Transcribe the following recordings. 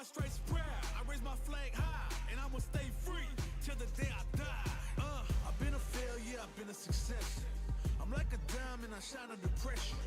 my stripes proud. I raise my flag high, and I'ma stay free till the day I die. I've been a failure, I've been a success. I'm like a diamond, I shine under pressure.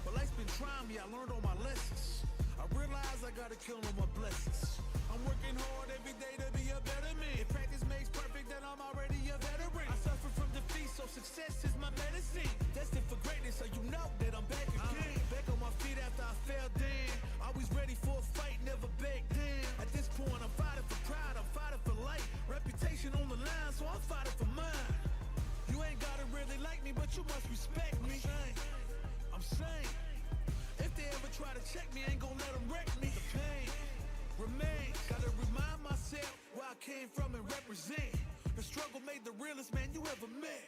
But life's been trying me, I learned all my lessons. I realize I gotta kill all my blessings. I'm working hard every day to be a better man. If practice makes perfect, then I'm already a veteran. I suffer from defeat, so success is my medicine. Destined for greatness, so you know that I'm back again. Back on my feet after I fell down. Always ready for a fight, never back down. At this point, I'm fighting for pride, I'm fighting for life. Reputation on the line, so I'm fighting for mine. You ain't gotta really like me, but you must respect me. I'm saying, if they ever try to check me, I ain't gonna let them wreck me. The pain remains. Gotta remind myself where I came from and represent. The struggle made the realest man you ever met.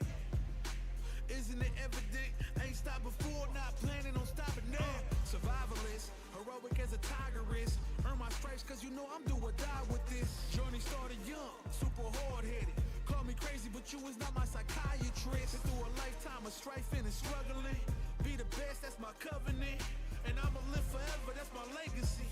Isn't it evident? I ain't stopped before, not planning on stopping now. Survivalist, heroic as a tiger is. Earn my stripes cause you know I'm do or die with this. Journey started young, super hard-headed. Call me crazy, but you is not my psychiatrist. Been through a lifetime of strife and struggling. Be the best, that's my covenant. And I'ma live forever, that's my legacy.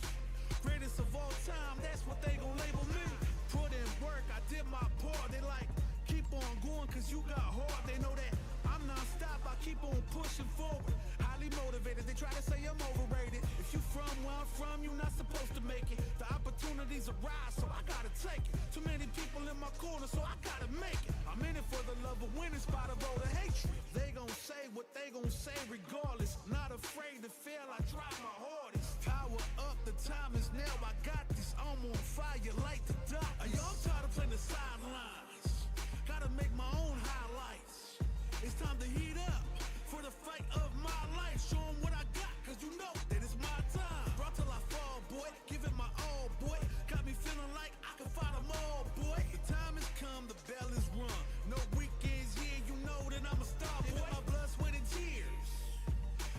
Greatest of all time, that's what they gon' label me. Put in work, I did my part. They like, keep on going cause you got hard. They know that I'm non-stop, I keep on pushing forward. Highly motivated, they try to say I'm overrated. If you from where I'm from, you're not supposed to make it. The opportunities arise, so I gotta take it. Too many people in my corner, so I gotta make it. I'm in it for the love of winning, spot of all the hatred. They gon' say what they gon' say regardless. Not afraid to fail, I try my hardest. Power up, the time is now, I got this. I'm on fire like the doctors. Yo, I'm tired of playing the sidelines. Gotta make my own highlights. It's time to heat up for the fight of my life. Show 'em what I got, cause you know that it's my time. Brought till I fall, boy, give it my all, boy. Got me feeling like I can fight them all, boy. The time has come, the bell is rung. No weekends here, you know that I'm a star, boy. My blood, sweat, and tears.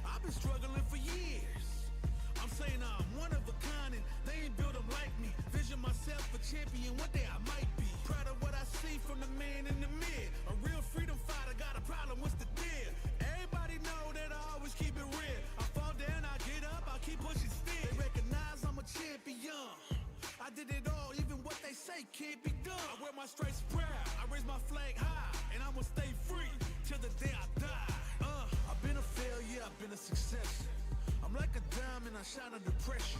I've been struggling for years. I'm saying I'm one of a kind and they ain't built them like me. Vision myself a champion, one day I might be. Proud of what I see from the man in the mid. A real freedom fighter, got a problem, what's the deal? Everybody know that I always keep it real. I fall down, I get up, I keep pushing still. They recognize I'm a champion. I did it all, even what they say can't be done. I wear my stripes proud, I raise my flag high, and I'ma stay free till the day I die. I've been a failure, I've been a success. I'm like a diamond, I shine under pressure.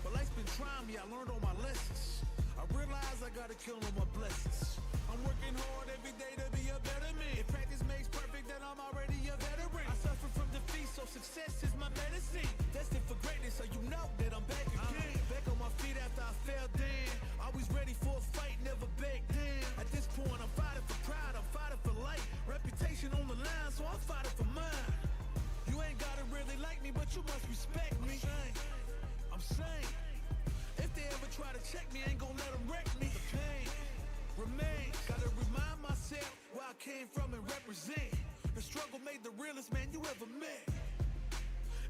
But life's been trying me, I learned all my lessons. I realize I gotta kill all my blessings. I'm working hard every day to be a better man. If practice makes perfect, then I'm already a veteran. I suffer from defeat, so success is my medicine. Destined for greatness, so you know that I'm back again. Back on my feet after I fell down. Always ready for a fight, never back down. At this point, I'm fighting for pride, I'm fighting for life. Reputation on the line, so I'm fighting for mine. You ain't gotta really like me, but you must respect me. I'm saying, if they ever try to check me, I ain't gonna let them wreck me. The pain remains. Gotta remind myself where I came from and represent. The struggle made the realest man you ever met.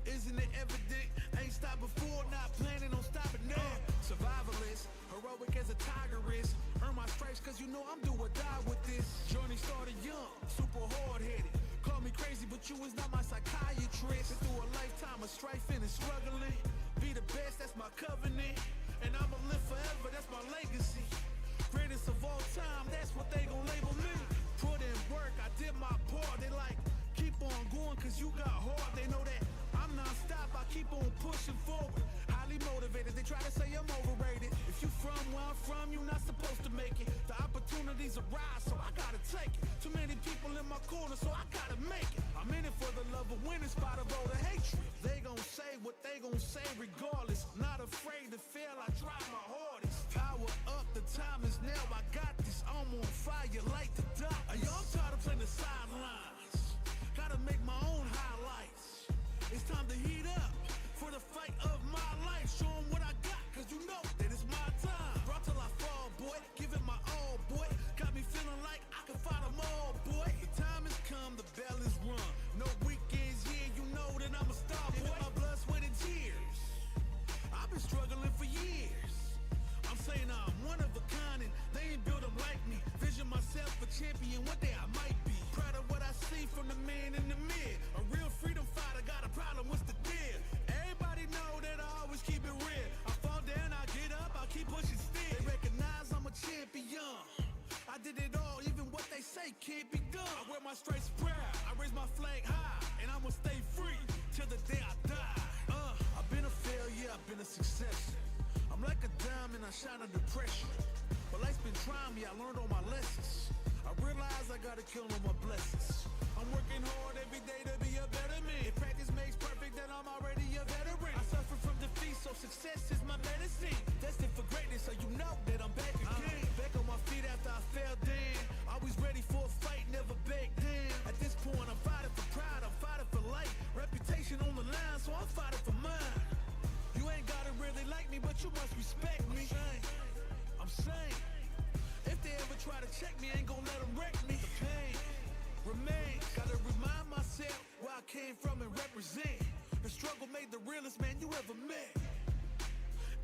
Isn't it evident? I ain't stopped before, not planning on stopping now. Survivalist, heroic as a tiger is. Earn my stripes cause you know I'm do or die with this. Journey started young, super hard-headed. Call me crazy, but you is not my psychiatrist. Been through a lifetime of strife and struggling. Be the best, that's my covenant. And I'ma live forever, that's my legacy. Greatest of all time, that's what they gon' label me. Put in work, I did my part. They like, keep on going cause you got hard. They know that I'm non-stop, I keep on pushing forward. Highly motivated, they try to say I'm overrated. If you from where I'm from, you're not supposed to make it. The opportunities arise, so I gotta take it. Too many people in my corner, so I gotta make it. I'm in it for the love of winning, spot of all the hatred. They gon' say what they gon' say regardless. Not afraid to fail, I try my hardest. Power up, the time is now, I got this. I'm on fire like the doctors. Yo, I'm tired of playing the sidelines. Gotta make my own highlights. It's time to heat up for the fight of my life. Show 'em what I got, cause you know that it's my time. Brought till I fall, boy, give it my all, boy. Got me feeling like I can fight them all, boy. The time has come, the bell is rung. No weekends here, you know that I'm a star, boy. My blood, sweat, and tears. I've been struggling for years. I'm saying I'm one of a kind and they ain't built them like me. Vision myself a champion, one day I might be. Proud of what I see from the man in the mid. A real freedom fighter, got a problem, what's the deal? Everybody know that I always keep it real. I fall down, I get up, my stripes proud. I raise my flag high, and I'ma stay free till the day I die. I've been a failure, I've been a success. I'm like a diamond, I shine under pressure. But life's been trying me, I learned all my lessons. I realize I gotta kill all my blessings. I'm working hard every day to be a better man. If practice makes perfect, then I'm already a veteran. I suffer from defeat, so success is my medicine. Destined for greatness, so you know that I'm back again. Back on my feet after I fell down. Always ready for a fight, never back down. At this point, I'm fighting for pride, I'm fighting for life. Reputation on the line, so I'm fighting for mine. You ain't gotta really like me, but you must respect me. I'm saying, if they ever try to check me, ain't gon' let them wreck me. The pain remains. Gotta remind myself where I came from and represent. The struggle made the realest man you ever met.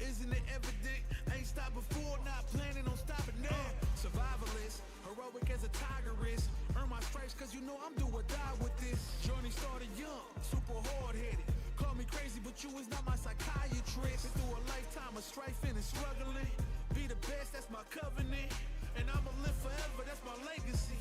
Isn't it evident? Ain't stopped before, not planning on stopping now. Survivalist, heroic as a tiger is. Earn my stripes cause you know I'm do or die with this. Journey started young, super hard-headed. Call me crazy, but you is not my psychiatrist. Been through a lifetime of strifing and struggling. Be the best, that's my covenant. And I'ma live forever, that's my legacy.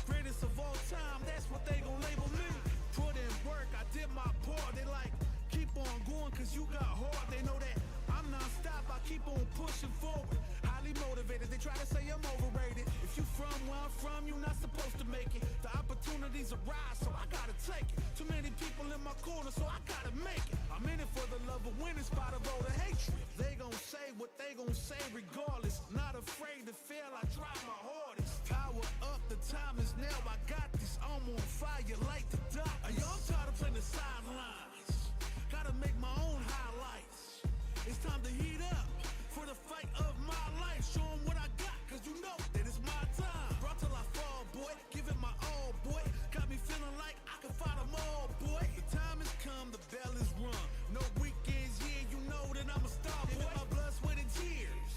Greatest of all time, that's what they gon' label me. Put in work, I did my part. They like, keep on going cause you got hard. They know that I'm non-stop, I keep on pushing forward. Highly motivated, they try to say I'm overrated. If you from where I'm from, you're not supposed to make it. The opportunities arise, so I gotta take it. Too many people in my corner, so I gotta make it. I'm in it for the love of winning, spot of all the hatred. They gon' say what they gon' say regardless. Not afraid to fail, I try my hardest. Power up, the time is now, I got this. I'm on fire like the doc. Y'all tired of playing the sidelines. Gotta make my own highlights. It's time to heat up for the fight of my life. Show 'em what I got, cause you know that it's my time. Brought till I fall, boy, give it my all, boy. Got me feeling like I can fight them all, boy. The time has come, the bell is rung. No weekends, yeah, you know that I'm a star, boy. My blood, sweat, and tears.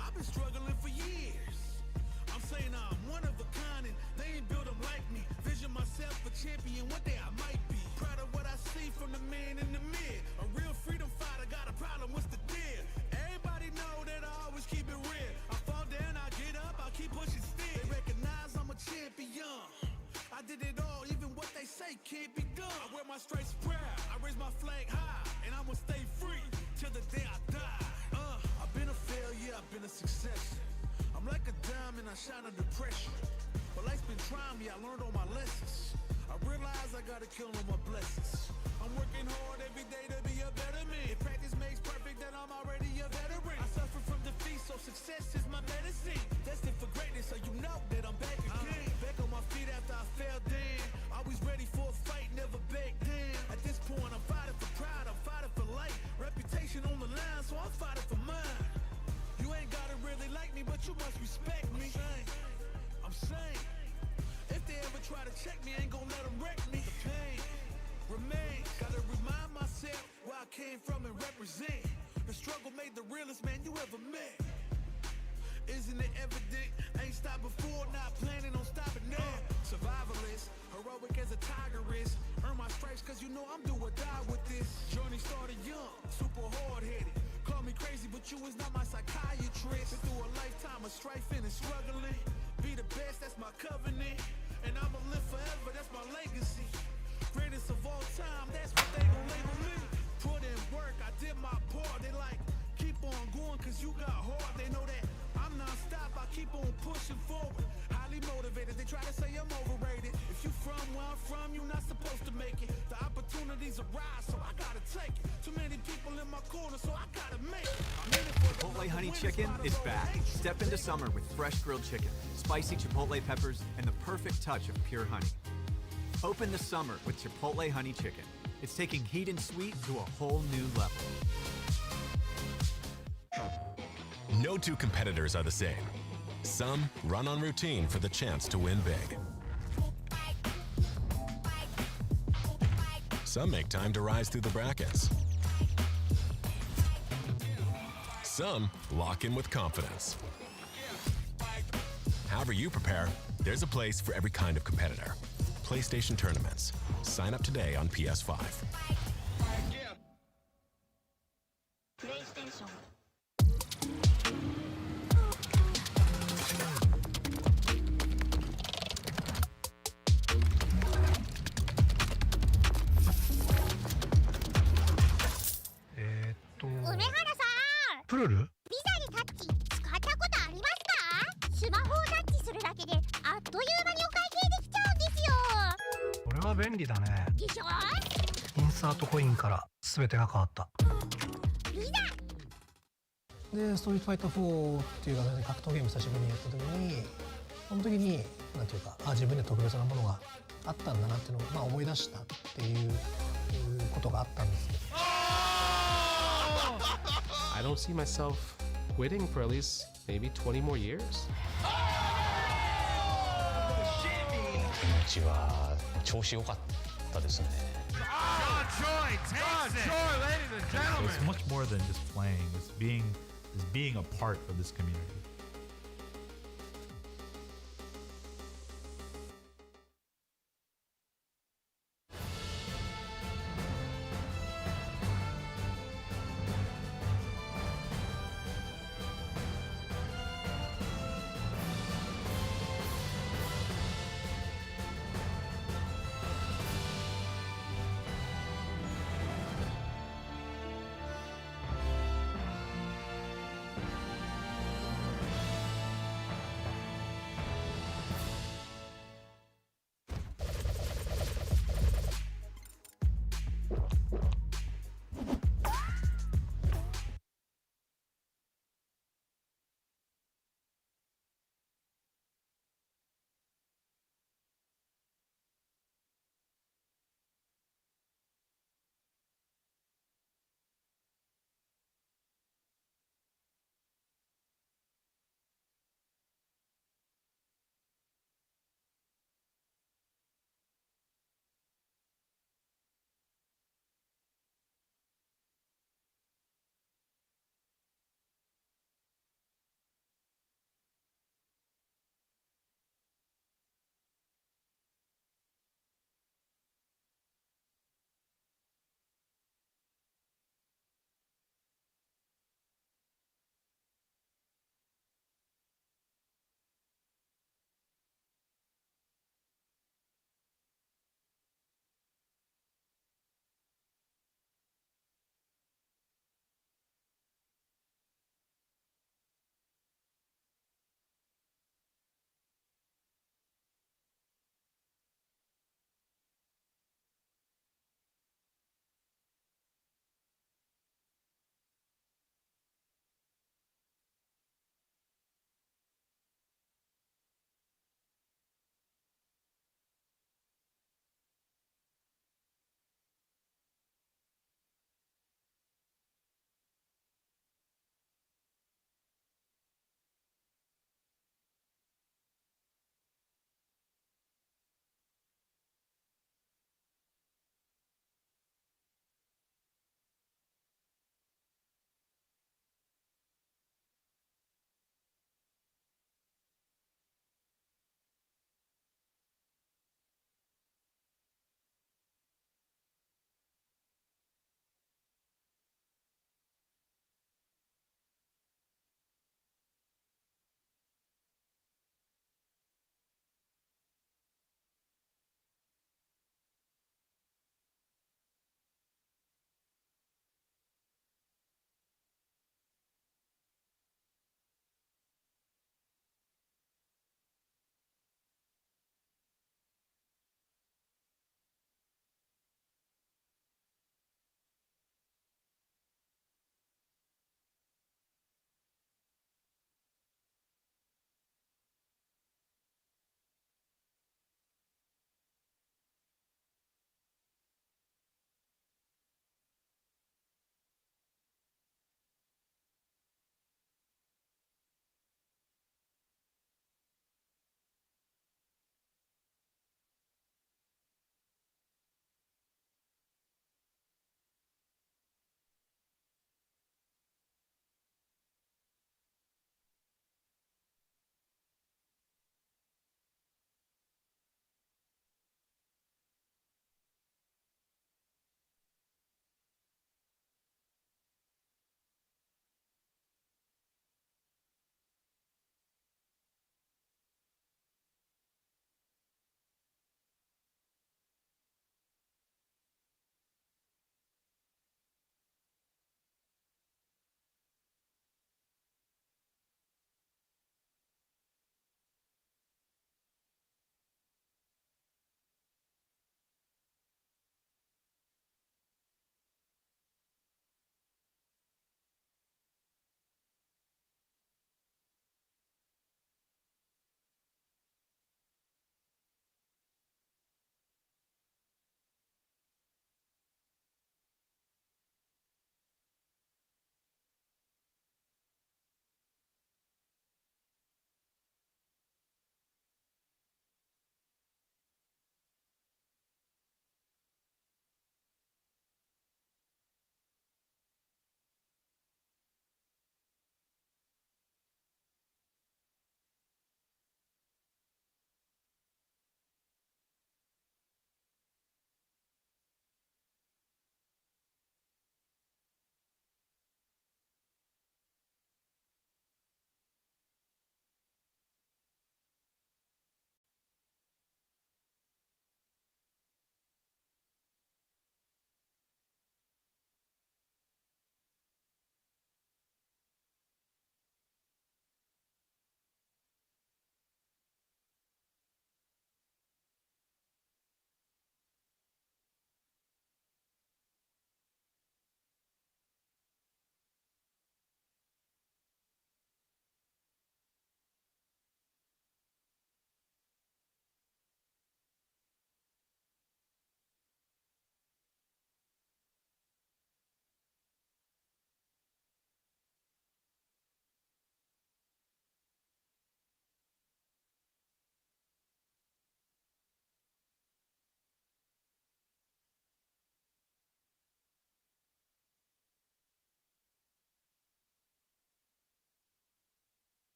I've been struggling for years. I'm saying I'm one of a kind and they ain't built them like me. Vision myself a champion, one day I might be. Proud of what I see from the man in the mid. A real freedom fighter, got a problem, what's the deal? Everybody know that I always keep it real. I fall down, I get up, I keep pushing still. They recognize I'm a champion. I did it all, even what they say can't be done. I wear my stripes proud, I raise my flag high, and I'ma stay free till the day I die. I've been a failure, I've been a success. I'm like a diamond, I shine under pressure. But life's been trying me, I learned all my lessons. I realize I gotta kill all my blessings. I'm working hard every day to be a better man. If practice makes perfect, then I'm already a veteran. I suffer from defeat, so success is my medicine. Destined for greatness, so you know that I'm back again. Back on my feet after I fell down. Always ready for a fight, never back down. At this point, I'm fighting for pride, I'm fighting for life. Reputation on the line, so I'm fighting for mine. You ain't gotta really like me, but you must respect me. I'm saying, if they ever try to check me, ain't gon' let them wreck me. The pain remains. Gotta remind myself where I came from and represent. The struggle made the realest man you ever met. Isn't it evident? Ain't stopped before, not planning on stopping now. Survivalist, heroic as a tiger is. Earn my stripes cause you know I'm do or die with this. Journey started young, super hard-headed. Call me crazy, but you is not my psychiatrist. Been through a lifetime of strifing and struggling. Be the best, that's my covenant. And I'ma live forever, that's my legacy. Greatest of all time, that's what they gon' label me. Put in work, I did my part. They like, keep on going cause you got hard. They know that I'm non-stop, I keep on pushing forward. Highly motivated, they try to say I'm overrated. If you from where I'm from, you're not supposed to make it. The opportunities arise, so I gotta take it. Too many people in my corner, so I gotta make it. I'm in it for the Chipotle Honey Chicken is back. Step into summer with fresh grilled chicken, spicy Chipotle peppers, and the perfect touch of pure honey. Open the summer with Chipotle Honey Chicken. It's taking heat and sweet to a whole new level. No two competitors are the same. Some run on routine for the chance to win big. Some make time to rise through the brackets. Some lock in with confidence. However you prepare, there's a place for every kind of competitor. PlayStation Tournaments. Sign up today on PS5. PlayStation. プルル？ビザでタッチ使ったことありますか？スマホをタッチするだけであっという間にお会計できちゃうんですよ。これは便利だね。でしょ？インサートコインから全てが変わった。ビザでストリートファイター4っていう形で格闘ゲーム久しぶりにやった時に、その時になんていうか、自分で特別なものがあったんだなっていうのを、思い出したっていうことがあったんですけど。I don't see myself quitting for at least maybe 20 more years. 気持ちは調子良かったですね。It's much more than just playing. It's being a part of this community.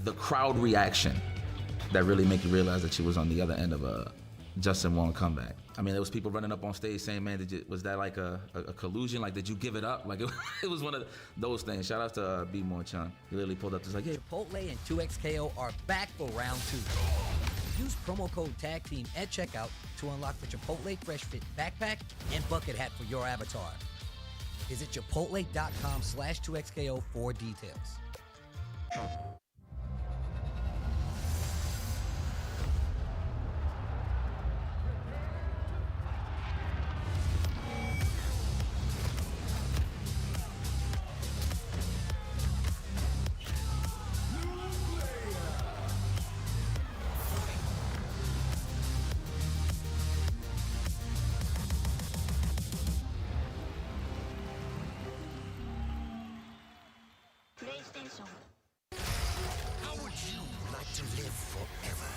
the crowd reaction that really make you realize that you was on the other end of a Justin Wong comeback. I mean, there was people running up on stage saying, man, was that like a collusion? Like, did you give it up? Like, it was one of those things. Shout out to B. More Chun. He literally pulled up, just like, yeah. Chipotle and 2XKO are back for round 2. Use promo code TAGTEAM at checkout to unlock the Chipotle Fresh Fit backpack and bucket hat for your avatar. Visit chipotle.com/2XKO for details. How would you like to live forever?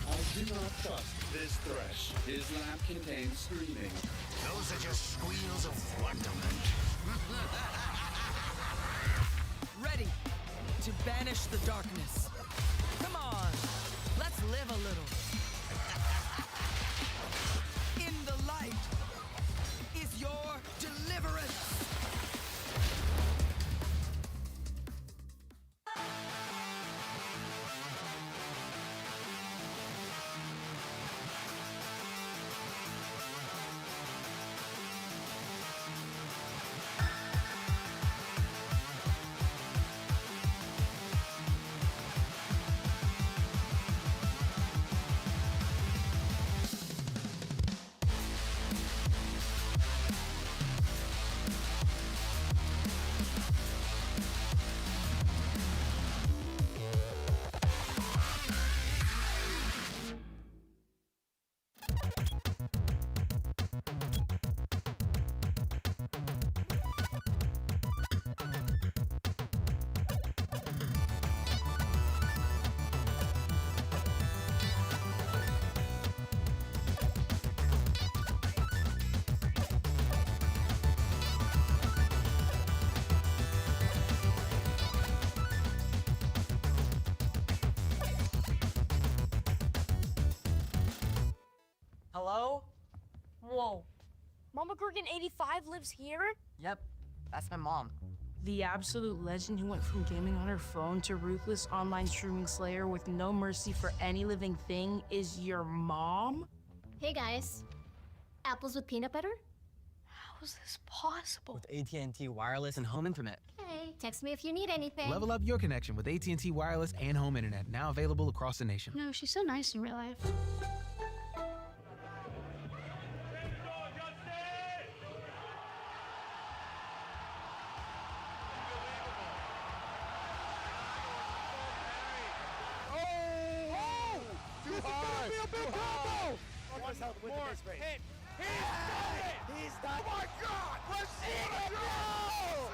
I do not trust this thresh. His lamp contains screaming. Those are just squeals of wonderment. Ready to banish the darkness. Come on, let's live a little. In the light is your deliverance. Hello? Whoa. Mama Kurgan 85 lives here? Yep, that's my mom. The absolute legend who went from gaming on her phone to ruthless online streaming slayer with no mercy for any living thing is your mom? Hey guys. Apples with peanut butter? How is this possible? With AT&T Wireless and Home Internet. Hey, text me if you need anything. Level up your connection with AT&T Wireless and Home Internet, now available across the nation. No, she's so nice in real life. He's done. Oh my God! Let's see it!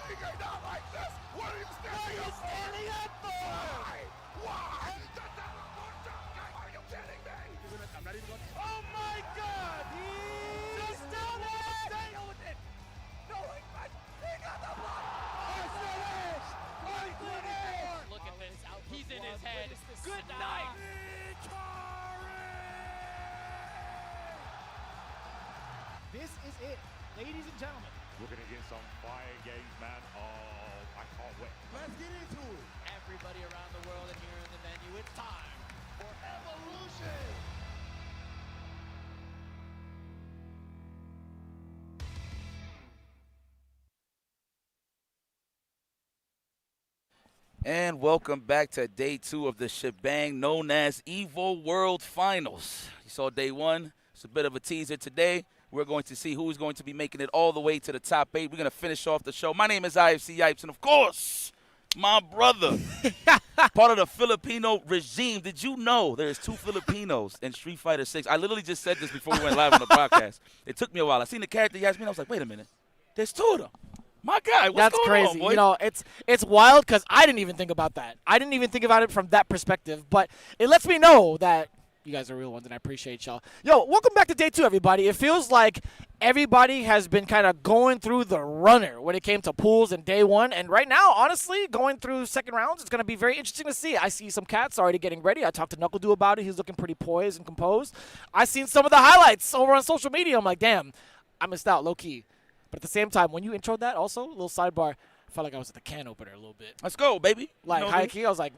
You're not like this! What are you standing up for? Why? Are you kidding me? I'm not even going. Oh my God! Just down it! Deal with it! No, he got the block! Look at this. He's in his head. Good night. This is it, ladies and gentlemen. We're going to get some fire games, man. Oh, I can't wait. Let's get into it. Everybody around the world and here in the venue, it's time for Evolution. And welcome back to day 2 of the shebang known as EVO World Finals. You saw day 1. It's a bit of a teaser today. We're going to see who's going to be making it all the way to the top 8. We're going to finish off the show. My name is IFC Yipes, and of course, my brother, part of the Filipino regime. Did you know there's 2 Filipinos in Street Fighter 6? I literally just said this before we went live on the broadcast. It took me a while. I seen the character Yasmin. I was like, wait a minute. There's 2 of them. My guy, what's That's going crazy. on, boy? You know, it's wild because I didn't even think about that. I didn't even think about it from that perspective. But it lets me know that you guys are real ones, and I appreciate y'all. Yo, welcome back to day 2, everybody. It feels like everybody has been kind of going through the runner when it came to pools and day one. And right now, honestly, going through second rounds, it's going to be very interesting to see. I see some cats already getting ready. I talked to Knuckle Dew about it. He's looking pretty poised and composed. I seen some of the highlights over on social media. I'm like, damn, I missed out, low-key. But at the same time, when you introed that also, a little sidebar, I felt like I was at the can opener a little bit. Let's go, baby. Like, high-key, I was like,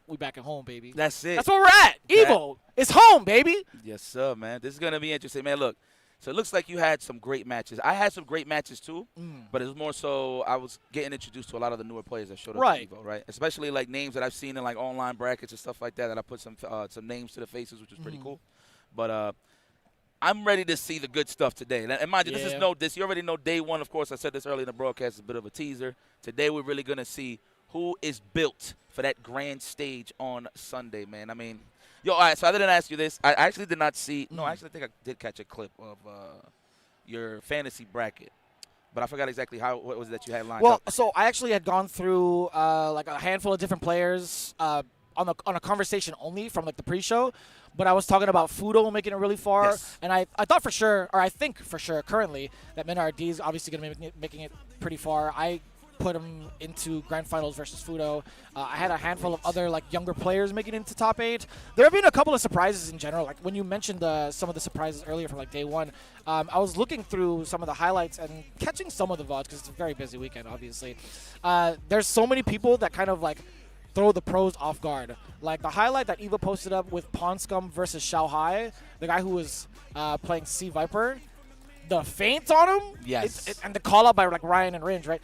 we back at home, baby. That's it. That's where we're at. EVO. It's home, baby. Yes, sir, man. This is going to be interesting. Man, look. So it looks like you had some great matches. I had some great matches too, but it was more so I was getting introduced to a lot of the newer players that showed up at EVO, right? Especially like names that I've seen in like online brackets and stuff like that. That I put some names to the faces, which was pretty cool. But I'm ready to see the good stuff today. And mind you, this is this. You already know day one. Of course, I said this earlier in the broadcast. It's a bit of a teaser. Today we're really gonna see who is built for that grand stage on Sunday, man. I mean. Yo, all right, so I didn't ask you this. I actually did not see – no, actually I think I did catch a clip of your fantasy bracket. But I forgot exactly what was it that you had lined up. Well, so I actually had gone through like a handful of different players on a conversation only from like the pre-show. But I was talking about Fudo making it really far. Yes. And I thought for sure – or I think for sure currently that Menard D is obviously going to be making it pretty far. I put him into grand finals versus Fudo. I had a handful of other like younger players making it into top 8. There have been a couple of surprises in general. Like when you mentioned some of the surprises earlier from like day one, I was looking through some of the highlights and catching some of the VODs because it's a very busy weekend, obviously. There's so many people that kind of like throw the pros off guard. Like the highlight that Eva posted up with Pawn Scum versus Xiao Hai, the guy who was playing Sea Viper, the feint on him, and the call out by like Ryan and Ringe, right?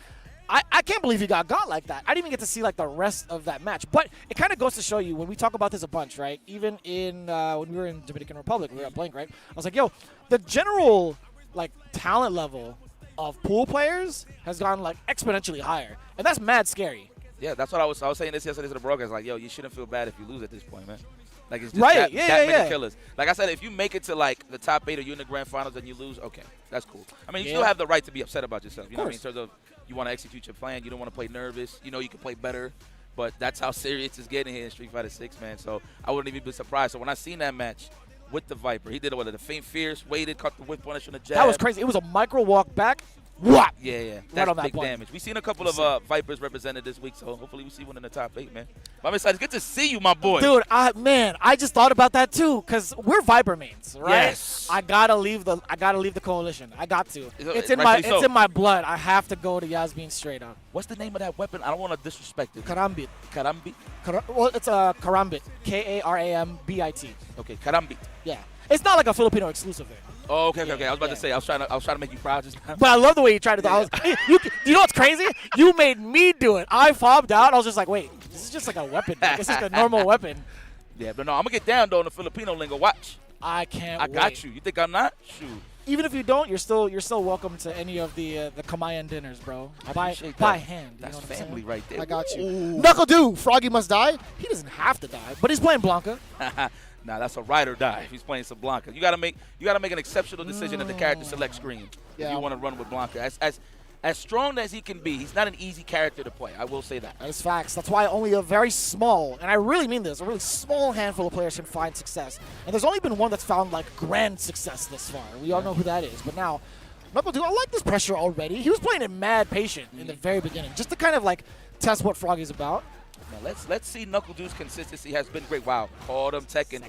I can't believe he got like that. I didn't even get to see like the rest of that match. But it kind of goes to show you when we talk about this a bunch, right? Even in when we were in Dominican Republic, we were at Blink, right? I was like, yo, the general like talent level of pool players has gone like exponentially higher, and that's mad scary. Yeah, that's what I was saying this yesterday to the broadcast. Like, yo, you shouldn't feel bad if you lose at this point, man. Like it's just that many killers. Like I said, if you make it to like the top 8 or you're in the grand finals and you lose, okay, that's cool. I mean, you still have the right to be upset about yourself. You know what I mean? In terms of you want to execute your plan, you don't want to play nervous. You know you can play better, but that's how serious it's getting here in Street Fighter 6, man. So I wouldn't even be surprised. So when I seen that match with the Viper, he did it with the feint fierce, waited, caught the whip punish on the jab. That was crazy. It was a micro walk back. Whap! Yeah. That's right on big that damage. We've seen a couple of Vipers represented this week, so hopefully we see one in the top 8, man. But I'm excited. Good to see you, my boy. Dude, I just thought about that too, because we're Viper mains, right? Yes. I gotta leave the coalition. I got to. It's in my blood. I have to go to Yasmin straight up. What's the name of that weapon? I don't want to disrespect it. Karambit. Karambit? Well, it's a Karambit. Karambit. Okay, Karambit. Yeah. It's not like a Filipino exclusive thing. Oh, okay. I was about to say, I was trying to make you proud just now. But I love the way you tried to do it. You know what's crazy? You made me do it. I fobbed out. I was just like, wait, this is just like a weapon. Like, it's just a normal weapon. Yeah, but no, I'm going to get down, though, in the Filipino lingo. Watch. I can't wait. I got you. You think I'm not? Shoot. Even if you don't, you're still welcome to any of the Kamayan dinners, bro. By hand. That's family right there. I got you. Ooh. Knuckle Dew, Froggy must die. He doesn't have to die, but he's playing Blanca. Nah, that's a ride or die if he's playing some Blanca. You gotta make an exceptional decision at the character select screen if you want to run with Blanca. As strong as he can be, he's not an easy character to play. I will say that. That's facts. That's why only a very small, and I really mean this, a really small handful of players can find success. And there's only been one that's found like grand success thus far. We all know who that is. But now, Knuckle Dew, I like this pressure already. He was playing it mad patient in the very beginning, just to kind of like test what Froggy's about. Now let's see. Knuckle Dew's consistency has been great. Wow, called him teching.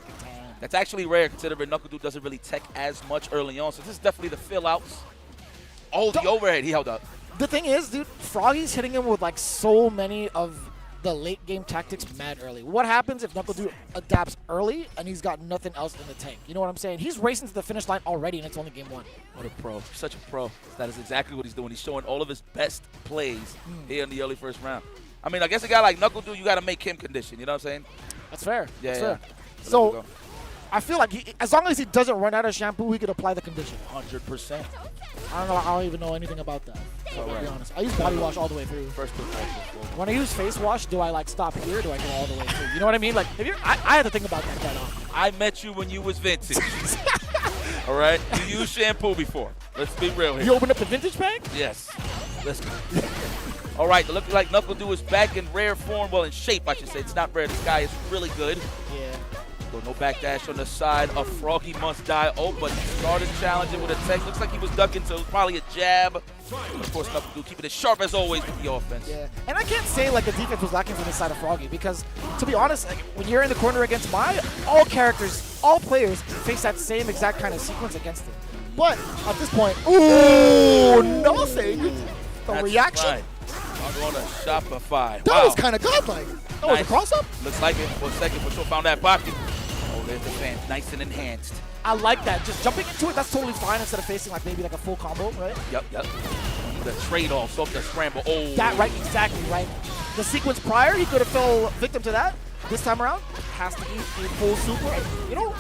That's actually rare considering Knuckle Dew doesn't really tech as much early on. So this is definitely the fill outs. Oh, the overhead, he held up. The thing is, dude, Froggy's hitting him with like so many of the late game tactics mad early. What happens if Knuckle Dew adapts early and he's got nothing else in the tank? You know what I'm saying? He's racing to the finish line already and it's only game 1. What a pro. Such a pro. That is exactly what he's doing. He's showing all of his best plays here in the early first round. I mean, I guess a guy like Knuckle Dew, you got to make him condition. You know what I'm saying? That's fair. Yeah, That's yeah. fair. So I feel like as long as he doesn't run out of shampoo, he could apply the condition. 100%. I don't even know anything about that. So, to be honest, I use body wash all the way through. First when I use face wash, do I like stop here? Or do I go all the way through? You know what I mean? Like, I had to think about that quite often. I met you when you was vintage. All right? You used shampoo before. Let's be real here. You opened up the vintage pack? Yes. Let's go. All right, it looks like Knuckle Dew is back in rare form. Well, in shape, I should say. It's not rare. This guy is really good. Yeah. go. No backdash on the side. A Froggy must die. Oh, but he started challenging with a tech. Looks like he was ducking, so it was probably a jab. But of course, Knuckle Dude keeping it sharp as always with the offense. Yeah, and I can't say like the defense was lacking from the side of Froggy because, to be honest, like, when you're in the corner against all characters, all players face that same exact kind of sequence against him. But at this point, ooh, nothing. The That's reaction. Right. I'm going to Shopify. That was kind of godlike. That was a cross-up? Looks like it. For a second, for sure found that pocket. Oh, there's the fan. Nice and enhanced. I like that. Just jumping into it, that's totally fine instead of facing like maybe like a full combo, right? Yep. The trade-off, so the scramble. Oh. That right, exactly right. The sequence prior, he could have fell victim to that. This time around, has to be a full super. And, you know,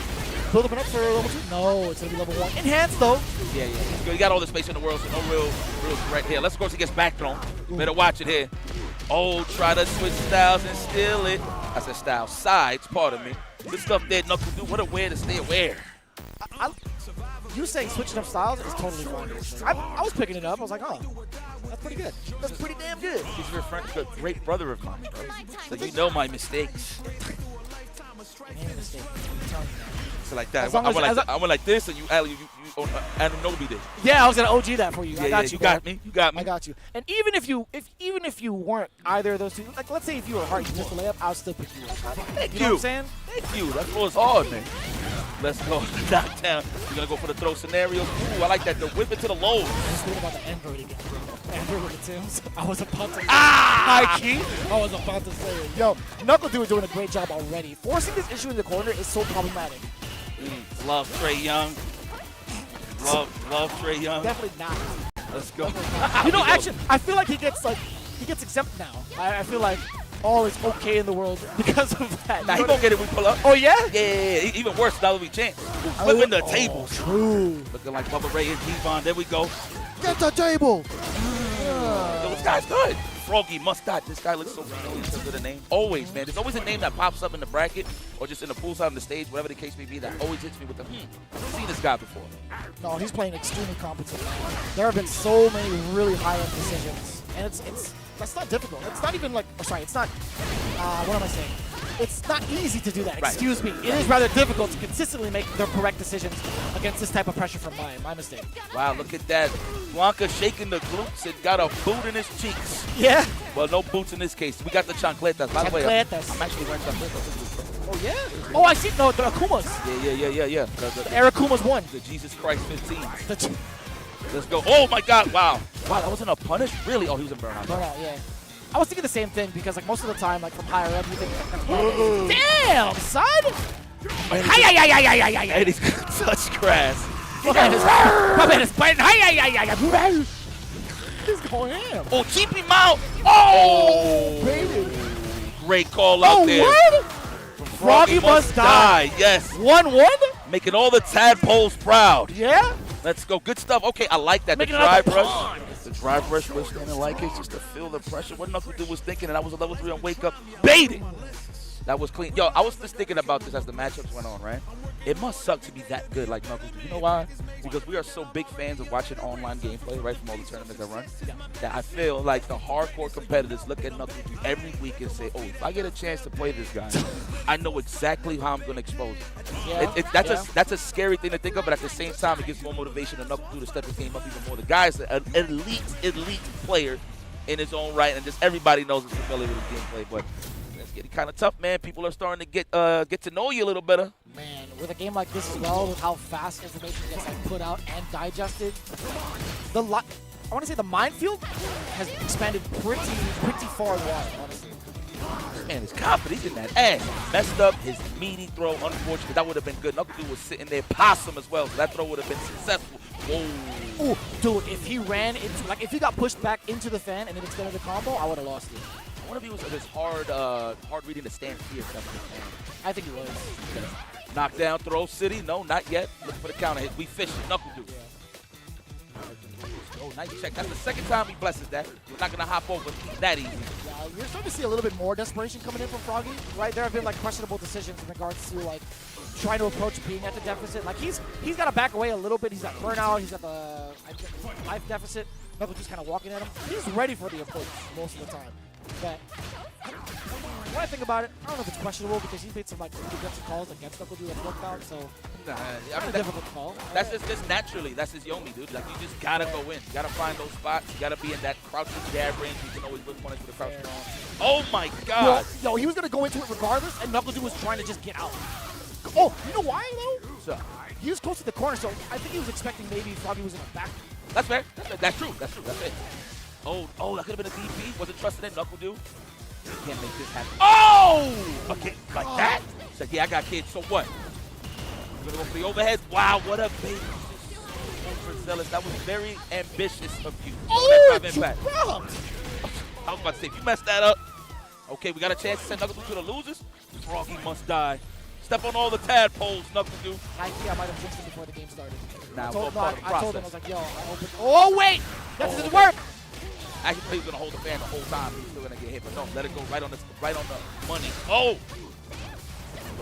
build him up for level 2. No, it's going to be level 1. Enhanced, though. Yeah. He's good. He got all the space in the world, so no real threat here. Let's go. He gets back thrown. Better watch it here. Oh, try to switch styles and steal it. I said style sides, pardon me. Good stuff there, Knuckle Dude. What a way to stay aware. You saying switching up styles is totally fine. I was picking it up. I was like, oh, that's pretty good. That's pretty damn good. He's your friend, a great brother of mine, bro. So you know my mistakes. So like that. I went like this, and you Anunobi did. Yeah, I was gonna OG that for you. I got you. You got me. You got me. I got you. And even if you weren't either of those two, like let's say if you were hard, you missed the layup, I'll still pick you up. Thank you. You know what I'm saying? Thank you. That floor is hard, man. Let's go. Knockdown. You're gonna go for the throw scenarios. Ooh, I like that. The whip it to the low. Just thinking about the Android again, bro. Android with the Tims. I was about to. High key. I was about to say it. Yo, Knuckle Dude is doing a great job already. Forcing this issue in the corner is so problematic. Love Trey Young. Love Trey Young. Definitely not. Let's go. You know, actually, I feel like he gets exempt now. I feel like all is okay in the world because of that. Nah, he gonna get it when we pull up. Oh yeah? Yeah. Even worse now that we chance. Flipping the tables. True. Looking like Bubba Ray and Devon. There we go. Get the table. Yo, this guy's good. Froggy must die. This guy looks so familiar because of the name. Always, man. There's always a name that pops up in the bracket or just in the pool side on the stage, whatever the case may be, that always hits me with the, I've seen this guy before. No, he's playing extremely competent. There have been so many really high-end decisions. And that's not difficult. It's not even like, it's not, what am I saying? It's not easy to do that. Right. Excuse me. It is rather difficult to consistently make the correct decisions against this type of pressure from my mistake. Wow, look at that. Blanca shaking the glutes and got a boot in his cheeks. Yeah. Well, no boots in this case. We got the chancletas. By the way, I'm actually wearing chancletas. Oh, yeah? Oh, I see. No, the Akumas. Yeah. The Air Akumas won. The Jesus Christ 15. Let's go. Oh, my God. Wow, that wasn't a punish? Really? Oh, he was in burnout. Burnout, yeah. I was thinking the same thing because like most of the time, like from higher up, you think, damn, son! And he's gonna touch grass. My man is biting. He's going in. Oh, keep him out. Oh, baby. Great call out there. What? Froggy must die. Yes. 1-1? Making all the tadpoles proud. Yeah? Let's go. Good stuff. Okay, I like that. Making the drive rush. The drive rush was standing like it just to feel the pressure. What Knuckle Dude was thinking, and I was a level 3 on Wake Up. Baiting. That was clean. Yo, I was just thinking about this as the matchups went on, right? It must suck to be that good like Knuckle Dude. You know why? Because we are so big fans of watching online gameplay, right, from all the tournaments I run, that I feel like the hardcore competitors look at Knuckle Dude every week and say, oh, if I get a chance to play this guy, I know exactly how I'm going to expose him. That's a scary thing to think of, but at the same time, it gives more motivation to Knuckle Dude to step his game up even more. The guy's an elite player in his own right, and just everybody knows he's familiar with his gameplay, but it's getting kind of tough, man. People are starting to get to know you a little better. Man, with a game like this as well, with how fast information gets like put out and digested, I want to say the minefield has expanded pretty far wide, honestly. Man, he's confident. He's in that ass. Messed up his meaty throw. Unfortunately, that would have been good. Knuckle Dude was sitting there possum as well, so that throw would have been successful. Whoa. Ooh, dude, if he ran into, like, if he got pushed back into the fan and then extended the combo, I would have lost it. I wonder if he was his hard reading the stand here. I think he was. Okay. Knockdown, throw city. No, not yet. Looking for the counter hit. We fishing. Knuckle Dude. Oh, nice check. That's the second time he blesses that. We're not going to hop over that easy. Yeah, you're starting to see a little bit more desperation coming in from Froggy, right? There have been like questionable decisions in regards to like trying to approach being at the deficit. Like he's got to back away a little bit. He's got burnout. He's got the life deficit. Knuckle just kind of walking at him. He's ready for the approach most of the time. But when I think about it, I don't know if it's questionable because he's made some like defensive calls against NuckleDu that's worked out. So I mean, difficult call. That's just naturally. That's his Yomi, dude. Like you just gotta go in. You gotta find those spots. You gotta be in that crouching jab range. You can always whip punish with a crouch strong. Oh my God! Yo, he was gonna go into it regardless, and NuckleDu was trying to just get out. Oh, you know why though? What's up? He was close to the corner, so I think he was expecting maybe Froggy was in the back. That's fair. That's true. That's it. Oh, that could have been a DP. Wasn't trusted in NuckleDu. You can't make this happen. Oh! Okay, like that? It's like, yeah, I got kids, so what? We're gonna go for the overhead. Wow, what a baby. Overzealous. That was very ambitious of you. Oh, I was about to say, if you messed that up, okay, we got a chance to send NuckleDu to the losers. Froggy must die. Step on all the tadpoles, NuckleDu. I think I might have fixed it before the game started. Nah, I told him, I was like, yo, I opened. Oh, wait! That doesn't work! I actually thought he was gonna hold the fan the whole time. He was still gonna get hit, but no, let it go right on the money. Oh!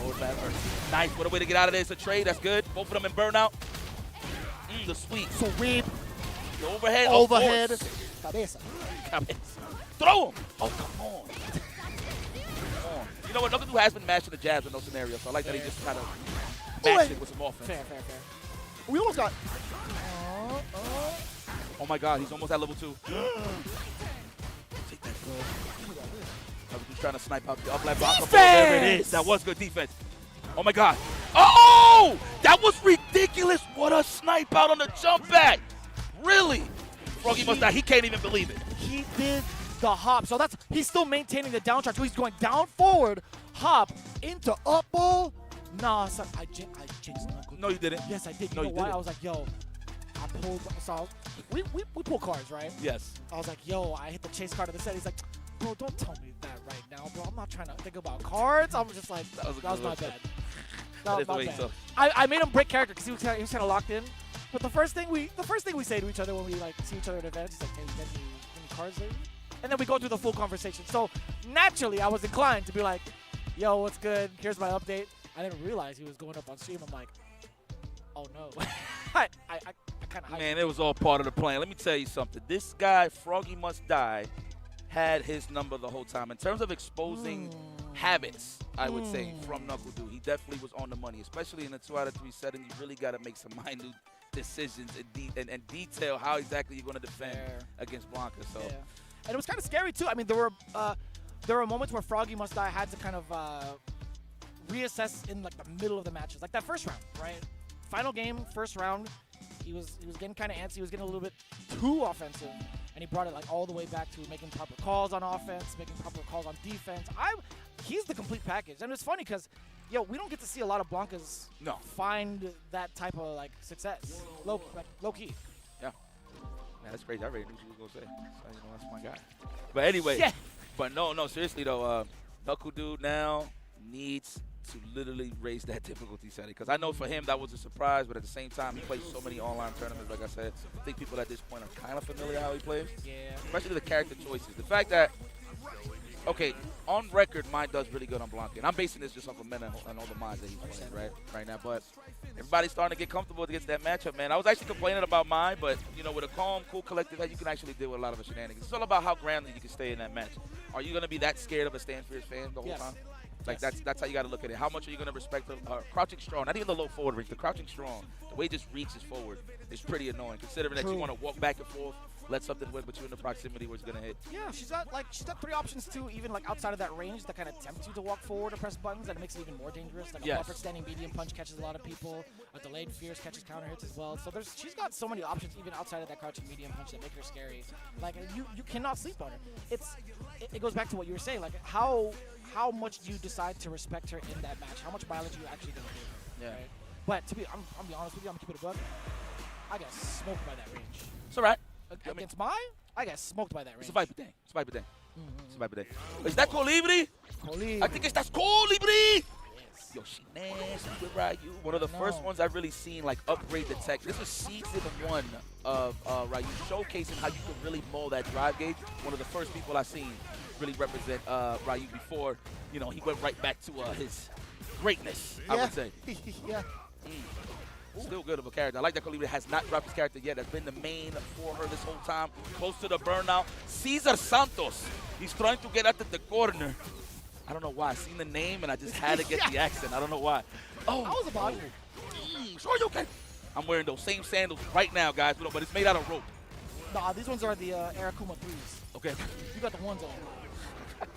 Lord have mercy. Nice. What a way to get out of there. It's a trade. That's good. Both of them in burnout. The sweep. So weird. The overhead. Overhead. Cabeza. Throw him. Oh, come on. You know what? NuckleDu has been mashing the jabs in those scenarios, so I like that he just kind of matched it with some offense. Fair. We almost got. Oh my God, he's almost at level 2. Take that goal. NuckleDu's trying to snipe out the up left block. There it is. That was good defense. Oh my God. Oh! That was ridiculous. What a snipe out on the jump back. Really? Froggy must die. He can't even believe it. He did the hop. So he's still maintaining the down charge. So he's going down forward, hop into up ball. Nah, son, I jinxed NuckleDu. No, you didn't. Yes, I did. No, you know you why? didn't. I was like, yo, I pulled. So we pull cards, right? Yes. I was like, yo, I hit the chase card of the set. He's like, bro, don't tell me that right now, bro. I'm not trying to think about cards. I'm just like, that was my bad. That was my bad. I made him break character because he was kind of locked in. But the first thing we say to each other when we like see each other at events is like, hey, you got any cards lately? And then we go through the full conversation. So naturally, I was inclined to be like, yo, what's good? Here's my update. I didn't realize he was going up on stream. I'm like, oh no. I kind of. Man, it was all part of the plan. Let me tell you something. This guy, Froggy Must Die, had his number the whole time. In terms of exposing habits, I would say, from NuckleDu, he definitely was on the money, especially in a 2 out of 3 setting. You really got to make some minute decisions and detail how exactly you're going to defend against Blanca. So, and it was kind of scary too. I mean, there were moments where Froggy Must Die had to kind of reassess in like the middle of the matches, like that first round, right? Final game, first round, he was getting kind of antsy. He was getting a little bit too offensive, and he brought it like all the way back to making proper calls on offense, making proper calls on defense. He's the complete package, and it's funny because, yo, we don't get to see a lot of Blancas find that type of like success, low key. Yeah, man, that's crazy. I already knew what you was gonna say. So, you know, that's my guy. But anyway, but no, seriously though, NuckleDu now needs to literally raise that difficulty setting, because I know for him that was a surprise, but at the same time he plays so many online tournaments. Like I said, I think people at this point are kind of familiar how he plays, especially the character choices. The fact that, okay, on record, mine does really good on Blanca, and I'm basing this just off of men and all the minds that he's playing right now. But everybody's starting to get comfortable against that matchup, man. I was actually complaining about mine, but you know, with a calm, cool collective head, you can actually deal with a lot of the shenanigans. It's all about how grandly you can stay in that match. Are you gonna be that scared of a Stand Fierce fan the whole time? Like that's how you got to look at it. How much are you going to respect the crouching strong? Not even the low forward reach. The crouching strong, the way it just reaches forward is pretty annoying. Considering that you want to walk back and forth, let something win, but you're in the proximity where it's going to hit. Yeah, she's got 3 options too, even like outside of that range that kind of tempt you to walk forward or press buttons, and it makes it even more dangerous. Like a buffered standing medium punch catches a lot of people. A delayed fierce catches counter hits as well. So she's got so many options even outside of that crouching medium punch that make her scary. Like you cannot sleep on her. It goes back to what you were saying, like how much do you decide to respect her in that match? How much mileage are you actually going to give her? Yeah. Right? But I'm be honest with you, I'm keeping it a buck. I got smoked by that range. It's all right. Against mine, I got smoked by that range. It's a Viper thing. It's a Viper thing. It's a Viper thing. Is that Colibri? I think it's that Colibri. Yo, she nasty with Ryu. One of the first ones I've really seen like upgrade the tech. This was season 1 of Ryu, showcasing how you can really mull that drive gauge. One of the first people I seen really represent Ryu before, you know, he went right back to his greatness, I would say. Still good of a character. I like that Colibri has not dropped his character yet. That's been the main for her this whole time. Close to the burnout. Cesar Santos. He's trying to get out of the corner. I don't know why. I seen the name and I just had to get the accent. I don't know why. Oh, I was about it. Sure, you okay? I'm wearing those same sandals right now, guys, but it's made out of rope. Nah, these ones are the Arakuma 3s. Okay. You got the ones on.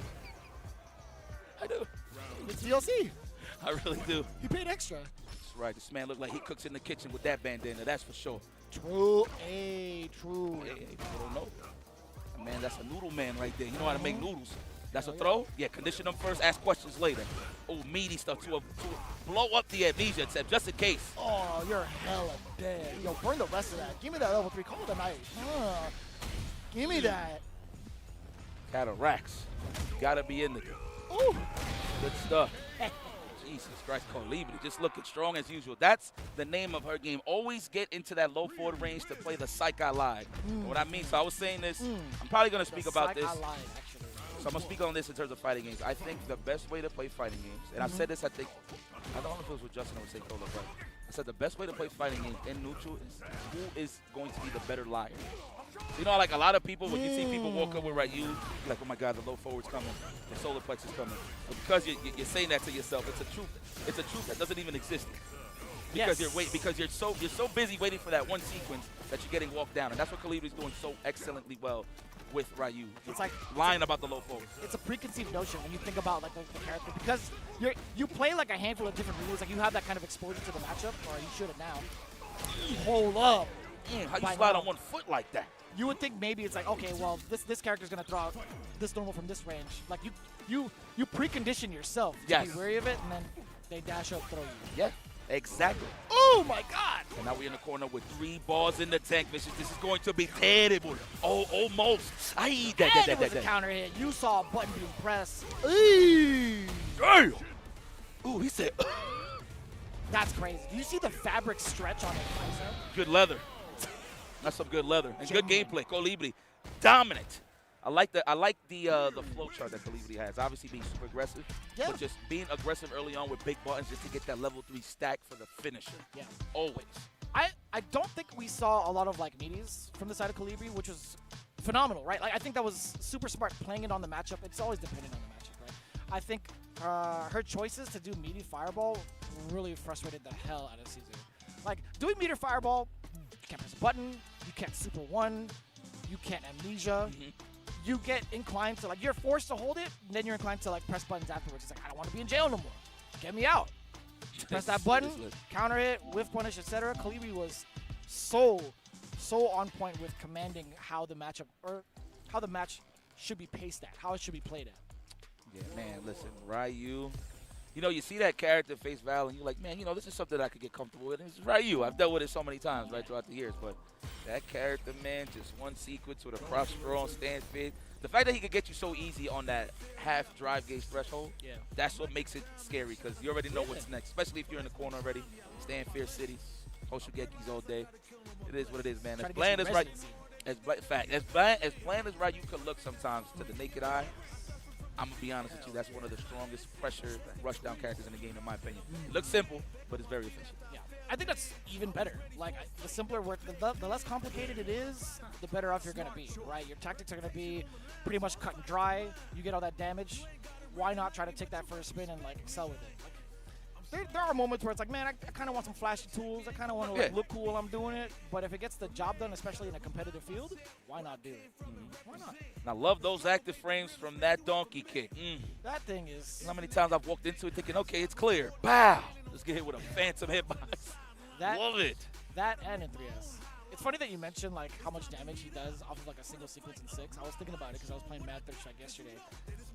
I do. It's DLC. I really do. He paid extra. That's right. This man looked like he cooks in the kitchen with that bandana. That's for sure. True. Hey, true. Hey, people don't know. Man, that's a noodle man right there. You know how to make noodles. That's a throw? Yeah, condition them first, ask questions later. Oh, meaty stuff to blow up the amnesia attempt, just in case. Oh, you're hella dead. Yo, burn the rest of that. Give me that level 3. Call it a night. Give me that. Cataracts. Gotta be in there. Ooh. Good stuff. Jesus Christ, Colibri, just looking strong as usual. That's the name of her game. Always get into that low forward range to play the Psych I Lied. What I mean, so I was saying this, I'm probably going to speak about this. So I'm going to speak on this in terms of fighting games. I think the best way to play fighting games, and I've said this, I don't know if it was with Justin or with Seikola, but I said the best way to play fighting games in neutral is who is going to be the better liar. You know, like a lot of people, when you see people walk up with Ryu, you're like, oh my God, the low forward's coming, the solar plex is coming. But because you're saying that to yourself, it's a truth. It's a truth that doesn't even exist. Because you're so busy waiting for that one sequence that you're getting walked down, and that's what Calibri's doing so excellently well with Ryu. It's like lying about the low forward. It's a preconceived notion when you think about like the character, because you play like a handful of different rules, like you have that kind of exposure to the matchup, or you should have now. Hold up. How you slide on one foot like that? You would think maybe it's like, okay, well, this character's gonna throw out this normal from this range. Like you precondition yourself to be wary of it, and then they dash up, throw you. Yeah, exactly. Oh my God! And now we're in the corner with 3 balls in the tank. This is going to be terrible. Oh, almost. It was a counter hit. You saw a button being pressed. Damn! Ooh, he said. That's crazy. Do you see the fabric stretch on it? Good leather. That's some good leather and good gameplay. Colibri, dominant. I like the flow chart that Colibri has. Obviously being super aggressive, but just being aggressive early on with big buttons just to get that level 3 stack for the finisher. Yeah, always. I don't think we saw a lot of like meaties from the side of Colibri, which was phenomenal, right? Like I think that was super smart playing it on the matchup. It's always dependent on the matchup, right? I think her choices to do meaty fireball really frustrated the hell out of Caesar. Like doing meteor fireball, you can't press a button, you can't super 1, you can't amnesia. You get inclined to, like, you're forced to hold it, and then you're inclined to, like, press buttons afterwards. It's like, I don't want to be in jail no more. Get me out. Press that button, counter hit, whiff punish, etc. Colibri was so on point with commanding how the matchup, or how the match should be paced at, how it should be played at. Yeah, man, listen, Ryu. You know, you see that character face value, and you're like, man, you know, this is something that I could get comfortable with. And it's Ryu. I've dealt with it so many times, right, throughout the years. But that character, man, just one sequence with a prop strong stand fit. The fact that he could get you so easy on that half drive gauge threshold, that's what makes it scary, because you already know what's next, especially if you're in the corner already. Stand Fair City, Hoshigekis all day. It is what it is, man. As bland as Ryu, as bland as Ryu could look sometimes to the naked eye, I'm going to be honest with you, that's one of the strongest pressure rushdown characters in the game, in my opinion. It looks simple, but it's very efficient. Yeah, I think that's even better. Like, the simpler work, the less complicated it is, the better off you're going to be, right? Your tactics are going to be pretty much cut and dry. You get all that damage. Why not try to take that for a spin and, like, excel with it? Like, there are moments where it's like, man, I kind of want some flashy tools. I kind of want to like, look cool while I'm doing it. But if it gets the job done, especially in a competitive field, why not do it? Why not? And I love those active frames from that donkey kick. That thing is... How many times I've walked into it thinking, okay, it's clear. Bow! Just get hit with a phantom hitbox. Love it. That and in 3S. It's funny that you mentioned like how much damage he does off of like a single sequence in 6. I was thinking about it because I was playing Mad Third Strike yesterday.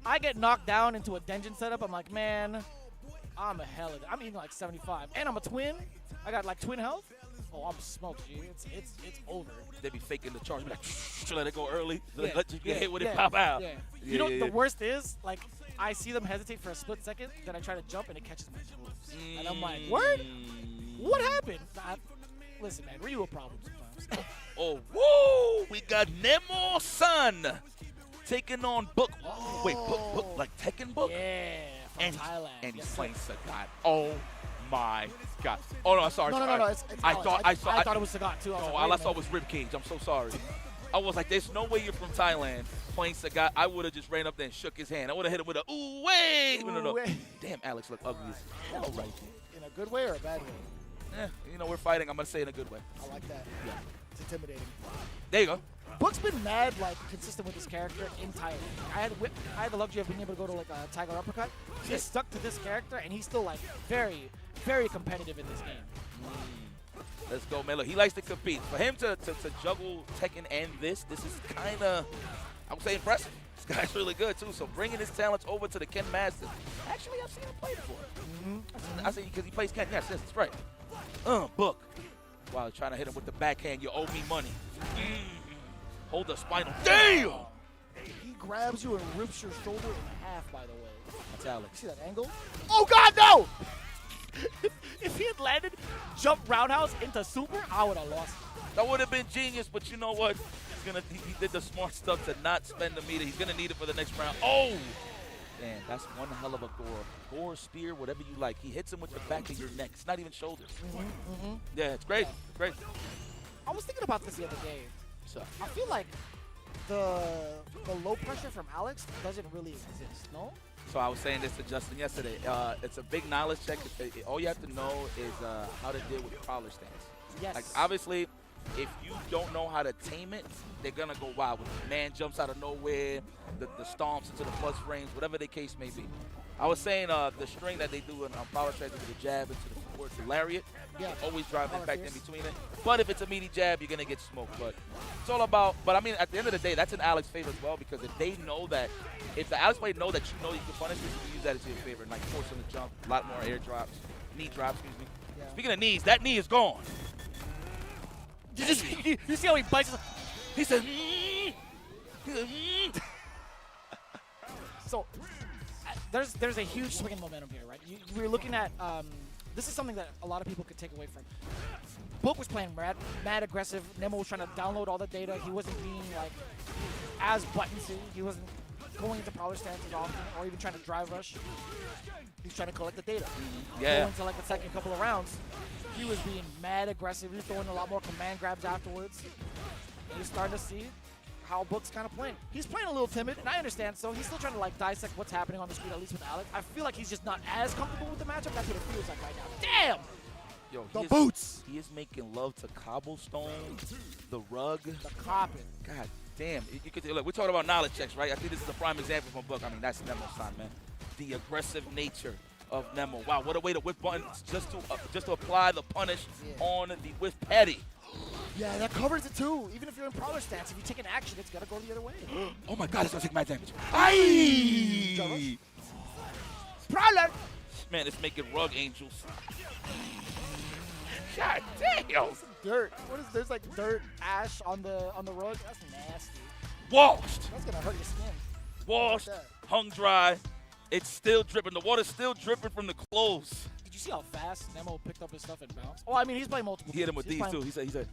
I get knocked down into a dungeon setup. I'm like, man... I'm a hell of it. I'm eating like 75. And I'm a twin. I got like twin health. Oh, I'm smoked, G. It's over. They be faking the charge. Be like, shh, let it go early. Let you get hit with it, pop out. You know what the worst is? Like, I see them hesitate for a split second, then I try to jump and it catches my toes. And I'm like, word? What happened? Listen, man, Ryu a problem sometimes. Oh, woo! We got Nemo-san taking on Book. Oh. Wait, Book, like Tekken Book? Yeah. And Thailand. And he's playing Sagat. Oh my God. Oh no, sorry. No. I thought it was Sagat too. All I saw was ribcage. I'm so sorry. I was like, there's no way you're from Thailand playing Sagat. I would have just ran up there and shook his hand. I would have hit him with a, ooh, wait. No. Damn, Alex looked ugly as hell right there. In a good way or a bad way? You know, we're fighting. I'm going to say in a good way. I like that. Yeah. It's intimidating. There you go. Book's been mad, like, consistent with his character in Thailand. I had the luxury of being able to go to, like, a Tiger Uppercut. He's stuck to this character, and he's still, like, very, very competitive in this game. Let's go, man. Look, he likes to compete. For him to juggle Tekken and this is kind of, I would say, impressive. This guy's really good, too. So bringing his talents over to the Ken Masters. Actually, I've seen him play before. I see because he plays Ken. Yes, that's right. Book. Wow, trying to hit him with the backhand. You owe me money. Hold the spinal. Damn! He grabs you and rips your shoulder in half, by the way. That's Alex. See that angle? Oh, God, no! If he had landed jump roundhouse into super, I would have lost it. That would have been genius, but you know what? He did the smart stuff to not spend the meter. He's going to need it for the next round. Oh! Man, that's one hell of a gore. Gore, spear, whatever you like. He hits him with the back of your neck. It's not even shoulders. Yeah, it's great. It's great. I was thinking about this the other day. So I feel like the low pressure from Alex doesn't really exist, no? So I was saying this to Justin yesterday. It's a big knowledge check. All you have to know is how to deal with prowler stance. Yes. Like, obviously, if you don't know how to tame it, they're going to go wild with it. Man jumps out of nowhere, the stomps into the plus frames, whatever the case may be. I was saying the string that they do in prowler stance with the jab into the forward, the lariat, always drive impact in between it. But if it's a meaty jab, you're going to get smoked. But it's all about, but I mean, at the end of the day, that's in Alex's favor as well, because if they know that, if the Alex player know that you know you can punish this, you can use that as your favor. And like forcing the jump, a lot more air drops, knee drops, excuse me. Yeah. Speaking of knees, that knee is gone. You see how he bites? He said, So there's a huge swing in momentum here, right? We're looking at this is something that a lot of people could take away from. Book was playing mad aggressive. Nemo was trying to download all the data. He wasn't being like as buttonsy. He wasn't going into prowler stances often, or even trying to drive rush. He's trying to collect the data. Yeah. Going to like the second couple of rounds, he was being mad aggressive. He was throwing a lot more command grabs afterwards. And you're starting to see how Book's kind of playing. He's playing a little timid, and I understand. So he's still trying to like dissect what's happening on the screen, at least with Alex. I feel like he's just not as comfortable with the matchup. That's what it feels like right now. Damn! Yo, the boots! He is making love to cobblestone, the rug. The carpet. God damn. You could, look, we're talking about knowledge checks, right? I think this is a prime example from Book. I mean, that's Nemo-san, man. The aggressive nature of Nemo. Wow, what a way to whip buttons just to apply the punish on the whiff patty. Yeah, that covers it too. Even if you're in prowler stance, if you take an action, it's got to go the other way. Oh my God, it's going to take mad damage. Aye! Prowler! Man, it's making rug angels. God damn! Dirt. What is there's like dirt, ash on the rug? That's nasty. Washed! That's going to hurt your skin. Washed, hung dry. It's still dripping. The water's still dripping from the clothes. Did you see how fast Nemo picked up his stuff and bounced? Oh, I mean, he's playing multiple games. He hit him with these, too. He said.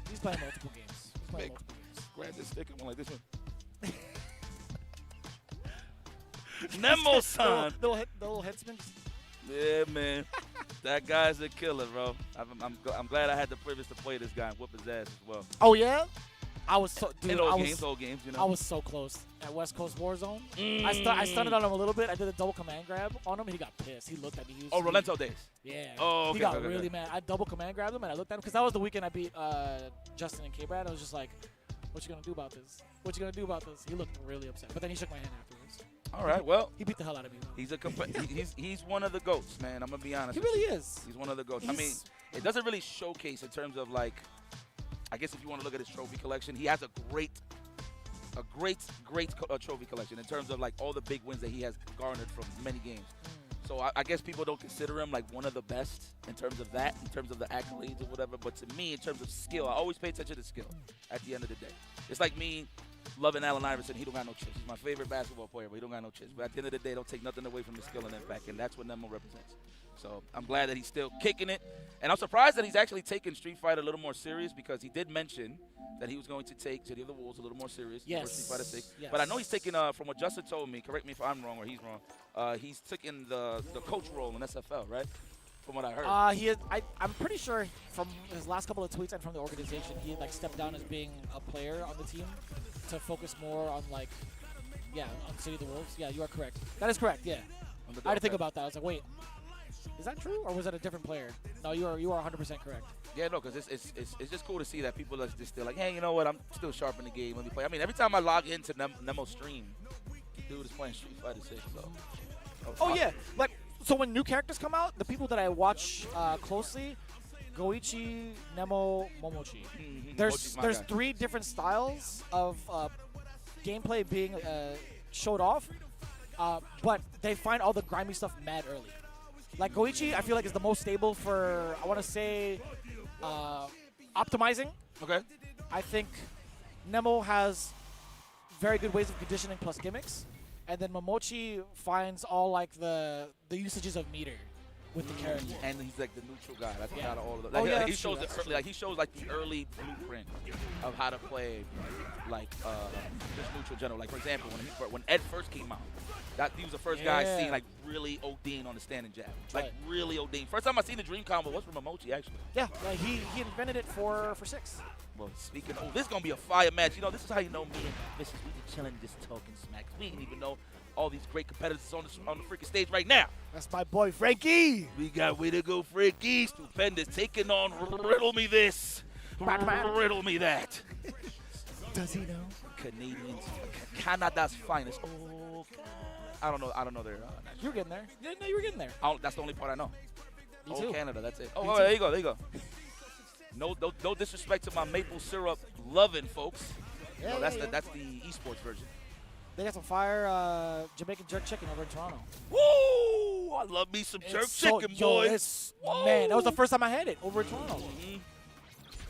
He's playing multiple games. He's playing multiple games. Grab this stick and one like this one. Nemo-san. Little head spin. Yeah, man. That guy's a killer, bro. I'm glad I had the privilege to play this guy and whoop his ass as well. Oh, yeah? I was so, dude, in old games, you know. I was so close at West Coast Warzone. I stunned on him a little bit. I did a double command grab on him, and he got pissed. He looked at me. Oh, Rolento days. Yeah. Oh, okay. He got really mad. I double command grabbed him, and I looked at him because that was the weekend I beat Justin and K-Brad. I was just like, "What you gonna do about this? What you gonna do about this?" He looked really upset, but then he shook my hand afterwards. All right, well, he beat the hell out of me. He's one of the GOATs, man. I'm gonna be honest. He really is. He's one of the GOATs. I mean, it doesn't really showcase in terms of like. I guess if you want to look at his trophy collection, he has a great trophy collection in terms of like all the big wins that he has garnered from many games. So I guess people don't consider him like one of the best in terms of that, in terms of the accolades or whatever. But to me, in terms of skill, I always pay attention to skill at the end of the day. It's like me loving Allen Iverson. He don't got no chips. He's my favorite basketball player, but he don't got no chips. But at the end of the day, don't take nothing away from the skill and impact, and that's what Nemo represents. So I'm glad that he's still kicking it. And I'm surprised that he's actually taking Street Fighter a little more serious because he did mention that he was going to take City of the Wolves a little more serious for Street Fighter 6. Yes. But I know he's taking, from what Justin told me, correct me if I'm wrong or he's wrong, he's taking the coach role in SFL, right? from what I heard. He is. I'm pretty sure from his last couple of tweets and from the organization, he like stepped down as being a player on the team to focus more on like, on City of the Wolves. Yeah, you are correct. That is correct. Yeah. I had to think about that. I was like, wait, is that true or was that a different player? No, you are 100% correct. Yeah, no, because it's just cool to see that people are just still like, hey, you know what? I'm still sharp in the game. Let me play. I mean, every time I log into Nemo's stream, dude is playing Street Fighter 6. So. Oh yeah, like so when new characters come out, the people that I watch closely, Goichi, Nemo, Momochi. There's 3 different styles of gameplay being showed off, but they find all the grimy stuff mad early. Like Goichi, I feel like is the most stable for I want to say optimizing. Okay. I think Nemo has very good ways of conditioning plus gimmicks. And then Momochi finds all like the usages of meter with the character. And he's like the neutral guy. I think out of all of them. Oh, Like, yeah, he shows the early, like he shows like the early blueprint of how to play like this neutral general. Like for example, when Ed first came out, he was the first guy I seen like really ODing on the standing jab. Like really ODing. First time I seen the dream combo was from Momochi actually. Yeah, he invented it for 6. Well, speaking of, this is going to be a fire match. You know, this is how you know me and Mrs. We just chilling, just talking smack. We didn't even know all these great competitors on the freaking stage right now. That's my boy, Frankie. We got way to go, Frankie. Stupendous taking on Riddle Me This. Riddle Me That. Does he know? Canadians. Canada's finest. Oh, I don't know their You're getting there. Yeah, no, you were getting there. That's the only part I know. Me Oh, too. Canada, that's it. Me Oh, too. there you go. No disrespect to my maple syrup loving folks. Yeah, No, that's yeah. the esports version. They got some fire Jamaican jerk chicken over in Toronto. Woo! I love me some jerk chicken, boys. Man, that was the first time I had it over in Toronto.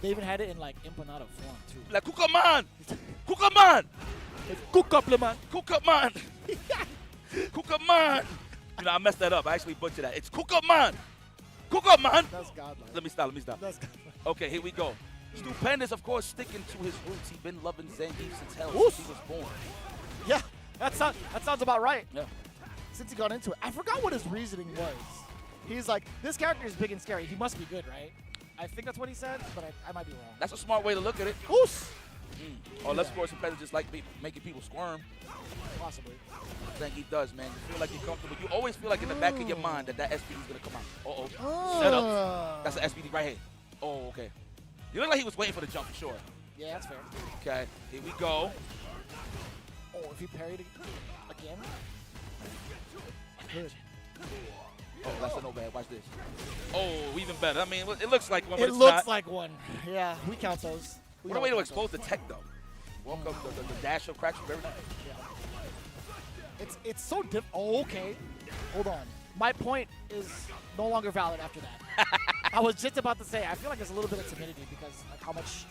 They even had it in like empanada form too. Like Kukaman! Kukaman! Cook up, man. Kukaman! Kukaman! You know, I messed that up. I actually butchered that. It's Kukaman! Kukaman! That's godlike. Let me stop. That's godlike. Okay, here we go. Stupendous, of course, sticking to his roots. He's been loving Zangief since hell, Oof. since he was born. Yeah, that sounds about right. Yeah. Since he got into it. I forgot what his reasoning was. He's like, this character is big and scary. He must be good, right? I think that's what he said, but I might be wrong. That's a smart way to look at it. Oos! Or let's force Stupendous just like making people squirm. Possibly. Zangief does, man. You feel like you're comfortable. You always feel like in the back of your mind that SPD is going to come out. Set up. That's an SPD right here. Oh, okay. You look like he was waiting for the jump for sure. Yeah, that's fair. Okay, here we go. Oh, if he parried again? Good. Oh, that's a no bad. Watch this. Oh, even better. I mean, it looks like one, but It it's looks not. like one. Yeah, we count those. What a way to expose the tech, though. Walk up the dash of cracks very nice. It's so diff. Oh, okay. Hold on. My point is no longer valid after that. I was just about to say, I feel like there's a little bit of timidity because like how much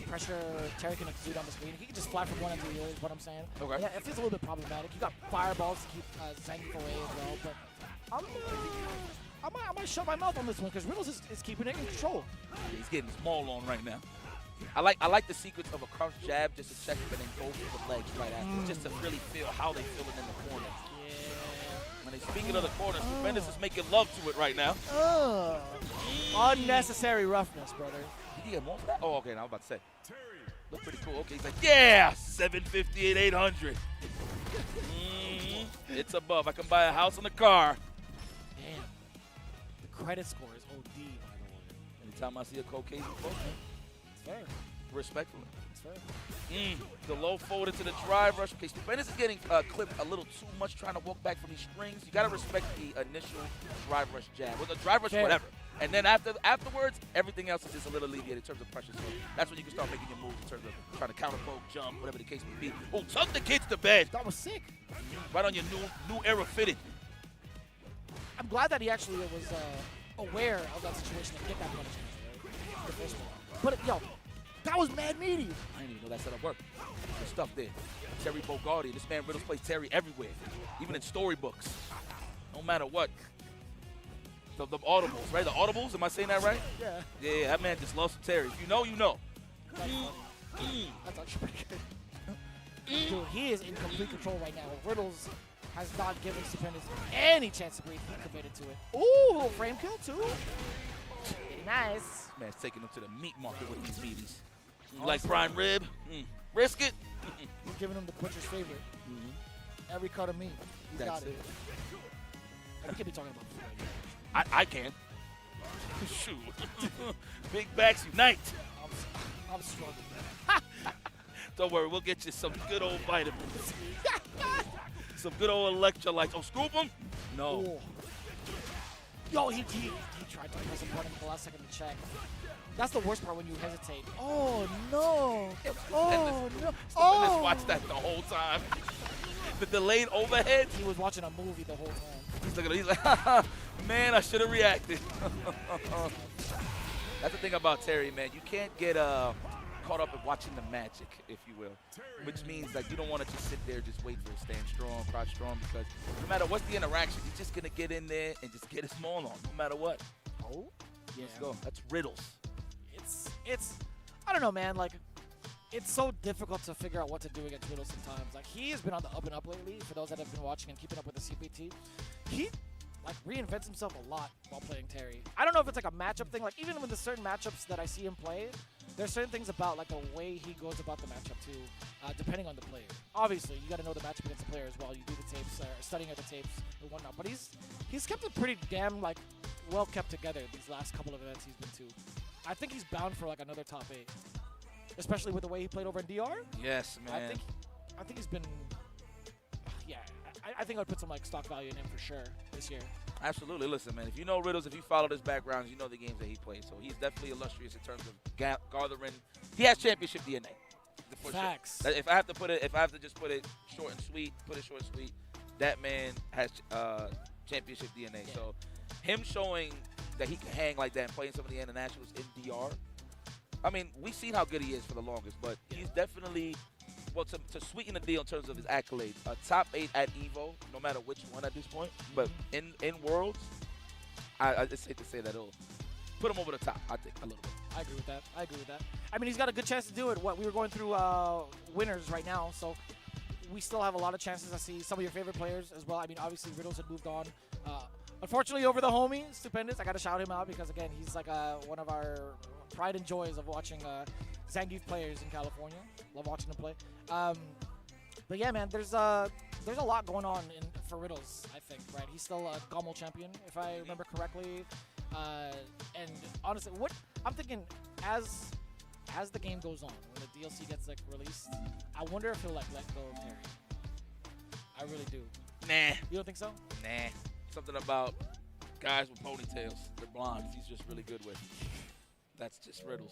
pressure Terry can exude on the screen. He can just fly from one end to the other, is what I'm saying. Okay. Yeah, it feels a little bit problematic. You got fireballs to keep Zangief away as well, but I might shut my mouth on this one because Riddles is keeping it in control. He's getting small on right now. I like the sequence of a crouch jab just to check him and then go for the legs right after, just to really feel how they feel it in the corner. When they speaking of the corner, Stupendous is making love to it right now. Unnecessary roughness, brother. Did he get more for that? Oh, okay, now I was about to say. Look pretty cool. Okay, he's like, yeah, 758, 800. It's above. I can buy a house and a car. Damn. The credit score is OD, by the way. Anytime I see a Caucasian folks, It's fair. respectfully. It's fair. The low forward into the drive rush. Okay, Stupendous is getting clipped a little too much trying to walk back from these strings. You got to respect the initial drive rush jab. Well, the drive rush, whatever. And then afterwards, everything else is just a little alleviated in terms of pressure. So that's when you can start making your moves in terms of trying to counter poke, jump, whatever the case may be. Oh, tuck the kids to bed. That was sick. Right on your new era fitted. I'm glad that he actually was aware of that situation and get that punishment. Right? The first one. But yo, that was mad meaty. I didn't even know that setup worked. Good stuff there. Terry Bogardi. This man Riddles plays Terry everywhere, even in storybooks. No matter what. The audibles, right? The audibles, am I saying that right? Yeah. Yeah, that man just loves some Terry. If you know, you know. That's actually pretty good. Dude, he is in complete control right now. Riddles has not given Stupendous any chance to breathe. He committed to it. Ooh, little frame kill too. Very nice. Man's taking them to the meat market with these meaties. You like prime rib? Brisket? He's giving him the butcher's favorite. Every cut of meat. He's got it. We can't be talking about food right now. I can. Shoot. Big backs unite. I'm struggling. Don't worry, we'll get you some good old vitamins. Some good old electrolytes. Oh, scoop them? No. Ooh. Yo, he tried to press a button at the last second to check. That's the worst part when you hesitate. Oh, no. Oh, no. Let's watch that the whole time. The delayed overhead. He was watching a movie the whole time. He's looking. He's like, man, I should have reacted. That's the thing about Terry, man. You can't get caught up in watching the magic, if you will, which means like you don't want to just sit there, just wait for it, stand strong, crouch strong, because no matter what's the interaction, you're just gonna get in there and just get a small on, no matter what. Oh, yeah. Let's go. That's riddles. It's I don't know, man. Like, it's so difficult to figure out what to do against Riddle sometimes. Like, he has been on the up and up lately. For those that have been watching and keeping up with the CPT, he like reinvents himself a lot while playing Terry. I don't know if it's like a matchup thing. Like, even with the certain matchups that I see him play, there's certain things about like the way he goes about the matchup too, depending on the player. Obviously, you got to know the matchup against the player as well. You do the tapes, studying of the tapes and whatnot. But he's kept it pretty damn like well kept together these last couple of events he's been to. I think he's bound for like another top 8, especially with the way he played over in DR. Yes, man. I think he's been. Yeah, I think I'd put some like stock value in him for sure this year. Absolutely. Listen, man, if you know Riddles, if you follow his background, you know the games that he plays. So he's definitely illustrious in terms of gathering. He has championship DNA. Facts. Sure. If I have to just put it short and sweet, that man has championship DNA. Yeah. So him showing that he can hang like that and play in some of the internationals in DR. I mean, we've seen how good he is for the longest, but he's definitely, well, to sweeten the deal in terms of his accolades, a top 8 at EVO, no matter which one at this point. But in Worlds, it's safe to say that it'll put him over the top, I think, a little bit. I agree with that. I mean, he's got a good chance to do it. We were going through winners right now, so we still have a lot of chances to see some of your favorite players as well. I mean, obviously, Riddles had moved on. Unfortunately, over the homie, Stupendous, I got to shout him out because, again, he's like one of our pride and joys of watching Zangief players in California. Love watching them play. But yeah, man, there's a lot going on for Riddles, I think, right? He's still a Gommel champion, if I remember correctly. And honestly, what I'm thinking as the game goes on, when the DLC gets like released, I wonder if he'll like let go of Terry. I really do. Nah. You don't think so? Nah. Something about guys with ponytails, they're blondes, he's just really good with. That's just Riddles.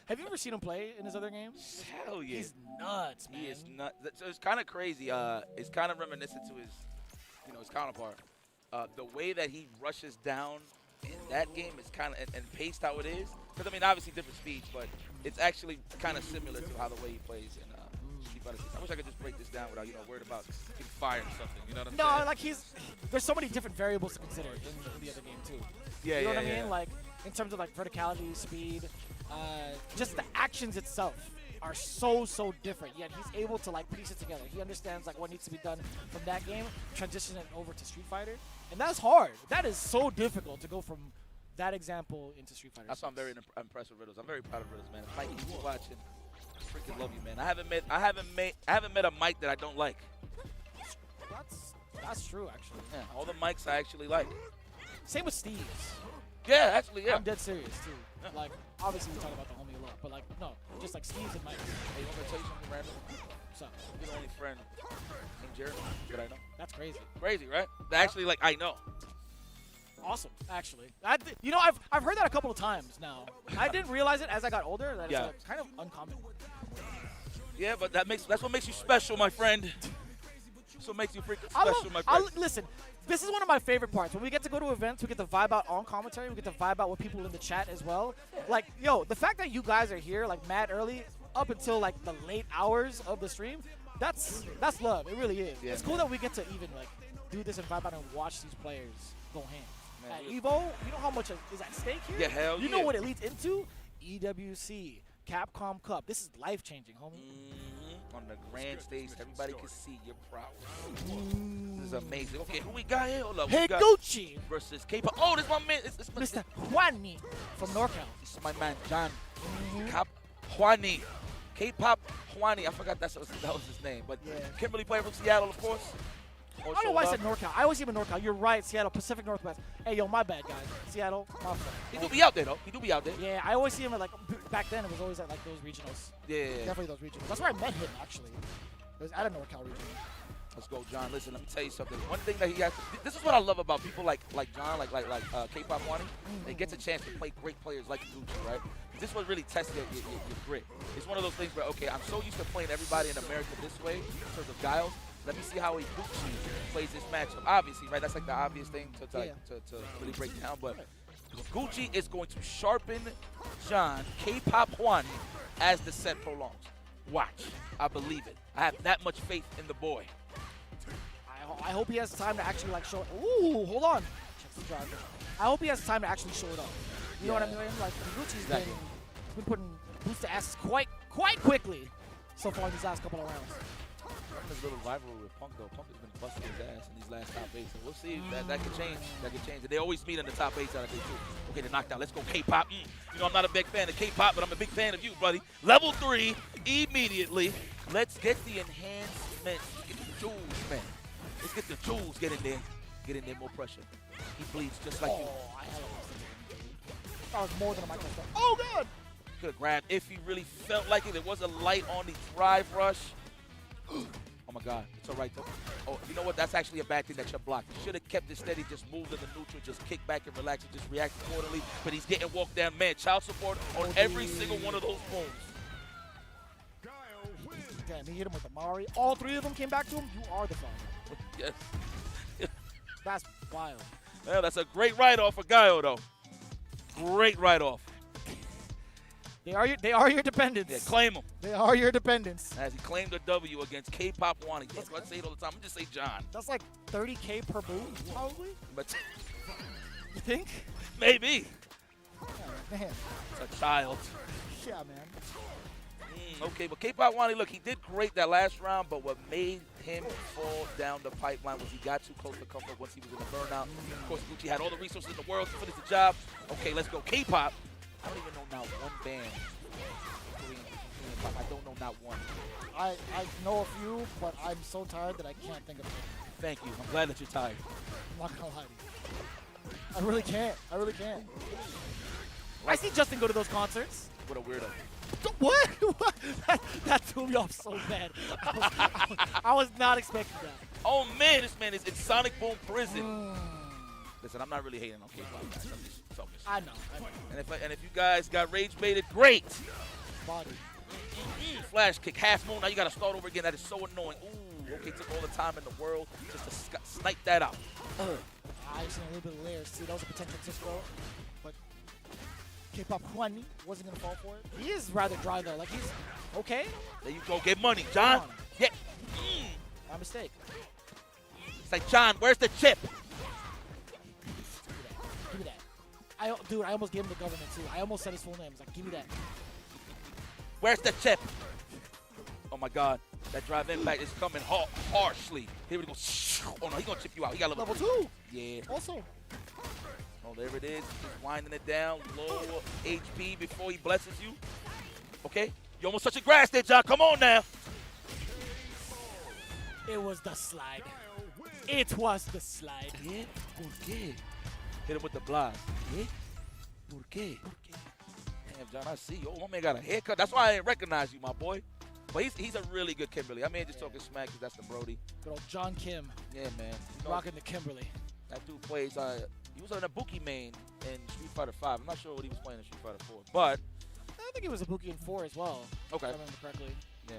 Have you ever seen him play in his other games? Hell yeah. He's nuts, man. He is nuts. So it's kind of crazy. It's kind of reminiscent to his counterpart. The way that he rushes down in that game is kind of, and paced how it is. Because, I mean, obviously different speeds, but it's actually kind of similar to how the way he plays in Street Fighter 6. I wish I could just break this down without, worried about getting fired or something. You know what I'm saying? No, like there's so many different variables to consider in the other game, too. Yeah, you know what I mean? Like, in terms of, like, verticality, speed, just the actions itself are so different, yet he's able to like piece it together. He understands like what needs to be done from that game, transition it over to Street Fighter, and that's hard. That is so difficult to go from that example into Street Fighter. That's why I'm very impressed with Riddles. I'm very proud of Riddles, man. Mike, if you're watching, I freaking love you, man. I haven't met a Mike that I don't like. That's true, actually. Yeah, all the Mikes I actually like. Same with Steve's. Yeah, actually, yeah. I'm dead serious too. Yeah. Like, obviously we talk about the homie a lot, but like, no, just like Steve's and Mike's. Hey, you want me to tell you something random? What's up? You're the only friend named Jeremy that I know. That's crazy. Crazy, right? That actually, like, I know. Awesome, actually. I've heard that a couple of times now. I didn't realize it as I got older. That it's kind of uncommon. Yeah, but that's what makes you special, my friend. That's what makes you freaking special, my friend. Listen, this is one of my favorite parts. When we get to go to events, we get to vibe out on commentary. We get to vibe out with people in the chat as well. Like, yo, the fact that you guys are here, like, mad early, up until, like, the late hours of the stream, that's love. It really is. Yeah, it's cool that we get to even, like, do this and vibe out and watch these players go ham. Man, at EVO, you know how much is at stake here? Yeah, hell You know what it leads into? EWC, Capcom Cup. This is life-changing, homie. on the grand stage. Everybody can see your prowess. This is amazing. Okay, who we got here? Hold up. Hey, We got Gucci versus K-pop. Oh, this is my man. It's Mr. Juani from NorCal. This is my man, John. Juani. K-pop Juani. I forgot that was his name. But Kimberly player from Seattle, of course. I don't know why I said NorCal. I always see him in NorCal. You're right, Seattle, Pacific Northwest. Hey, yo, my bad, guys. Seattle, my fault. He do be out there, though. He do be out there. Yeah, I always see him at, like, back then it was always at, like, those regionals. Yeah. Definitely those regionals. That's where I met him, actually. It was at a NorCal regional. Let's go, John. Listen, let me tell you something. One thing that he has to, this is what I love about people like John, like K-pop Juani. They get a chance to play great players like Gucci, right? This is what really tests your grit. It's one of those things where, okay, I'm so used to playing everybody in America this way in terms of Giles. Let me see how Gucci plays this matchup. Obviously, right? That's like the obvious thing to really break down. But Gucci is going to sharpen John K-pop Juani as the set prolongs. Watch. I believe it. I have that much faith in the boy. I hope he has time to actually, like, show it. Ooh, hold on. Check the driver. I hope he has time to actually show it up. You know what I mean? Like, Gucci's been putting boots to asses quite quickly so far in these last couple of rounds. This little rivalry with Punk, though. Punk has been busting his ass in these last top 8. So we'll see. That could change. That could change. They always meet in the top 8 out of day 2. Okay, they're knocked out. Let's go K-pop. You know, I'm not a big fan of K-pop, but I'm a big fan of you, buddy. Level 3 immediately. Let's get the enhancements. Let's get the jewels, man. Let's get the jewels. Get in there. Get in there. More pressure. He bleeds just like you. That was more than a microphone. Oh, God! Could have grabbed if he really felt like it. There was a light on the drive rush. Oh, my God. It's all right, though. Oh, you know what? That's actually a bad thing that you're blocked. You should have kept it steady, just moved in the neutral, just kick back and relax and just react accordingly. But he's getting walked down. Man, child support on every single one of those booms. Damn, he hit him with the Mari. All 3 of them came back to him. You are the father. Yes. That's wild. Well, that's a great write-off for Gaio, though. Great write-off. They are your dependents. Yeah, claim them. They are your dependents. As he claimed a W against K-pop Juani. Yes, I say it all the time. I'm just say John. That's like 30K per boot, probably. But you think? Maybe. Oh, man. It's a child. Yeah, man. Okay, but K-pop Juani, look, he did great that last round, but what made him fall down the pipeline was he got too close to comfort once he was in the burnout. Of course, Gucci had all the resources in the world to finish the job. Okay, let's go. K-pop. I don't even know not one band. I don't know not one. I know a few, but I'm so tired that I can't think of it. Thank you. I'm glad that you're tired. I'm not gonna lie to you. I really can't. I really can't. I see Justin go to those concerts. What a weirdo. What? that threw me off so bad. I was not expecting that. Oh, man, this man is in Sonic Boom prison. Listen, I'm not really hating on K-pop, guys. I'm just focused. I know. And if you guys got rage baited, great. Body. Flash kick, half moon. Now you got to start over again. That is so annoying. Ooh, okay, took all the time in the world just to snipe that out. I just seen a little bit of layers. See, that was a potential tip throw. But K-pop Juani wasn't going to fall for it. He is rather dry, though. Like, he's okay. There you go. Get money, John. Yeah. My mistake. It's like, John, where's the chip? Give me that. Dude, I almost gave him the government, too. I almost said his full name. I was like, give me that. Where's the chip? Oh, my God. That drive impact is coming harshly. Here we go. Oh, no, he's going to chip you out. He got level 2. Yeah. Also. Oh, there it is. He's winding it down. Low HP before he blesses you. Okay. You almost touched the grass there, John. Come on now. It was the slide. It was the slide. Yeah? ¿Por qué? Hit him with the blind. Yeah? ¿Por qué? Damn, John, I see you. Oh, my man got a haircut. That's why I didn't recognize you, my boy. But he's a really good Kimberly. I mean, just talking smack because that's the Brody. Good old John Kim. Yeah, man. Rocking the Kimberly. That dude plays, he was on a Buki main in Street Fighter 5. I'm not sure what he was playing in Street Fighter 4, but I think he was a Buki in 4 as well. Okay. If I remember correctly. Yeah,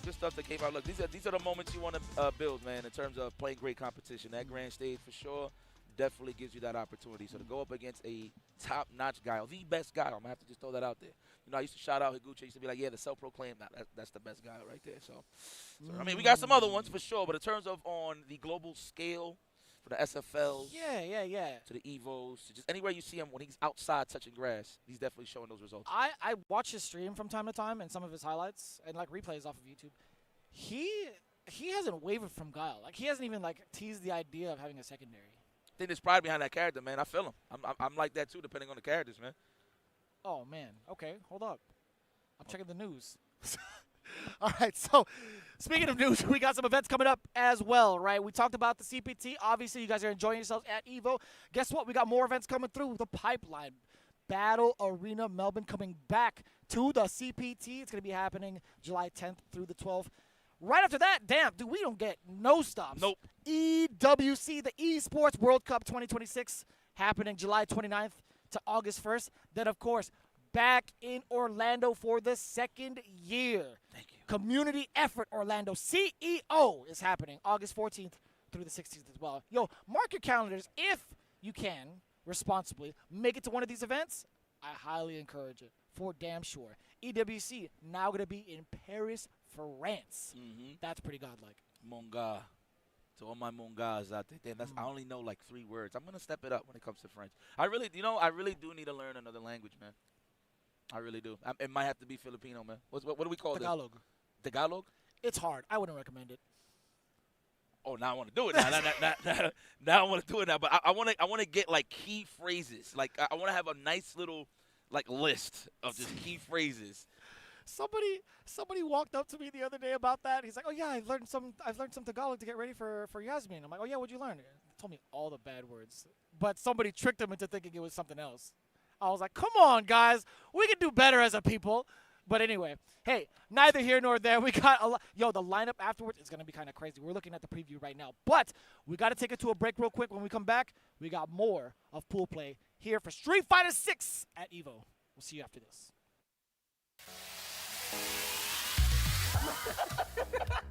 good stuff that came out. Look, these are the moments you want to build, man, in terms of playing great competition. That grand stage, for sure, definitely gives you that opportunity. So to go up against a top-notch guy, or the best guy, I'm going to have to just throw that out there. You know, I used to shout out Higuchi. I used to be like, yeah, the self-proclaimed, that's the best guy right there. So, I mean, we got some other ones for sure, but in terms of on the global scale, for the SFLs, to the EVOs, to just anywhere you see him when he's outside touching grass, he's definitely showing those results. I watch his stream from time to time and some of his highlights and like replays off of YouTube. he hasn't wavered from Guile. Like, he hasn't even, like, teased the idea of having a secondary. I think there's pride behind that character, man. I feel him. I'm like that, too, depending on the characters, man. Oh, man. Okay, hold up. I'm checking the news. All right, so speaking of news, we got some events coming up as well, right? We talked about the CPT. Obviously, you guys are enjoying yourselves at EVO. Guess what? We got more events coming through the pipeline. Battle Arena Melbourne coming back to the CPT. It's going to be happening July 10th through the 12th. Right after that, damn, dude, we don't get no stops. Nope. EWC, the Esports World Cup 2026, happening July 29th to August 1st. Then, of course, back in Orlando for the second year. Thank you. Community Effort Orlando, CEO, is happening August 14th through the 16th as well. Yo, mark your calendars if you can, responsibly, make it to one of these events. I highly encourage it, for damn sure. EWC now going to be in Paris, France. That's pretty godlike. Monga. To all my Mongas out there. Damn, I only know like 3 words. I'm going to step it up when it comes to French. I really do need to learn another language, man. I really do. It might have to be Filipino, man. What do we call it? Tagalog. Tagalog? It's hard. I wouldn't recommend it. Oh, now I want to do it now. Now I want to do it now. But I want to get like key phrases. Like I want to have a nice little like list of just key phrases. Somebody walked up to me the other day about that. He's like, "Oh yeah, I've learned some Tagalog to get ready for Yasmin." I'm like, "Oh yeah, what'd you learn?" He told me all the bad words, but somebody tricked him into thinking it was something else. I was like, "Come on, guys, we can do better as a people." But anyway, hey, neither here nor there. We got a lot. Yo, the lineup afterwards is gonna be kind of crazy. We're looking at the preview right now, but we got to take it to a break real quick. When we come back, we got more of pool play here for Street Fighter 6 at EVO. We'll see you after this.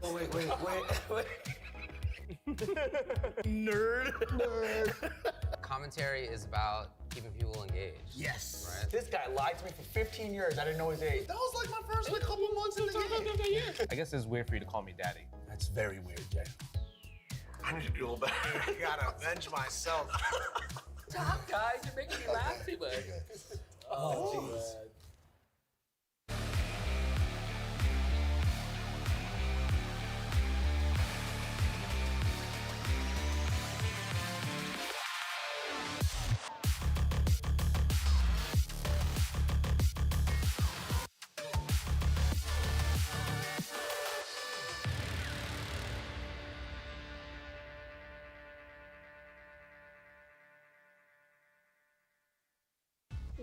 Oh, wait. Nerd. Commentary is about keeping people engaged. Yes. Right? This guy lied to me for 15 years. I didn't know his age. That was like my first couple months in the game. I guess it's weird for you to call me daddy. That's very weird, Jay. I need to do better. I gotta avenge myself. Stop, guys. You're making me laugh too much. Oh, jeez.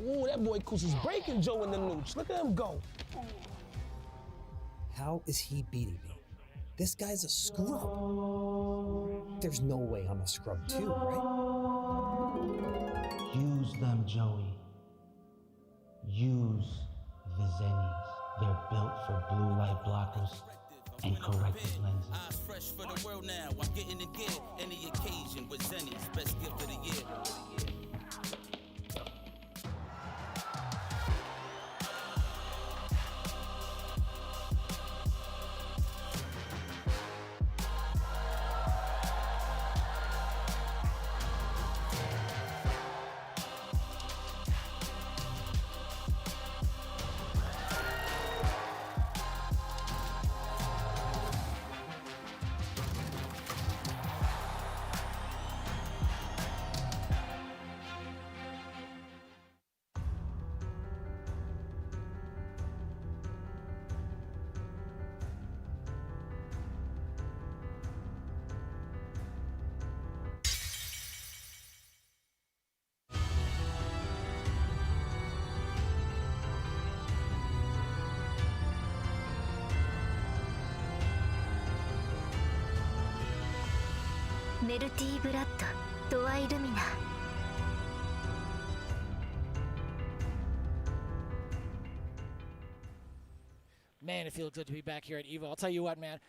Ooh, that boy Coos breaking Joe in the nooch. Look at him go. How is he beating me? This guy's a scrub. There's no way I'm a scrub too, right? Use them, Joey. Use the Zennies. They're built for blue light blockers and corrective lenses. Eyes fresh for the world now. I'm getting in gear. Any occasion with Zennies. Best gift of the year. Melty Blood, Doa Illumina. Man, it feels good to be back here at EVO. I'll tell you what, man.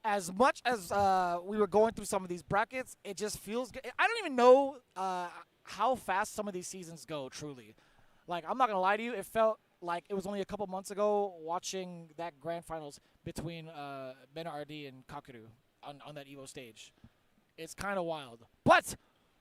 As much as we were going through some of these brackets, it just feels good. I don't even know how fast some of these seasons go, truly. Like, I'm not going to lie to you. It felt like it was only a couple months ago watching that grand finals between Mena RD and Kakeru on that EVO stage. It's kind of wild. But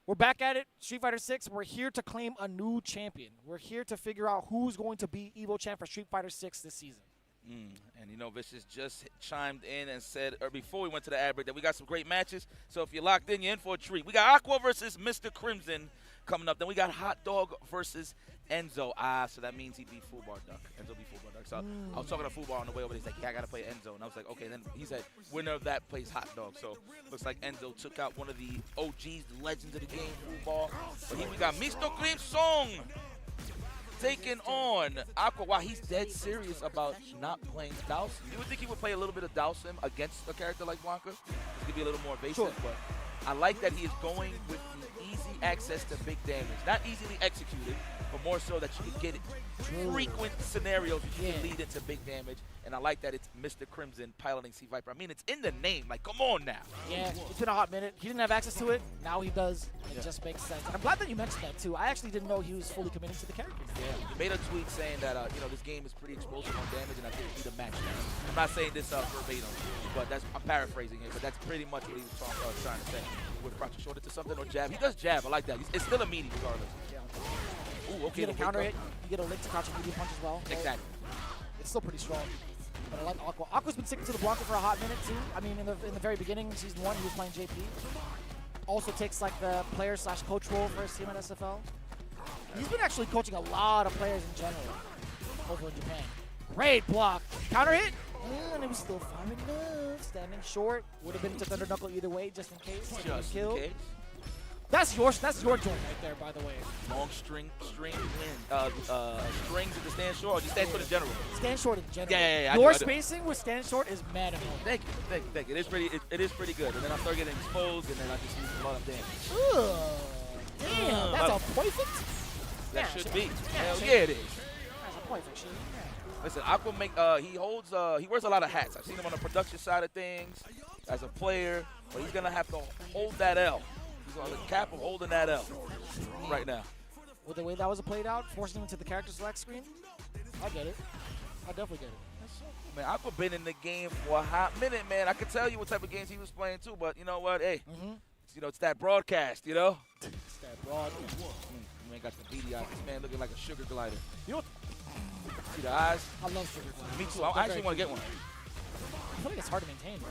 we're back at it. Street Fighter 6. We're here to claim a new champion. We're here to figure out who's going to be EVO champ for Street Fighter 6 this season. And you know, Vicious just chimed in and said, or before we went to the ad break, that we got some great matches. So if you're locked in, you're in for a treat. We got Aqua versus Mr. Crimson coming up. Then we got Hot Dog versus Enzo. So that means he beat Fubar Duck. Enzo beat Fubar Duck. So I was talking to Fubar on the way over. He's like, yeah, I got to play Enzo. And I was like, okay. Then he said, winner of that plays Hot Dog. So looks like Enzo took out one of the OGs, the legends of the game, Fubar. But here we got Mr. Crimson taking on Aqua. Wow, he's dead serious about not playing Dowsing. You would think he would play a little bit of Dowsing against a character like Blanca. It's going to be a little more evasive, but I like that he is going with the easy access to big damage. Not easily executed, but more so that you can get frequent scenarios that you can lead into big damage. And I like that it's Mr. Crimson piloting Sea Viper. I mean, it's in the name. Like, come on now. Yeah, it's been a hot minute. He didn't have access to it. Now he does. It just makes sense. And I'm glad that you mentioned that, too. I actually didn't know he was fully committing to the character. Yeah, he made a tweet saying that, you know, this game is pretty explosive on damage, and I think we need a match now. I'm not saying this verbatim, but I'm paraphrasing it, but that's pretty much what he was trying to say. Would crouch a shoulder to something or jab. He does jab. I like that. It's still a meaty regardless. Yeah. Ooh, okay. You get a counter hit. You get a link to crouch a medium punch as well. Exactly. It's still pretty strong. But I like Aqua. Aqua's been sticking to the Blanca for a hot minute, too. I mean, in the very beginning, Season 1, he was playing JP. Also takes, like, the player/coach role for his team at SFL. He's been actually coaching a lot of players in general over in Japan. Great block. Counter hit. And it was still farming enough. Standing short. Would have been to Thunder Knuckle either way, just in case. Just in case. That's your joint right there, by the way. Long strings in the stand short, or just stand short in general? Stand short in general. Yeah. Your spacing with stand short is mad annoying. Thank you. It is pretty good. And then I start getting exposed, and then I just use a lot of damage. Damn, that's a perfect. That should be. Hell yeah, it is. That's a perfect shit. Listen, Aqua he wears a lot of hats. I've seen him on the production side of things as a player, but he's gonna have to hold that L. He's on the cap of holding that L right now. With the way that was played out, forcing him into the character select screen, I get it. I definitely get it. Man, Aqua been in the game for a hot minute, man. I could tell you what type of games he was playing too, but you know what? Hey, it's that broadcast, you know? It's that broadcast. Man got the beady eyes. This man looking like a sugar glider. You know, see the eyes? I love sugar gliders. Me too. I actually want to get one. I feel like it's hard to maintain, bro.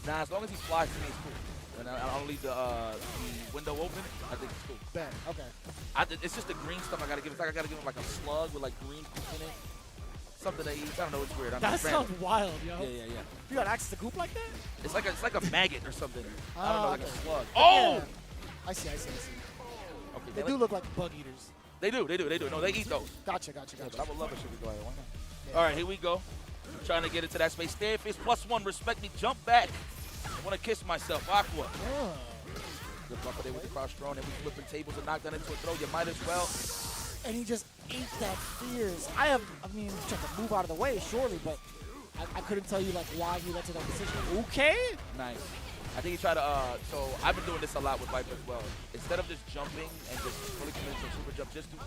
Nah, as long as he flies to me, it's cool. And I don't leave the window open. I think it's cool. Bad. Okay. It's just the green stuff I gotta give. It's like I gotta give him like a slug with like green goop in it. Something they eat. I don't know. It's weird. That sounds wild, yo. Yeah. You got access to goop like that? It's like a maggot or something. I don't know, like a slug. Oh! Yeah. I see. Okay, they do look like bug eaters. They do. No, they eat those. Gotcha. Yeah, but I would love a sugar glider. Why not? Yeah. All right, here we go. I'm trying to get into that space. Stand face +1. Respect me. Jump back. I want to kiss myself. Aqua. Good bumper there with the cross thrown, and we flipping tables and knocked that into a throw. You might as well. And he just ate that fears. I mean, trying to move out of the way, surely, but I couldn't tell you like why he led to that decision. Okay. Nice. I think he tried to, so I've been doing this a lot with Viper as well. Instead of just jumping and just fully committing to a super jump, just do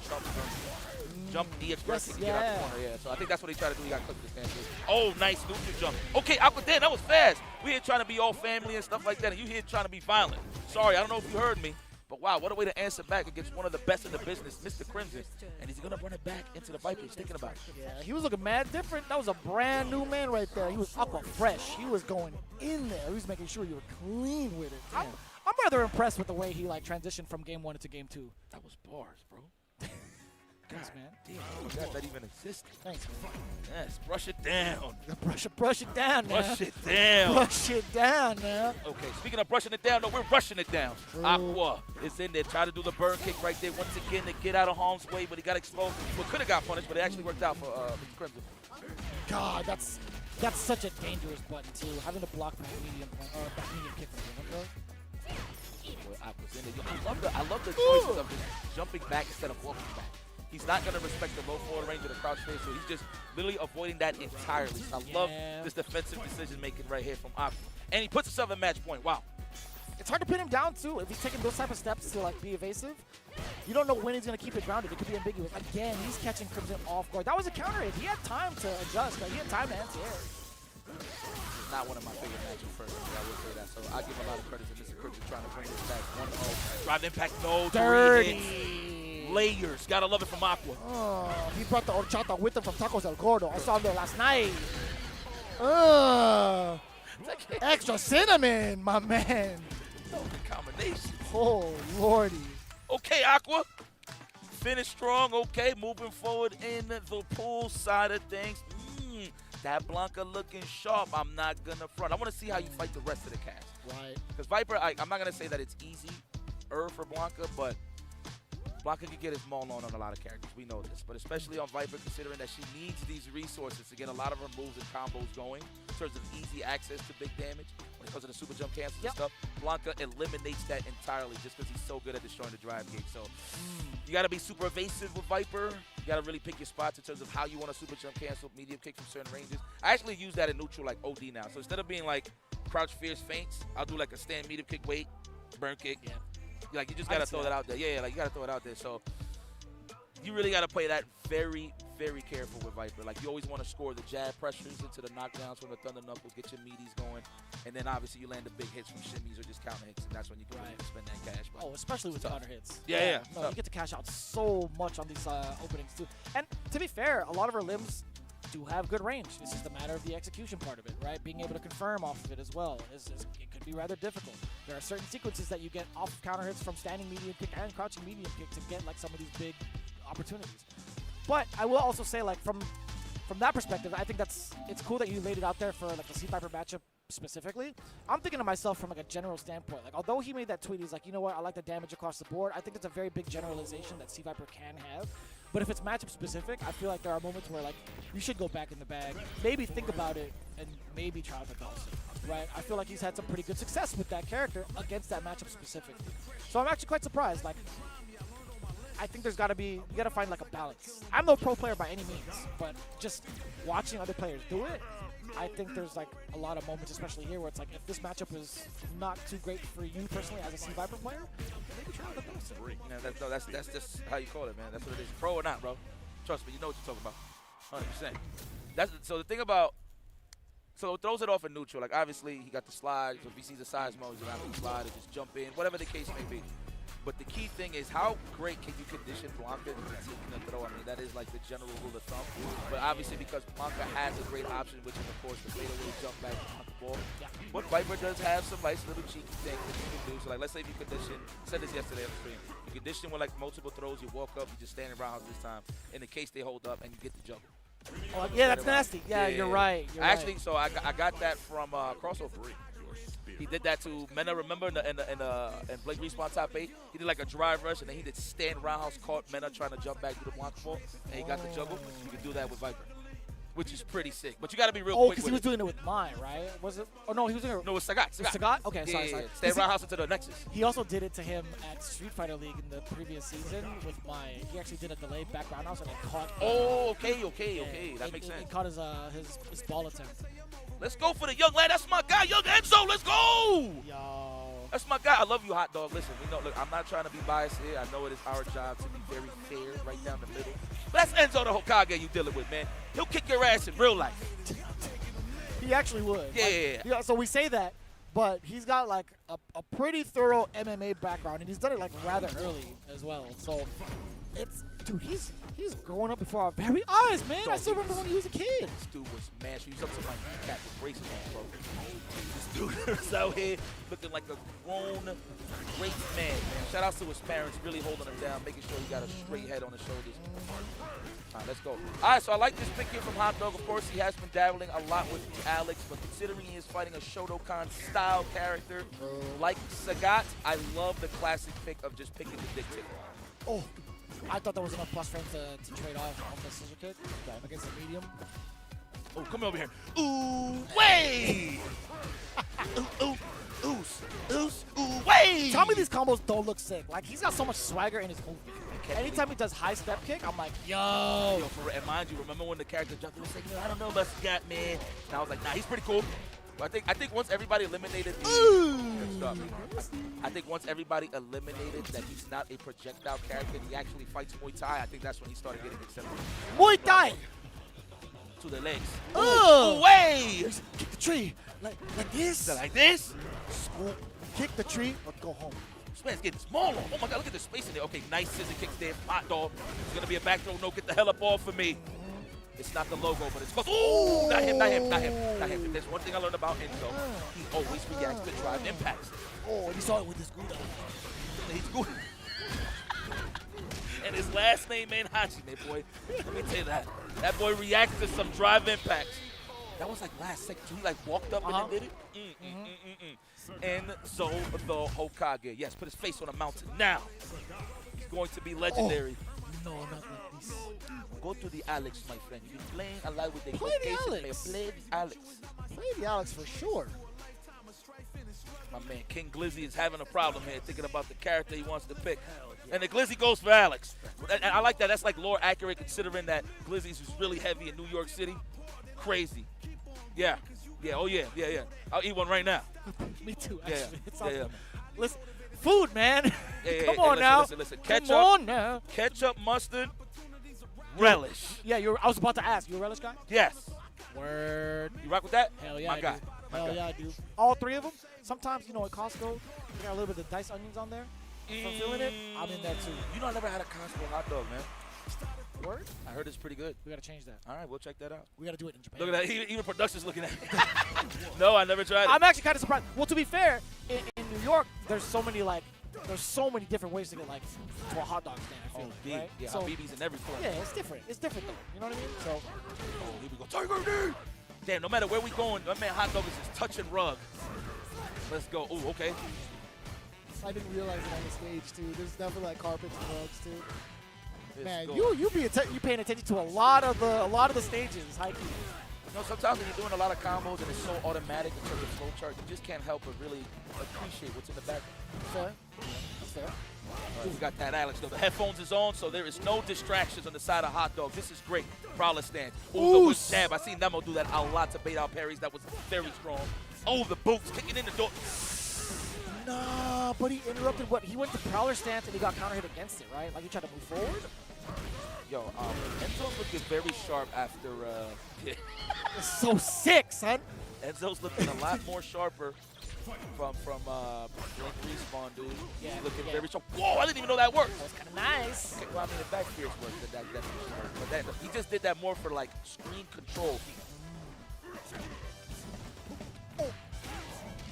jump D express and get out the corner. Yeah, so I think that's what he tried to do. He got clipped with the stand. Oh, nice neutral jump. Okay, Aqua, damn, that was fast. We here trying to be all family and stuff like that, and you here trying to be violent. Sorry, I don't know if you heard me. But wow, what a way to answer back against one of the best in the business, Mr. Crimson. And he's going to run it back into the Viper. He's thinking about it. Yeah, he was looking mad different. That was a brand new man right there. He was Aqua fresh. He was going in there. He was making sure you were clean with it. I'm rather impressed with the way he like transitioned from game 1 into game 2. That was bars, bro. Thanks, man. Damn, I forgot that even existed. Thanks, man. Yes, brush it down. Brush it down, man. Brush it down. Brush it down, man. Okay, speaking of brushing it down, no, we're rushing it down. Aqua is in there, try to do the burn kick right there once again to get out of harm's way, but he got exposed. Well, could have got punished, but it actually worked out for Mr. Crimson. God, that's such a dangerous button too. Having to block back medium kick from him, bro. Aqua's in there. I love the choices of just jumping back instead of walking back. He's not going to respect the low forward range of the crouch face, so he's just literally avoiding that entirely. So I love this defensive decision-making right here from Aqua. And he puts himself at match point. Wow. It's hard to pin him down, too. If he's taking those type of steps to like be evasive, you don't know when he's going to keep it grounded. It could be ambiguous. Again, he's catching Crimson off guard. That was a counter hit. He had time to adjust. He had time to anti-air. This is not one of my favorite matches, personally. I would say that. So I give a lot of credit to Mr. Crimson trying to bring this back. 1-0. Drive impact. No. Dirty. Layers. Gotta love it from Aqua. Oh, he brought the horchata with him from Tacos El Gordo. I saw him there last night. Extra cinnamon, my man. The combination. Oh, lordy. Okay, Aqua. Finish strong. Okay, moving forward in the pool side of things. That Blanca looking sharp. I'm not going to front. I want to see how you fight the rest of the cast. Right. Because Viper, I'm not going to say that it's easy for Blanca, but Blanca can get his maul on a lot of characters. We know this. But especially on Viper, considering that she needs these resources to get a lot of her moves and combos going in terms of easy access to big damage when it comes to the super jump cancels and stuff. Blanca eliminates that entirely just because he's so good at destroying the drive gate. So you got to be super evasive with Viper. You got to really pick your spots in terms of how you want to super jump cancel, medium kick from certain ranges. I actually use that in neutral like OD now. So instead of being like crouch fierce feints, I'll do like a stand medium kick, wait, burn kick. Yeah. Like, you just got to throw that out there. Yeah, like, you got to throw it out there. So you really got to play that very, very careful with Viper. Like, you always want to score the jab pressures into the knockdowns from the Thunder Knuckles, get your meaties going, and then obviously you land the big hits from shimmies or just counter hits, and that's when you can really spend that cash. But especially with counter hits. Yeah. No, you get to cash out so much on these openings, too. And to be fair, a lot of her limbs do have good range. It's just a matter of the execution part of it, right? Being able to confirm off of it as well. It could be rather difficult. There are certain sequences that you get off of counter hits from standing medium kick and crouching medium kick to get like some of these big opportunities. But I will also say, like, from that perspective, I think it's cool that you laid it out there for like the C Viper matchup specifically. I'm thinking to myself from like a general standpoint, like, although he made that tweet, he's like, you know what, I like the damage across the board. I think it's a very big generalization that C Viper can have. But if it's matchup specific, I feel like there are moments where like you should go back in the bag, maybe think about it, and maybe try the Dawson, right? I feel like he's had some pretty good success with that character against that matchup specifically. So I'm actually quite surprised. Like, I think there's got to be, you got to find like a balance. I'm no pro player by any means, but just watching other players do it, I think there's like a lot of moments, especially here, where it's like if this matchup is not too great for you personally as a C Viper player, maybe try the Dawson. Yeah, that's just how you call it, man. That's what it is. Pro or not, bro. Trust me, you know what you're talking about. 100%. So the thing about, so it throws it off in neutral. Like, obviously, he got the slide. So if he sees a size mode, he's going to slide and just jump in, whatever the case may be. But the key thing is how great can you condition Blanca into taking a throw? I mean, that is like the general rule of thumb. But obviously, because Blanca has a great option, which is, of course, the fadeaway jump back on the ball. But Viper does have some nice little cheeky things that you can do. So, like, let's say if you condition, I said this yesterday on the stream, you condition with, like, multiple throws, you walk up, you just stand in roundhouse this time. In the case they hold up, and you get the juggle. Oh, yeah, that's nasty. Yeah, you're right. Actually, so I got that from Crossover. He did that to Mena, remember, in Blake Respawn top 8? He did like a drive rush, and then he did stand roundhouse, caught Mena trying to jump back to the Blanca ball, and he got the juggle. You can do that with Viper, which is pretty sick. But you got to be real quick. Oh, because he was doing it with mine, right? Was it? Oh, no, he was doing it. No, with Sagat. Sagat? Okay, sorry. Stand roundhouse into the Nexus. He also did it to him at Street Fighter League in the previous season with my. He actually did a delayed back roundhouse, and it caught. Oh, okay. That makes sense. It caught his ball attempt. Let's go for the young lad. That's my guy, young Enzo. Let's go. Yo. That's my guy. I love you, Hot Dog. Listen, we know. Look, I'm not trying to be biased here. I know it is our job to be very fair, right down the middle. But that's Enzo the Hokage you dealing with, man. He'll kick your ass in real life. He actually would. Yeah. Like, so we say that, but he's got like a pretty thorough MMA background, and he's done it like rather early as well. So it's, dude, he's growing up before our very eyes, man. I still remember when he was a kid. This dude was mad. He was up to my kneecap with braces on, bro. This dude was out here looking like a grown, great man. Shout out to his parents, really holding him down, making sure he got a straight head on his shoulders. All right, let's go. All right, so I like this pick here from Hot Dog. Of course, he has been dabbling a lot with Alex, but considering he is fighting a Shotokan-style character like Sagat, I love the classic pick of just picking the dick tickle. Oh, I thought that was enough plus frame to trade off the scissor kick against the medium. Oh, come over here. Ooh, way! Ooh, way! Tell me these combos don't look sick. Like, he's got so much swagger in his movement. Anytime he does high step kick, I'm like, yo. And mind you, remember when the character jumped in and said, I don't know about Scott, man. And I was like, nah, he's pretty cool. But I think once everybody eliminated I think once everybody eliminated that he's not a projectile character, he actually fights Muay Thai, I think that's when he started getting accepted. Muay Thai! To the legs. Ooh, way! Kick the tree. Like this? Like this? Scoop. Kick the tree or go home. This man's getting smaller. Oh my God, look at the space in there. Okay, nice scissor kicks there. Hot Dog. It's going to be a back throw. No, get the hell up off of me. It's not the logo, but it's close. Ooh, not him, not him, not him, not him. If there's one thing I learned about Enzo, he always reacts to drive impacts. Oh, you saw it with his Gouda. He's good. And his last name ain't Hachime, boy. Let me tell you that. That boy reacts to some drive impacts. That was like last second. He like walked up and then did it. Enzo the Hokage. Yes, put his face on a mountain now. He's going to be legendary. No, not like this. Go to the Alex, my friend. You've been playing a lot with the Play the Alex. Play the Alex. Play the Alex for sure. My man, King Glizzy is having a problem here thinking about the character he wants to pick. And the Glizzy goes for Alex. And I like that. That's like lore accurate considering that Glizzy's is really heavy in New York City. Crazy. Yeah. Yeah, oh yeah, yeah, yeah. I'll eat one right now. Me too, Yeah, actually. It yeah, sounds yeah. Listen, food, man. Yeah, Come on listen, now. Listen. Ketchup, Come on now. Ketchup, mustard, relish. Yeah, I was about to ask. You a relish guy? Yes. Word. You rock with that? Hell yeah, My I guy. do. My Hell guy. yeah, I do. All three of them. Sometimes, at Costco, they got a little bit of diced onions on there. If I'm feeling it, I'm in there too. You know, I never had a Costco hot dog, man. Word? I heard it's pretty good. We got to change that. All right, we'll check that out. We got to do it in Japan. Look at that. Even production's looking at me. No, I never tried it. I'm actually kind of surprised. Well, to be fair, in New York, there's so many different ways to get to a hot dog stand. I feel like, right? Yeah, So, Habib's in every corner. yeah, it's different. It's different though. You know what I mean? So, Here we go. Tiger D! Damn, no matter where we going, my man hot dog is just touch and rug. Let's go. Ooh, okay. I didn't realize it on the stage too. There's definitely carpets and rugs too. Let's Man, go. you paying attention to a lot of the stages, high key. Sometimes when you're doing a lot of combos and it's so automatic in terms of flow chart, you just can't help but really appreciate what's in the back. Fair. That's fair. All right, we got that, Alex. Though the headphones is on, so there is no distractions on the side of hot dog. This is great. Prowler stance. Ooh, the whip jab. I seen Nemo do that a lot to bait out parries. That was very strong. Oh, the boots kicking in the door. Nah, but he interrupted what? He went to Prowler stance and he got counter hit against it, right? Like he tried to move forward? Yo, Enzo's looking very sharp after. It's so sick, son. Enzo's looking a lot more sharper from Blink Respawn, dude. Yeah, He's looking yeah. very sharp. Whoa, I didn't even know that worked. That was kind of nice. Okay, well, I mean, the back fierce works, but that definitely works. But that, he just did that more for like screen control.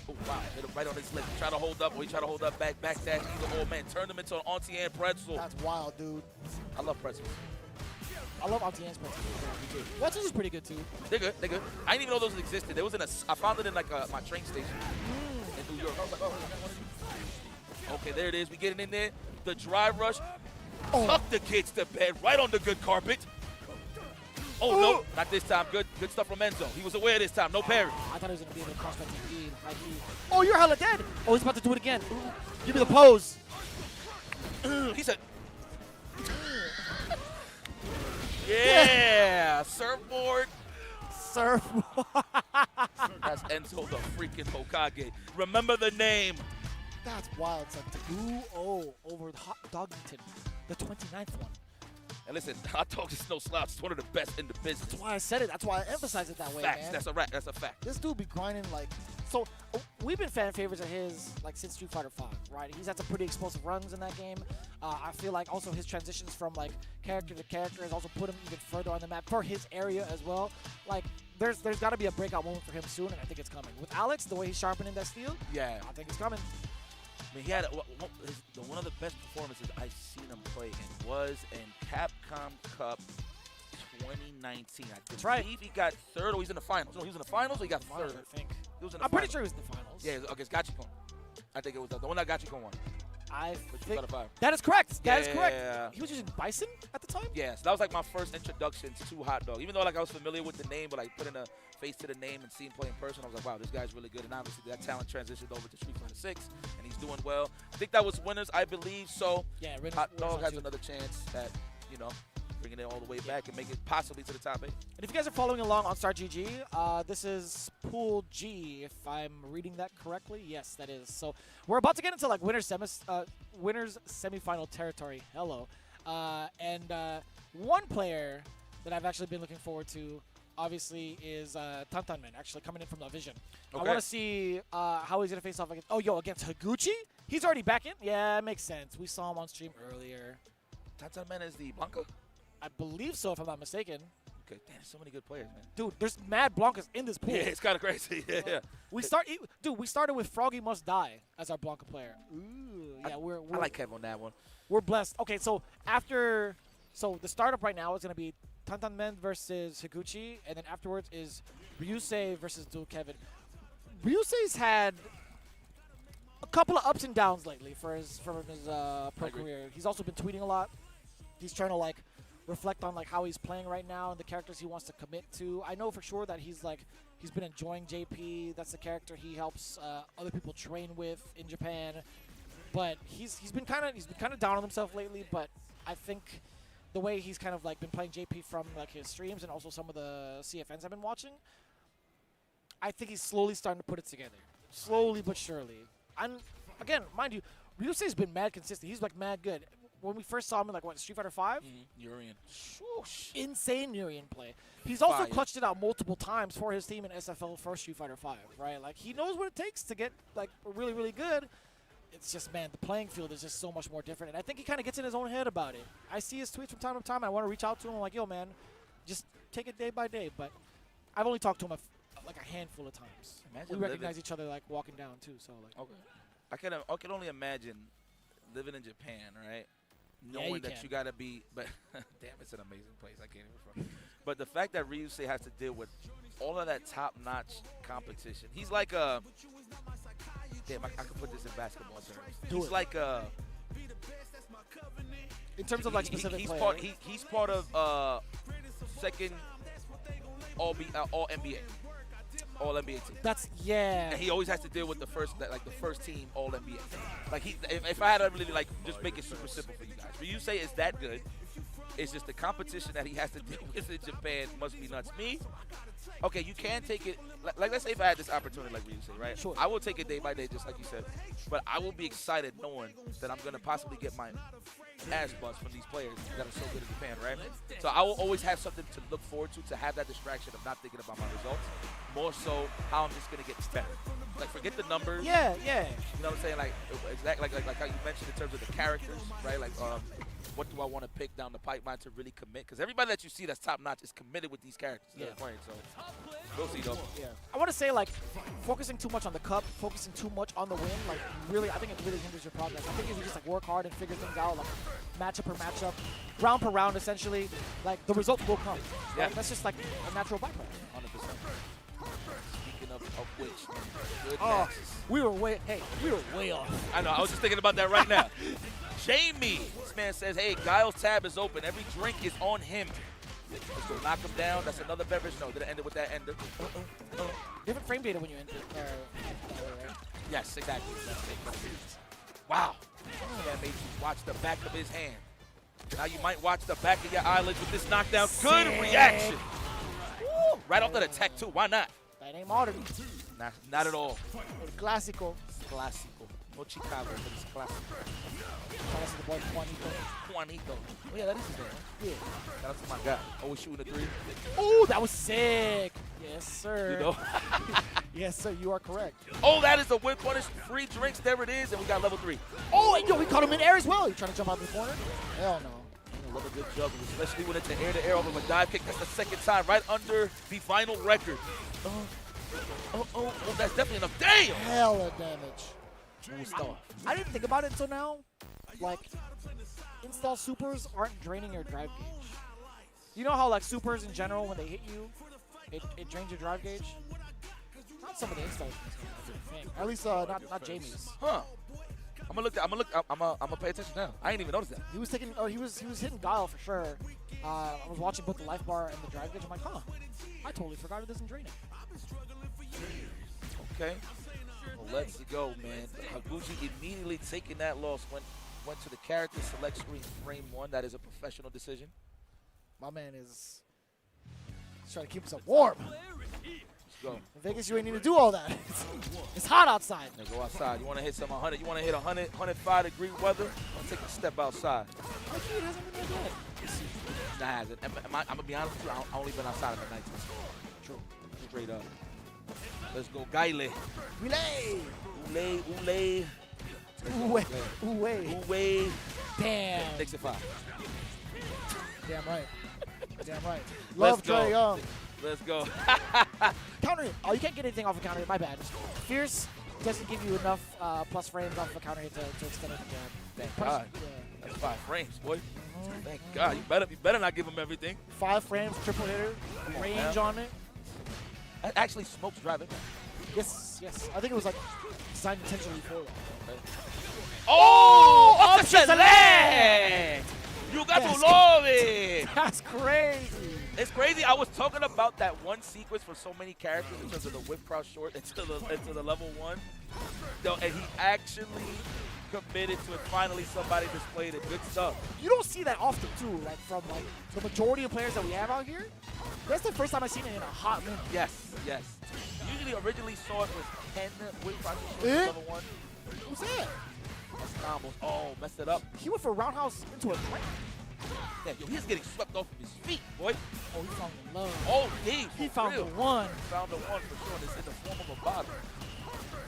Oh, wow, hit him right on his lip. Try to hold up, or he try to hold up back dash. Either old man, turn him into an Auntie pretzel. That's wild, dude. I love pretzels. I love Auntie Anne's pretzels. Pretzels is pretty good too. They're good, they're good. I didn't even know those existed. There was I found it in like my train station in New York. I was like, oh, is that one of these? Okay, there it is. We getting in there. The dry rush. Tuck the kids to bed right on the good carpet. Oh, no, not this time. Good stuff from Enzo. He was aware this time. No parry. I thought he was going to be able to cross that TP. Oh, you're hella dead. Oh, he's about to do it again. Give me the pose. He said, yeah, surfboard. Surfboard. That's Enzo the freaking Hokage. Remember the name. That's wild, son. Over Dogington, the 29th one. And listen, hot dog is no slouch. It's one of the best in the business. That's why I said it. That's why I emphasize it that way, Facts. man. That's a fact. That's a fact. This dude be grinding like. So we've been fan favorites of his since Street Fighter V, right? He's had some pretty explosive runs in that game. I feel like also his transitions from character to character has also put him even further on the map for his area as well. Like there's got to be a breakout moment for him soon, and I think it's coming. With Alex, the way he's sharpening that steel, yeah, I think it's coming. I mean, he had one of the best performances I've seen him play in was in Capcom Cup 2019. That's right. I believe he got third, or he's in the finals. No, he was in the finals, or he got third. I think. He was in the I'm finals. pretty sure he was in the finals. Yeah, against Gachikon. I think it was the one that Gachikon won. I But you think got a fire. that is correct. That is correct. Yeah. He was using Bison at the time? Yeah, so that was like my first introduction to hot dog. Even though I was familiar with the name, but putting a face to the name and seeing him play in person, I was like, wow, this guy's really good. And obviously that talent transitioned over to Street Fighter 6, and he's doing well. I think that was winners, I believe. So yeah, hot dog has another chance at, bringing it all the way back and make it possibly to the top 8. And if you guys are following along on StarGG, this is Pool G, if I'm reading that correctly. Yes, that is. So we're about to get into winners semifinal territory. Hello. And one player that I've actually been looking forward to, obviously, is Tantanman, actually coming in from the Vision. Okay. I want to see how he's going to face off against Higuchi? He's already back in? Yeah, it makes sense. We saw him on stream earlier. Tantanman is the Blanca? I believe so, if I'm not mistaken. Okay, damn, there's so many good players, man. Dude, there's mad Blancas in this pool. Yeah, it's kind of crazy. Yeah. We started with Froggy Must Die as our Blanca player. Ooh, yeah, we're I like Kev on that one. We're blessed. Okay, so the startup right now is gonna be Tantan Men versus Higuchi, and then afterwards is Ryusei versus Dual Kevin. Ryusei's had a couple of ups and downs lately from his pro career. He's also been tweeting a lot. He's trying to like reflect on like how he's playing right now and the characters he wants to commit to. I know for sure that he's been enjoying JP. That's the character he helps other people train with in Japan. But he's been kind of down on himself lately. But I think the way he's kind of like been playing JP from like his streams and also some of the CFNs I've been watching, I think he's slowly starting to put it together, slowly but surely. And again, mind you, Ryusei's been mad consistent. He's like mad good. When we first saw him in like Street Fighter 5, Urian. insane Urian play. He's also Fire. clutched it out multiple times for his team in SFL for Street Fighter 5, right? Like he knows what it takes to get like really, really good. It's just, man, the playing field is just so much more different, and I think he kind of gets in his own head about it. I see his tweets from time to time. I want to reach out to him. I'm like, yo, man, just take it day by day. But I've only talked to him like a handful of times. Imagine we recognize each other like walking down too. So like, okay. I can only imagine living in Japan, right? Knowing you that can. you gotta be, but damn, it's an amazing place. I can't even front. But the fact that Ryusei has to deal with all of that top-notch competition, he's like a. Damn, I can put this in basketball terms. He's like a. In terms of like specific he's play, part. right? He's part of second All NBA. All NBA team. That's yeah. And he always has to deal with the first team All NBA. Like if I had to really like just make it super simple for you guys, Ryusei is that good. It's just the competition that he has to deal with in Japan must be nuts. Me, okay, you can take it. Like let's say if I had this opportunity, like Ryusei, right? Sure. I will take it day by day, just like you said. But I will be excited knowing that I'm gonna possibly get my ass bust from these players that are so good in Japan, right? So I will always have something to look forward to have that distraction of not thinking about my results. More so how I'm just gonna get better. Like forget the numbers. Yeah. You know what I'm saying? Like exactly like how you mentioned in terms of the characters, right? Like what do I want to pick down the pipeline to really commit? Because everybody that you see that's top notch is committed with these characters that are playing. So we'll see though. Yeah. I want to say like focusing too much on the cup, focusing too much on the win, like really, I think it really hinders your progress. I think if you just like work hard and figure things out, like matchup per matchup, round per round, essentially, like the results will come. Yeah. Right? That's just like a natural byproduct. 100%. Speaking of which, good Oh, matches. we were way off. I know. I was just thinking about that right now. Jamie, this man says, hey, Guile's tab is open. Every drink is on him. Let's go knock him down. That's another beverage. No, did it end it with that ender? Different frame data when you enter. Right? Yes, exactly. Wow. That made you watch the back of his hand. Now you might watch the back of your eyelids with this knockdown. Good reaction. Woo. Right off the tech, too. Why not? That ain't modern. Not at all. El clásico. Clásico. No Chicago, but it's clásico. Shout out to the boy Juanito. Oh, yeah, that is his name. Yeah. Shout out to my guy. Always shooting a three. Oh, that was sick. Yes, sir. You know? Yes, sir. You are correct. Oh, that is a win punish. Free drinks. There it is. And we got level 3. Oh, and yo, we caught him in air as well. You trying to jump out the corner? Hell no. I love a good juggle, especially when it's an air-to-air over a dive kick. That's the second time, right under the final record. Oh, that's definitely enough. Damn! Hella damage. I didn't think about it until now. Like, install supers aren't draining your drive gauge. You know how like supers in general, when they hit you, it drains your drive gauge? Not some of the installs. At least not Jamie's. Huh. I'm gonna pay attention now. I ain't even noticed that. He was taking. Oh, he was hitting Guile for sure. I was watching both the life bar and the drive gauge. I'm like, huh. I totally forgot it doesn't drain it. Okay. Well, let's go, man. Higuchi immediately taking that loss went to the character select screen frame 1. That is a professional decision. My man is trying to keep himself warm. Let's go. In Vegas, you ain't need to do all that. It's hot outside. Now go outside. You want to hit some 100? You want to hit 105-degree weather? Take a step outside. My kid hasn't been that good. Nah, it hasn't. I'm gonna be honest with you. I only been outside at night. True. Straight up. Let's go, Guile. Ule. Uwe. Damn. Damn. Next to 5. Damn right. Damn right. Let's Love Dre go. Young. Let's go. Counter hit. Oh, you can't get anything off a counter hit. My bad. Fierce doesn't give you enough plus frames off of a counter hit to extend it. Thank God. That's 5 frames, boy. Thank God. You better not give him everything. 5 frames, triple hitter, range on it. Actually, Smoke's driving. Yes, yes. I think it was like designed intentionally for that. Oh, off off the leg! You got to love it. That's crazy. It's crazy. I was talking about that one sequence for so many characters because of the whip cross short into the level 1. And he actually committed to it. Finally, somebody displayed it. Good stuff. You don't see that often too. Like from like the majority of players that we have out here. That's the first time I've seen it in a hot minute. Yes, yes. Usually, originally saw it with 10 whip cross short level 1. Who's that? That's Combos. Oh, messed it up. He went for a roundhouse into a break. Yeah, yo, he's getting swept off of his feet, boy. Oh, he found the love. Oh, he found real. the one. He found the one for sure, and it's in the form of a bottle.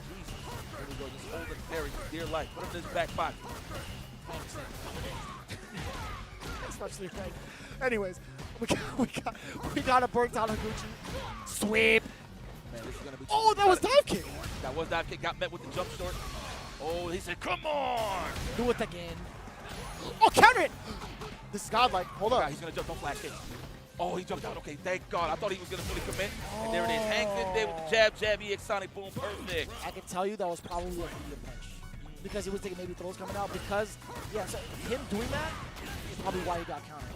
Jesus. There we go, just holding Perry for dear life. Put him in his back pocket. Especially right. Anyways, we got a burnt out Higuchi. Sweep. Man, this is gonna be that was dive kick. That was dive kick. Got met with the jump short. Oh, he said, "Come on." Do it again. Oh, counter it. This is godlike. Hold up. He's gonna jump. Don't flash kick. Oh, he jumped out. Okay, thank God. I thought he was gonna fully commit. And there it is. Hangs in there with the jab, EX Sonic Boom, perfect. I can tell you that was probably a medium punch because he was taking maybe throws coming out. Because so him doing that is probably why he got countered.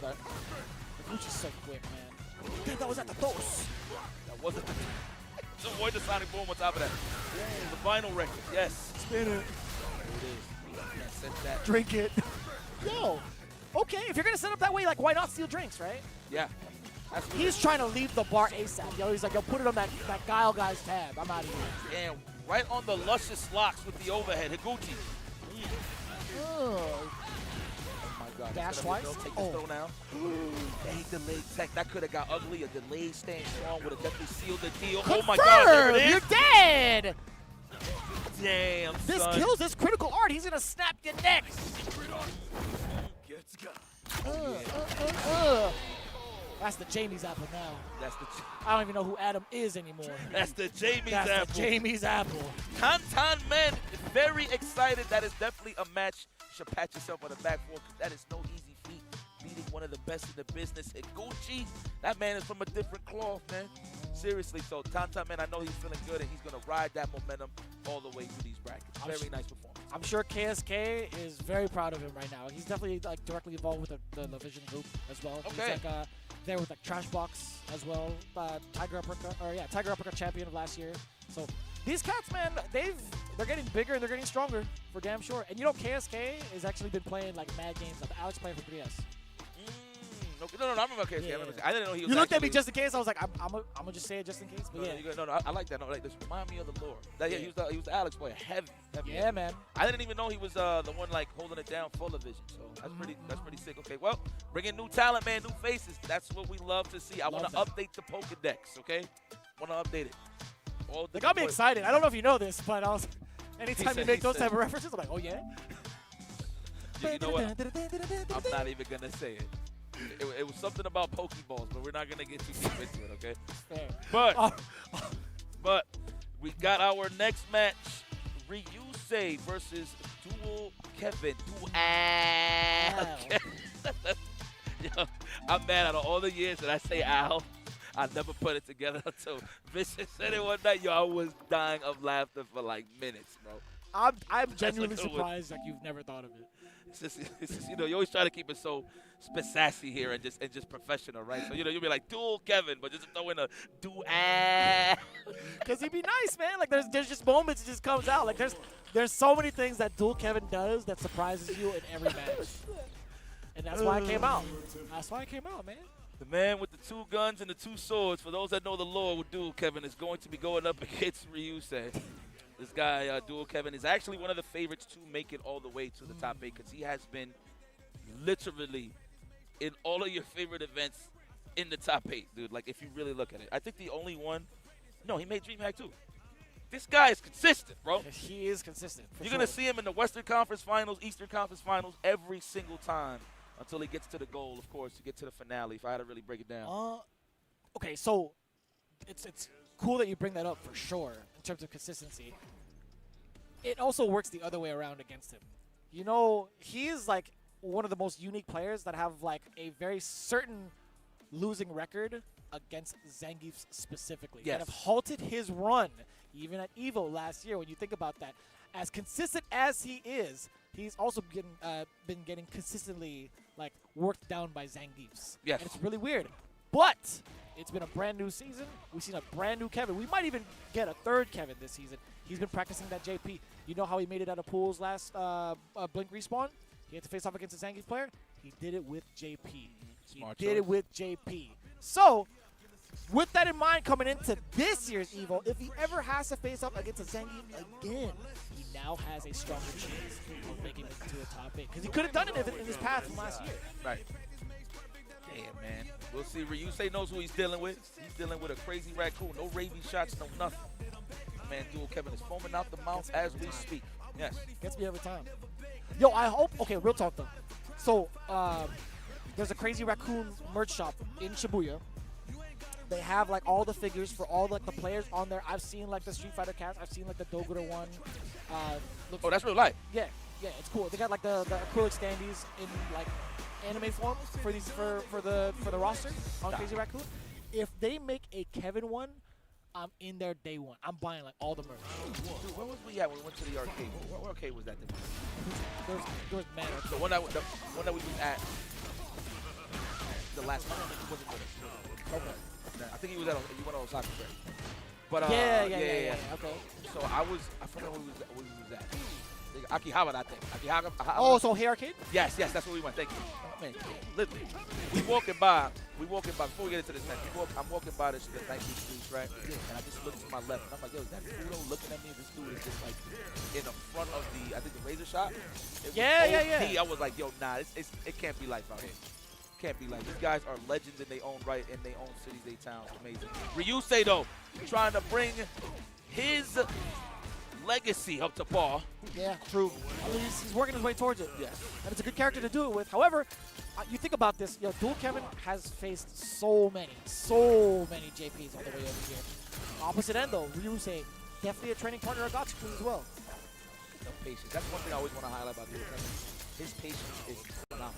Okay. Higuchi's so quick, man. Dude, that was at the toes. That wasn't the. To avoid the Sonic Boom on top of that. The final record. Yes. Spin it. There it is. Yeah, set that. Drink it. Yo. Okay, if you're gonna set up that way, like, why not steal drinks, right? Yeah. Absolutely. He's trying to leave the bar ASAP. Yo, he's like, yo, put it on that Guile guy's tab. I'm out of here. And right on the luscious locks with the overhead. Higuchi. Oh my God. Dash twice? Take this throw now. Dang, delayed tech. That could have got ugly. A delayed staying strong would have definitely sealed the deal. Confirmed. Oh my God. There it is. You're dead. Damn, this son. kills this critical art. He's gonna snap your neck. That's the Jamie's apple now. That's the. I don't even know who Adam is anymore. That's the Jamie's That's apple. the Jamie's apple. Kantan men, very excited. That is definitely a match. You should pat yourself on the back for, because that is no easy feat. Beating one of the best in the business, Higuchi. That man is from a different cloth, man. Seriously, so Tantan, man, I know he's feeling good, and he's going to ride that momentum all the way through these brackets. Very nice performance. I'm sure KSK is very proud of him right now. He's definitely like directly involved with the Vision group as well. Okay. He's like there with like Trashbox as well. Tiger Uppercut champion of last year. So these cats, man, they're getting bigger and they're getting stronger for damn sure. And you know, KSK has actually been playing like mad games. Like Alex playing for 3S. No, I remember KSK. Yeah. I didn't know he was. You looked at me just in case. I was like, I'm gonna just say it just in case. But No, I like that. No, like this remind me of the lore. He was the Alex player, heavy. Yeah, man. I didn't even know he was the one like holding it down full of vision. So that's pretty sick. Okay, well, bring in new talent, man, new faces. That's what we love to see. I want to update the Pokedex. Okay, want to update it. They got me excited. I don't know if you know this, but anytime you make those type of references, I'm like, oh yeah. You know what? I'm not even gonna say it. It was something about Pokeballs, but we're not gonna get too deep into it, okay? Fair. But we got our next match: Ryusei versus Dual Kevin. Yo, I'm mad out of all the years that I say Al. I never put it together until Vicious said it one night. Yo, I was dying of laughter for like minutes, bro. I'm genuinely surprised that you've never thought of it. It's just, you know, you always try to keep it so sassy here and just professional, right? So, you know, you'll be like, Dual Kevin, but just throw in a Dual. Because he'd be nice, man. Like, there's just moments it just comes out. Like, there's so many things that Dual Kevin does that surprises you in every match. And that's why it came out. That's why it came out, man. The man with the 2 guns and the 2 swords, for those that know the lore with Dual Kevin, is going to be going up against Ryusei. This guy, Dual Kevin, is actually one of the favorites to make it all the way to the top 8 because he has been literally in all of your favorite events in the top 8, dude. Like, if you really look at it. I think the only one, no, he made DreamHack too. This guy is consistent, bro. He is consistent. You're going to see him in the Western Conference Finals, Eastern Conference Finals every single time. until he gets to the goal, of course, to get to the finale, if I had to really break it down. Okay, so it's cool that you bring that up for sure in terms of consistency. It also works the other way around against him. You know, he is like one of the most unique players that have like a very certain losing record against Zangief specifically. Yes. And have halted his run, even at EVO last year. When you think about that, as consistent as he is, he's also been getting consistently like worked down by Zangief's. Yes. And it's really weird. But it's been a brand new season. We've seen a brand new Kevin. We might even get a third Kevin this season. He's been practicing that JP. You know how he made it out of pools last Blink Respawn? He had to face off against a Zangief player. He did it with JP. Smart He did choice. it with JP. So, with that in mind, coming into this year's EVO, if he ever has to face up against a Zangief again, he now has a stronger chance of making it to a top 8. Because he could have done it in his path from last year. Right. Damn, man. We'll see. Ryusei knows who he's dealing with. He's dealing with a crazy raccoon. No rabies shots, no nothing. My man, Dual Kevin is foaming out the mouth as we speak. Yes. Gets me every time. Yo, I hope. Okay, real talk though. So, there's a Crazy Raccoon merch shop in Shibuya. They have like all the figures for all like the players on there. I've seen like the Street Fighter cast. I've seen like the Dogura one. Oh, that's real life. Yeah, it's cool. They got like the acrylic standees in like anime form for these for the roster on Crazy Raccoon. If they make a Kevin one, I'm in there day one. I'm buying like all the merch. Dude, where was we at when we went to the arcade? What arcade was that? There was mad. The one that we was at the last time. I think he wasn't with us. Okay. I think he was at you went on Osaka, right? But yeah. Okay. So I forgot where we was at. Akihabara, I think. Akihabara. Oh, so Hey Arcade? Yes, that's where we went. Thank you. Oh, man, literally. We walking by, before we get into this match, I'm walking by the 19th Street, right? And I just looked to my left, and I'm like, yo, is that Fudo looking at me? This dude is just like in the front of the, I think the razor shop. Yeah. I was like, yo, nah, it can't be life out here. Can't be like. These guys are legends in their own right, in their own cities, their towns. Amazing. Ryusei, though, trying to bring his legacy up to par. Yeah, true. I mean, he's working his way towards it. Yes. And it's a good character to do it with. However, you think about this, Dual Kevin has faced so many JPs all the way over here. Opposite end, though, Ryusei, definitely a training partner of Gatsuku as well. No patience. That's one thing I always want to highlight about Dual Kevin. His patience is phenomenal.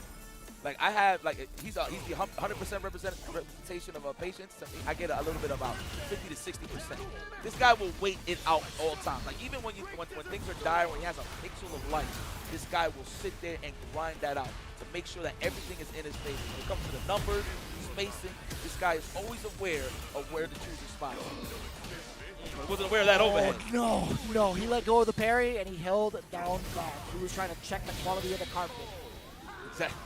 Like, I have, like, he's the 100% representation of patience. To me, I get a little bit about 50 to 60%. This guy will wait it out all time. Like, even when things are dire, when he has a pixel of light, this guy will sit there and grind that out to make sure that everything is in his favor. When it comes to the numbers, spacing, this guy is always aware of where to choose his spot. I wasn't aware of that overhead. No. He let go of the parry, and he held down back. He was trying to check the quality of the carpet. Exactly.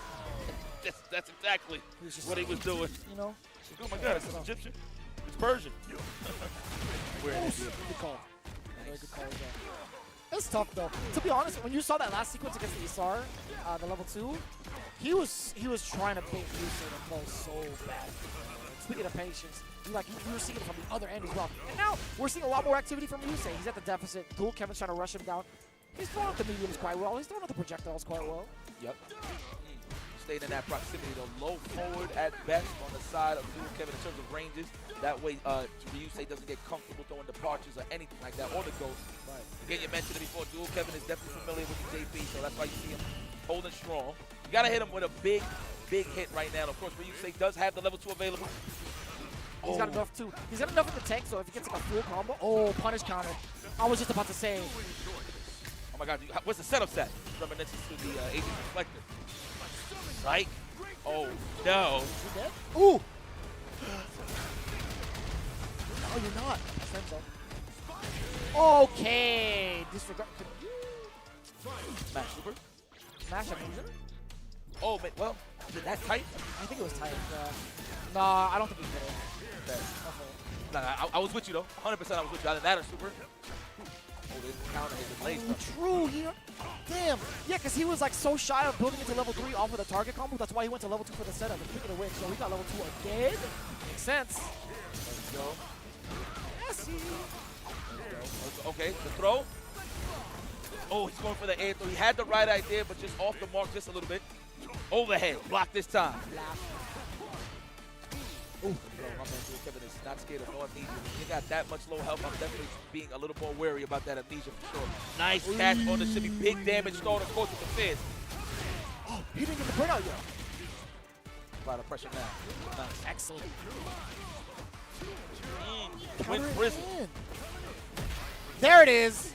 That's exactly what he was doing. You know? Oh my God, it's Egyptian. It's Persian. Good call. Very good call as well. It's tough though. To be honest, when you saw that last sequence against the Isar, the level 2, he was trying to bait Ryusei to close so bad. Speaking of patience, we were seeing it from the other end as well. And now we're seeing a lot more activity from Ryusei. He's at the deficit. Dual Kevin's trying to rush him down. He's throwing out the mediums quite well. He's throwing out the projectiles quite well. Yep. Staying in that proximity, the low forward at best on the side of Dual Kevin in terms of ranges. That way, Ryusei doesn't get comfortable throwing departures or anything like that, or the ghost. Right. Again, you mentioned it before, Dual Kevin is definitely familiar with the JP, so that's why you see him holding strong. You got to hit him with a big hit right now. Of course, Ryusei does have the level 2 available. He's got enough too. He's got enough in the tank, so if he gets like a full combo, punish counter. I was just about to say. Oh my God, what's the setup set? Reminiscence to the Agent Reflector. Psych. Oh, no. You dead? Ooh! No, you're not. Okay. Disregard. Smash super. Smash illusion? Oh, man, well, is it that tight? I think it was tight. Nah, I don't think he did it. Okay. Nah, I was with you, though. 100% I was with you. Either that or super. Oh, this counter is delayed stuff. True here. Damn. Yeah, because he was like so shy of building into level 3 off of the target combo. That's why he went to level 2 for the setup. And speaking of which, so he got level 2 again. Makes sense. Let's go. Yes. Okay, the throw. Oh, he's going for the air throw. He had the right idea, but just off the mark just a little bit. Overhead, block this time. Ooh. Bro, my man Dual Kevin is not scared of no amnesia. When you got that much low health, I'm definitely being a little more wary about that amnesia for sure. Nice catch on the shimmy. Big damage stalled, of course, with the fizz. Oh, he didn't get the burnout yet. A lot of pressure now. Nice. Excellent. Win prison. There it is.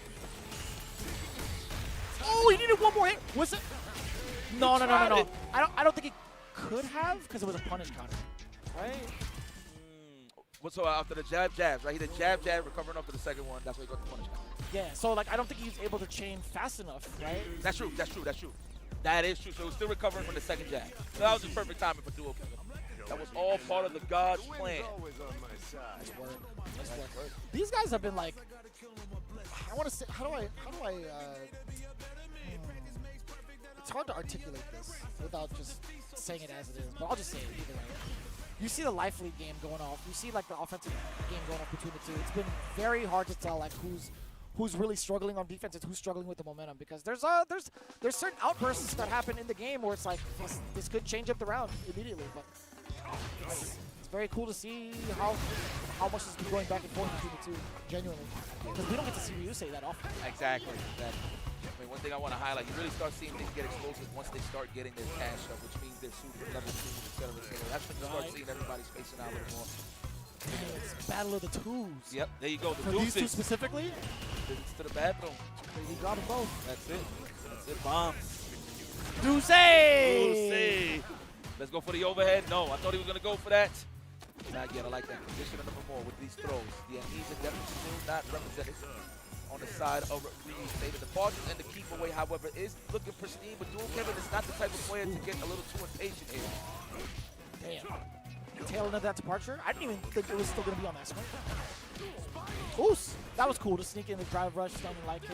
Oh, he needed one more hit. Was it? No. I don't think he could have because it was a punish counter, right? So after the jabs, right? He did jab, recovering after the second one. That's why he got the punish counter. Yeah. So like, I don't think he was able to chain fast enough, right? That's true. That is true. So he's still recovering from the second jab. So that was just perfect timing for Dual Kevin. That was all part of the God's plan. Nice work. These guys have been like, I want to say, how do I it's hard to articulate this without just saying it as it is, but I'll just say it either way. You see the life lead game going off. You see like the offensive game going off between the two. It's been very hard to tell like who's really struggling on defense and who's struggling with the momentum, because there's certain outbursts that happen in the game where it's like this could change up the round immediately, but it's very cool to see how much has been going back and forth between the two, genuinely, because we don't get to see Ryu say that often. Exactly. I mean, one thing I want to highlight, you really start seeing things get explosive once they start getting their cash up, which means they're super level 2, etc. That's when you start seeing everybody spacing out a little more. It's battle of the twos. Yep, there you go. The For these two specifically? Visits to the bathroom. He got them both. That's it. Bombs. Deuce! Let's go for the overhead. No, I thought he was going to go for that. Not yet. I like that position a little more with these throws. The amnesia definitely still not represented on the side of Ryu's state. The pauses and the keep away, however, is looking pristine, but Dual Kevin is not the type of player to get a little too impatient here. Damn. Tail end of that departure. I didn't even think it was still going to be on that screen. Oos! That was cool to sneak in the drive rush, standing like it.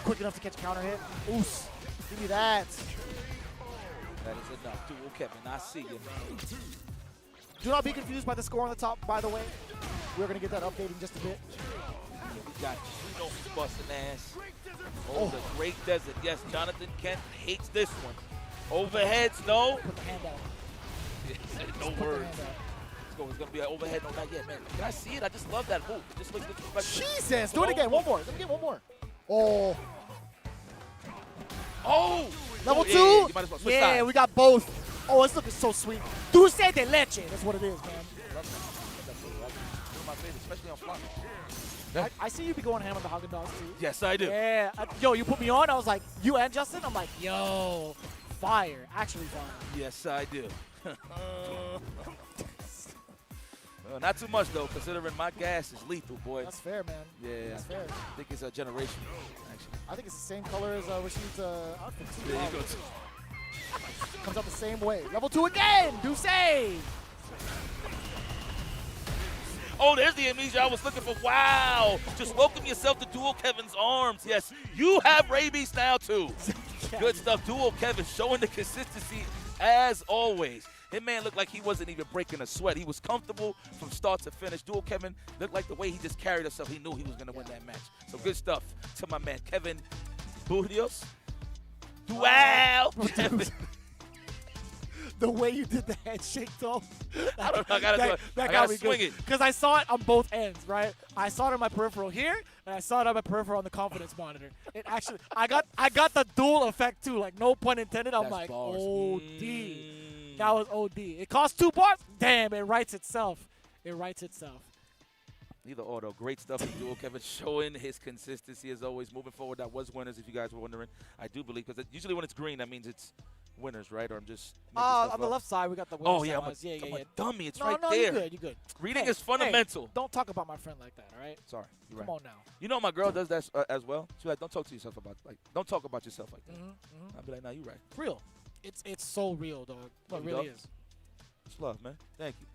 Quick enough to catch a counter hit. Oos! Give me that. That is enough. Dual Kevin, I see you. Do not be confused by the score on the top, by the way. We're going to get that update in just a bit. We got Chino busting ass. Oh, the Great Desert. Yes, Jonathan Kent hates this one. Overheads, no. Put the hand out. No words. Let's go. It's going to be an overhead. No, not yet, man. Can I see it? I just love that move. It just looks disrespectful. Jesus! Do it again. One more. Let me get one more. Oh. Oh! Level 2? Yeah, you might as well switch sides. We got both. Oh, it's looking so sweet. Dulce de leche. That's what it is, man. Especially on fly. I see you be going ham on the Haagen-Dazs too. Yes, I do. Yeah. Yo, you put me on. I was like, you and Justin? I'm like, yo, fire. Actually fire. Yes, I do. Well, not too much, though, considering my gas is lethal, boy. That's fair, man. Yeah. That's fair. I think it's a generation, actually. I think it's the same color as Rashid's outfit, too. There you go, too. Comes out the same way. Level 2 again. Deuce. Oh, there's the amnesia I was looking for. Wow. Just welcome yourself to Dual Kevin's arms. Yes, you have rabies now, too. Good stuff. Dual Kevin showing the consistency as always. That man looked like he wasn't even breaking a sweat. He was comfortable from start to finish. Dual Kevin looked like the way he just carried himself. He knew he was going to win that match. So good stuff to my man, Kevin Burrios. Dual Kevin. The way you did the handshake, though. I don't know. I got to swing it. Because I saw it on both ends, right? I saw it on my peripheral here, and I saw it on my peripheral on the confidence monitor. It actually, I got the dual effect, too. Like, no pun intended. I'm like, OD. That was OD. It cost 2 parts. Damn, it writes itself. It writes itself. Neither or, though. Great stuff from Dual Kevin, showing his consistency as always. Moving forward, that was winners, if you guys were wondering. I do believe, because usually when it's green, that means it's winners, right? Or I'm just on the left side, we got the winners. Oh, yeah, I'm a dummy. It's right there. You're good. Reading is fundamental. Hey, don't talk about my friend like that, all right? Sorry. You're Come right. on now. You know my girl does that as well. She's like, don't talk to yourself about, don't talk about yourself like that. I'll be like, nah, you're right. Real. It's so real, dog. It really is. It's love, man. Thank you.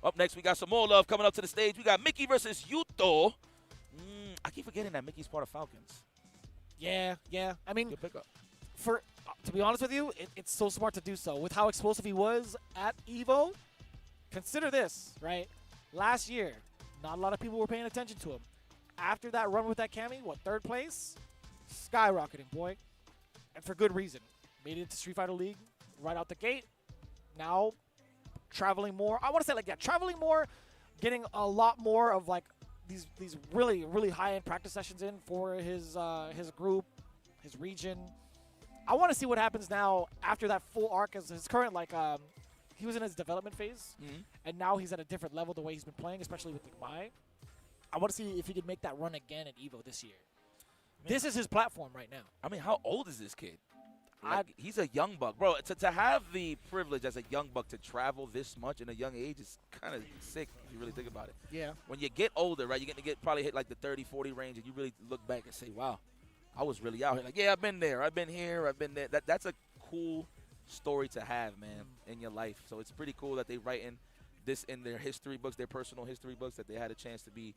Up next, we got some more love coming up to the stage. We got Mickey versus Yuto. I keep forgetting that Mickey's part of Falcons. Yeah. I mean, good pickup. To be honest with you, it's so smart to do so. With how explosive he was at EVO, consider this, right? Last year, not a lot of people were paying attention to him. After that run with that Cammy, third place? Skyrocketing, boy. And for good reason. Made it to Street Fighter League. right out the gate. Now, traveling more. I want to say like traveling more, getting a lot more of like these really high-end practice sessions in for his group, his region. I want to see what happens now after that full arc as his current like he was in his development phase, and now he's at a different level the way he's been playing, especially with like Mai. I want to see if he can make that run again at EVO this year. This is his platform right now. I mean, how old is this kid? Like, he's a young buck. Bro, to have the privilege as a young buck to travel this much in a young age is kind of sick if you really think about it. Yeah. When you get older, right, you're going to probably hit like the 30, 40 range, and you really look back and say, wow, I was really out here. Like, yeah, I've been there. I've been here. I've been there. That's a cool story to have, man, in your life. So it's pretty cool that they write in this in their history books, their personal history books, that they had a chance to be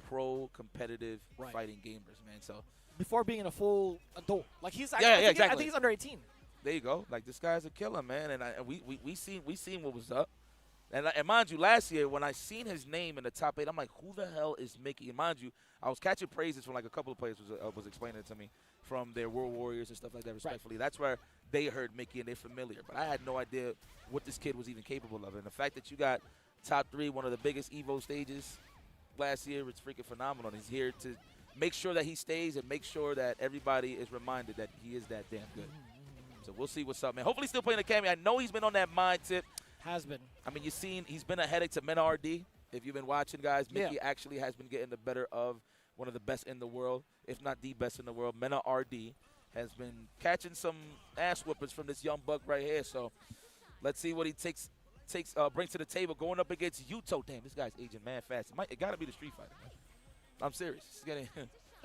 pro-competitive fighting gamers, man. So before being a full adult, like he's exactly. I think he's under 18. There you go. Like, this guy's a killer, man. And we seen what was up. And mind you, last year when I seen his name in the top 8, I'm like, who the hell is Mickey? And mind you, I was catching praises from like a couple of players was explaining it to me from their World Warriors and stuff like that, respectfully. Right. That's where they heard Mickey and they're familiar. But I had no idea what this kid was even capable of. And the fact that you got top 3, one of the biggest EVO stages last year, it's freaking phenomenal. And he's here to make sure that he stays and make sure that everybody is reminded that he is that damn good. So we'll see what's up, man. Hopefully still playing Academy. I know he's been on that mind tip. Has been. I mean, you've seen he's been a headache to Mena RD. If you've been watching, guys, Mickey actually has been getting the better of one of the best in the world, if not the best in the world. Mena RD has been catching some ass whoopers from this young buck right here. So let's see what he brings to the table going up against Yuto. Damn, this guy's aging mad fast. It got to be the Street Fighter, man. I'm serious. He's getting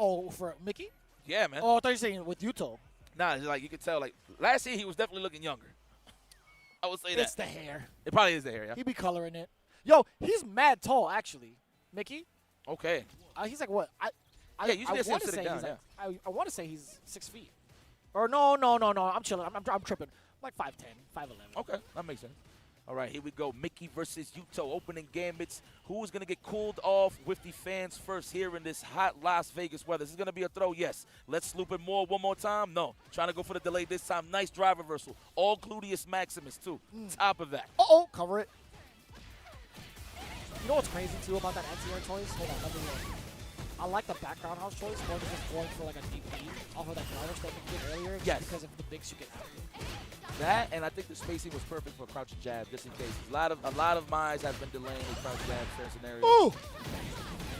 Oh, for Mickey? Yeah, man. Oh, I thought you were saying with Yuto. Nah, like you could tell. Like last year, he was definitely looking younger. I would say that. It's the hair. It probably is the hair. Yeah. He be coloring it. Yo, he's mad tall actually, Mickey. Okay. He's like what? Usually I want to say down, he's I want to say he's 6 feet. Or no. I'm chilling. I'm tripping. I'm like 5'10", 5'11". Okay, that makes sense. All right, here we go. Mickey versus Yuto, opening gambits. Who's going to get cooled off with the fans first here in this hot Las Vegas weather? This is going to be a throw, yes. Let's loop it one more time. No. Trying to go for the delay this time. Nice drive reversal. All gluteus maximus, too. Top of that. Uh-oh, cover it. You know what's crazy, too, about that anti-air choice? Hold on, let me look. I like the background house choice more than just going for like a deep beat off of that counter that we did earlier. Yes. Because of the bigs you get out of it. That, and I think the spacing was perfect for crouch and jab, just in case. A lot of mines have been delaying the crouch jab certain scenarios.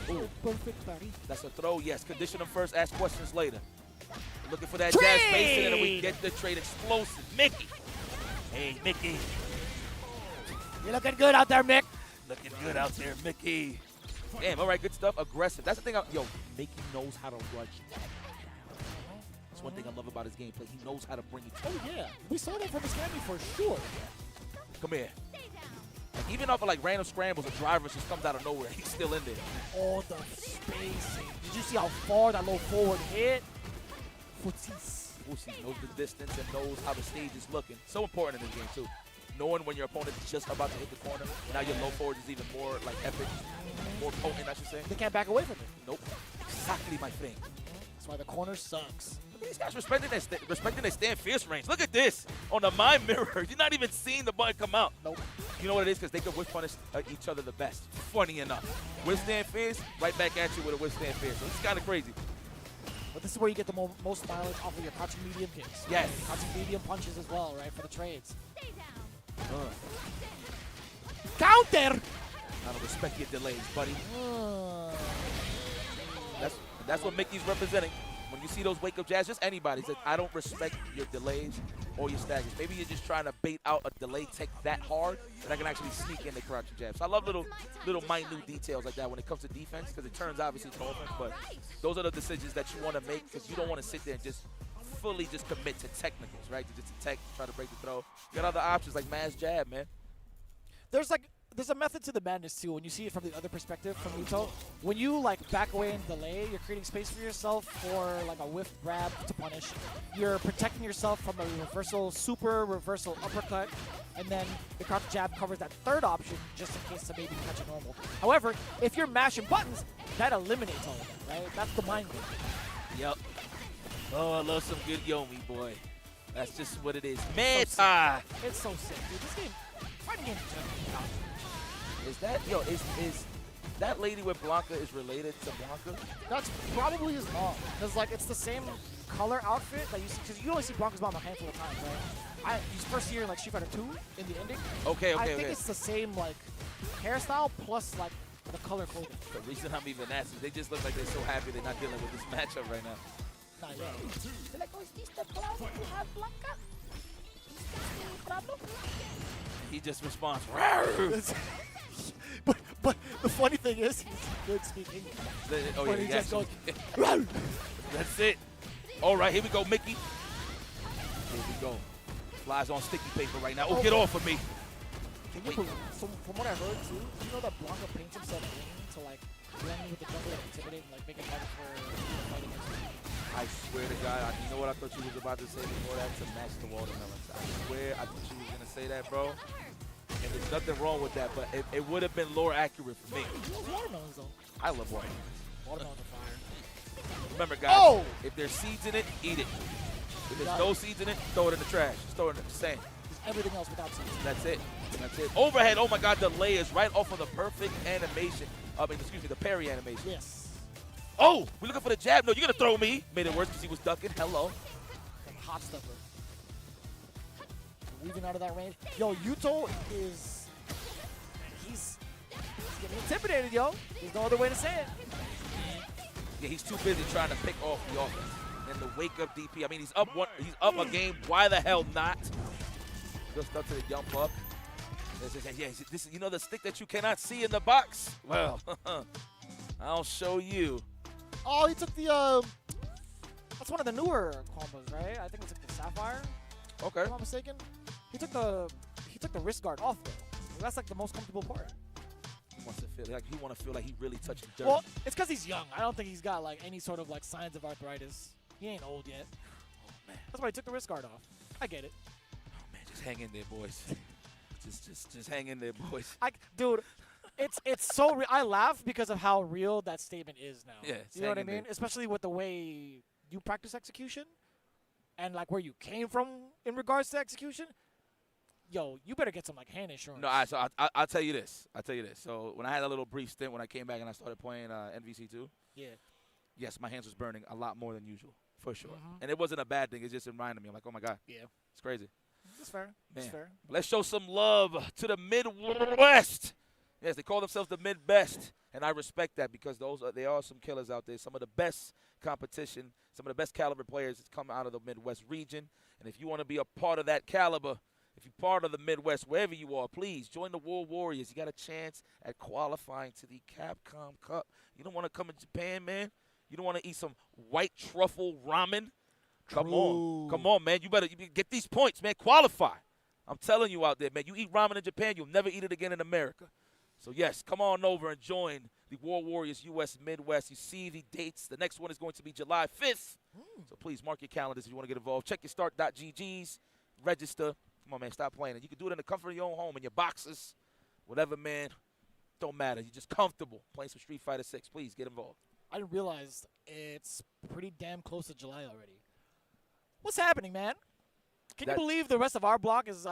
Ooh, perfect, buddy. That's a throw, yes. Condition them first, ask questions later. We're looking for that jab spacing, and we get the trade explosive. Mickey. Hey, Mickey. You're looking good out there, Mick. Looking good out there, Mickey. Damn, all right, good stuff. Aggressive. That's the thing. Yo, Mickey knows how to rush. That's one thing I love about his gameplay. He knows how to bring it to you. Oh, yeah. We saw that from his Academy for sure. Come here. Like, even off of like random scrambles, a driver just comes out of nowhere. He's still in there. Oh, the spacing. Did you see how far that low forward hit? Footsies. Footsies knows the distance and knows how the stage is looking. So important in this game, too. Knowing when your opponent is just about to hit the corner. Now your low forward is even more like epic, more potent, I should say. They can't back away from it. Nope. Exactly my thing. That's why the corner sucks. Look at these guys respecting their stand fierce range. Look at this on the mind mirror. You're not even seeing the button come out. Nope. You know what it is? Because they can whiff punish each other the best. Funny enough. Withstand fierce, right back at you with a withstand fierce. So it's kind of crazy. But this is where you get the most mileage off of your crouching medium kicks. Yes. Crouching medium punches as well, right, for the trades. Counter! I don't respect your delays, buddy. That's what Mickey's representing. When you see those wake-up jabs, just anybody says, I don't respect your delays or your staggers. Maybe you're just trying to bait out a delay tech that hard that I can actually sneak in the crouch and jab. So I love little minute details like that when it comes to defense, because it turns obviously to offense. But those are the decisions that you want to make, because you don't want to sit there and just fully just commit to technicals, right? To just attack, try to break the throw. You got other options like mass jab, man. There's a method to the madness too when you see it from the other perspective from Yuto. When you like back away and delay, you're creating space for yourself for like a whiff grab to punish. You're protecting yourself from a reversal super, reversal uppercut, and then the crouch jab covers that third option just in case to maybe catch a normal. However, if you're mashing buttons, that eliminates all of that, right? That's the mind game. Yep. Oh, I love some good Yomi, boy. That's just what it is. Meta. It's so sick, dude. This game, fighting game Is that is that lady with Blanca is related to Blanca? That's probably his mom. Cause like it's the same color outfit that you see. Cause you only see Blanca's mom a handful of times, right? He's first year in like Street Fighter 2 in the ending. Okay. I think it's the same like hairstyle plus like the color coding. The reason I'm even asking, they just look like they're so happy they're not dealing with this matchup right now. Not yet. They're like, oh, is this the problem you have, Blanca? Is this the problem? He just responds. But the funny thing is, he could speak English. Oh, he yeah, just goes, That's it. All right, here we go, Mickey. Here we go. Flies on sticky paper right now. Oh, get off of me. From what I heard, too, you know that Blanca paints himself green to, like, blend with the jungle and intimidate and, like, make it harder for him to fight against him? I swear to God, you know what I thought you was about to say before that? To match the watermelons. I swear I thought you was going to say that, bro. And there's nothing wrong with that, but it would have been lore accurate for me. You love watermelons, though. I love watermelons. Watermelons are fire. Remember, guys, if there's seeds in it, eat it. If there's no seeds in it, throw it in the trash. Just throw it in the sand. Everything else without seeds. That's it. That's it. Overhead, oh my God, the layers right off of the perfect animation. Excuse me, the parry animation. Yes. Oh, we're looking for the jab. No, you're going to throw me. Made it worse because he was ducking. Hello. Hot stepper. Weaving out of that range. Yo, Yuto is... He's getting intimidated, yo. There's no other way to say it. Yeah, he's too busy trying to pick off the offense. And the wake-up DP. I mean, he's up a game. Why the hell not? Just up to the jump up. Yeah, this is, you know, the stick that you cannot see in the box? Well, I'll show you. Oh, he took the, that's one of the newer combos, right? I think he took the Sapphire. Okay. If I'm not mistaken. He took the wrist guard off, though. That's like the most comfortable part. He wants to feel like he really touching dirt. Well, it's because he's young. I don't think he's got like any sort of like signs of arthritis. He ain't old yet. Oh, man. That's why he took the wrist guard off. I get it. Oh, man, just hang in there, boys. just hang in there, boys. Dude, it's so real. I laugh because of how real that statement is now. Yeah, you know what I mean? Especially with the way you practice execution and like where you came from in regards to execution. Yo, you better get some like hand insurance. No, so I'll tell you this. So when I had a little brief stint when I came back and I started playing NVC2. Yeah. Yes, my hands was burning a lot more than usual, for sure. And it wasn't a bad thing. It just reminded me. I'm like, oh my God. Yeah. It's crazy. That's fair. That's fair. Let's show some love to the Midwest. Yes, they call themselves the Mid-Best, and I respect that because they are some killers out there. Some of the best competition, some of the best caliber players that come out of the Midwest region. And if you want to be a part of that caliber, if you're part of the Midwest, wherever you are, please join the War Warriors. You got a chance at qualifying to the Capcom Cup. You don't want to come to Japan, man. You don't want to eat some white truffle ramen. Come on, man. You better get these points, man. Qualify. I'm telling you out there, man. You eat ramen in Japan, you'll never eat it again in America. So, yes, come on over and join the War Warriors U.S. Midwest. You see the dates. The next one is going to be July 5th. So, please mark your calendars if you want to get involved. Check your start.gg's. Register. Come on, man. Stop playing. You can do it in the comfort of your own home, in your boxes, whatever, man. Don't matter. You're just comfortable playing some Street Fighter 6. Please get involved. I didn't realize it's pretty damn close to July already. What's happening, man? Can you believe the rest of our block is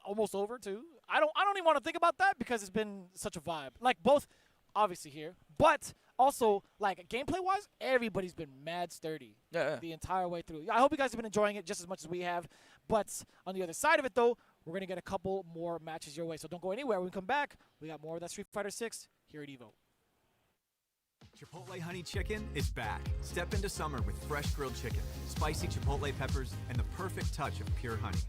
almost over too? I don't even want to think about that because it's been such a vibe. Like both, obviously here, but also like gameplay-wise, everybody's been mad sturdy the entire way through. I hope you guys have been enjoying it just as much as we have. But on the other side of it, though, we're gonna get a couple more matches your way. So don't go anywhere. When we come back, we got more of that Street Fighter 6 here at EVO. Chipotle Honey Chicken is back. Step into summer with fresh grilled chicken, spicy chipotle peppers, and the perfect touch of pure honey.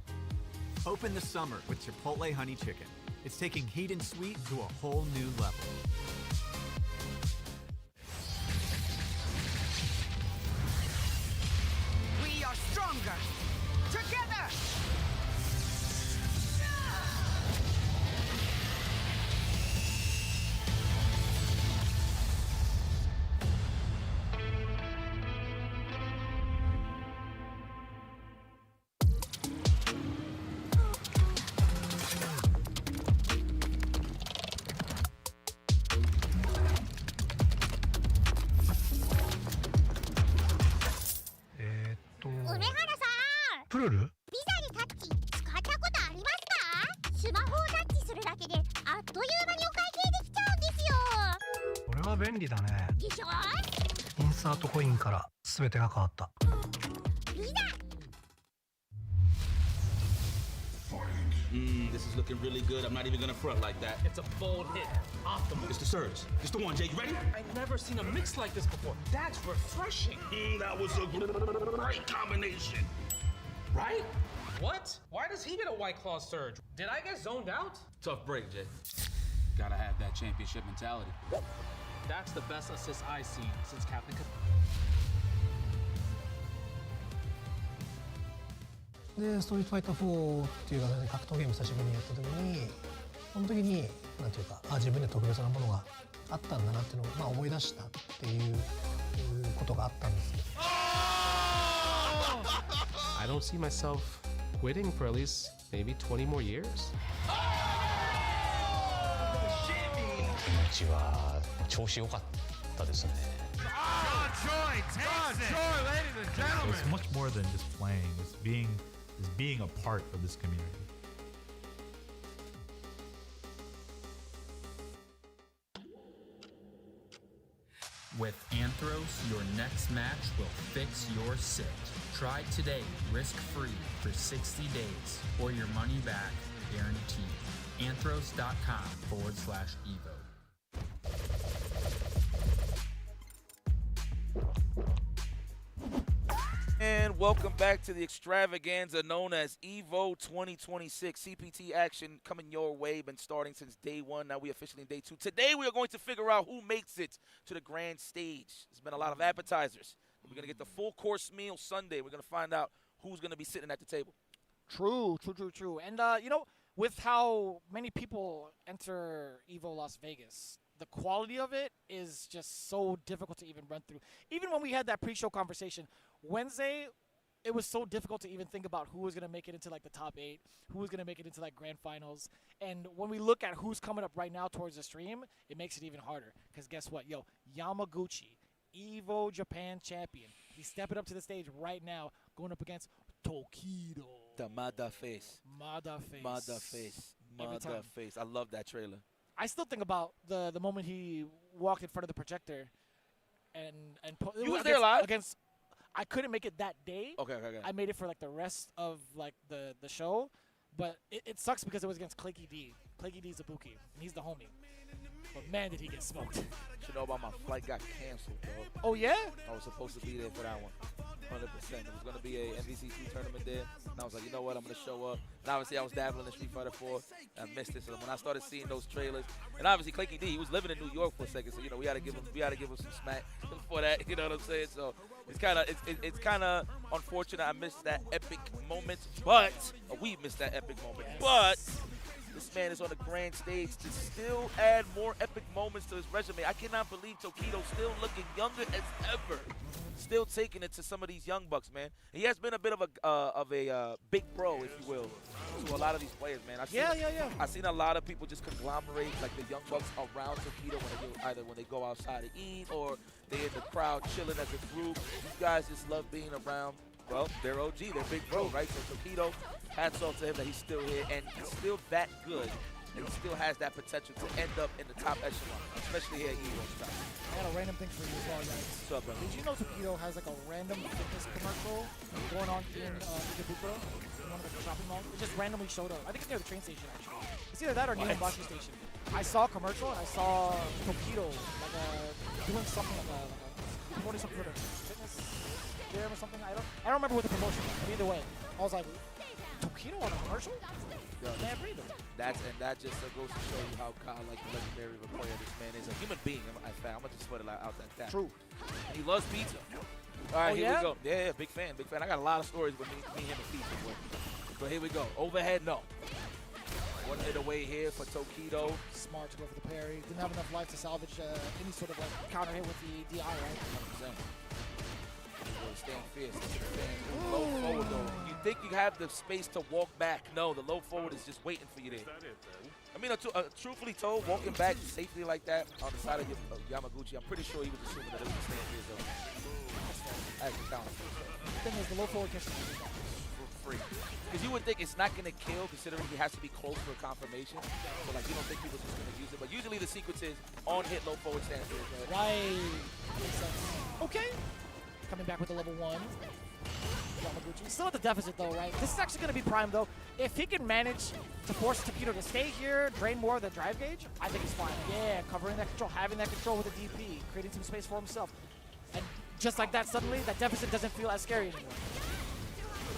Open the summer with Chipotle Honey Chicken. It's taking heat and sweet to a whole new level. We are stronger together. という間にお会計できちゃうんですよ。これは便利だね。でしょ？インサートコインから全てが変わった。This is looking really good. I'm not even gonna front like that. It's a bold hit. Optimal. It's the surge. It's the one, Jay. You ready? I've never seen a mix like this before. That's refreshing. That was a great combination. Right? What? Why does he get a White Claw surge? Did I get zoned out? Tough break, Jay. Gotta have that championship mentality. That's the best assist I've seen since Captain. で、ストリートファイター4っていう形で格闘ゲーム久しぶりにやった時に、その時になんていうか、自分で特別なものがあったんだなっていうのを思い出したっていうことがあったんですけど。I don't see myself quitting for at least maybe 20 more years. 気持ちは調子良かったですね。It's much more than just playing. It's being a part of this community. With Anthros, your next match will fix your sit. Try today, risk-free for 60 days, or your money back guaranteed. Anthros.com/EVO. And welcome back to the extravaganza known as EVO 2026. CPT action coming your way, been starting since day one. Now we officially in day two. Today we are going to figure out who makes it to the grand stage. There's been a lot of appetizers. We're going to get the full course meal Sunday. We're going to find out who's going to be sitting at the table. True. And, you know, with how many people enter EVO Las Vegas, the quality of it is just so difficult to even run through. Even when we had that pre-show conversation, Wednesday, it was so difficult to even think about who was going to make it into, like, the top 8, who was going to make it into, like, grand finals. And when we look at who's coming up right now towards the stream, it makes it even harder. Because guess what? Yo, Yamaguchi, EVO Japan champion. He's stepping up to the stage right now, going up against Tokido. The Mada face. Mada face. I love that trailer. I still think about the moment he walked in front of the projector and you was there live? I couldn't make it that day. Okay. I made it for like the rest of like the show, but it sucks because it was against Clayky D. Clayky D Zabuki, and he's the homie. But man, did he get smoked. You know about my flight got canceled, bro. Oh yeah? I was supposed to be there for that one. 100%. It was going to be a MVC2 tournament there. And I was like, you know what? I'm going to show up. And obviously, I was dabbling in Street Fighter 4. And I missed it. So when I started seeing those trailers, and obviously, Clayky D, he was living in New York for a second. So, you know, we had to give him some smack for that. You know what I'm saying? So it's kind of unfortunate I missed that epic moment. We missed that epic moment. But this man is on the grand stage to still add more epic moments to his resume. I cannot believe Tokido's still looking younger as ever. Still taking it to some of these young bucks, man. And he has been a bit of a big bro, if you will, to a lot of these players, man. I've seen a lot of people just conglomerate like the young bucks around Tokido when they go outside to eat or they're in the crowd chilling as a group. These guys just love being around. Well, they're OG, they're big bro, right? So Tokido, hats off to him that he's still here and he's still that good. And he still has that potential to end up in the top echelon, especially here at EVO. I got a random thing for you as well, guys. What's up, bro? Did you know Tokido has like a random fitness commercial going on in Ikebukuro, in one of the shopping malls? It just randomly showed up. I think it's near the train station, actually. It's either that or Nihonbashi Station. I saw a commercial and I saw Tokido doing something promoting something for the fitness gym or something. I don't remember what the promotion was, but either way, I was like, Tokido on a commercial? Can't breathe it. That just goes to show you how like legendary of a player this man is. A human being, I'm gonna just put it out like that. True. And he loves pizza. All right, here we go. Yeah, big fan. I got a lot of stories with me, him, and pizza. But here we go. Overhead, no. One hit away here for Tokido. Smart to go for the parry. Didn't have enough life to salvage any sort of like counter hit with the DI, right? 100%. Staying fierce. Low forward though. You think you have the space to walk back? No, the low forward is just waiting for you there. I mean, truthfully told, walking back safely like that on the side of Yamaguchi, I'm pretty sure he was assuming that it was staying fierce though. As the counter. The thing is, the low forward catches free. Because you would think it's not going to kill, considering he has to be close for a confirmation. So, like, you don't think people just going to use it. But usually the sequence is on hit, low forward stance. Right. Makes sense. Okay. Coming back with a level 1. Yamaguchi. Still at the deficit, though, right? This is actually going to be prime, though. If he can manage to force Takedo to stay here, drain more of the drive gauge, I think he's fine. Yeah, covering that control, having that control with the DP, creating some space for himself. And just like that, suddenly, that deficit doesn't feel as scary anymore.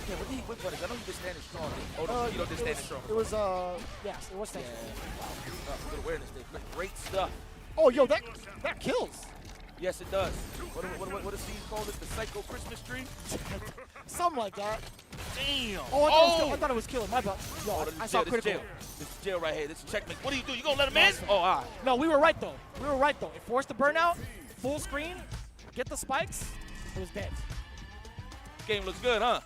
Yeah, but he whip butters. I know he was standing strong. Oh, no, you don't just standing strong. It was, yes, it was standing strong. Good awareness there. Great stuff. Oh, yo, that kills. Yes, it does. What does Steve call it? The Psycho Christmas tree? Something like that. Damn. Oh, I thought it was killing. My bad. Yo, I saw critical. This is jail right here. This is checkmate. What do? You going to let him in? Oh, all right. No, we were right, though. It forced the burnout, full screen, get the spikes. It was dead. Game looks good, huh?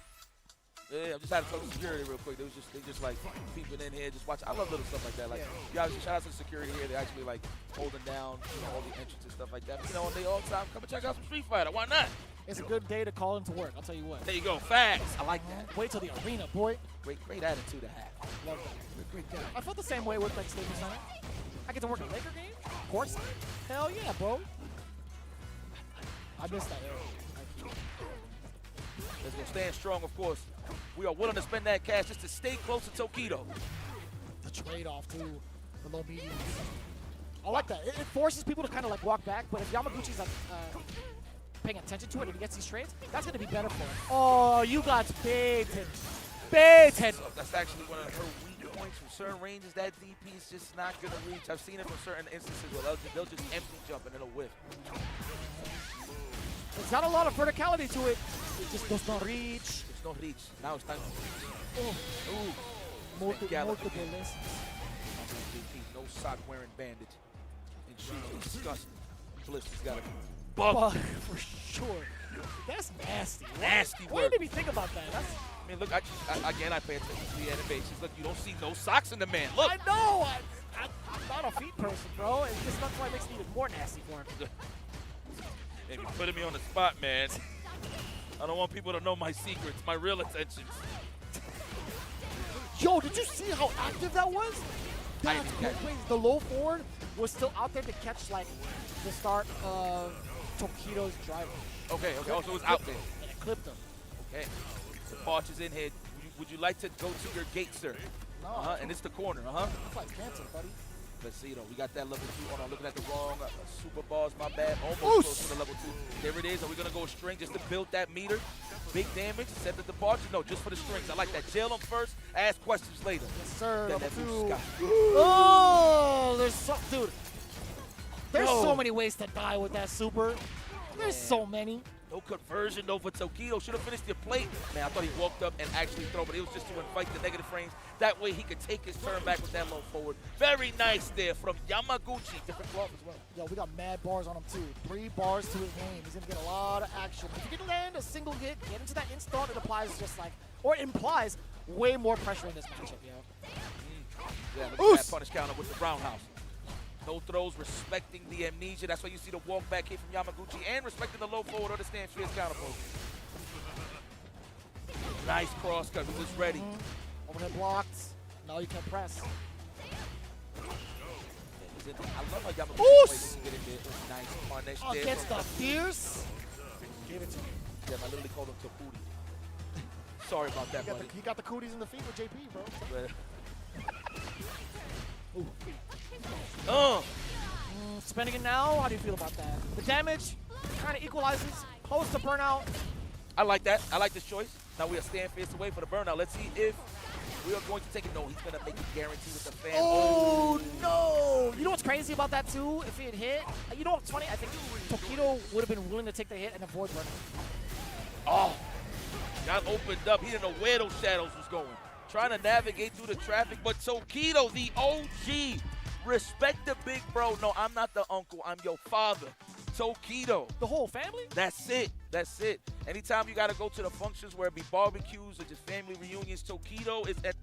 Yeah, I just had to talk to security real quick. They just like peeping in here, just watching. I love little stuff like that. Like, you obviously shout out to security here. They actually like holding down, all the entrances and stuff like that. You know, on the all time, come and check out some Street Fighter. Why not? It's a good day to call into work. I'll tell you what. There you go, fast. I like that. Wait till the arena, boy. Great attitude to have. Love that. Great guy. I felt the same way with like Stadium Center. I get to work a Laker game, courtside. Hell yeah, bro. I missed that. Let's go stand strong, of course. We are willing to spend that cash just to stay close to Tokido. The trade-off, too. The low medium. I like that. It forces people to kind of like walk back, but if Yamaguchi's like paying attention to it and he gets these trades, that's going to be better for him. Oh, you got baited. Baited. So that's actually one of her weak points from certain ranges. That DP is just not going to reach. I've seen it from certain instances where they'll just empty jump and it'll whiff. It's got a lot of verticality to it. It just does not reach. It's not reach. Now it's time to reach. Oh. Multiple lessons. No sock wearing bandit. And she's disgusting. Bliss has got a bug. For sure. That's nasty. Nasty work. Why did you think about that? I mean, look, again, I pay attention to the animations. Look, you don't see no socks in the man. Look. I know. I'm not a feet person, bro. And that's why it makes it even more nasty for him. If you're putting me on the spot, man, I don't want people to know my secrets, my real intentions. Yo, did you see how active that was? That's crazy. The low forward was still out there to catch, like, the start of Tokido's driver. Okay. Also, it was out there. And it clipped him. Okay. The Parch is in here. Would you like to go to your gate, sir? No. And it's the corner, It's like cancer, buddy. Let's see, we got that level 2. Hold on, looking at the wrong super balls, my bad. Almost close to the level 2. There it is. Are we going to go string just to build that meter? Big damage, set the departure? No, just for the strings. I like that. Jail them first, ask questions later. Yes, sir. Then Level 2. Oh, there's so many ways to die with that super. There's so many. No conversion, though, for Tokido. Should have finished the plate. Man, I thought he walked up and actually throw, but it was just to fight the negative frames. That way he could take his turn back with that low forward. Very nice there from Yamaguchi. Different glove as well. Yo, we got mad bars on him, too. 3 bars to his name. He's going to get a lot of action. If you can land a single hit, get into that instant, it applies just like, or it implies way more pressure in this matchup, yo. Yeah, look at that punish counter with the roundhouse. No throws, respecting the amnesia. That's why you see the walk back hit from Yamaguchi and respecting the low forward or the stand fierce counter pose. Nice cross cut. He was ready. Overhead blocked. Now you can press. I love how Yamaguchi can get in there. Nice punish there. Against the fierce. Give it to me. Yeah, I literally called him Tapudi. Sorry about that, buddy. He got the cooties in the feet with JP, bro. Spending it now, how do you feel about that? The damage kind of equalizes, close to burnout. I like that. I like this choice. Now we are stand fierce away for the burnout. Let's see if we are going to take it. No, he's going to make it guaranteed with the fan. Oh, no. You know what's crazy about that, too? If he had hit, you know what's funny? I think Tokido would have been willing to take the hit and avoid burnout. Oh, got opened up. He didn't know where those shadows was going. Trying to navigate through the traffic, but Tokido, the OG, respect the big bro. No, I'm not the uncle. I'm your father. Tokido. The whole family? That's it. That's it. Anytime you got to go to the functions where it be barbecues or just family reunions, Tokido is at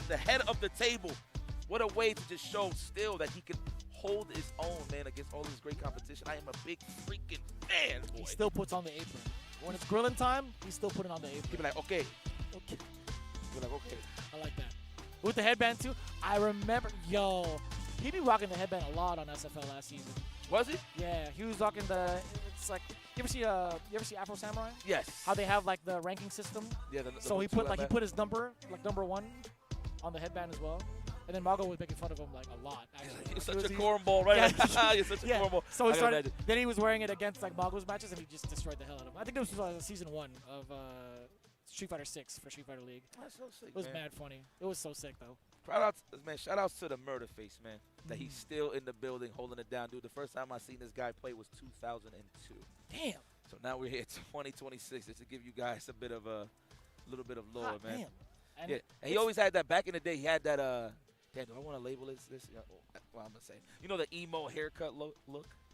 the head of the table. What a way to just show still that he can hold his own, man, against all this great competition. I am a big freaking fan, boy. He still puts on the apron. When it's grilling time, he's still putting on the apron. He'll be like, okay. You're like, okay. I like that. With the headband too. I remember, he be rocking the headband a lot on SFL last season. Was he? Yeah, he was rocking the. It's like you ever see Afro Samurai? Yes. How they have like the ranking system. Yeah. So he put his number number 1 on the headband as well. And then Mago was making fun of him like a lot. Actually, You're such a cornball, right? Yeah. You're such a cornball. So then he was wearing it against like Mago's matches, and he just destroyed the hell out of him. I think this was season 1 of Street Fighter 6 for Street Fighter League. That's so sick. It was mad funny. It was so sick though. Shout outs to the Murder Face, man. That he's still in the building, holding it down, dude. The first time I seen this guy play was 2002. Damn. So now we're here at 2026, just to give you guys a little bit of lore, man. Damn. And yeah, and he always had that. Back in the day, he had that. Damn, do I want to label this? Yeah, well, I'm gonna say, you know, the emo haircut look.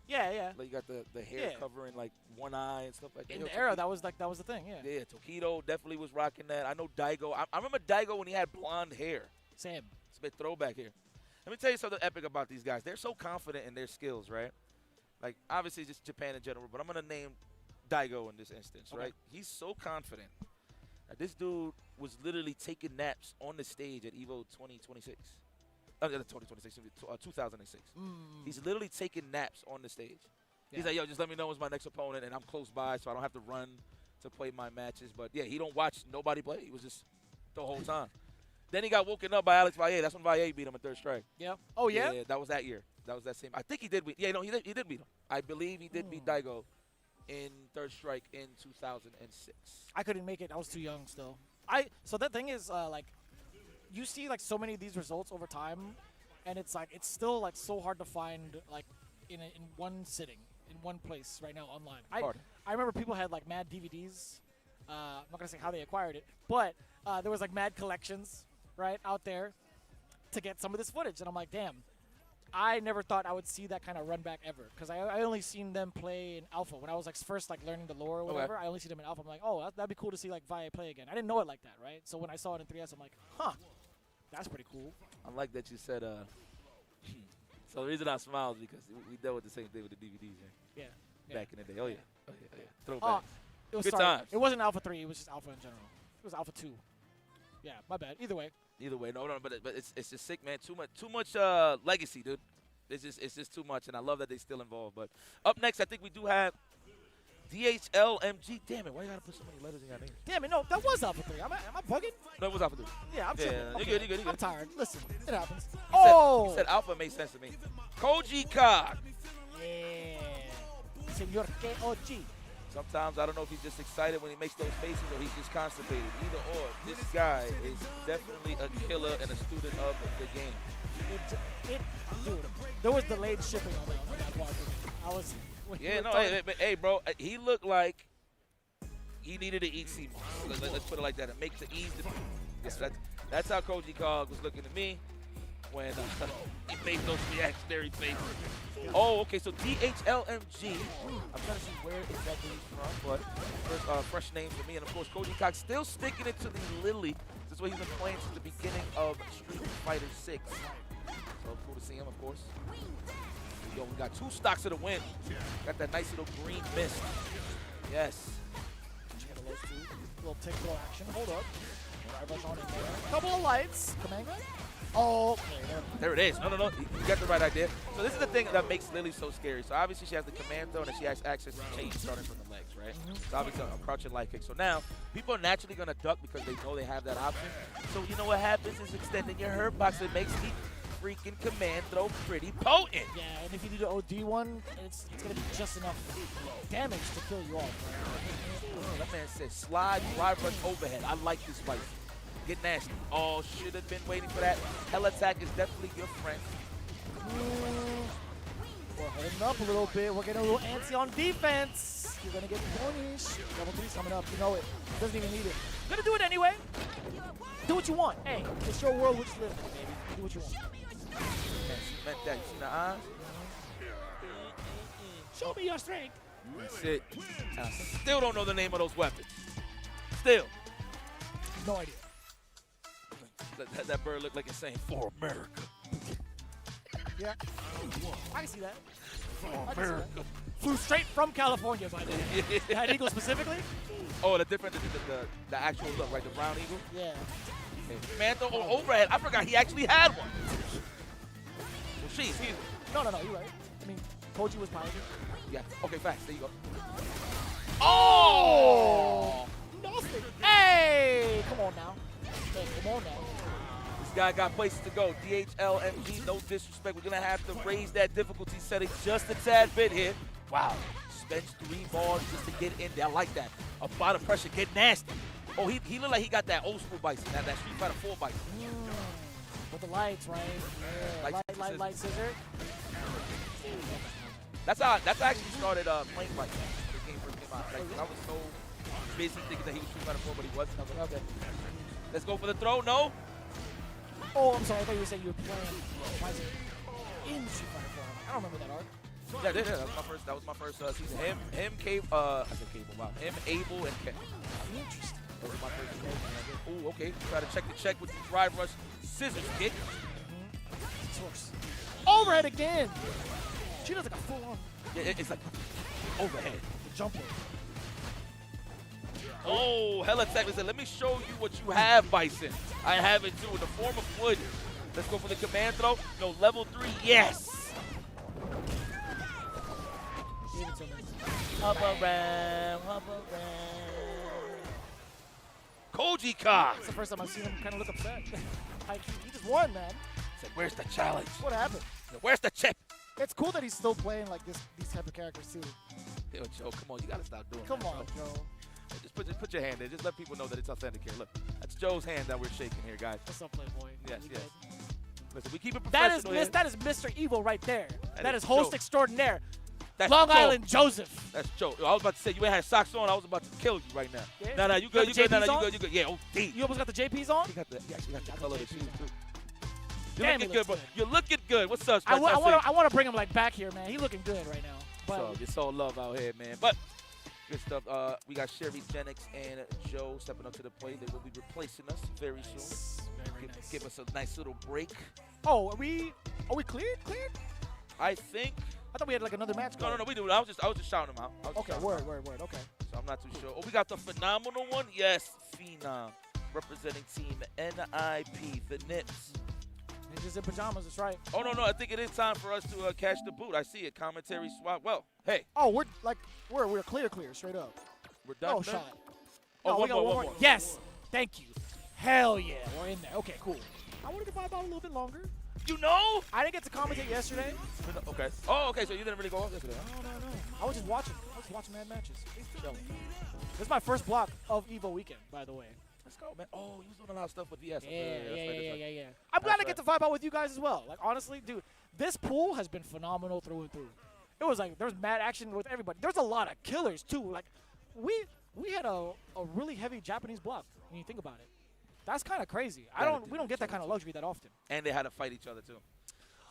Yeah. Like you got the hair covering like one eye and stuff like that. In the era, that was the thing. Yeah. Yeah, Tokido definitely was rocking that. I know Daigo. I remember Daigo when he had blonde hair. Same. It's a bit throwback here. Let me tell you something epic about these guys. They're so confident in their skills, right? Like, obviously, just Japan in general, but I'm going to name Daigo in this instance, right? He's so confident that this dude was literally taking naps on the stage at EVO 2026. 2006. He's literally taking naps on the stage. He's like, yo, just let me know who's my next opponent, and I'm close by, so I don't have to run to play my matches. But, yeah, he don't watch nobody play. He was just the whole time. Then he got woken up by Alex Valle. That's when Valle beat him in third strike. Yeah. Oh, yeah? Yeah, that was that year. That was that same. I think he did beat. Yeah, no, he did beat him. I believe he did beat Daigo in third strike in 2006. I couldn't make it. I was too young still. So the thing is, like, you see like so many of these results over time, and it's like it's still like so hard to find like in one sitting, in one place right now online. I remember people had like mad DVDs. I'm not gonna say how they acquired it, but there was like mad collections right out there to get some of this footage, and I'm like, damn. I never thought I would see that kind of run back ever, because I only seen them play in Alpha when I was like first like learning the lore or whatever. I only see them in Alpha. I'm like, oh, that'd be cool to see like Valle play again. I didn't know it like that, right? So when I saw it in 3S, I'm like, huh, that's pretty cool. I like that you said. So the reason I smiled is because we dealt with the same thing with the DVDs, yeah. Back in the day. Oh yeah. Throwback. It was good times. It wasn't Alpha 3. It was just Alpha in general. It was Alpha 2. Yeah, my bad. Either way, no, but it's just sick, man. Too much legacy, dude. It's just too much, and I love that they're still involved. But up next, I think we do have DHLMG. Damn it, why you gotta put so many letters in your name? Damn it, no, that was Alpha 3. Am I bugging? No, it was Alpha 3. Yeah, I'm tripping. Okay. You're good. I'm tired. Listen, it happens. You said Alpha made sense to me. Koji Cog. Yeah. Senor KOG. Sometimes I don't know if he's just excited when he makes those faces or he's just constipated. Either or, this guy is definitely a killer and a student of the game. Dude, there was delayed shipping on that part. Hey, bro, he looked like he needed to eat sea moss. Let's put it like that. It makes it easy. That's how Koji Cog was looking at me when he made those reactionary faces. Oh, okay, so DHLMG. I'm trying to see where exactly he's from, but first, fresh name for me. And, of course, Koji Cog still sticking it to the Lily. This is what he's been playing since the beginning of Street Fighter 6. So cool to see him, of course. Yo, we got 2 stocks of the win. Got that nice little green mist. Yes. Little tickle action. Hold up. Couple of lights. Command gun. Oh, okay. There it is. No. You got the right idea. So this is the thing that makes Lily so scary. So obviously she has the command zone and she has access to change starting from the legs, right? So obviously a crouching light kick. So now people are naturally going to duck because they know they have that option. So you know what happens is extending your hurt box. It makes the freaking command throw pretty potent. Yeah, and if you do the OD one, it's going to be just enough damage to kill you off. That man said slide, drive rush, overhead. I like this fight. Get nasty. Oh, should have been waiting for that. Hell attack is definitely your friend. We're holding up a little bit. We're getting a little antsy on defense. You're going to get punished. Level 3's coming up. You know it. Doesn't even need it. Going to do it anyway. Do what you want. Hey, it's your world which lives, baby. Do what you want. Meant that. You see the eyes? Show me your strength. That's it. I still don't know the name of those weapons. Still. No idea. That bird looked like it's saying, for America. Yeah. I can see that. America. Flew straight from California, by the way. That eagle specifically? Oh, the actual look, right? The brown eagle? Yeah. Okay. Mantle overhead. I forgot he actually had one. Well, he's No, you're right. I mean, Koji was pioneer. yeah. Okay, fast. There you go. Oh! Nothing. Hey! Come on now. Hey, come on now. This guy got places to go. DHLMG, no disrespect. We're going to have to raise that difficulty setting just a tad bit here. Wow. Spends 3 balls just to get in there. I like that. Apply the pressure. Get nasty. Oh, he looked like he got that old school Bison, that Street Fighter 4 Bison. With the lights, right? Yeah. Light, scissor. That's how I actually started playing Bison. The game first came out. Like, I was so busy thinking that he was Street Fighter 4, but he wasn't. Okay. Let's go for the throw. No. Oh, I'm sorry. I thought you were saying you were playing Bison in Street Fighter 4. I don't remember that arc. Yeah, that was my first season. Him, Cable. I said Cable. Wow. Him, Abel, and Ken. Interesting. That was my first season. Ooh, okay. Try to check the check with the drive rush. Scissors kick. Source. Overhead again. She does like a full on. Yeah, it's like overhead. The jumper. Oh, hella technical. Said, let me show you what you have, Bison. I have it too in the form of wood. Let's go for the command throw. No, level 3. Yes. Hop around. Koji Ka. It's the first time I've seen him kind of look upset. He just won, man. Said, where's the challenge? What happened? Where's the chip? It's cool that he's still playing like these type of characters too. Yo, Joe, come on, you gotta stop doing Come that. on, Joe. Just put your hand there. Just let people know that it's authentic here. Look, that's Joe's hand that we're shaking here, guys. What's up, Playboy? Yes. Listen, we keep it professional. That is Mr. Evil right there. That is Joe. host extraordinaire. That's Long Joe. Island Joseph. That's Joe. I was about to say, you ain't had socks on. I was about to kill you right now. Yeah. Nah, you good. You good. Nah, you good. Yeah, OD. You almost got the JPs on? He actually got the color of the shoes, too. You're Damn, looking good, bro. You're looking good. What's up, I want to bring him like back here, man. He's looking good right now. But it's all love out here, man. But good stuff. We got Sherry, Genix, and Joe stepping up to the plate. They will be replacing us very soon. Very nice. Give us a nice little break. Oh, are we cleared? I think. I thought we had like another match going. No, we do. I was just shouting them out. Okay, word. Okay. So I'm not too sure. Oh, we got the phenomenal one. Yes, Phenom, representing Team NIP, the Nips. Ninjas in pajamas, that's right. Oh no, I think it is time for us to catch the boot. I see it. Commentary swap. Well, hey. Oh, we're clear, straight up. We're done. No shot. Oh, no, one more. Yes, thank you. Hell yeah, we're in there. Okay, cool. I wanted to vibe out a little bit longer. You know? I didn't get to commentate yesterday. Okay. Oh, okay. So you didn't really go off yesterday? No. I was just watching. mad matches. Chilling. This is my first block of EVO weekend, by the way. Let's go, man. Oh, he was doing a lot of stuff with VS. Yeah. I'm glad I get to vibe out with you guys as well. Like, honestly, dude, this pool has been phenomenal through and through. It was like, there's mad action with everybody. There's a lot of killers, too. Like, we had a really heavy Japanese block, when you think about it. That's kind of crazy. We don't get that kind of luxury that often. And they had to fight each other, too.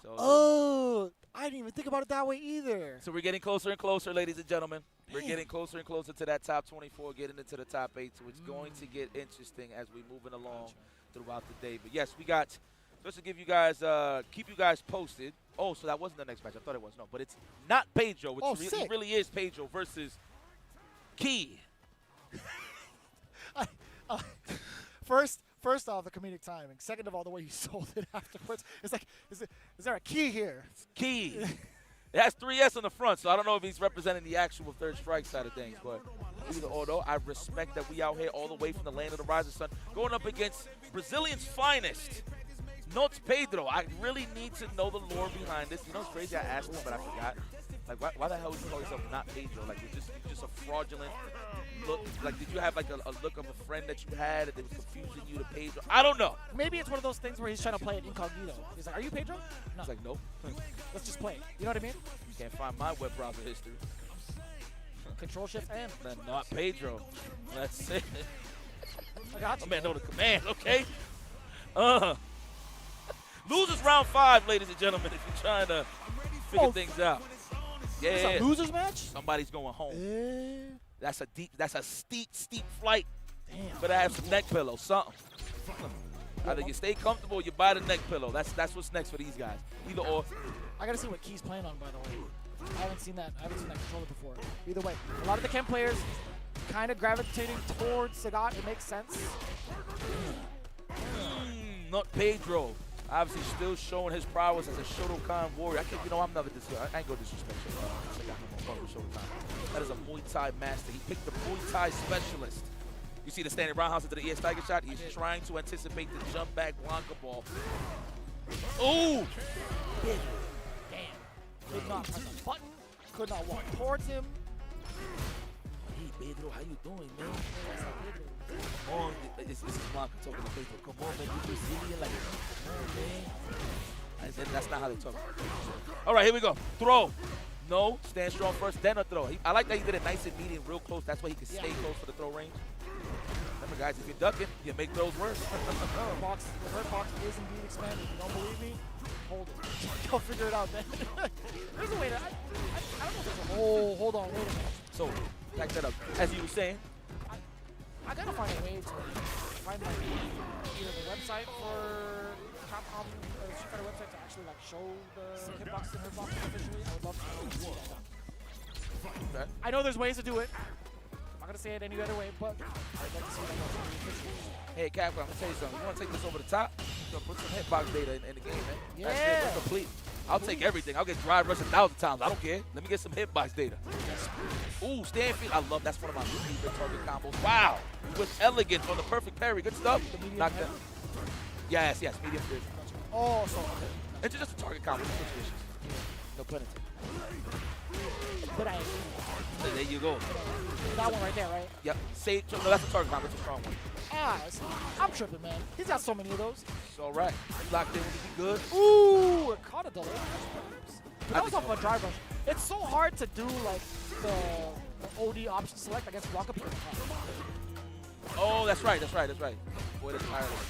So, I didn't even think about it that way either. So we're getting closer and closer, ladies and gentlemen. We're getting closer and closer to that top 24, getting into the top 8. So it's going to get interesting as we're moving along throughout the day. But yes, we got, just to give you guys, keep you guys posted. Oh, so that wasn't the next match. I thought it was. No, but it's not Pedro, which really is Pedro versus Key. First off, the comedic timing. Second of all, the way you sold it afterwards. It's like, is there a key here? It's Key. It has 3S on the front, so I don't know if he's representing the actual third strike side of things. But either or, though, I respect that we out here all the way from the land of the rising sun, going up against Brazilian's finest, Not Pedro. I really need to know the lore behind this. You know, it's crazy. I asked him, but I forgot. Like, why the hell would you call yourself Not Pedro? Like, you're just a fraudulent look. Like, did you have like a look of a friend that you had and they was confusing you to Pedro? I don't know. Maybe it's one of those things where he's trying to play it incognito. He's like, are you Pedro? No. He's like, nope. Let's just play. You know what I mean? You can't find my web browser history. Control Shift M. Then Not Pedro. That's it. I got you. My man know the command, okay? Losers round 5, ladies and gentlemen, if you're trying to figure things out. Yeah. It's a losers match? Somebody's going home. That's a steep flight. Damn. Better have some neck pillow, something. Either you stay comfortable or you buy the neck pillow. That's what's next for these guys. Either or. I gotta see what Key's playing on, by the way. I haven't seen that controller before. Either way, a lot of the Chem players kind of gravitating towards Sagat. It makes sense. Not Pedro. Obviously still showing his prowess as a Shotokan warrior. I'm never I ain't gonna disrespect Shotokan. I got no more fun with Shotokan. That is a Muay Thai master. He picked the Muay Thai specialist. You see the standing roundhouse into the ES Tiger shot? He's trying to anticipate the jump back Blanca ball. Ooh! Damn. Could not press a button. Could not walk towards him. Hey, Pedro, how you doing, man? Come on. This is Blanca talking to Pedro. Come on, man. You Brazilian. Like, come on, man. I said, that's not how they talk. All right, here we go. Throw. No. Stand strong first, then a throw. I like that he did it nice and medium, real close. That's why he can stay close for the throw range. Remember, guys, if you're ducking, you make throws worse. The hurt box is indeed expanded. If you don't believe me, hold it. Go figure it out, man. There's a way to. I don't know if there's a. Oh, hold on, wait a minute. So, back that up. As you were saying, I gotta find a way to find like either the website for Capcom or the Street Fighter website to actually like show the hitbox and hurtbox officially. I would love to see that. Okay. I know there's ways to do it. I'm not gonna say it any other way, but I'd like to see that. Hey, Capcom, I'm gonna tell you something. You wanna take this over the top? You put some hitbox data in the game, man. Yeah. That's it. We're complete. I'll take everything. I'll get drive rush 1,000 times. I don't care. Let me get some hitbox data. Ooh, stand feet. I love that's one of my favorite target combos. Wow. With elegance on the perfect parry. Good stuff. Knock that. Yes, medium fish. Oh, so it's just a target combo. No pun intended. But there you go. That one right there, right? Yep. No, that's a target combo. That's a strong one. I'm tripping, man. He's got so many of those. It's all right. Locked in. Be good. Ooh, it caught a delay. But that was off of a drive rush. It's so hard to do like the OD option select against block up here. Oh, that's right. Boy, that's tireless.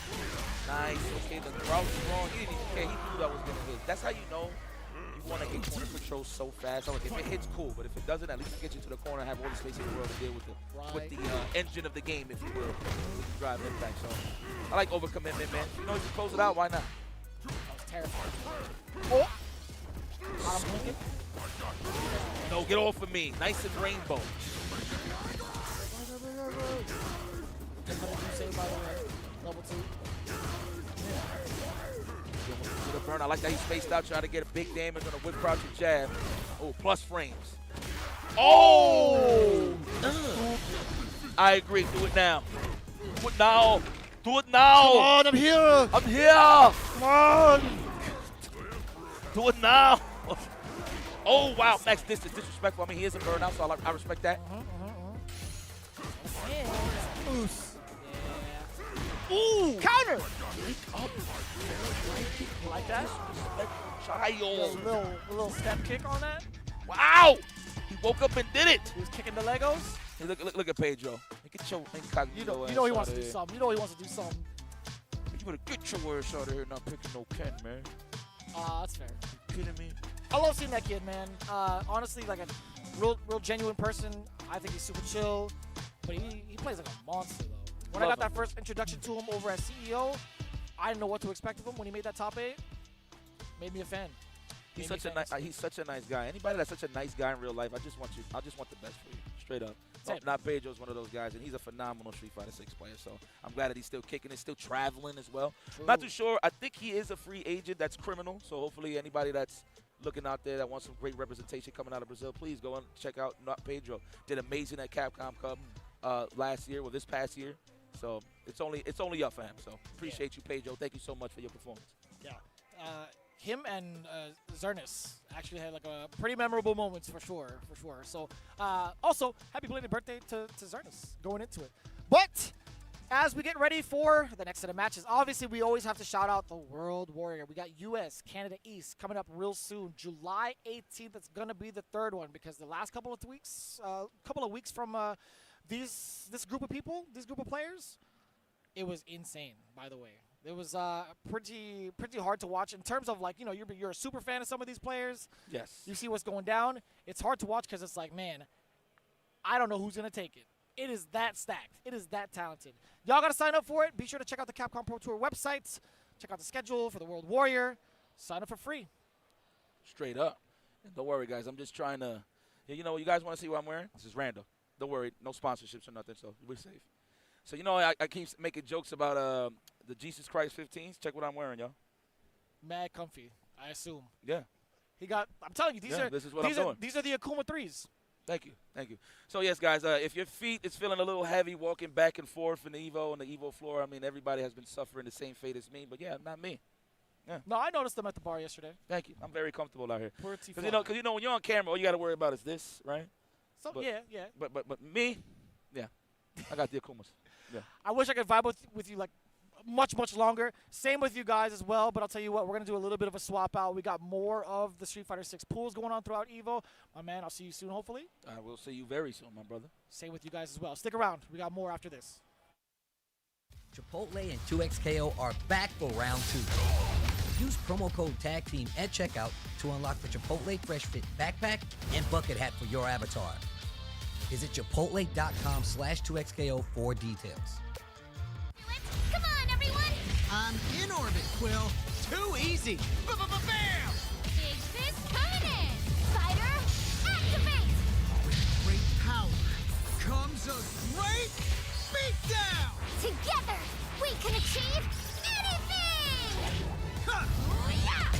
Nice. Okay, the route was wrong. He didn't even care. He knew that was going to hit. That's how you know you want to get corner control so fast. Like, if it hits, cool. But if it doesn't, at least it gets you to the corner and have all the space in the world to deal with the engine of the game, if you will, with the drive impact. So I like overcommitment, man. You know, if you close it out, why not? That was terrifying. Oh! No, get off of me. Nice and rainbow. Level 2. The burn. I like that he spaced out, trying to get a big damage on a whip crouch and jab. Oh, plus frames. Oh! I agree. Do it now. Do it now. Do it now. Come on, I'm here. I'm here. Come on. Do it now. Oh, wow. Max distance. Disrespectful. I mean, he is a burnout, so I respect that. Ooh! Counter! Up. You like that? Child. Little step kick on that. Wow! He woke up and did it. He was kicking the Legos. Hey, look at Pedro. Get your incognito. You know he wants to do something. You know he wants to do something. You better get your ass out of here, not picking no pen, man. That's fair. You kidding me? I love seeing that kid, man. Honestly, like a real genuine person. I think he's super chill, but he plays like a monster though. When I got that first introduction to him over at CEO, I didn't know what to expect of him when he made that top 8. Made me a fan. He's such a nice guy. Anybody that's such a nice guy in real life, I just want the best for you, straight up. Not Pedro's one of those guys, and he's a phenomenal Street Fighter 6 player. So I'm glad that he's still kicking it, still traveling as well. True. Not too sure. I think he is a free agent that's criminal. So hopefully anybody that's looking out there that wants some great representation coming out of Brazil, please go and check out Not Pedro. Did amazing at Capcom Cup this past year. So it's only up for him. So appreciate you, Pedro. Thank you so much for your performance. Yeah. Him and Zernis actually had like a pretty memorable moments for sure. So also happy belated birthday to Zernis going into it. But as we get ready for the next set of matches, obviously we always have to shout out the World Warrior. We got US, Canada East coming up real soon. July 18th, it's going to be the third one because the last couple of weeks from this group of people, this group of players, it was insane, by the way. It was pretty hard to watch in terms of, like, you know, you're a super fan of some of these players. Yes. You see what's going down. It's hard to watch because it's like, man, I don't know who's going to take it. It is that stacked. It is that talented. Y'all got to sign up for it. Be sure to check out the Capcom Pro Tour website. Check out the schedule for the World Warrior. Sign up for free. Straight up. And don't worry, guys. I'm just trying to, you know, you guys want to see what I'm wearing? This is random. Don't worry. No sponsorships or nothing, so we're safe. So, you know, I keep making jokes about the Jesus Christ 15s. Check what I'm wearing, y'all. Mad comfy, I assume. Yeah. I'm telling you, this is what I'm doing. These are the Akuma 3s. Thank you. Thank you. So, yes, guys, if your feet is feeling a little heavy walking back and forth in the EVO on the EVO floor, I mean, everybody has been suffering the same fate as me. But, yeah, not me. Yeah. No, I noticed them at the bar yesterday. Thank you. I'm very comfortable out here. Pretty Because, you know, when you're on camera, all you got to worry about is this, right? So, But- yeah. But me, yeah, I got the Akumas. Yeah. I wish I could vibe with you like much longer. Same with you guys as well, but I'll tell you what, we're going to do a little bit of a swap out. We got more of the Street Fighter 6 pools going on throughout EVO. My man, I'll see you soon, hopefully. I will see you very soon, my brother. Same with you guys as well. Stick around. We got more after this. Chipotle and 2XKO are back for round 2. Use promo code TAGTEAM at checkout to unlock the Chipotle Fresh Fit backpack and bucket hat for your avatar. Visit chipotle.com/2XKO for details. Come on, everyone! I'm in orbit, Quill. Too easy. Bam! Big fist coming in! Fighter, activate! With great power comes a great beatdown! Together, we can achieve anything! Huh. Yeah!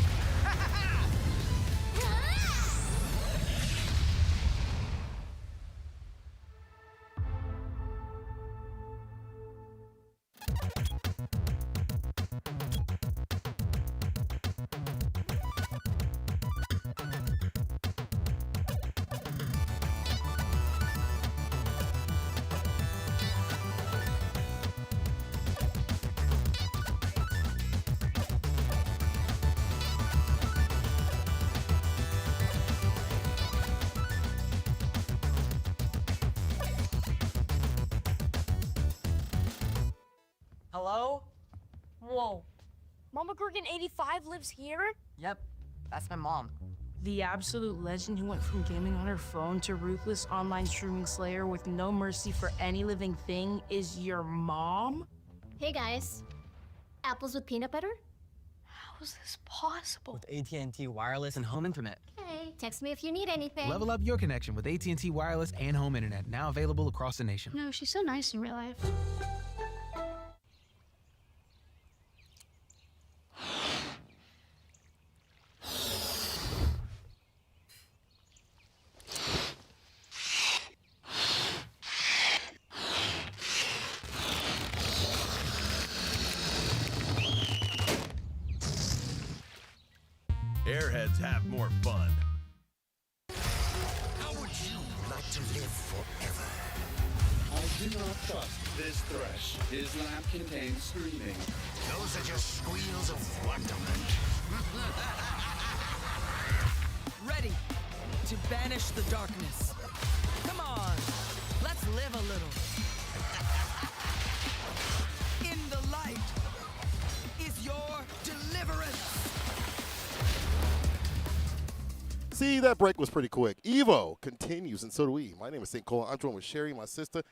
Hello? Whoa. Mama Gorgon 85 lives here? Yep, that's my mom. The absolute legend who went from gaming on her phone to ruthless online streaming slayer with no mercy for any living thing is your mom? Hey guys, apples with peanut butter? How is this possible? With AT&T wireless and home internet. Hey, text me if you need anything. Level up your connection with AT&T wireless and home internet, now available across the nation. No, she's so nice in real life. Airheads have more fun. How would you like to live forever? I do not trust this thresh. His lamp contains screaming. Those are just squeals of wonderment. Ready to banish the darkness. Come on, let's live a little. In the light is your deliverance. See, that break was pretty quick. EVO continues, and so do we. My name is St. Cole. I'm joined with Sherry, my sister.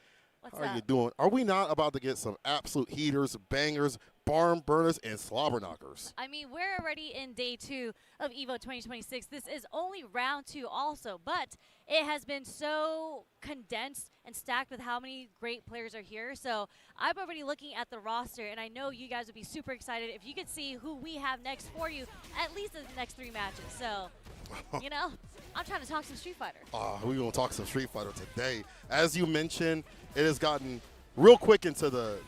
What's How are you up? doing? Are we not about to get some absolute heaters, bangers, barn burners, and slobber knockers? I mean, we're already in day 2 of EVO 2026. This is only round 2 also, but it has been so condensed and stacked with how many great players are here. So I'm already looking at the roster, and I know you guys would be super excited if you could see who we have next for you, at least in the next 3 matches. So, you know, I'm trying to talk some Street Fighter. We're going to talk some Street Fighter today. As you mentioned, it has gotten real quick into the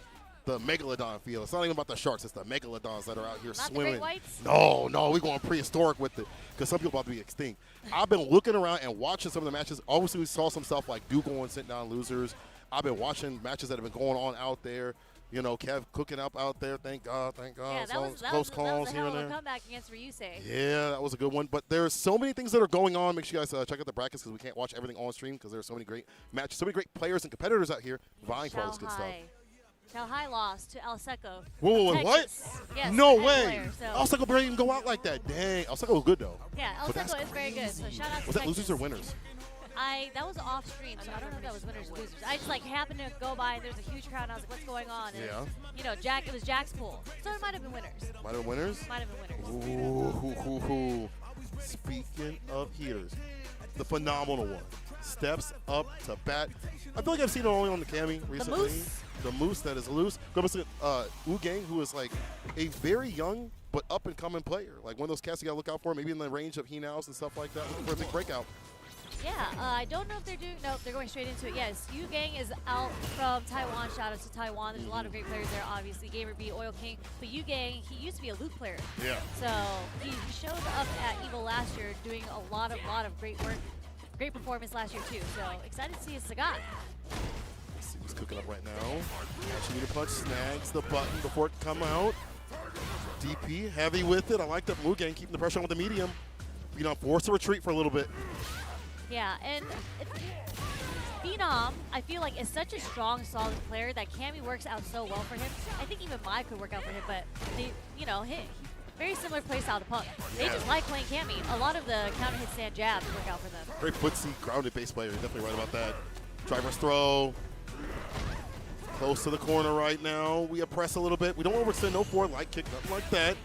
Megalodon field. It's not even about the sharks. It's the Megalodons that are out here Not the swimming. great whites? No, we're going prehistoric with it because some people about to be extinct. I've been looking around and watching some of the matches. Obviously, we saw some stuff like Duke on Sent Down Losers. I've been watching matches that have been going on out there. You know, Kev cooking up out there. Thank God. Yeah, that was Close calls a here hell and of a there. comeback against Ryusei. Yeah, that was a good one. But there's so many things that are going on. Make sure you guys check out the brackets because we can't watch everything on stream because there's so many great matches, so many great players and competitors out here vying for all this good stuff. Shanghai lost to El Seco. Whoa, Texas. what? Yes, No the head way. player, so. El Seco barely even go out like that. Dang. El Seco was good, though. Yeah, El But that's Seco is very good. So shout out to Was that Texas. losers or winners? That was off stream, so I don't know if that was winners or losers. I just like happened to go by and there was a huge crowd and I was like, what's going on? And Yeah. you know, it was Jack's pool. So it might have been winners. Might have been winners? Might have been winners. Ooh. Speaking of heaters, the phenomenal one steps up to bat I feel like I've seen it only on the Cammy recently. moose? The moose that is loose. Go to Wu Gang, who is like a very young but up and coming player. Like one of those cats you gotta look out for, maybe in the range of Hinaos and stuff like that, looking for a big breakout. Yeah, I don't know if they're doing. No, they're going straight into it. Yes, Yu Gang is out from Taiwan. Shout out to Taiwan. There's a lot of great players there, obviously. Gamer B, Oil King. But Yu Gang, he used to be a loot player. Yeah. So he showed up at EVO last year doing a lot of great work. Great performance last year, too. So excited to see his Sagat. Let's see who's cooking up right now. Actually, need a punch, snags the button before it can come out. DP, heavy with it. I like that Wu Gang keeping the pressure on with the medium. You know, force a retreat for a little bit. Yeah, and Phenom, I feel like, is such a strong, solid player that Cammy works out so well for him. I think even Mai could work out for him, but they, you know, very similar playstyle to Punk. They just like playing Cammy. A lot of the counter hit stand jabs work out for them. Very footsie, grounded base player. You're definitely right about that. Driver's throw. Close to the corner right now. We press a little bit. We don't overextend, no forward light kick, nothing like that.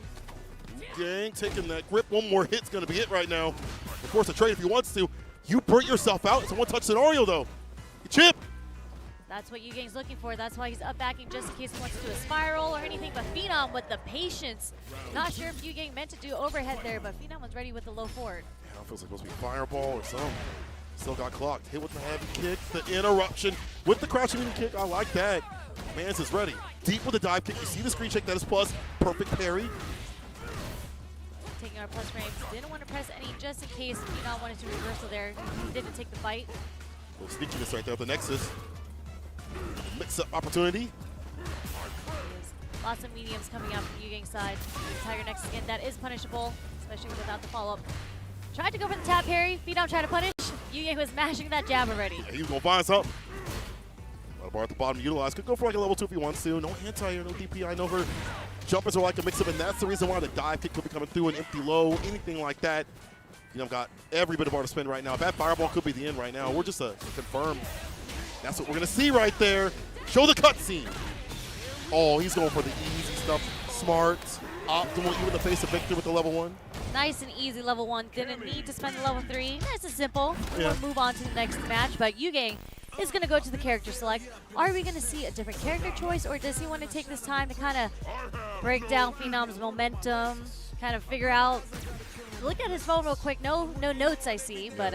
Gang taking that grip. One more hit's going to be it right now. Of course, a trade if he wants to. You burnt yourself out. It's a one-touch scenario, though. You chip. That's what Yu Gang's looking for. That's why he's up backing just in case he wants to do a spiral or anything. But Phenom with the patience. Not sure if Yu Gang meant to do overhead there, but Phenom was ready with the low forward. Yeah, it feels like supposed to be fireball or something. Still got clocked. Hit with the heavy kick. The interruption with the crouching medium kick. I like that. Mans is ready. Deep with the dive kick. You see the screen check. That is plus. Perfect parry. Taking our plus frames. Didn't want to press any just in case Phenom wanted to reversal there. Didn't take the fight. A little sneakiness right there with the Nexus. Mix-up opportunity. Lots of mediums coming out from Yu Gang's side. Tiger Nexus again. That is punishable, especially without the follow-up. Tried to go for the tap parry. Phenom tried to punish. Yu Gang was mashing that jab already. Yeah, he was going to find something. A bar at the bottom utilized. Could go for like a level 2 if he wants to. No anti-air, no DPI, no her. Jumpers are like a mix-up, and that's the reason why the dive kick could be coming through, an empty low, anything like that. You know, got every bit of bar to spend right now. That fireball could be the end right now. We're just to confirm. That's what we're going to see right there. Show the cutscene. Oh, he's going for the easy stuff. Smart, optimal, even the face of Victor with the level 1. Nice and easy level 1. Didn't need to spend the level 3. Nice and simple. Yeah. We'll move on to the next match, but Yu Gang is going to go to the character select. Are we going to see a different character choice, or does he want to take this time to kind of break down Phenom's momentum, kind of figure out? Look at his phone real quick. No notes I see, but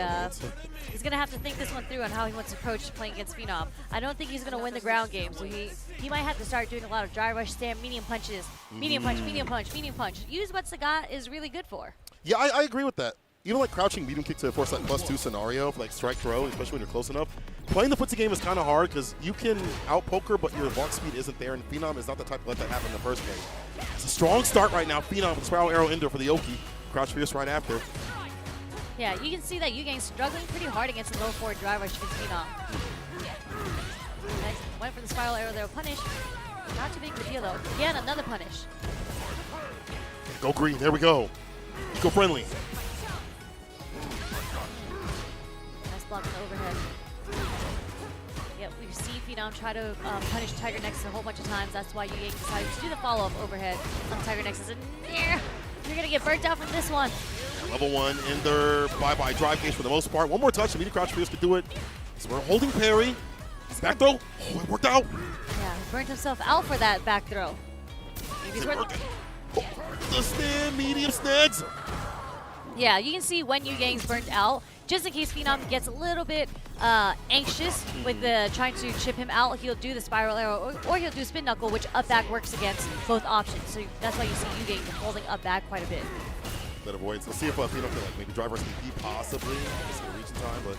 he's going to have to think this one through on how he wants to approach playing against Phenom. I don't think he's going to win the ground game, so he might have to start doing a lot of dry rush, stand, medium punches, medium punch, medium punch, medium punch. Use what Sagat is really good for. Yeah, I agree with that. Even like crouching medium kick to force that +2 scenario for like strike throw, especially when you're close enough. Playing the footsie game is kind of hard because you can out poker, but your walk speed isn't there, and Phenom is not the type to let that happen in the first place. It's a strong start right now. Phenom with spiral arrow ender for the Oki. Crouch fierce right after. Yeah, you can see that Yu Gang's struggling pretty hard against the low forward drive rush against Phenom. Next, went for the spiral arrow there. Punish. Not too big of a deal though. Again, another punish. Go green. There we go. Eco-friendly. Nice block on the overhead. Yep, we've seen Phenom try to punish Tiger Nexus a whole bunch of times. That's why Yu Gang decided to do the follow-up overhead on Tiger Nexus. And you're going to get burnt out from this one. Level 1 in their bye-bye drive case for the most part. One more touch, immediate crouch fierce could do it. So we're holding parry. Back throw. Oh, it worked out. Yeah, he burnt himself out for that back throw. Maybe he's the stand, medium snags. Yeah, you can see when Yu Gang's burnt out. Just in case Phenom gets a little bit anxious with the trying to chip him out, he'll do the spiral arrow or he'll do spin knuckle, which up back works against both options. So that's why you see Yu Gang holding up back quite a bit. That avoids. Let's see if Phenom can like maybe drive RSVP possibly. Just gonna reach in time, but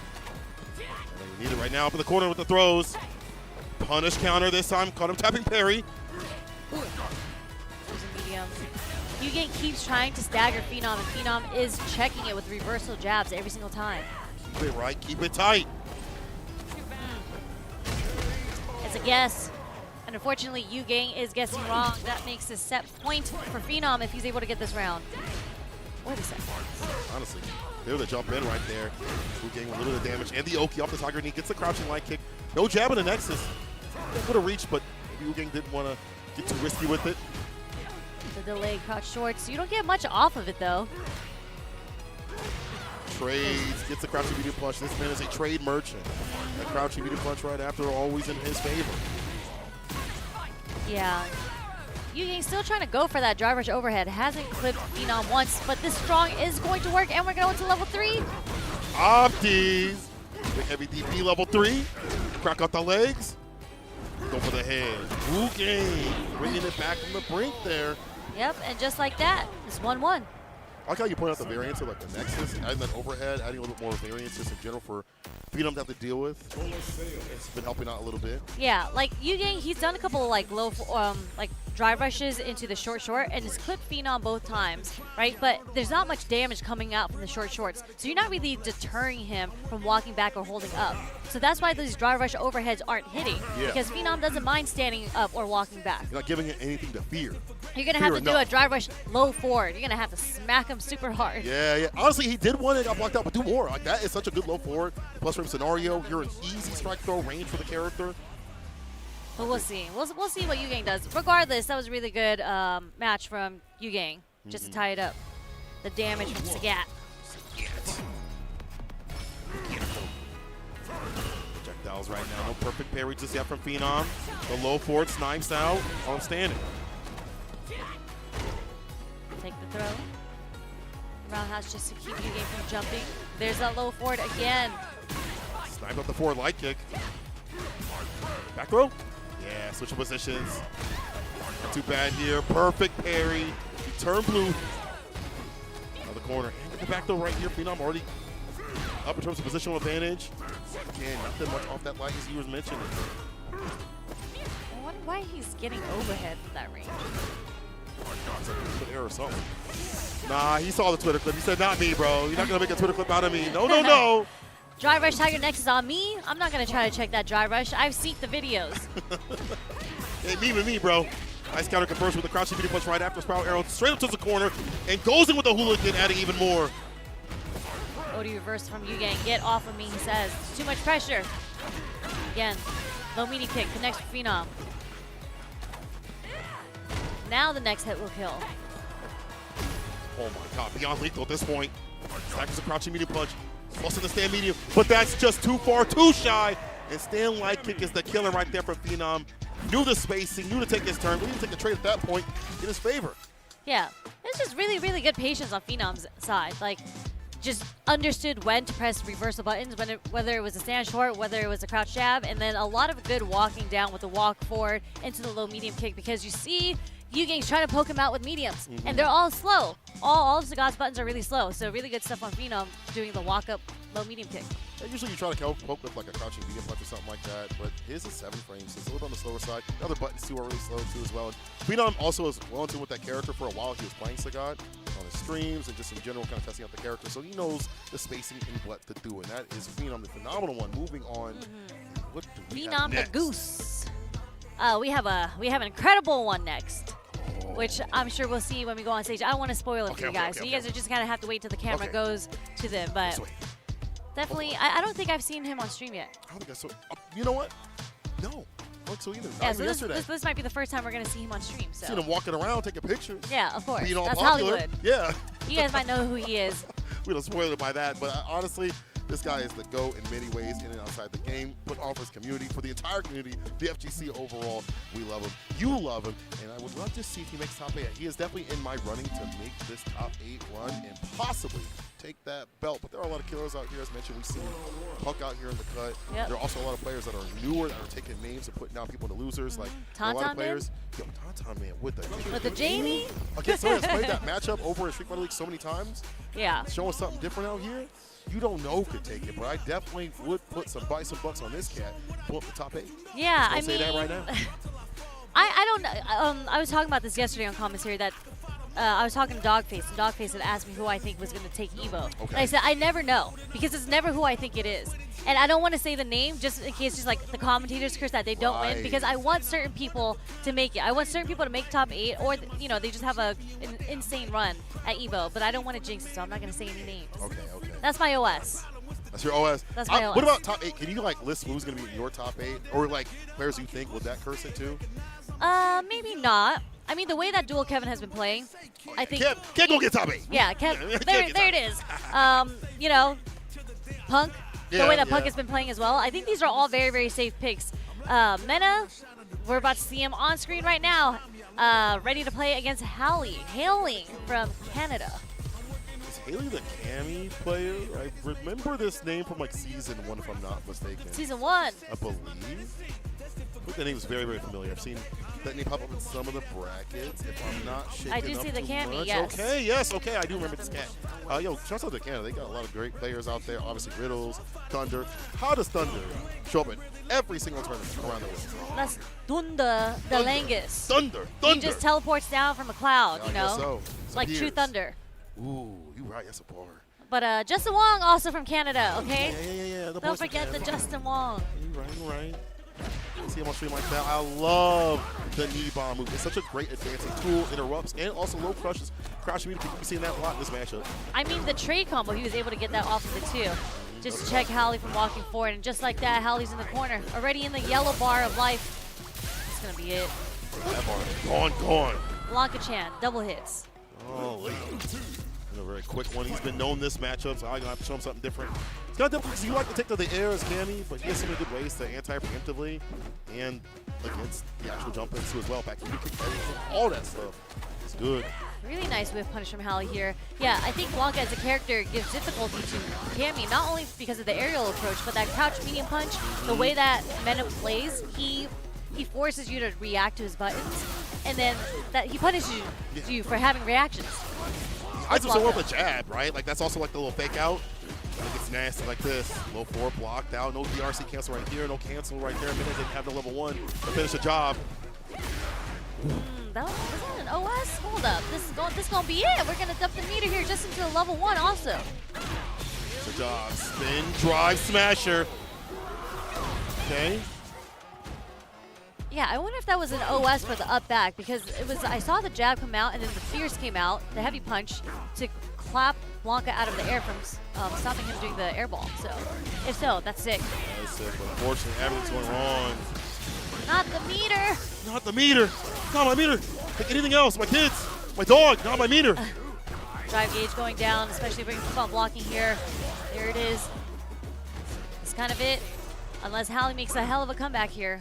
we need it right now up in the corner with the throws. Punish counter this time. Caught him tapping parry. There's a medium. Yu Gang keeps trying to stagger Phenom, and Phenom is checking it with reversal jabs every single time. Keep it right, keep it tight. It's a guess. And unfortunately, Yu Gang is guessing wrong. That makes a set point for Phenom if he's able to get this round. Wait a second. Honestly, they're the jump in right there. Yu Gang with a little bit of damage. And the Oki off the Tiger knee gets the crouching light kick. No jab in the Nexus. Would have reached, but maybe Yu Gang didn't want to get too risky with it. The delayed crouch short, so you don't get much off of it though. Trades, gets the crouching medium punch. This man is a trade merchant. That crouching medium punch right after always in his favor. Yeah. Yugeng still trying to go for that drive rush overhead. Hasn't clipped Phenom once, but this strong is going to work, and we're going to level 3. Opties. The heavy DP level 3. Crack out the legs. Go for the head. Yugeng bringing it back from the brink there. Yep, and just like that, it's 1-1. I like how you point out the variance of like the Nexus, adding that overhead, adding a little bit more variance just in general for Phenom to have to deal with. It's been helping out a little bit. Yeah, like Yugeng, he's done a couple of like low, like drive rushes into the short, and it's clipped Phenom both times, right? But there's not much damage coming out from the shorts, so you're not really deterring him from walking back or holding up. So that's why these drive rush overheads aren't hitting, because Phenom doesn't mind standing up or walking back. You're not giving it anything to fear. You're gonna have to do a drive rush low forward. You're gonna have to smack him super hard. Yeah. Honestly, he did one and got blocked out, but do more. Like that is such a good low forward plus frame scenario. You're an easy strike throw range for the character. But we'll see. We'll see what Yugeng does. Regardless, that was a really good match from Yugeng, just to tie it up. The damage from Sagat. Projectiles right now. No perfect parry just yet from Phenom. The low forward snipes out. I'm standing. Take the throw. Roundhouse just to keep Yugeng from jumping. There's that low forward again. Snipe up the forward light kick. Back throw. Yeah, switching positions. Not too bad here. Perfect parry. Turn blue. Another corner. And get the back throw right here. Phenom already up in terms of positional advantage. Again, nothing much off that light as you was mentioning. I wonder why he's getting overhead from that range. Good error or something. Nah, he saw the Twitter clip. He said, not me, bro. You're not going to make a Twitter clip out of me. No. Drive rush Tiger Nexus on me? I'm not going to try to check that drive rush. I've seen the videos. Hey, me, bro. Nice counter conversion with the crouching medium punch right after Spiral Arrow. Straight up to the corner and goes in with the hooligan, adding even more. OD reverse from Yugeng. Get off of me, he says. Too much pressure. Again, low medium kick connects with Phenom. Now the next hit will kill. Oh my god, beyond lethal at this point. Stackers a crouching medium punch. Plus in the stand medium, but that's just too far, too shy. And stand light kick is the killer right there for Phenom. Knew the spacing, knew to take his turn, but he didn't take the trade at that point in his favor. Yeah, it's just really, really good patience on Phenom's side. Like, just understood when to press reversal buttons, whether it was a stand short, whether it was a crouch jab, and then a lot of good walking down with the walk forward into the low medium kick, because you see Yugeng's trying to poke him out with mediums, and they're all slow. All of Sagat's buttons are really slow, so really good stuff on Phenom doing the walk-up low medium kick. Yeah, usually you try to poke with like a crouching medium punch or something like that, but his is 7 frames, so it's a little bit on the slower side. The other buttons too are really slow too as well. And Phenom also is well into with that character for a while. He was playing Sagat on his streams and just in general kind of testing out the character, so he knows the spacing and what to do, and that is Phenom, the phenomenal one. Moving on, what do we have Phenom next? the Goose. We have an incredible one next, which I'm sure we'll see when we go on stage. I don't want to spoil it for you guys, so you guys are just gonna have to wait till the camera goes to them. But definitely, I don't think I've seen him on stream yet. I don't think I saw. You know what? No, I don't think so either. Yeah, so this might be the first time we're gonna see him on stream. So. Seen him walking around taking pictures. Yeah, of course. Being all That's popular. Hollywood. Yeah. You guys might know who he is. We don't spoil it by that, but honestly, this guy is the GOAT in many ways, in and outside the game. Put on for his community, for the entire community, the FGC overall. We love him. You love him. And I would love to see if he makes top 8. He is definitely in my running to make this top 8 run and possibly take that belt. But there are a lot of killers out here, as mentioned. We've seen Punk out here in the cut. Yep. There are also a lot of players that are newer, that are taking names and putting down people into losers. Like a lot of players. Yo, Tauntaun Man with the Jamie. Okay, someone has played that matchup over in Street Fighter League so many times. Yeah. Showing something different out here. You don't know who could take it, but I definitely would put some bucks on this cat. Pull up the top 8. Yeah, I mean, say that right now. I don't know. I was talking about this yesterday on commentary that I was talking to Dogface, and Dogface had asked me who I think was going to take EVO. Okay. And I said, I never know, because it's never who I think it is. And I don't want to say the name just in case just like the commentators curse that they don't win, because I want certain people to make it. I want certain people to make top 8, or they just have an insane run at EVO. But I don't want to jinx it, so I'm not going to say any names. Okay. That's my OS. That's your OS. That's my OS. What about top 8? Can you like list who's going to be in your top 8, or like players you think will that curse it to? Maybe not. I mean, the way that dual Kevin has been playing, I think. Kev go get top 8. Yeah, there it is. You know, Punk, the way that Punk has been playing as well. I think these are all very, very safe picks. Mena, we're about to see him on screen right now, ready to play against Hallie, hailing from Canada. Is Haley the Cammy player? I remember this name from like season 1, if I'm not mistaken. Season 1. I believe. That name is very, very familiar. I've seen that name pop up in some of the brackets. If I'm not shaking I do up see the too Cammy, much. yes. Okay, yes, okay. I do remember this cat. Yo, shouts out to Canada. They got a lot of great players out there. Obviously, Riddles, Thunder. How does Thunder show up in every single tournament around the world? That's Thunder the Langus. Thunder. He just teleports down from a cloud, you I know? guess so. Like True Thunder. Ooh, you're right. That's a bar. But Justin Wong also from Canada, okay? Yeah. Don't forget the Justin Wong. You're right. See him on stream like that. I love the knee bomb move. It's such a great advancing tool, interrupts, and also low crushes. Crouch immediate kick. You've seen that a lot in this matchup. I mean, the trade combo, he was able to get that off of it too. Just to check Hallie from walking forward, and just like that, Hallie's in the corner, already in the yellow bar of life. It's gonna be it. That bar, gone. Blanca-chan, double hits. Oh, a very quick one. He's been known this matchup, so I'm gonna have to show him something different. It's kind of different because you like to take to the air as Cammy, but he has so many good ways to anti-preemptively and against the actual jump ins too as well. Back kick, all that stuff. It's good. Really nice whiff punish from Hallie here. Yeah, I think Blanca as a character gives difficulty to Cammy, not only because of the aerial approach, but that crouch medium punch, the way that Mena plays, he forces you to react to his buttons, and then that he punishes you for having reactions. I just so well with a jab, right? Like that's also like the little fake out. Like it's nasty like this. Low 4 blocked out. No DRC cancel right here. No cancel right there. Minute didn't have the level 1 to finish the job. Was that an OS? Hold up. This is gonna be it. We're gonna dump the meter here just into the level 1 also. Good job. Spin, drive, smasher. Okay. Yeah, I wonder if that was an OS for the up back, because it was. I saw the jab come out and then the fierce came out, the heavy punch, to clap Blanca out of the air from stopping him doing the air ball. So, if so, that's sick. That's sick, but unfortunately, everything's going wrong. Not the meter. Not the meter. Not my meter. Like anything else. My kids. My dog. Not my meter. Drive gauge going down, especially if we keep on blocking here. There it is. That's kind of it. Unless Hallie makes a hell of a comeback here.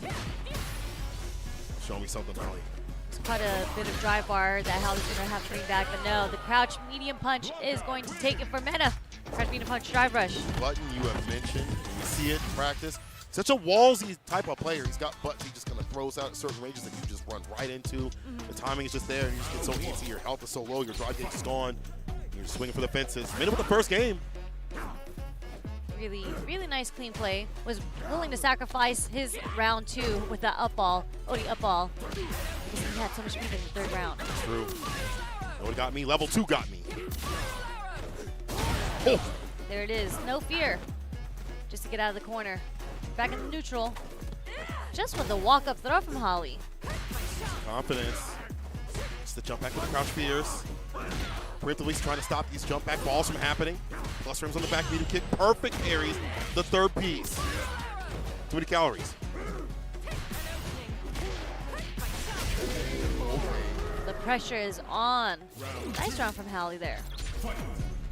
Show me something, Hallie. It's quite a bit of drive bar that Hallie's going to have to bring back, but no, the crouch medium punch is going to take it for Mena. Crouch medium punch, drive rush. Button you have mentioned, you see it in practice. Such a wallsy type of player. He's got buttons he just kind of throws out at certain ranges that you just run right into. The timing is just there, and you just get so easy. Your health is so low, your drive gauge is gone. You're just swinging for the fences. Mena with the first game. Really, really nice clean play. Was willing to sacrifice his round 2 with that up ball, Odie up ball, because he had so much speed in the 3rd round. True. That would got me. Level 2 got me. Oh. There it is. No fear. Just to get out of the corner. Back in the neutral. Just with the walk-up throw from Hallie. Confidence. Just the jump back with the crouch fierce. Preemptively trying to stop these jump back balls from happening. Plus rims on the back, medium kick, perfect parries. The 3rd piece. Too many calories. The pressure is on. Nice round from Hallie there.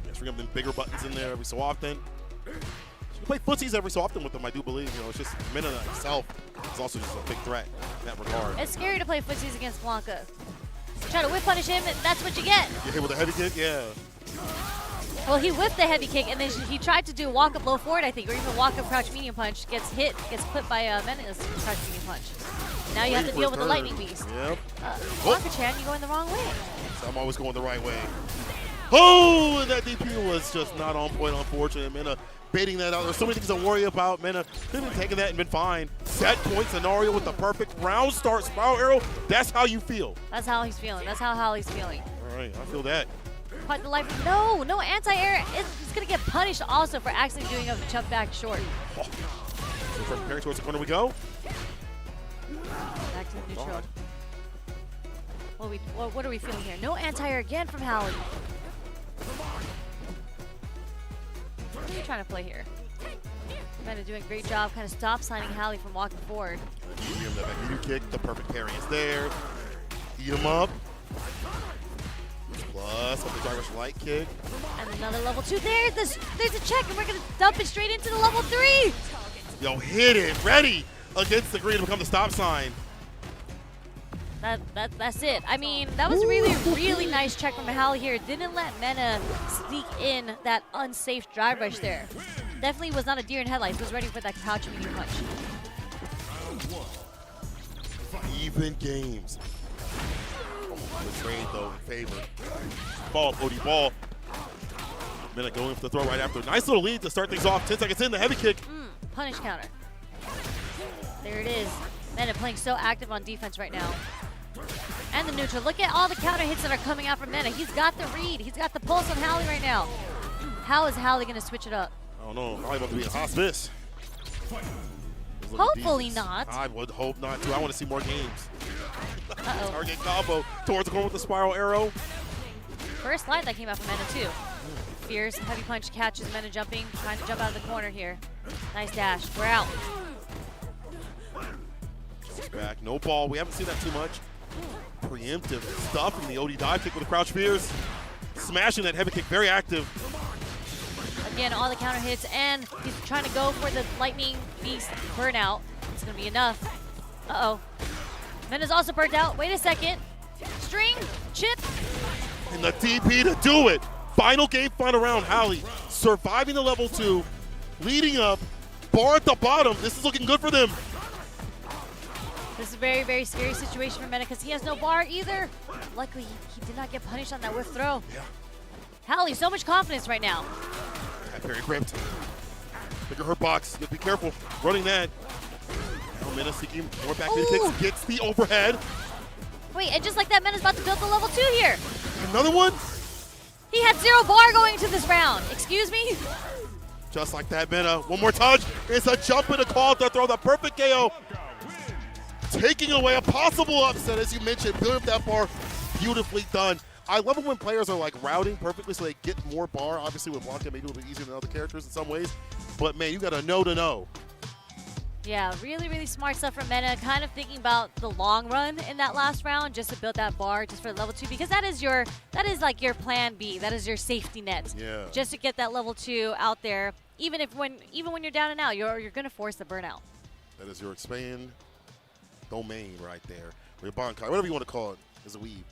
Yes, we're gonna have bigger buttons in there every so often. You play footsies every so often with them, I do believe. You know, it's just Mena itself is also just a big threat in that regard. It's scary to play footsies against Blanca. You try to whip punish him, and that's what you get. Get hit with a heavy kick, yeah. Well, he whipped the heavy kick, and then he tried to do a walk-up low forward, I think, or even walk-up crouch medium punch. Gets hit, gets clipped by Mena's crouch medium punch. Now you have to deal with the lightning beast. Yep. Blanca-chan, you're going the wrong way. So I'm always going the right way. Oh, and that DP was just not on point, unfortunately. Mena baiting that out. There's so many things to worry about. Mena could have been taking that and been fine. Set point scenario with the perfect round start spiral arrow. That's how you feel. That's how he's feeling. That's how Hallie's feeling. All right, I feel that. Quite the life. No anti-air. It's going to get punished also for actually doing a jump back short. Oh. So from parry towards the corner we go. Back to the neutral. What are we feeling here? No anti-air again from Hallie. What are you trying to play here? Mena doing a great job kind of stop signing Hallie from walking forward. Medium, that medium kick, the perfect parry is there. Beat him up. Plus, up the driver's light kick. And another level 2 there. There's a check, and we're going to dump it straight into the level 3. Yo, hit it. Ready against the green to become the stop sign. That's it. I mean, that was really nice check from Mahal here. Didn't let Mena sneak in that unsafe drive rush there. Definitely was not a deer in headlights. Was ready for that crouch medium punch. Even games. The trade, though, in favor. Ball, Odie, ball. Mena going for the throw right after. Nice little lead to start things off. 10 seconds in, the heavy kick. Punish counter. There it is. Mena playing so active on defense right now. And the neutral. Look at all the counter hits that are coming out from Mena. He's got the read. He's got the pulse on Hallie right now. How is Hallie going to switch it up? I don't know. Probably about to be a hospice. Hopefully not. I would hope not, too. I want to see more games. Uh-oh. Target combo towards the corner with the spiral arrow. First light that came out from Mena, too. Fierce heavy punch catches Mena jumping, trying to jump out of the corner here. Nice dash. We're out. Back, no ball. We haven't seen that too much. Preemptive stuff in the OD dive kick with the crouch fierce. Smashing that heavy kick, very active. Again, all the counter hits, and he's trying to go for the lightning beast burnout. It's going to be enough. Uh-oh. Mena's also burnt out. Wait a second. String, chip. And the DP to do it. Final game, final round. Hallie surviving the level 2, leading up. Bar at the bottom. This is looking good for them. This is a very scary situation for Mena because he has no bar either. Luckily, he did not get punished on that whiff throw. Yeah. Hallie, so much confidence right now. That very gripped. Look at her box. You have to be careful running that. Now Mena seeking more back mid kicks. Gets the overhead. Wait, and just like that, Mena's about to build the level 2 here. Another one? He had 0 bar going into this round. Excuse me? Just like that, Mena. One more touch. It's a jump and a call to throw the perfect KO. Taking away a possible upset, as you mentioned. Building up that bar, beautifully done. I love it when players are like routing perfectly so they get more bar. Obviously with Blanca, maybe a little bit easier than other characters in some ways. But man, you got to know to know. Yeah, really smart stuff from Mena. Kind of thinking about the long run in that last round, just to build that bar just for level 2, because that is like your plan B. That is your safety net. Yeah. Just to get that level 2 out there, even when you're down and out, you're gonna force the burnout. That is your expand domain right there. Or your Bankai, whatever you want to call it, as a weeb.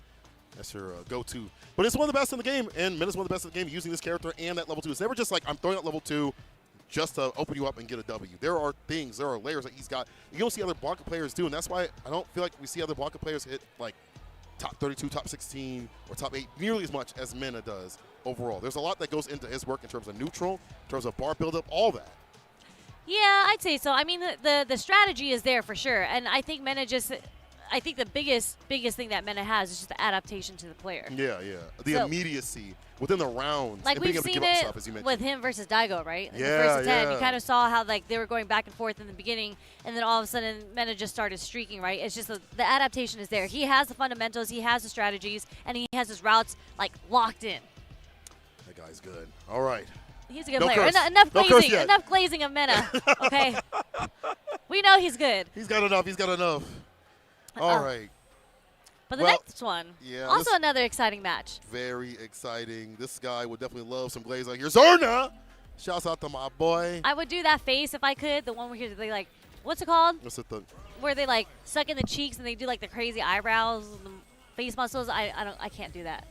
That's your go-to. But it's one of the best in the game, and Mena's one of the best in the game using this character and that level 2. It's never just like, I'm throwing out level 2 just to open you up and get a W. There are layers that he's got. You don't see other Blanca players do, and that's why I don't feel like we see other Blanca players hit like top 32, top 16, or top 8 nearly as much as Mena does overall. There's a lot that goes into his work in terms of neutral, in terms of bar buildup, all that. Yeah, I'd say so. I mean, the strategy is there for sure, and I think Mena I think the biggest thing that Mena has is just the adaptation to the player. Yeah. The immediacy within the rounds. Like and being we've able to seen give up it stuff, as you mentioned. with him versus Daigo, right? In Yeah, the first 10, yeah. you kind of saw how like they were going back and forth in the beginning, and then all of a sudden Mena just started streaking, right? It's just the adaptation is there. He has the fundamentals, he has the strategies, and he has his routes like locked in. That guy's good. All right. He's a good No player. curse. Enough No glazing. curse yet. Enough glazing of Mena. Okay. We know he's good. He's got enough. All right. But the Well, next one, yeah, also another exciting match. Very exciting. This guy would definitely love some glaze like here. Zerna! Shouts out to my boy. I would do that face if I could. The one where they like, what's it called? What's it? Where they like suck in the cheeks and they do like the crazy eyebrows, and the face muscles. I can't do that.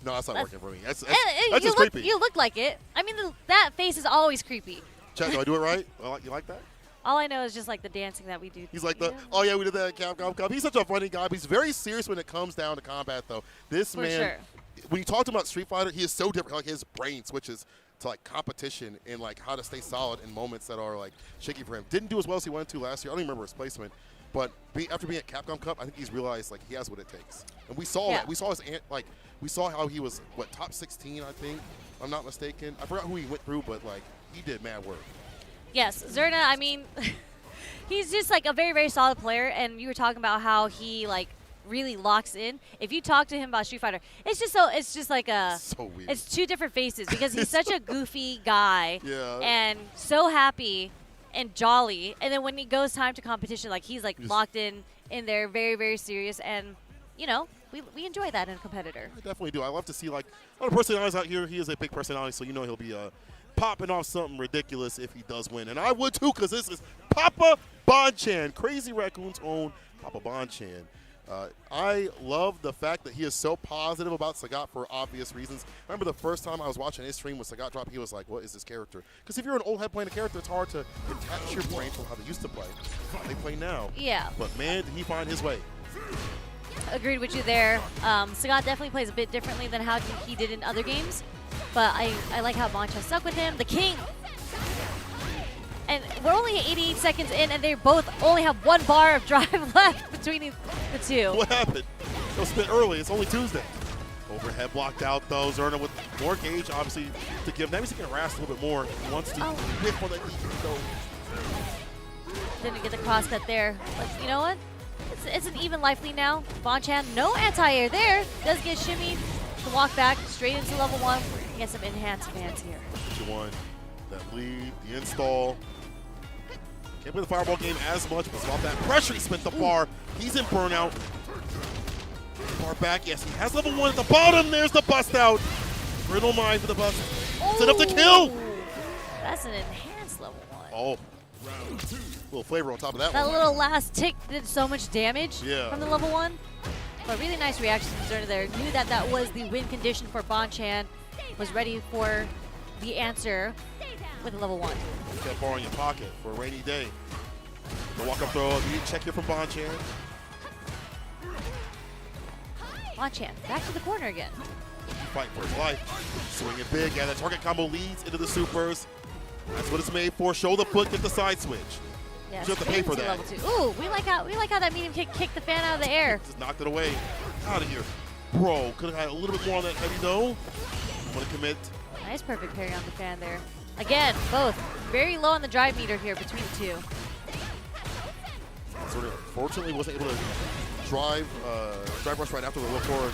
No, that's not working for me. That's you just look, creepy. You look like it. I mean, that face is always creepy. Chat, do I do it right? You like that? All I know is just like the dancing that we do. He's like oh yeah, we did that at Capcom Cup. He's such a funny guy, but he's very serious when it comes down to combat, though. This For man, sure. when you talk to him about Street Fighter, he is so different. Like his brain switches to like competition and like how to stay solid in moments that are like shaky for him. Didn't do as well as he wanted to last year. I don't even remember his placement, but after being at Capcom Cup, I think he's realized like he has what it takes, and we saw that. We saw we saw how he was top 16, I think, if I'm not mistaken. I forgot who he went through, but like he did mad work. Yes, Zerna. I mean. He's just like a very solid player, and you were talking about how he like really locks in. If you talk to him about Street Fighter, it's just like so weird. It's two different faces because he's such a goofy guy Yeah. and so happy and jolly, and then when he goes time to competition, like he's like locked in there, very serious, and you know, we enjoy that in a competitor. I definitely do. I love to see, like, other personalities out here. He is a big personality, so you know he'll be popping off something ridiculous if he does win. And I would too, because this is Papa Bonchan, Crazy Raccoon's own Papa Bonchan. I love the fact that he is so positive about Sagat for obvious reasons. I remember the first time I was watching his stream when Sagat dropped, he was like, what is this character? Because if you're an old head playing a character, it's hard to detach your brain from how they used to play, how they play now. Yeah. But man, did he find his way. Agreed with you there. Sagat definitely plays a bit differently than how he did in other games. But I like how Bonchan stuck with him. The king! And we're only 88 seconds in, and they both only have 1 bar of drive left between the two. What happened? They'll spit early. It's only Tuesday. Overhead blocked out, though. Zerna with more gauge, obviously, to give. Now he's going to harass a little bit more. He wants to whip on that DP, though. Didn't get the cross cut there. But you know what? It's an even life lead now. Bonchan, no anti-air there. Does get shimmied to walk back straight into level 1. He gets some enhanced advance here. That lead, the install. Can't play the fireball game as much, but swap that pressure. He spent the bar. He's in burnout. Bar back. Yes, he has level 1 at the bottom. There's the bust out. Brittle mind for the bust. It's enough to kill. That's an enhanced level 1. Oh. A little flavor on top of that That one. little last tick did so much damage Yeah. from the level 1. But really nice reaction from Zerna there. Knew that that was the win condition for Bonchan. Was ready for the answer with a level 1. Put that bar in your pocket for a rainy day. The walk-up throw, immediate check here from Bonchan. Bonchan, back to the corner again. Fight for his life. Swinging big, yeah, that target combo leads into the supers. That's what it's made for. Show the foot, get the side switch. Yeah, You have to pay for that. level 2. Ooh, we like how that medium kick kicked the fan out of the air. Just knocked it away. Out of here. Bro, could have had a little bit more on that heavy though. Want to commit. Nice perfect parry on the fan there. Again, both very low on the drive meter here between the two. Sort of fortunately wasn't able to drive rush right after the look forward.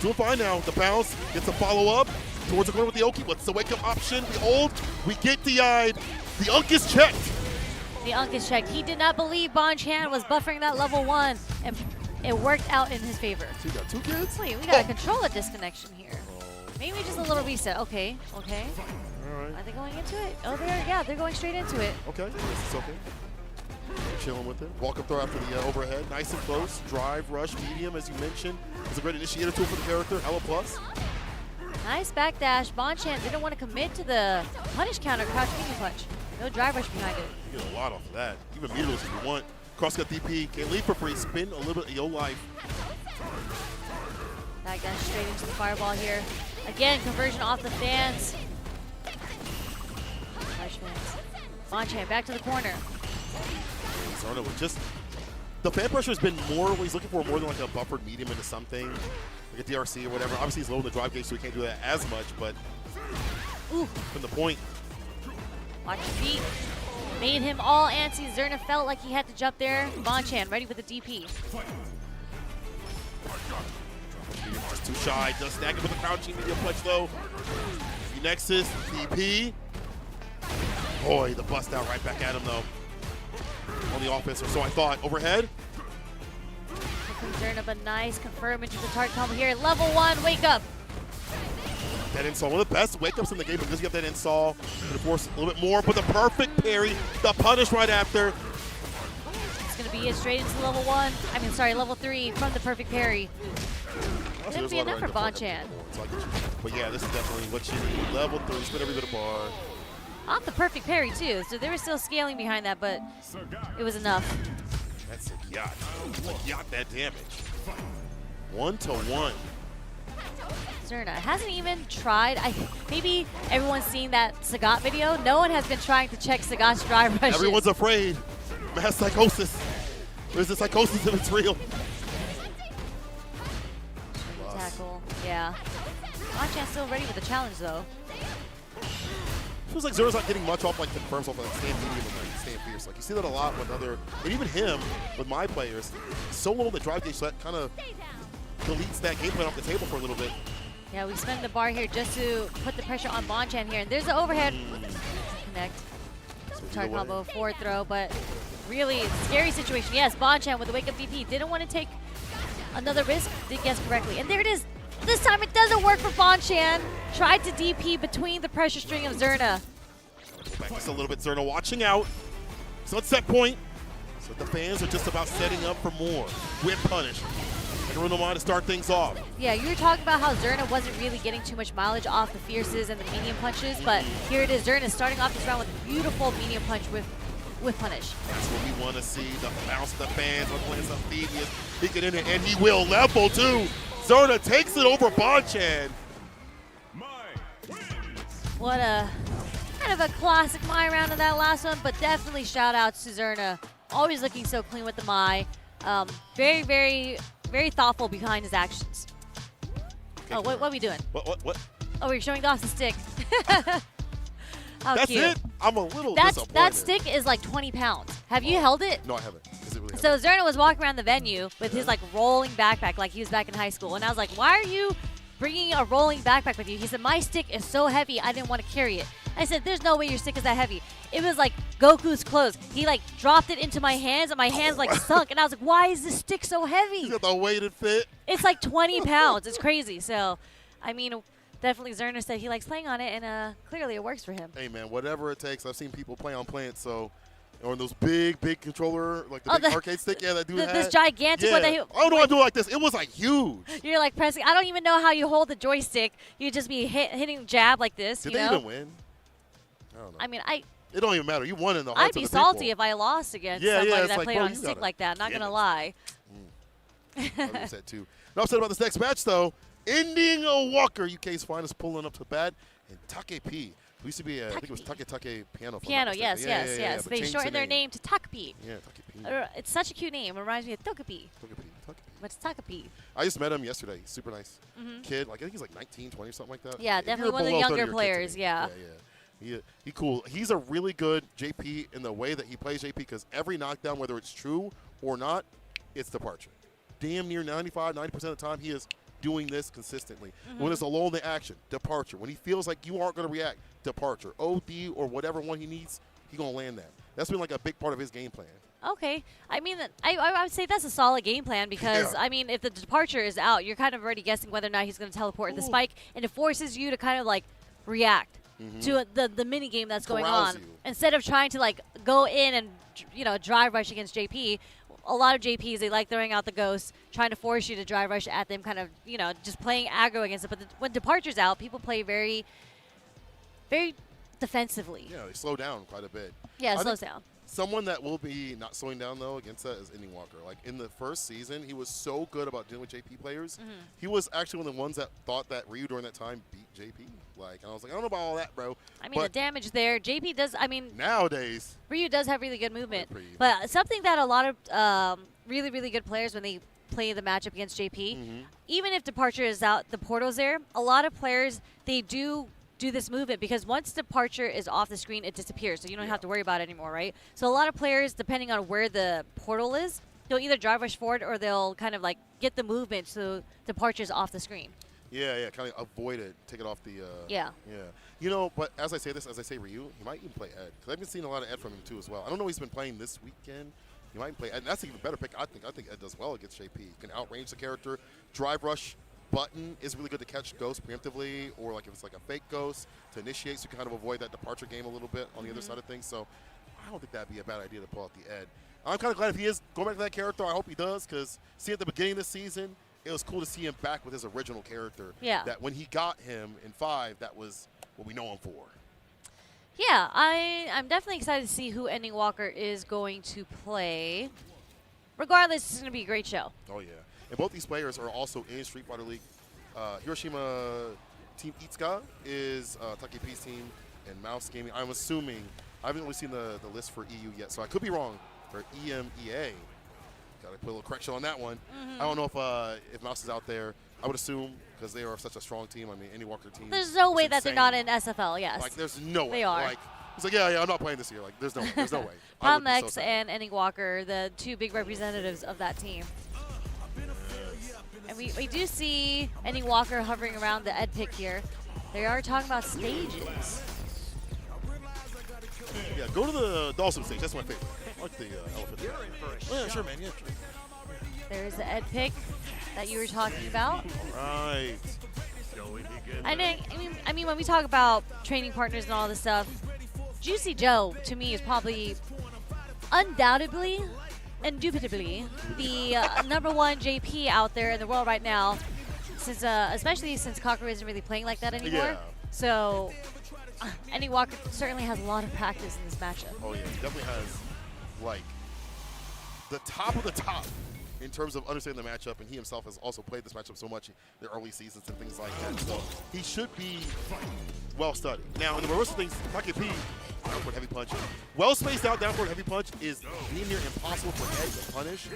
Doing fine now. The bounce gets a follow-up towards the corner with the Oki. What's the wake-up option? Behold, we get DI'd. The Unk is checked. The Unk is checked. He did not believe Bonchan was buffering that level 1, and it worked out in his favor. So you got 2 kids? Wait, we got a controller disconnection here. Maybe just a little reset. Okay, okay. All right. Are they going into it? Oh, they're going straight into it. Okay, yes, it's okay. Chilling with it. Walk-up throw after the overhead. Nice and close. Drive, rush, medium, as you mentioned. It's a great initiator tool for the character. Ella plus. Nice backdash. Bonchan didn't want to commit to the punish counter, crouch medium punch. No drive rush behind it. You get a lot off of that. Even meters if you want. Crosscut DP. Can't leave for free. Spin a little bit of your life. Backdash straight into the fireball here. Again, conversion off the fans. Harsh fans. Bonchan back to the corner. Zerna with just the fan pressure has been more what he's looking for, more than like a buffered medium into something, like a DRC or whatever. Obviously, he's low in the drive gauge, so he can't do that as much, but from the point. Watch his feet. Made him all antsy. Zerna felt like he had to jump there. Bonchan ready with the DP. Just too shy. Just stacking with the crouching medium punch though. Nexus, DP. Boy, the bust out right back at him though. On the offense, or so I thought. Overhead. Zerna, but nice confirm into the target combo here. Level 1, wake up. That install, one of the best wake ups in the game because you have that install. Can force a little bit more, but the perfect parry, the punish right after. It's going to be it straight into level 1. I mean, sorry, level 3 from the perfect parry. Didn't be enough for Bonchan. But yeah, this is definitely what you need. Level 3, split every bit of bar. Off the perfect parry too, so they were still scaling behind that, but it was enough. That's a yacht. Yacht that damage. 1-1. Zerna hasn't even tried. Maybe everyone's seen that Sagat video. No one has been trying to check Sagat's drive rushes. Everyone's afraid. Mass psychosis. Where's the psychosis if it's real? Tackle. Yeah. Bonchan's still ready with the challenge though. Feels like Zerna's not getting much off like confirms off like stand medium and like stand fierce. Like you see that a lot with other, and even him with my players. So low on the drive gauge, so that kind of deletes that game plan off the table for a little bit. Yeah, we spend the bar here just to put the pressure on Bonchan here, and there's the overhead. Connect. Target combo, forward throw, but really scary situation. Yes, Bonchan with the wake up DP didn't want to take Another risk, did guess correctly. And there it is. This time it doesn't work for Bonchan. Tried to DP between the pressure string of Zerna. Go back just a little bit. Zerna watching out. So it's set point. So the fans are just about setting up for more with Punish. Like to start things off. Yeah, you were talking about how Zerna wasn't really getting too much mileage off the fierces and the medium punches, but here it is. Zerna starting off this round with a beautiful medium punch with Punish. That's what we want to see. The bounce of the fans. We're playing some Phoebus. He can in it, and he will. Level 2. Zerna takes it over Bonchan. What a kind of a classic Mai round in that last one, but definitely shout outs to Zerna. Always looking so clean with the Mai. Very, very, very thoughtful behind his actions. Oh, what are we doing? What? Oh, we're showing off the stick. How That's cute. it? I'm a little disappointed. That stick is like 20 pounds. Have you held it? No, I haven't. Is it really So Zerna was walking around the venue with his like rolling backpack like he was back in high school. And I was like, why are you bringing a rolling backpack with you? He said, my stick is so heavy, I didn't want to carry it. I said, there's no way your stick is that heavy. It was like Goku's clothes. He like dropped it into my hands and my hands like sunk. And I was like, why is this stick so heavy? You got the weighted fit. It's like 20 pounds. It's crazy. So, I mean, definitely Zerna said he likes playing on it, and clearly it works for him. Hey, man, whatever it takes. I've seen people play on plants, so on those big controller, like the big arcade stick, that dude had. This gigantic one that he, I don't know how to do it like this. It was like huge. You're like pressing. I don't even know how you hold the joystick. You just be hitting jab like this. Did you they know? even win? I don't know. I mean, It don't even matter. You won in the hearts I'd be of the salty people. if I lost against Yeah, somebody it's that like, played bro, on a you stick gotta like that. Not get gonna it. lie. I was upset too. Not upset about this next match though. Ending a Walker, UK's finest, pulling up to the bat, and Take P, who used to be, I think it was Take Piano. Piano, yes. but They changed shortened their name. name to Takapi. Yeah, Take P. It's such a cute name. It reminds me of Tokapi. Takapi. But it's Takapi. I just met him yesterday. Super nice Mhm. kid. Like I think he's like 19, 20 or something like that. Yeah, If definitely you're one of the below 30, younger you're a kid to players, me. yeah. He cool. He's a really good JP in the way that he plays JP because every knockdown, whether it's true or not, it's departure. Damn near 95, 90% of the time, he is doing this consistently. When it's a lull in the action, departure. When he feels like you aren't going to react, departure. OD or whatever one he needs, he's going to land that. That's been like a big part of his game plan. Okay. I mean, I would say that's a solid game plan because, Yeah. I mean, if the departure is out, you're kind of already guessing whether or not he's going to teleport the spike, and it forces you to kind of, like, react to the mini game that's going Corrals on. you. Instead of trying to, like, go in and, drive rush against JP, a lot of JPs, they like throwing out the ghosts, trying to force you to drive rush at them, kind of, just playing aggro against it. But when departure's out, people play very, very defensively. Yeah, they slow down quite a bit. Yeah, it I slows think down. Someone that will be not slowing down, though, against that is Ending Walker. Like, in the first season, he was so good about dealing with JP players. He was actually one of the ones that thought that Ryu during that time beat JP. Like, and I was like, I don't know about all that, bro. I mean, the damage there, JP does, Nowadays. Ryu does have really good movement. But something that a lot of really, really good players, when they play the matchup against JP, even if departure is out, the portal's there, a lot of players, they do this movement because once departure is off the screen, it disappears. So you don't have to worry about it anymore, right? So a lot of players, depending on where the portal is, they'll either drive rush forward or they'll kind of like get the movement so departure's off the screen. Yeah, kind of avoid it, take it off the. Yeah. But as I say Ryu, he might even play Ed because I've been seeing a lot of Ed from him too as well. I don't know what he's been playing this weekend. He might play Ed. And that's an even better pick, I think. I think Ed does well against JP. He can outrange the character. Drive rush button is really good to catch ghosts preemptively, or like if it's like a fake ghost to initiate, so you can kind of avoid that departure game a little bit on the other side of things. So I don't think that'd be a bad idea to pull out the Ed. I'm kind of glad if he is going back to that character. I hope he does because see at the beginning of the season, it was cool to see him back with his original character. Yeah. That when he got him in 5, that was what we know him for. Yeah, I'm definitely excited to see who Ending Walker is going to play. Regardless, it's going to be a great show. Oh, yeah. And both these players are also in Street Fighter League. Hiroshima Team Itsuka is Takepi's team, and Mouse Gaming, I'm assuming, I haven't really seen the list for EU yet, so I could be wrong. For EMEA. Got to put a little correction on that one. I don't know if Mouse is out there. I would assume because they are such a strong team. I mean, Ending Walker team. There's no way that insane. they're not in SFL, yes. Like, there's no way. They are. Like, it's like, yeah, I'm not playing this year. Like, there's no way. I would be Palmex so sad. and Ending Walker, the two big representatives of that team. And we do see Ending Walker hovering around the Ed pick here. They are talking about stages. Yeah, go to the Dawson stage. That's my favorite. I like the elephant. Oh, yeah, sure, man. Yeah, sure. There's the Ed pick. that you were talking about. Right. I mean, when we talk about training partners and all this stuff, Juicy Joe to me is probably undoubtedly, indubitably, the #1 JP out there in the world right now. Since especially since Kakeru isn't really playing like that anymore. Yeah. So, Andy Walker certainly has a lot of practice in this matchup. Oh yeah, he definitely has like the top of the top in terms of understanding the matchup, and he himself has also played this matchup so much in the early seasons and things like that. So he should be well studied. Now in the reverse of things, Take downward heavy punch. Well spaced out downward heavy punch is near impossible for Ed to punish.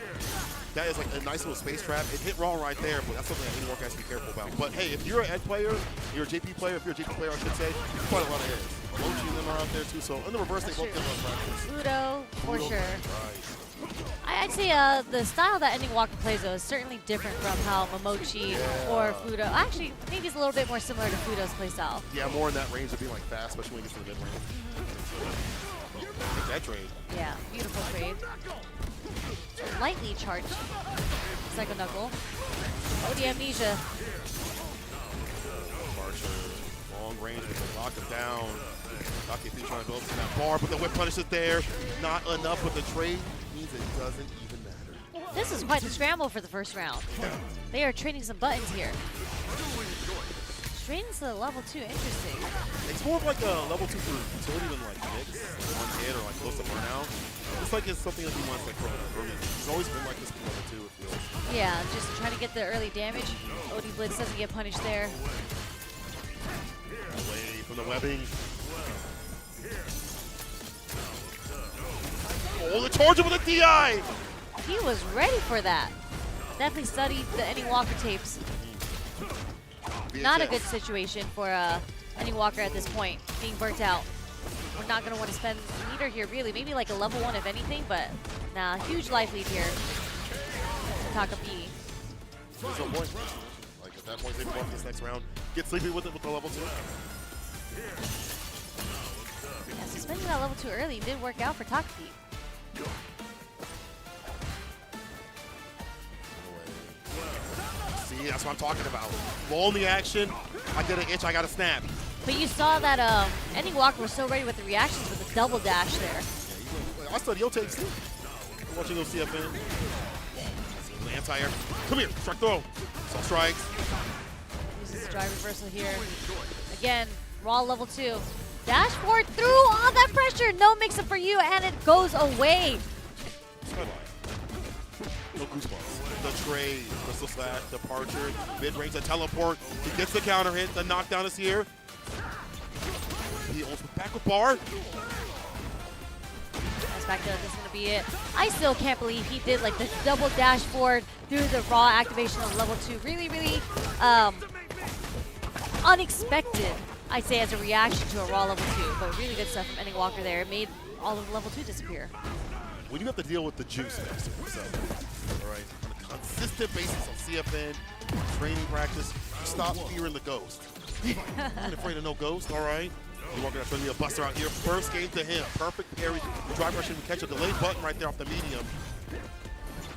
That is like a nice little space trap. It hit wrong right there, but that's something that any worker has to be careful about. But hey, if you're an Ed player, you're a JP player, if you're a JP player, I should say, you quite a lot of Eds. Mochi and them are out there too, so in the reverse, they both get a lot of practice. Fudo, for sure. Right. I'd say the style that Ending Walker plays, though, is certainly different from how Momochi or Fudo. Actually, maybe it's a little bit more similar to Fudo's playstyle. Yeah, more in that range of being like fast, especially when you get to the mid-range. Take that trade. Yeah, beautiful trade. Lightly charged Psycho Knuckle. Oh, the amnesia. Archer, long range, we can lock him down. Takepi trying to go up to that bar, but the whip punish is there. Not enough, but the trade means it doesn't even matter. This is quite the scramble for the first round. They are trading some buttons here. Straight into level 2, interesting. It's more of like a level 2 for utility than like mix, one hit, or like close to burnout. It's like it's something that he wants like from early. He's always been like this from level 2, it feels. Yeah, just trying to get the early damage. OD Blitz doesn't get punished there. Away from the webbing. Oh, the charge with a DI! He was ready for that. Definitely studied the Ending Walker tapes. Not a good situation for Ending Walker at this point, being burnt out. We're not going to want to spend meter here, really. Maybe like a level 1 if anything, but nah, huge life lead here. Takapi. There's no point. Like at that point, they go up this next round. Get sleepy with it with the level 2. Yeah, so spending that level 2 early did work out for Takapi. See, that's what I'm talking about. Roll in the action. I get an itch, I got a snap. But you saw that Ending Walker was so ready with the reactions with the double dash there. Yeah, I studied your takes too. I'm watching those CFN. The anti-air. Come here, strike throw. Some strikes. Uses the drive reversal here. Again, raw level 2. Dash forward through all that pressure. No mix-up for you, and it goes away. No goosebumps. The trade, crystal slash, departure, mid-range, the teleport. He gets the counter hit. The knockdown is here. He almost went back with bar. That's back there. This is going to be it. I still can't believe he did like the double dash forward through the raw activation of level 2. Really, really unexpected, I'd say, as a reaction to a raw level 2. But really good stuff from Ending Walker there. It made all of level 2 disappear. When you have to deal with the juice master himself, all right, on a consistent basis on CFN, training practice, stop fearing the ghost. You ain't afraid of no ghost, all right? You're walking out trying to be a buster out here. First game to him. Perfect parry. The drive rush and catch a delayed button right there off the medium.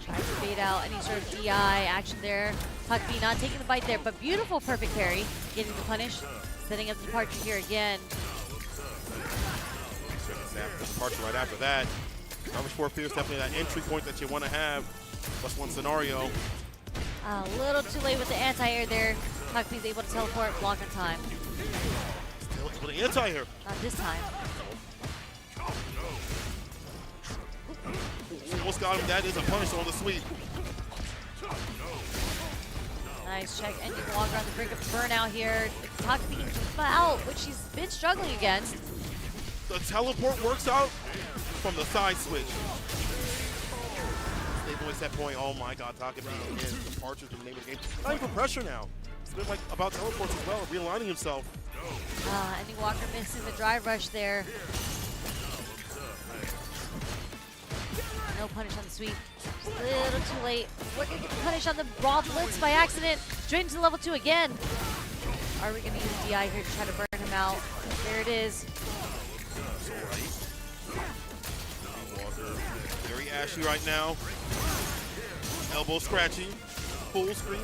Tries to fade out any sort of DI action there. Takapi not taking the bite there, but beautiful perfect parry. Getting the punish. Setting up the departure here again. Snap the departure right after that. Damage 4 appears definitely that entry point that you want to have. +1 scenario. A little too late with the anti-air there. Takapi's able to teleport, block on time. Still able to anti-air. Not this time. Almost got him. That is a punish on the sweep. Nice check. Ending Walker on the brink of burnout here. Takapi out, which he's been struggling against. The teleport works out from the side switch. Stable at set point. Oh my god, Takapi again. Departure to the name of the game. Not even pressure now. It's been like about teleports as well, realigning himself. Ending Walker missing the drive rush there. No punish on the sweep. A little too late. We're going to get the punish on the raw blitz by accident. Straight into level 2 again. Are we going to use DI here to try to burn him out? There it is. Walker, very ashy right now. Elbow scratching. full screen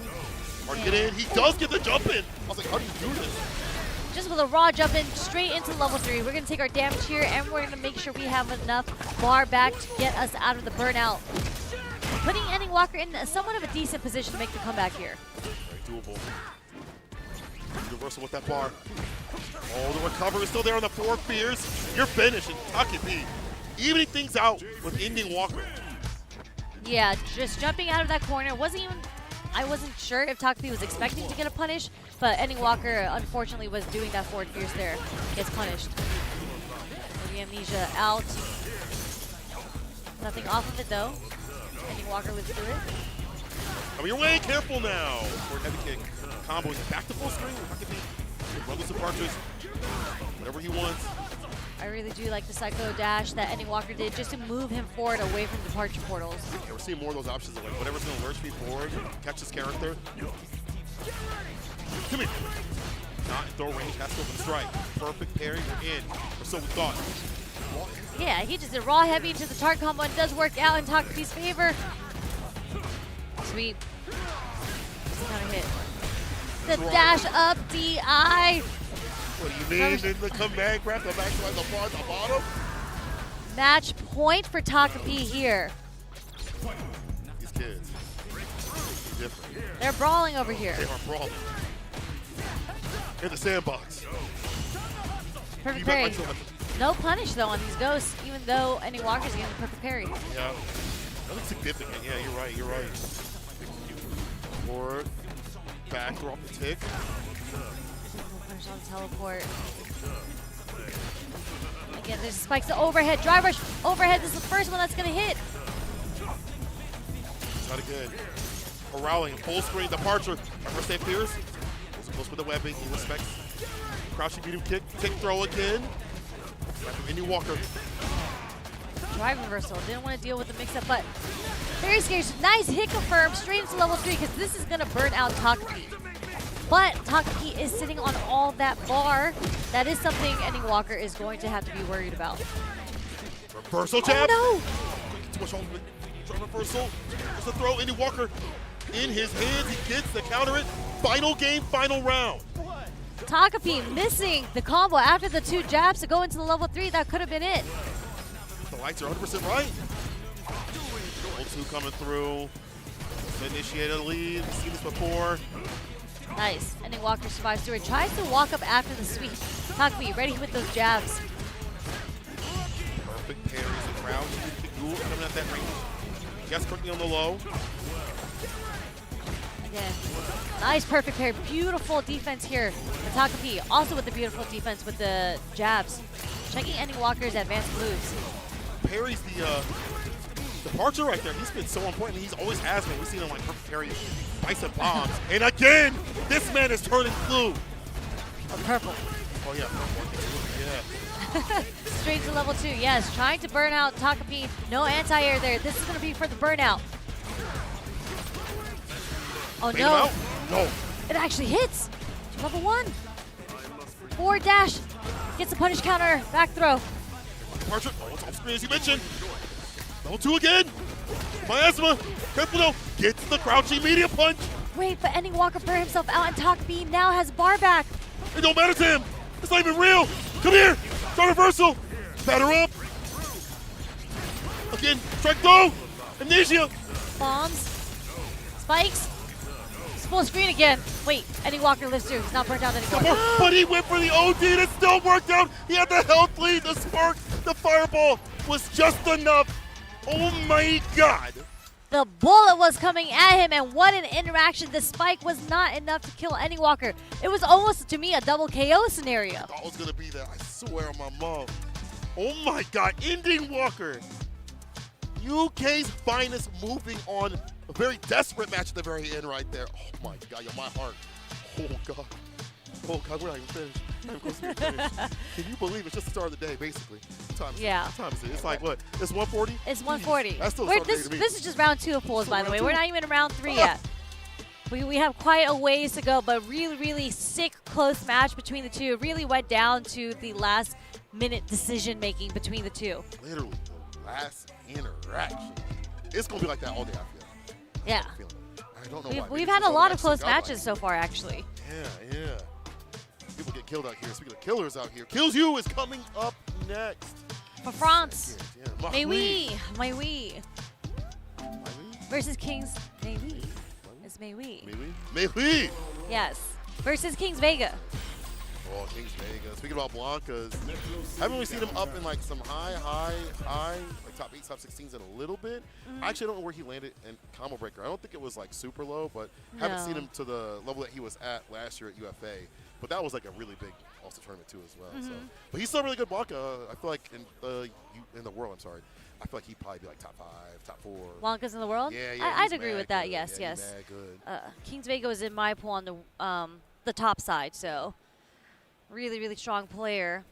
or get in. He does get the jump in. I was like, how do you do this? Just with a raw jump in straight into level 3. We're going to take our damage here, and we're going to make sure we have enough bar back to get us out of the burnout. Putting Ending Walker in somewhat of a decent position to make the comeback here. Very doable. Universal with that bar. Oh, the recovery is still there on the 4 fears. You're finished, and Takepi evening things out with Ending Walker. Yeah, just jumping out of that corner. I wasn't sure if Takepi was expecting to get a punish, but Ending Walker unfortunately was doing that forward fierce there. Gets punished. The amnesia out. Nothing off of it though. Ending Walker lives through it. Coming your way, careful now. Forward heavy kick. Combo back to full screen. Run with some archers. Whatever he wants. I really do like the Psycho Dash that Ending Walker did just to move him forward away from departure portals. Yeah, we're seeing more of those options of like whatever's going to lurch me forward, catch his character. Come here. Not in throw range, has to go for the strike. Perfect parry, we're in. Or so we thought. Yeah, he just did raw heavy into the target combo and does work out in Takepi's favor. Sweet. Kind of hit. The dash up DI. What do you mean? In the comeback, grab the back side, the bar at the bottom. Match point for Takepi here. These kids. Different. They're brawling over here. They are brawling. In the sandbox. Perfect parry. No punish though on these ghosts, even though Ending Walker's getting the perfect parry. Yeah. That looks significant. Yeah, you're right. You're right. Forward. Back, throw off the tick. Punish on teleport. Again, there's spikes to overhead. Drive rush overhead. This is the first one that's going to hit. Not good. Corralling, full screen departure. First save fears. Close with the webbing. He respects. Crouching medium kick. Kick throw again. Back from Ending Walker. Drive reversal. Didn't want to deal with the mix-up, but very scary. Nice hit confirm straight into level 3 because this is going to burn out Takepi. But Takepi is sitting on all that bar. That is something Ending Walker is going to have to be worried about. Reversal jab. Oh, no. Too much on the reversal. There's the throw. Ending Walker in his hands. He gets the counter it. Final game, final round. Takepi missing the combo after the 2 jabs to go into the level 3. That could have been it. The lights are 100% right. Level 2 coming through. Initiate a lead. We've seen this before. Nice. Ending Walker survives through it. Tries to walk up after the sweep. Takepi ready with those jabs. Perfect parries and crowd. Coming at that range. Yes, quickly on the low. Again. Nice perfect parry. Beautiful defense here for Takepi. Also with the beautiful defense with the jabs. Checking Ending Walker's advanced moves. Parries the departure right there. He's been so important. He's always has been. We've seen him like perfect parry, bicep bombs. And again, this man is turning blue. Oh, purple. Oh yeah, purple. Yeah. Straight to level 2. Yes, trying to burn out Takepi. No anti-air there. This is going to be for the burnout. Oh Bait no. him out? No. It actually hits. Level 1. Forward dash. Gets a punish counter. Back throw. Departure. Oh, it's off screen as you mentioned. Level 2 again. Miasma. Careful though. Gets the crouching media punch. Wait, but Ending Walker burned himself out and Takepi now has bar back. It don't matter to him. It's not even real. Come here. Start reversal. Batter up. Again. Strike throw. Amnesia. Bombs. Spikes. Full screen again. Wait, Ending Walker lives through. He's not burnt out anymore. But he went for the OD and it still worked out. He had the health lead, the spark, the fireball was just enough. Oh my God. The bullet was coming at him, and what an interaction. The spike was not enough to kill Ending Walker. It was almost, to me, a double KO scenario. I thought it was going to be that. I swear on my mom. Oh my God, Ending Walker. UK's finest, moving on. A very desperate match at the very end right there. Oh my God, yo, my heart. Oh God. Oh God, we're not even finished. We're not even close to being finished. Can you believe it's just the start of the day, basically? What time is it? Yeah. What time is it? It's like what? It's 1:40? It's 1:40. That's still the start of the day to me. This is just round 2 of pools, by the way. round We're two? not even in round 3 yet. We have quite a ways to go, but really, really sick, close match between the two. It really went down to the last minute decision making between the two. Literally, the last interaction. It's going to be like that all day, I feel. Yeah. I don't know why. We've had a lot of close matches so far, actually. Yeah. People get killed out here. Speaking of killers out here, Kills You is coming up next. For France. Yeah. May we. Versus Kings. May we. It's May we. May we. Yes. Versus Kings Vega. Oh, Kings Vega. Speaking about Blancas, haven't we seen him up in like some high, like top 8, top 16s in a little bit? I actually don't know where he landed in Combo Breaker. I don't think it was like super low, but haven't seen him to the level that he was at last year at UFA. But that was like a really big All-Star tournament too as well. So, but he's still a really good Blanca. I feel like in the world, I feel like he'd probably be like top 5, top 4. Blancas in the world? Yeah. I'd agree with that. Good. Yes. He's mad good. Kings Vega was in my pool on the top side, so really, really strong player.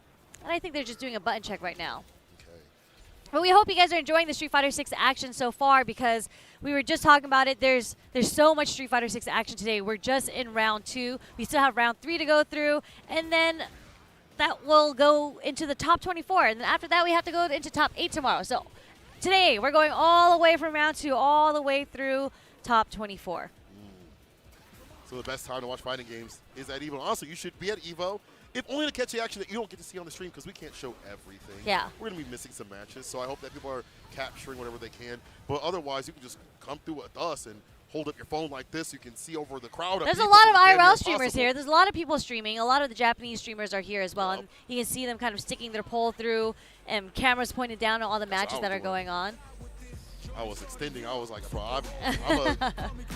And I think they're just doing a button check right now. Okay. But we hope you guys are enjoying the Street Fighter 6 action so far, because we were just talking about it. There's so much Street Fighter 6 action today. We're just in round 2. We still have round 3 to go through, and then that will go into the top 24. And then after that, we have to go into top 8 tomorrow. So today, we're going all the way from round 2 all the way through top 24. So the best time to watch fighting games is at EVO. Also, you should be at EVO, if only to catch the action that you don't get to see on the stream, because we can't show everything. Yeah. We're going to be missing some matches, so I hope that people are capturing whatever they can. But otherwise, you can just come through with us and hold up your phone like this. You can see over the crowd. There's a lot of IRL streamers here. There's a lot of people streaming. A lot of the Japanese streamers are here as well. And you can see them kind of sticking their pole through, and cameras pointed down at all the matches that are going on. I was extending. I was like, bro, I'm a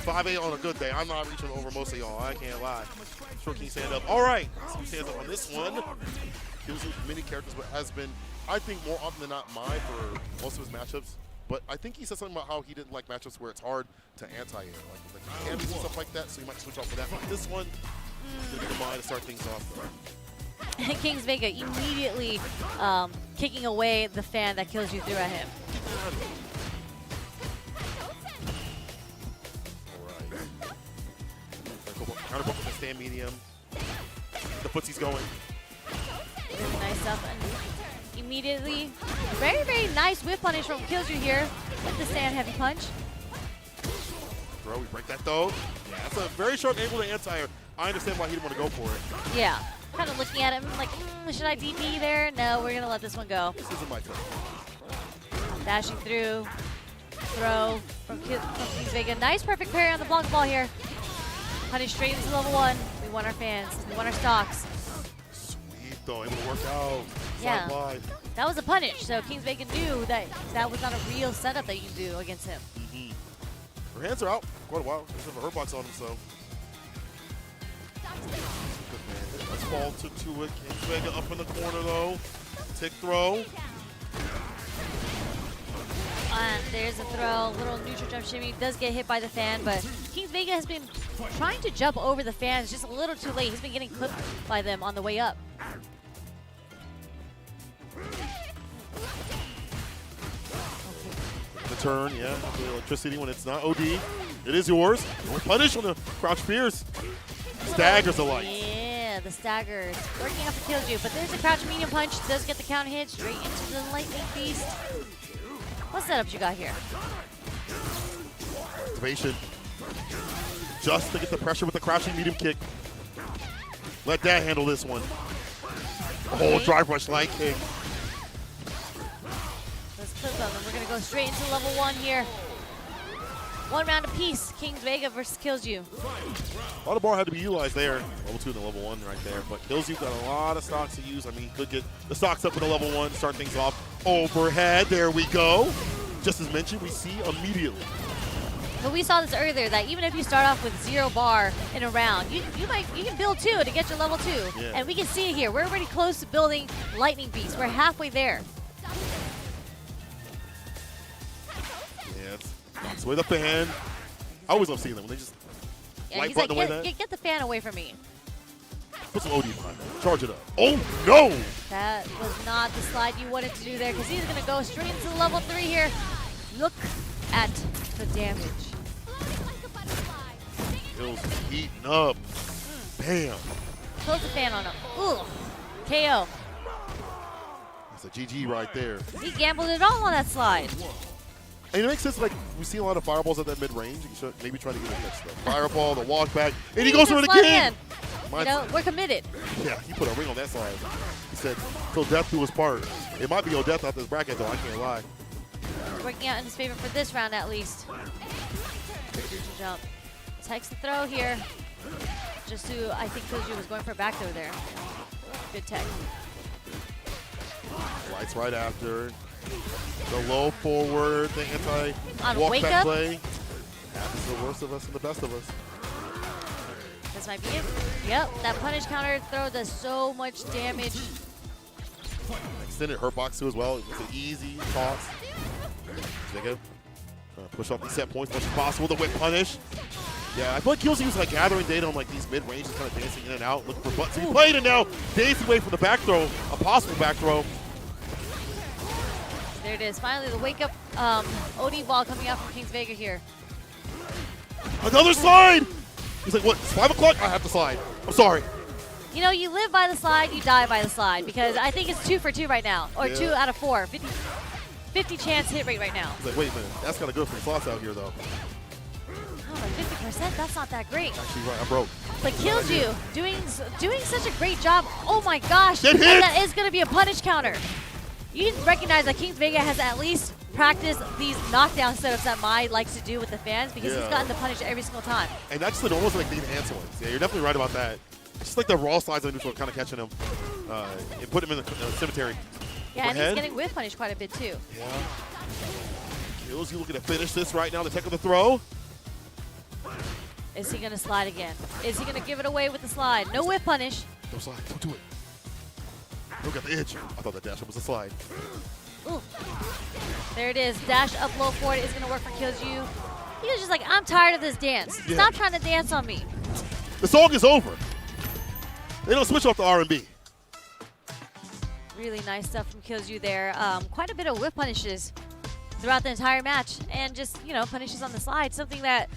5'8" on a good day. I'm not reaching over most of y'all. I can't lie. Short King stand up. All right. So he stands up on this one. Kills with many characters, but has been, I think, more often than not mine for most of his matchups. But I think he said something about how he didn't like matchups where it's hard to anti-air. Like candies and stuff like that, so you might switch off of that. But this one, he's going to mind to start things off. Kings Vega immediately kicking away the fan that Kills You threw at him. Counter block with the stand medium. The footsie's going. Really nice stuff. And immediately, very, very nice whip punish from Kills You here with the stand heavy punch. Bro, we break that though. Yeah, that's a very sharp angle to anti-air. I understand why he didn't want to go for it. Yeah. Kind of looking at him like, should I DP there? No, we're going to let this one go. This isn't my turn. Dashing through. Throw from Kings Vega. Nice perfect parry on the Blanc ball here. Punish straight into level 1. We want our fans. We want our stocks. Sweet though, able to work out. Yeah. Slide. That was a punish, so Kings Vega knew that that was not a real setup that you can do against him. Her hands are out quite a while. There's a hurt box on him, so. Let's fall to it. Kings Vega up in the corner though. Tick throw. And there's a throw, little neutral jump shimmy. Does get hit by the fan, but Kings Vega has been trying to jump over the fans just a little too late. He's been getting clipped by them on the way up. The turn, yeah. The electricity when it's not OD. It is yours. Punish on the crouch pierce. Staggers the light. Yeah, the staggers. Working up the Kills You, but there's a crouch medium punch. Does get the count hit straight into the lightning beast. What setups you got here? Activation. Just to get the pressure with the crouching medium kick. Let that handle this one. Oh, drive rush light kick. Let's clip them, and we're going to go straight into level 1 here. 1 round apiece. Kings Vega versus Kills You. A lot of bar had to be utilized there. Level 2 and the level 1 right there. But Kills You got a lot of stocks to use. I mean, he could get the stocks up with a level 1, start things off. Overhead, there we go. Just as mentioned, we see immediately. But we saw this earlier, that even if you start off with 0 bar in a round, you can build 2 to get your level 2. Yeah. And we can see it here. We're already close to building Lightning Beast. We're halfway there. Yeah, it's with the fan. I always love seeing them when they just light he's button like, away that. get the fan away from me. Put some OD behind that. Charge it up. Oh, no! That was not the slide you wanted to do there, because he's going to go straight into level 3 here. Look at the damage. Kills heating up. Bam. Close the fan on him. Ooh. KO. That's a GG right there. He gambled it all on that slide. And it makes sense, like, we see a lot of fireballs at that mid-range. You should maybe try to get a catch, though. Fireball, the walk back, and he goes for it again! You know, we're committed. Yeah, he put a ring on that slide. He said, till death do his part. It might be your death out this bracket, though. I can't lie. Working out in his favor for this round, at least. Jump. Takes the throw here. Just to, I think Koju was going for a back throw there. Good tech. Lights right after. The low forward, the anti-walk wake back up? play. Happens to the worst of us and the best of us. This might be it. Yep, that punish counter throw does so much damage. Extended hurt box too as well. It's an easy toss. Nigga. Push off these set points as much as possible. The whip punish. Yeah, I feel like Killzy was like gathering data on like these mid ranges, kind of dancing in and out, looking for butts. He played it now. Dancing away from the back throw, a possible back throw. There it is. Finally, the wake up OD ball coming out from Kings Vega here. Another slide. He's like, what? It's 5 o'clock? I have to slide. I'm sorry. You know, you live by the slide, you die by the slide, because I think it's 2 for 2 right now, or 2 out of 4. 50 chance hit rate right now. He's like, wait a minute. That's kind of good for the slots out here, though. Oh, like 50%? That's not that great. Actually, right. I'm broke. But kills you. Doing such a great job. Oh my gosh. Get hit. And that is going to be a punish counter. You can recognize that Kings Vega has at least practiced these knockdown setups that Mai likes to do with the fans, because he's gotten the punish every single time. And that's the normal, like the enhanced ones. Yeah, you're definitely right about that. Just like the raw slides on neutral, kind of catching him and put him in the cemetery. Yeah, and he's getting whiff punish quite a bit too. Yeah. Kills you looking to finish this right now. The tech of the throw. Is he going to slide again? Is he going to give it away with the slide? No whiff punish. No slide. Don't do it. Don't get the edge. I thought the dash up was a slide. Ooh. There it is. Dash up low forward is going to work for Killju. He was just like, I'm tired of this dance. Yeah. Stop trying to dance on me. The song is over. They don't switch off the R&B. Really nice stuff from Killju there. Quite a bit of whiff punishes throughout the entire match. And just, you know, punishes on the slide. Something that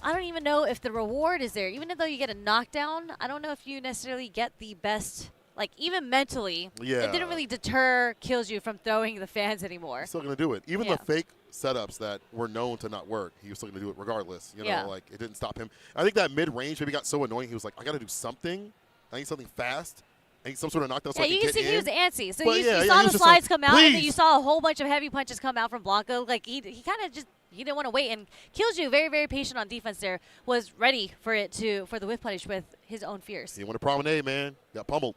I don't even know if the reward is there. Even though you get a knockdown, I don't know if you necessarily get the best. Like, even mentally, it didn't really deter Killju from throwing the fans anymore. He's still going to do it. Even the fake setups that were known to not work, he was still going to do it regardless. You know, like, it didn't stop him. I think that mid-range maybe got so annoying, he was like, I got to do something. I need something fast. I need some sort of knockdown so I can you get can see in. he was antsy. So But you saw the slides come out, please. and then you saw a whole bunch of heavy punches come out from Blanco. Like, he kind of just, he didn't want to wait. And Killju, very, very patient on defense there, was ready for the whiff punish with his own fears. He went to promenade, man. Got pummeled.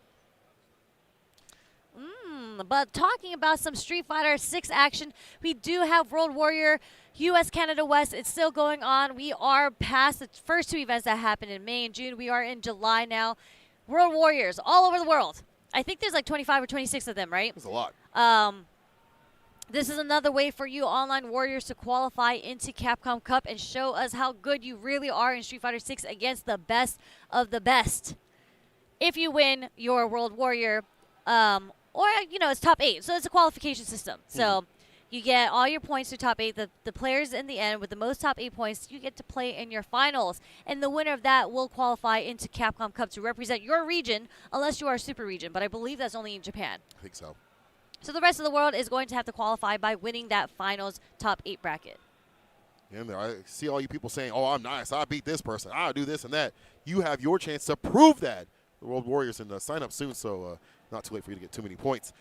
But talking about some Street Fighter 6 action, we do have World Warrior US, Canada, West. It's still going on. We are past the first 2 events that happened in May and June. We are in July now. World Warriors all over the world. I think there's like 25 or 26 of them, right? That's a lot. This is another way for you online warriors to qualify into Capcom Cup and show us how good you really are in Street Fighter 6 against the best of the best. If you win your World Warrior, or, you know, it's top 8. So it's a qualification system. So you get all your points to top 8. The players in the end with the most top 8 points, you get to play in your finals. And the winner of that will qualify into Capcom Cup to represent your region, unless you are a super region. But I believe that's only in Japan. I think so. So the rest of the world is going to have to qualify by winning that finals top 8 bracket. And I see all you people saying, oh, I'm nice. I beat this person. I'll do this and that. You have your chance to prove that. The World Warriors and sign up soon, so not too late for you to get too many points.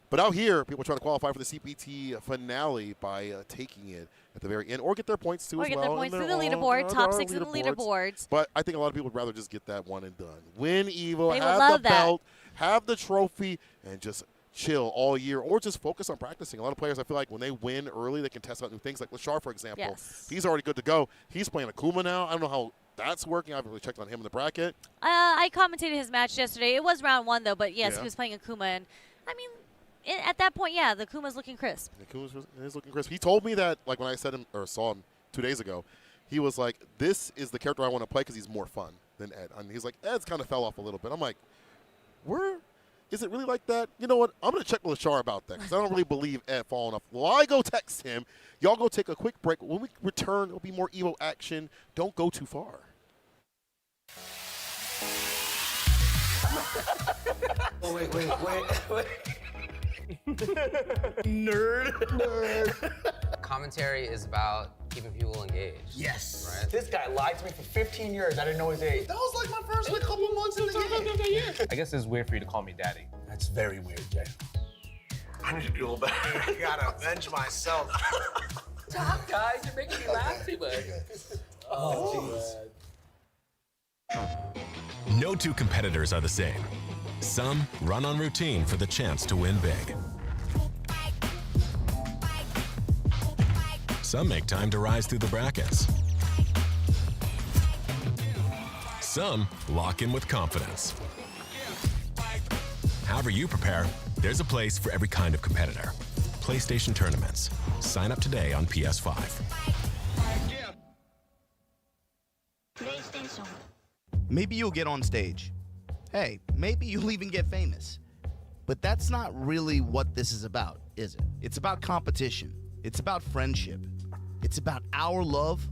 But out here, people try to qualify for the CPT finale by taking it at the very end, or get their points too as well. Or get their points through the leaderboard, top 6 in the leaderboards. But I think a lot of people would rather just get that one and done. Win EVO, They have would love the belt, have the trophy, and just chill all year, or just focus on practicing. A lot of players, I feel like when they win early, they can test out new things. Like Lashar, for example. Yes. He's already good to go. He's playing Akuma now. I don't know how that's working. I haven't really checked on him in the bracket. I commentated his match yesterday. It was round 1, though, but yes, Yeah. he was playing Akuma. And, I mean, at that point, yeah, the Akuma's looking crisp. Akuma's is looking crisp. He told me that, like, when I said him or saw him 2 days ago, he was like, this is the character I want to play because he's more fun than Ed. And he's like, Ed's kind of fell off a little bit. I'm like, is it really like that? You know what? I'm going to check with Lashar about that because I don't really believe Ed falling off. Well, I go text him. Y'all go take a quick break. When we return, there'll be more EVO action. Don't go too far. Oh, wait. Nerd. Commentary is about keeping people engaged. Yes. Right? This guy lied to me for 15 years. I didn't know his age. That was like my first couple months in the game. I guess it's weird for you to call me daddy. That's very weird, Jay. I need to feel better. I gotta avenge myself. Stop, guys. You're making me laugh too much. Oh, No two competitors are the same. Some run on routine for the chance to win big. Some make time to rise through the brackets. Some lock in with confidence. However you prepare, there's a place for every kind of competitor. PlayStation Tournaments. Sign up today on PS5. PlayStation. Maybe you'll get on stage. Hey, maybe you'll even get famous. But that's not really what this is about, is it? It's about competition. It's about friendship. It's about our love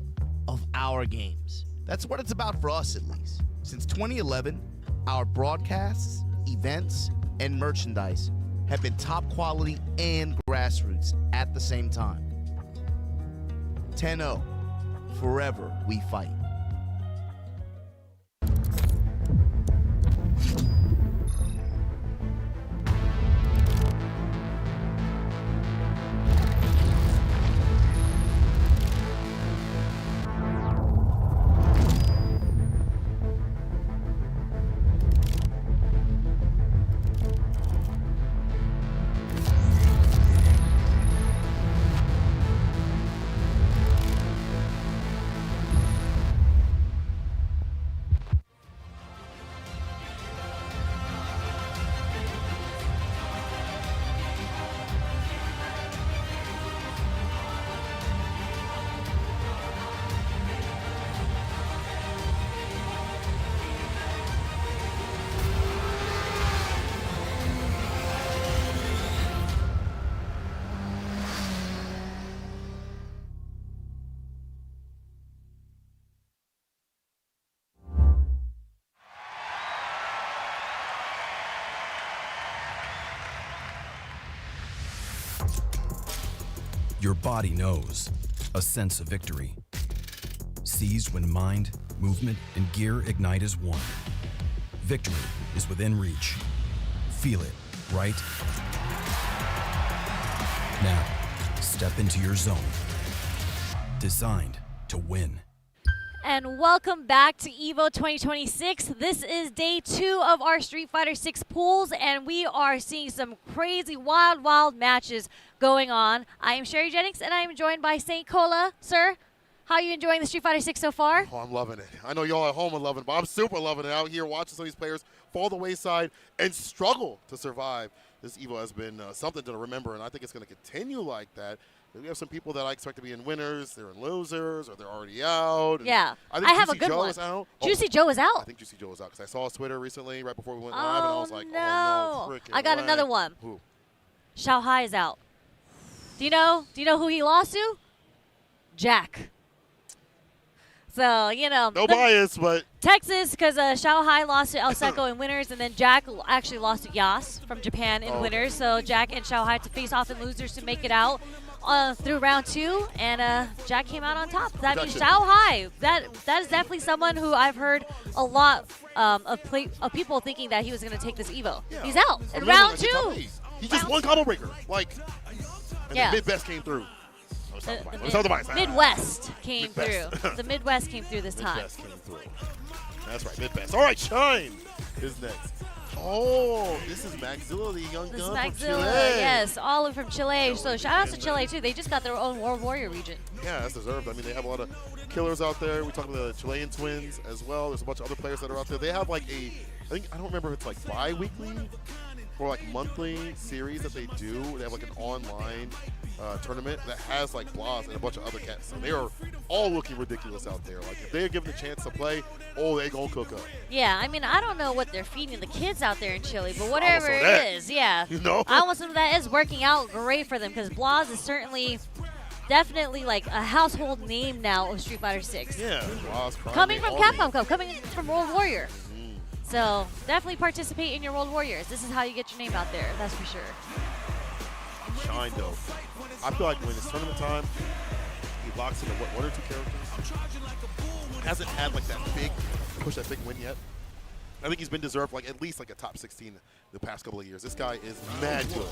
of our games. That's what it's about for us, at least. Since 2011, our broadcasts, events, and merchandise have been top quality and grassroots at the same time. 10-0, forever we fight. Your body knows a sense of victory. Seized when mind, movement, and gear ignite as one. Victory is within reach. Feel it, right? Now, step into your zone. Designed to win. And welcome back to EVO 2026. This is day 2 of our Street Fighter 6 pools, and we are seeing some crazy, wild matches going on. I am Sherry Jennings, and I am joined by St. Cola. Sir, how are you enjoying the Street Fighter 6 so far? Oh, I'm loving it. I know y'all at home are loving it, but I'm super loving it out here watching some of these players fall the wayside and struggle to survive. This EVO has been something to remember, and I think it's going to continue like that. We have some people that I expect to be in winners, they're in losers, or they're already out. Yeah, I think have a good Joe one. Is out. Juicy Joe is out. I think Juicy Joe is out because I saw his Twitter recently right before we went live, and I was like, no. oh no, freaking I got way. another one. Who? Shao Hai is out. Do you know who he lost to? Jack. So, No bias, but Texas, because Shao Hai lost to El Seco in winners, and then Jack actually lost to Yas from Japan in winners. So Jack and Shao Hai had to face off in losers to make it out through round 2, and Jack came out on top. That means Shao Hai. That is definitely someone who I've heard a lot of people thinking that he was going to take this EVO. Yeah. He's out in round 2. He just won combo breaker, and the mid best came through. Midwest came through. The Midwest came through this time. Midwest came through. That's right, Midwest. All right, Shine is next. Oh, this is Maxilla, the young gun from Chile. Yes, all from Chile. So shout out to Chile, too. They just got their own World Warrior region. Yeah, that's deserved. I mean, they have a lot of killers out there. We talked about the Chilean twins as well. There's a bunch of other players that are out there. They have I don't remember if it's like bi-weekly or like monthly series that they do. They have like an online tournament that has like Blas and a bunch of other cats. So they are all looking ridiculous out there. Like if they're given a chance to play, they gonna cook up. Yeah, I mean, I don't know what they're feeding the kids out there in Chile, but whatever it is, yeah. I want some of that is working out great for them because Blas is definitely like a household name now of Street Fighter 6. Yeah, Blas, coming from Capcom Cup, coming from World Warrior. So definitely participate in your World Warriors. This is how you get your name out there, that's for sure. Shine, though. I feel like when it's tournament time, he locks into one or two characters. Hasn't had like that big push, that big win yet. I think he's been deserved like at least like a top 16 the past couple of years. This guy is mad good.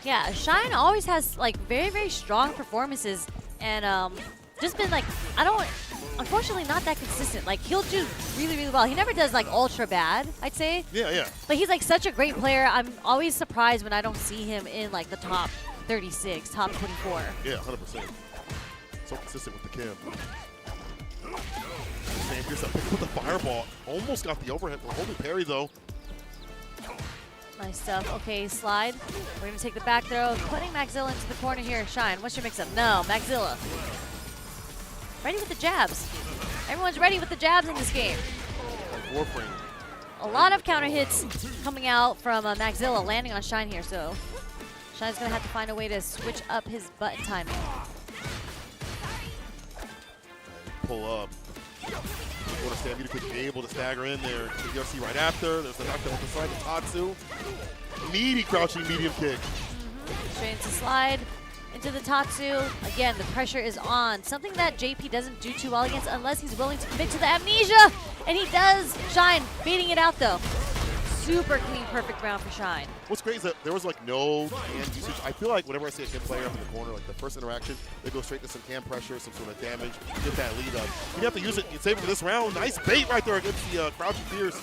Yeah, Shine always has like very, very strong performances, and just been like, unfortunately not that consistent. Like he'll do really, really well. He never does like ultra bad, I'd say. Yeah, yeah. But he's like such a great player. I'm always surprised when I don't see him in like the top 36, top 24. Yeah, 100%. So consistent with the Kim. Sam Pierce up with the fireball. Almost got the overhead. We're holding parry though. Nice stuff. Okay, slide. We're going to take the back throw. Putting Maxilla into the corner here. Shine, what's your mix-up? No, Maxilla. Ready with the jabs. Everyone's ready with the jabs in this game. Warframe. A lot of counter hits coming out from Maxilla landing on Shine here, so Shine's going to have to find a way to switch up his button timing. Pull up. You could be able to stagger in there. UFC right after. There's the knockdown with the side of Tatsu. Meaty crouching medium kick. Straight into slide. Into the Tatsu. Again, the pressure is on. Something that JP doesn't do too well against unless he's willing to commit to the amnesia. And he does. Shine beating it out though. Super clean, perfect round for Shine. What's great is that there was like no cam usage. I feel like whenever I see a Kim player up in the corner, like the first interaction, they go straight to some cam pressure, some sort of damage, get that lead up. You have to use it. You save it for this round. Nice bait right there against the crouching Pierce.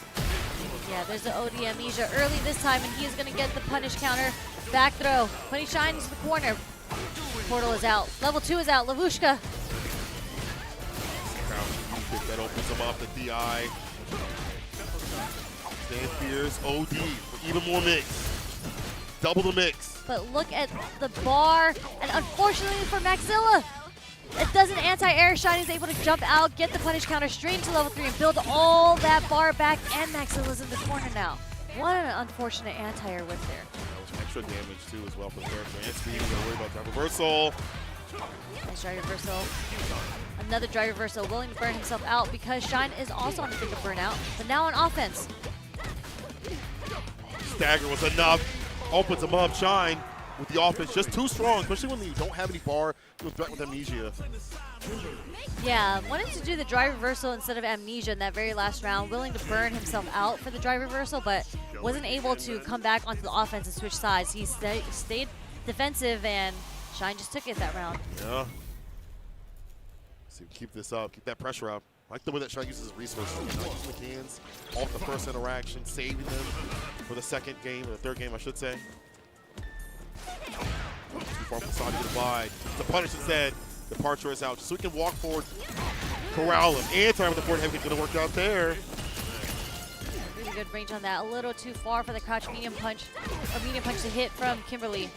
Yeah, there's the OD amnesia early this time, and he is going to get the punish counter. Back throw. Putting Shine into the corner. Portal is out. Level 2 is out. Lavushka. Crouching kick that opens him up. The DI. Sam Pierce, OD for even more mix. Double the mix. But look at the bar, and unfortunately for Maxilla, it doesn't anti-air. Shine is able to jump out, get the punish counter straight into level 3, and build all that bar back, and Maxilla's in the corner now. What an unfortunate anti-air whip there. That was extra damage too as well for the character. And speed, we're gonna worry about drive reversal. Nice drive reversal. Another drive reversal, willing to burn himself out because Shine is also on the brink of burnout, but now on offense. Stagger was enough. Opens him up. Shine with the offense just too strong, especially when you don't have any bar. You threat with amnesia. Yeah, wanted to do the drive reversal instead of amnesia in that very last round. Willing to burn himself out for the drive reversal, but wasn't able to come back onto the offense and switch sides. He stayed defensive, and Shine just took it that round. Yeah. So keep this up. Keep that pressure up. I like the way that Shine uses his resources. Not using the cans off the first interaction, saving them for the second game, or the third game, I should say. Too far from the side to get wide. To punish instead. Departure is out. Just so we can walk forward, corral him. And time with the forward heavy going to work out there. Really good range on that. A little too far for the crouch medium punch. A medium punch to hit from Kimberly.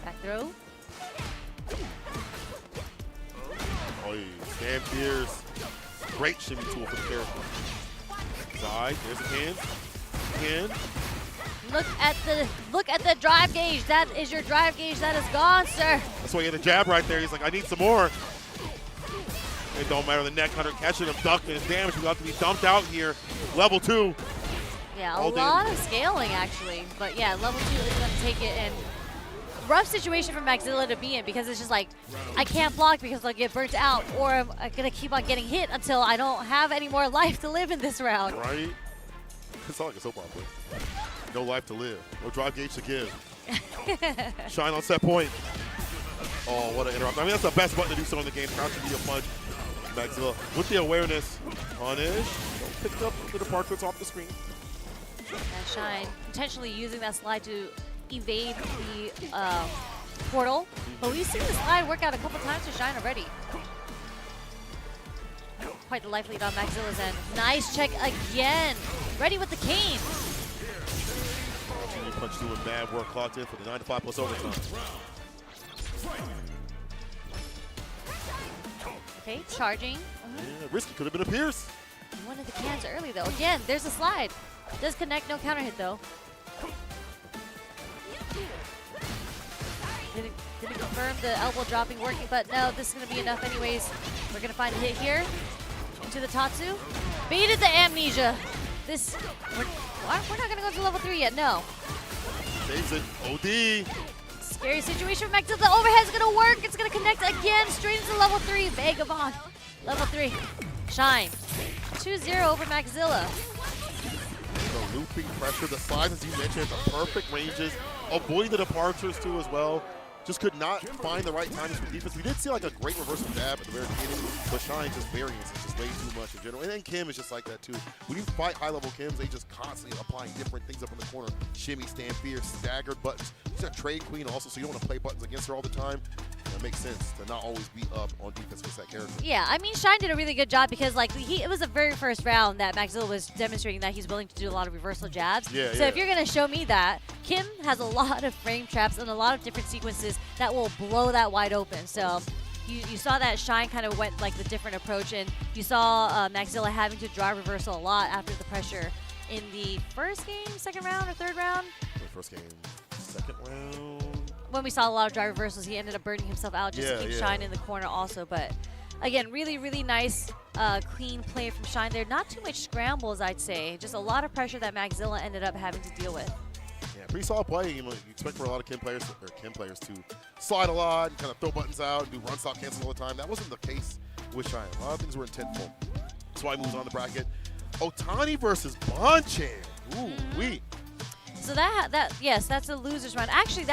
Back throw. Oh, Sam Pierce. Great shimmy tool for the character. Side, there's a can. Can. Look at the drive gauge. That is your drive gauge. That is gone, sir. That's why he had a jab right there. He's like, I need some more. It don't matter. The neck hunter catching him, ducking his damage. We have to be dumped out here. Level 2. Yeah, a lot of scaling actually. But yeah, level 2 is going to take it, and rough situation for Maxilla to be in because it's just like, I can't block because I'll get burnt out, or I'm going to keep on getting hit until I don't have any more life to live in this round. Right? It's not like a soap opera. No life to live. No drive gauge to give. Shine on set point. Oh, what an interrupt. I mean, that's the best button to do so in the game. Crouching medium punch. Maxilla with the awareness. Punish. Picked up the departure. It's off the screen. And Shine intentionally using that slide to evade the portal. But we've seen the slide work out a couple times for Shine already. Quite the life lead on Maxilla's end. Nice check again. Ready with the cane. Punch doing mad work clocked in for the 9-5 plus overtime. Okay, charging. Yeah, risky could have been a Pierce. One of the cans early though. Again, there's a slide. Does connect, no counter hit though. Didn't confirm the elbow dropping working, but no, this is gonna be enough anyways. We're gonna find a hit here. Into the Tatsu. Baited the amnesia. We're not gonna go to level 3 yet, no. Saves it. OD. Scary situation for Maxilla. The overhead's gonna work. It's gonna connect again, straight into level 3. Vagabond, level 3. Shine. 2-0 over Maxilla. The looping pressure, the slides, as you mentioned, the perfect ranges, avoiding the departures too as well. Just could not find the right timings for defense. We did see like a great reversal jab at the very beginning, but Shine just variance is just way too much in general. And then Kim is just like that too. When you fight high-level Kims, they just constantly applying different things up in the corner. Shimmy, stand fear, staggered buttons. She's a trade queen also, so you don't want to play buttons against her all the time. That makes sense to not always be up on defense against that character. Yeah, I mean, Shine did a really good job because like it was the very first round that Maxilla was demonstrating that he's willing to do a lot of reversal jabs. Yeah, so if you're gonna show me that, Kim has a lot of frame traps and a lot of different sequences that will blow that wide open. So you saw that Shine kind of went like the different approach, and you saw Maxilla having to drive reversal a lot after the pressure in the first game, second round, or third round. First game, second round. When we saw a lot of drive reversals, he ended up burning himself out just to keep Shine in the corner also. But again, really, really nice, clean play from Shine there. Not too much scrambles, I'd say. Just a lot of pressure that Maxilla ended up having to deal with. Yeah, pretty solid play. You expect for a lot of Kim players to slide a lot and kind of throw buttons out, do run stop cancels all the time. That wasn't the case with Shine. A lot of things were intentful. That's why he moves on the bracket. Otani versus Bonchan. Ooh-wee. So yes, that's a loser's round. Actually,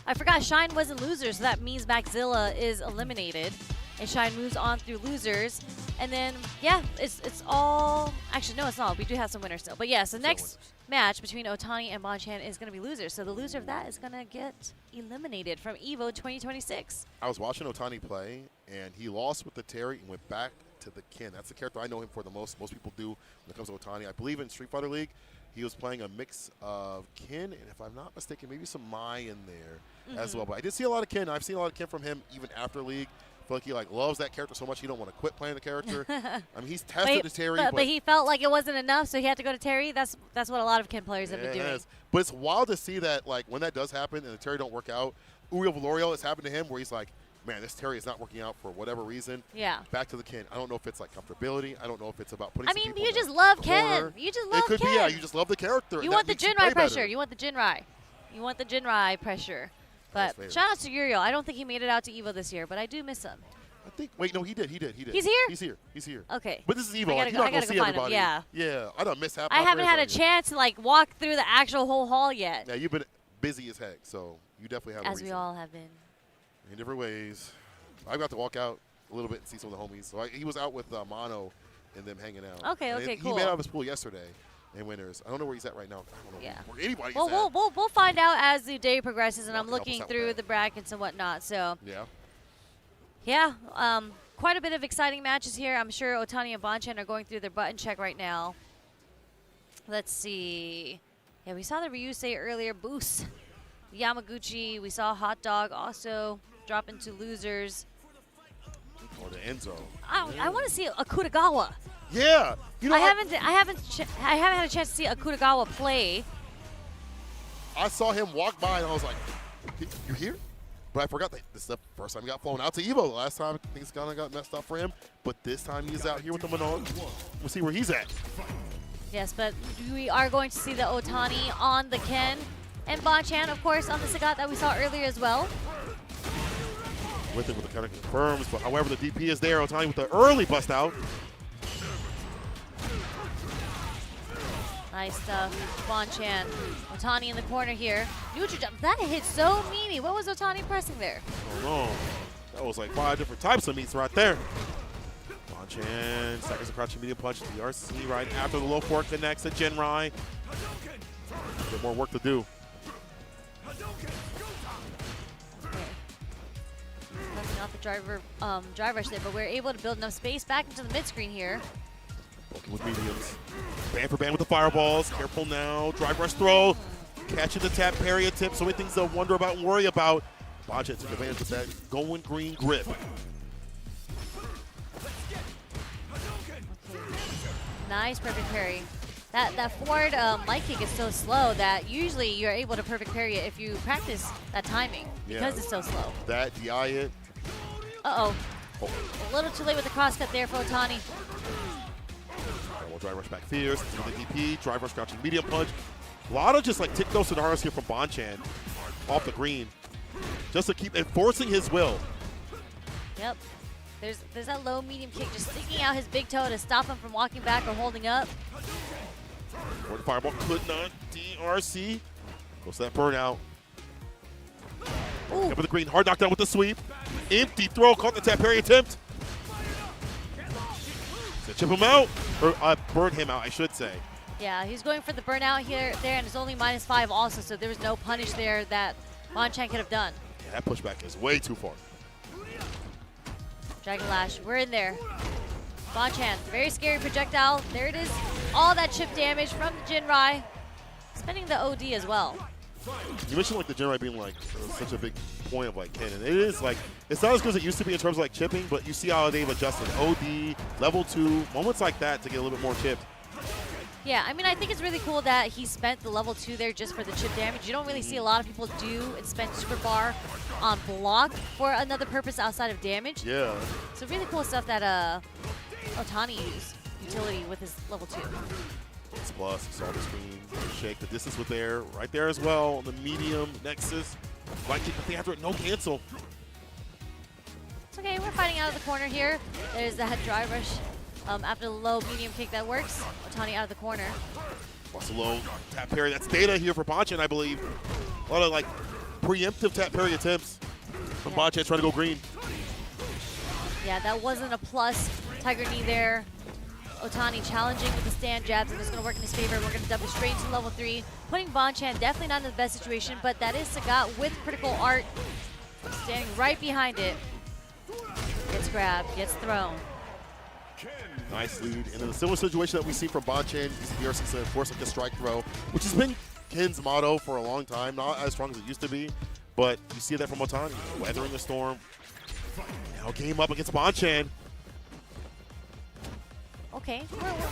I forgot Shine wasn't loser, so that means Maxilla is eliminated. And Shine moves on through losers. And then, yeah, it's all... Actually, no, it's not. We do have some winners still. But, yeah, so next match between Otani and Bonchan is going to be losers. So the loser of that is going to get eliminated from EVO 2026. I was watching Otani play, and he lost with the Terry and went back to the Ken. That's the character I know him for the most. Most people do when it comes to Otani. I believe in Street Fighter League, he was playing a mix of Ken, and if I'm not mistaken, maybe some Mai in there as well. But I did see a lot of Ken. I've seen a lot of Ken from him even after League. I feel like he loves that character so much he don't want to quit playing the character. I mean, he's tested to Terry. But he felt like it wasn't enough, so he had to go to Terry. That's what a lot of Ken players have been doing. But it's wild to see that, like, when that does happen and the Terry don't work out, Uriel Valorio has happened to him where he's like, man, this Terry is not working out for whatever reason. Yeah. Back to the Ken. I don't know if it's like comfortability. I don't know if it's about putting. I mean, you just love Ken. You just love Ken. It could be, yeah. You just love the character. You want the Jinrai pressure. You want the Jinrai. You want the Jinrai pressure. But shout out to Uriel. I don't think he made it out to EVO this year, but I do miss him. I think. Wait, no, he did. He's here. He's here. Okay. But this is EVO. I gotta go find him. Yeah. Yeah. I don't miss half. I haven't had a chance to like walk through the actual whole hall yet. Yeah, you've been busy as heck, so you definitely have. As we all have been. In different ways. I got to walk out a little bit and see some of the homies. So he was out with Mono and them hanging out. Okay, cool. He made out of his pool yesterday in Winners. I don't know where he's at right now. I don't know where anybody's at. We'll find out as the day progresses, and I'm looking through the brackets and whatnot. So yeah, quite a bit of exciting matches here. I'm sure Otani and Bonchan are going through their button check right now. Let's see. Yeah, we saw the Ryusei earlier. Boost. Yamaguchi. We saw Hot Dog also drop into losers. Or the Enzo. I want to see Akutagawa. Yeah, I haven't had a chance to see Akutagawa play. I saw him walk by and I was like, "You here?" But I forgot that this is the first time he got flown out to EVO. The last time things kind of got messed up for him, but this time he's out here with the Manon. We'll see where he's at. Yes, but we are going to see the Otani on the Ken and Bonchan, of course, on the Sagat that we saw earlier as well. With it, with the kind of confirms, but however, the DP is there. Otani with the early bust out. Nice stuff, Bonchan. Otani in the corner here. Neutral jump, that hit so meaty. What was Otani pressing there? Oh no, that was like 5 different types of meats right there. Bonchan, seconds of crouching medium punch. DRC right after the low fork connects to Jinrai. Bit more work to do. Not the drive rush there, but we're able to build enough space back into the mid screen here. Poking with mediums. Band for band with the fireballs. Careful now. Drive rush throw. Catching the tap parry attempt. So many things to wonder about and worry about. Bonchan took advantage of that going green grip. Okay. Nice perfect parry. That forward light kick is so slow that usually you're able to perfect parry it if you practice that timing because it's so slow. That DI it. Uh-oh. A little too late with the cross cut there for Otani. We'll drive rush back fierce. Into the DP. Drive rush crouching medium punch. A lot of just like tick those scenarios here from Bonchan off the green, just to keep enforcing his will. Yep. There's that low medium kick just sticking out his big toe to stop him from walking back or holding up. Or the fireball could not DRC. Goes to that burnout. Up with the green, hard knockdown with the sweep. Empty throw, caught the tap parry attempt. So chip him out, or burn him out, I should say. Yeah, he's going for the burnout there, and it's only -5 also, so there was no punish there that Bonchan could have done. Yeah, that pushback is way too far. Dragon Lash, we're in there. Bonchan, very scary projectile. There it is. All that chip damage from the Jinrai. Spending the OD as well. You mentioned like the Jinrai being like such a big point of like canon. It is like, it's not as good as it used to be in terms of like chipping, but you see how they've adjusted OD, level 2, moments like that to get a little bit more chipped. Yeah, I mean, I think it's really cool that he spent the level 2 there just for the chip damage. You don't really see a lot of people do and spend super bar on block for another purpose outside of damage. Yeah. So really cool stuff that Otani used, utility with his level 2. It's plus, you saw the screen shake, the distance was there, right there as well, on the medium nexus. Right kick, but they have to no cancel. It's okay, we're fighting out of the corner here. There's that drive rush. After the low medium kick that works, Otani out of the corner. Plus a low tap parry. That's data here for Bonchan, I believe. A lot of like preemptive tap parry attempts from Bonchan trying to go green. Yeah, that wasn't a plus. Tiger knee there. Otani challenging with the stand jabs, and it's going to work in his favor. We're going to dump it straight into level 3. Putting Bonchan definitely not in the best situation, but that is Sagat with critical art. Standing right behind it. Gets grabbed, gets thrown. Nice lead. And in a similar situation that we see from Bonchan, you see DRC to enforce like a strike throw, which has been Ken's motto for a long time. Not as strong as it used to be, but you see that from Otani. Weathering the storm. Now game up against Bonchan. Okay,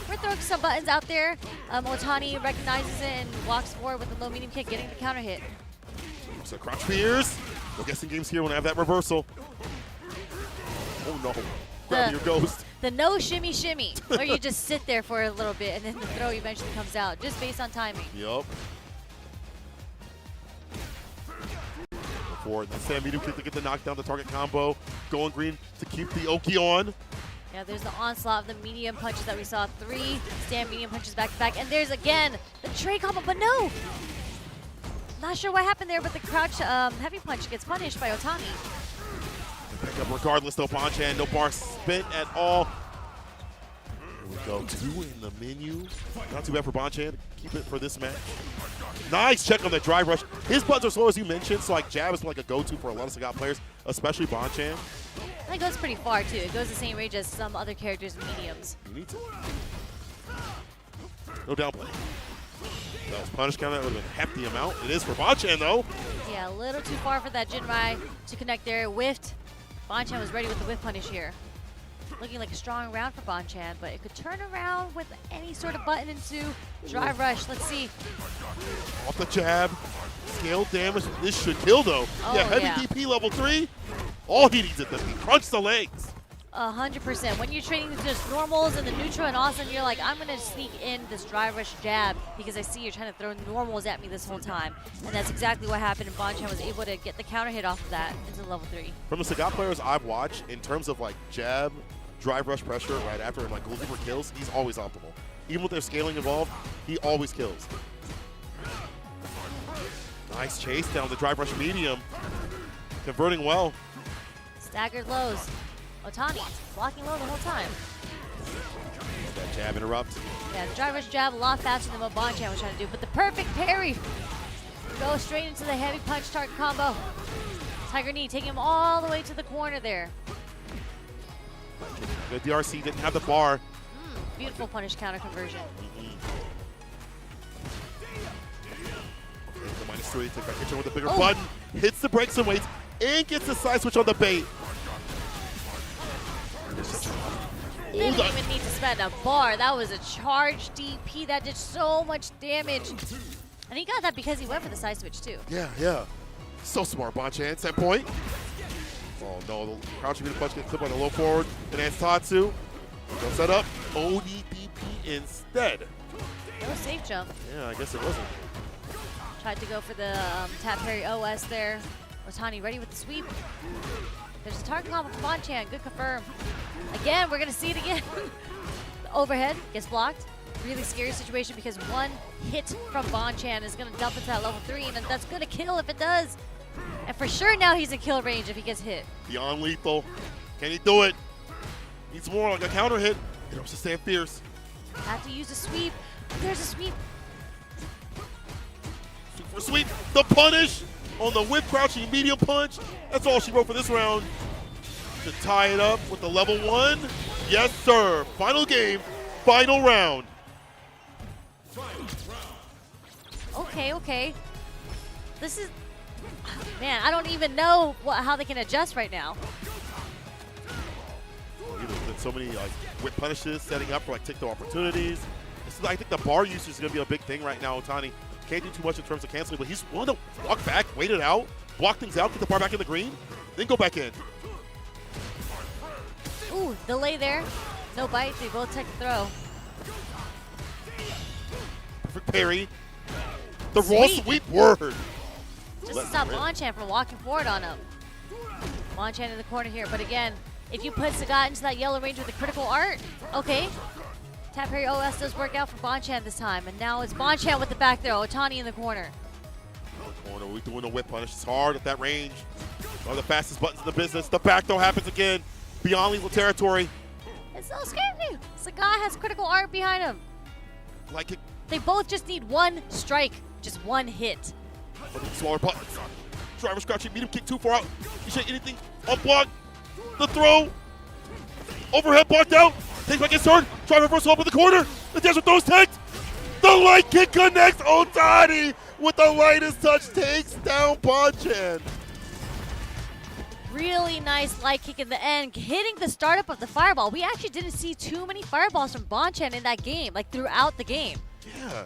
we're throwing some buttons out there. Otani recognizes it and walks forward with a low medium kick, getting the counter hit. So crouch fears. No guessing games here when I have that reversal. Oh no. Grab your ghost. The no shimmy shimmy, where you just sit there for a little bit and then the throw eventually comes out, just based on timing. Yup. Before the stand medium kick to get the knockdown, the target combo. Going green to keep the Oki on. Yeah, there's the onslaught of the medium punches that we saw. 3 stand medium punches back to back. And there's again the tray combo, but no! Not sure what happened there, but the crouch heavy punch gets punished by Otani. Pick up regardless though, Bonchan, no bar spent at all. Here we go, 2 in the menu. Not too bad for Bonchan. Keep it for this match. Nice check on the drive rush. His buttons are slow as you mentioned, so like jab is like a go-to for a lot of Sagat players, especially Bonchan. It goes pretty far too. It goes the same range as some other characters in mediums. You need to. No downplay. That was punish counter. That would have been a hefty amount. It is for Bonchan though. Yeah, a little too far for that Jinrai to connect there. Whiffed. Bonchan was ready with the whiff punish here. Looking like a strong round for Bonchan, but it could turn around with any sort of button into drive rush. Let's see. Off the jab. Scale damage. This should kill though. Oh, yeah, heavy yeah. DP level 3. All he needs is to crunch the legs. 100%. When you're training just normals and the neutral, and all of a sudden you're like, I'm going to sneak in this drive rush jab because I see you're trying to throw normals at me this whole time. And that's exactly what happened, and Bonchan was able to get the counter hit off of that into level 3. From the Sagat players I've watched, in terms of like jab, drive rush pressure right after, and like goalkeeper kills, he's always optimal. Even with their scaling involved, he always kills. Nice chase down the drive rush medium. Converting well. Staggered lows. Otani blocking low the whole time. That jab interrupt. Yeah, the drive rush jab a lot faster than what Bonchan was trying to do, but the perfect parry. Go straight into the heavy punch target combo. Tiger knee taking him all the way to the corner there. The DRC didn't have the bar. Beautiful punish counter conversion. Okay, the -3, take back kitchen with a bigger button. Hits the brakes and waits, and gets the side switch on the bait. Didn't even need to spend a bar. That was a charge DP that did so much damage. And he got that because he went for the side switch too. Yeah. So smart, Bonchan. Set point. Oh no, the crouching medium punch gets clipped by the low forward. And that's Tatsu. Go set up. ODDP instead. No safe jump. Yeah, I guess it wasn't. Tried to go for the tap parry OS there. Otani ready with the sweep. There's a target combo from Bonchan. Good confirm. Again, we're going to see it again. The overhead gets blocked. Really scary situation because one hit from Bonchan is going to dump into that level 3, and that's going to kill if it does. And for sure now he's in kill range if he gets hit. Beyond lethal. Can he do it? Needs more like a counter hit. It has to stand fierce. Have to use a sweep. There's a sweep. Super sweep. The punish on the whip crouching medium punch. That's all she wrote for this round. To tie it up with the level 1. Yes, sir. Final game. Final round. Okay. This is... Man, I don't even know how they can adjust right now. There's been so many like whip punishes setting up for like TikTok opportunities. I think the bar usage is going to be a big thing right now. Otani can't do too much in terms of canceling, but he's willing to walk back, wait it out, block things out, get the bar back in the green, then go back in. Ooh, delay there. No bite. They both take the throw. Perfect parry. The raw sweep word. Just to stop Bonchan from walking forward on him. Bonchan in the corner here, but again, if you put Sagat into that yellow range with the critical art, okay. Tap parry OS does work out for Bonchan this time, and now it's Bonchan with the back throw. Otani in the corner. Corner, we're doing the whip punish. It's hard at that range. One of the fastest buttons in the business. The back throw happens again. Beyond lethal territory. It's so scary. Sagat has critical art behind him. Like it. They both just need one strike, just one hit. Smaller buttons. Driver scratching, medium kick too far out. You say anything. Unblock. The throw. Overhead blocked out. Takes back his turn. Driver reversal up in the corner. The dancer throws tanked. The light kick connects. Otani with the lightest touch takes down Bonchan. Really nice light kick in the end, hitting the startup of the fireball. We actually didn't see too many fireballs from Bonchan in that game, like throughout the game. Yeah.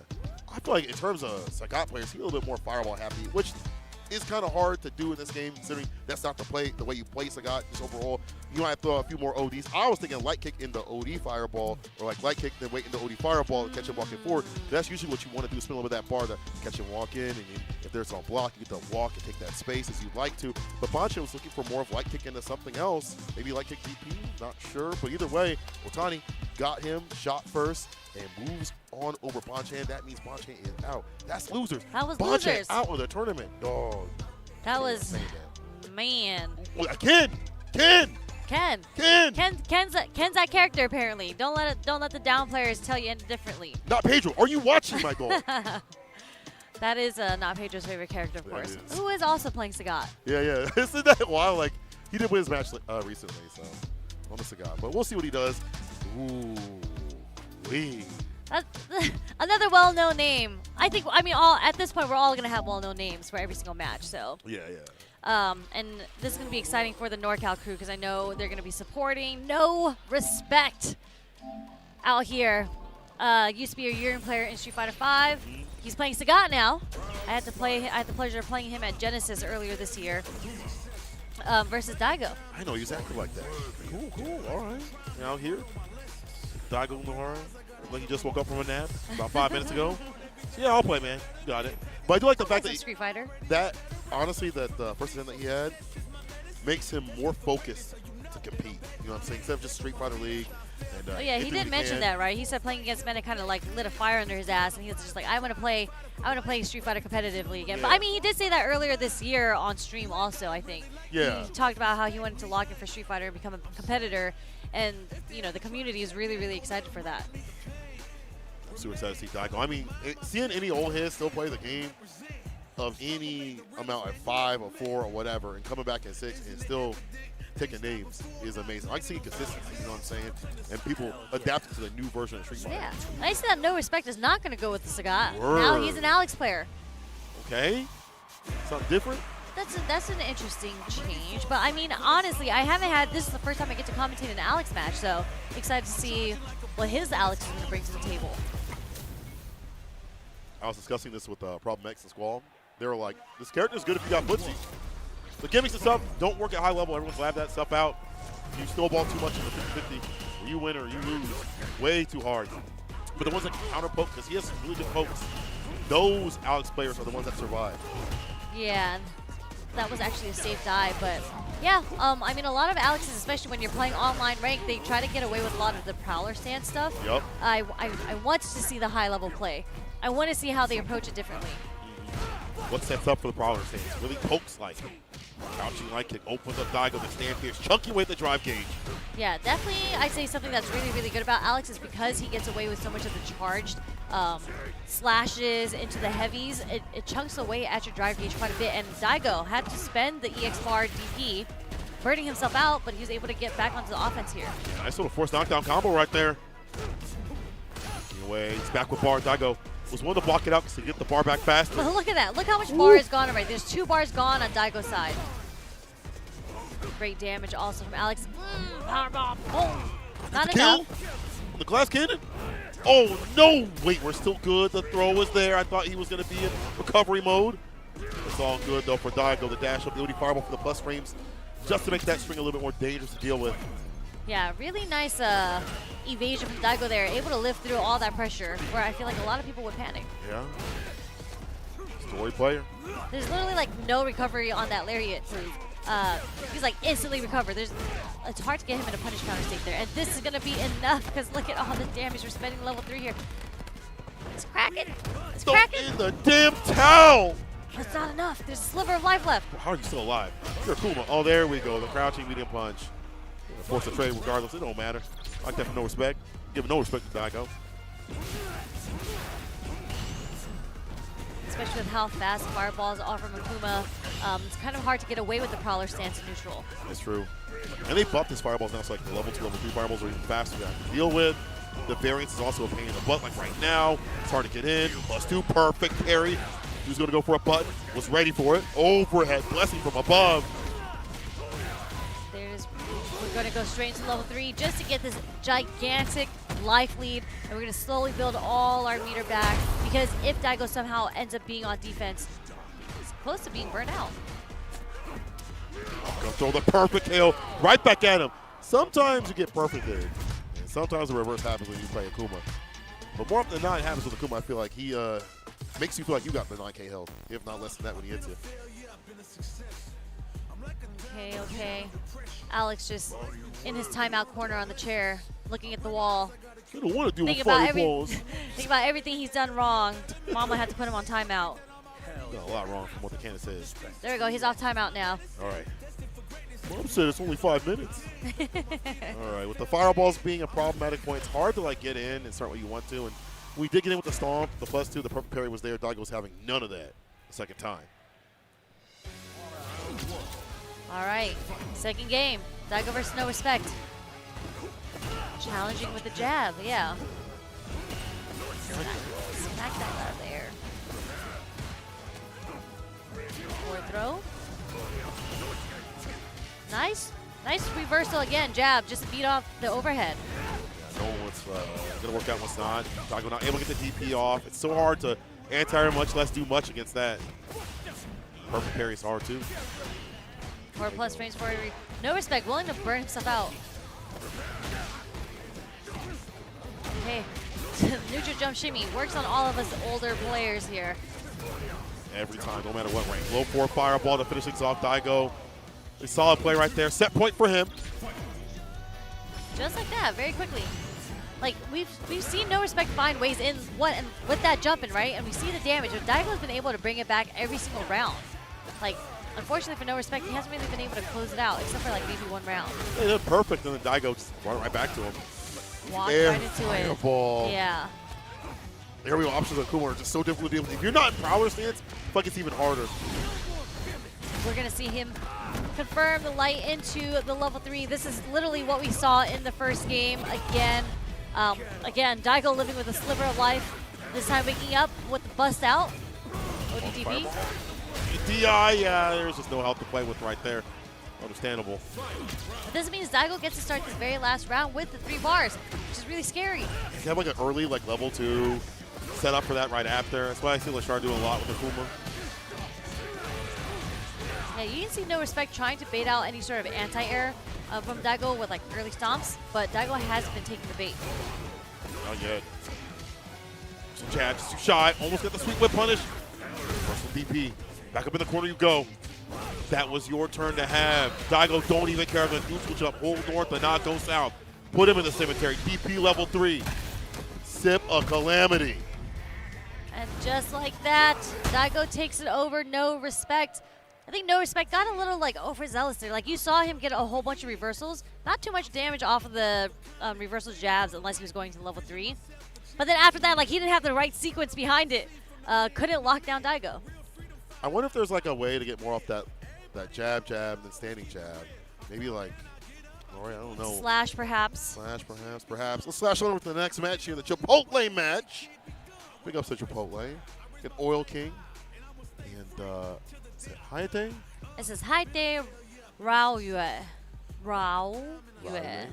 I feel like in terms of Sagat players, he's a little bit more fireball happy, which is kind of hard to do in this game, considering that's not the way you play Sagat just overall. You might have to throw a few more ODs. I was thinking light kick into OD fireball, or like light kick then wait into OD fireball and catch him walking forward. That's usually what you want to do, spin over that bar to catch him walk in, and if there's on block, you get to walk and take that space as you'd like to. But Bonchan was looking for more of light kick into something else, maybe light kick DP, not sure. But either way, Otani got him, shot first, and moves on over Bonchan. That means Bonchan is out. That's losers. That was Bonchan losers. out of the tournament. Dog. That was, man. Ken's that character apparently. Don't let the down players tell you differently. Not Pedro. Are you watching my goal? That is not Pedro's favorite character, of course. Who is also playing Sagat. Yeah. Isn't that wild? Like he did win his match recently, so on the Sagat. But we'll see what he does. Ooh, wee. That's another well-known name. I mean, at this point, we're all gonna have well-known names for every single match. So. Yeah. And this is gonna be exciting for the NorCal crew because I know they're gonna be supporting No Respect out here. Used to be a Urine player in Street Fighter V. He's playing Sagat now. I had the pleasure of playing him at Genesis earlier this year versus Daigo. I know he's acting like that. Cool. All right. Out here, Daigo Nohara. Like he just woke up from a nap about 5 minutes ago. So yeah, I'll play, man. You got it. But I do like the fact that Street Fighter. That honestly, that the first event that he had makes him more focused to compete. You know what I'm saying? Instead of just Street Fighter League. And, oh yeah, he did mention that, right? He said playing against men, it kind of like lit a fire under his ass, and he was just like, I want to play Street Fighter competitively again. Yeah. But I mean, he did say that earlier this year on stream, also. I think. Yeah. He talked about how he wanted to log in for Street Fighter and become a competitor, and you know the community is really, really excited for that. I'm super excited to see Daigo. I mean, seeing any old head still play the game of any amount at 5 or 4 or whatever, and coming back at 6 and still taking names is amazing. I can see consistency, you know what I'm saying? And people adapting to the new version of Street Fighter. Yeah. I see that No Respect is not going to go with the Sagat. Word. Now he's an Alex player. Okay. Something different? That's an interesting change. But I mean, honestly, this is the first time I get to commentate an Alex match, so excited to see what his Alex is going to bring to the table. I was discussing this with Problem X and Squall. They were like, this character's good if you got footsie. The gimmicks and stuff don't work at high level. Everyone's labbed that stuff out. You snowball too much in the 50-50, or you win or you lose. Way too hard. But the ones that can counter poke, because he has some really good pokes. those Alex players are the ones that survive. Yeah, that was actually a safe dive, but yeah, I mean, a lot of Alex's, especially when you're playing online rank, they try to get away with a lot of the prowler stance stuff. Yep. I want to see the high level play. I want to see how they approach it differently. What sets up for the prowler stance? Really pokes like crouching light kick, opens up Daigo, the stand pierce, chunky with the drive gauge. Yeah, definitely I'd say something that's really, really good about Alex is because he gets away with so much of the charged slashes into the heavies, it chunks away at your drive gauge quite a bit, and Daigo had to spend the EX bar DP, burning himself out, but he was able to get back onto the offense here. Yeah, nice little forced knockdown combo right there. Anyway, he's back with bar. Daigo was one to block it out because he get the bar back faster. But look at that. Look how much bar is gone already. There's 2 bars gone on Daigo's side. Great damage also from Alex. Powerbomb. Boom. Not enough. On the glass cannon. Oh, no. Wait, we're still good. The throw was there. I thought he was going to be in recovery mode. It's all good, though, for Daigo. The dash up, the OD fireball for the plus frames, just to make that string a little bit more dangerous to deal with. Yeah, really nice evasion from Daigo there. Able to live through all that pressure, where I feel like a lot of people would panic. Yeah. Story player. There's literally like no recovery on that lariat move. He's like instantly recovered. It's hard to get him in a punish counter state there. And this is going to be enough because look at all the damage we're spending level 3 here. It's cracking. It's cracking. In the damn towel. That's not enough. There's a sliver of life left. How are you still alive? You're Kuma. Oh, there we go. The crouching medium punch. Force the trade regardless. It don't matter. I like that for no respect. Give no respect to Daigo. Especially with how fast fireballs are from Akuma. It's kind of hard to get away with the prowler stance in neutral. That's true. And they buffed his fireballs now, so like the level 2, level 3 fireballs are even faster to deal with. The variance is also a pain in the butt. Like right now, it's hard to get in. +2, perfect parry. Who's going to go for a button? Was ready for it. Overhead blessing from above. We're going to go straight into level 3 just to get this gigantic life lead, and we're going to slowly build all our meter back, because if Daigo somehow ends up being on defense, he's close to being burnt out. Gonna throw the perfect KO right back at him. Sometimes you get perfect there, and sometimes the reverse happens when you play Akuma. But more often than not, it happens with Akuma. I feel like he makes you feel like you got the 9K health, if not less than that when he hits you. Okay. Alex just in his timeout corner on the chair, looking at the wall. You don't want to do fireballs. Think about everything he's done wrong. Mama had to put him on timeout. Done a lot wrong from what the canon says. There we go. He's off timeout now. All right. Mom said it's only 5 minutes. All right. With the fireballs being a problematic point, it's hard to like get in and start what you want to. And we did get in with the stomp, the +2, the perfect parry was there. Daigo was having none of that the second time. All right, second game. Daigo versus No Respect. Challenging with the jab, yeah. Smack that out of there. Forward throw. Nice reversal again. Jab, just to beat off the overhead. Yeah, no one's going to work out, what's not. Daigo not able to get the DP off. It's so hard to anti-air, much less do much against that. Perfect parry is hard too. 4+ frames for No Respect, willing to burn himself out. Okay, neutral jump shimmy works on all of us older players here. Every time, no matter what rank. Low 4 fireball to finish things off. Daigo, a solid play right there. Set point for him. Just like that, very quickly. Like we've seen No Respect find ways in and with that jumping, right? And we see the damage. But Daigo's been able to bring it back every single round. Like, unfortunately for No Respect, he hasn't really been able to close it out, except for like maybe one round. They did perfect, and then Daigo just brought it right back to him. Walked right into fireball. it. Yeah. The aerial options on Kuma are just so difficult to deal with. If you're not in prowler stance, I feel like it's even harder. We're going to see him confirm the light into the level 3. This is literally what we saw in the first game. Again, Daigo living with a sliver of life. This time waking up with the bust out. ODDB. DI, yeah, there's just no help to play with right there. Understandable. But this means Daigo gets to start this very last round with the 3 bars, which is really scary. You have like an early level 2 set up for that right after. That's why I see Lashard doing a lot with Akuma. Yeah, you can see No Respect trying to bait out any sort of anti-air from Daigo with like early stomps, but Daigo has been taking the bait. Not yet. So Jab, just too shy. Almost got the sweep whip punish. Reversal DP. Back up in the corner you go. That was your turn to have. Daigo don't even care. The neutral jump. Hold north and not go south. Put him in the cemetery. DP level 3. Sip a calamity. And just like that, Daigo takes it over, no respect. I think no respect got a little like overzealous there. Like you saw him get a whole bunch of reversals. Not too much damage off of the reversal jabs unless he was going to level 3. But then after that, like he didn't have the right sequence behind it. Couldn't lock down Daigo. I wonder if there's like a way to get more off that jab, then standing jab. Maybe like, I don't know. Slash perhaps. Slash perhaps. Let's slash on over to the next match here, the Chipotle match. Big ups to Chipotle. Get Oil King. And is it Hayate? This is Hayate Raoyue. Raoyue.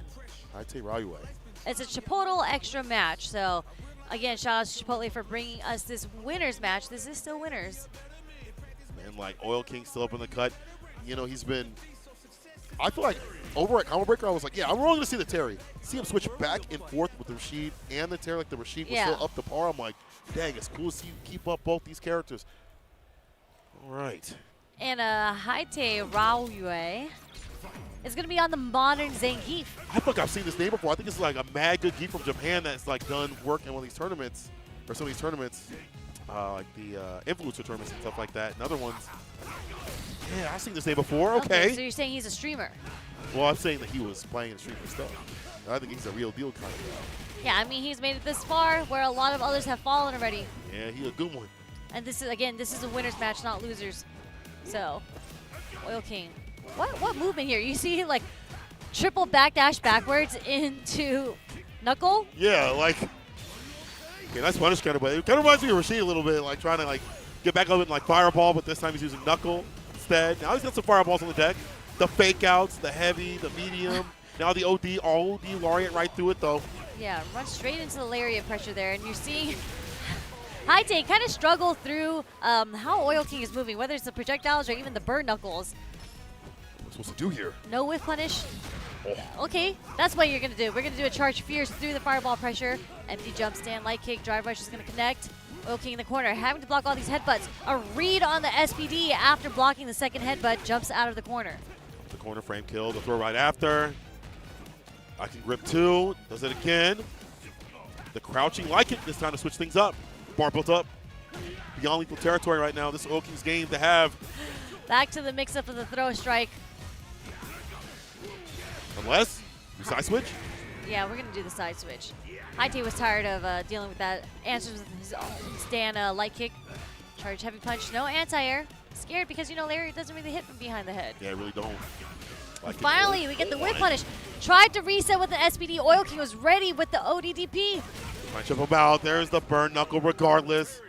Hayate Raoyue. It's a Chipotle extra match. So, again, shout out to Chipotle for bringing us this winners match. This is still winners. And like Oil King still up in the cut. You know, he's been, I feel like over at Combo Breaker, I was like, yeah, I'm willing to see the Terry. See him switch back and forth with the Rashid and the Terry, like the Rashid was still up to par. I'm like, dang, it's cool to see you keep up both these characters. All right. And Hayate Raoyue is going to be on the modern Zangief. I think I've seen this name before. I think it's like a mad good geek from Japan that's like done work in one of these tournaments, or some of these tournaments, like the influencer tournaments and stuff like that, and other ones. Yeah, I've seen this name before. Okay. So you're saying he's a streamer? Well, I'm saying that he was playing and streaming stuff. I think he's a real deal kind of guy. Yeah, I mean, he's made it this far where a lot of others have fallen already. Yeah, he's a good one. And this is, again, this is a winner's match, not losers. So, Oil King. What movement here? You see, like, triple backdash backwards into Knuckle? Yeah, like, okay, nice punish kind of, but it kind of reminds me of Rashid a little bit, like trying to, like, get back up and, like, Fireball, but this time he's using Knuckle instead. Now he's got some Fireballs on the deck. The fake outs, the heavy, the medium. Now the OD Lariat right through it, though. Yeah, run straight into the Lariat pressure there, and you're seeing Hayate kind of struggle through how Oil King is moving, whether it's the projectiles or even the burn knuckles. What's supposed to do here? No whiff punish. Okay, that's what you're going to do. We're going to do a charge fierce through the fireball pressure. Empty jump stand, light kick, drive rush is going to connect. Oil King in the corner, having to block all these headbutts. A read on the SPD after blocking the second headbutt, jumps out of the corner. The corner frame kill, the throw right after. I can grip 2, does it again. The crouching light kick this time to switch things up. Bar built up. Beyond lethal territory right now. This is Oil King's game to have. Back to the mix-up of the throw strike. Unless you side switch. Yeah, we're going to do the side switch. Hayate was tired of dealing with that. Answers with his own stand light kick. Charge heavy punch. No anti-air. Scared because, you know, Larry doesn't really hit from behind the head. Yeah, I really don't. Finally, we get the whip punish. Tried to reset with the SPD. Oil King was ready with the ODDP. Might jump him out. There's the burn knuckle regardless.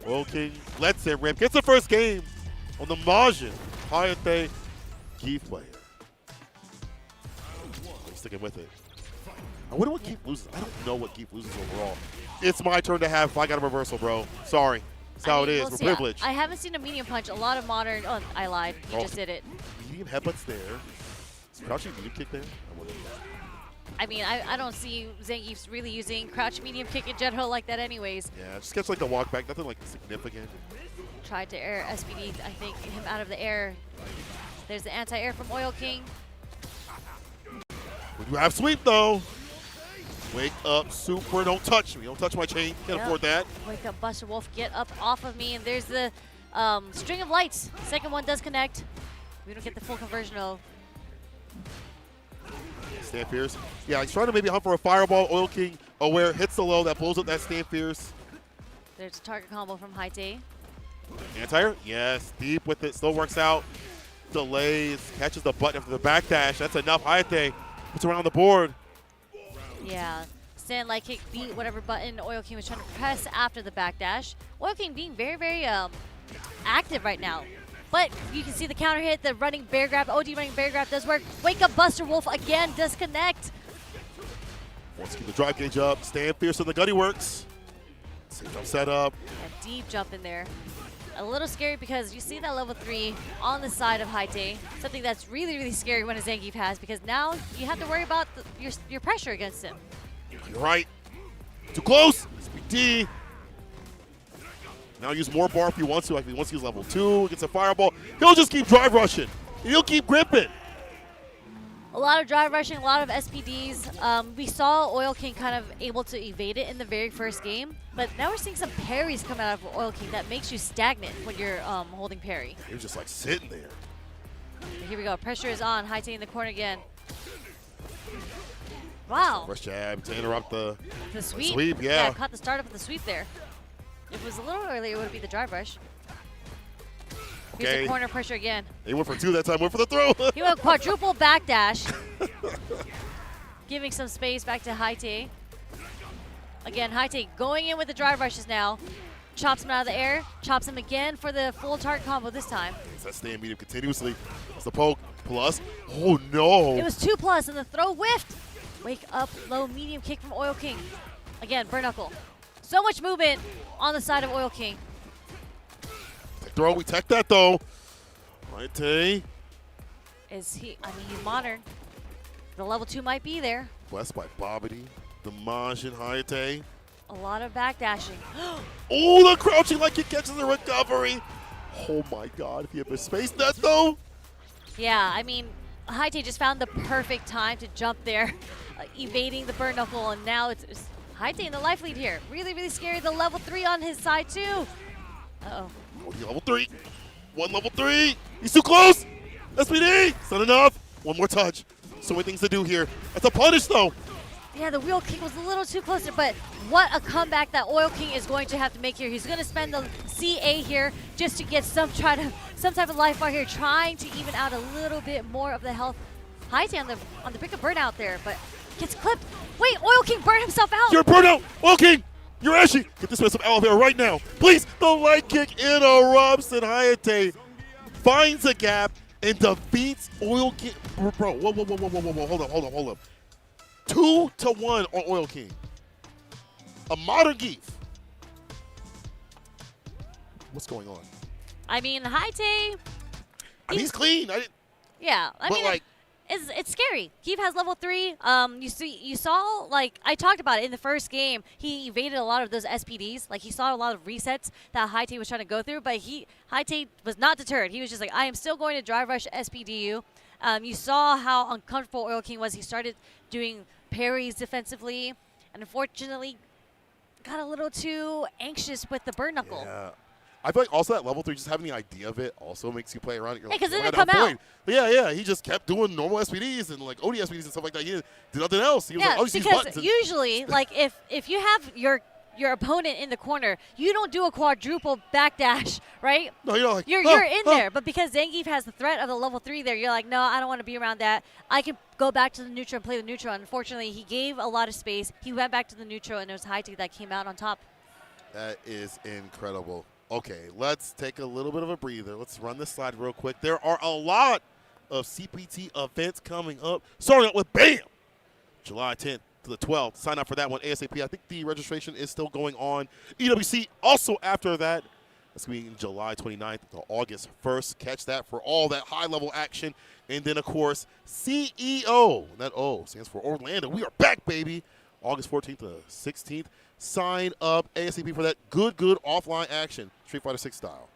Oil King lets it rip. Gets the first game on the Majin Hayate Keith player. He's sticking with it. I wonder what Keith loses. I don't know what Keith loses overall. It's my turn to have if I got a reversal, bro. Sorry. That's how it is. We're privileged. I haven't seen a medium punch. A lot of modern. Oh, I lied. You just did it. Medium headbutts there. Crouching medium kick there? I mean, I don't see Zangief's really using crouch medium kick in general like that anyways. Yeah, just catch like the walk back, nothing like significant. Tried to air SPD, I think, him out of the air. There's the anti-air from Oil King. We do have sweep though. Wake up, super, don't touch me. Don't touch my chain, can't afford that. Wake up, Buster Wolf, get up off of me. And there's the string of lights. Second one does connect. We don't get the full conversion though. Stand Fierce. Yeah, he's trying to maybe hunt for a fireball. Oil King aware, hits the low, that blows up that Stand Fierce. There's a target combo from Hayate. Anti-air? Yes, deep with it, still works out. Delays, catches the button after the backdash. That's enough. Hayate puts around the board. Yeah, stand light kick beat whatever button Oil King was trying to press after the backdash. Oil King being very, very active right now. But you can see the counter hit, the running bear grab, OD running bear grab does work. Wake up Buster Wolf again, does connect. Wants to keep the drive gauge up. Stand Fierce on the gutty works. Same jump set up. A deep jump in there. A little scary because you see that level 3 on the side of Hayate. Something that's really, really scary when a Zangief has because now you have to worry about your pressure against him. You're right. Too close. SPD. Now use more bar if he wants to. Like if he wants to use level 2, gets a fireball, he'll just keep drive rushing. He'll keep gripping. A lot of drive rushing, a lot of SPDs. We saw Oil King kind of able to evade it in the very first game, but now we're seeing some parries come out of Oil King that makes you stagnant when you're holding parry. He was just like sitting there. Here we go. Pressure is on. Haite in the corner again. Wow. Rush jab to interrupt the sweep. Sweep, yeah. Caught the startup of the sweep there. If it was a little earlier, it would be the drive rush. Here's Okay. the corner pressure again. He went for 2 that time, went for the throw. He went quadruple backdash. Giving some space back to Haite. Again, Haite going in with the drive rushes now. Chops him out of the air. Chops him again for the full target combo this time. It's that staying medium continuously. It's the poke. Plus. Oh, no. It was 2+ and the throw whiffed. Wake up, low, medium kick from Oil King. Again, burn knuckle. So much movement on the side of Oil King. Throw, we tech that though. Haite. Is he, I mean, he's modern. The level 2 might be there. Blessed by Bobbity. Damage and Haite. A lot of backdashing. Oh, the crouching like he catches the recovery. Oh my God, if he had misspaced that though. Yeah, I mean, Haite just found the perfect time to jump there, evading the burn knuckle, and now it's Haite in the life lead here. Really, really scary. The level 3 on his side too. Uh-oh. Level 3. 1 level 3. He's too close. SPD. It's not enough. One more touch. So many things to do here. That's a punish though. Yeah, the wheel kick was a little too close, but what a comeback that Oil King is going to have to make here. He's going to spend the CA here just to get some type of life bar here, trying to even out a little bit more of the health. Haite on the brink of burnout there, but gets clipped. Wait, Oil King burned himself out. You're burnout. Oil King. You're ashy. Get this man some aloe vera right now. Please. The light kick interrupts and Haite finds a gap and defeats Oil King. Bro, whoa. Hold up. 2-1 on Oil King. A modern Geef. What's going on? I mean, Haite. He's clean. Yeah, I mean, like, it's scary. Geef has level 3. You saw, like, I talked about it in the first game. He evaded a lot of those SPDs. Like, he saw a lot of resets that Haite was trying to go through, but Haite was not deterred. He was just like, I am still going to drive rush SPDU. You saw how uncomfortable Oil King was. He started doing parries defensively, and unfortunately got a little too anxious with the burn knuckle. Yeah. I feel like also at level 3, just having the idea of it also makes you play around it. You're like, because it "Why didn't not come out. point?" But yeah. He just kept doing normal SPDs and like OD SPDs and stuff like that. He did nothing else. He was like, I'll just use because buttons. usually, like, if you have your opponent in the corner, you don't do a quadruple backdash, right? No, you're like, you're in there. But because Zangief has the threat of the level 3 there, you're like, no, I don't want to be around that. I can go back to the neutral and play the neutral. Unfortunately, he gave a lot of space. He went back to the neutral, and it was Haite that came out on top. That is incredible. Okay, let's take a little bit of a breather. Let's run this slide real quick. There are a lot of CPT events coming up, starting out with BAM! July 10th to the 12th. Sign up for that one ASAP. I think the registration is still going on. EWC also after that. That's going to be July 29th to August 1st. Catch that for all that high-level action. And then, of course, CEO. That O stands for Orlando. We are back, baby. August 14th to 16th. Sign up ASAP for that good offline action, Street Fighter 6 style.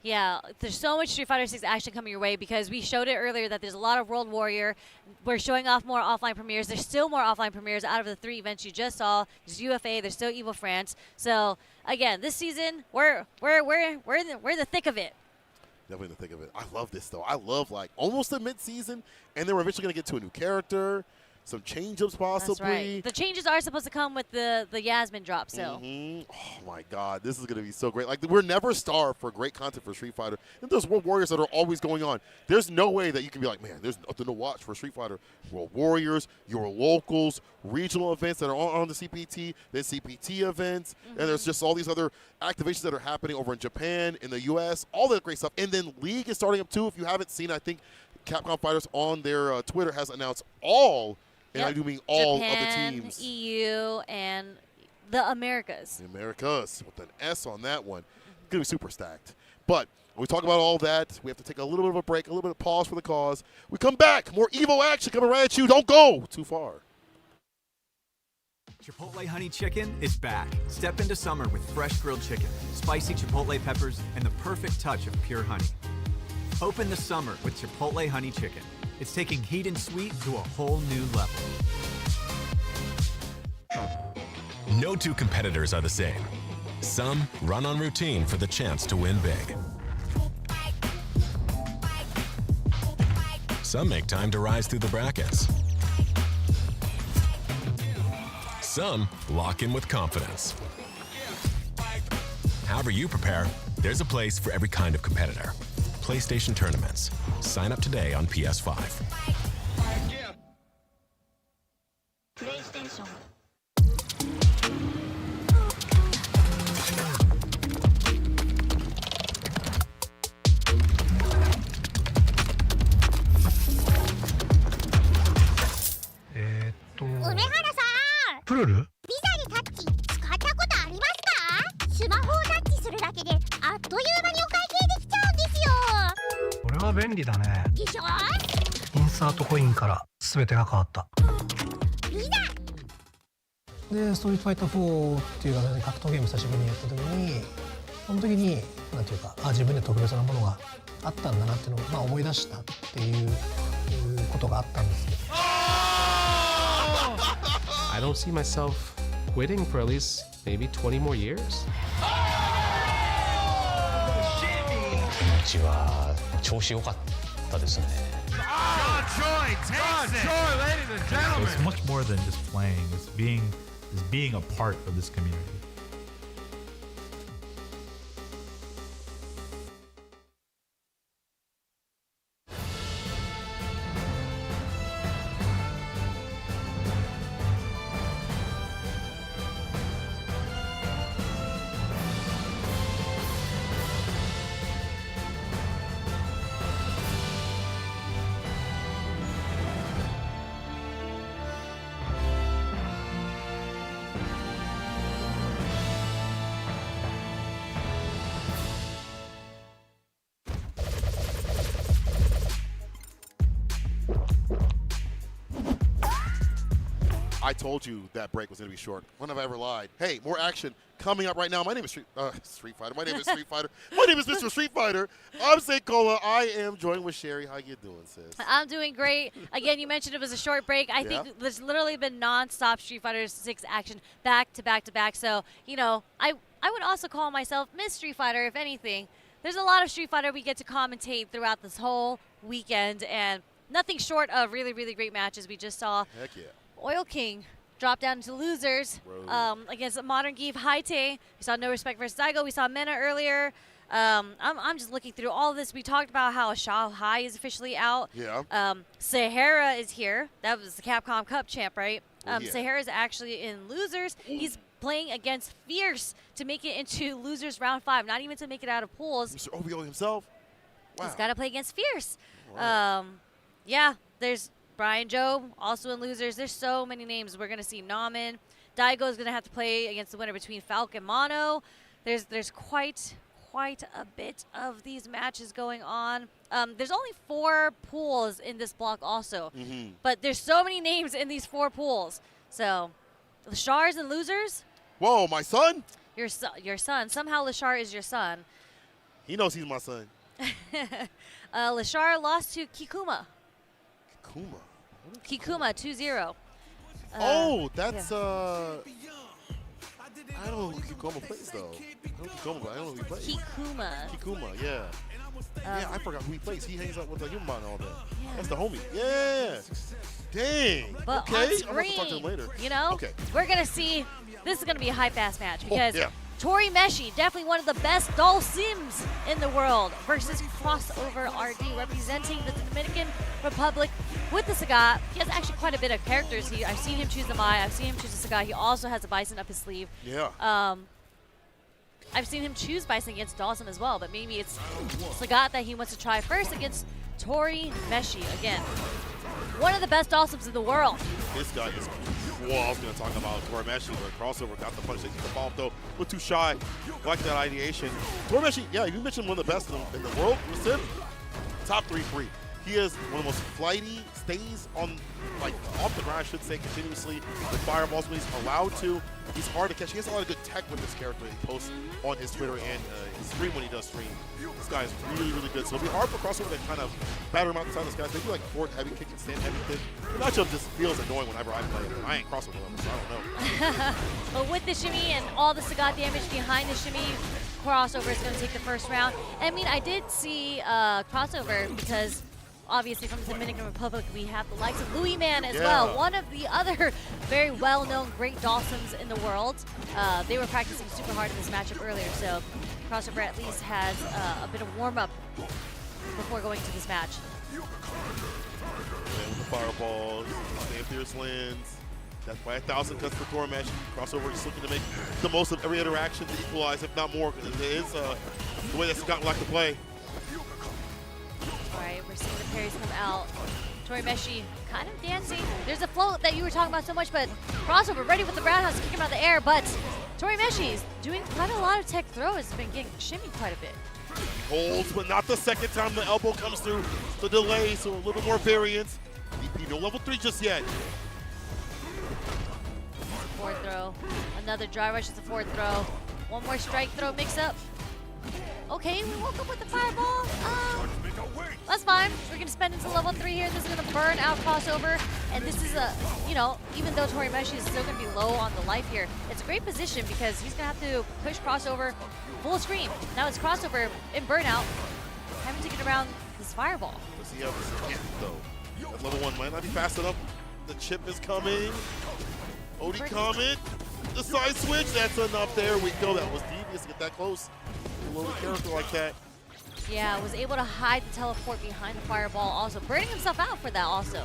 Yeah, there's so much Street Fighter 6 action coming your way because we showed it earlier that there's a lot of World Warrior. We're showing off more offline premieres. There's still more offline premieres out of the 3 events you just saw. There's UFA. There's still EVO France. So again, this season we're in the thick of it. Definitely in the thick of it. I love this though. I love like almost a mid-season, and then we're eventually gonna get to a new character. Some change-ups possibly. That's right. The changes are supposed to come with the Yasmin drop, so. Oh, my God. This is going to be so great. Like, we're never starved for great content for Street Fighter. And there's World Warriors that are always going on. There's no way that you can be like, man, there's nothing to watch for Street Fighter. World Warriors, your locals, regional events that are on the CPT, then CPT events, and there's just all these other activations that are happening over in Japan, in the U.S., all that great stuff. And then League is starting up, too. If you haven't seen, I think Capcom Fighters on their Twitter has announced all and I do mean all Japan, of the teams. EU, and the Americas. The Americas with an S on that one. Going to be super stacked. But when we talk about all that, we have to take a little bit of a break, a little bit of pause for the cause. We come back. More EVO action coming right at you. Don't go too far. Chipotle Honey Chicken is back. Step into summer with fresh grilled chicken, spicy Chipotle peppers, and the perfect touch of pure honey. Open the summer with Chipotle Honey Chicken. It's taking heat and sweet to a whole new level. No two competitors are the same. Some run on routine for the chance to win big. Some make time to rise through the brackets. Some lock in with confidence. However you prepare, there's a place for every kind of competitor. PlayStation Tournaments. Sign up today on PS5. PlayStation. Pro Tour? ビザにタッチ使ったことありますか？スマホをタッチするだけであっという間にお会計できちゃうんですよ。これは便利だね。でしょ？インサートコインから全てが変わった。ビザで、ストリートファイター4っていう形で格闘ゲーム久しぶりにやった時に、その時になんていうか、自分で特別なものがあったんだなっていうのを、思い出したっていうことがあったんですけど。I don't see myself quitting for at least maybe 20 more years. 気持ちは調子良かったですね。It's much more than just playing. It's being a part of this community. I told you that break was going to be short. When have I ever lied? Hey, more action coming up right now. My name is Street Fighter. My name is Street Fighter. My name is Mr. Street Fighter. I'm Seikola. I am joined with Sherry. How you doing, sis? I'm doing great. Again, you mentioned it was a short break. I think there's literally been non-stop Street Fighter 6 action back to back to back. So, you know, I would also call myself Miss Street Fighter, if anything. There's a lot of Street Fighter we get to commentate throughout this whole weekend, and nothing short of really, really great matches. We just saw Heck yeah. Oil King drop down to losers against Modern Geeve Haite. We saw No Respect versus Daigo. We saw Mena earlier. I'm just looking through all of this. We talked about how Shanghai is officially out. Yeah. Sahara is here. That was the Capcom Cup champ, right? Yeah. Sahara is actually in losers. He's playing against Fierce to make it into losers round 5, not even to make it out of pools. Mr. OBO himself? Wow. He's got to play against Fierce. Right. Yeah, there's Brian Joe, also in losers. There's so many names. We're going to see Nauman. Daigo is going to have to play against the winner between Falk and Mono. There's quite a bit of these matches going on. There's only 4 pools in this block also. But there's so many names in these 4 pools. So, Lashar is in losers. Whoa, my son? Your son. Somehow Lashar is your son. He knows he's my son. Lashar lost to Kikuma. Kikuma 2-0. Oh, that's I don't know who Kikuma plays though. I don't know who he plays. Kikuma, yeah. Yeah, I forgot who he plays. He hangs out with the human all day. Yeah. That's the homie. Yeah. Dang. But okay. on I'm gonna screen, talk to him later. you know, okay. We're gonna see. This is gonna be a high-fast match because yeah. Tori Meshi, definitely one of the best doll sims in the world, versus Crossover RD, representing the Dominican Republic with the Sagat. He has actually quite a bit of characters. I've seen him choose the Mai. I've seen him choose the Sagat. He also has a Bison up his sleeve. Yeah. I've seen him choose Bison against Dawson as well, but maybe it's Sagat that he wants to try first against Tori Meshi. Again, one of the best Dawsons in the world. This guy is. Well, I was going to talk about Tormeshi, but Crossover got the punch. They took the ball, though. A little too shy. Like that ideation. Tormeshi, yeah, you mentioned one of the best in the world. Listen, top 3 free. He is one of the most flighty, stays on, like, off the ground, I should say, continuously with fireballs when he's allowed to. He's hard to catch. He has a lot of good tech with this character that he posts on his Twitter and his stream when he does stream. This guy is really, really good. So it'll be hard for Crossover to kind of batter him out the side of this guy. They do like forward heavy kick and stand heavy kick. The matchup just feels annoying whenever I play it. I ain't Crossover level, so I don't know. But with the shimmy and all the Sagat damage behind the shimmy, Crossover is going to take the first round. I mean, I did see Crossover because obviously from the Dominican Republic, we have the likes of Louis Man as well. One of the other very well-known great Dawsons in the world. They were practicing super hard in this matchup earlier, so Crossover at least has a bit of warm-up before going to this match. And with the fireballs, Stan Pierce lands. That's why 1,000 cuts per tour match. Crossover just looking to make the most of every interaction to equalize, if not more, because it is the way that Scott would like to play. All right, we're seeing the parries come out. Torimeshi kind of dancing. There's a float that you were talking about so much, but Crossover ready with the roundhouse to kick him out of the air, but Torimeshi is doing quite a lot of tech throws. Has been getting shimmied quite a bit. Holds, but not the second time the elbow comes through. The delay, so a little more variance. DP, no level 3 just yet. Forward throw. Another dry rush is a forward throw. One more strike throw mix up. Okay, we woke up with the fireball. That's fine. We're going to spend into level 3 here. This is going to burn out Crossover. And this is a, you know, even though Torimeshi is still going to be low on the life here, it's a great position because he's going to have to push Crossover full screen. Now it's Crossover in burnout, having to get around this fireball. Does he have his hit, though? That level 1 might not be fast enough. The chip is coming. Odie comment. The side switch. That's enough. There we go. That was devious to get that close. A little character like that. Yeah, was able to hide the teleport behind the fireball also. Burning himself out for that also.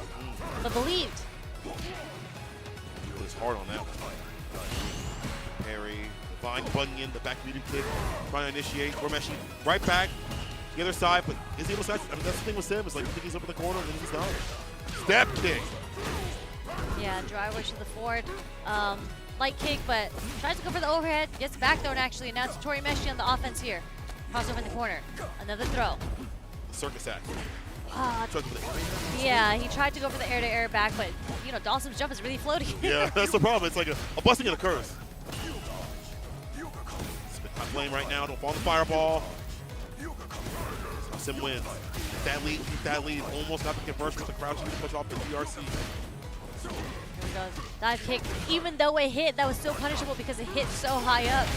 But believed. He was hard on that one. Parry. Divine Bunyan. The back medium kick. Trying to initiate. Torimeshi right back. The other side. But is he able to? I mean, that's the thing with Sim. Is like, you think he's up in the corner and then he's not. Step kick. Yeah, dry wish to the forward. Light kick, but tries to go for the overhead. Gets back thrown actually. And now it's Torimeshi on the offense here. Crossover in the corner. Another throw. Circus act. Yeah, he tried to go for the air-to-air back, but you know, Dawson's jump is really floating. Yeah, that's the problem. It's like a blessing and a curse. Spin hot flame right now. Don't fall on the fireball. Sim wins. That lead, keep that lead. Almost got the conversion with the crouch. He push off the DRC. Here we go. Dive kick. Even though it hit, that was still punishable because it hit so high up.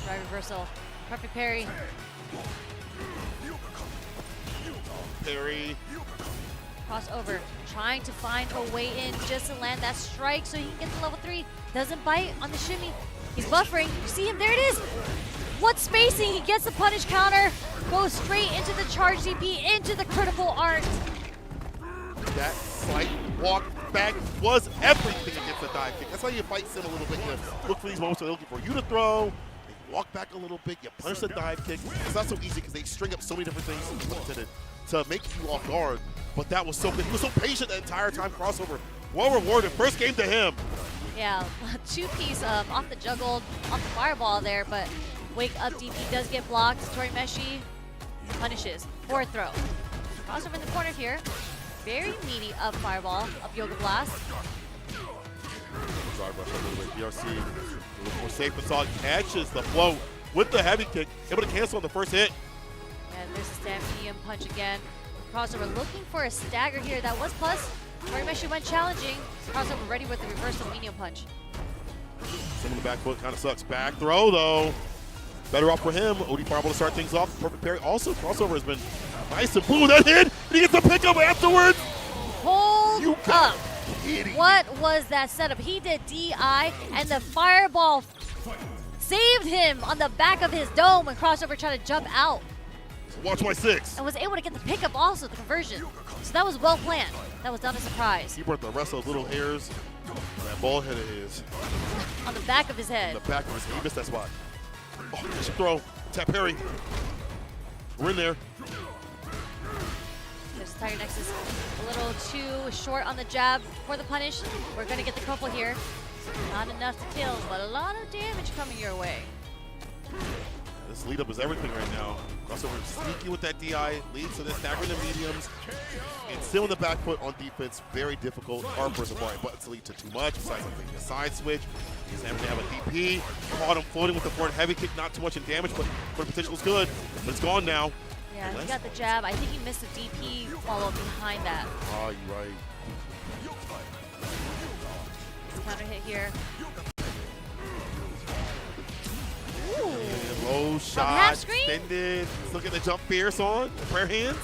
Dry reversal. Perfect parry. Parry. Crossover. Trying to find a way in just to land that strike so he can get to level 3. Doesn't bite on the shimmy. He's buffering. You see him? There it is. What spacing? He gets the punish counter. Goes straight into the charge DP, into the critical art. That slight walk back was everything against the dive kick. That's how you fight Sim a little bit. You look for these moments where they're looking for you to throw. They walk back a little bit. You punish the dive kick. It's not so easy because they string up so many different things to make you off guard. But that was so good. He was so patient the entire time. Crossover. Well rewarded. First game to him. Yeah, two-piece off the juggled, off the fireball there, but wake up DP does get blocked. Torimeshi punishes. Forward throw. Crossover in the corner here. Very meaty up fireball, up Yoga Blast. Drive rush a little bit. DRC a little more safe and solid. Catches the float with the heavy kick. Able to cancel on the first hit. And there's a stand medium punch again. Crossover looking for a stagger here. That was plus. Torimeshi went challenging. Crossover ready with the reversal medium punch. Some of the back foot kind of sucks. Back throw though. Better off for him. Odie Fireball to start things off. Perfect parry. Also, Crossover has been nice and blue. That hit. And he gets the pickup afterwards. Hold up. What was that setup? He did DI and the fireball saved him on the back of his dome when Crossover tried to jump out. Watch my 6. And was able to get the pickup also, the conversion. So that was well planned. That was not a surprise. He brought the rest of those little hairs. That ball head of his. On the back of his head. On the back of his head. He missed that spot. Oh, there's a throw. Tap parry. We're in there. There's Tiger Nexus a little too short on the jab for the punish. We're going to get the couple here. Not enough to kill, but a lot of damage coming your way. This lead up is everything right now. Crossover sneaky with that DI, leads to the staggering the mediums. And still in the back foot on defense, very difficult. Hard for Safari buttons to lead to too much. Besides something a side switch. He's having to have a DP. Caught him floating with the forward heavy kick, not too much in damage, but the potential is good. But it's gone now. Yeah, he got the jab. I think he missed the DP follow behind that. Oh, you're right. Counter hit here. Low shot, extended. Look at the jump fierce on. Prayer hands.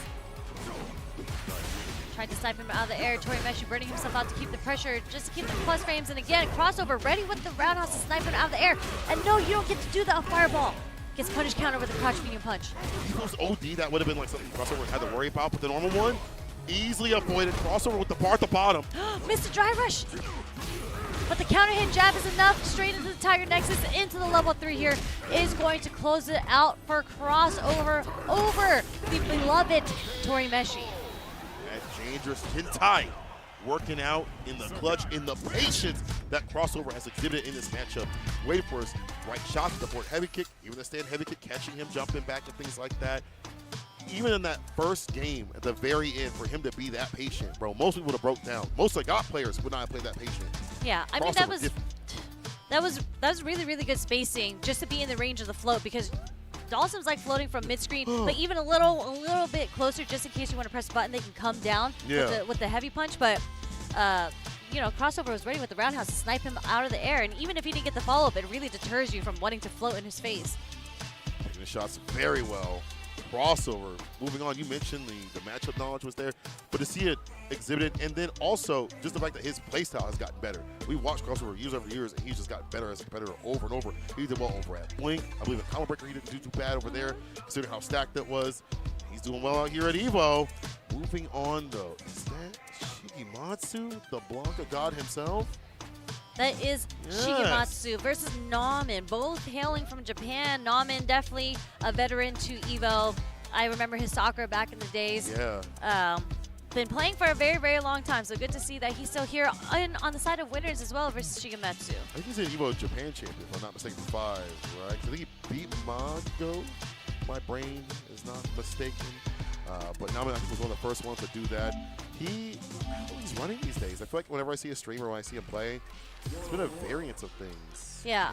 Tried to snipe him out of the air. Tori Meshi burning himself out to keep the pressure, just to keep the plus frames. And again, crossover ready with the roundhouse to snipe him out of the air. And no, you don't get to do that on Fireball. Gets punish counter with a crouch medium punch. Evil's OD, that would have been like something crossover had to worry about, but the normal one, easily avoided. Crossover with the bar at the bottom. Missed the dry rush. But the counter hit jab is enough. Straight into the Tiger Nexus, into the level 3 here. Is going to close it out for crossover over the beloved Tori Meshi. That dangerous Kintai working out in the clutch, in the patience that crossover has exhibited in this matchup. Wait for his right shots, the forward heavy kick, even the stand heavy kick, catching him, jumping back and things like that. Even in that first game, at the very end, for him to be that patient, bro, most people would have broke down. Most of the GOT players would not have played that patient. Yeah, I mean that was really, really good spacing just to be in the range of the float, because Dawson's like floating from mid-screen, but even a little bit closer, just in case you want to press a button, they can come down with the heavy punch. But you know, crossover was ready with the roundhouse to snipe him out of the air, and even if he didn't get the follow-up, it really deters you from wanting to float in his face. Taking the shots very well. Crossover. Moving on, you mentioned the matchup knowledge was there, but to see it exhibited, and then also just the fact that his playstyle has gotten better. We watched Crossover years over years, and he's just gotten better as a competitor over and over. He did well over at Blink. I believe at Combo Breaker he didn't do too bad over there, considering how stacked it was. He's doing well out here at EVO. Moving on, though, is that Shigematsu, the Blanca god himself? That is Shigematsu versus Nauman, both hailing from Japan. Nauman, definitely a veteran to EVO. I remember his soccer back in the days. Yeah. Been playing for a very, very long time, so good to see that he's still here on the side of winners as well versus Shigematsu. I think he's an EVO Japan champion, if I'm not mistaken, 5, right? I think he beat Mago. My brain is not mistaken. But Nauman, I think, was one of the first ones to do that. He's running these days. I feel like whenever I see a streamer, when I see him play, it's been a variance of things. Yeah.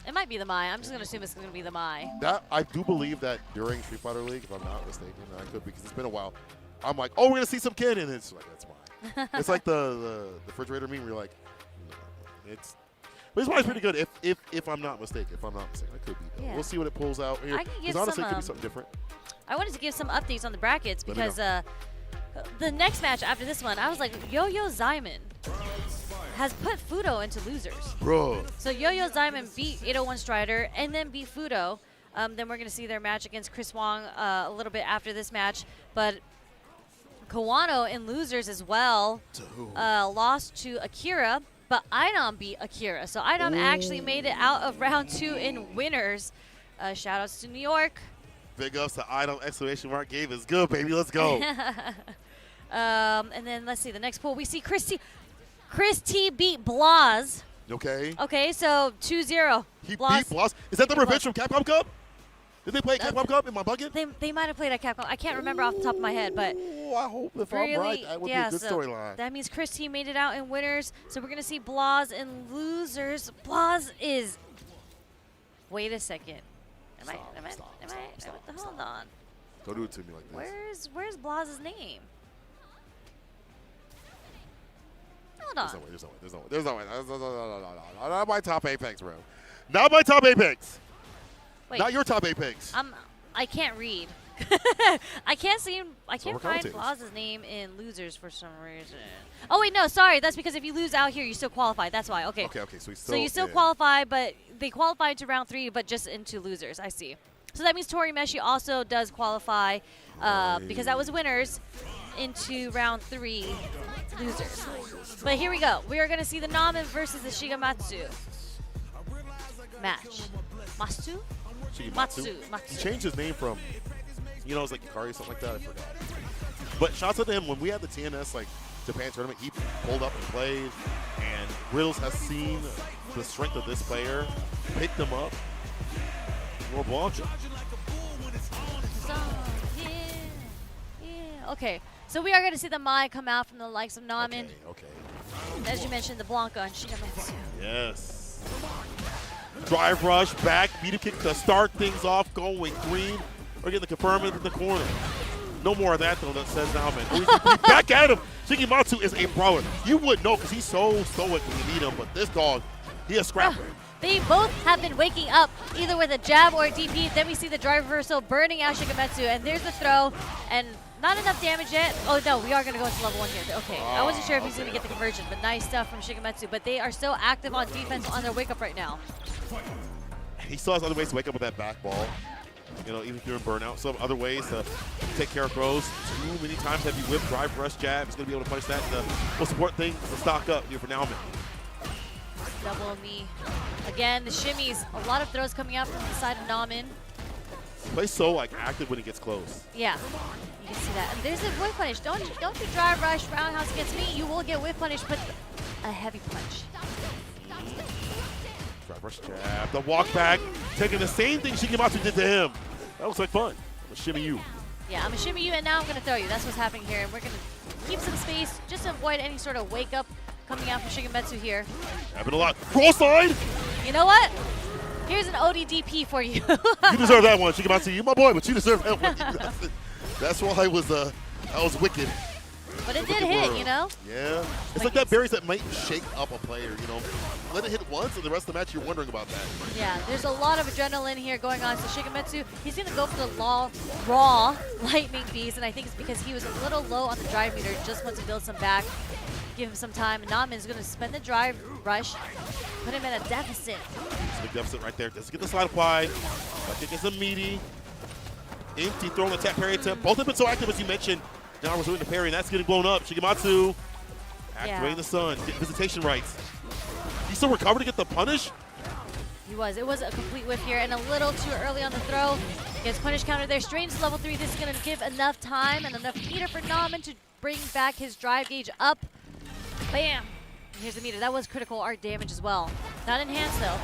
It might be the Mai. I'm just going to assume it's going to be the Mai. That I do believe that during Street Fighter League, if I'm not mistaken, I could, because it's been a while. I'm like, oh, we're going to see some kid, and it's like, that's Mai. It's like the refrigerator meme where you're like, no, it's. But his Mai's pretty good, if I'm not mistaken. If I'm not mistaken, I could be, though. Yeah. We'll see what it pulls out here. Because honestly, it could be something different. I wanted to give some updates on the brackets because the next match after this one, I was like, Yo-Yo Zyman has put Fudo into losers. Bro. So Yo-Yo Zyman beat 801 Strider and then beat Fudo. Then we're going to see their match against Chris Wong a little bit after this match. But Kawano in losers as well lost to Akira, but Ainam beat Akira. So Ainam actually made it out of round 2 in winners. Shout outs to New York. Big ups to Ainam, exclamation mark, Gabe is good, baby, let's go. And then let's see, the next pool, we see Chris T beat Blaz. Okay. Okay, so 2-0. He beat Blaz. Is that the revenge from Capcom Cup? Did they play at Capcom Cup in my bucket? They might have played at Capcom. I can't remember off the top of my head, but I hope if I'm right, that would be a good storyline. That means Chris T made it out in winners. So we're gonna see Blaz in losers. Blaz is. Wait a second. Hold on. Don't do it to me like this. Where's Blaz's name? Hold on. There's no way. Not my top Apex, bro. Not my top Apex. Wait. Not your top Apex. I can't read. I can't find Blaz's name in losers for some reason. Oh wait, no, sorry. That's because if you lose out here, you still qualify. That's why. Okay. Okay. So you still qualify, but they qualified to round 3, but just into losers. I see. So that means Tori Meshi also does qualify because that was winners into round 3 losers. But here we go. We are going to see the Nauman versus the Shigematsu match. Matsu? Matsu. He changed his name from, it was like Yukari or something like that. I forgot. But shouts out to him. When we had the TNS Japan tournament, he pulled up and played. And Riddles has seen the strength of this player, picked him up, More Blanca. Yeah. Okay, so we are going to see the Mai come out from the likes of Namin. Okay. As you mentioned, the Blanca and Shigemitsu. Yes. Drive rush, back, meter kick to start things off, going green. We're getting the confirm in the corner. No more of that, though, that says now, man. Oh, he's back at him. Shigemitsu is a brawler. You would know because he's so stoic when you meet him, but this dog, he a scrapper. They both have been waking up either with a jab or a DP. Then we see the drive reversal burning out Shigemitsu, and there's the throw, and not enough damage yet. Oh, no, we are going to go into level 1 here. Okay, I wasn't sure if he's going to get the conversion, but nice stuff from Shigemitsu. But they are still active on defense on their wake-up right now. He still has other ways to wake up with that back ball. You know, even if you're in burnout, some other ways to take care of throws. Too many times have you whip, drive, rush, jab. He's going to be able to punish that. The most important thing is to stock up here for Nauman. Double knee. Again, the shimmies. A lot of throws coming out from the side of Nauman. He plays so like active when he gets close. Yeah, you can see that. And there's a whip punish. Don't you drive rush roundhouse against me. You will get whip punish, but a heavy punch. Drive rush jab. The walk back, taking the same thing Shigemitsu did to him. That looks like fun. I'm gonna shimmy you. Yeah, I'm gonna shimmy you, and now I'm gonna throw you. That's what's happening here, and we're gonna keep some space just to avoid any sort of wake up coming out from Shigemitsu here. Happened a lot. Roll slide. You know what? Here's an ODDP for you. You deserve that one, Shigemitsu. You're my boy, but you deserve that one. That's why I was wicked. But it did hit, you know? Yeah. It's like that berries that might shake up a player, you know? Let it hit once, and the rest of the match you're wondering about that. Yeah, there's a lot of adrenaline here going on. So Shigemitsu, he's going to go for the raw lightning beast, and I think it's because he was a little low on the drive meter, just wants to build some back, give him some time. And Nauman's going to spend the drive rush, put him in a deficit. It's a big deficit right there. Just get the slide applied. I think it's a meaty. Empty, throwing the tap parry attempt. Both have been so active, as you mentioned. Now we're doing the parry, and that's getting blown up. Shigemitsu activating the sun, getting visitation rights. He still recovered to get the punish? He was. It was a complete whiff here, and a little too early on the throw. Gets punish counter there. Strains to level 3. This is going to give enough time and enough meter for Nauman to bring back his drive gauge up. Bam! And here's the meter. That was critical art damage as well. Not enhanced, though.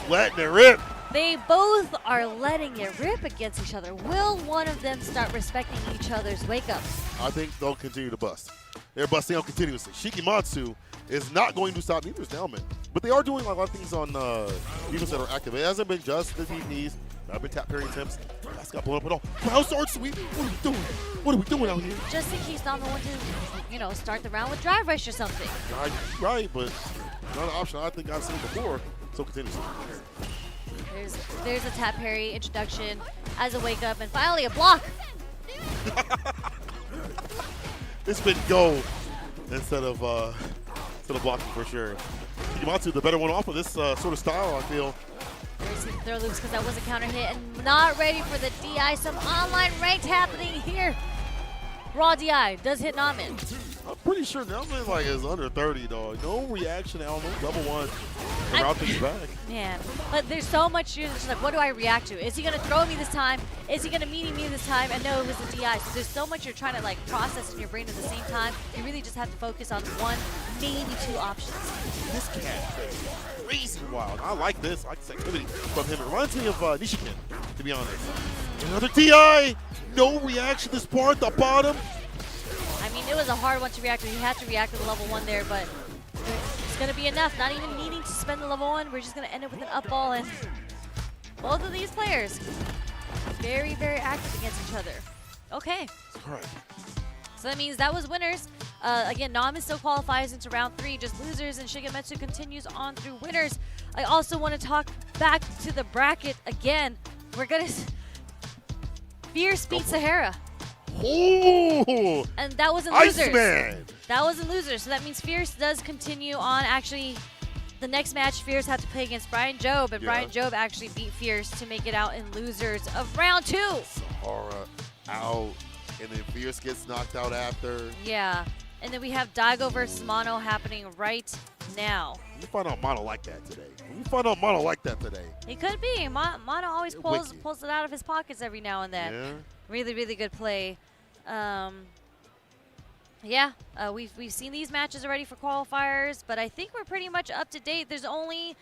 Letting it rip. They both are letting it rip against each other. Will one of them start respecting each other's wake-ups? I think they'll continue to bust. They're busting out continuously. Shigemitsu is not going to stop, neither is Nauman. But they are doing a lot of things on units that are active. It hasn't been just the deep knees. There have been tap parry attempts. That's got blown up at all. Crowd sword sweep. What are we doing? What are we doing out here? Just in case Nauman wants to, you know, start the round with drive rush or something. Right, but not an option I think I've seen before. So continuously. There's a tap parry introduction as a wake up, and finally a block. It's been go instead of blocking for sure. Shigemitsu, the better one off of this sort of style, I feel. There's the throw loops because that was a counter hit, and not ready for the DI. Some online ranked happening here. Raw DI does hit Nauman. I'm pretty sure Nauman like is under 30, dog. No reaction, Al. No double one. Route things back. Man, but there's so much. You're just like, what do I react to? Is he gonna throw me this time? Is he gonna meaty me this time? And no, it was a DI. So there's so much you're trying to like process in your brain at the same time. You really just have to focus on one, maybe two options. This cat is crazy wild. I like this. I like this activity from him. It reminds me of Nishikin, to be honest. Another DI. No reaction this part, the bottom. I mean, it was a hard one to react to. He had to react to the level 1 there, but it's going to be enough. Not even needing to spend the level 1. We're just going to end up with an up ball, and both of these players very, very active against each other. Okay. All right. So that means that was winners. Again, Nauman still qualifies into round 3, just losers, and Shigemitsu continues on through winners. I also want to talk back to the bracket again. We're going to... Fierce beat Sahara. Oh! And that was in losers. Iceman! That was in losers. So that means Fierce does continue on. Actually, the next match, Fierce had to play against Brian Job, and Brian Job actually beat Fierce to make it out in losers of round 2. Sahara out, and then Fierce gets knocked out after. Yeah. And then we have Daigo versus Mono happening right now. You find out Mono like that today. You find out Mono like that today. It could be. Mono always pulls it out of his pockets every now and then. Yeah. Really, really good play. We've seen these matches already for qualifiers, but I think we're pretty much up to date. There's only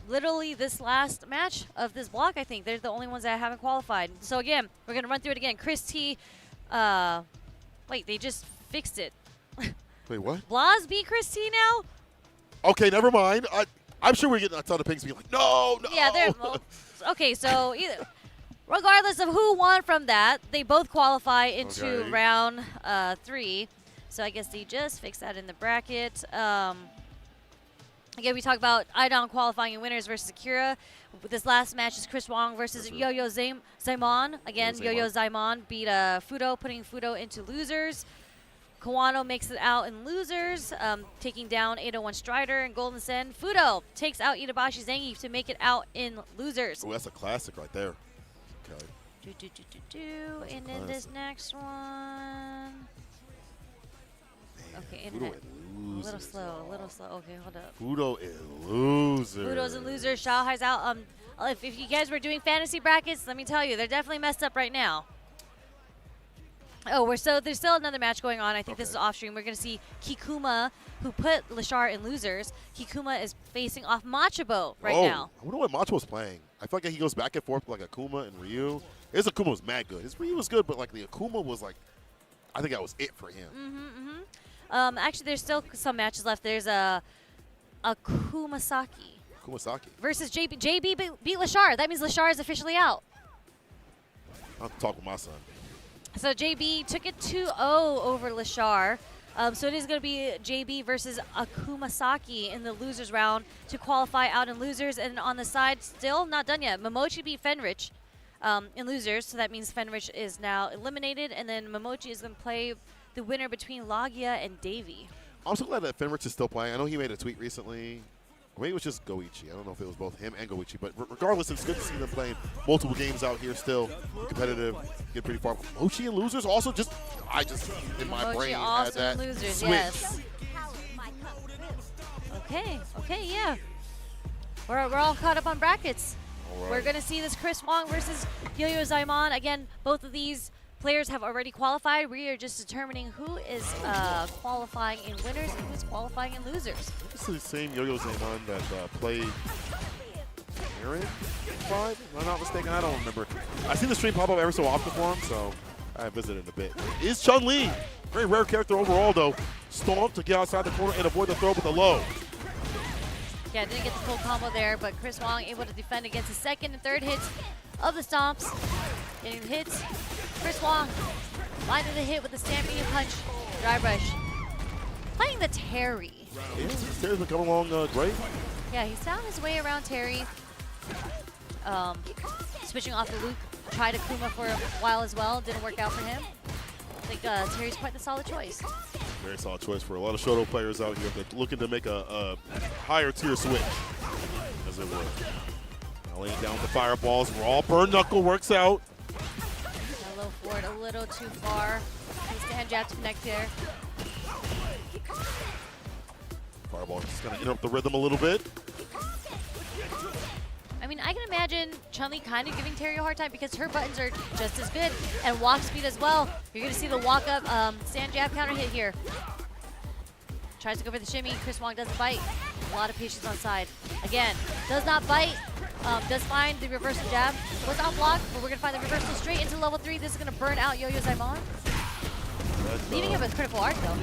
literally this last match of this block, I think. They're the only ones that haven't qualified. So again, we're going to run through it again. Chris T, wait, they just fixed it. Wait, what? Blas beat Chris T now? Okay, never mind. I'm sure we're getting a ton of pings being like, no. Yeah, they're okay. So regardless of who won from that, they both qualify into round 3. So I guess they just fixed that in the bracket. Again, we talk about Idon qualifying in winners versus Akira. This last match is Chris Wong versus Yo-Yo Zaimon. Again, Yo-Yo Zaimon beat Fudo, putting Fudo into losers. Kawano makes it out in losers, taking down 801 Strider and Golden Sen. Fudo takes out Itabashi Zangief to make it out in losers. Oh, that's a classic right there. Okay. And then this next one. Okay, internet. A little slow. Okay, hold up. Fudo is loser. Fudo's a loser. Shanghai's out. If you guys were doing fantasy brackets, let me tell you, they're definitely messed up right now. Oh, there's still another match going on. I think this is off stream. We're going to see Kikuma, who put Lashar in losers. Kikuma is facing off Machabo right now. I wonder what Machabo's playing. I feel like he goes back and forth with like Akuma and Ryu. His Akuma was mad good. His Ryu was good, but like the Akuma was like, I think that was it for him. Actually, there's still some matches left. There's a Kumasaki versus JB. JB beat Lashar. That means Lashar is officially out. I'll have to talk with my son. So JB took it 2-0 over Lashar. So it is going to be JB versus Akumasaki in the losers round to qualify out in losers. And on the side, still not done yet. Momochi beat Fenrich in losers. So that means Fenrich is now eliminated. And then Momochi is going to play the winner between Lagia and Davey. I'm so glad that Fenrich is still playing. I know he made a tweet recently. Or maybe it was just Goichi. I don't know if it was both him and Goichi. But regardless, it's good to see them playing multiple games out here still. Competitive. Get pretty far. Mochi and losers also just, in my brain, had that losers, switch. Yes. Okay, yeah. We're all caught up on brackets. Right. We're going to see this Chris Wong versus Yo-Yo Zaimon. Again, both of these players have already qualified. We are just determining who is qualifying in winners and who is qualifying in losers. This is the same Yo-Yo Zaimon that played Aaron 5, if I'm not mistaken. I don't remember. I see the stream pop up every so often for him, so I visited in a bit. It is Chun-Li. Very rare character overall, though. Stomp to get outside the corner and avoid the throw with the low. Yeah, didn't get the full combo there, but Chris Wong able to defend against the second and third hits of the stomps. Getting the hits. Chris Wong landed the hit with the stampede punch. Dry brush. Playing the Terry. Yeah, Terry's been coming along great. Yeah, he's found his way around Terry. Switching off the Luke. Tried Akuma for a while as well. Didn't work out for him. I think Terry's quite the solid choice. Very solid choice for a lot of Shoto players out here that looking to make a higher tier switch, as it were. Now laying down the fireballs. Raw burn knuckle works out. A low forward, a little too far. Stand jab to connect here. Fireball just going to interrupt the rhythm a little bit. I mean, I can imagine Chun-Li kind of giving Terry a hard time because her buttons are just as good. And walk speed as well. You're going to see the walk-up stand jab counter hit here. Tries to go for the shimmy. Chris Wong doesn't bite. A lot of patience on side. Again, does not bite. Does find the reversal jab. Was on block, but we're going to find the reversal straight into level 3. This is going to burn out Yo-Yo Zaimon. Leaving him with critical art, though.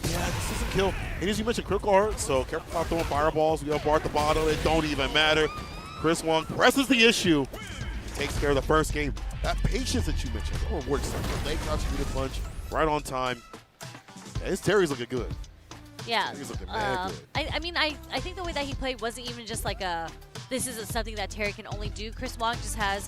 Yeah, this doesn't kill. And as you mentioned, critical art, so careful about throwing fireballs. We have bar at the bottom. It don't even matter. Chris Wong presses the issue. Takes care of the first game. That patience that you mentioned, that works. Leg crouch, a punch, right on time. Yeah, his Terry's looking good. Yeah. Terry's looking mad good. I mean, I think the way that he played wasn't even just like this isn't something that Terry can only do. Chris Wong just has,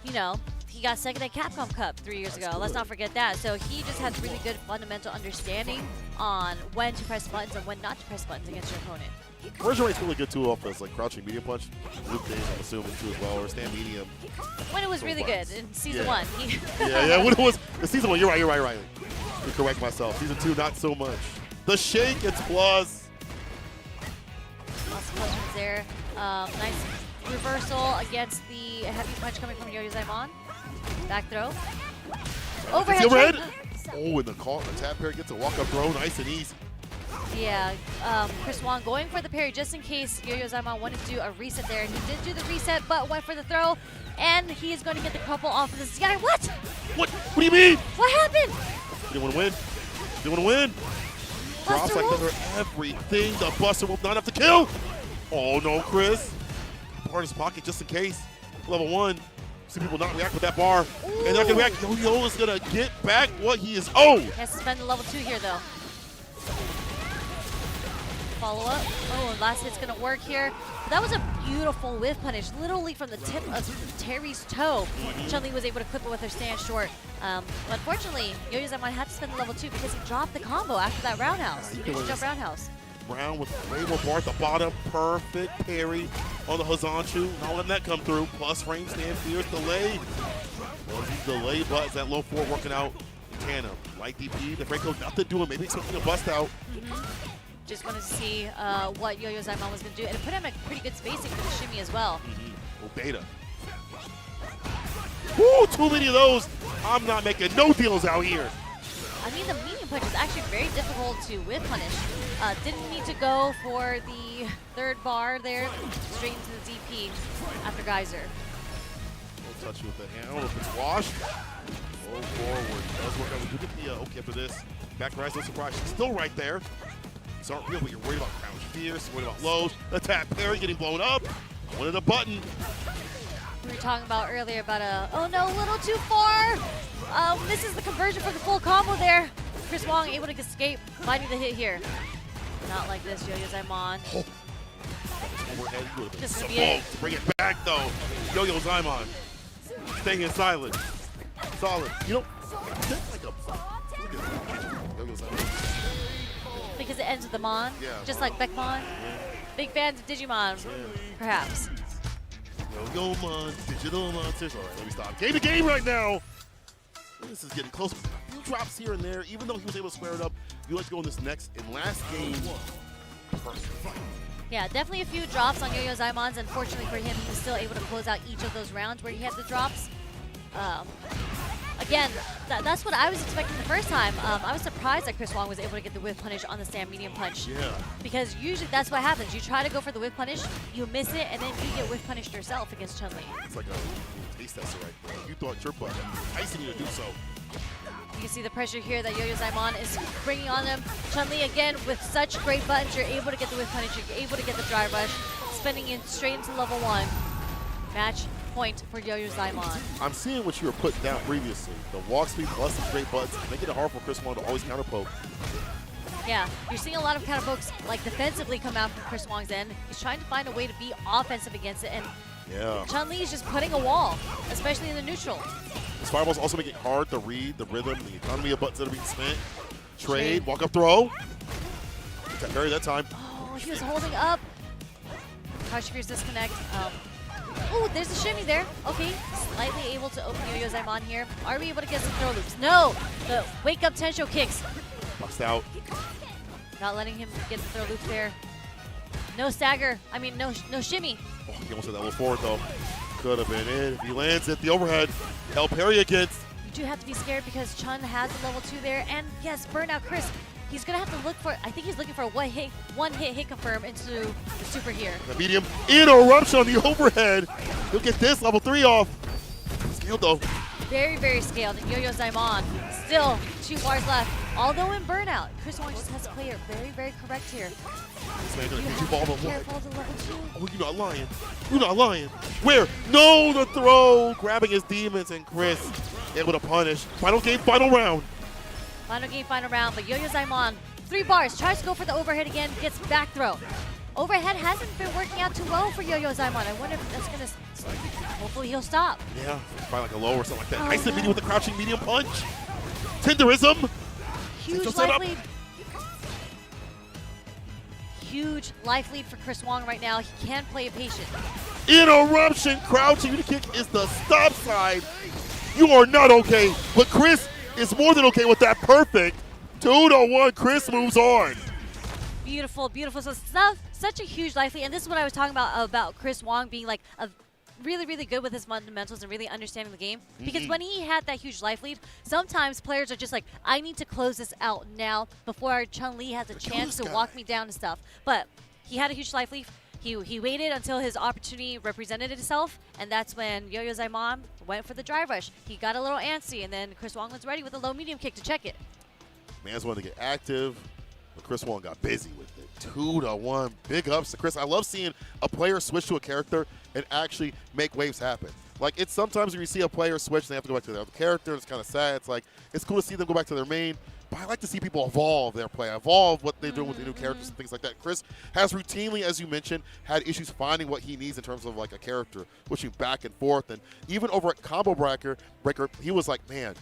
you know, he got second at Capcom Cup 3 years ago. Let's not forget that. So he just has really good fundamental understanding on when to press buttons and when not to press buttons against your opponent. Conversion rate's really good too off as like crouching medium punch. Luke Days, I'm assuming too as well, or stand medium. When it was really good in season 1. yeah, when it was the season 1, you're right. To correct myself. Season 2, not so much. The shake, it's plus. Lots of questions there. Nice reversal against the heavy punch coming from Yo-Yo Zaimon. Back throw. Overhead. Oh, and the tap pair gets a walk-up throw, nice and easy. Yeah, Chris Wong going for the parry just in case Yo-Yo Zaimon wanted to do a reset there. He did do the reset, but went for the throw, and he is going to get the couple off of this guy. What? What do you mean? What happened? They want to win. They want to win. Drops Buster like Wolf? they're everything. The Buster Wolf not enough to kill. Oh no, Chris. Part of his pocket just in case. Level 1. See people not react with that bar. And they're not going to react. Yo-Yo is going to get back what he is owed. He has to spend the level 2 here, though. Follow up. Oh, and last hit's gonna work here. But that was a beautiful whiff punish, literally from the tip of Terry's toe. Chun-Li was able to clip it with her stand short. But unfortunately, Yo-Yo Zaimon had to spend the level 2 because he dropped the combo after that roundhouse. Jump roundhouse. Brown with way more bar at the bottom. Perfect parry on the Hazanchu. Not letting that come through. Plus frame stand, fierce delay. Well, these delay buttons, that low 4 working out in tandem. Light DP, the Franco nothing doing, maybe expecting a bust out. Just wanted to see what Yo-Yo Zaimon was going to do. And it put him at pretty good spacing for the shimmy as well. Oh, beta. Woo, too many of those. I'm not making no deals out here. I mean, the medium punch is actually very difficult to whiff punish. Didn't need to go for the third bar there, straight into the DP after Geyser. We'll touch you with the hand. I don't know if it's washed. Go forward. Does work out. We do get the okay for this. Back rise, no surprise. She's still right there. These aren't real, but you're worried about crouch fierce, worried about lows. Attack parry getting blown up. One in a button. We were talking about earlier about oh no, a little too far. This is the conversion for the full combo there. Chris Wong able to escape, finding the hit here. Not like this, Yo-Yo Zaimon. Overhead, Just gonna be a to bring it back though. Yo-Yo Zaimon staying in silent. Solid. You know, that's like a Yo-Yo Zaimon. because it ends with the Mon, Yeah, just like Beckmon. Big fans of Digimon, perhaps. Yo-Yo Mon, digital monsters. All right, let me stop. Game to game right now. This is getting close. A few drops here and there. Even though he was able to square it up, you like to go in this next and last game. Yeah, definitely a few drops on Yo-Yo Zaimon's. Unfortunately for him, he was still able to close out each of those rounds where he had the drops. Again, that's what I was expecting the first time. I was surprised that Chris Wong was able to get the whiff punish on the stand medium punch. Yeah. Because usually that's what happens. You try to go for the whiff punish, you miss it, and then you get whiff punished yourself against Chun-Li. It's like a taste tester right there. You thought your butt enticing you to do so. You can see the pressure here that Yo-Yo Zaimon is bringing on him. Chun-Li, again, with such great buttons, you're able to get the whiff punish, you're able to get the dry rush, spinning it straight into level 1. Match point for Yo-Yo Zaimon. I'm seeing what you were putting down previously. The walk speed plus the straight butts, making it hard for Chris Wong to always counter poke. Yeah, you're seeing a lot of counter pokes like defensively come out from Chris Wong's end. He's trying to find a way to be offensive against it, and Yeah. Chun-Li is just putting a wall, especially in the neutral. This fireball's also making it hard to read the rhythm, the economy of buttons that are being spent. Trade, walk up throw. Got buried that time. Oh, he was holding up. Crouch Fierce disconnect. Oh, there's a shimmy there. Okay, slightly able to open Yo-Yo Zaimon here. Are we able to get some throw loops? No! The wake up Tensho kicks. Boxed out. Not letting him get the throw loop there. No stagger. I mean, no shimmy. Oh, he almost had that little forward though. Could have been it. If he lands it, the overhead. Hell parry against. You do have to be scared because Chun has a level 2 there. And yes, Burnout Chris. He's going to have to look for, I think he's looking for a one hit confirm into the super here. The medium interruption on the overhead. He'll get this level 3 off. Scaled though. Very, very scaled. And Yo-Yo Zaimon, still 2 bars left. Although in Burnout, Chris Wong just has to play it very, very correct here. This man's gonna You beat you have ball to of be one. careful of the level 2. Oh, you're not lying. You're not lying. Where? No, the throw. Grabbing his demons and Chris able to punish. Final game, final round. Final game, final round, but Yo-Yo Zaimon, 3 bars, tries to go for the overhead again, gets back throw. Overhead hasn't been working out too well for Yo-Yo Zaimon. I wonder if that's gonna, hopefully he'll stop. Yeah, probably like a low or something like that. Oh, Nice and no. medium with the crouching medium punch. Tenderism. Huge Just set life up. lead. Huge life lead for Chris Wong right now. He can play it patient. Interruption. Crouching kick is the stop sign. You are not okay, but Chris is more than okay with that. Perfect. 2-1. Chris moves on. Beautiful, beautiful. So such a huge life lead, and this is what I was talking about Chris Wong being like a really, really good with his fundamentals and really understanding the game. Because Mhm. when he had that huge life lead, sometimes players are just like, I need to close this out now before Chun-Li has a chance to walk me down and stuff. But he had a huge life lead. He waited until his opportunity represented itself, and that's when Yo-Yo Zaimon went for the drive rush. He got a little antsy, and then Chris Wong was ready with a low-medium kick to check it. Mans wanted to get active, but Chris Wong got busy with it. 2-1. Big ups to Chris. I love seeing a player switch to a character and actually make waves happen. Like, it's sometimes when you see a player switch, they have to go back to their other character. It's kind of sad. It's like, it's cool to see them go back to their main, but I like to see people evolve their play, evolve what they're doing with the new characters and things like that. Chris has routinely, as you mentioned, had issues finding what he needs in terms of like a character, switching back and forth. And even over at Combo Breaker, he was like, man,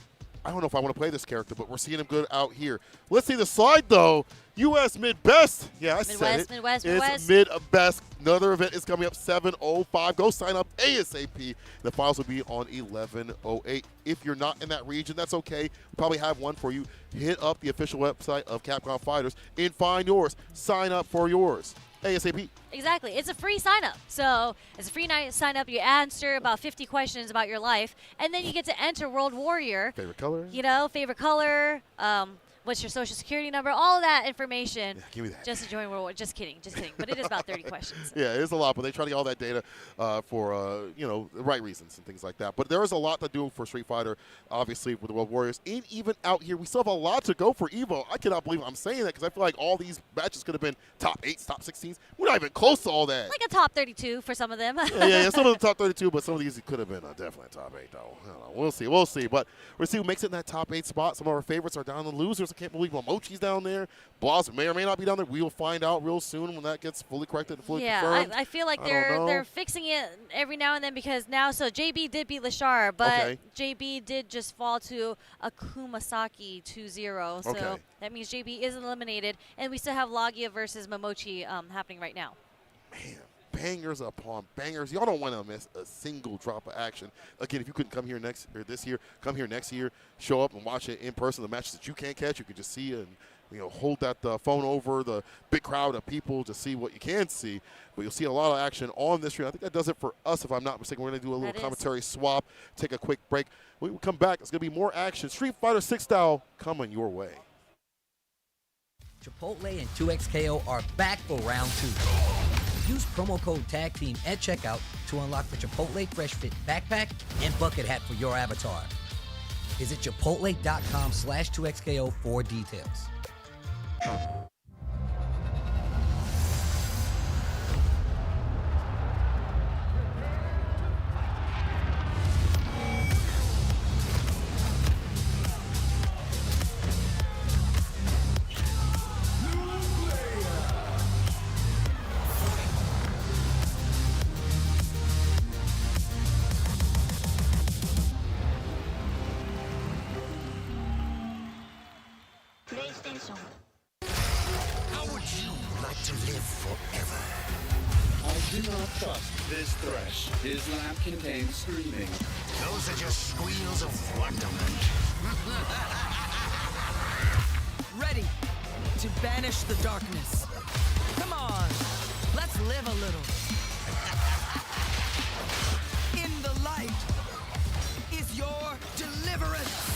I don't know if I want to play this character, but we're seeing him good out here. Let's see the slide, though. U.S. Mid-Best. Yeah, I said it. Midwest. It's Mid-Best. Another event is coming up 7:05. Go sign up ASAP. The files will be on 11:08. If you're not in that region, that's okay. We'll probably have one for you. Hit up the official website of Capcom Fighters and find yours. Sign up for yours ASAP. Exactly. It's a free sign-up. So it's a free sign-up. You answer about 50 questions about your life, and then you get to enter World Warrior. Favorite color? You know, favorite color, what's your social security number, all of that information. Yeah, give me that. Just to join World War. Just kidding. But it is about 30 questions. Yeah, it's a lot, but they try to get all that data for, the right reasons and things like that. But there is a lot to do for Street Fighter, obviously, with the World Warriors. And even out here, we still have a lot to go for EVO. I cannot believe I'm saying that because I feel like all these matches could have been top 8s, top 16s. We're not even close to all that. Like a top 32 for some of them. yeah, some of the top 32, but some of these could have been definitely top 8, though. I don't know. We'll see. But we'll see who makes it in that top 8 spot. Some of our favorites are down the losers. I can't believe Momochi's down there. Blas may or may not be down there. We will find out real soon when that gets fully corrected and fully confirmed. I feel like they're fixing it every now and then because now, so JB did beat Lashar, but JB did just fall to a Kumasaki 2-0. So that means JB is eliminated, and we still have Logia versus Momochi happening right now. Man, bangers upon bangers. Y'all don't want to miss a single drop of action. Again, if you couldn't come here this year, come here next year, show up and watch it in person. The matches that you can't catch, you can just see it and hold that phone over the big crowd of people to see what you can see. But you'll see a lot of action on this stream. I think that does it for us, if I'm not mistaken. We're going to do a little commentary swap, take a quick break. When we come back, it's going to be more action. Street Fighter 6 style coming your way. Chipotle and 2XKO are back for round 2. Use promo code TAGTEAM at checkout to unlock the Chipotle Fresh Fit backpack and bucket hat for your avatar. Visit chipotle.com/2XKO for details. How would you like to live forever? I do not trust this thresh. His lamp contains screaming. Those are just squeals of wonderment. Ready to banish the darkness. Come on, let's live a little. In the light is your deliverance.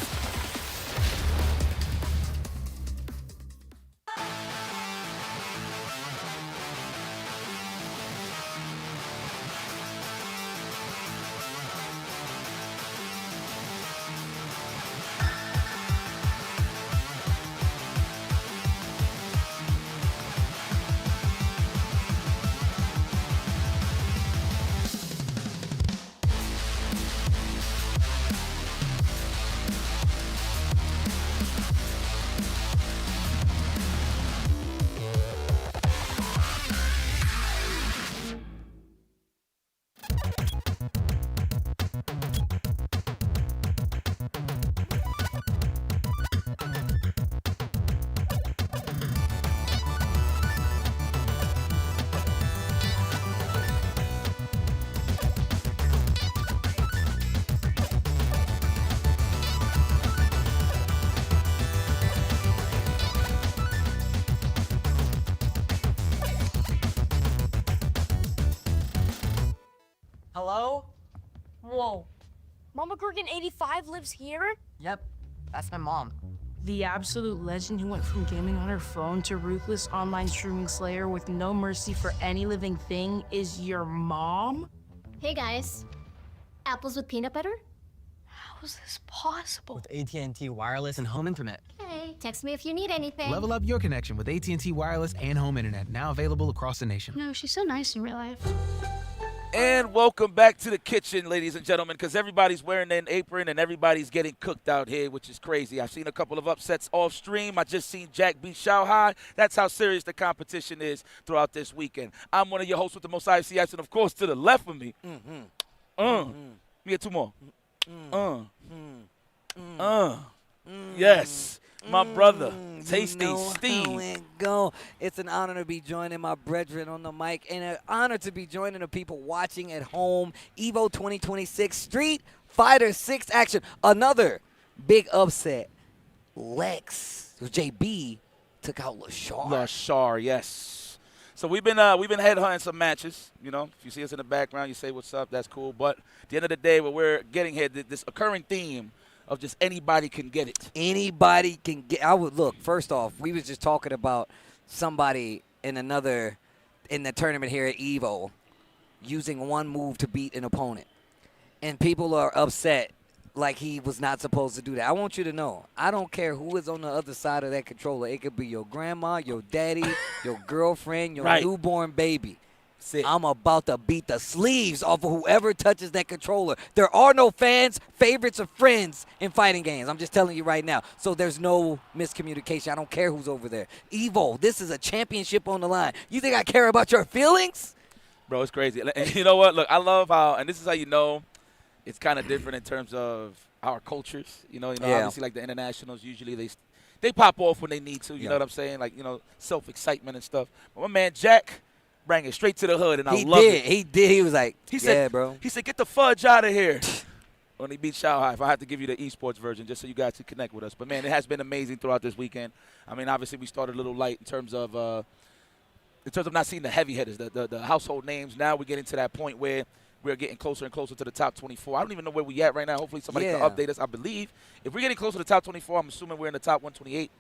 Mama Gorgon 85 lives here? Yep, that's my mom. The absolute legend who went from gaming on her phone to ruthless online streaming slayer with no mercy for any living thing is your mom? Hey guys, apples with peanut butter? How is this possible? With AT&T Wireless and Home Internet. Hey, text me if you need anything. Level up your connection with AT&T Wireless and Home Internet, now available across the nation. No, she's so nice in real life. And welcome back to the kitchen, ladies and gentlemen, because everybody's wearing an apron and everybody's getting cooked out here, which is crazy. I've seen a couple of upsets off stream. I just seen Jack beat Shanghai. That's how serious the competition is throughout this weekend. I'm one of your hosts with the most IFC and of course, to the left of me. We get two more. Yes. My brother, Tasty Steve. Go. It's an honor to be joining my brethren on the mic and an honor to be joining the people watching at home. EVO 2026 Street Fighter 6 action. Another big upset. Lex, JB, took out Lashar. Lashar, yes. So we've been headhunting some matches. You know, if you see us in the background, you say what's up. That's cool. But at the end of the day, what we're getting here, this occurring theme of just anybody can get it. Anybody can get. Look, first off, we was just talking about somebody in the tournament here at EVO using one move to beat an opponent. And people are upset like he was not supposed to do that. I want you to know, I don't care who is on the other side of that controller. It could be your grandma, your daddy, your girlfriend, your newborn baby. I'm about to beat the sleeves off of whoever touches that controller. There are no fans, favorites, or friends in fighting games. I'm just telling you right now. So there's no miscommunication. I don't care who's over there. EVO, this is a championship on the line. You think I care about your feelings? Bro, it's crazy. And you know what? Look, I love how, and this is how you know it's kind of different in terms of our cultures. You know, obviously like the internationals, usually they pop off when they need to. You know what I'm saying? Like, self-excitement and stuff. But my man Jack bring it straight to the hood, and I love it. He did. He was like, bro. He said, get the fudge out of here. When he beat Shanghai, if I have to give you the esports version just so you guys can connect with us. But, man, it has been amazing throughout this weekend. I mean, obviously we started a little light in terms of not seeing the heavy hitters, the household names. Now we're getting to that point where we're getting closer and closer to the top 24. I don't even know where we at right now. Hopefully somebody can update us. I believe if we're getting closer to the top 24, I'm assuming we're in the top 128.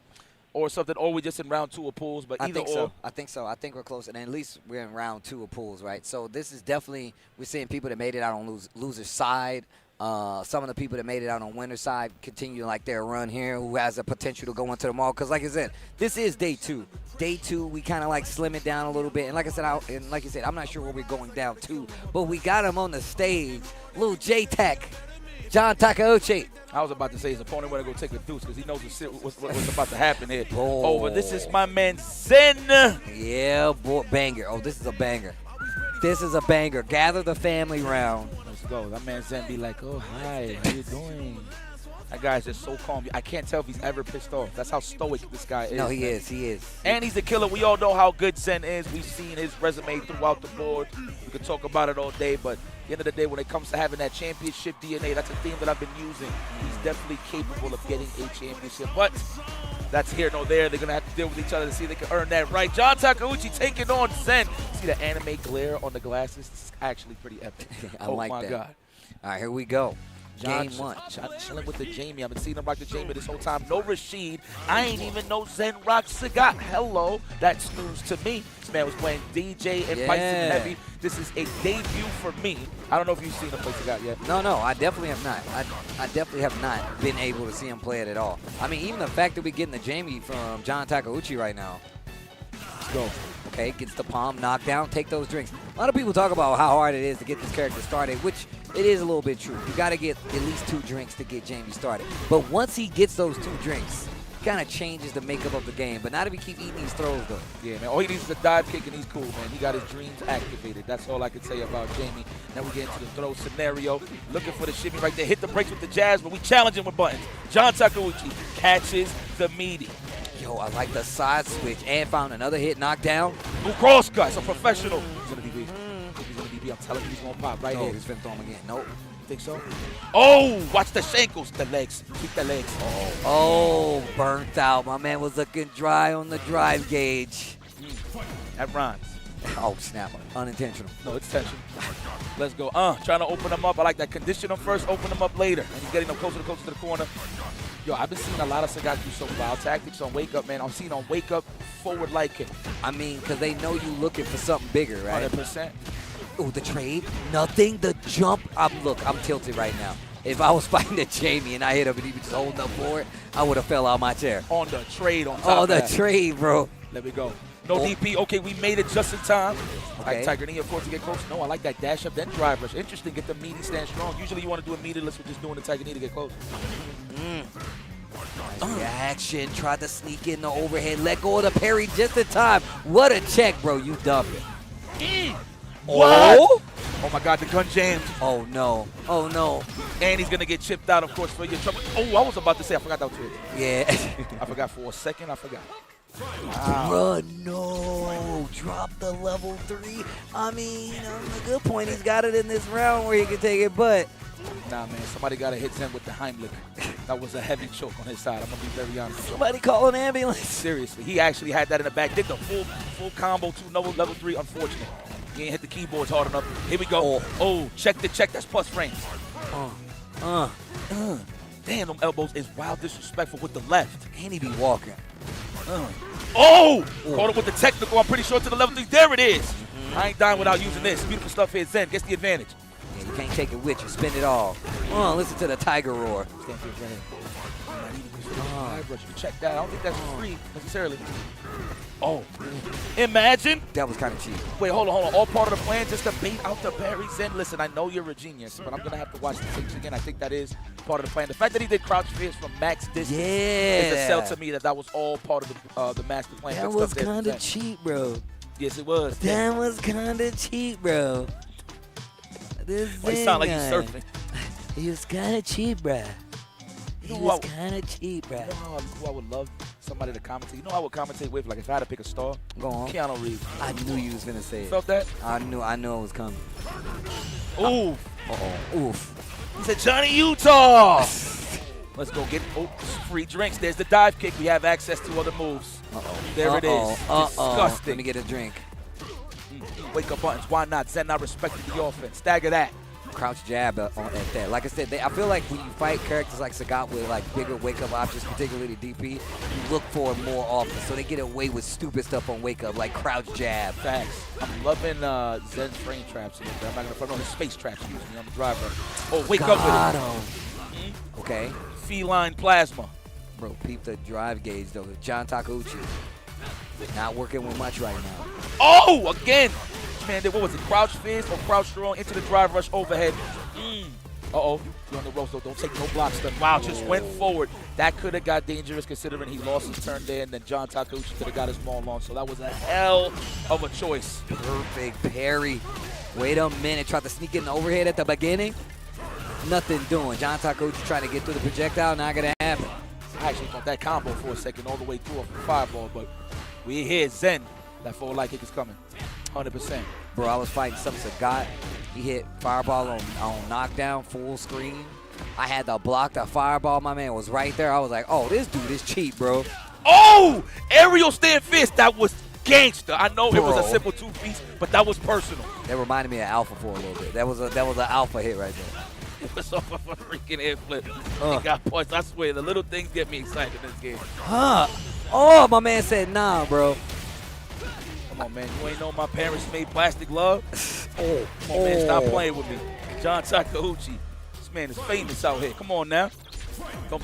Or something, or we're just in round 2 of pools, but either or. I think so. I think we're close, and at least we're in round 2 of pools, right? So this is definitely, we're seeing people that made it out on loser's side. Some of the people that made it out on winner's side continue like their run here, who has the potential to go into the mall. Because like I said, this is day 2. Day 2, we kind of like slim it down a little bit. And like I said, I'm not sure where we're going down to, but we got him on the stage. Little J-Tech, John Takeuchi. I was about to say his opponent want to go take a deuce because he knows what's about to happen here. Over. This is my man Zen. Yeah, boy, banger. Oh, this is a banger. This is a banger. Gather the family round. Let's go. That man Zen be like, oh, hi, how you doing? That guy's just so calm. I can't tell if he's ever pissed off. That's how stoic this guy is. No, he is. And he's a killer. We all know how good Zen is. We've seen his resume throughout the board. We could talk about it all day, but at the end of the day, when it comes to having that championship DNA, that's a theme that I've been using. He's definitely capable of getting a championship, but that's here nor there. They're going to have to deal with each other to see if they can earn that right. John Takeuchi taking on Zen. See the anime glare on the glasses? This is actually pretty epic. I like that. Oh, my God. All right, here we go. John, Game 1. Chilling with the Jamie. I've been seeing him rock the Jamie this whole time. No Rashid. I ain't even know Zen rock Sagat. Hello. That's news to me. This man was playing DJ and Bison Heavy. This is a debut for me. I don't know if you've seen him play Sagat yet. No, I definitely have not. I definitely have not been able to see him play it at all. I mean, even the fact that we're getting the Jamie from John Takeuchi right now. Let's go. Okay, gets the palm knocked down. Take those drinks. A lot of people talk about how hard it is to get this character started, which it is a little bit true. You got to get at least 2 drinks to get Jamie started. But once he gets those 2 drinks, it kind of changes the makeup of the game. But not if he keep eating these throws, though. Yeah, man. All he needs is a dive kick, and he's cool, man. He got his dreams activated. That's all I can say about Jamie. Now we get into the throw scenario. Looking for the shimmy right there. Hit the brakes with the jazz, but we challenge him with buttons. John Takeuchi catches the meaty. Yo, I like the side switch and found another hit knockdown. New cross guys, a professional. He's gonna DB. He's gonna DB. I'm telling you, he's gonna pop right here. He's gonna throw him again. Nope. Think so? Oh, watch the shankles, the legs. Keep the legs. Oh, burnt out. My man was looking dry on the drive gauge. That rhymes. Oh, snap. Unintentional. No, it's intentional. Let's go. Trying to open them up. I like that. Condition them first, open them up later. And he's getting them closer to the corner. Yo, I've been seeing a lot of Sagat do some wild tactics on Wake Up, man. I'm seeing on Wake Up forward light kick. I mean, because they know you looking for something bigger, right? 100%. Ooh, the trade. Nothing. The jump. Look, I'm tilted right now. If I was fighting a Jamie and I hit him and he was just holding up for it, I would have fell out my chair. On the trade on top of that. the trade, bro. Let me go. No DP. Okay, we made it just in time. Okay. Like Tiger Knee, of course, to get close. No, I like that dash up, then drive rush. Interesting. Get the meaty, stand strong. Usually you want to do a meatless with just doing the Tiger Knee to get close. Nice reaction. Tried to sneak in the overhead. Let go of the parry just in time. What a check, bro. You dumped it. What? Oh? Oh, my God. The gun jammed. Oh, no. Oh, no. And he's going to get chipped out, of course, for your trouble. Oh, I was about to say, I forgot that was it. Yeah. I forgot for a second. I forgot. Wow. No. Drop the level 3. I mean, on the good point, he's got it in this round where he can take it, but. Nah, man. Somebody got to hit Zen with the Heimlich. That was a heavy choke on his side. I'm going to be very honest. Somebody call an ambulance. Seriously. He actually had that in the back. Did the full combo to level 3. Unfortunate. He ain't hit the keyboards hard enough. Here we go. Oh, check the check. That's plus frames. Damn, them elbows is wild disrespectful with the left. And he be walking. Oh! Caught him with the technical. I'm pretty sure to the level 3. There it is. I ain't dying without using this. Beautiful stuff here. Zen gets the advantage. Yeah, you can't take it with you. Spin it all. Listen to the tiger roar. Stand for your check that. I don't think that's free necessarily. Oh, imagine. That was kind of cheap. Wait, hold on. All part of the plan just to bait out the parry. Zen, listen, I know you're a genius, but I'm going to have to watch the tapes again. I think that is part of the plan. The fact that he did crouch fierce from max distance is a sell to me that was all part of the master plan. That was kind of cheap, bro. Yes, it was. That was kind of cheap, bro. This he sound like he's surfing. He was kind of cheap, bro. He was kind of cheap, bro. You know who I would love somebody to commentate? You know who I would commentate with? Like if I had to pick a star? Go on. Keanu Reeves. I knew you was gonna say it. Felt that? I knew it was coming. Oof. Oof. He said, Johnny Utah. Let's go get free drinks. There's the dive kick. We have access to other moves. There it is. Disgusting. Let me get a drink. Wake up buttons. Why not? Zen not respecting the offense. Stagger that. Crouch jab at that. Like I said, I feel like when you fight characters like Sagat with like bigger wake up options, particularly DP, you look for it more often. So they get away with stupid stuff on wake up, like crouch jab. Facts. I'm loving Zen's frame traps. I'm not gonna front on his space traps using me on the driver. Oh, wake up with it. Okay. Feline plasma. Bro, peep the drive gauge though. John Takeuchi. Not working with much right now. Oh, again. Man, what was it? Crouch fist or crouch strong into the drive rush overhead. Uh-oh. You're on the ropes, though. Don't take no blocks. Wow, just went forward. That could have got dangerous considering he lost his turn there, and then John Takeuchi could have got his ball on. So that was a hell of a choice. Perfect parry. Wait a minute. Tried to sneak in the overhead at the beginning. Nothing doing. John Takeuchi trying to get through the projectile. Not going to happen. I actually thought that combo for a second all the way through off the fireball, but we hear Zen. That forward light kick is coming. 100%. Bro, I was fighting some Sagat. He hit fireball on knockdown, full screen. I had to block the fireball. My man was right there. I was like, oh, this dude is cheap, bro. Oh! Aerial stand fist. That was gangster. I know it was a simple two-piece, but that was personal. That reminded me of Alpha for a little bit. That was an Alpha hit right there. It was off of a freaking air flip. He got points. I swear, the little things get me excited in this game. Oh, my man said nah, bro. Come on, man. You ain't know my parents made plastic love? Come on, man. Stop playing with me. John Takeuchi. This man is famous out here. Come on now. Don't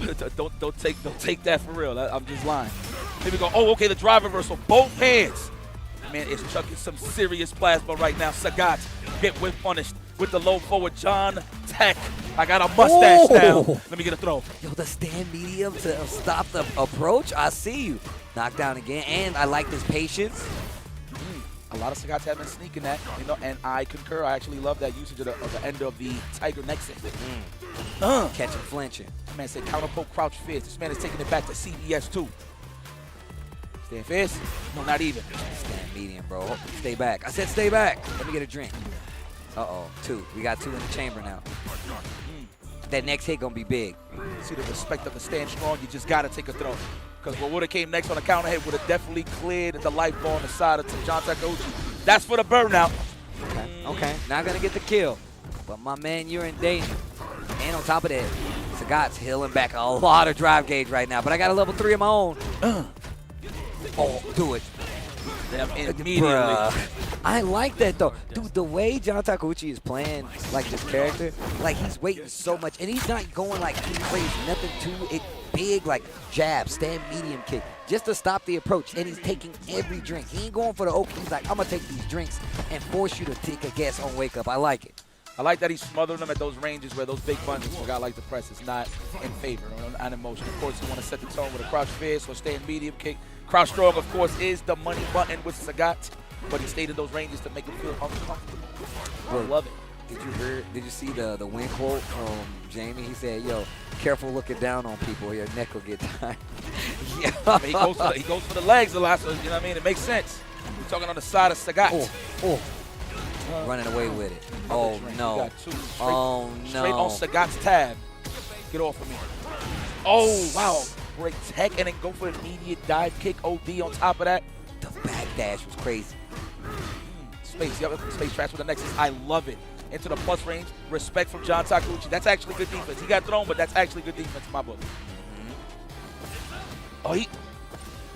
take that for real. I'm just lying. Here we go. Oh, okay. The drive reversal. Both hands. Man, it's chucking some serious plasma right now. Sagat get whip punished with the low forward. John Tech. I got a mustache now. Let me get a throw. Yo, the stand medium to stop the approach. I see you. Knockdown again. And I like this patience. A lot of Sagats have been sneaking that, you know, and I concur. I actually love that usage of the end of the Tiger Nexus. Catching flinching. This man said counter poke crouch fist. This man is taking it back to CBS too. Stand fist? No, not even. Stand medium, bro. Stay back. I said stay back. Let me get a drink. Uh-oh, 2. We got 2 in the chamber now. That next hit gonna be big. See the respect of the stand strong. You just gotta take a throw. Because what would have came next on the counter hit would have definitely cleared the life ball on the side of John Takeuchi. That's for the burnout. Okay. Okay, not going to get the kill. But my man, you're in danger. And on top of that, Sagat's healing back a lot of drive gauge right now. But I got a level 3 of my own. Oh, do it. Immediately. Bruh. I like that, though. Dude, the way John Takeuchi is playing, like, this character, like, he's waiting so much. And he's not going, like, he plays nothing too big, like, jab, stand medium kick, just to stop the approach. And he's taking every drink. He ain't going for the open. He's like, I'm going to take these drinks and force you to take a guess on wake up. I like it. I like that he's smothering them at those ranges where those big buttons for a guy like the press is not in favor or on emotion. Of course, you want to set the tone with a crouch fist or stand medium kick. Crouch strong, of course, is the money button with Sagat, but he stayed in those ranges to make him feel uncomfortable. I love it. Did you see the win quote from Jamie? He said, "Yo, careful looking down on people, or your neck will get tired." Yeah. He goes for the legs a lot, so you know what I mean. It makes sense. We're talking on the side of Sagat. Running away with it. Oh no. Oh no. Straight on Sagat's tab. Get off of me. Oh wow. Great tech, and then go for an immediate dive kick OD on top of that. The back dash was crazy. Space, yep, space trash with the Nexus. I love it. Into the plus range. Respect from John Takeuchi. That's actually good defense. He got thrown, but that's actually good defense in my book. Oh, look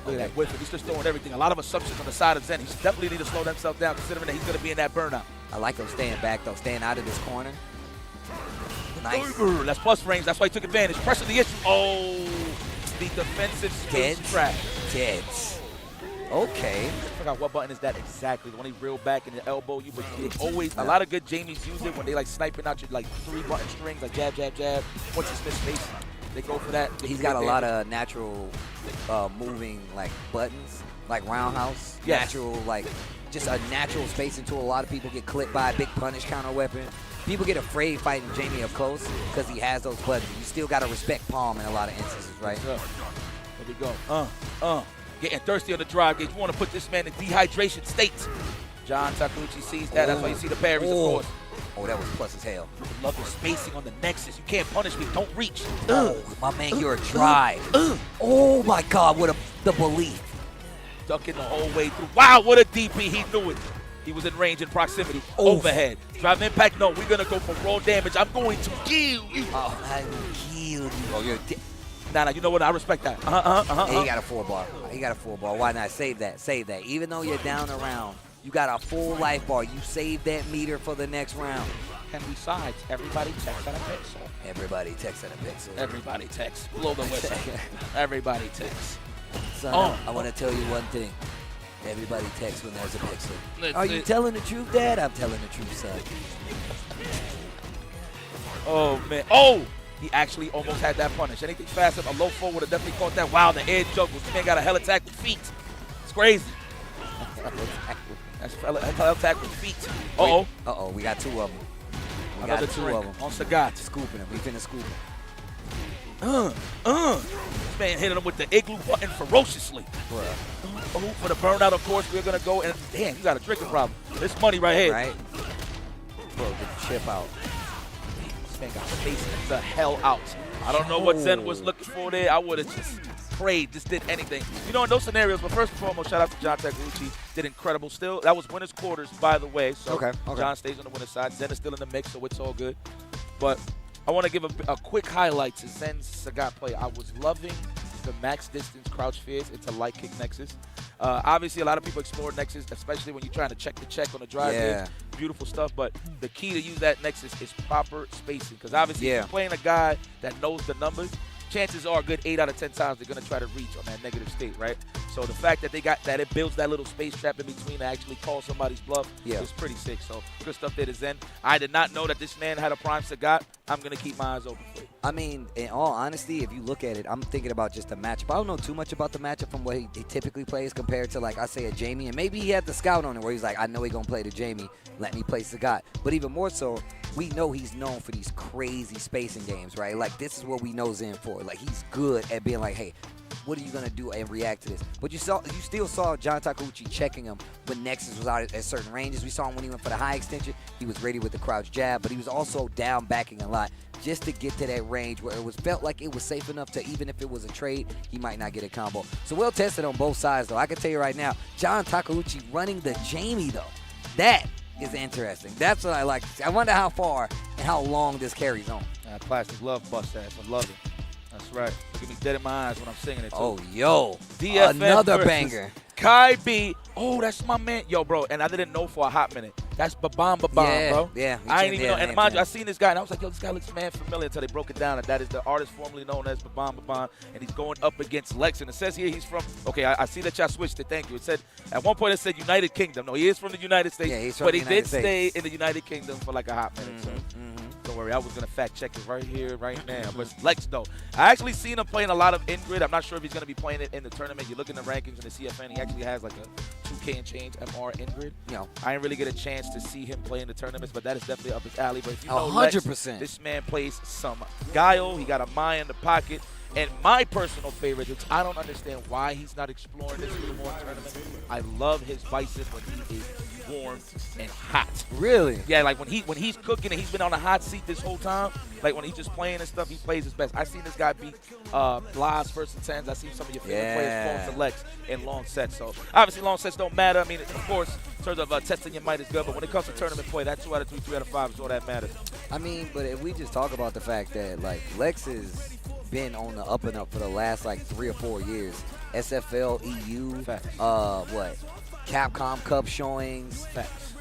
at that whiff. He's just throwing everything. A lot of assumptions on the side of Zen. He's definitely need to slow himself down, considering that he's going to be in that burnout. I like him staying back, though, staying out of this corner. Nice. That's plus range. That's why he took advantage. Pressure the issue. Oh, the defensive skills trap. Dead. Okay. I forgot what button is that exactly. The one he reeled back and the elbow you, but always a lot of good Jamies use it when they like sniping out your like 3-button strings, like jab, jab, jab. Once it's missed space, they go for that. He's got a lot of natural moving like buttons, like roundhouse. Yes. Natural, like just a natural spacing tool. A lot of people get clipped by a big punish counter weapon. People get afraid fighting Jamie up close because he has those buttons. You still got to respect Palm in a lot of instances, right? There we go. Getting thirsty on the drive gauge. You want to put this man in dehydration state. John Takeuchi sees that. That's why you see the parries, of course. Oh, that was plus as hell. Love the spacing on the Nexus. You can't punish me. Don't reach. My man, you're a drive. Oh, my God. What the belief. Ducking the whole way through. Wow, what a DP. He knew it. He was in range and proximity. Overhead. Drive impact. No, we're going to go for raw damage. I'm going to kill you. Oh, I will kill you. Oh, you're Nah, you know what? I respect that. He got a 4-bar. He got a 4-bar. Why not? Save that. Save that. Even though you're down a round, you got a full life bar. You save that meter for the next round. And besides, everybody texts at a pixel. Everybody texts at a pixel. Everybody texts. Blow the whistle. Everybody texts. Son, I want to tell you one thing. Everybody texts when there's a pixel. That's Are you it. telling the truth, Dad? I'm telling the truth, son. Oh, man. Oh! He actually almost had that punish. Anything faster, a low four would have definitely caught that. Wow, the edge juggles. This man got a hell attack with feet. It's crazy. That's hell attack with feet. Uh-oh. Uh-oh, we got 2 of them. We Another got 2 drink of them. on Sagat. Scooping him. We finna scoop him. This man hitting him with the igloo button ferociously. Oh, for the burnout, of course, we're going to go. And damn, you got a drinking problem. This money right here. Right. Bro, get the chip out. This man got spaced the hell out. I don't know what Zen was looking for there. I would have just prayed, just did anything. You know, in those scenarios, but first and foremost, shout out to John Takeuchi. Did incredible still. That was winner's quarters, by the way. So Okay. John stays on the winner's side. Zen is still in the mix, so it's all good. But I want to give a quick highlight to Zen's Sagat play. I was loving the max distance crouch fears into light kick Nexus. Obviously, a lot of people explore Nexus, especially when you're trying to check the check on the drive gauge. Beautiful stuff, but the key to use that Nexus is proper spacing. Because obviously, if you're playing a guy that knows the numbers, chances are a good 8 out of 10 times they're going to try to reach on that negative state, right? So the fact that they got that, it builds that little space trap in between to actually call somebody's bluff is pretty sick. So good stuff there to Zen. I did not know that this man had a prime Sagat. I'm going to keep my eyes open for it. I mean, in all honesty, if you look at it, I'm thinking about just the matchup. I don't know too much about the matchup from what he typically plays compared to, like, I say, a Jamie. And maybe he had the scout on it where he's like, I know he's going to play the Jamie. Let me play Sagat. But even more so, we know he's known for these crazy spacing games, right? Like, this is what we know Zen for. Like, he's good at being like, hey, what are you going to do and react to this? But you still saw John Takeuchi checking him when Nexus was out at certain ranges. We saw him when he went for the high extension. He was ready with the crouch jab, but he was also down backing a lot just to get to that range where it felt like it was safe enough to, even if it was a trade, he might not get a combo. So well tested on both sides, though. I can tell you right now, John Takeuchi running the Jamie, though. That is interesting. That's what I like to see. I wonder how far and how long this carries on. Plastic Love bust ass. I love it. That's right. Look at me dead in my eyes when I'm singing it, too. Oh, yo. DFN Another versus banger. Kai B. Oh, that's my man. Yo, bro, and I didn't know for a hot minute. That's Babam, Yeah, bro. yeah. I ain't even know. And mind you, I changed. seen this guy, and I was like, yo, this guy looks man familiar until they broke it down. And that is the artist formerly known as Babam, and he's going up against Lex. And it says here he's from, okay, I see that y'all switched it. Thank you. It said, at one point it said United Kingdom. No, he is from the United States. Yeah, he's from but the he United did States. stay in the United Kingdom for like a hot minute. So don't worry, I was going to fact check it right here, right now. But Lex, though, I actually seen him playing a lot of Ingrid. I'm not sure if he's going to be playing it in the tournament. You look in the rankings in the CFN, he actually has like a 2K and change MR Ingrid. I didn't really get a chance to see him play in the tournaments, but that is definitely up his alley. But if you know 100%. Lex, this man plays some guile. He got a Maya in the pocket. And my personal favorite, which I don't understand why he's not exploring this little more tournament, I love his Bison when he is warm and hot. Really? Yeah, like when he's cooking and he's been on a hot seat this whole time, like when he's just playing and stuff, he plays his best. I seen this guy beat Blas first and tens. I seen some of your favorite players fall to Lex in long sets. So obviously long sets don't matter. I mean, of course, in terms of testing your might is good, but when it comes to tournament play, that 2 out of 3, 3 out of 5 is all that matters. I mean, but if we just talk about the fact that, like, Lex has been on the up and up for the last, like, 3 or 4 years. SFL, EU, Capcom Cup showings.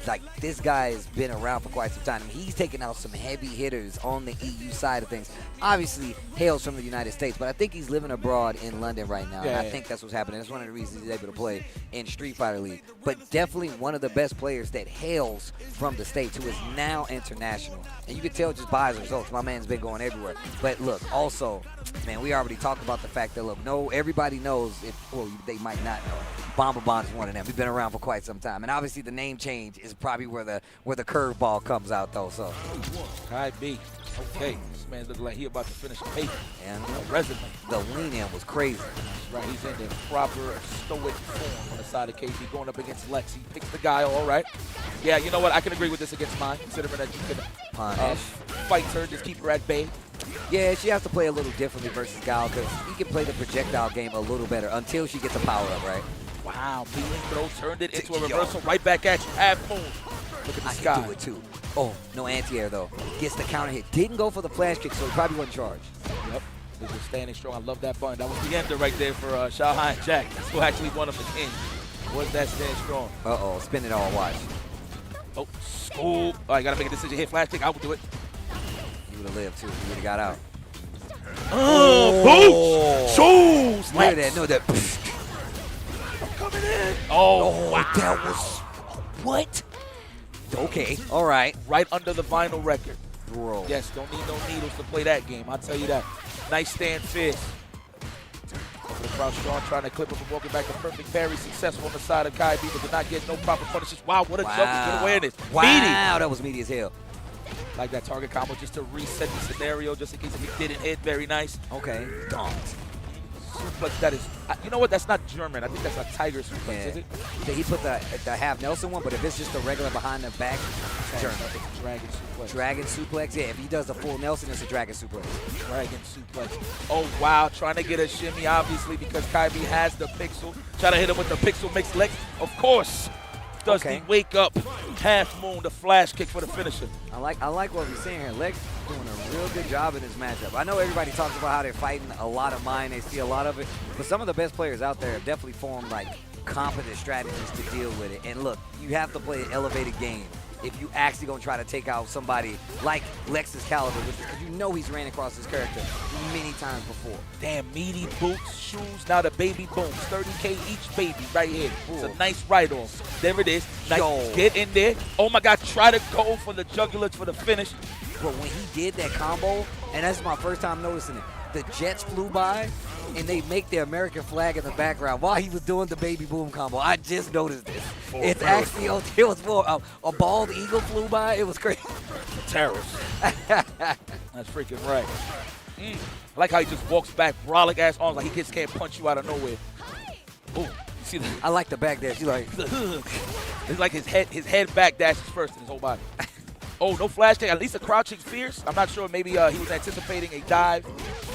Like, this guy has been around for quite some time. I mean, he's taken out some heavy hitters on the EU side of things. Obviously, hails from the United States, but I think he's living abroad in London right now. And I think that's what's happening. That's one of the reasons he's able to play in Street Fighter League. But definitely one of the best players that hails from the States, who is now international. And you can tell just by his results. My man's been going everywhere. But look, also, man, we already talked about the fact that, look, everybody knows, they might not know, Bomba Bond is one of them. He's been around for quite some time. And obviously the name change is probably where the curveball comes out, though. So Kai B. Okay, this man's looking like he about to finish the paper. And a resume. The lean-in was crazy. Right, he's in the proper stoic form on the side of KB, going up against Lex. He picks the guy, all right. Yeah, you know what? I can agree with this against mine, considering that you can fight her, just keep her at bay. Yeah, she has to play a little differently versus Gal, because he can play the projectile game a little better until she gets a power-up, right? Wow, beating throw, turned it into a reversal, right back at you, half moon. Look at the sky. I can do it too. Oh, no anti-air though. Gets the counter hit. Didn't go for the flash kick, so he probably wasn't charged. Yep. He's just standing strong. I love that button. That was the ender right there for Shanghai and Jack. That's who actually won him the game. Was that stand strong? Uh-oh, spin it all, watch. Oh, school. All right, got to make a decision here. Flash kick, I will do it. You would have lived too. You would have got out. Boots! Shoes! Look at that. No, that. I'm coming in. Oh, wow. That was. What? Okay, all right. Right under the vinyl record. Bro. Yes, don't need no needles to play that game. I'll tell you that. Nice stand fist. Over the crowd strong, trying to clip him and walking back a perfect parry. Successful on the side of Kai B, but did not get no proper punishes. Wow, what a jump. Good awareness. Wow, meaty. That was meaty as hell. Like that target combo just to reset the scenario, just in case if he didn't hit. Very nice. Okay. Dunked. Suplex, that is, you know what, that's not German. I think that's a tiger suplex, is it? Yeah, he put the half Nelson one, but if it's just a regular behind the back, German. It's a dragon suplex. Dragon suplex, yeah, if he does the full Nelson, it's a dragon suplex. Dragon suplex. Oh, wow, trying to get a shimmy, obviously, because Kai B has the pixel. Trying to hit him with the pixel mixed legs. Of course, does the wake up half moon, the flash kick for the finisher. I like what we're seeing here. Lex doing a real good job in this matchup. I know everybody talks about how they're fighting a lot of mine. They see a lot of it. But some of the best players out there have definitely formed, like, competent strategies to deal with it. And look, you have to play an elevated game if you actually going to try to take out somebody like Lex's caliber with this, because you know he's ran across his character many times before. Damn, meaty boots, shoes, now the baby booms. 30K each baby right here. It's a nice right-off. There it is. Nice. Get in there. Oh, my God, try to go for the jugular for the finish. But when he did that combo, and that's my first time noticing it, the jets flew by, and they make the American flag in the background while he was doing the baby boom combo. I just noticed this. It's actually, it was more, a bald eagle flew by. It was crazy. Terrorist. That's freaking right. I like how he just walks back, brolic ass arms, like he just can't punch you out of nowhere. Ooh, you see that? I like the back dash. You like? It's like his head back dashes first in his whole body. Oh, no flash kick. At least a crouching fierce. I'm not sure. Maybe he was anticipating a dive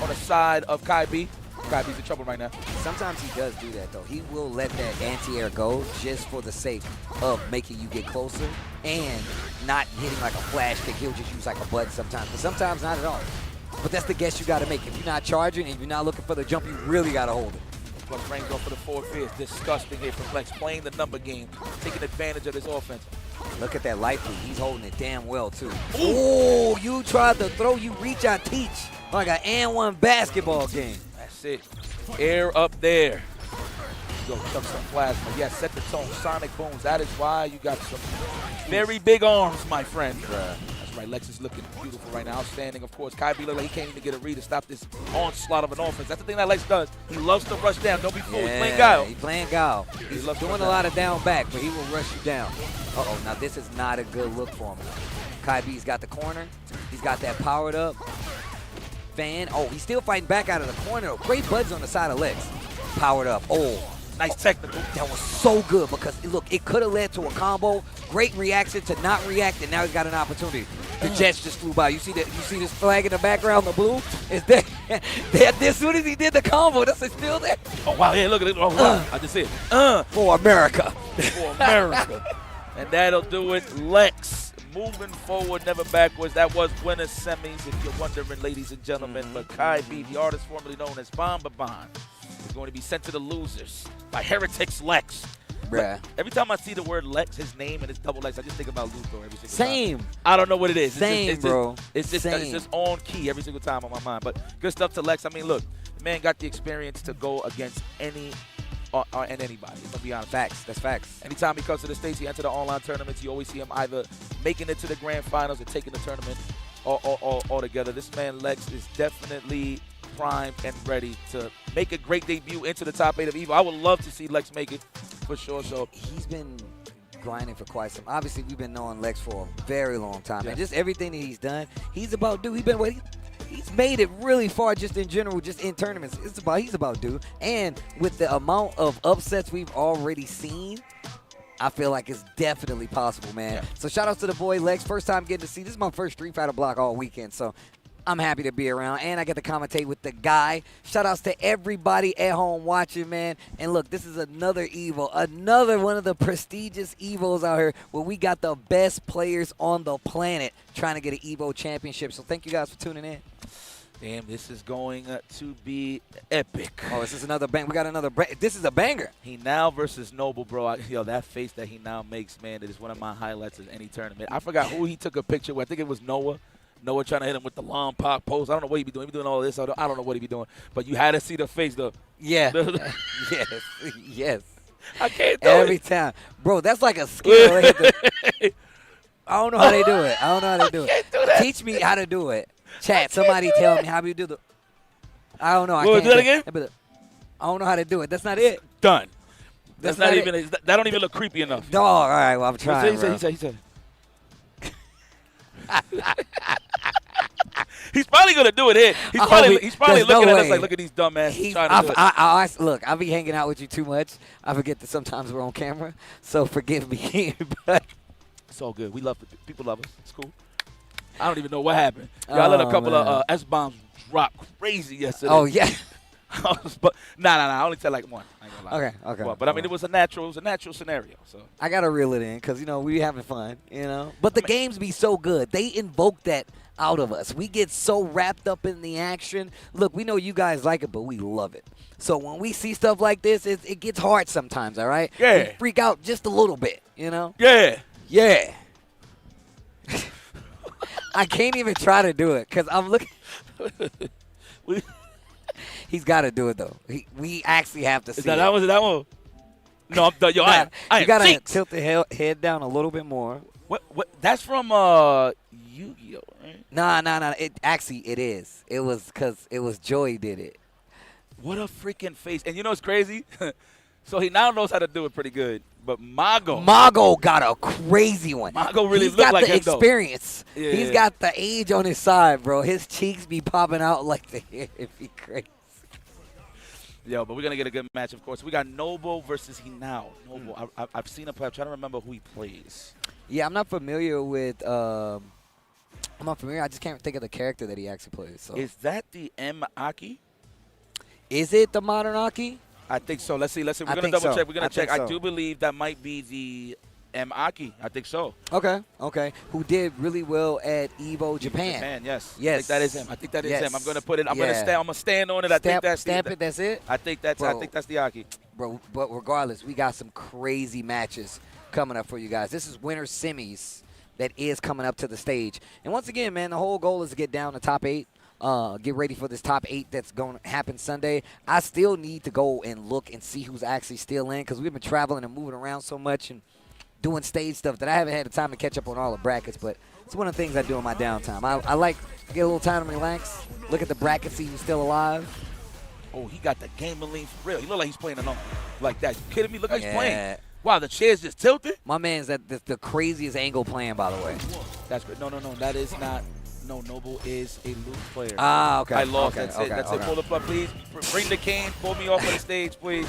on the side of Kai B. Kai B's in trouble right now. Sometimes he does do that, though. He will let that anti-air go just for the sake of making you get closer and not hitting like a flash kick. He'll just use like a button sometimes, but sometimes not at all. But that's the guess you got to make. If you're not charging and you're not looking for the jump, you really got to hold it. But frames off for the forward fear. It's disgusting here from Lex, playing the number game, taking advantage of this offense. Look at that life lead. He's holding it damn well, too. Ooh, you tried to throw, you reach, I teach. Like an and-one basketball game. That's it. Air up there. Go chuck some plasma. Yes, set the tone. Sonic booms. That is why you got some very big arms, my friend. That's right. Lex is looking beautiful right now. Outstanding, of course. Kai B looked like he can't even get a read to stop this onslaught of an offense. That's the thing that Lex does. He loves to rush down. Don't be fooled. He's playing guile. He's playing guile. He's doing a lot of down back, but he will rush you down. Uh-oh, now this is not a good look for him. Kai B's got the corner. He's got that powered up fan. Oh, he's still fighting back out of the corner. Great buds on the side of Lex. Powered up. Oh, nice technical. That was so good because, look, it could have led to a combo. Great reaction to not react, and now he's got an opportunity. The Jets just flew by. You see that? You see this flag in the background, the blue? Is there? As soon as he did the combo, that's still there. Oh, wow. Yeah, look at it. Oh, wow. I just see it. For America. For America. And that'll do it. Lex moving forward, never backwards. That was winner's semis, if you're wondering, ladies and gentlemen. But Kai B, the artist formerly known as Bon Babon, is going to be sent to the losers by Heretics Lex. Bruh. Every time I see the word Lex, his name and his double X, I just think about Luthor every single Same. time. I don't know what it is. Same, bro. It's just on key every single time on my mind. But good stuff to Lex. I mean, look, the man got the experience to go against any and anybody. Let's be honest. Facts. That's facts. Anytime he comes to the States, he enters the online tournaments, you always see him either making it to the grand finals or taking the tournament all together. This man, Lex, is definitely primed and ready to make a great debut into the top 8 of EVO. I would love to see Lex make it for sure. So he's been grinding for quite some. Obviously, we've been knowing Lex for a very long time, and just everything that he's done, he's about due. He's made it really far just in general, just in tournaments. He's about due. And with the amount of upsets we've already seen, I feel like it's definitely possible, man. Yeah. So shout out to the boy Lex. First time getting to see. This is my first Street Fighter block all weekend, so I'm happy to be around. And I get to commentate with the guy. Shout outs to everybody at home watching, man. And look, this is another EVO, another one of the prestigious EVOs out here where we got the best players on the planet trying to get an EVO championship. So thank you guys for tuning in. Damn, this is going to be epic. Oh, this is another bang. We got another this is a banger. He now versus Noble, bro. Yo, that face that he now makes, man, it is one of my highlights of any tournament. I forgot who he took a picture with. I think it was Noah. Noah trying to hit him with the long pop pose. I don't know what he be doing. He be doing all this. I don't know what he be doing. But you had to see the face, though. Yeah. Yes. I can't do Every time. Bro, that's like a skill. I don't know how they do it. Teach me how to do it. Chat, somebody tell me how you do the. I don't know. I can't do that again? I don't know how to do it. That's not it. Done. That's not even. That don't even look creepy enough. Dog. All right. Well, I'm trying. He said. He's probably gonna do it here. He's probably looking at us like, look at these dumb asses trying to do it. Look, I be hanging out with you too much. I forget that sometimes we're on camera, so forgive me. But it's all good. We love it. People love us. It's cool. I don't even know what happened. I let a couple of S-bombs drop crazy yesterday. Oh yeah. But nah. I only tell like one. I ain't gonna lie. Okay. Well, but I mean, it was a natural scenario. So I gotta reel it in because we having fun, But the games be so good. They invoke that out of us. We get so wrapped up in the action. Look, we know you guys like it, but we love it. So when we see stuff like this, it gets hard sometimes. All right. Yeah. We freak out just a little bit, Yeah. Yeah. I can't even try to do it because I'm looking. He's got to do it, though. We actually have to see that one? No, I'm done. Yo, I you got to tilt the head down a little bit more. What? That's from Yu-Gi-Oh, right? Nah. It is. It was because it was Joey did it. What a freaking face. And you know what's crazy? So he now knows how to do it pretty good. But Mago got a crazy one. Mago really looked like him, He's got the experience. Yeah. He's got the age on his side, bro. His cheeks be popping out like the hair. It'd be crazy. Yo, but we're going to get a good match, of course. We got Noble versus Hinao. Noble, I've seen him play. I'm trying to remember who he plays. Yeah, I'm not familiar with I just can't think of the character that he actually plays. So. Is that the M. Aki? Is it the Modern Aki? I think so. Let's see. We're I gonna think double so. check. We're gonna I check. think so. I do believe that might be the Aki. I think so. Okay. Who did really well at EVO Japan? Yes. Yes. I think that is him. I think that is Yes. him. I'm gonna put it. I'm Yeah. gonna stand on it. I think that's Stamp it. That's it. I think that's the Aki. Bro, but regardless, we got some crazy matches coming up for you guys. This is winter semis that is coming up to the stage. And once again, man, the whole goal is to get down to top 8. Get ready for this top 8 that's going to happen Sunday. I still need to go and look and see who's actually still in because we've been traveling and moving around so much and doing stage stuff that I haven't had the time to catch up on all the brackets. But it's one of the things I do in my downtime. I like to get a little time to relax, look at the bracket, see who's still alive. Oh, he got the gamer lean for real. He look like he's playing alone like that. You kidding me? Look how he's Yeah. playing. Wow, the chair's just tilted. My man's at the craziest angle playing, by the way. That's good. No. That is not. No, Noble is a Luke player. Ah, okay. I lost. Okay, That's okay, it. That's okay. it. Pull the plug, please. Bring the cane. Pull me off of the stage, please.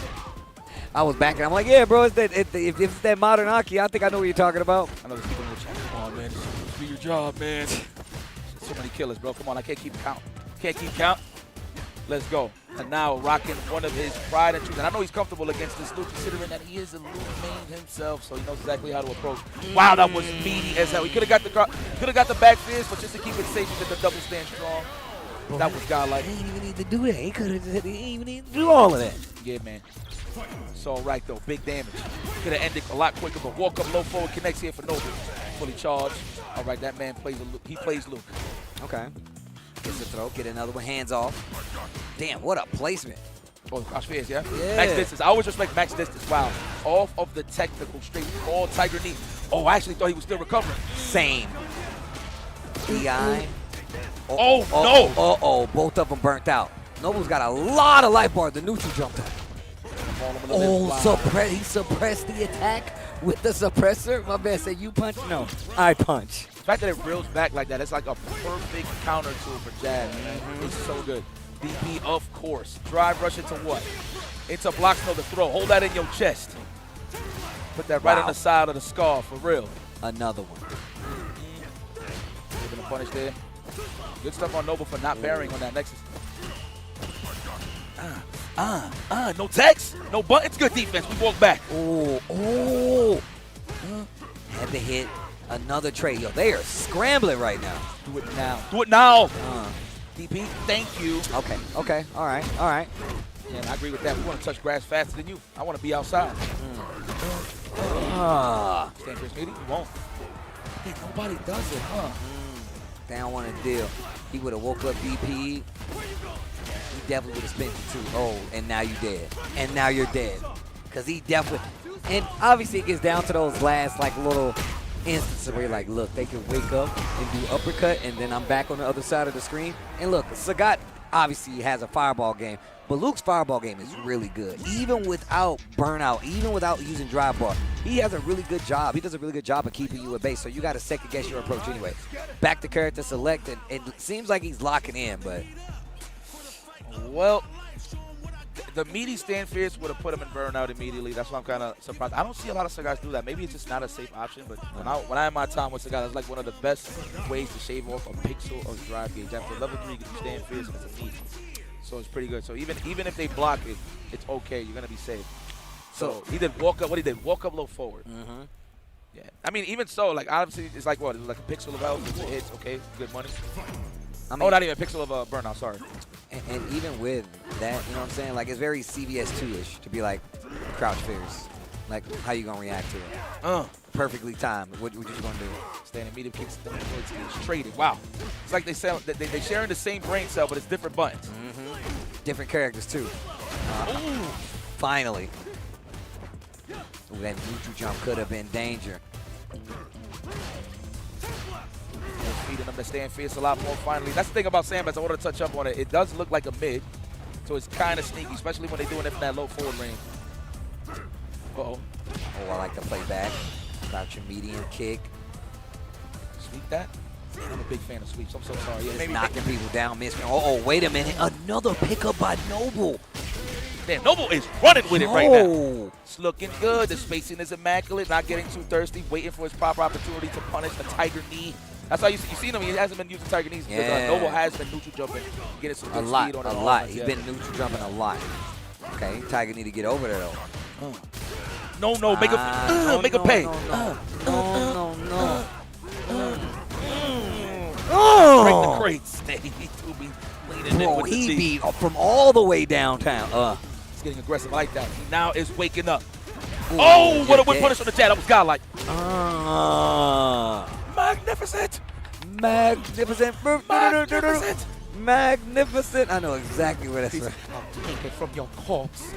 I was backing. I'm like, yeah, bro. If it's that Modern Aki, I think I know what you're talking about. I know there's people in the chat. Come on, man. Just do your job, man. So many killers, bro. Come on. I can't keep count. Can't keep count. Let's go. And now rocking one of his pride and truth. And I know he's comfortable against this Luke, considering that he is a Luke main himself, so he knows exactly how to approach. Wow, that was meaty as hell. He could have got the back fist, but just to keep it safe, he did the double stand strong. That was godlike. He didn't even need to do that. He could have. He didn't even need to do all of that. Yeah, man. It's all right, though. Big damage. Could have ended a lot quicker, but walk up low forward connects here for Noble. Fully charged. All right, that man plays Luke. He plays Luke. Okay. Gets the throw. Get another one. Hands off. Damn, what a placement. Oh, crouch fierce, yeah? Yeah. Max distance. I always respect max distance. Wow. Off of the technical straight. All Tiger knee. Oh, I actually thought he was still recovering. Same. DI. Oh, no. Uh-oh. Both of them burnt out. Noble's got a lot of life bars. The neutral jumped up. He suppressed the attack with the suppressor. My man said, you punch? No, I punch. The fact that it reels back like that, it's like a perfect counter tool for jab, man. It's so good. DP, of course. Drive rush into what? Into blocks, no, the throw. Hold that in your chest. Put that right on the side of the skull, for real. Another one. Giving a punish there. Good stuff on Noble for not bearing on that Nexus. No text, no buttons, good defense. We walk back. Had to hit another trade. Yo, they are scrambling right now. Do it now. Do it now. DP, thank you. Okay. All right. Yeah, and I agree with that. We want to touch grass faster than you. I want to be outside. Stand Chris Meaty, you won't. Hey, nobody does it, huh? They don't want to deal. He would have woke up DP. He definitely would have spent you too. Oh, and now you dead. And now you're dead. Because he definitely, and obviously it gets down to those last like little instances where you're like, look, they can wake up and do uppercut, and then I'm back on the other side of the screen. And look, Sagat obviously has a fireball game, but Luke's fireball game is really good. Even without burnout, even without using drive bar, he has a really good job. He does a really good job of keeping you at base, so you got to second guess your approach anyway. Back to character select, and it seems like he's locking in, but. Well, the meaty stand fierce would have put him in burnout immediately. That's why I'm kind of surprised. I don't see a lot of cigars do that. Maybe it's just not a safe option, but when I had my time with cigars, it's like one of the best ways to shave off a pixel of drive gauge. After level 3, you can stand fierce and it's a meaty. So it's pretty good. So even if they block it, it's okay. You're going to be safe. So he did walk up. What he did, walk up low forward. Yeah. I mean, even so, like, obviously, it's like what? Like a pixel of health. It's a hit. Okay, good money. I mean, not even a pixel of burnout, sorry. And even with that, you know what I'm saying? Like, it's very CVS 2-ish to be like, crouch fierce. Like, how you going to react to it? Perfectly timed. What you going to do? Standing medium kicks, it's traded. Wow. It's like they sharing the same brain cell, but it's different buttons. Different characters, too. Finally. Ooh, that neutral jump could have been danger. Feeding them to stand fierce a lot more finally. That's the thing about Sandbats. I want to touch up on it. It does look like a mid, so it's kind of sneaky, especially when they're doing it from that low forward range. Uh-oh. Oh, I like to play back. Crouch your medium kick. Sweep that? Man, I'm a big fan of sweeps. I'm so sorry. Yeah, maybe knocking people down, missing. Oh, wait a minute. Another pickup by Noble. Damn, Noble is running with it right now. It's looking good. The spacing is immaculate. Not getting too thirsty. Waiting for his proper opportunity to punish the Tiger knee. That's why you seen him. He hasn't been using Tiger knees because Noble has been neutral jumping, getting some good speed on a it. lot. He's been neutral jumping a lot. Okay, Tiger need to get over there though. No, make him pay. No. Break the crates. Bro, he beat from all the way downtown. He's getting aggressive. I like that. He now is waking up. Ooh, what a whip punish on the jab. That was godlike. Magnificent. Magnificent. I know exactly where that's from. I'll take it from your corpse.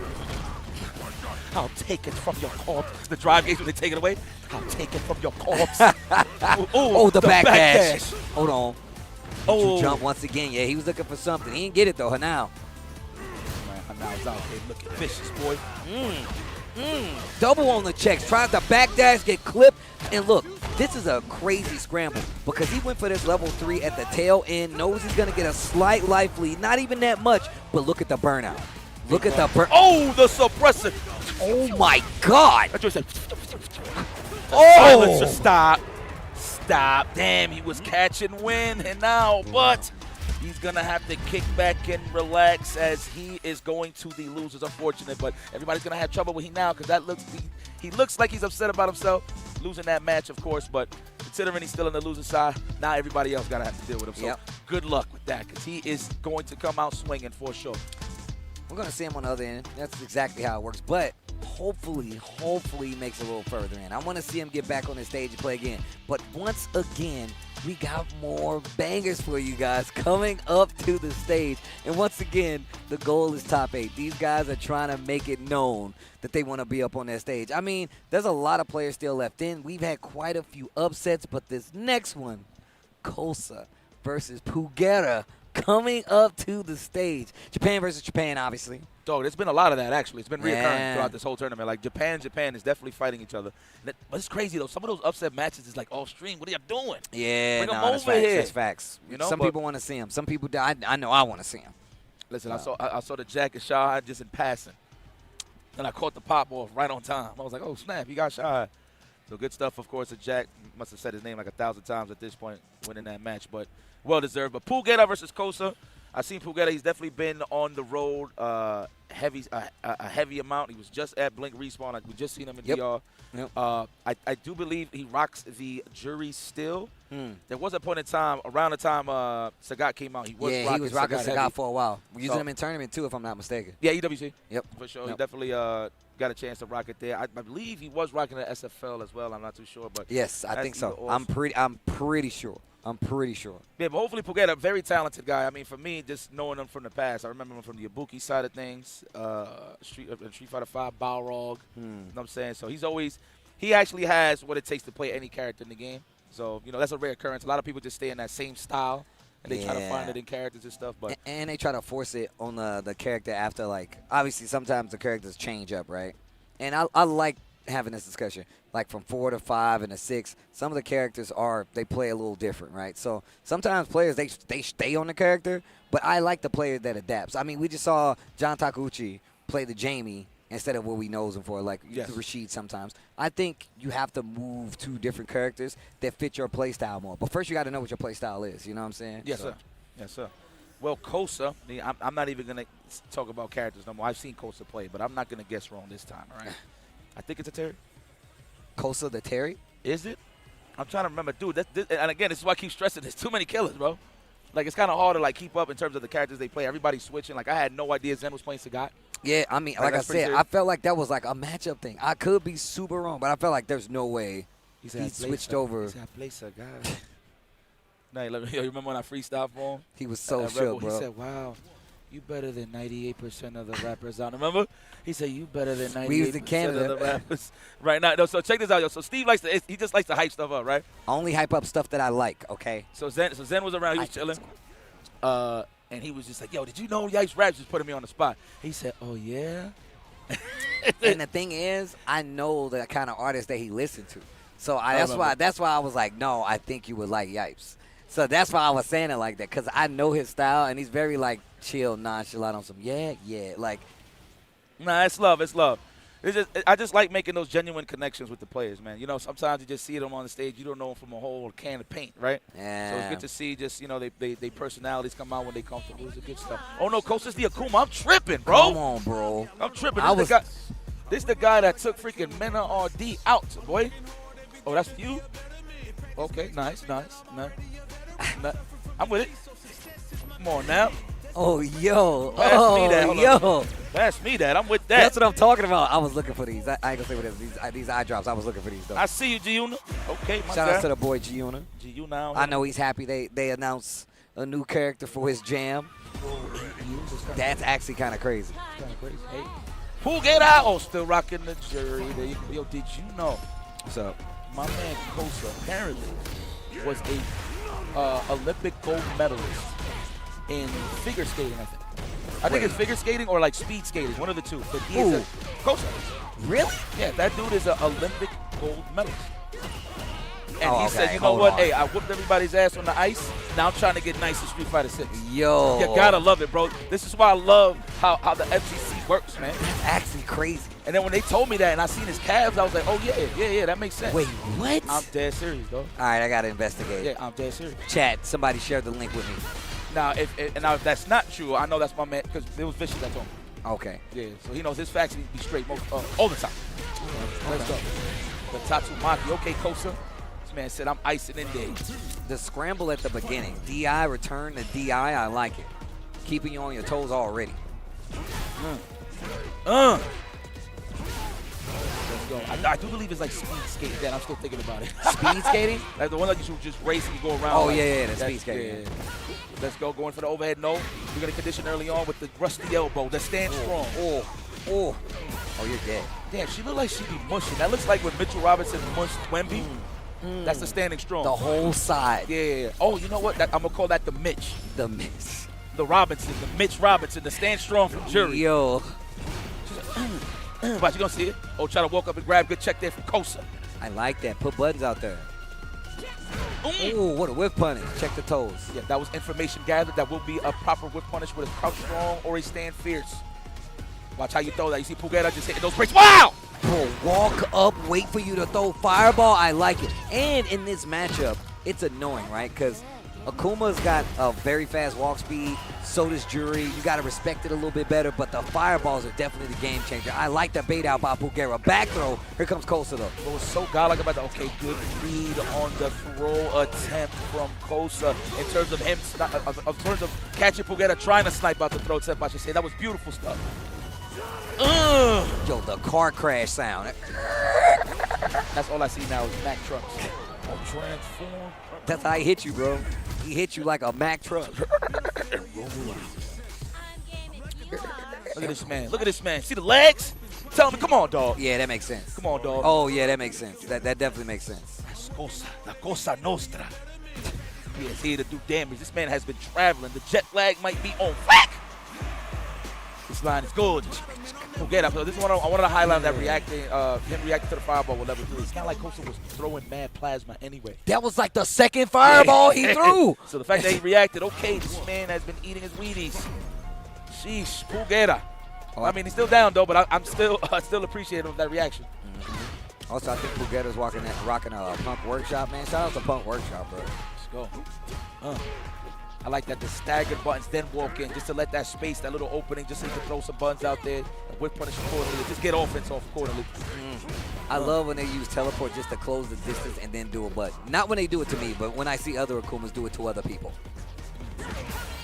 I'll take it from your corpse. The drive gates when they take it away. I'll take it from your corpse. The back dash. Hold on. Oh, jump once again. Yeah, he was looking for something. He didn't get it though. Hanao. Hanao's out there looking vicious, boy. Double on the checks. Tries to back dash, get clipped. And look, this is a crazy scramble because he went for this level 3 at the tail end. Knows he's going to get a slight life lead. Not even that much, but look at the burnout. Look at the burn. Oh, the suppressor. Oh, my God. That's what I said. Silencer, stop. Damn, he was catching wind, and now, but he's going to have to kick back and relax as he is going to the losers. Unfortunate, but everybody's going to have trouble with him now because he looks like he's upset about himself losing that match, of course, but considering he's still on the losing side, now everybody else got to have to deal with him. So good luck with that because he is going to come out swinging for sure. We're going to see him on the other end. That's exactly how it works. But hopefully he makes a little further in. I want to see him get back on the stage and play again. But once again, we got more bangers for you guys coming up to the stage. And once again, the goal is top 8. These guys are trying to make it known that they want to be up on that stage. I mean, there's a lot of players still left in. We've had quite a few upsets, but this next one, Kosa versus Pugera, coming up to the stage. Japan versus Japan, obviously. Dog, there's been a lot of that, actually. It's been reoccurring throughout this whole tournament. Like, Japan is definitely fighting each other. But it's crazy, though. Some of those upset matches is like off stream. What are y'all doing? Yeah, Bring them over here. That's facts. You know, some people want to see him. Some people, I know I want to see him. Listen, I saw the jacket shot just in passing. And I caught the pop off right on time. I was like, oh, snap, he got shot. So good stuff, of course. Jack must have said his name like 1,000 times at this point, winning that match. But well-deserved. But Pugera versus Kosa. I've seen Pugera. He's definitely been on the road a heavy amount. He was just at Blink Respawn. We just seen him in VR. Yep. I do believe he rocks the jury still. There was a point in time, around the time Sagat came out, he was rocking Sagat for a while. We're using him in tournament, too, if I'm not mistaken. Yeah, EWC. Yep. For sure. He definitely got a chance to rock it there. I believe he was rocking the SFL as well. I'm not too sure. But yes, I think so. I'm pretty sure. Yeah, but hopefully Pugera, very talented guy. I mean, for me, just knowing him from the past, I remember him from the Ibuki side of things, Street Fighter 5, Balrog. You know what I'm saying? So he actually has what it takes to play any character in the game. So, that's a rare occurrence. A lot of people just stay in that same style, and they try to find it in characters and stuff. But and they try to force it on the character after, like, obviously sometimes the characters change up, right? And I like having this discussion. Like from 4 to 5 and to 6, some of the characters they play a little different, right? So sometimes players, they stay on the character, but I like the player that adapts. I mean, we just saw John Takeuchi play the Jamie instead of what we knows him for, like Rashid sometimes. I think you have to move to different characters that fit your play style more. But first you got to know what your play style is, you know what I'm saying? Yes, sir. Yes, sir. Well, Kosa, I'm not even going to talk about characters no more. I've seen Kosa play, but I'm not going to guess wrong this time, all right? I think it's a Terry. Kosa the Terry? Is it? I'm trying to remember. Dude, and again, this is why I keep stressing. There's too many killers, bro. Like, it's kind of hard to, like, keep up in terms of the characters they play. Everybody's switching. Like, I had no idea Zen was playing Sagat. Yeah, I mean, like I said, I felt like that was, like, a matchup thing. I could be super wrong, but I felt like there's no way he switched over. He said, I play Sagat. No, you remember when I freestyled for him? He was so shook, bro. He said, wow, you better than 98% of the rappers out. Remember? He said, you better than 98% of the rappers right now. No, so check this out, yo. So Steve he just likes to hype stuff up, right? I only hype up stuff that I like, okay? So Zen was around. He was chilling. And he was just like, yo, did you know Yipes Raps was putting me on the spot? He said, oh, yeah? And the thing is, I know the kind of artist that he listened to. So that's why I was like, no, I think you would like Yipes. So that's why I was saying it like that, because I know his style, and he's very, like, chill, nonchalant on some, like. Nah, it's love. It's I just like making those genuine connections with the players, man. You know, sometimes you just see them on the stage, you don't know them from a whole can of paint, right? Yeah. So it's good to see just, you know, they personalities come out when they comfortable. It's a good stuff. Oh, no, Coach, it's the Akuma. I'm tripping, bro. Come on, bro. I'm tripping. This the guy that took freaking Mena RD out, boy. Oh, that's you? Okay, nice. I'm with it. Come on now. Oh, yo. Pass me that. Hold yo. on. Pass me that. I'm with that. That's what I'm talking about. I was looking for these. I ain't gonna say what it is. These eye drops. I was looking for these, though. I see you, Giuna. Okay, my Shout guy. out to the boy Giuna. Giuna. I know he's happy they announced a new character for his jam. That's actually kind of crazy. Hey. Who get out? Oh, still rocking the jury. There you go. Yo, did you know? What's up? My man Kosa apparently was a Olympic gold medalist in figure skating, I think. I think it's figure skating or like speed skating, one of the two. But he is Kosa. Really? Yeah, that dude is an Olympic gold medalist. And he said, you know hold what? on. Hey, I whooped everybody's ass on the ice. Now I'm trying to get nice in Street Fighter 6. Yo. You gotta love it, bro. This is why I love how the FGC works, man. That's actually crazy. And then when they told me that and I seen his calves, I was like, oh, yeah, that makes sense. Wait, what? I'm dead serious, though. All right, I gotta investigate. Yeah, I'm dead serious. Chat, somebody share the link with me. Now, if that's not true, I know that's my man, because it was Vicious that told me. Okay. Yeah, so he knows his facts need to be straight all the time. Let's go. The Tatsumaki. Okay, Kosa. This man said, I'm icing in there. The scramble at the beginning. DI, return to DI, I like it. Keeping you on your toes already. Let's go. I do believe it's like speed skating. Then I'm still thinking about it. Speed skating? Like the one that you just race and you go around. Oh, like, yeah, the speed skating. Yeah. Let's go. Going for the overhead no. We're going to condition early on with the rusty elbow. That stands strong. Oh, you're dead. Damn, she looked like she be mushing. That looks like when Mitchell Robinson mushed Wemby. That's the standing strong. The whole side. Yeah. Oh, you know what? I'm going to call that the Mitch. The Mitch. The Robinson. The Mitch Robinson. The stand strong from Jury. Yo. She's like, watch, you going to see it? Oh, try to walk up and grab good check there from Kosa. I like that. Put buttons out there. Ooh, what a whip punish. Check the toes. Yeah, that was information gathered. That will be a proper whip punish with a crouch strong or a stand fierce. Watch how you throw that. You see Pugera just hitting those breaks. Wow! Bro, walk up, wait for you to throw fireball. I like it. And in this matchup, it's annoying, right? Because Akuma's got a very fast walk speed. So does Jury. You got to respect it a little bit better. But the fireballs are definitely the game changer. I like the bait out by Pugera. Back throw. Here comes Kosa, though. It was so godlike about that. Okay, good read on the throw attempt from Kosa in terms of him, in terms of catching Pugera trying to snipe out the throw attempt, I should say. That was beautiful stuff. Yo, the car crash sound. That's all I see now is Mack trucks. Oh, transform. That's how he hit you, bro. He hit you like a Mack truck. Look at this man. Look at this man. See the legs? Tell me, come on, dog. Yeah, that makes sense. Come on, dog. Oh, yeah, that makes sense. That definitely makes sense. La cosa nostra. He is here to do damage. This man has been traveling. The jet lag might be on whack. This line is gorgeous. Forget it. This is one I wanted to highlight that him reacting to the fireball with level 3. It's not like Kosa was throwing mad plasma anyway. That was like the second fireball he threw. So the fact that he reacted, okay, this man has been eating his Wheaties. Sheesh, Pugera. I mean, he's still down though, but I'm still appreciative of that reaction. Also, I think Pugera's rocking a Punk Workshop, man. Shout out to Punk Workshop, bro. Let's go. I like that the staggered buttons, then walk in, just to let that space, that little opening, just so you can throw some buttons out there, whip punish accordingly, just get offense off accordingly. I love when they use teleport just to close the distance and then do a button. Not when they do it to me, but when I see other Akumas do it to other people.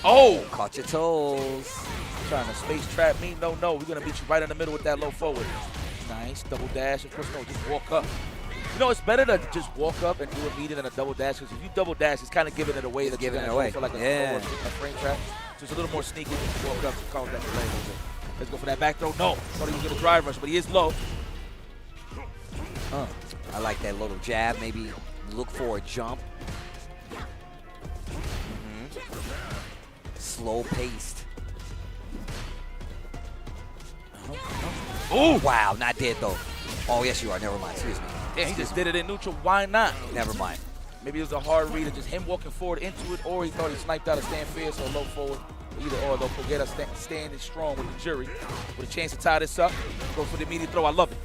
Oh! Caught your toes. Trying to space trap me? No. We're going to beat you right in the middle with that low forward. Nice. Double dash. Of course, no. Just walk up. You know, it's better to just walk up and do a meter than a double dash, because if you double dash, it's kind of giving it away. It's giving it away. For like a frame trap. So it's a little more sneaky to walk up to count that delay. Let's go for that back throw. No. Thought he was going to drive rush, but he is low. I like that little jab. Maybe look for a jump. Slow paced. Oh, wow. Not dead, though. Oh, yes, you are. Never mind. Excuse me. Yeah, he just did it in neutral. Why not? Never mind. Maybe it was a hard read of just him walking forward into it, or he thought he sniped out a stand fierce or low forward. Either or, though, Pugera standing strong with the jury. With a chance to tie this up. Go for the immediate throw. I love it.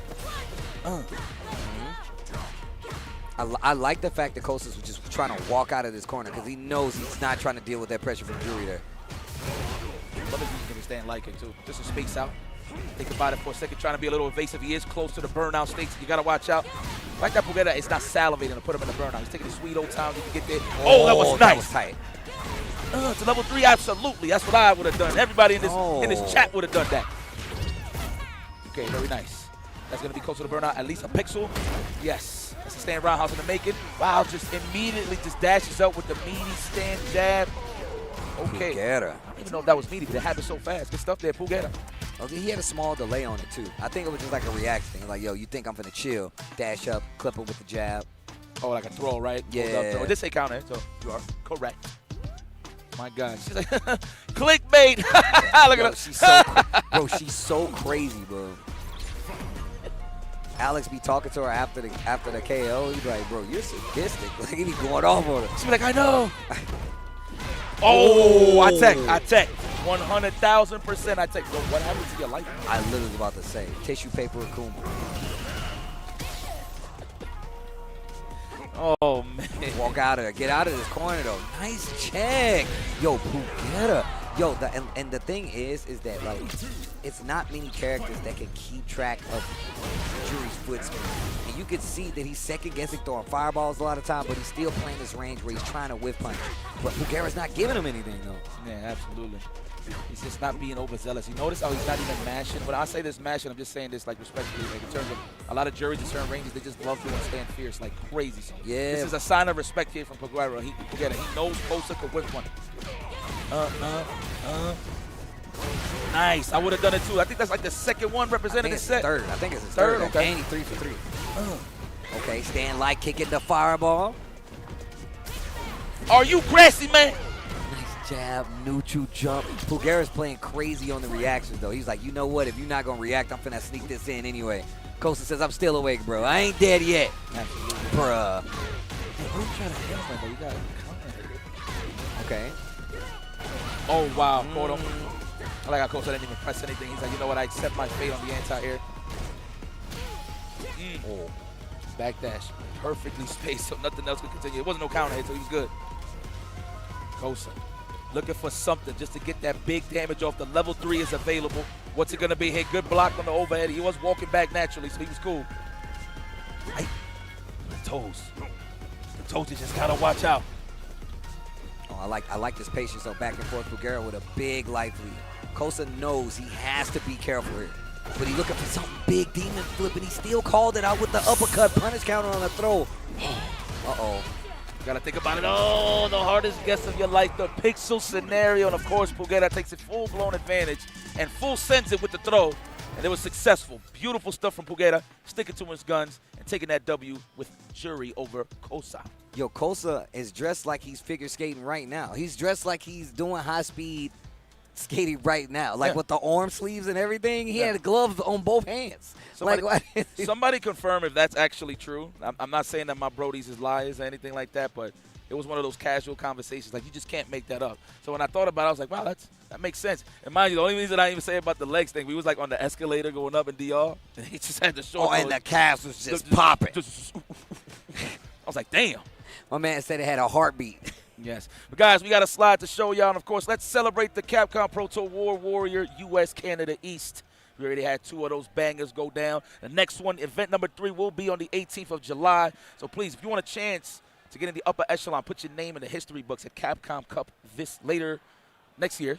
I like the fact that Kostas was just trying to walk out of this corner because he knows he's not trying to deal with that pressure from Jury there. Love it. He's going to stand like it, too. Just a space out. Think about it for a second, trying to be a little evasive. He is close to the burnout state, so you got to watch out. Like that Pugera is not salivating to put him in the burnout. He's taking the sweet old time to get there. Oh, that was nice. That was tight. To level 3, absolutely. That's what I would have done. Everybody in this chat would have done that. Okay, very nice. That's going to be close to the burnout. At least a pixel. Yes. That's a stand roundhouse in the making. Wow, just immediately just dashes up with the meaty stand jab. Okay. Pugera. I don't even know if that was meaty, but it happened so fast. Good stuff there, Pugera. Okay, he had a small delay on it, too. I think it was just like a reaction thing. Like, yo, you think I'm finna chill. Dash up, clip him with the jab. Oh, like a throw, right? Yeah. Throw. This ain't counter, so you are correct. My God. She's like, clickbait. Look at her. She's so crazy, bro. Alex be talking to her after the KO. He be like, bro, you're sadistic. Like, he be going off on her. She be like, I know. Oh, I tech. 100,000% I tech. Bro, what happened to your life? I literally was about to say, tissue paper and Kuma. Oh, man. Walk out of there. Get out of this corner, though. Nice check. Yo, Pugera. Yo, and the thing is that, like, it's not many characters that can keep track of Jury's foot speed. And you can see that he's second-guessing throwing fireballs a lot of time, but he's still playing this range where he's trying to whiff punch. But Pugera's not giving him anything, though. Yeah, absolutely. He's just not being overzealous. You notice how he's not even mashing. When I say this mashing, I'm just saying this like respectfully. Like in terms of a lot of juries in certain ranges, they just love doing stand fierce like crazy. So yeah. This is a sign of respect here from Pugera. He knows Kosa could whip one. Nice. I would have done it too. I think that's like the second one representing the set. Third. I think it's his third. Okay. And he 3 for 3. Okay, stand like kicking the fireball. Are you grassy, man? Nice jab, neutral jump. Pugera's playing crazy on the reactions, though. He's like, you know what? If you're not going to react, I'm finna sneak this in anyway. Kosa says, I'm still awake, bro. I ain't dead yet. Absolutely. Bruh. Who trying to hit him, though? You got to Okay. Oh, wow. Caught him. I like how Kosa didn't even press anything. He's like, you know what? I accept my fate on the anti-air. Oh. Backdash. Perfectly spaced, so nothing else could continue. It wasn't no counter hit, so he was good. Kosa looking for something just to get that big damage off. The level 3 is available. What's it going to be here? Good block on the overhead. He was walking back naturally, so he was cool. Right. The toes. The toes, you just got to watch out. Oh, I like this patience, though, back and forth. Pugera with a big life lead. Kosa knows he has to be careful here. But he's looking for something big, demon flip, and he still called it out with the uppercut, punish counter on the throw. Uh-oh. Got to think about it. Oh, the hardest guess of your life, the pixel scenario. And, of course, Pugera takes a full-blown advantage and full sends it with the throw. And it was successful. Beautiful stuff from Pugera, sticking to his guns and taking that W with Jury over Kosa. Yo, Kosa is dressed like he's figure skating right now. He's dressed like he's doing high-speed skating right now, like with the arm sleeves and everything. He had gloves on both hands. Somebody confirm if that's actually true. I'm not saying that my brodies is liars or anything like that, but it was one of those casual conversations. Like, you just can't make that up. So when I thought about it, I was like, wow, that makes sense. And mind you, the only reason I even say about the legs thing, we was like on the escalator going up in DR, and he just had the short. Oh, and the calves was just popping. I was like, damn. My man said it had a heartbeat. Yes. But, guys, we got a slide to show y'all. And, of course, let's celebrate the Capcom Pro Tour War Warrior U.S. Canada East. We already had 2 of those bangers go down. The next one, event number 3, will be on the 18th of July. So, please, if you want a chance to get in the upper echelon, put your name in the history books at Capcom Cup next year,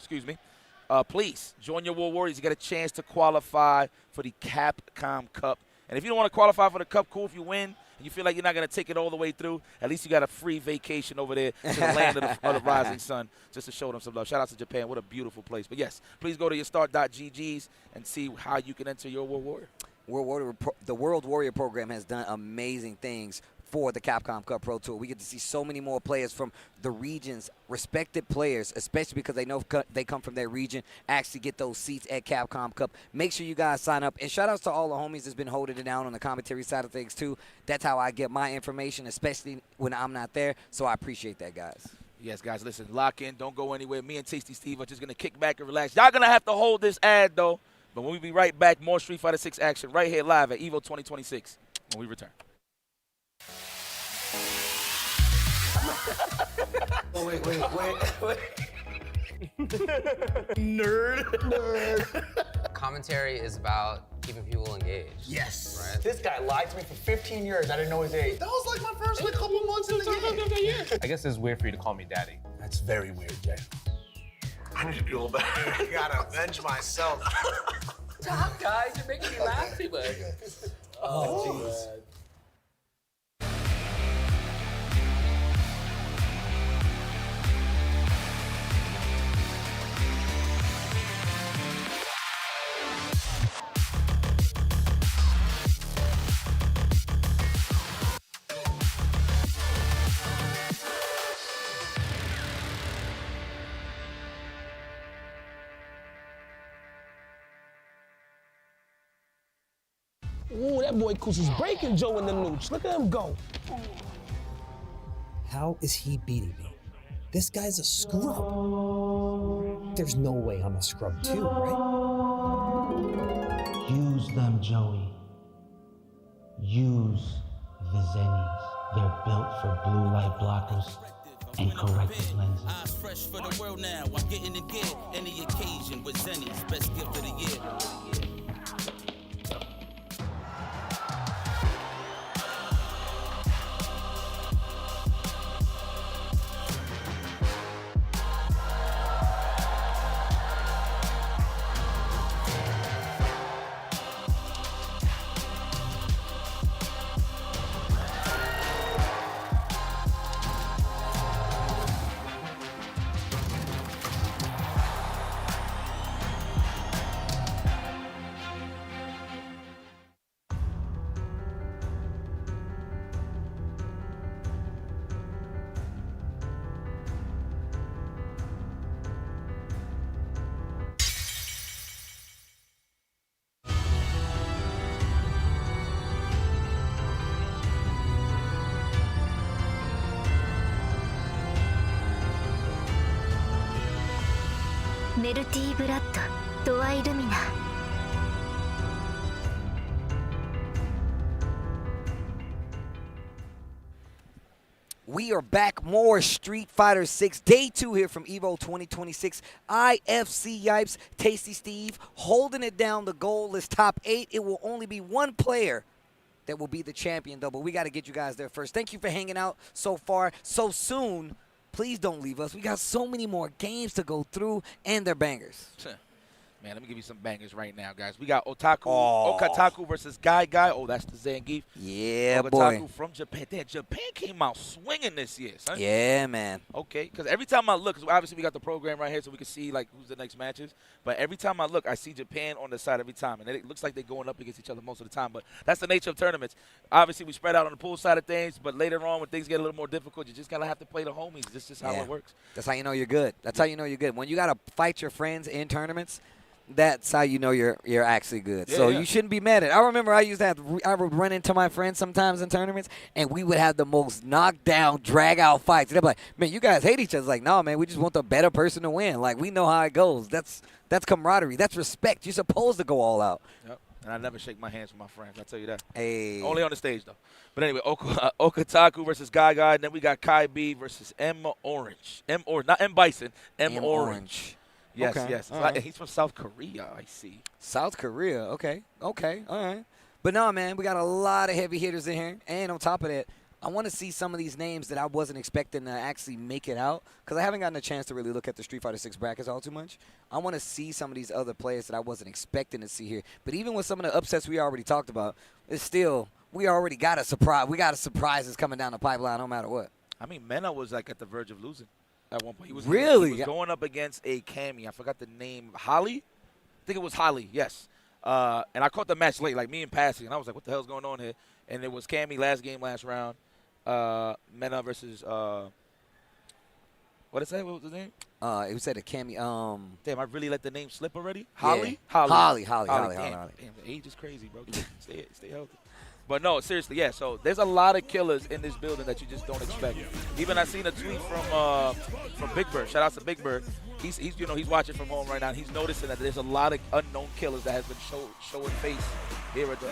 please join your War Warriors. You get a chance to qualify for the Capcom Cup. And if you don't want to qualify for the Cup, cool if you win. And you feel like you're not going to take it all the way through, at least you got a free vacation over there to the land of the rising sun just to show them some love. Shout out to Japan. What a beautiful place. But, yes, please go to your start.gg's and see how you can enter your World Warrior. The World Warrior program has done amazing things for the Capcom Cup Pro Tour. We get to see so many more players from the regions, respected players, especially because they know they come from their region, actually get those seats at Capcom Cup. Make sure you guys sign up. And shout outs to all the homies that's been holding it down on the commentary side of things, too. That's how I get my information, especially when I'm not there. So I appreciate that, guys. Yes, guys, listen, lock in. Don't go anywhere. Me and Tasty Steve are just going to kick back and relax. Y'all going to have to hold this ad, though. But when we be right back, more Street Fighter 6 action right here live at EVO 2026 when we return. Oh, wait. Nerd. Commentary is about keeping people engaged. Yes. Right? This guy lied to me for 15 years. I didn't know his age. That was like my first couple months in the game. I guess it's weird for you to call me daddy. That's very weird, Jay. I need to feel better. I gotta avenge myself. Stop, guys. You're making me laugh too much. Oh, jeez. Ooh, that boy Kus is breaking Joe in the nooch. Look at him go. How is he beating me? This guy's a scrub. There's no way I'm a scrub too, right? Use them, Joey. Use the Zennies. They're built for blue light blockers and corrective lenses. Eyes fresh for the world now. I'm getting it gear. Any occasion with Zennies. Best gift of the year. Melty Blood, Toa Illumina. We are back, more Street Fighter 6, day 2 here from EVO 2026. IFC Yipes, Tasty Steve, holding it down. The goal is top 8. It will only be one player that will be the champion, though, but we got to get you guys there first. Thank you for hanging out so far, so soon. Please don't leave us. We got so many more games to go through, and they're bangers. Man, let me give you some bangers right now, guys. We got Okataku versus Guy. Oh, that's the Zangief. Yeah, Okataku boy. from Japan. Damn, Japan came out swinging this year, son. Yeah, man. Okay, because every time I look, because obviously we got the program right here so we can see, like, who's the next matches. But every time I look, I see Japan on the side every time. And it looks like they're going up against each other most of the time. But that's the nature of tournaments. Obviously, we spread out on the pool side of things. But later on, when things get a little more difficult, you just got to have to play the homies. This is just how it works. That's how you know you're good. That's how you know you're good. When you got to fight your friends in tournaments, that's how you know you're actually good. So you shouldn't be mad at it. I remember I used to I would run into my friends sometimes in tournaments, and we would have the most knockdown, drag-out fights. And they're like, man, you guys hate each other. It's like, no, man, we just want the better person to win. Like, we know how it goes. That's camaraderie. That's respect. You're supposed to go all out. Yep. And I never shake my hands with my friends. I'll tell you that. Hey. Only on the stage, though. But anyway, Okataku versus Guy. And then we got Kai B versus M Orange. Not M Bison, M Orange. Yes, Okay. yes. All right. He's from South Korea, I see. South Korea. Okay. All right. But no, man, we got a lot of heavy hitters in here. And on top of that, I want to see some of these names that I wasn't expecting to actually make it out, because I haven't gotten a chance to really look at the Street Fighter 6 brackets all too much. I want to see some of these other players that I wasn't expecting to see here. But even with some of the upsets we already talked about, it's still, we already got a surprise. We got a surprises coming down the pipeline no matter what. I mean, Mena was like at the verge of losing at one point. He was Really? He was going up against a Cammy. I forgot the name. Holly? I think it was Holly, yes. And I caught the match late, like me in passing, and I was like, what the hell's going on here? And it was Cammy last game, last round. Mena versus What did it say? What was his name? It said a cameo. Damn, I really let the name slip already? Yeah. Holly? Holly. Damn, Holly. damn, the age is crazy, bro. Stay healthy. But no, seriously, yeah. So there's a lot of killers in this building that you just don't expect. Even I seen a tweet from Big Bird. Shout out to Big Bird. He's watching from home right now. And he's noticing that there's a lot of unknown killers that has been showing face here at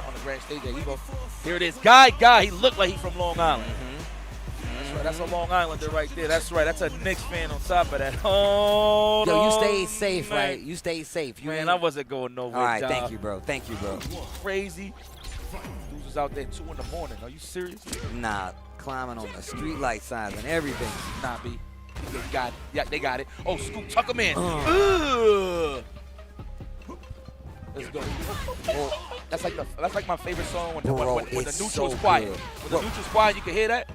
on the grand stage at EVO. Here it is, Guy. He looked like he's from Long Island. That's right. That's a Long Islander right there. That's right. That's a Knicks fan on top of that. Oh, Yo, you stayed safe, right? You stayed safe. Man, I wasn't going nowhere. All right, dog. thank you, bro. Crazy. Dudes was out there at 2 in the morning. Are you serious? Nah, climbing on the street light signs and everything. Nah, B. They got it. Yeah, they got it. Oh, Scoop, tuck him in. Let's go. Oh, that's like my favorite song when the neutral's quiet. When the neutral's quiet, you can hear that.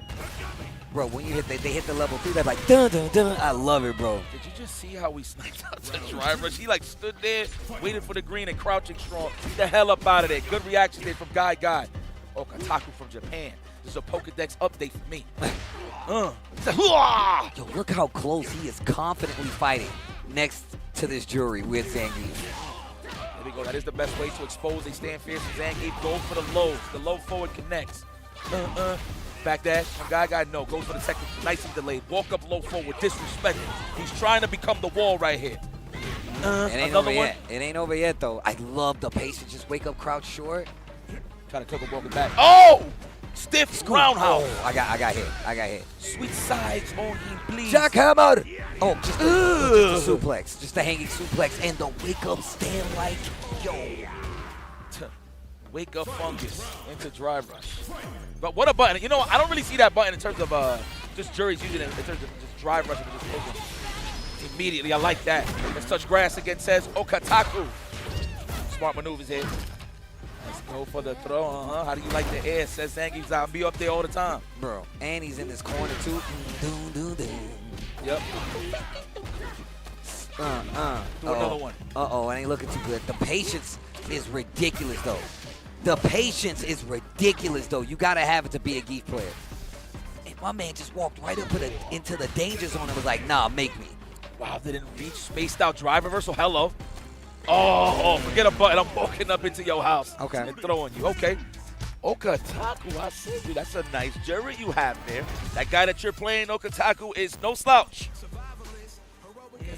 Bro, when you they hit the level 3, they're like dun dun dun. I love it, bro. Did you just see how we sniped out the driver? She like stood there, waited for the green and crouching strong. Get the hell up out of there. Good reaction there from Guy. Oh, Kotaku from Japan. This is a Pokedex update for me. Yo, look how close he is confidently fighting next to this jury with Zangief. There we go. That is the best way to expose a stand fierce. Zangief goes for the lows. The low forward connects. Back dash from Guy. No, goes for the technical. Nicely delayed. Walk up low forward. Disrespected. He's trying to become the wall right here. It ain't over yet. It ain't over yet, though. I love the patience. Just wake up, crouch short. Trying to cook a walking back. Oh! Stiff roundhouse. Oh, I got hit. Sweet sides on him, please. Jackhammer. Oh, just a suplex. Just a hanging suplex and the wake up stand like, yo. Wake up fungus into drive rush. But what a button. You know, I don't really see that button in terms of just juries using it in terms of just drive rush and just focus. Immediately, I like that. Let's touch grass again, says Okataku. Smart maneuvers here. Let's go for the throw. How do you like the air? Says Zangief's out. Be up there all the time. Bro, and he's in this corner too. Yep. Do another one. It ain't looking too good. The patience is ridiculous, though. The patience is ridiculous, though. You got to have it to be a Geef player. And my man just walked right up into the danger zone and was like, nah, make me. Wow, they didn't reach. Spaced out drive reversal. Hello. Oh, forget a button. I'm walking up into your house. Okay. And throwing you. Okay. Okataku, I see you. That's a nice jury you have there. That guy that you're playing, Okataku, is no slouch.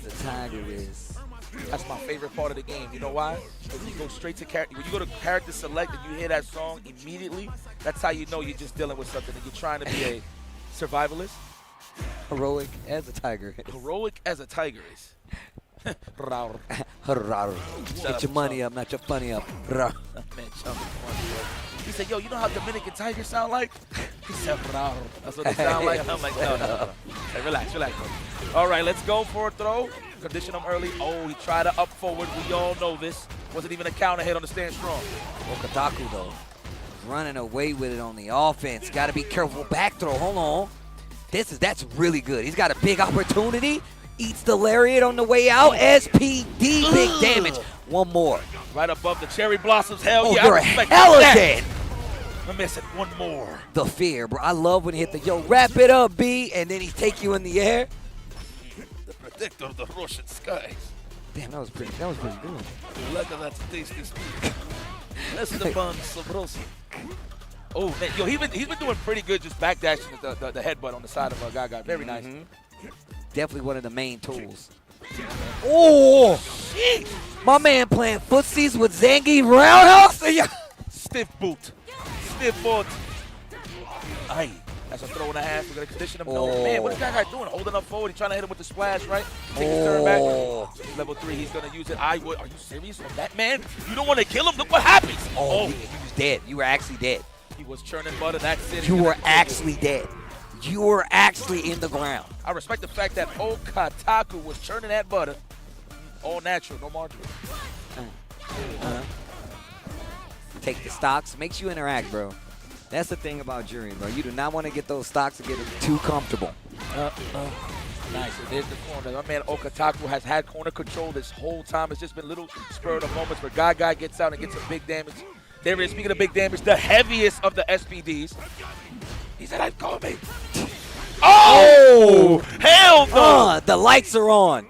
The Tiger is. That's my favorite part of the game. You know why? Because you go straight to character. When you go to character select and you hear that song immediately, that's how you know you're just dealing with something and you're trying to be a survivalist. Heroic as a tiger. Heroic as a tiger is. Get your money up, not your funny up. Man, he said, yo, you know how Dominican tigers sound like? He said, that's what they sound like. I'm like, no. Hey, relax. All right, let's go for a throw. Condition him early. Oh, he tried to up forward. We all know this. Wasn't even a counter hit on the stand strong. Okataku, though, running away with it on the offense. Got to be careful. Back throw. Hold on. That's really good. He's got a big opportunity. Eats the lariat on the way out. SPD, big damage. One more. Right above the cherry blossoms. Hell yeah. You're hella dead. I'm missing one more. The fear, bro. I love when he hit the, yo, wrap it up, B, and then he take you in the air. The predictor of the Russian skies. Damn, that was pretty good. Look at that tasty speed. That's the bun, Sabrosi. Oh, man. Yo, he's been doing pretty good just backdashing the headbutt on the side of Gaga. Very nice. Definitely one of the main tools. Oh, shit. My man playing footsies with Zangief roundhouse. Stiff boot. Aye. That's a throw and a half. We're going to condition him. No, man, what is that guy doing? Holding up forward. He's trying to hit him with the splash, right? Take his turn back. Level 3, he's going to use it. I would. Are you serious on that, man? You don't want to kill him? Look what happens. Oh, he was dead. You were actually dead. He was churning butter. That's it. You were actually dead. You were actually in the ground. I respect the fact that Okataku was churning that butter. All natural, no margarine. Take the stocks. Makes you interact, bro. That's the thing about jury, bro. You do not want to get those stocks and get too comfortable. Nice. There's the corner. My man Okataku has had corner control this whole time. It's just been little spur of moments where Guy gets out and gets a big damage. There is, speaking of big damage, the heaviest of the SPDs. He said, I'd call me. Oh! Hell no! The lights are on.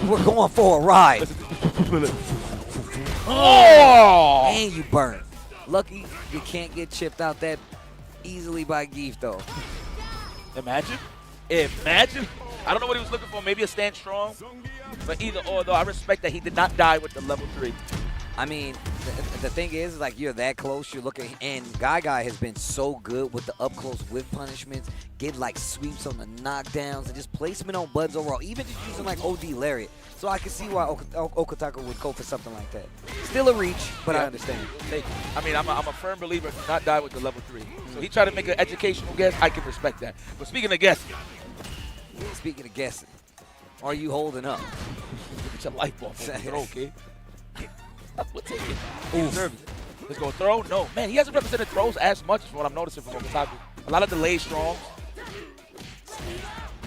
We're going for a ride. Oh! And you burn. Lucky you can't get chipped out that easily by Geef, though. Imagine. Imagine. I don't know what he was looking for. Maybe a stand strong. But either or, though, I respect that he did not die with the level 3. I mean, the thing is, like, you're that close. You're looking, and Guy has been so good with the up close whip punishments, get like sweeps on the knockdowns, and just placement on buds overall. Even just using like OD lariat. So I can see why Okataka would go for something like that. Still a reach, but I understand. I mean, I'm a firm believer to not die with the level 3. So he tried to make an educational guess. I can respect that. But speaking of guessing, are you holding up? Look at your light bulb. Throw, kid. We'll take it. Let's go throw. No, man, he hasn't represented throws as much as what I'm noticing from Okataka. A lot of delay strong.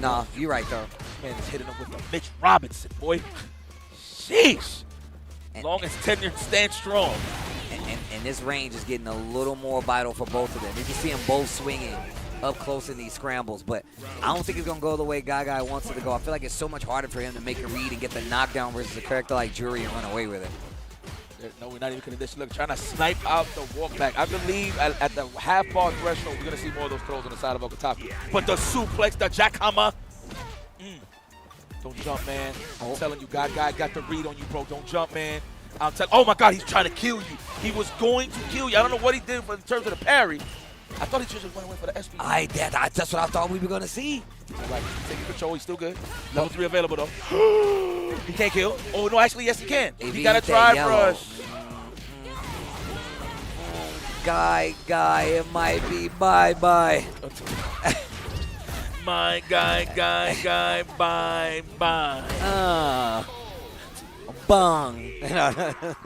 Nah, you're right, though. Man, he's hitting him with a Mitch Robinson, boy. Sheesh. Longest tenure stand strong. And this range is getting a little more vital for both of them. You can see them both swinging up close in these scrambles, but I don't think it's going to go the way Guy wants it to go. I feel like it's so much harder for him to make a read and get the knockdown versus a character like Jury and run away with it. No, we're not even conditioned. Look, trying to snipe out the walk back. I believe at the half-bar threshold, we're going to see more of those throws on the side of Okataka. But the suplex, the jackhammer. Don't jump, man. I'm telling you, Guy got the read on you, bro. Don't jump, man. I'm telling. Oh, my God, he's trying to kill you. He was going to kill you. I don't know what he did in terms of the parry. I thought he just went away for the SP. That's what I thought we were going to see. Right. Taking control. He's still good. Level 3 available, though. He can't kill. Oh, no, actually, yes, he can. He got a try brush. Guy, it might be bye-bye. My guy, bye. Bong. That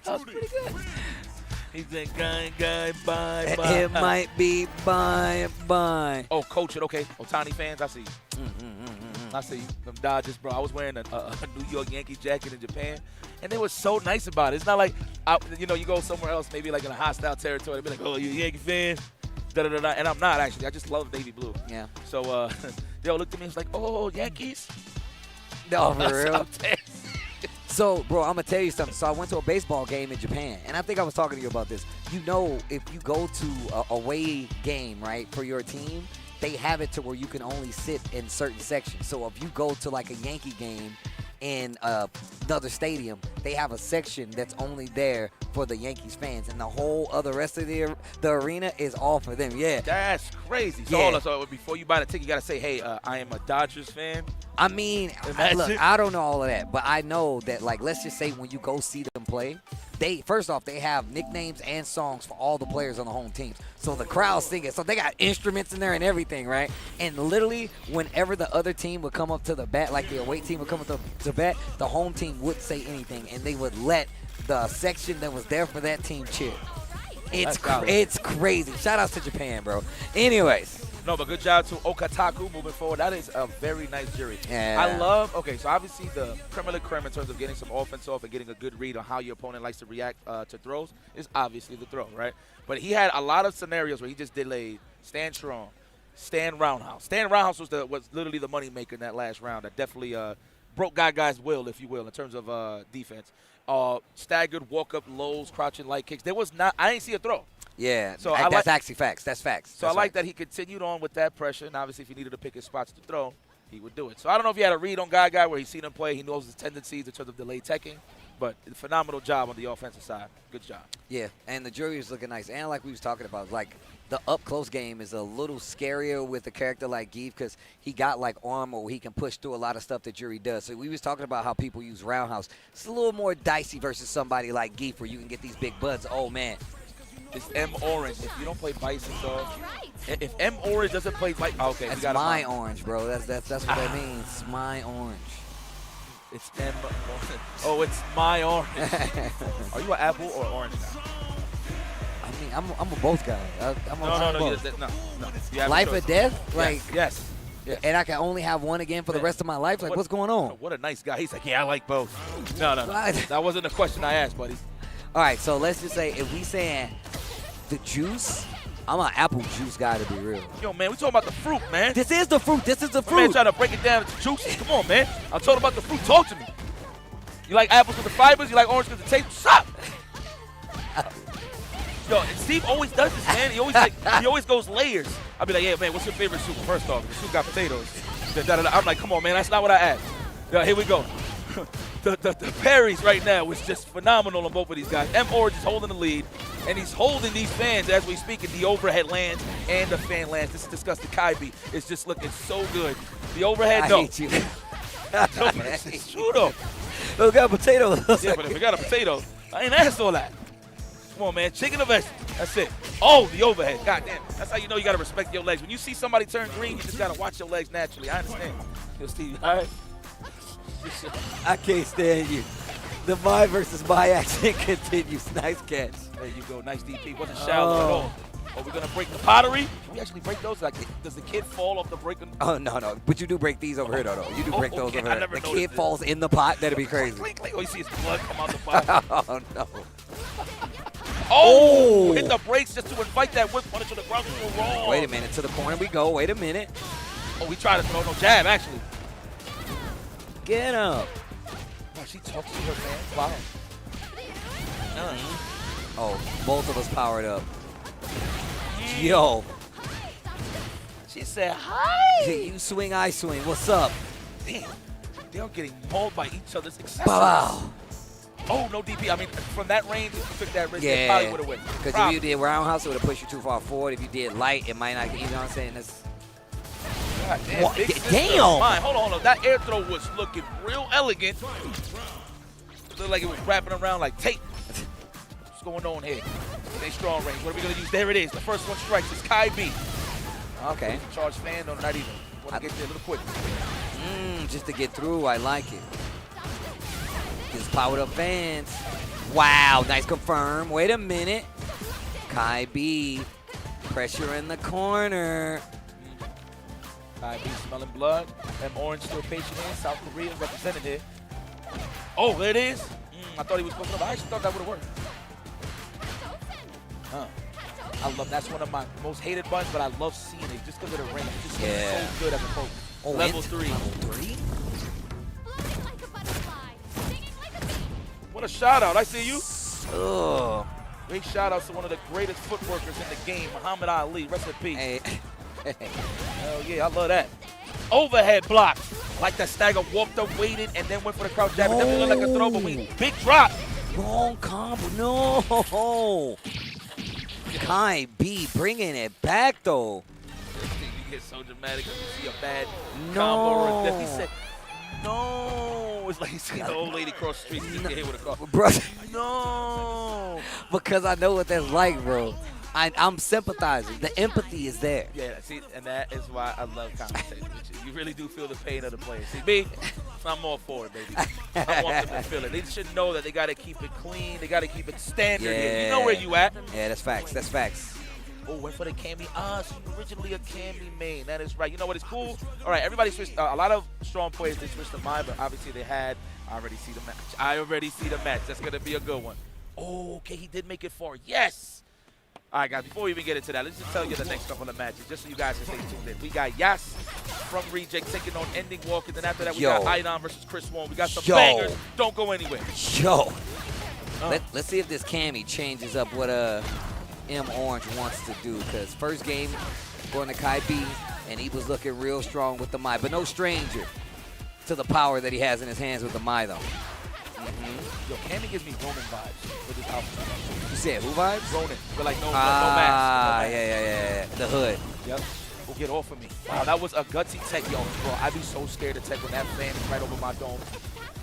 was pretty good. He said, guy, bye. It might be bye. Oh, coach it. Okay. Ohtani fans, I see you. I see you. Them Dodgers, bro. I was wearing a New York Yankee jacket in Japan, and they were so nice about it. It's not like, you go somewhere else, maybe like in a hostile territory, they'd be like, oh, you a Yankee fan? Da-da-da-da. And I'm not, actually. I just love navy blue. Yeah. So, they all looked at me and was like, oh, Yankees? No, for real? So, bro, I'm going to tell you something. So I went to a baseball game in Japan, and I think I was talking to you about this. You know, if you go to a away game, right, for your team, they have it to where you can only sit in certain sections. So if you go to, like, a Yankee game in another stadium, they have a section that's only there for the Yankees fans, and the whole other rest of the arena is all for them. Yeah. That's crazy. So, hold on. So before you buy the ticket, you got to say, hey, I am a Dodgers fan. I mean, look, I don't know all of that, but I know that, like, let's just say when you go see them play, first off, they have nicknames and songs for all the players on the home teams. So the crowd sing it. So they got instruments in there and everything, right? And literally, whenever the other team would come up to the bat, like the away team would come up to the bat, the home team wouldn't say anything, and they would let the section that was there for that team cheer. It's crazy. Shout outs to Japan, bro. Anyways. No, but good job to Okataku moving forward. That is a very nice jury. Yeah. I love, so obviously the creme de la creme in terms of getting some offense off and getting a good read on how your opponent likes to react to throws is obviously the throw, right? But he had a lot of scenarios where he just delayed, stand strong, stand roundhouse. Stand roundhouse was literally the money maker in that last round. That definitely broke Guy's will, if you will, in terms of defense. Staggered walk-up lows, crouching light kicks. I didn't see a throw. Yeah, so that's actually facts. That's facts. So I like that he continued on with that pressure, and obviously if he needed to pick his spots to throw, he would do it. So I don't know if he had a read on Guy where he's seen him play. He knows his tendencies in terms of delayed teching, but phenomenal job on the offensive side. Good job. Yeah, and the jury is looking nice. And like we was talking about, like the up-close game is a little scarier with a character like Geef because he got like armor where he can push through a lot of stuff that Jury does. So we was talking about how people use roundhouse. It's a little more dicey versus somebody like Geef where you can get these big buds. Oh, man. It's M Orange. If you don't play Bison, dog. If M Orange doesn't play Bison, okay. That's my orange, bro. That's what that means. It's my orange. It's M Orange. Oh, it's my orange. Are you an apple or orange guy? I mean, I'm a both guy. No. Life or death? Like yes. And I can only have one again for the rest of my life? Like, what's going on? What a nice guy. He's like, yeah, I like both. No. That wasn't the question I asked, buddy. All right, so let's just say if we saying the juice I'm an apple juice guy, to be real. Yo, man, we talking about the fruit, man. This is the fruit. This is the My fruit. man trying to break it down into juices. Come on, man. I'm talking about the fruit. Talk to me. You like apples with the fibers? You like orange with the taste? Stop. Yo, and Steve always does this, man. He always goes layers. I'll be like, yeah, man, what's your favorite soup? First off, the soup got potatoes. I'm like, come on, man, that's not what I asked. Yo, here we go. The parries right now was just phenomenal on both of these guys. M. Orange is holding the lead, and he's holding these fans as we speak in the overhead lands and the fan lands. This is disgusting. Kaibi is just looking so good. The overhead, no. I hate you. It's true, though. We got potatoes. Yeah, but if we got a potato, I ain't asked all that. Come on, man. Chicken or vegetable. That's it. Oh, the overhead. God damn. That's how you know you got to respect your legs. When you see somebody turn green, you just got to watch your legs naturally. I understand. Yo, Steve, all right? I can't stand you. The my versus my action continues. Nice catch. There you go. Nice DP. Wasn't shallow at all. Are we going to break the pottery? Can we actually break those? Like, does the kid fall off the breaking? Oh, no. But you do break these over here, though. You do break those over here. The kid falls in the pot. That'd be crazy. Clink, clink. Oh, you see his blood come out the pot. Oh, no. Oh! Hit the brakes just to invite that whip punish on the ground. Wrong. Wait a minute. To the corner we go. Wait a minute. Oh, we tried to throw no jab, actually. Get up. Wow, she talks to her fans. Wow. Oh, both of us powered up. Yo. She said, hi. You swing, I swing. What's up? Damn. They are getting mauled by each other's accessories. Wow. Oh, no DP. I mean, from that range, if you took that risk, Yeah. they probably would have won. Because if you did roundhouse, it would have pushed you too far forward. If you did light, it might not get, you know what I'm saying? That's, God damn. What? Big sister Damn. of mine. Hold on. That air throw was looking real elegant. Looked like it was wrapping around like tape. What's going on here? They strong range. What are we going to use? There it is. The first one strikes. It's Kai B. Okay. Charge fan. No, not even. Want to get there a little quick. Just to get through, I like it. Just powered up fans. Wow, nice confirm. Wait a minute. Kai B. Pressure in the corner. Kai B smelling blood. M. Orange still patient in. South Korea represented here. Oh, there it is. I thought he was supposed to. I actually thought that would have worked. I love that's one of my most hated buttons, but I love seeing it just because of the range. It just feels so good as a poke. Oh, Level 3. Level 3? What a shout out. I see you. Ugh. Big shout out to one of the greatest footworkers in the game, Muhammad Ali. Rest in peace. Hey. Hell yeah, I love that. Overhead block. Like that stagger walked up, waited, and then went for the crouch jab. It definitely looked like a throw, but we big drop. Wrong combo. No. Kai B bringing it back, though. You get so dramatic when you see a bad No. combo or a death. He said, no. It's like he seen the old lady cross the street and he get hit with a car. Bro. No. Because I know what that's like, bro. I'm sympathizing. The empathy is there. Yeah, see, and that is why I love commentating with you. You really do feel the pain of the players. See, me, I'm all for it, baby. I want them to feel it. They should know that they got to keep it clean. They got to keep it standard here. You know where you at. Yeah, that's facts. That's facts. Oh, went for the Cammy. So you originally a Cammy main. That is right. You know what? It's cool. All right, everybody switched. A lot of strong players, they switched to mine, but obviously they had. I already see the match. That's going to be a good one. Oh, okay. He did make it far. Yes. All right, guys, before we even get into that, let's just tell you the next couple of matches, just so you guys can stay tuned in. We got Yas from Reject taking on Ending Walker. Then after that, we got Idon versus Chris Wong. We got some bangers. Don't go anywhere. Yo. Let's see if this Cammy changes up what M. Orange wants to do. Because first game, going to Kai B, and he was looking real strong with the Mai. But no stranger to the power that he has in his hands with the Mai, though. Yo, Cammy gives me Ronin vibes with his outfit. You said who vibes? Ronin. But like no mask. Yeah. The hood. Yep. Will get off of me. Wow, that was a gutsy tech, yo, bro. I'd be so scared to tech when that fan is right over my dome.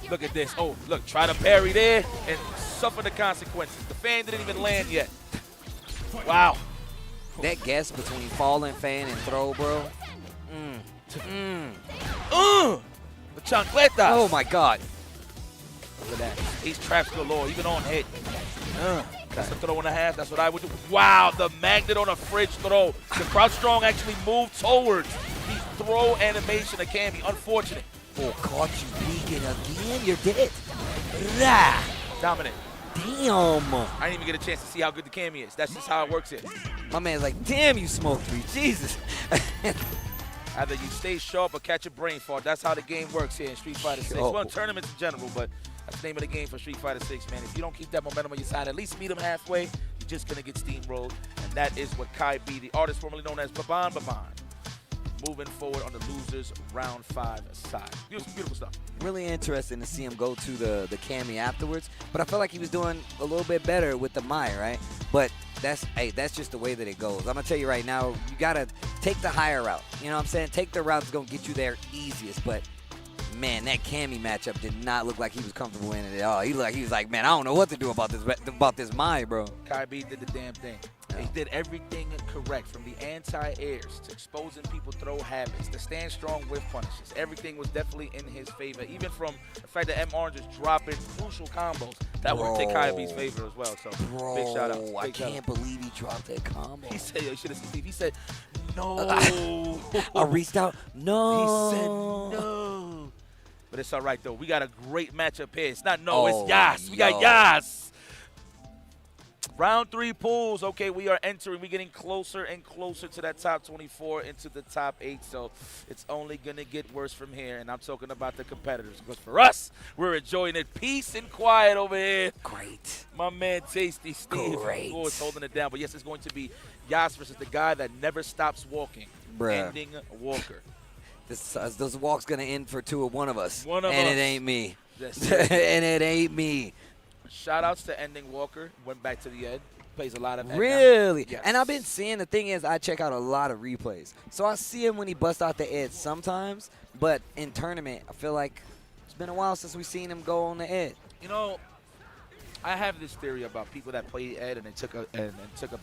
Look at this. Oh, look, try to parry there and suffer the consequences. The fan didn't even land yet. Wow. That guess between falling fan and throw, bro. The chancleta. Oh, my God. Look at that. He's traps galore, even on hit. That's a throw and a half. That's what I would do. Wow, the magnet on a fridge throw. The crouch strong actually moved towards the throw animation of Cammy. Unfortunate. Oh, caught you peeking again. You're dead. Rah. Dominant. Damn. I didn't even get a chance to see how good the Cammy is. That's just how it works here. My man's like, damn, you smoked me. Jesus. Either you stay sharp or catch a brain fart. That's how the game works here in Street Fighter 6. Well, tournaments in general, but that's the name of the game for Street Fighter 6, man. If you don't keep that momentum on your side, at least meet them halfway, you're just going to get steamrolled. And that is what Kai B, the artist formerly known as Baban, moving forward on the losers round 5 side. Beautiful stuff. Really interesting to see him go to the Cammy afterwards, but I felt like he was doing a little bit better with the Mai, right? But that's just the way that it goes. I'm gonna tell you right now, you gotta take the higher route. You know what I'm saying? Take the route that's gonna get you there easiest. But man, that Cammy matchup did not look like he was comfortable in it at all. He was like, man, I don't know what to do about this Mai, bro. Kai B did the damn thing. He did everything correct, from the anti-airs to exposing people throw habits, to stand strong with punishes. Everything was definitely in his favor, even from the fact that M Orange is dropping crucial combos that worked in Kai B's favor as well. So big shout out. I can't believe he dropped that combo. He said, yo, you should have seen Steve. He said, no. I reached out. No. He said no. But it's all right, though. We got a great matchup here. It's not no, it's Yas. We got Yas. Round 3 pools. Okay, we are entering. We're getting closer and closer to that top 24 into the top 8. So it's only going to get worse from here. And I'm talking about the competitors. Because for us, we're enjoying it. Peace and quiet over here. Great. My man Tasty Steve, of course, holding it down. But yes, it's going to be Yas versus the guy that never stops walking. Bruh. Ending Walker. This walk's going to end for one of us. One of us. And it ain't me. Yes. And it ain't me. Shout outs to Ending Walker. Went back to the Ed. Plays a lot of Ed. Really? Yes. And I've been seeing, the thing is, I check out a lot of replays. So I see him when he busts out the Ed sometimes, but in tournament, I feel like it's been a while since we've seen him go on the Ed. You know, I have this theory about people that play Ed and they took a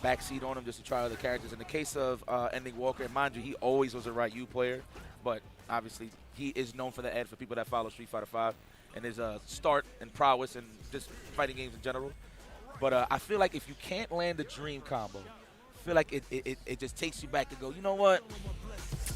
backseat on him just to try other characters. In the case of Ending Walker, and mind you, he always was a Ryu player, but obviously he is known for the Ed for people that follow Street Fighter V and his start and prowess and just fighting games in general. But I feel like if you can't land the dream combo, I feel like it just takes you back to go, you know what?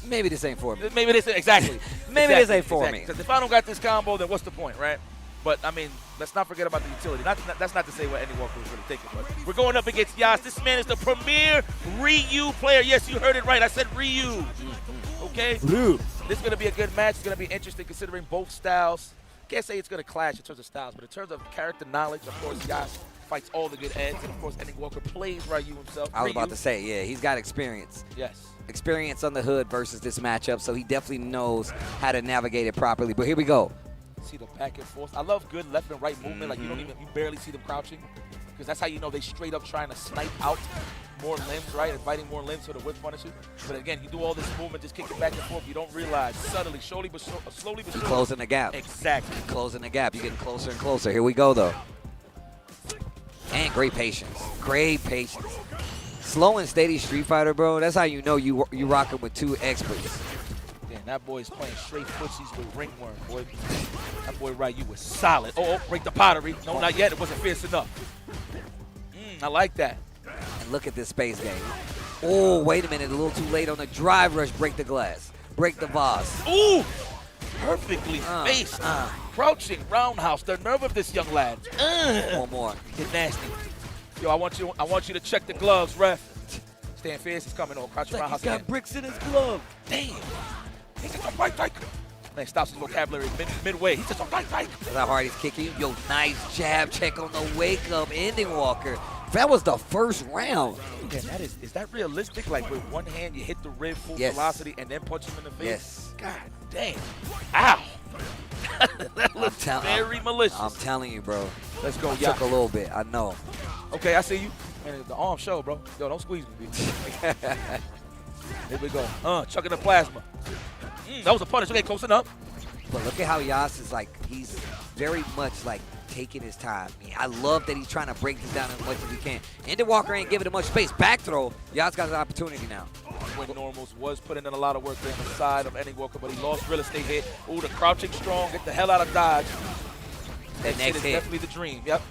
Maybe this ain't for me. Maybe this, exactly. Maybe this ain't for me. Because if I don't got this combo, then what's the point, right? But, I mean, let's not forget about the utility. That's not to say what Ending Walker was really thinking, but we're going up against Yas. This man is the premier Ryu player. Yes, you heard it right. I said Ryu. Okay? Ryu. This is going to be a good match. It's going to be interesting considering both styles. Can't say it's going to clash in terms of styles, but in terms of character knowledge, of course, Yas fights all the good ends, and of course, Ending Walker plays Ryu himself. I was about to say, yeah, he's got experience. Yes. Experience on the hood versus this matchup, so he definitely knows how to navigate it properly. But here we go. See the back and forth. I love good left and right movement. Like you barely see them crouching, because that's how you know they straight up trying to snipe out more limbs, right? Inviting more limbs for the whip punishes. But again, you do all this movement, just kicking back and forth. You don't realize subtly, slowly but surely. You're closing the gap. Exactly. You're closing the gap. You're getting closer and closer. Here we go, though. And great patience. Great patience. Slow and steady Street Fighter, bro. That's how you know you rocking with two experts. Damn, that boy's playing straight footsies with ringworm, boy. That boy Ryu was solid. Oh, break the pottery. No, not yet. It wasn't fierce enough. I like that. And look at this space game. Oh, wait a minute. A little too late on the drive rush. Break the glass. Break the vase. Ooh! Perfectly faced. Crouching roundhouse. The nerve of this young lad. One more. Get nasty. Yo, I want you to check the gloves, ref. Stand fierce is coming on. Crouching roundhouse He's got again. bricks in his glove. Damn. He's just a right dyke. Man, stops his vocabulary midway. He's just a right dyke. That's how hard he's kicking. Yo, nice jab check on the wake up. Ending Walker. That was the first round. Yeah, is that realistic? Like with one hand you hit the rib full velocity and then punch him in the face? Yes. God damn. Ow. That looks very malicious. I'm telling you, bro. Let's go, Took a little bit. I know. Okay, I see you. Man, it's the arm show, bro. Yo, don't squeeze me, bitch. Here we go. Chucking the plasma. That was a punish. Okay, close enough. But look at how Yas is like, he's very much like taking his time. I love that he's trying to break this down as much as he can. Ending Walker ain't giving it much space. Back throw. Yas got an opportunity now. When Normals was putting in a lot of work there on the side of Ending Walker, but he lost real estate hit. Ooh, the crouching strong. Get the hell out of dodge. That next is hit. Definitely the dream. Yep.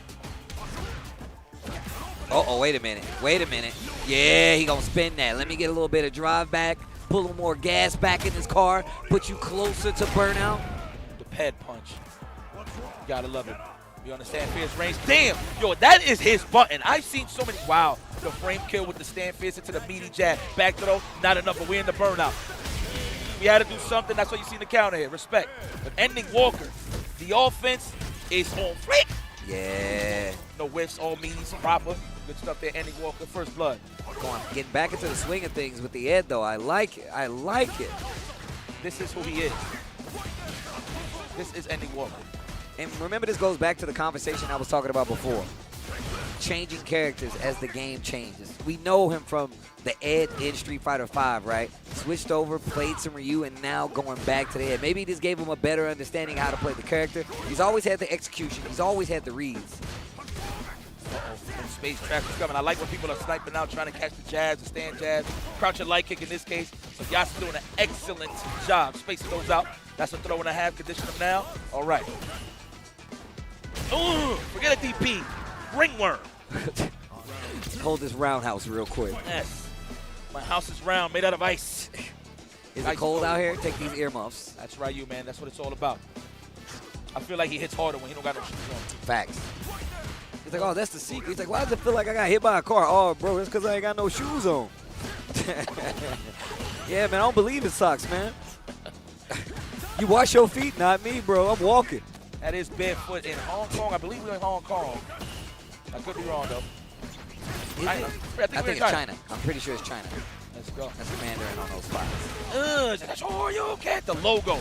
Uh-oh, wait a minute. Wait a minute. Yeah, he gonna spin that. Let me get a little bit of drive back. Put a little more gas back in his car. Put you closer to burnout. The pad punch. Gotta love it. You understand Fierce range? Damn, yo, that is his button. I've seen so many. Wow, the frame kill with the stand fierce into the meaty jab. Back throw, not enough, but we're in the burnout. We had to do something. That's why you see the counter here. Respect. But ending Walker, the offense is on flick. Yeah. No whiffs, all meanies, proper. Good stuff there. Ending Walker, first blood. Come on, getting back into the swing of things with the Ed, though. I like it. I like it. This is who he is. This is Ending Walker. And remember, this goes back to the conversation I was talking about before. Changing characters as the game changes. We know him from the Ed in Street Fighter V, right? Switched over, played some Ryu, and now going back to the Ed. Maybe this gave him a better understanding how to play the character. He's always had the execution. He's always had the reads. Uh-oh, space trap is coming. I like when people are sniping out, trying to catch the jabs, the stand jabs, crouch and light kick in this case. So Yas doing an excellent job. Spacing those out. That's a throw and a half. Condition him now. All right. Ooh, forget a DP. Ringworm. Hold this roundhouse real quick. Yes. My house is round, made out of ice. Is it cold out here? Take these earmuffs. That's right, you man. That's what it's all about. I feel like he hits harder when he don't got no shoes on. Facts. He's like, oh, that's the secret. He's like, why does it feel like I got hit by a car? Oh, bro, it's because I ain't got no shoes on. Yeah, man, I don't believe it sucks, man. You wash your feet, not me, bro. I'm walking. That is barefoot in Hong Kong. I believe we're in Hong Kong. I could be wrong, though. I think it's China. I'm pretty sure it's China. Let's go. That's the Mandarin on those spots. Oh, you can't. The logo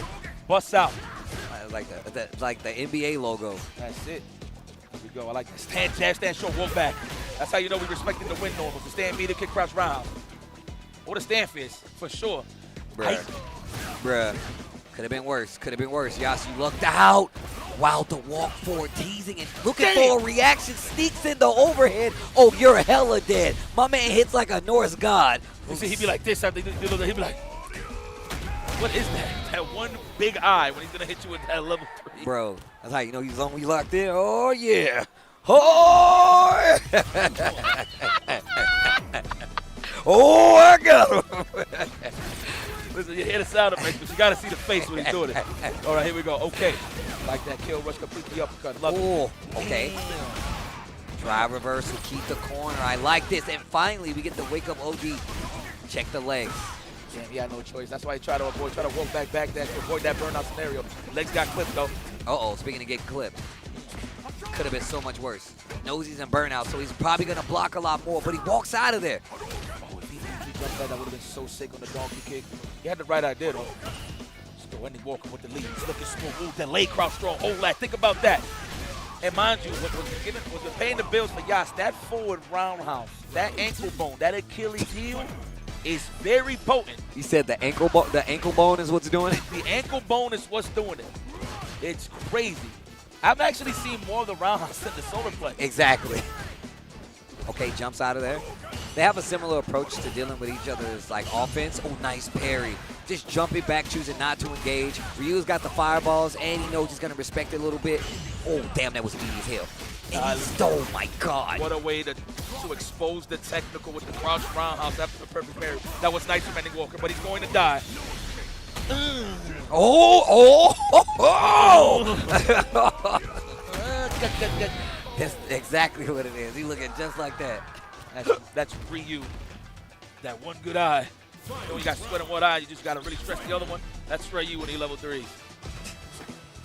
busts out. Like the NBA logo. That's it. Here we go. I like that. Stand, jab, stand, short, walk back. That's how you know we're respecting the win normals. The stand meter, kick, crouch, round. Or the stand fist, for sure. Bruh. Could have been worse. Could have been worse. Yas, you lucked out. Wow, the walk forward, teasing and looking for a reaction. Sneaks in the overhead. Oh, you're hella dead. My man hits like a Norse god. You see, he'd be like this after he'd be like, what is that? That one big eye when he's going to hit you with that level 3. Bro, that's how you know he's on when you locked in. Oh, yeah. Oh, oh, I got him. Listen, you hear the sound effects, but you got to see the face when he's doing it. All right, here we go. Okay. Like that kill rush, completely uppercut. Love it. Okay. Drive reversal, keep the corner. I like this. And finally, we get the wake up OD. Check the legs. Damn, he had no choice. That's why he tried to avoid, try to walk back dash to avoid that burnout scenario. Legs got clipped, though. Uh-oh, speaking of getting clipped. Could have been so much worse. Knows he's in burnout, so he's probably going to block a lot more, but he walks out of there. Oh, if he jumped that would have been so sick on the donkey kick. He had the right idea, though. Still Ending Walker with the lead. He's looking smooth. Ooh, delay crouch strong. Hold that. Think about that. And mind you, what was paying the bills for Yas, that forward roundhouse, that ankle bone, that Achilles heel is very potent. You said the ankle bone is what's doing it? The ankle bone is what's doing it. It's crazy. I've actually seen more of the roundhouse than the solar play. Exactly. Okay, jumps out of there. They have a similar approach to dealing with each other's like offense. Oh, nice parry. Just jumping back, choosing not to engage. Ryu's got the fireballs, and he knows he's going to respect it a little bit. Oh, damn, that was easy as hell. Oh, my God. What a way to expose the technical with the crouch roundhouse after the perfect parry. That was nice from Ending Walker, but he's going to die. That's exactly what it is. He's looking just like that. That's Ryu. That one good eye. You know, you got sweat in one eye, you just got to really stress the other one. That's Ryu when he level 3.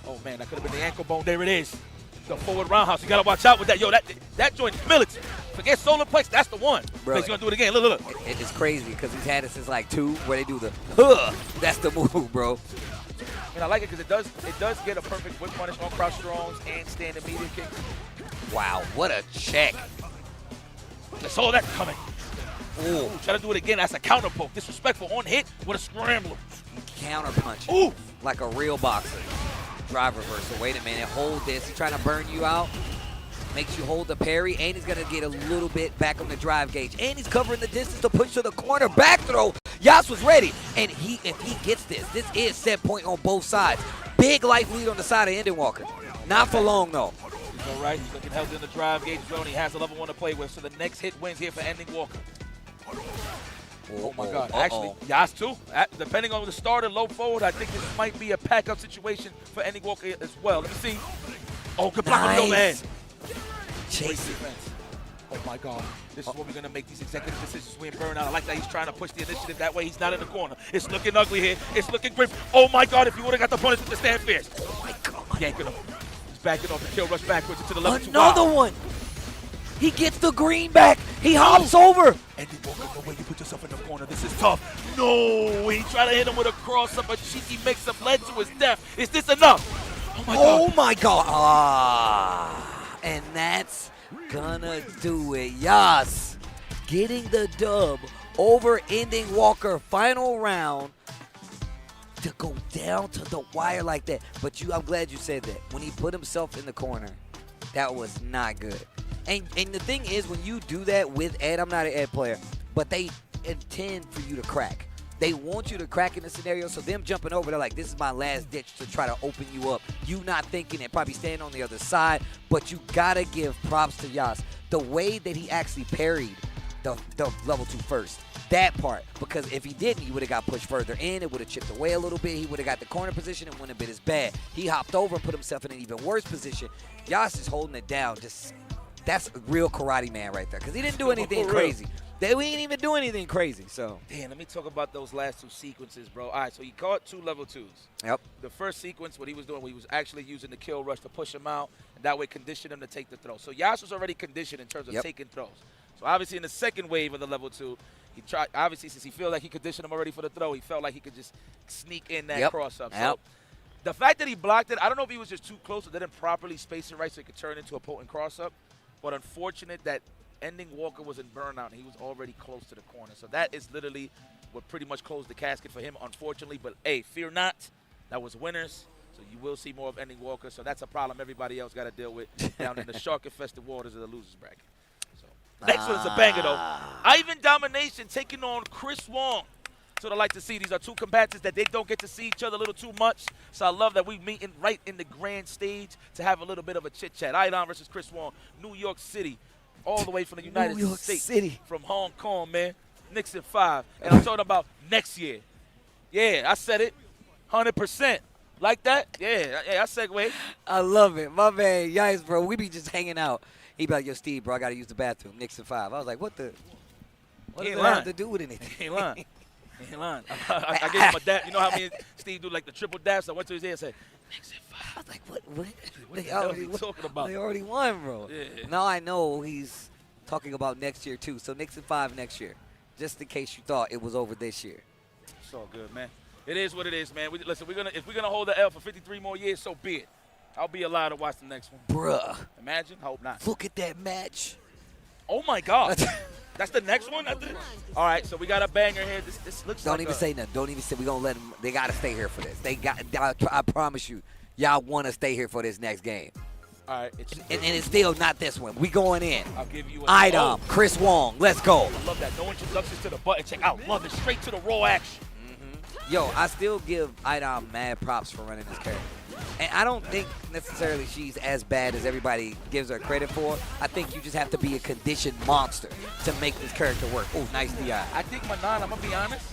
Oh, man, that could have been the ankle bone. There it is. The forward roundhouse. You got to watch out with that. Yo, that joint's military. Forget solar plex. That's the one. Bro, he's going to do it again. Look. It's crazy because he's had it since like 2 where they do the, huh. That's the move, bro. And I like it because it does get a perfect whip punish on crouch strongs and stand immediate kick. Wow, what a check. I saw that coming. Ooh, try to do it again. That's a counter poke. Disrespectful on hit with a scrambler. Counter punch. Ooh. Like a real boxer. Drive reversal. Wait a minute. Hold this. He's trying to burn you out. Makes you hold the parry, and he's going to get a little bit back on the drive gauge. And he's covering the distance to push to the corner. Back throw. Yas was ready. And if he gets this is set point on both sides. Big life lead on the side of Ending Walker. Not for long, though. He's all right. He's looking held in the drive gauge zone. He has a level 1 to play with, so the next hit wins here for Ending Walker. Oh, my God. Actually, Yas too. Depending on the start and low forward, I think this might be a pack-up situation for Ending Walker as well. Let me see. Oh, good block on the overhead. Chase Great defense. Oh my God. This is what we're gonna make these executive decisions. We in burnout. I like that he's trying to push the initiative. That way he's not in the corner. It's looking ugly here. It's looking grim. Oh my God, if he would have got the punish with the stand fierce. Oh my God. Yanking him. He's backing off the kill rush backwards into the level 2. Another one. He gets the green back. He hops over. Andy Walker, no way you put yourself in the corner. This is tough. No, he tried to hit him with a cross-up, a cheeky mix-up led to his death. Is this enough? Oh my God. Oh my God. Ah, and that's gonna do it. Yas getting the dub over Ending Walker. Final round to go down to the wire like that. But I'm glad you said that. When he put himself in the corner, that was not good. And the thing is, when you do that with Ed, I'm not an Ed player, but they intend for you to crack. They want you to crack in the scenario, so them jumping over, they're like, this is my last ditch to try to open you up. You not thinking it, probably standing on the other side, but you gotta give props to Yas. The way that he actually parried the level 2 first, that part, because if he didn't, he would have got pushed further in, it would have chipped away a little bit, he would have got the corner position and wouldn't have been as bad. He hopped over and put himself in an even worse position. Yas is holding it down. That's a real karate man right there, because he didn't do anything crazy. We ain't even do anything crazy, so. Damn, let me talk about those last 2 sequences, bro. All right, so he caught 2 level 2s. Yep. The first sequence, what he was doing, he was actually using the kill rush to push him out, and that way condition him to take the throw. So Yas was already conditioned in terms of taking throws. So obviously in the second wave of the level 2, he tried, obviously since he felt like he conditioned him already for the throw, he felt like he could just sneak in that cross-up. So the fact that he blocked it, I don't know if he was just too close or didn't properly space it right so it could turn into a potent cross-up, but unfortunate that Ending Walker was in burnout and he was already close to the corner. So that is literally what pretty much closed the casket for him, unfortunately. But, hey, fear not. That was winners. So you will see more of Ending Walker. So that's a problem everybody else got to deal with down in the shark-infested waters of the losers bracket. So next one is a banger, though. Ivan Domination taking on Chris Wong. So I like to see these are 2 combatants that they don't get to see each other a little too much. So I love that we meet right in the grand stage to have a little bit of a chit-chat. Ivan versus Chris Wong, New York City. All the way from the United States. From Hong Kong, man. Nixon 5. And I'm talking about next year. Yeah, I said it. 100%. Like that? Yeah, I segue. I love it. My man, Yikes, bro. We be just hanging out. He be like, yo, Steve, bro, I got to use the bathroom. Nixon 5. I was like, what does that have to do with anything? He ain't lying. He ain't lying. I gave him a dab. You know how me and Steve do like the triple dabs? So I went to his ear and said, Nixon 5. I was like, what the hell are you talking about? They already won, bro. Yeah. Now I know he's talking about next year, too. So Nixon 5 next year, just in case you thought it was over this year. It's all good, man. It is what it is, man. Listen, if we're gonna hold the L for 53 more years, so be it. I'll be alive to watch the next one. Bruh. Imagine? Hope not. Look at that match. Oh, my God. That's the next one? All right, so we got a banger here. This looks Don't like even say nothing. Don't even say. We're going to let them. They got to stay here for this. I promise you, y'all want to stay here for this next game. All right. And it's still not this one. We going in. I'll give you Idom, Chris Wong. Let's go. I love that. No introductions to the button check. I love it. Straight to the raw action. Yo, I still give Idom mad props for running this character. And I don't think necessarily she's as bad as everybody gives her credit for. I think you just have to be a conditioned monster to make this character work. Oh, nice DI. I think Manon, I'm going to be honest,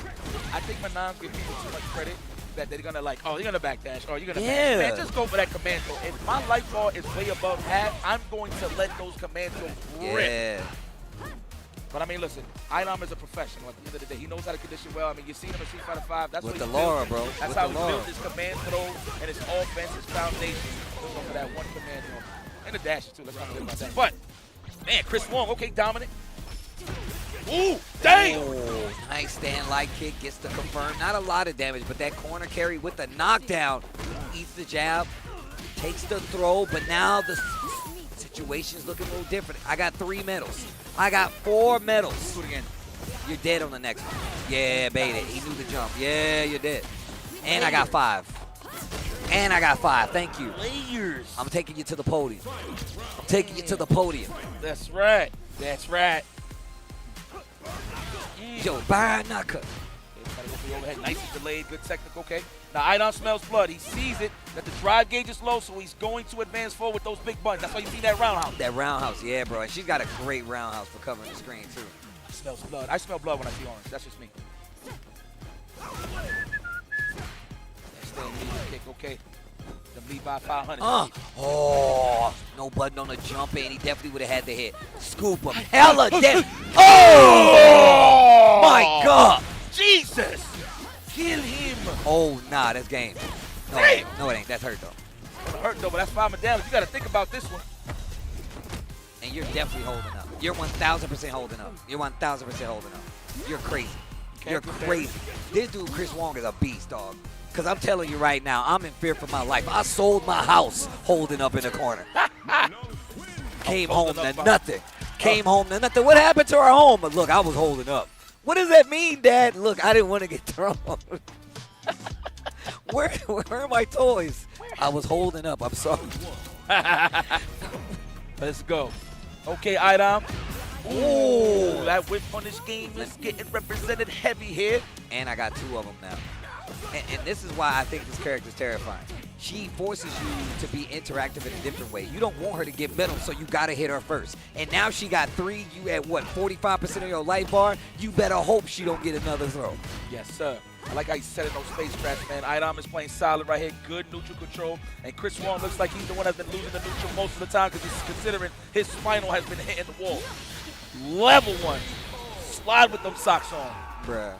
I think Manon's giving people too much credit that they're going to like, oh, you're going to backdash, or you're going to backdash. Man, just go for that commando. If my life bar is way above half, I'm going to let those commandos rip. Yeah. But, I mean, listen, Idom is a professional at the end of the day. He knows how to condition well. I mean, you've seen him in Street Fighter 5. That's with what the Laura, bro. That's how he built his command throw and his offense, his foundation. Let's go for that one command throw. And the dash, too. Let's not forget about that. But, man, Chris Wong, okay, dominant. Ooh, dang! Oh, nice stand light kick, gets the confirm. Not a lot of damage, but that corner carry with the knockdown. Eats the jab, takes the throw, but now the situation's looking a little different. I got 3 medals. I got 4 medals. Do it again. You're dead on the next one. Yeah, bait it. He knew the jump. Yeah, you're dead. And I got 5. And I got 5. Thank you. Layers. I'm taking you to the podium. I'm taking you to the podium. That's right. That's right. Yo, Baranaka. Nice and delayed, good technical, okay. Now, Idom smells blood. He sees it, that the drive gauge is low, so he's going to advance forward with those big buttons. That's why you see that roundhouse. That roundhouse, yeah, bro. And she's got a great roundhouse for covering the screen, too. Smells blood. I smell blood when I see orange. That's just me. That's the immediate kick, okay. The Levi 500. Oh, no button on the jump in. He definitely would have had the hit. Scoop him. Hella dead. Oh! My God. Jesus. Kill him. Oh, nah, that's game. No, it ain't. No, it ain't. That's hurt, though. It's hurt, though, but that's 5 medallions. You got to think about this one. And you're definitely holding up. You're 1,000% holding up. You're 1,000% holding up. You're crazy. You're crazy. This dude, Chris Wong, is a beast, dog. Because I'm telling you right now, I'm in fear for my life. I sold my house holding up in the corner. Came home to nothing. Came home to nothing. What happened to our home? But look, I was holding up. What does that mean, Dad? Look, I didn't want to get thrown. Where are my toys? I was holding up. I'm sorry. Let's go. Okay, Idom. Ooh, that whip punish game is getting represented heavy here. And I got 2 of them now. And this is why I think this character is terrifying. She forces you to be interactive in a different way. You don't want her to get middle, so you got to hit her first. And now she got 3. You at what, 45% of your life bar? You better hope she don't get another throw. Yes, sir. I like how you set in those space traps, man. Idom is playing solid right here. Good neutral control. And Chris Wong looks like he's the one that's been losing the neutral most of the time because he's considering his spinal has been hitting the wall. Level 1. Slide with them socks on. Bruh.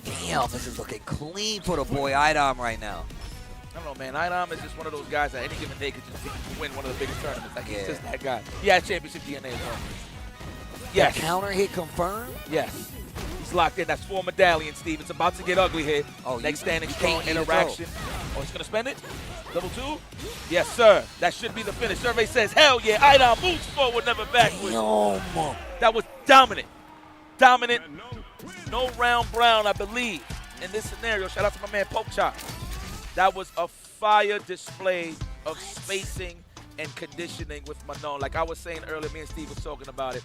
Damn, this is looking clean for the boy Idom right now. I don't know, man. Idom is just one of those guys that any given day could just win one of the biggest tournaments. Like, he's just that guy. He has championship DNA as well. Yes. The counter hit confirmed? Yes. He's locked in. That's 4 medallions, Steve. It's about to get ugly here. Oh, next standing strong interaction. Oh, he's going to spend it? Level 2? Yes, sir. That should be the finish. Survey says, hell yeah. Idom moves forward, never backwards. Damn. That was dominant. Dominant. No round brown, I believe, in this scenario. Shout out to my man Poke Chop. That was a fire display of spacing and conditioning with Manon. Like I was saying earlier, me and Steve was talking about it.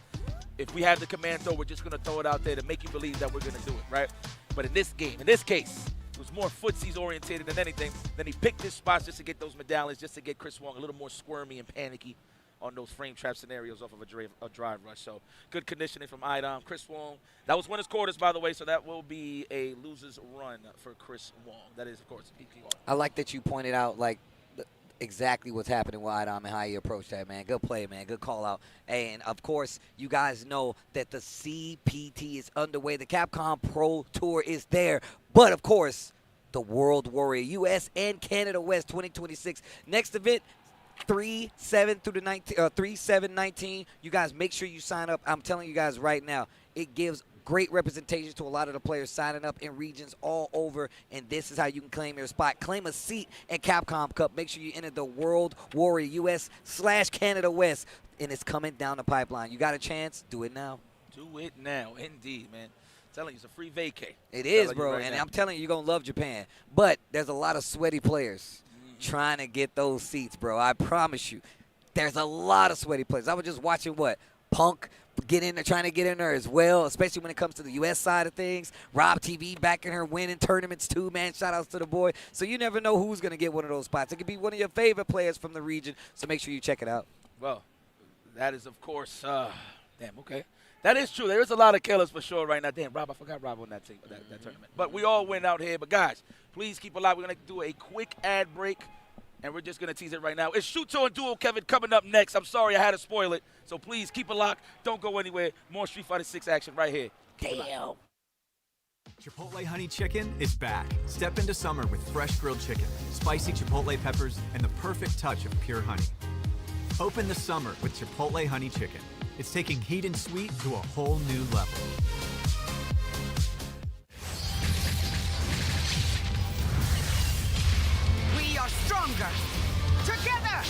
If we have the command throw, we're just going to throw it out there to make you believe that we're going to do it, right? But in this game, in this case, it was more footsies orientated than anything. Then he picked his spots just to get those medallions, just to get Chris Wong a little more squirmy and panicky on those frame trap scenarios off of a drive rush. So good conditioning from Idom. Chris Wong, that was winner's quarters, by the way, so that will be a loser's run for Chris Wong. That is, of course, PPR. I like that you pointed out, like, exactly what's happening with Idom and how you approach that, man. Good play, man. Good call out. And, of course, you guys know that the CPT is underway. The Capcom Pro Tour is there. But, of course, the World Warrior US and Canada West 2026. Next event, 3/7 through the 3/7/19. You guys make sure you sign up. I'm telling you guys right now, it gives great representation to a lot of the players signing up in regions all over, and this is how you can claim your spot. Claim a seat at Capcom Cup. Make sure you enter the World Warrior US/Canada West, and it's coming down the pipeline. You got a chance? Do it now. Do it now, indeed, man. I'm telling you, it's a free vacay. It is, bro, and I'm telling you, you're going to love Japan. But there's a lot of sweaty players trying to get those seats, bro. I promise you. There's a lot of sweaty players. I was just watching Punk get in there, trying to get in there as well, especially when it comes to the U.S. side of things. Rob TV backing her, winning tournaments too, man. Shout-outs to the boy. So you never know who's going to get one of those spots. It could be one of your favorite players from the region, so make sure you check it out. Well, that is, of course, damn, okay. That is true. There is a lot of killers for sure right now. Damn, Rob, I forgot Rob on that team, that tournament. But we all win out here. But, guys, please keep alive. We're going to do a quick ad break, and we're just going to tease it right now. It's Shuto and Duo Kevin coming up next. I'm sorry I had to spoil it. So, please keep it locked. Don't go anywhere. More Street Fighter 6 action right here. Damn. Chipotle Honey Chicken is back. Step into summer with fresh grilled chicken, spicy Chipotle peppers, and the perfect touch of pure honey. Open the summer with Chipotle Honey Chicken. It's taking heat and sweet to a whole new level. We are stronger together.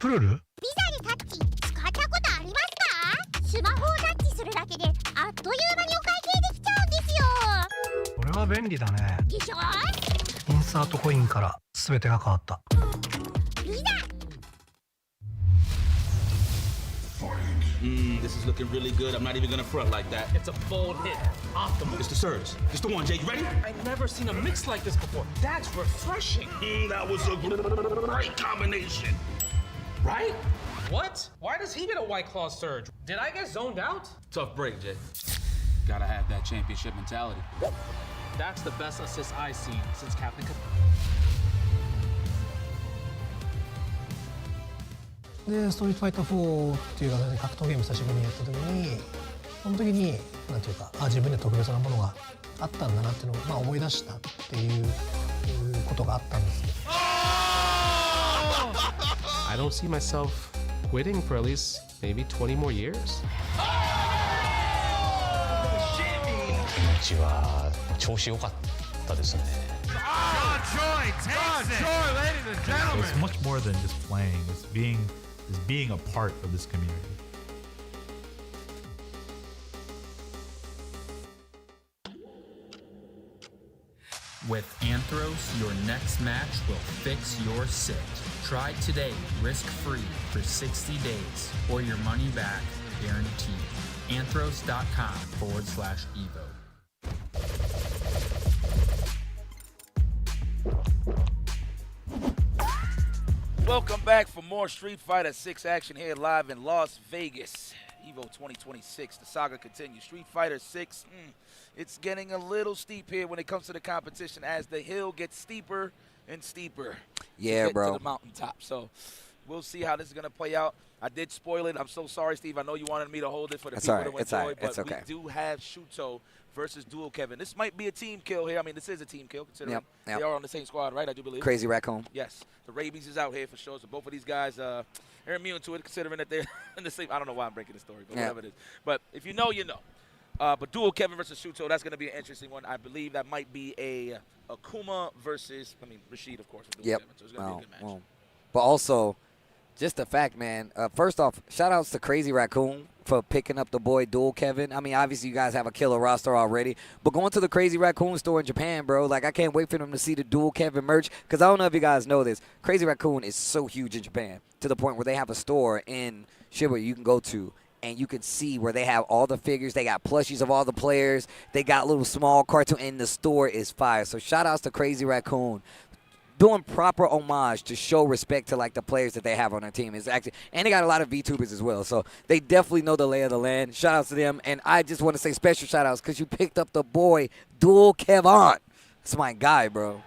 プルル？ビザにタッチ使ったことありますか？スマホをタッチするだけであっという間にお会計できちゃうんですよ。これは便利だね。でしょ？インサートコインから全てが変わった。旅だ。 This is looking really good. I'm not even gonna front like that. It's a bold hit. Optimal. It's the surge. It's the one, Jay. You ready? I've never seen a mix like this before. That's refreshing. That was a great combination. Right? What? Why does he get a White Claw surge? Did I get zoned out? Tough break, Jay. Gotta have that championship mentality. That's the best assist I've seen since Captain. でストリートファイター4っていう形で格闘ゲーム久しぶりにやった時にその時になんていうか自分で特別なものがあったんだなっていうのを、思い出したっていうことがあったんですけど I don't see myself quitting for at least maybe 20 more years. 気持ちは調子良かったですね。It's much more than just playing. It's being a part of this community. With Anthros, your next match will fix your sit. Try today, risk-free for 60 days, or your money back guaranteed. Anthros.com/EVO. Welcome back for more Street Fighter 6 action here live in Las Vegas. EVO 2026, the saga continues. Street Fighter 6, it's getting a little steep here when it comes to the competition as the hill gets steeper and steeper. Yeah, to get bro. to the mountaintop. So we'll see how this is going to play out. I did spoil it. I'm so sorry, Steve. I know you wanted me to hold it for the people to enjoy, but we do have Shuto versus Dual Kevin. This might be a team kill here. I mean, this is a team kill considering they are on the same squad, right? I do believe. Crazy Raccoon. Yes. The rabies is out here for sure. So both of these guys are immune to it considering that they're in the same. I don't know why I'm breaking the story, but whatever it is. But if you know, you know. But Dual Kevin versus Shuto, that's going to be an interesting one. I believe that might be a Akuma versus, Rashid, of course. Dual Kevin, so it's going to be a good match. But also, just the fact, man, first off, shout-outs to Crazy Raccoon for picking up the boy Dual Kevin. I mean, obviously, you guys have a killer roster already. But going to the Crazy Raccoon store in Japan, bro, like, I can't wait for them to see the Dual Kevin merch. Because I don't know if you guys know this. Crazy Raccoon is so huge in Japan to the point where they have a store in Shibuya you can go to. And you can see where they have all the figures. They got plushies of all the players. They got little small cartoon. And the store is fire. So shout-outs to Crazy Raccoon. Doing proper homage to show respect to, like, the players that they have on their team. Is actually, and they got a lot of VTubers as well. So they definitely know the lay of the land. Shout-outs to them. And I just want to say special shout-outs because you picked up the boy, Dual Kevin. That's my guy, bro.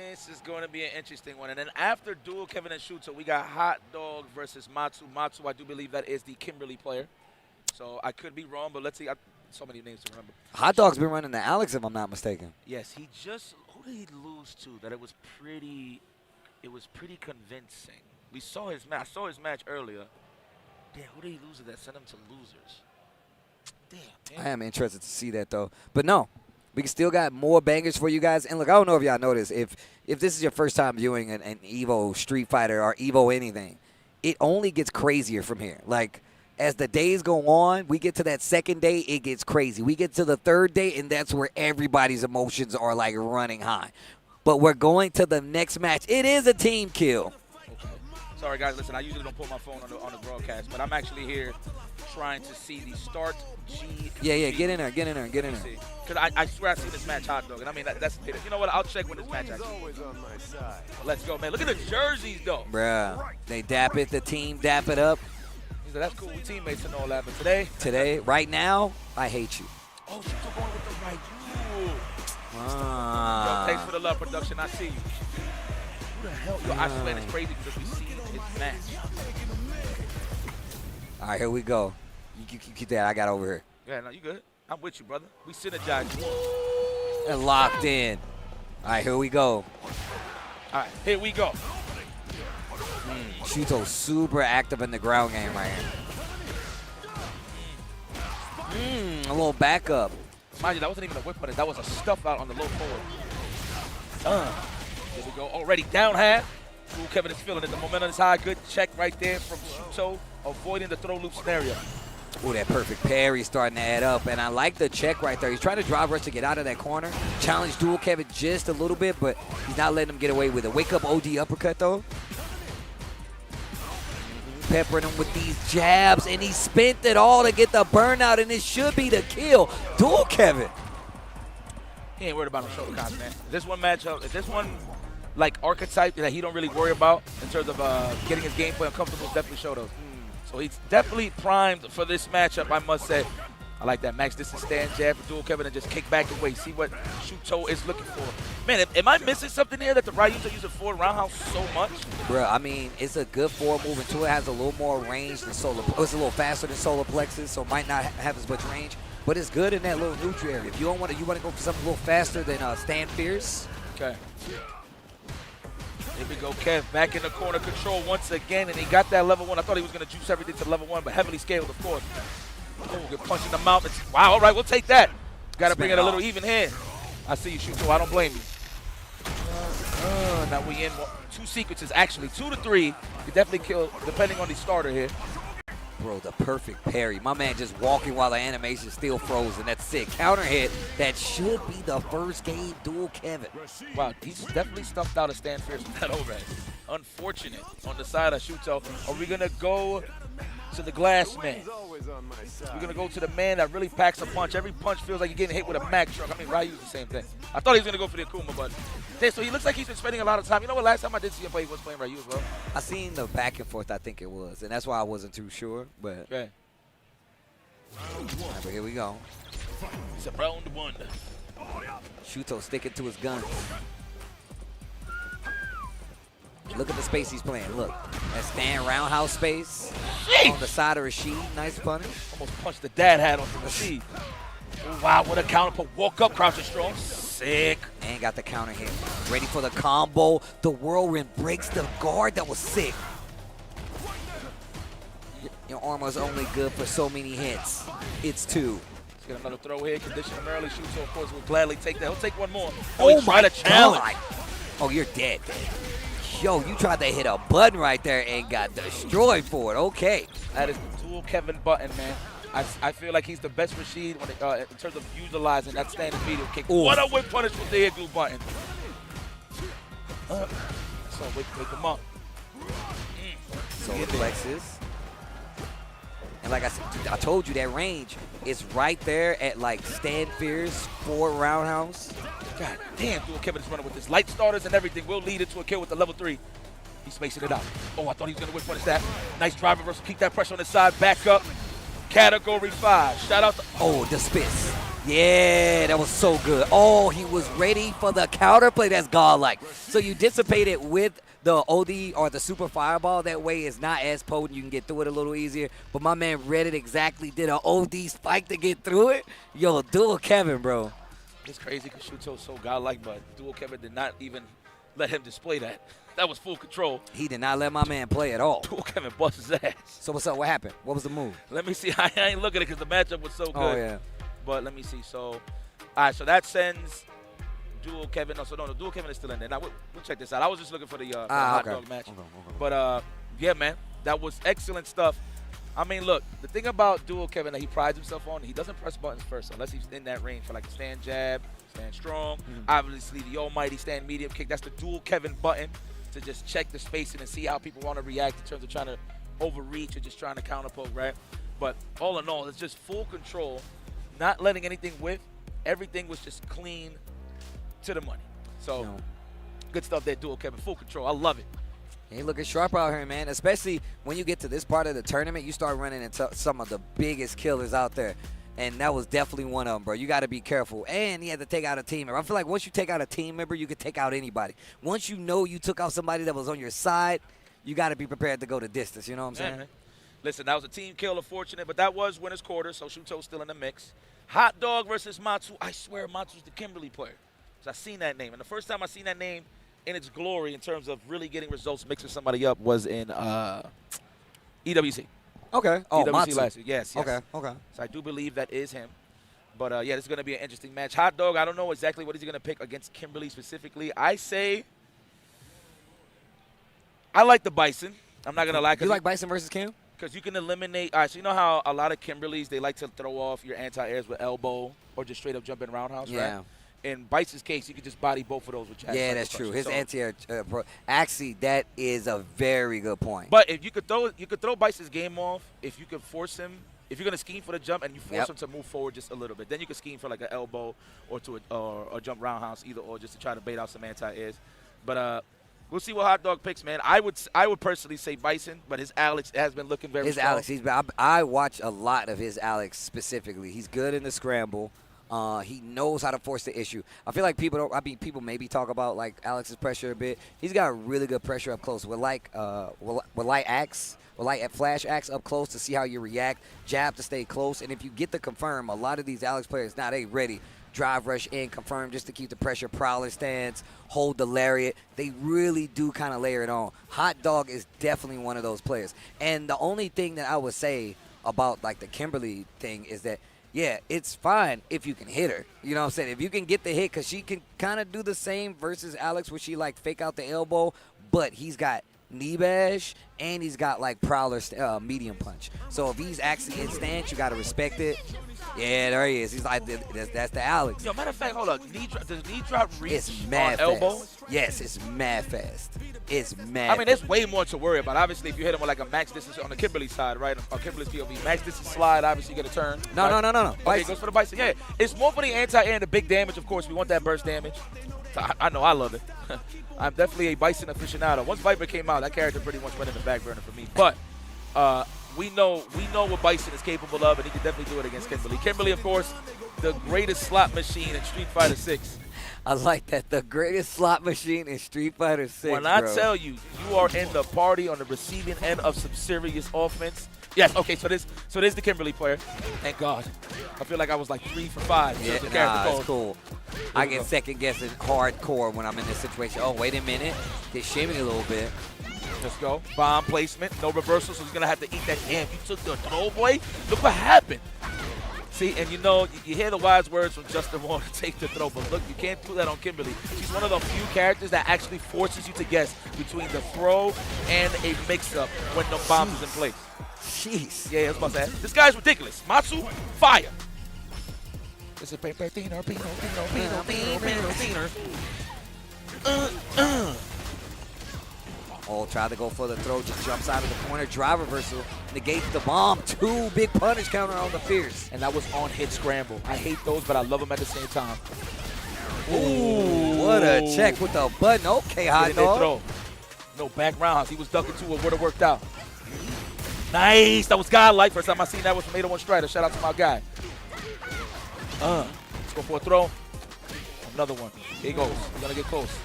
This is going to be an interesting one. And then after Dual Kevin and Shuto, we got Hot Dog versus Matsu. Matsu, I do believe that is the Kimberly player. So I could be wrong, but let's see. So many names to remember. Hot Dog's been running the Alex, if I'm not mistaken. Yes, he just – who did he lose to that it was pretty convincing? We saw his match. I saw his match earlier. Damn, who did he lose to that sent him to losers? Damn. I am interested to see that, though. But no, we still got more bangers for you guys. And look, I don't know if y'all know this. If this is your first time viewing an EVO Street Fighter or EVO anything, it only gets crazier from here. Like, as the days go on, we get to that second day, it gets crazy. We get to the third day, and that's where everybody's emotions are, like, running high. But we're going to the next match. It is a team kill. Okay. Sorry, guys. Listen, I usually don't put my phone on the broadcast, but I'm actually here trying to see the start G. Yeah, get in there. Because I swear I've seen this match, Hot Dog. And I mean, that's you know what? I'll check when this match actually. Always on my side. Let's go, man. Look at the jerseys, though. Bruh, they dap it. The team dap it up. He said, that's cool. We teammates and all that. But today, right now, I hate you. Oh, she's still going with the right. Ooh. Ah. Yo, thanks for the love, production. I see you. Who the hell? Yo, I swear it's crazy because we see his match. All right, here we go. You keep that. I got over here. Yeah, no, you good. I'm with you, brother. We synergize. And locked in. All right, here we go. All right, here we go. Shuto super active in the ground game right here. A little backup. Mind you, that wasn't even a whip punish. That was a stuff out on the low forward. Here we go. Already down half. Dual Kevin is feeling it. The momentum is high. Good check right there from Shuto, avoiding the throw loop scenario. Ooh, that perfect parry starting to add up. And I like the check right there. He's trying to drive rush to get out of that corner. Challenge Dual Kevin just a little bit, but he's not letting him get away with it. Wake up OD uppercut, though. peppering him with these jabs, and he spent it all to get the burnout, and it should be the kill. Dual Kevin. He ain't worried about no shoulder counts, man. This one matchup, this one like archetype that he don't really worry about in terms of getting his gameplay uncomfortable is definitely show those. So he's definitely primed for this matchup, I must say. I like that max distance stand jab for Dual Kevin and just kick back away. See what Shuto is looking for. Man, am I missing something here that the Ryu's are using forward roundhouse so much? Bro, I mean, it's a good forward move until it has a little more range than solar. It's a little faster than solar plexus, so it might not have as much range. But it's good in that little neutral area. If you don't want to, you want to go for something a little faster than stand fierce. Okay. Here we go, Kev, back in the corner control once again, and he got that level 1. I thought he was going to juice everything to level 1, but heavily scaled, of course. Oh, good punch in the mouth. Wow, all right, we'll take that. Got to bring it a little even here. I see you, Shuto. I don't blame you. Now we in 2 sequences, actually. 2 to 3. You definitely kill, depending on the starter here. Bro, the perfect parry. My man just walking while the animation's still frozen. That's sick. Counter hit. That should be the first game Dual Kevin. Wow, he's definitely stuffed out a stand fierce with that overhead. Unfortunate on the side of Shuto. Are we going to go to the glass man? We're going to go to the man that really packs a punch. Every punch feels like you're getting hit with a Mack truck. I mean, Ryu's the same thing. I thought he was going to go for the Akuma, but so he looks like he's been spending a lot of time. You know what? Last time I did see him play, he was playing Ryu as well. I seen the back and forth, I think it was, and that's why I wasn't too sure. But, okay. Right, but here we go. It's a round 1. Shuto sticking to his guns. Look at the space he's playing. Look, that stand roundhouse space on the side of Rashid. Nice punish. Almost punched the dad hat onto Rashid. Wow, what a counter put. Woke up, crouching strong. Sick. And got the counter hit. Ready for the combo. The whirlwind breaks the guard. That was sick. Your armor's only good for so many hits. It's 2. Let's get another throw here. Condition him early. Shuto, of course, will gladly take that. He'll take one more. Oh, he tried to challenge. God. Oh, you're dead. Yo, you tried to hit a button right there and got destroyed for it. Okay. That is the Dual Kevin button, man. I feel like he's the best Rashid when in terms of utilizing that standing medium kick. Ooh. What a whip punish with the air glue button. So wake him up. Solar plexus. And like I said, I told you that range is right there at like stand fierce, forward roundhouse. God damn, Dual Kevin is running with his light starters and everything. Will lead into a kill with the level 3. He's spacing it out. Oh, I thought he was going to whip punish that. Nice drive reversal. Keep that pressure on his side. Back up. Category 5. Shout out to... Oh, the spits. Yeah, that was so good. Oh, he was ready for the counter play. That's godlike. So you dissipate it with the OD or the super fireball. That way it's not as potent. You can get through it a little easier. But my man read it exactly. Did an OD spike to get through it. Yo, Dual Kevin, bro. It's crazy because Shuto's so godlike, but Dual Kevin did not even let him display that. That was full control. He did not let my man play at all. Dual Kevin bust his ass. So what's up? What happened? What was the move? Let me see. I ain't looking at it because the matchup was so good. Oh, yeah. But let me see. So, all right, so that sends Dual Kevin. No, Dual Kevin is still in there. Now, we'll check this out. I was just looking for the hot dog match. Okay. But, yeah, man, that was excellent stuff. I mean, look, the thing about Dual Kevin that he prides himself on, he doesn't press buttons first unless he's in that range for like a stand jab, stand strong. Obviously, the almighty stand medium kick. That's the Dual Kevin button to just check the spacing and see how people want to react in terms of trying to overreach or just trying to counterpoke, right? But all in all, it's just full control, not letting anything whiff. Everything was just clean to the money. So, good stuff there, Dual Kevin. Full control. I love it. He looking sharp out here, man. Especially when you get to this part of the tournament, you start running into some of the biggest killers out there. And that was definitely one of them, bro. You got to be careful. And he had to take out a team member. I feel like once you take out a team member, you can take out anybody. Once you know you took out somebody that was on your side, you got to be prepared to go the distance. You know what I'm saying? Man. Listen, that was a team kill, unfortunate, but that was winner's quarter, so Shuto's still in the mix. Hot Dog versus Matsu. I swear Matsu's the Kimberly player. So I seen that name. And the first time I seen that name in its glory in terms of really getting results, mixing somebody up, was in EWC. Okay. Oh, EWC Matsu. last year. Yes. Okay. Okay. So I do believe that is him. But, yeah, this is going to be an interesting match. Hot Dog, I don't know exactly what he's going to pick against Kimberly specifically. I say I like the Bison. I'm not going to lie. You like Bison versus Kim? Because you can eliminate. All right, so you know how a lot of Kimberlys, they like to throw off your anti-airs with elbow or just straight up jumping roundhouse, right? in Bice's case, you could just body both of those with jab. Yeah, that's true. His anti-air, actually, that is a very good point. But if you could throw Bice's game off if you could force him. If you're gonna scheme for the jump and you force him to move forward just a little bit, then you can scheme for like an elbow or a jump roundhouse, either or, just to try to bait out some anti-airs. But we'll see what Hot Dog picks, man. I would personally say Bison, but his Alex has been looking very strong. I watch a lot of his Alex specifically. He's good in the scramble. He knows how to force the issue. I feel like people maybe talk about like Alex's pressure a bit. He's got really good pressure up close. With light flash axe up close to see how you react. Jab to stay close. And if you get the confirm, a lot of these Alex players, now they ready. Drive rush in, confirm just to keep the pressure. Prowler stance, hold the lariat. They really do kind of layer it on. Hot Dog is definitely one of those players. And the only thing that I would say about like the Kimberly thing is that, yeah, it's fine if you can hit her. You know what I'm saying? If you can get the hit, because she can kind of do the same versus Alex where she like fake out the elbow, but he's got knee bash and he's got like Prowler medium punch. So if he's actually in stance, you got to respect it. Yeah, there he is. He's like, that's the Alex. Yo, matter of fact, hold up. Does knee drop reach it's mad on fast. elbow? Yes, it's mad fast. It's mad I mean, there's way more to worry about. Obviously, if you hit him with like a max distance on the Kimberly side, right? On Kimberly's POV, max distance slide, obviously you get a turn. No. Okay, goes for the Bison. Yeah, it's more for the anti-air and the big damage, of course. We want that burst damage. So I know I love it. I'm definitely a Bison aficionado. Once Viper came out, that character pretty much went in the back burner for me. But we know what Bison is capable of, and he can definitely do it against Kimberly. Kimberly, of course, the greatest slot machine in Street Fighter 6. I like that. The greatest slot machine in Street Fighter 6, When I tell you, you are in the party on the receiving end of some serious offense. Yes, okay, so there's the Kimberly player. Thank God. I feel like I was like 3 for 5. Yeah, it's cool. I get second guessing hardcore when I'm in this situation. Oh, wait a minute. They're shaming a little bit. Let's go. Bomb placement. No reversal, so he's going to have to eat that. Damn, you took the throw, boy. Look what happened. See, and you know, you hear the wise words from Justin Warner to take the throw, but look, you can't do that on Kimberly. She's one of the few characters that actually forces you to guess between the throw and a mix-up when the bomb is in place. Jeez. Yeah, I was about to say. This guy's ridiculous. Matsu, fire. This is Pino. Oh, tried to go for the throw, just jumps out of the corner. Drive reversal, negates the bomb. 2 big punish counter on the Fierce. And that was on hit scramble. I hate those, but I love them at the same time. Ooh, what a check with the button. Okay, Hot Dog. Throw. No, back roundhouse. He was ducking to it. Would have worked out. Nice. That was godlike. First time I seen that was from 801 Strider. Shout out to my guy. Let's go for a throw. Another one. Here he goes. He's going to get close.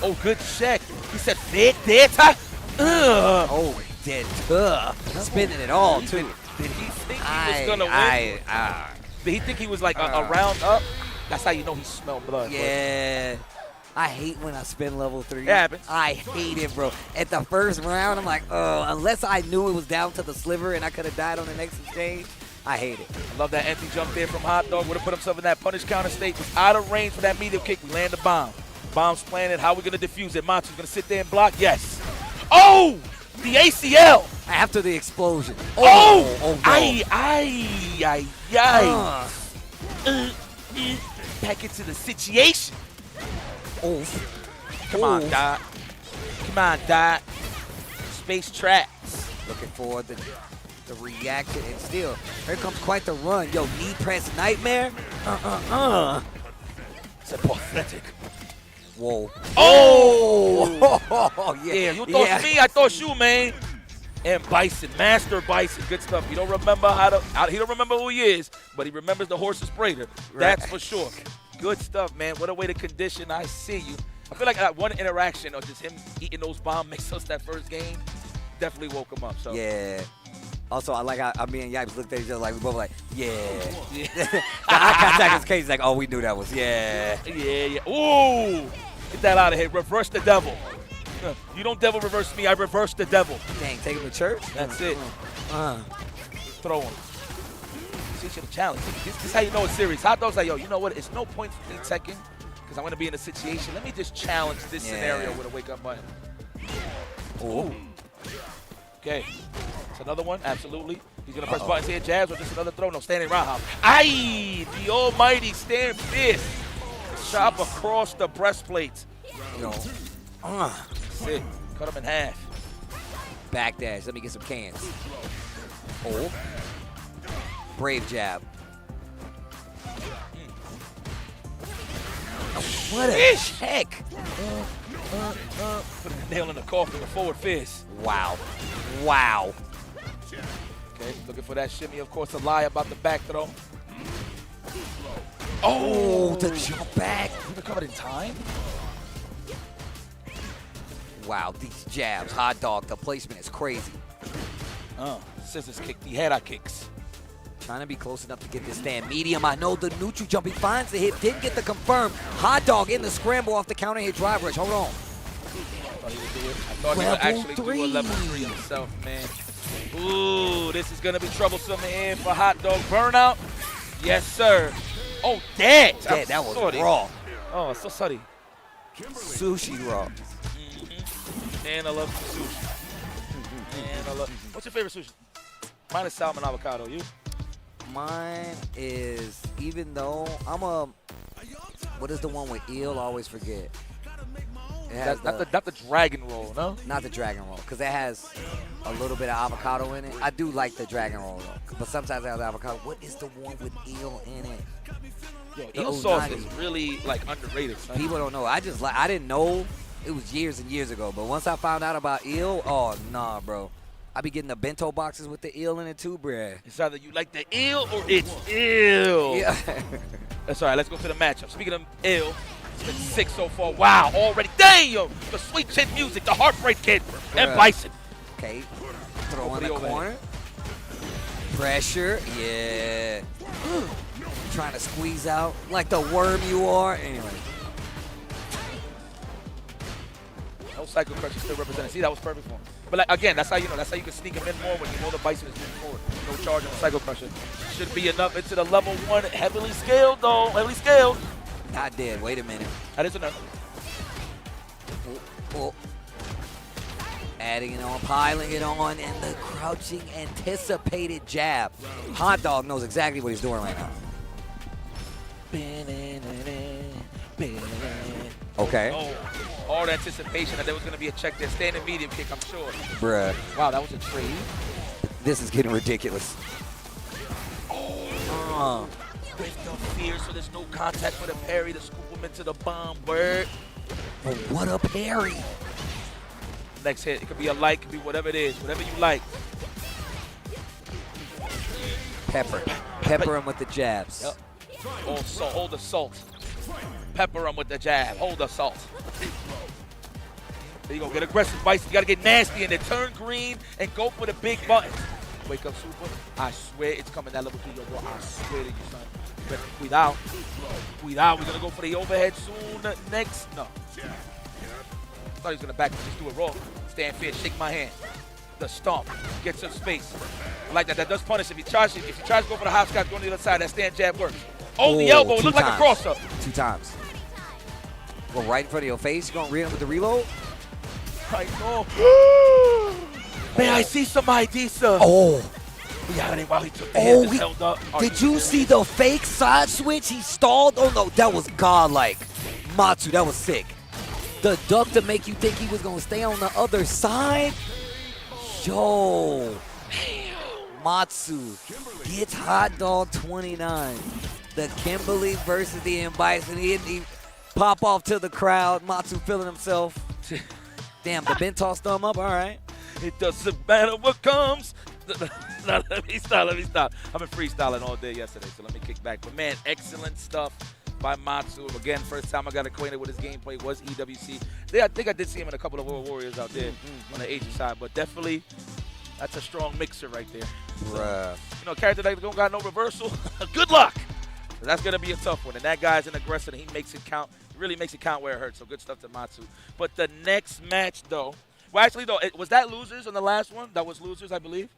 Oh, good check. He said, data. Oh, dead tough. Spinning it all, too. Did he think he was going to win? Did he think he was like a round up? That's how you know he smelled blood. Yeah. I hate when I spin level 3. It happens. I hate it, bro. At the first round, I'm like, unless I knew it was down to the sliver and I could have died on the next exchange, I hate it. I love that empty jump there from Hot Dog. Would have put himself in that punish counter state. Was out of range for that medium kick. We land the bomb. Bomb's planted. How are we going to defuse it? Matsu's going to sit there and block? Yes. Oh! The ACL! After the explosion. Oh! No. Aye. Back into the situation. Come on, Dot. Come on, Dot. Space tracks. Looking for the reaction, and still, here comes quite the run. Yo, knee press nightmare. It's pathetic. Whoa. Oh! Yeah, you thought me, I thought you, man. And Bison, Master Bison, good stuff. He don't remember he don't remember who he is, but he remembers the horse's braider. That's for sure. Good stuff, man. What a way to condition. I see you. I feel like that one interaction or just him eating those bomb mix-ups that first game definitely woke him up. So yeah. Also, I like how me and Yipes looked at each other like we both like, yeah. The eye contact is crazy. Like, oh, we knew that was, yeah. Yeah. Ooh. Get that out of here. Reverse the devil. You don't devil reverse me. I reverse the devil. Dang, take him to church? That's it. Throw him. See, should have challenged. This is how you know it's serious. Hot Dog's like, yo, you know what? It's no point for me teching because I'm going to be in a situation. Let me just challenge this scenario with a wake-up button. Ooh. Okay. It's another one. Absolutely. He's going to press buttons here. Jabs or just another throw. No, standing roundhouse. Aye! The almighty stand fist. Chop across the breastplate. You know, That's it. Cut him in half. backdash. Let me get some cans. Oh. Brave jab. What a check. Put a nail in the coffin, a forward fist. Wow. Wow. Okay, looking for that shimmy. Of course, a lie about the back throw. Oh, the jump back. You recovered in time? Wow, these jabs. Hot dog, the placement is crazy. Scissors kick, the head kicks. Trying to be close enough to get this stand medium. I know the neutral jump. He finds the hit. Didn't get the confirm. Hot dog in the scramble off the counter hit drive rush. Hold on. I thought he would do it. I thought he would actually do a level 3 himself, man. Ooh, this is going to be troublesome here for Hot Dog. Burnout. Yes, sir. Oh, that. That was raw. Oh, so sorry. Sushi raw. Man, I love sushi. Man, I love. What's your favorite sushi? Mine is salmon avocado. You? Mine is, even though I'm a, what is the one with eel? I always forget. It has not the dragon roll, no? Not the dragon roll, because it has a little bit of avocado in it. I do like the dragon roll, though, but sometimes it has avocado. What is the one with eel in it? Yo, eel sauce is really, like, underrated, son. People don't know. I didn't know. It was years and years ago, but once I found out about eel, oh, nah, bro. I be getting the bento boxes with the eel in it too, bruh. It's either you like the eel or it's ill. Yeah. That's all right. Let's go to the matchup. Speaking of ill, it's been 6 so far. Wow, already. Damn! The sweet chin music, the Heartbreak Kid, and Bison. Okay. Throw in the corner. Pressure. Yeah. Trying to squeeze out like the worm you are. Anyway. No cycle crusher still represented. See, that was perfect for him. But like, again, that's how you know. That's how you can sneak him in more when you know the Bison is moving forward. No charge on the cycle crusher. Should be enough into the level 1. Heavily scaled, though. Heavily scaled. Not dead. Wait a minute. That is enough. Oh. Adding it on, piling it on, and the crouching anticipated jab. Hot Dog knows exactly what he's doing right now. Okay. Oh, all the anticipation that there was going to be a check there. Standing medium kick, I'm sure. Bruh. Wow, that was a trade. This is getting ridiculous. With the fear, so there's no contact for the parry to scoop him into the bomb. Word. Oh, what a parry. Next hit, it could be a light, it could be whatever it is, whatever you like. Pepper him with the jabs. Yep. Hold the salt. Pepper him with the jab. Hold the salt. There you go. Get aggressive, Bison. You got to get nasty in there. Turn green and go for the big button. Wake up, Super. I swear it's coming that level 2, yo, bro. I swear to you, son. You better cuidado. We're going to go for the overhead soon. Next. No. I thought he was going to back and just do it raw. Stand fair. Shake my hand. The stomp. Get some space. I like that. That does punish. If you try to go for the hop scotch, go on the other side. That stand jab works. Oh, the elbow. It looked like a cross-up. 2 times. Go right in front of your face. You're going to read him with the reload? I know. May I see some ID, sir? Oh. We got it while he took the hand and held up. Did you see the fake side switch? He stalled. Oh, no. That was godlike. Matsu, that was sick. The duck to make you think he was going to stay on the other side? Yo. Matsu gets Hot Dog 29. The Kimberly versus the M-Bison. He pop off to the crowd. Matsu feeling himself. Damn, the Bentoss thumb up. All right. It doesn't matter what comes. No, let me stop. I've been freestyling all day yesterday, so let me kick back. But, man, excellent stuff by Matsu. Again, first time I got acquainted with his gameplay was EWC. I think I did see him in a couple of World Warriors out there on the Asian side, but definitely that's a strong mixer right there. Bruh. You know, a character that don't got no reversal, good luck. That's going to be a tough one. And that guy's an aggressor, and he makes it count. He really makes it count where it hurts, so good stuff to Matsu. But the next match, though, well, actually, though, was that losers on the last one? That was losers, I believe.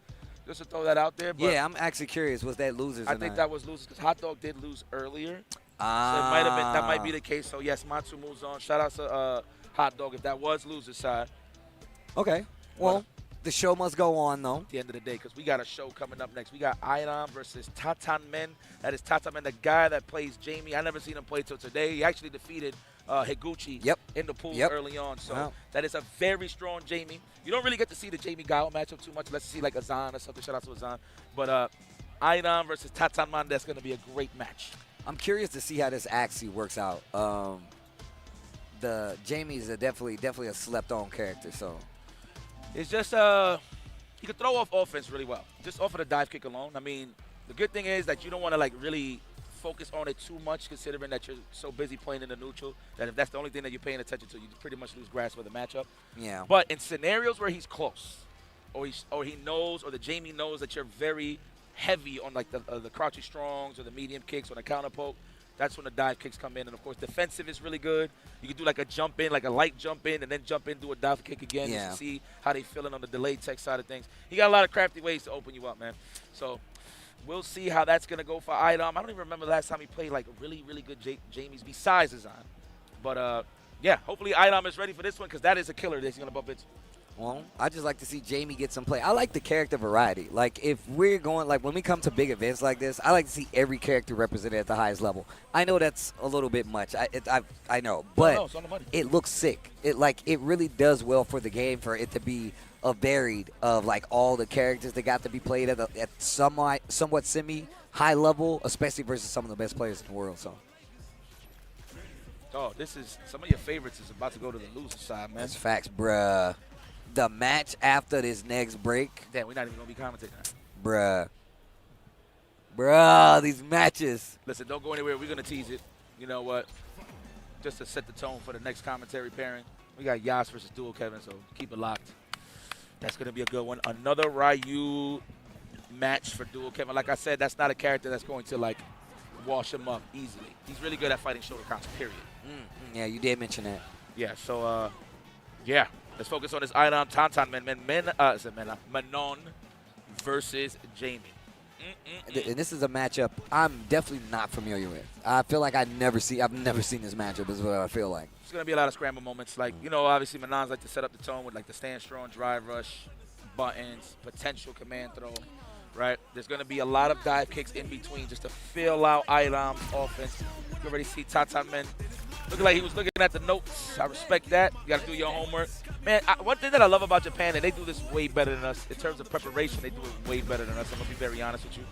Just to throw that out there. But yeah, I'm actually curious. Was that losers? I think that was losers because Hot Dog did lose earlier. So it might have been, that might be the case. So, yes, Matsu moves on. Shout out to Hot Dog if that was losers side. Okay. Well, The show must go on, though. At the end of the day, because we got a show coming up next. We got Iron versus Tatanmen. That is Tatanmen, the guy that plays Jamie. I never seen him play till today. He actually defeated Higuchi in the pool early on. So that is a very strong Jamie. You don't really get to see the Jamie Guile matchup too much. Let's see like Azan or something. Shout out to Azan. But Iron versus Tatanmen, that's going to be a great match. I'm curious to see how this actually works out. The Jamie's definitely a slept-on character. So it's just he could throw off offense really well, just off of the dive kick alone. I mean, the good thing is that you don't want to like really focus on it too much, considering that you're so busy playing in the neutral that if that's the only thing that you're paying attention to, you pretty much lose grasp of the matchup. Yeah. But in scenarios where he's close, or he knows, or the Jamie knows that you're very heavy on like the crouchy strongs or the medium kicks or the counter poke, that's when the dive kicks come in. And of course, defensive is really good. You can do like a jump in, like a light jump in, and then jump in, do a dive kick again. Yeah. Just to see how they feeling on the delayed tech side of things. He got a lot of crafty ways to open you up, man. So we'll see how that's going to go for Idom. I don't even remember the last time he played like really, really good Jamies besides Azan. But, yeah, hopefully Idom is ready for this one because that is a killer that he's going to bump into. Well, I just like to see Jamie get some play. I like the character variety. Like, if we're going, like, when we come to big events like this, I like to see every character represented at the highest level. I know that's a little bit much. I know. But it looks sick. It really does well for the game for it to be a varied of, like, all the characters that got to be played at somewhat semi-high level, especially versus some of the best players in the world. So. Oh, this is some of your favorites is about to go to the loser side, man. That's facts, bruh. The match after this next break. Damn, we're not even going to be commentating. Bruh, these matches. Listen, don't go anywhere. We're going to tease it. You know what? Just to set the tone for the next commentary pairing. We got Yas versus Dual Kevin, so keep it locked. That's going to be a good one. Another Ryu match for Dual Kevin. Like I said, that's not a character that's going to, like, wash him up easily. He's really good at fighting shoulder counts, period. Yeah, you did mention that. Yeah, so, yeah. Let's focus on this Idom Manon versus Jamie. And this is a matchup I'm definitely not familiar with. I feel like I've never seen this matchup is what I feel like. There's going to be a lot of scramble moments. Like, you know, obviously Manon's like to set up the tone with like the stand strong, drive rush, buttons, potential command throw, right? There's going to be a lot of dive kicks in between just to fill out Idom's offense. You can already see Tatanmen looking like he was looking at the notes. I respect that. You got to do your homework. Man, one thing that I love about Japan, and they do this way better than us, in terms of preparation, they do it way better than us. I'm going to be very honest with you.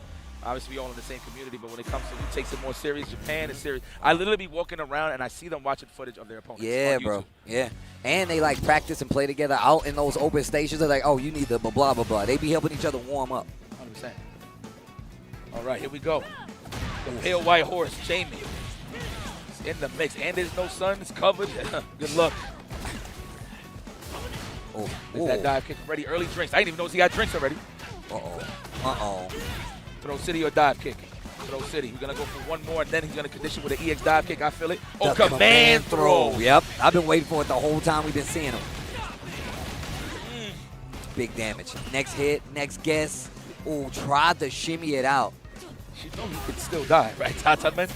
Obviously, we all in the same community, but when it comes to who takes it more serious, Japan is serious. I literally be walking around, and I see them watching footage of their opponents. Yeah, bro. Yeah. And they, like, practice and play together out in those open stations. They're like, oh, you need the blah, blah, blah, blah. They be helping each other warm up. 100%. All right, here we go. The pale white horse, Jamie. In the mix, and there's no sun. It's covered. Good luck. Is that dive kick ready? Early drinks. I didn't even know he got drinks already. Throw city or dive kick. Throw city. We're going to go for one more, and then he's going to condition with an EX dive kick. I feel it. Oh, the command throw. Yep. I've been waiting for it the whole time we've been seeing him. Big damage. Next hit, next guess. Oh, tried to shimmy it out. You know he can still die, right, Tatanmen?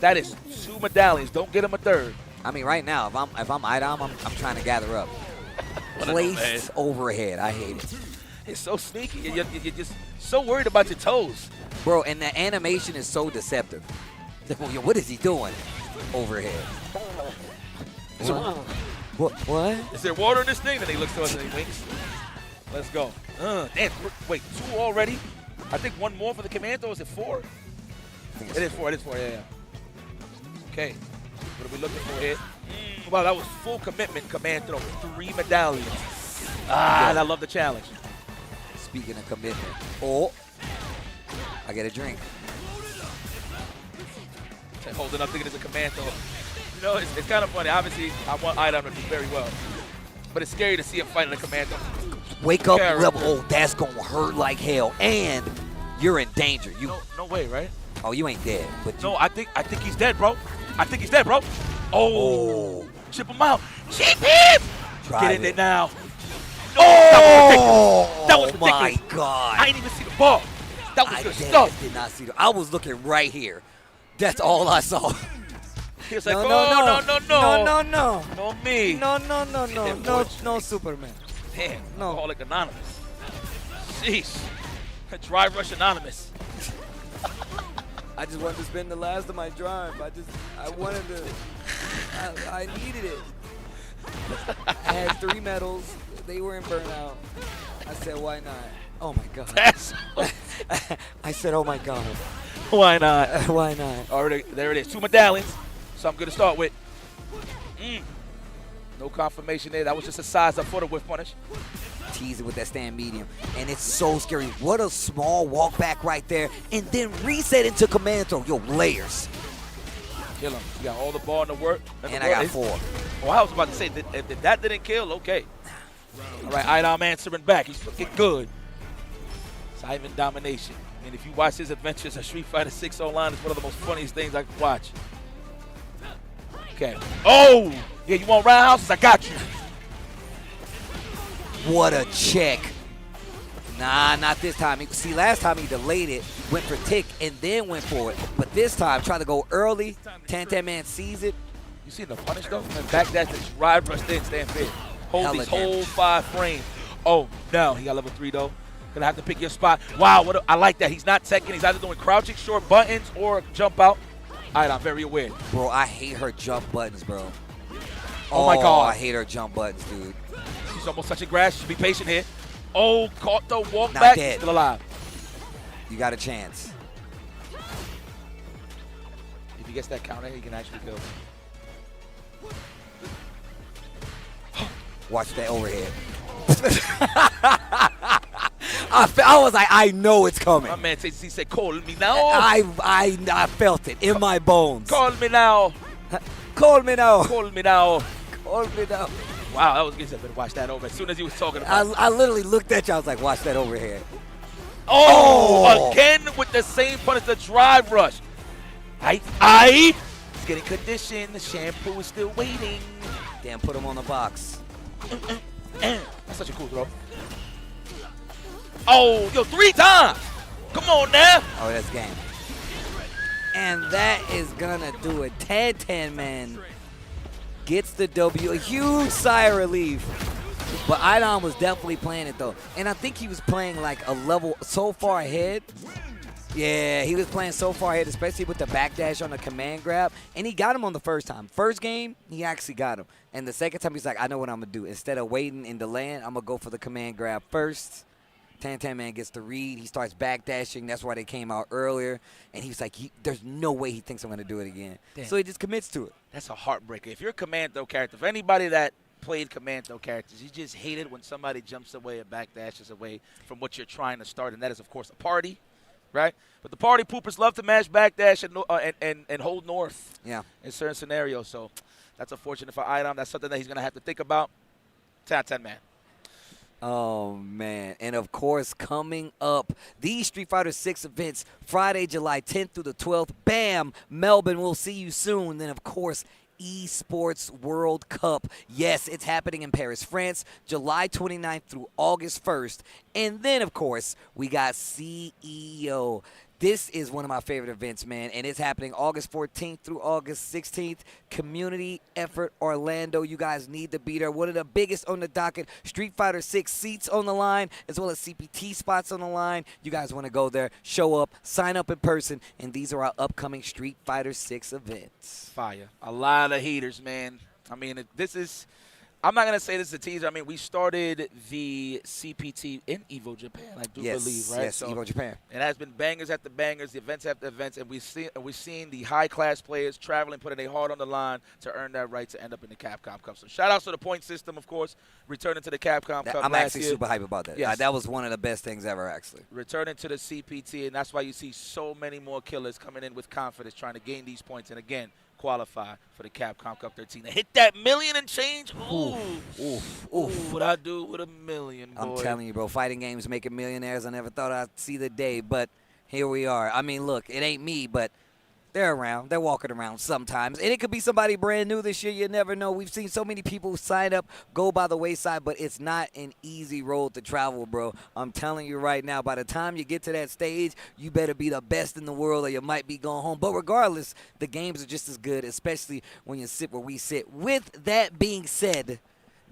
That is 2 medallions. Don't get him a third. I mean, right now, if I'm Idom, I'm trying to gather up. Placed overhead. I hate it. It's so sneaky. You're just so worried about your toes. Bro, and the animation is so deceptive. What is he doing? Overhead. What? Is there water in this thing? Then he looks to us and he winks. Let's go. Damn, wait, 2 already? I think 1 more for the command throw. Is it 4? It is 4. It is 4. Yeah. Okay. What are we looking for here? Wow, that was full commitment command throw. 3 medallions. And I love the challenge. Speaking of commitment. Oh. I get a drink. Holding up thinking it's a command throw. You know, it's kind of funny. Obviously, I want Idom to do very well. But it's scary to see him fighting a command throw. Wake up level. Oh, that's going to hurt like hell. And you're in danger. No way, right? Oh, you ain't dead. But no, I think he's dead, bro. I think he's dead, bro. Oh. Chip him out. Chip him! Get in there now. Oh, that was ridiculous. My God. I didn't even see the ball. That was good stuff. I did not see it. I was looking right here. That's all I saw. He was like, no. No, me. No, Superman. Damn, Alcoholic Anonymous. Sheesh. Dry Rush Anonymous. I just wanted to spend the last of my drive. I wanted to, I needed it. I had 3 medals. They were in burnout. I said, why not? Oh my God. I said, oh my God. Why not? Why not? Already, there it is. 2 medallions. Something good to start with. No confirmation there. That was just a size up for the whiff punish. Tease it with that stand medium. And it's so scary. What a small walk back right there. And then reset into command throw. Yo, layers. Kill him. You got all the ball in the work. And I got 4. Oh, I was about to say, if that didn't kill, okay. All right, Idom answering back. He's looking good. It's Ivan domination. And if you watch his adventures at Street Fighter 6 online, it's one of the most funniest things I can watch. Okay. Oh! Yeah, you want roundhouses? I got you. What a check. Nah, not this time. See, last time he delayed it, went for tick, and then went for it. But this time, tried to go early. 10-10-man sees it. You see the punish, though? And back that to ride rush in, stand fair. Hold these whole 5 frames. Oh, no. He got level 3, though. Gonna have to pick your spot. Wow, I like that. He's not teching. He's either doing crouching short buttons or jump out. All right, I'm very aware. Bro, I hate her jump buttons, bro. Oh, my God. I hate her jump buttons, dude. She's almost touching grass. She should be patient here. Oh, caught the walk Not back. dead. Still alive. You got a chance. If he gets that counter, he can actually kill. Watch that overhead. I was like, I know it's coming. My man he said, call me now. I felt it in my bones. Call me now. Call me now. Call me now. Call me now. Wow, that was good. I better watch that over. As soon as he was talking about I literally looked at you. I was like, watch that overhead. Oh, again with the same punish, the drive rush. He's getting conditioned. The shampoo is still waiting. Damn, put him on the box. That's such a cool throw. Oh, yo, 3 times. Come on now. Oh, that's game. And that is going to do it. 10-10-man gets the W. A huge sigh of relief. But Idom was definitely playing it, though. And I think he was playing like a level so far ahead. Yeah, he was playing so far ahead, especially with the backdash on the command grab. And he got him on the first time. First game, he actually got him. And the second time, he's like, I know what I'm going to do. Instead of waiting and delaying, I'm going to go for the command grab first. 10-10-man gets the read. He starts backdashing. That's why they came out earlier. And he's like, there's no way he thinks I'm going to do it again. Damn. So he just commits to it. That's a heartbreaker. If you're a Commando character, for anybody that played Commando characters, you just hate it when somebody jumps away and backdashes away from what you're trying to start. And that is, of course, a party, right? But the party poopers love to mash backdash and hold north in certain scenarios. So that's unfortunate for Idom. That's something that he's going to have to think about. 10-10-man. Oh, man. And, of course, coming up, these Street Fighter 6 events, Friday, July 10th through the 12th. Bam! Melbourne, we'll see you soon. Then, of course, Esports World Cup. Yes, it's happening in Paris, France, July 29th through August 1st. And then, of course, we got CEO. This is one of my favorite events, man, and it's happening August 14th through August 16th. Community Effort Orlando. You guys need to be there. One of the biggest on the docket. Street Fighter 6 seats on the line, as well as CPT spots on the line. You guys want to go there, show up, sign up in person, and these are our upcoming Street Fighter 6 events. Fire. A lot of heaters, man. I mean, this is... I'm not going to say this is a teaser. I mean, we started the CPT in EVO Japan, I do believe, right? Yes, EVO Japan. It has been bangers after bangers, events after events, and we've seen the high-class players traveling, putting their heart on the line to earn that right to end up in the Capcom Cup. So shout-outs to the point system, of course, returning to the Capcom Cup I'm last actually year. super hype about that. Yes. That was one of the best things ever, actually. Returning to the CPT, and that's why you see so many more killers coming in with confidence, trying to gain these points. And, again, qualify for the Capcom Cup 13. To hit that million and change, oof. What I do with $1 million, boy. I'm telling you, bro, fighting games making millionaires. I never thought I'd see the day, but here we are. I mean, look, it ain't me, but they're around. They're walking around sometimes. And it could be somebody brand new this year. You never know. We've seen so many people sign up, go by the wayside, but it's not an easy road to travel, bro. I'm telling you right now, by the time you get to that stage, you better be the best in the world or you might be going home. But regardless, the games are just as good, especially when you sit where we sit. With that being said,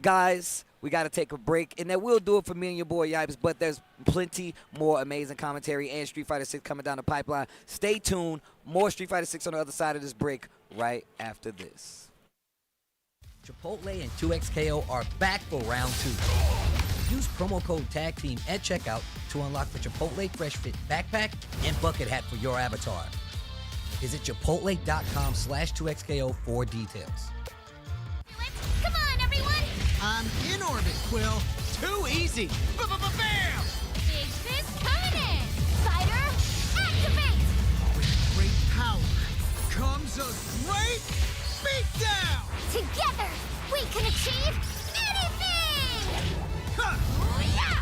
guys, We got to take a break, and then we'll do it for me and your boy Yipes, but there's plenty more amazing commentary and Street Fighter 6 coming down the pipeline. Stay tuned. More Street Fighter 6 on the other side of this break right after this. Chipotle and 2XKO are back for round 2. Use promo code TAGTEAM at checkout to unlock the Chipotle Fresh Fit backpack and bucket hat for your avatar. Visit chipotle.com/2XKO for details. Come on, everyone! I'm in orbit, Quill. Too easy. Bam! Big fist coming in! Fighter, activate! With great power comes a great beatdown! Together, we can achieve anything! Huh. Yeah!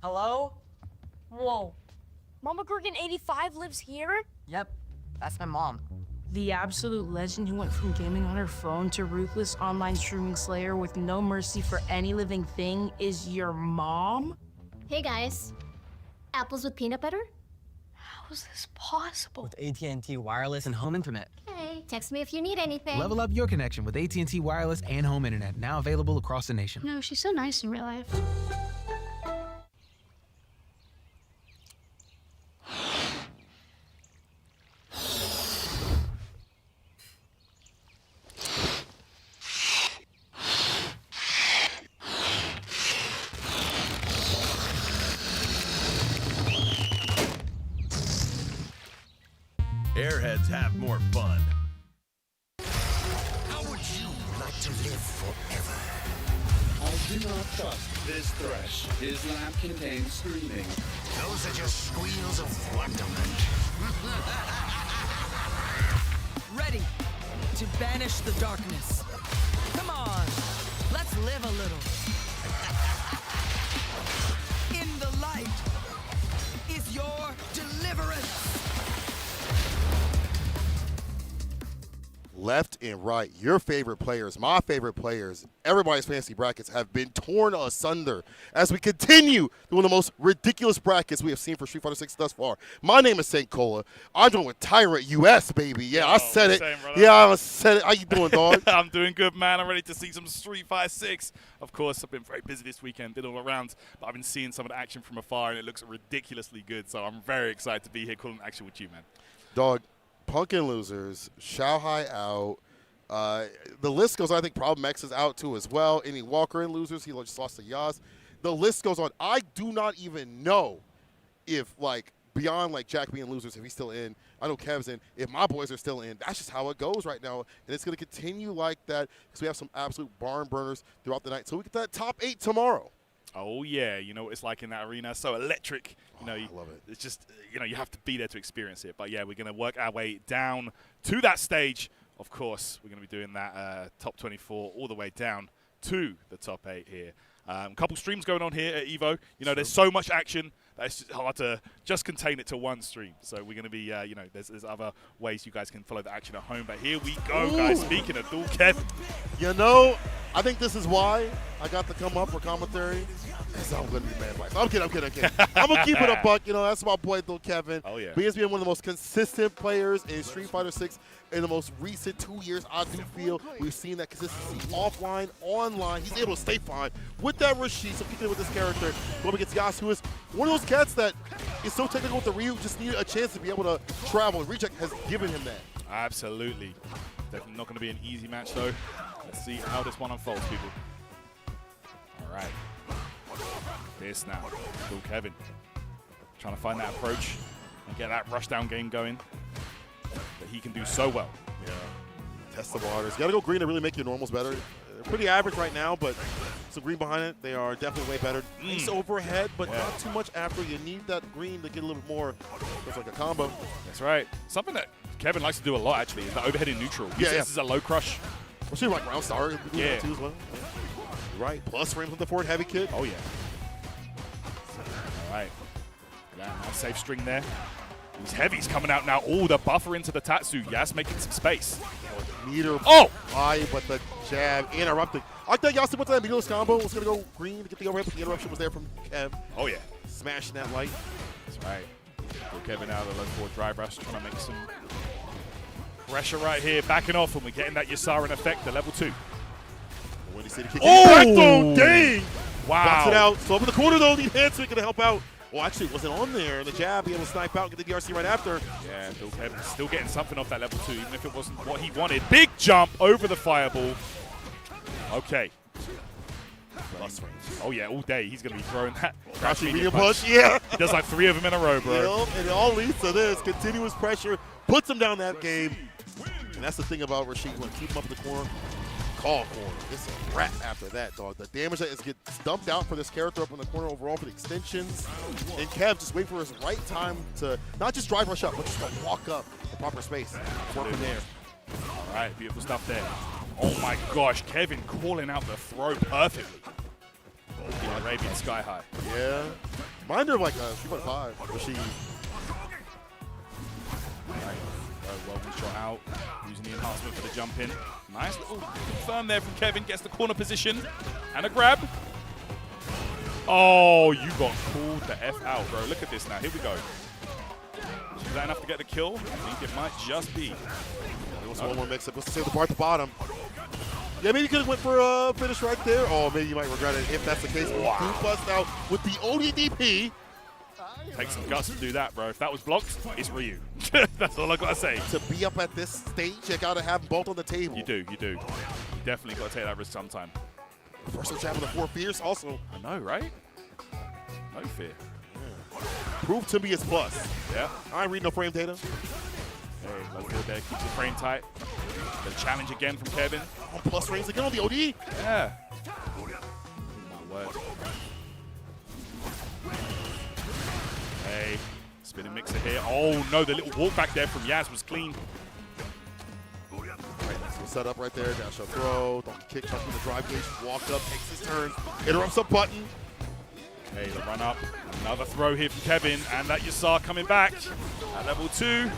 Hello? Whoa. Mama Gorgon 85 lives here? Yep, that's my mom. The absolute legend who went from gaming on her phone to ruthless online streaming slayer with no mercy for any living thing is your mom? Hey guys. Apples with peanut butter? How is this possible? With AT&T wireless and home internet. Hey, text me if you need anything. Level up your connection with AT&T wireless and home internet, now available across the nation. No, she's so nice in real life. Airheads have more fun. How would you like to live forever? I do not trust this thresh. His lamp contains screaming. Those are just squeals of wonderment. Ready to banish the darkness. Come on, let's live a little. In the light is your deliverance. Left and right, your favorite players, my favorite players, everybody's fantasy brackets have been torn asunder as we continue one of the most ridiculous brackets we have seen for Street Fighter 6 thus far. My name is St. Cola. I'm joined with Tyrant US, baby. Yeah, I said it. Yeah, I said it. How you doing, dog? I'm doing good, man. I'm ready to see some Street Fighter 6. Of course, I've been very busy this weekend, did all around, but I've been seeing some of the action from afar, and it looks ridiculously good, so I'm very excited to be here calling action with you, man. Dog, Punkin losers, Xiaohai out. The list goes on. I think Problem X is out too as well. Any Walker in losers, he just lost to Yaz. The list goes on. I do not even know if, like, beyond, like, Jack being losers, if he's still in. I know Kev's in. If my boys are still in, that's just how it goes right now. And it's going to continue like that because we have some absolute barn burners throughout the night. So we get that top 8 tomorrow. Oh, yeah. You know what it's like in that arena. So electric. You know, I love it. It's just, you know, you have to be there to experience it. But, yeah, we're going to work our way down to that stage. Of course, we're going to be doing that top 24 all the way down to the top 8 here. A couple streams going on here at EVO. You know, there's so much action that it's hard to just contain it to one stream. So we're going to be, you know, there's other ways you guys can follow the action at home. But here we go, guys. Speaking of dual Kev. You know, I think this is why I got to come up for commentary. Because I'm going to be mad. I'm kidding. I'm going to keep it a buck. You know, that's my boy, Dual Kevin. Oh, yeah. But he's been one of the most consistent players in Street Fighter 6 in the most recent 2 years. I do feel we've seen that consistency offline, online. He's able to stay fine with that Rashid, so particularly with this character. Going against Yas, who is one of those cats that is so technical with the Ryu, just needed a chance to be able to travel. And Reject has given him that. Absolutely. Definitely not going to be an easy match, though. Let's see how this one unfolds, people. All right. This now. Dual Kevin. Trying to find that approach and get that rushdown game going that he can do so well. Yeah. Test the waters. You got to go green to really make your normals better. They're pretty average right now, but some green behind it. They are definitely way better. Nice overhead, but not too much after. You need that green to get a little bit more. It's like a combo. That's right. Something that Kevin likes to do a lot, actually, is the overhead in neutral. This is a low crush. We'll see like round star. Yeah. Too as well. Right. Plus frames with the forward heavy kick. Oh, yeah. All right. Nice safe string there. These heavies coming out now. Oh, the buffer into the Tatsu. Yas making some space. Meter. Oh! But the jab interrupted. I like that Yas went to that meterless combo. Was going to go green to get the overhead, but the interruption was there from Kev. Oh, yeah. Smashing that light. That's right. Go Kevin out of the low forward drive rush, trying to make some pressure right here. Backing off, and we're getting that Yasaran effect, the level 2. When you see the kick oh! Dang! Wow. Box it out. So up in the corner, though, the enhancement going to help out. Well, actually, it wasn't on there. The jab, be able to snipe out and get the DRC right after. Yeah, Kevin's still getting something off that level 2, even if it wasn't what he wanted. Big jump over the fireball. Okay. Oh, yeah, all day he's going to be throwing that. Crouching medium push, yeah. He does like 3 of them in a row, bro. Yep, and it all leads to this. Continuous pressure puts him down that game. And that's the thing about Rashid. You want to keep him up in the corner. Call corner. It's a wrap after that, dog. The damage that gets dumped out for this character up in the corner overall for the extensions. And Kev just wait for his right time to not just drive rush up, but just to walk up the proper space. Work from there. All right, beautiful stuff there. Oh my gosh, Kevin calling out the throw perfectly. The Arabian Sky High. Yeah. Mind her like a 3.5. Rashid. Well, we shot out, using the enhancement for the jump in. Nice little confirm there from Kevin, gets the corner position, and a grab. Oh, you got called the F out, bro. Look at this now, here we go. Is that enough to get the kill? I think it might just be. One more mix-up, let's save the bar at the bottom. Yeah, maybe you could have went for a finish right there. Oh, maybe you might regret it if that's the case. Wow. 2+ now with the ODDP. Takes some guts to do that, bro. If that was blocked, it's Ryu. That's all I gotta say. To be up at this stage, you gotta have them both on the table. You do. You definitely gotta take that risk sometime. First jab with the 4 fierce also. I know, right? No fear. Yeah. Prove to me it's plus. Yeah. I ain't read no frame data. Hey, let's go there. Keeps the frame tight. The challenge again from Kevin. Oh, plus frames again on the OD. Yeah. Oh, my word. Hey, spinning mixer here. Oh no, the little walk back there from Yaz was clean. Right, so set up right there. Dash up throw. Donkey kick, chucking the drive gauge. Walked up, takes his turn. Interrupts a button. Okay, the run up. Another throw here from Kevin, and that Yasar coming back at level 2. And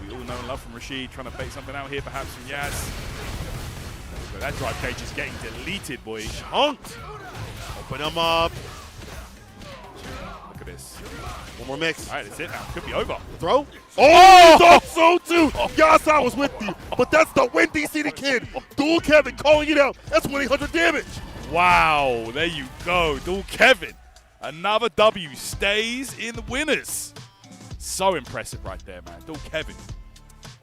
we all know and love from Rashid, trying to bait something out here, perhaps from Yaz. But that drive gauge is getting deleted, boy. Chunked. Open him up. Look at this. One more mix. All right, that's it now. Could be over. Throw. Oh, thought so too. Yas, I was with you. But that's the win DC the kid. Dual Kevin calling it out. That's 1,800 damage. Wow, there you go. Dual Kevin. Another W stays in the winners. So impressive right there, man. Dual Kevin.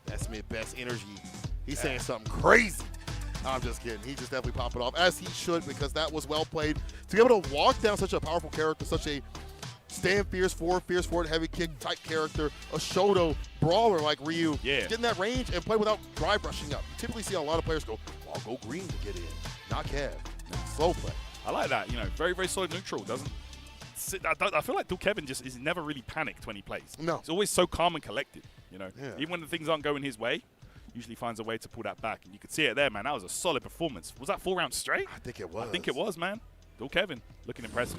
That's mid-best energy. He's saying something crazy. I'm just kidding. He just definitely popped it off, as he should, because that was well played. To be able to walk down such a powerful character, such a stand fierce forward, heavy kick type character, a Shoto brawler like Ryu, get in that range and play without drive rushing up. You typically see a lot of players go, oh, I'll go green to get in. Not Kev. Slow play. I like that. You know, very, very solid neutral. Doesn't sit. I feel like Dual Kevin just is never really panicked when he plays. No. He's always so calm and collected. You know, Yeah. even when the things aren't going his way, usually finds a way to pull that back. And you could see it there, man. That was a solid performance. Was that 4 rounds straight? I think it was. I think it was, man. Dual Kevin looking impressive.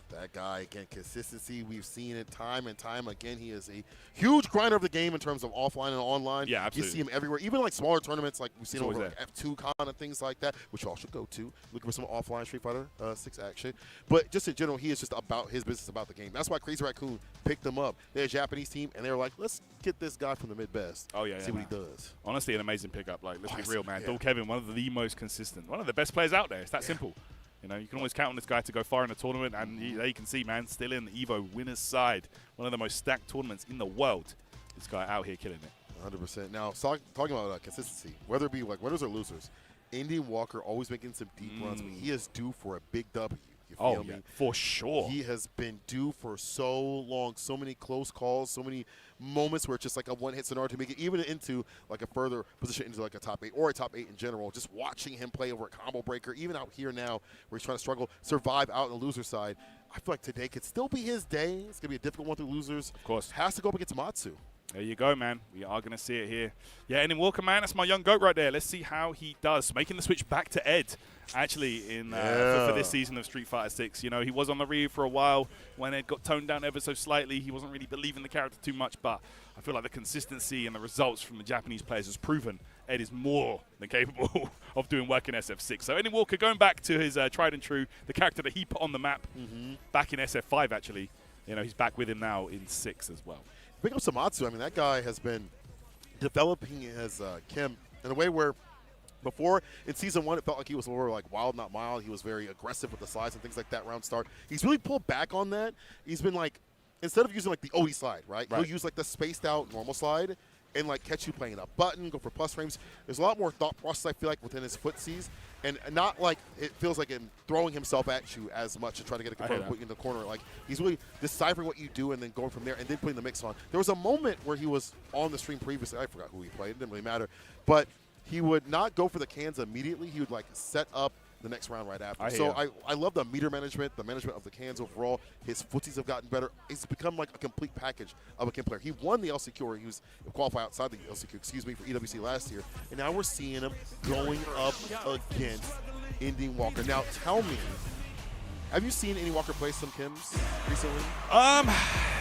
That guy, again, consistency. We've seen it time and time again. He is a huge grinder of the game in terms of offline and online. Yeah, absolutely. You see him everywhere, even like smaller tournaments like we've seen It's over always like F2 Con and things like that, which y'all should go to. Looking for some offline Street Fighter 6 action. But just in general, he is just about his business, about the game. That's why Crazy Raccoon picked him up. They're a Japanese team, and they were like, let's get this guy from the mid-best. Oh, yeah, see what man. he does. Honestly, an amazing pickup. Like, let's be Honestly, real, man. yeah. Dual Kevin, one of the most consistent, one of the best players out there. It's that simple. You know, you can always count on this guy to go far in the tournament, and there you can see, man, still in the EVO winner's side. One of the most stacked tournaments in the world. This guy out here killing it. 100%. Now, talking about consistency, whether it be like winners or losers, Indian Walker always making some deep runs, but he is due for a big W. You feel yeah, me? for sure. He has been due for so long, so many close calls, so many moments where it's just like a one-hit scenario to make it even into like a further position into like a top 8 or a top 8 in general. Just watching him play over a combo breaker, even out here now where he's trying to struggle, survive out on the loser side. I feel like today could still be his day. It's going to be a difficult one through losers. Of course. Has to go up against Matsu. There you go, man. We are going to see it here. Yeah, and in Walker, man, that's my young GOAT right there. Let's see how he does. Making the switch back to Ed, actually, in for this season of Street Fighter 6. You know, he was on the Ryu for a while. When Ed got toned down ever so slightly, he wasn't really believing the character too much. But I feel like the consistency and the results from the Japanese players has proven Ed is more than capable of doing work in SF6. So Eddie Walker going back to his tried and true, the character that he put on the map back in SF5, actually. You know, he's back with him now in 6 as well. Big up Samatsu. I mean, that guy has been developing as Kim in a way where before in Season 1 it felt like he was a little like wild, not mild. He was very aggressive with the slides and things like that round start. He's really pulled back on that. He's been like, instead of using like the OE slide, right? He'll use like the spaced out normal slide and like catch you playing a button, go for plus frames. There's a lot more thought process, I feel like, within his footsies. And not like it feels like him throwing himself at you as much to try to get a confirm put you in the corner. Like he's really deciphering what you do and then going from there and then putting the mix on. There was a moment where he was on the stream previously. I forgot who he played. It didn't really matter. But he would not go for the cans immediately. He would like set up the next round right after. I love the meter management, the management of the cans overall. His footsies have gotten better. He's become like a complete package of a Kim player. He won the LCQ, or he was qualified outside the LCQ, for EWC last year. And now we're seeing him going up against Indian Walker. Now tell me, have you seen any Walker play some Kims recently?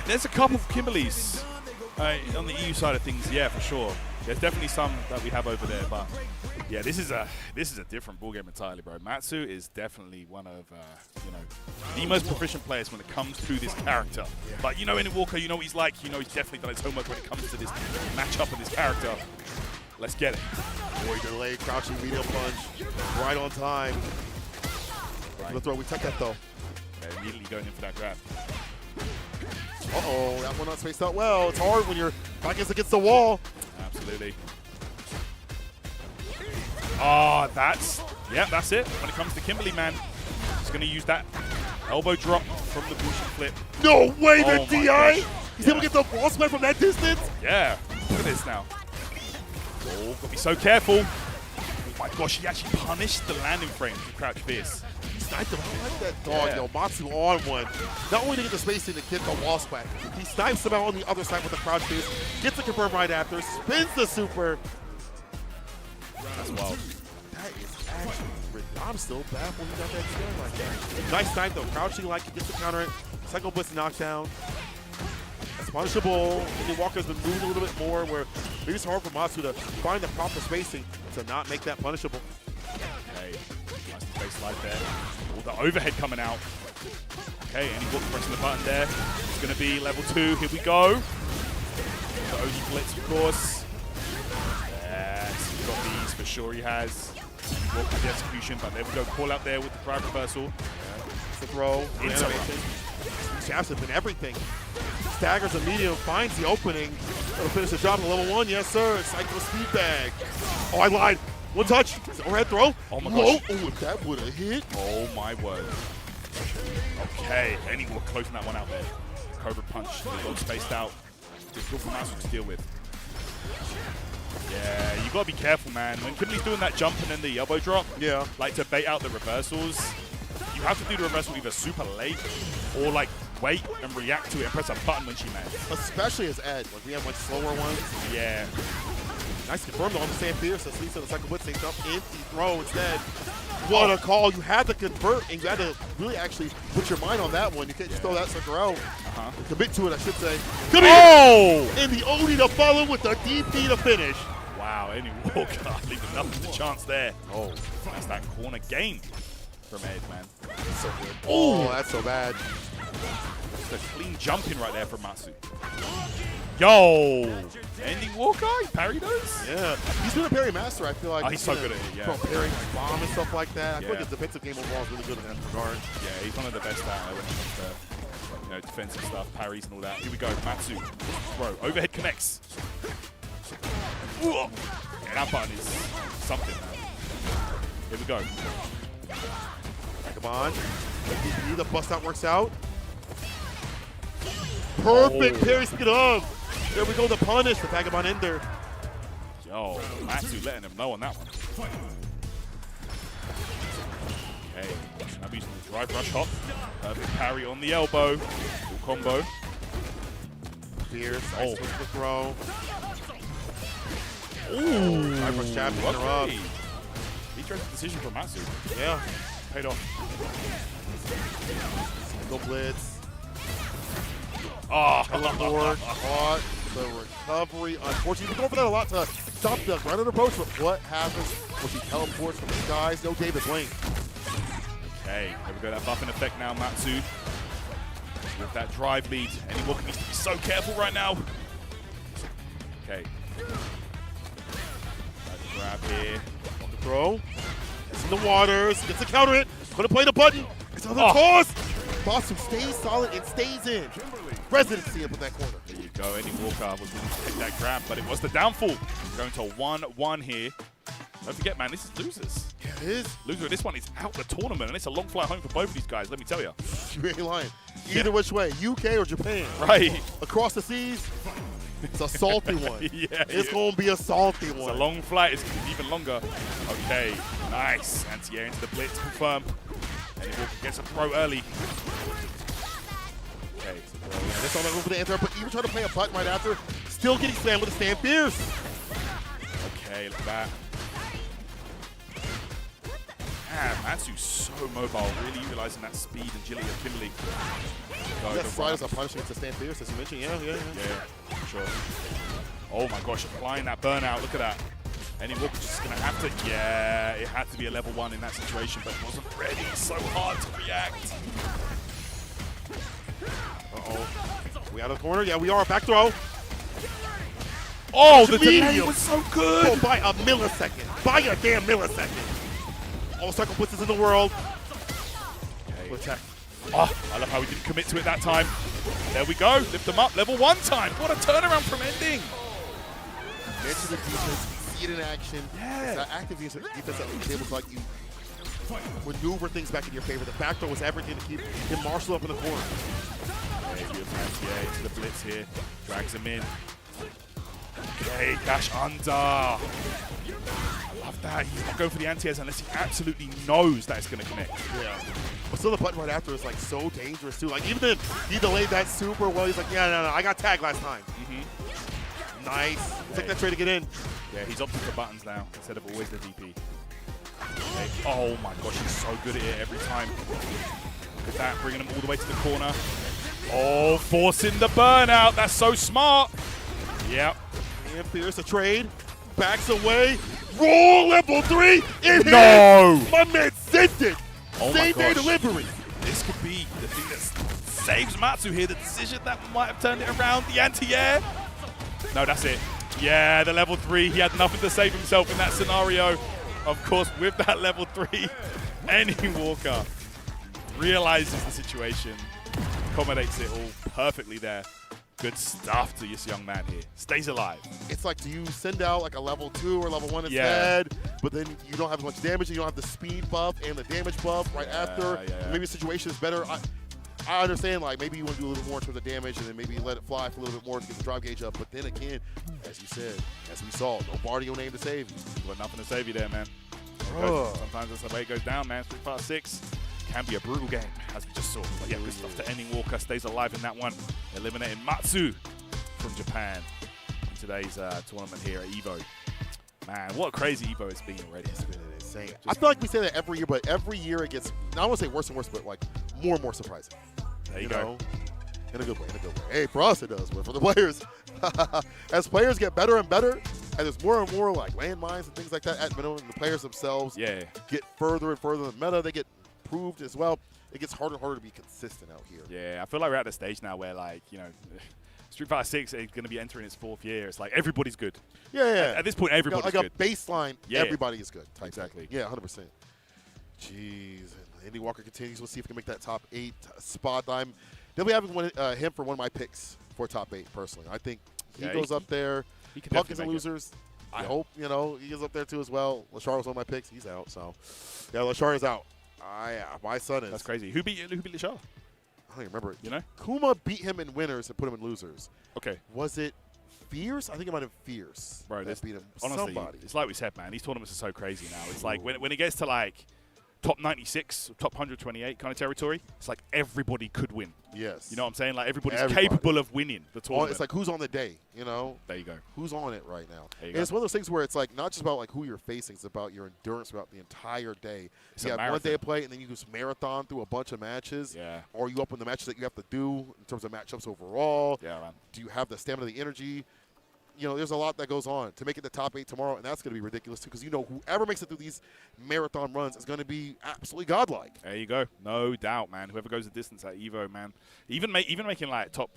There's a couple of Kimberleys on the EU side of things, yeah, for sure. There's definitely some that we have over there, but yeah, this is a different ballgame entirely, bro. Matsu is definitely one of the most proficient players when it comes to this character. But you know, in Walker, you know what he's like. You know he's definitely done his homework when it comes to this matchup of this character. Let's get it. Boy, delay, crouching medium punch, right on time. The throw, we took that though. Yeah, immediately going in for that grab. Uh-oh, that one not spaced out well. It's hard when you're back against the wall. Absolutely. Oh, that's it. When it comes to Kimberly, man, he's going to use that elbow drop from the Bushi flip. No way, the DI! Gosh. He's able to get the ball smash from that distance? Yeah, look at this now. Oh, got to be so careful. Oh my gosh, he actually punished the landing frame with Crouch Fierce. He sniped him. I like that dog, yo. Matsu on one. Not only to get the spacing to get the wall smash, he snipes him out on the other side with the Crouch Fierce, gets the confirm right after, spins the super. That's wild. That is actually ridiculous. I'm still baffled he got that stand like that. Nice snipe though, crouching like he gets the counter it. Cycle blitz knockdown. That's punishable. Indian Walker's been moving a little bit more where maybe it's hard for Matsu to find the proper spacing to not make that punishable. Okay, nice space slide there. Oh, the overhead coming out. Okay, and he's pressing the button there. It's going to be level 2. Here we go. The OG blitz, of course. Yes, he's got these for sure. He has. Walk with the execution, but there we go. Call out there with the crowd reversal. It's the throw. Animation. Chaps have been everything. Staggers a medium, finds the opening. It'll finish the job at level 1. Yes, sir. Cycle speed bag. Oh, I lied. One touch. Overhead throw. Oh my gosh. Oh, if that would have hit. Oh my word. Okay, any more closing that one out there. Cobra punch. Well spaced out. Difficult for Matsu to deal with. Yeah, you gotta be careful, man. When Kimberly's doing that jump and then the elbow drop, like to bait out the reversals, you have to do the reversal either super late or like wait and react to it and press a button when she lands. Especially as Ed, like we have much slower ones. Yeah. Nice confirm though on the Sam Fierce. That's Lisa the second blitz. They jump empty throw instead. What a call. You had to convert and you had to really actually put your mind on that one. You can't just throw that sucker out. Commit to it, I should say. Oh! And the OD to follow with the DP to finish. Wow, Eddie Walker leaving nothing to chance there. Oh, that's that corner game from Ed, man. That's so good. Oh, that's so bad. Just a clean jumping right there from Matsu. Yo! Ending Walker, he parried those? Yeah. He's been a parry master, I feel like. Oh, he's so good at it, yeah. Parrying like bomb and stuff like that. I feel like his defensive game overall is really good in that regard. Yeah, he's one of the best at it when it comes to defensive stuff, parries and all that. Here we go, Matsu. Bro, overhead connects. Yeah, that button is something, man. Here we go. Vagabond. The bust out works out. Perfect parry, speed of. There we go, the punish, the Vagabond ender. Yo, Matsu letting him know on that one. Okay, now using the drive rush hop. Perfect parry on the elbow. Full combo. Fierce, nice with the throw. Ooh, drive rush jab, interrupt. Interesting decision from Matsu. Yeah. Paid off. Single blitz. Oh, forward, caught the recovery. Unfortunately, we're going for that a lot to stop the grounded approach, but what happens when she teleports from the skies? No David Blaine. Okay, there we go, that buffing effect now, Matsu. With that drive lead, Any Walker needs to be so careful right now. Okay. Nice grab here. On the throw. It's in the waters. Gets to counter it. Gonna play the button. It's another toss. Boston stays solid and stays in. Residency up in that corner. There you go. Any Walker was willing to take that grab, but it was the downfall. Going to 1-1 here. Don't forget, man, this is losers. Yeah, it is. Loser of this one is out the tournament, and it's a long flight home for both of these guys, let me tell you. You ain't lying. Either which way, UK or Japan. Right. Across the seas, it's a salty one. Yeah, it's going to be a salty one. It's a long flight. It's going to be even longer. Okay, nice. Anti-air into the blitz, confirm. And he gets a throw early. Okay. Yeah, that's all that over the answer, but even trying to play a button right after, still getting slammed with a stand fierce. Okay, look at that. Man, Matsu's so mobile, really utilizing that speed and agility of Kimberly. That slide is a punishment to stand fierce, as you mentioned. Yeah, for sure. Oh my gosh, applying that burnout. Look at that. Any Walker just gonna have to. Yeah, it had to be a level 1 in that situation, but it wasn't ready. So hard to react. Uh-oh. We out of the corner? Yeah, we are. Back throw. Oh, the delay was so good. Oh, by a millisecond. By a damn millisecond. All circle blitzes in the world. Okay. Attack. Oh, I love how he didn't commit to it that time. There we go. Lift them up. Level 1 time. What a turnaround from ending. Mention the defense. See it in action. Yeah. It's that active defense that was able to like you maneuver things back in your favor. The back throw was everything to keep him Marshall up in the corner. Yeah, into the blitz here. Drags him in. Okay, dash under. I love that. He's not going for the anti-airs unless he absolutely knows that it's going to connect. Yeah. But still the button right after is like so dangerous too. Like even then he delayed that super well. He's like, yeah, no, I got tagged last time. Nice. Take that trade to get in. Yeah, he's opting for buttons now instead of always the DP. Okay. Oh my gosh, he's so good at it every time. Look at that, bringing him all the way to the corner. Oh, forcing the burnout. That's so smart. Yep. And Fierce a trade. Backs away. Roll level 3. No. My man sent it. Oh Same day delivery. This could be the thing that saves Matsu here. The decision that might have turned it around. The anti-air. No, that's it. Yeah, the level 3. He had nothing to save himself in that scenario. Of course, with that level 3, Any Walker realizes the situation, accommodates it all perfectly there. Good stuff to this young man here. Stays alive. It's like, do you send out like a level 2 or level 1 instead, but then you don't have as much damage and you don't have the speed buff and the damage buff right after? Maybe the situation is better. I understand, like, maybe you want to do a little more in terms of damage and then maybe let it fly for a little bit more to get the drive gauge up. But then again, as you said, as we saw, no Bardio name to save you. You got nothing to save you there, man. Sometimes that's the way it goes down, man. Street Fighter 6 can be a brutal game, as we just saw. But yeah, good stuff to Ending Walker. Stays alive in that one. Eliminating Matsu from Japan in today's tournament here at EVO. Man, what a crazy EVO it's been already. It's been insane. I feel like we say that every year, but every year it gets, I don't want to say worse and worse, but like more and more surprising. There you go. Know? In a good way, in a good way. Hey, for us it does, but for the players, as players get better and better, and there's more and more like landmines and things like that at minimum, the players themselves get further and further in the meta, they get improved as well. It gets harder and harder to be consistent out here. Yeah, I feel like we're at the stage now where, like, you know, Street Fighter 6 is going to be entering its 4th year. It's like everybody's good. Yeah. At this point, everybody's good. Like a baseline, everybody is good. Exactly. Yeah, 100%. Jeez. Andy Walker continues. We'll see if he can make that top 8 spot. They'll be having him for one of my picks for top 8, personally. I think he goes up there. Pumpkins and Losers. I hope, you know, he is up there too as well. Lashar was one of my picks. He's out. So, yeah, Lashar is out. My son is. That's crazy. Who beat Lisha? I don't even remember. You know? Kuma beat him in winners and put him in losers. Okay. Was it Fierce? I think it might have been Fierce. Bro, that beat him. Honestly, Somebody. it's like we said, man. These tournaments are so crazy now. It's like when it gets to like top 96, top 128 kind of territory, it's like everybody could win. Yes. You know what I'm saying? Like everybody's Everybody. capable of winning the tournament. It's like who's on the day, you know? There you go. Who's on it right now? There you And go. it's one of those things where it's like not just about like who you're facing, it's about your endurance throughout the entire day. It's you a have one day marathon. of play and then you just marathon through a bunch of matches. Yeah. Or you up in the matches that you have to do in terms of matchups overall. Yeah, man. Do you have the stamina, the energy? You know, there's a lot that goes on to make it the top 8 tomorrow, and that's going to be ridiculous too. Because you know, whoever makes it through these marathon runs is going to be absolutely godlike. There you go. No doubt, man. Whoever goes the distance at EVO, man. Even making like top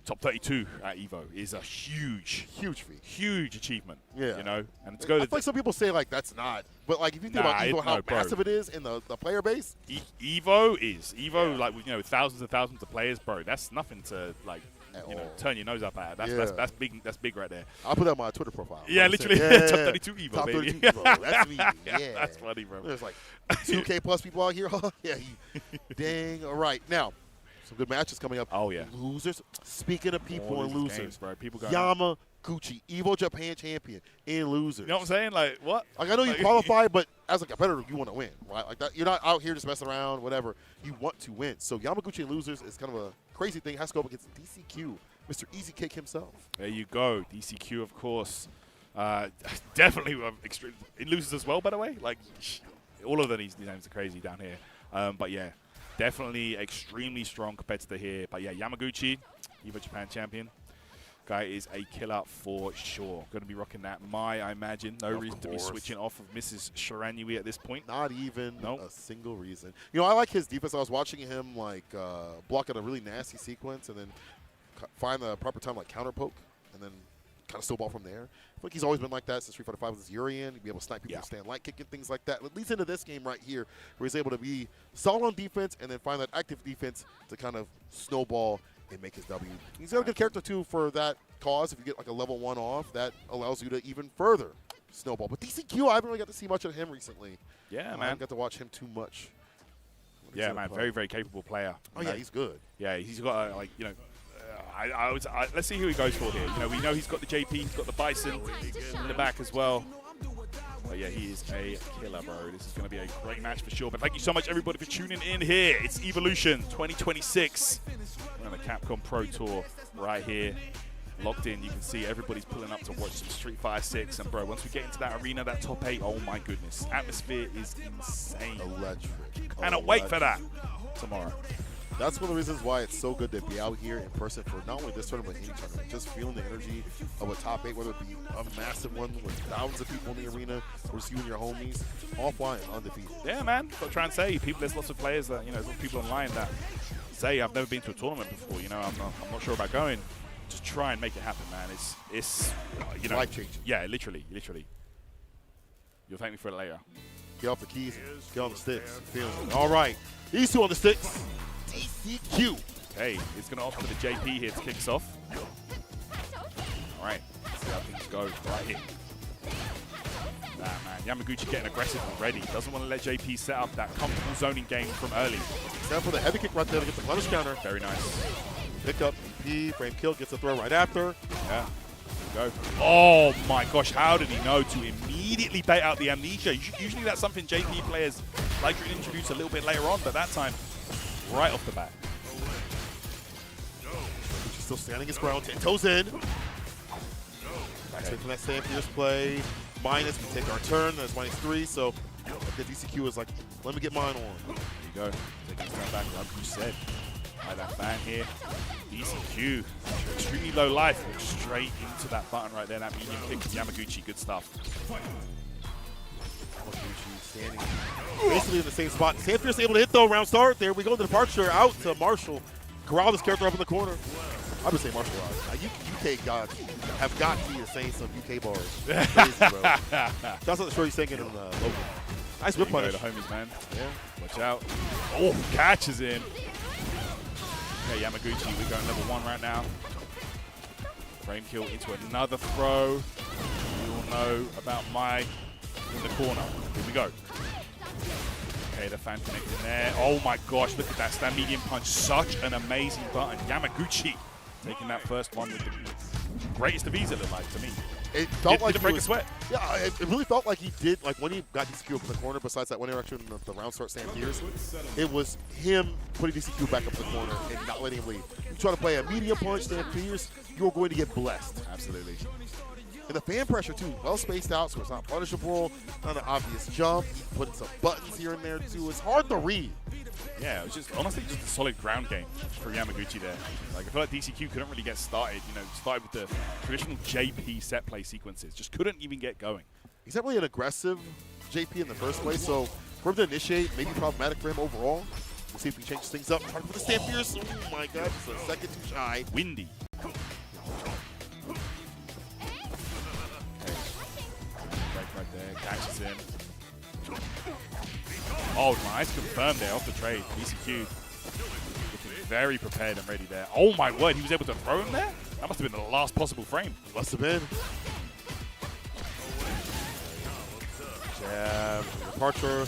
32 at EVO is a huge feat, huge achievement. Yeah. You know, and to I go feel to like some people say like that's not, but like if you think about EVO, how bro. massive it is in the player base. EVO, like you know, thousands and thousands of players, bro. That's nothing to like. You know, turn your nose up at. That's big. That's big right there. I'll put that on my Twitter profile. Yeah, literally. Yeah. Top 32 EVO, Top baby. 32 EVO. That's me. Yeah, that's funny, bro. There's like 2K plus people out here. Yeah. Dang. All right. Now, some good matches coming up. Oh yeah. Losers. Speaking of people and losers, games, bro. People going Yamaguchi, EVO Japan champion in losers. You know what I'm saying? Like what? Like I know you qualify, but as a competitor, you want to win, right? Like that. You're not out here just messing around, whatever. You want to win. So Yamaguchi in losers is kind of a crazy thing. Has to go up against DCQ. Mr. Easy Cake himself. There you go. DCQ, of course. Definitely extreme in losers as well, by the way. Like, all of these names are crazy down here. But yeah, definitely extremely strong competitor here. But yeah, Yamaguchi, EVO Japan champion. Guy is a killer for sure. Going to be rocking that I imagine. No reason to be switching off of Mrs. Shiranui at this point. Not even a single reason. You know, I like his defense. I was watching him like block at a really nasty sequence and then find the proper time, like counter poke, and then kind of snowball from there. I feel like he's always been like that since Street Fighter 5 with his Urian. He'd be able to snipe people with stand light kicking, things like that. It leads into this game right here, where he's able to be solid on defense and then find that active defense to kind of snowball and make his W. He's got a good character too for that cause. If you get like a level 1 off, that allows you to even further snowball. But DCQ, I haven't really got to see much of him recently. Yeah, I man. haven't got to watch him too much. Yeah, man. Very, very capable player. Oh yeah, he's good. Yeah, he's got like you know. Let's see who he goes for here. You know, we know he's got the JP, he's got the Bison in the back as well. But yeah, he is a killer, bro. This is going to be a great match for sure. But thank you so much, everybody, for tuning in here. It's Evolution 2026. We're on the Capcom Pro Tour right here. Locked in. You can see everybody's pulling up to watch some Street Fighter 6. And, bro, once we get into that arena, that top 8, oh, my goodness. Atmosphere is insane. Electric. Cannot wait for that tomorrow. That's one of the reasons why it's so good to be out here in person for not only this tournament, but any tournament. Just feeling the energy of a top 8, whether it be a massive one with thousands of people in the arena, or just you and your homies, all flying undefeated. Yeah, man. But trying to say, there's lots of players that, you know, there's lots of people online that say, I've never been to a tournament before, you know, I'm not sure about going. Just try and make it happen, man. It's you know, life-changing. Yeah, literally. You'll thank me for it later. Get off the keys, get on the sticks. Feeling it. All right, these two on the sticks. DCQ. Okay, it's going to opt for the JP here to kick us off. All right, let's see how things go right here. Nah, man, Yamaguchi getting aggressive already. Doesn't want to let JP set up that comfortable zoning game from early. Except for the heavy kick right there to get the punish counter. Very nice. Pick up, EP, frame kill, gets the throw right after. Yeah, go. Oh my gosh, how did he know to immediately bait out the amnesia? Usually that's something JP players like to introduce a little bit later on, but that time, right off the bat. She's still standing his ground, 10 toes in. Back from that stand fierce play. Minus, we take our turn, that's -3, so the DCQ is like, let me get mine on. There you go, taking a step back, like you said. Like that fan here, DCQ, extremely low life, walks straight into that button right there, that medium kick from Yamaguchi, good stuff. Yamaguchi standing basically in the same spot. Sandfierce able to hit though, round start. There we go, the departure out to Marshall. Corral this character up in the corner. I would say Marshall Rod. UK gods have got to be saying some UK bars. Crazy, bro. That's not the story he's saying in Logan. Nice whip punish. The homies, man. Yeah. Watch out. Oh, catches him. Okay, Yamaguchi, we're going level 1 right now. Frame kill into another throw. You all know about my in the corner. Here we go. Okay, the fan connecting there. Oh my gosh, look at that stand medium punch. Such an amazing button. Yamaguchi taking that first one with the greatest of ease, it looked like to me. It felt like did break a sweat. Yeah, it really felt like he did. Like when he got DCQ up in the corner, besides that one interaction in the round start Sam Pierce, it was him putting DCQ back up in the corner and not letting him leave. You try to play a medium punch, Sam Pierce, you're going to get blessed. Absolutely. And the fan pressure too, well spaced out, so it's not punishable. Not an obvious jump. Putting some buttons here and there too. It's hard to read. Yeah, it was just honestly just a solid ground game for Yamaguchi there. Like I feel like DCQ couldn't really get started. You know, started with the traditional JP set play sequences. Just couldn't even get going. He's not really an aggressive JP in the first place, so for him to initiate, maybe problematic for him overall. We'll see if he changes things up. Trying to put the Stand Fierce. Oh my god, just a second too shy. Windy. Right there, catches in. Oh, nice confirmed there off the trade. DCQ looking very prepared and ready there. Oh my word, he was able to throw him there? That must have been the last possible frame. Must have been. Jab, departure.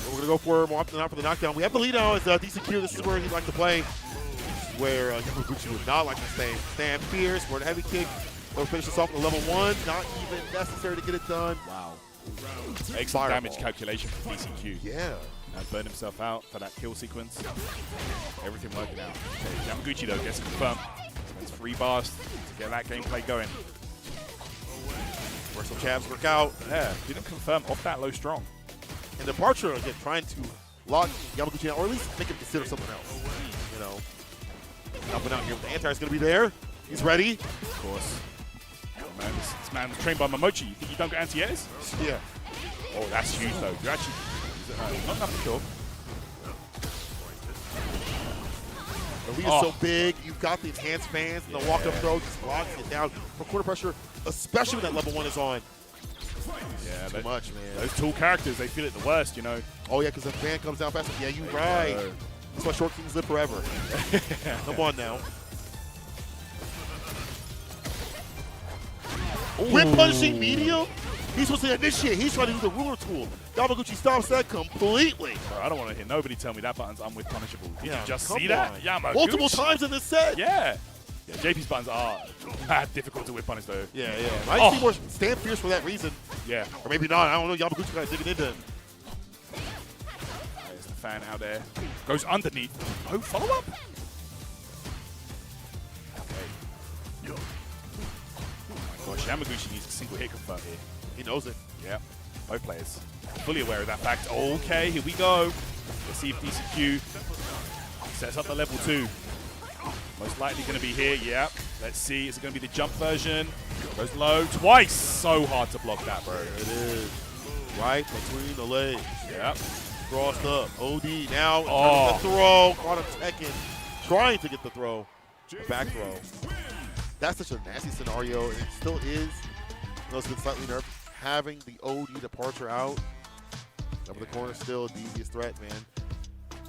We're going to go for more often than not for the knockdown. We have the lead now as DCQ. This is where he'd like to play. This is where Yamaguchi would not like to stay. Stand Fierce for the heavy kick. We'll finish this off with a level 1. Not even necessary to get it done. Wow. Excellent damage calculation for DCQ. Yeah. Now burned himself out for that kill sequence. Everything working out. Okay, Yamaguchi though gets confirmed. Spends 3 bars to get that gameplay going. Where some jabs work out. Yeah, didn't confirm off that low strong. And departure again, trying to lock Yamaguchi out, or at least make him consider someone else. You know, helping out here with the anti is going to be there. He's ready. Of course. Oh, man, this man was trained by Momochi. You think you don't get anti-airs? Yeah. Oh, that's huge though. You're actually not enough to kill. The lead is so big. You've got the enhanced fans and the walk-up throw just blocks it down for quarter pressure, especially when that level 1 is on. Yeah, too much, man. Those tall characters, they feel it the worst, you know. Oh yeah, because the fan comes down fast. Yeah, you're right. That's why short kings live forever. Come on now. Whip punishing medium? He's supposed to initiate. He's trying to do the ruler tool. Yamaguchi stops that completely. Bro, I don't want to hear nobody tell me that button's unwith punishable. Did you just come see that? on. Yamaguchi. Multiple times in this set. Yeah. Yeah, JP's buttons are bad, difficult to whip punish though. Yeah, yeah. I see more Stand Fierce for that reason. Yeah. Or maybe not. I don't know. Yamaguchi kind of digging into him. There's the fan out there. Goes underneath. Oh, follow up. Okay. Oh my gosh, Yamaguchi needs a single hit confirm here. He knows it. Yeah. Both players fully aware of that fact. Okay, here we go. Let's see if DCQ sets up the level 2. Most likely going to be here, yeah. Let's see, is it going to be the jump version? Goes low twice. So hard to block that, bro. It is. Right between the legs. Yep. Crossed up. OD now. Oh. The throw. Caught him second. Trying to get the throw. The back throw. That's such a nasty scenario, and it still is. I know it's been slightly nerfed. Having the OD departure out. Up in the corner still the easiest threat, man.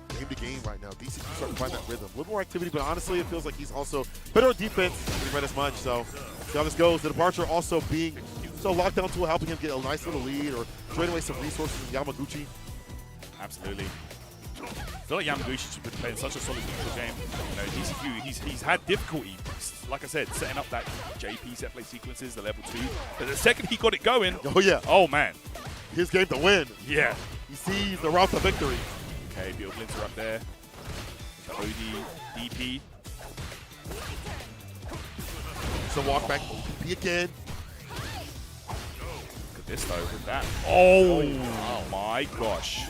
Game to game right now. DC starting to find that rhythm. A little more activity, but honestly, it feels like he's also better on defense. Didn't read as much, so see how this goes. The departure also being so lockdown tool, helping him get a nice little lead or drain away some resources from Yamaguchi. Absolutely. I feel like Yamaguchi should be playing such a solid neutral game. You know, DCQ, he's had difficulty, like I said, setting up that JP set play sequences, the level 2. But the second he got it going, oh yeah, oh man, his game to win. Yeah, he sees the route to victory. Okay, Beetle Blinter up there. The OD DP. So walk back ODP again. Look at this though with that. Oh my gosh.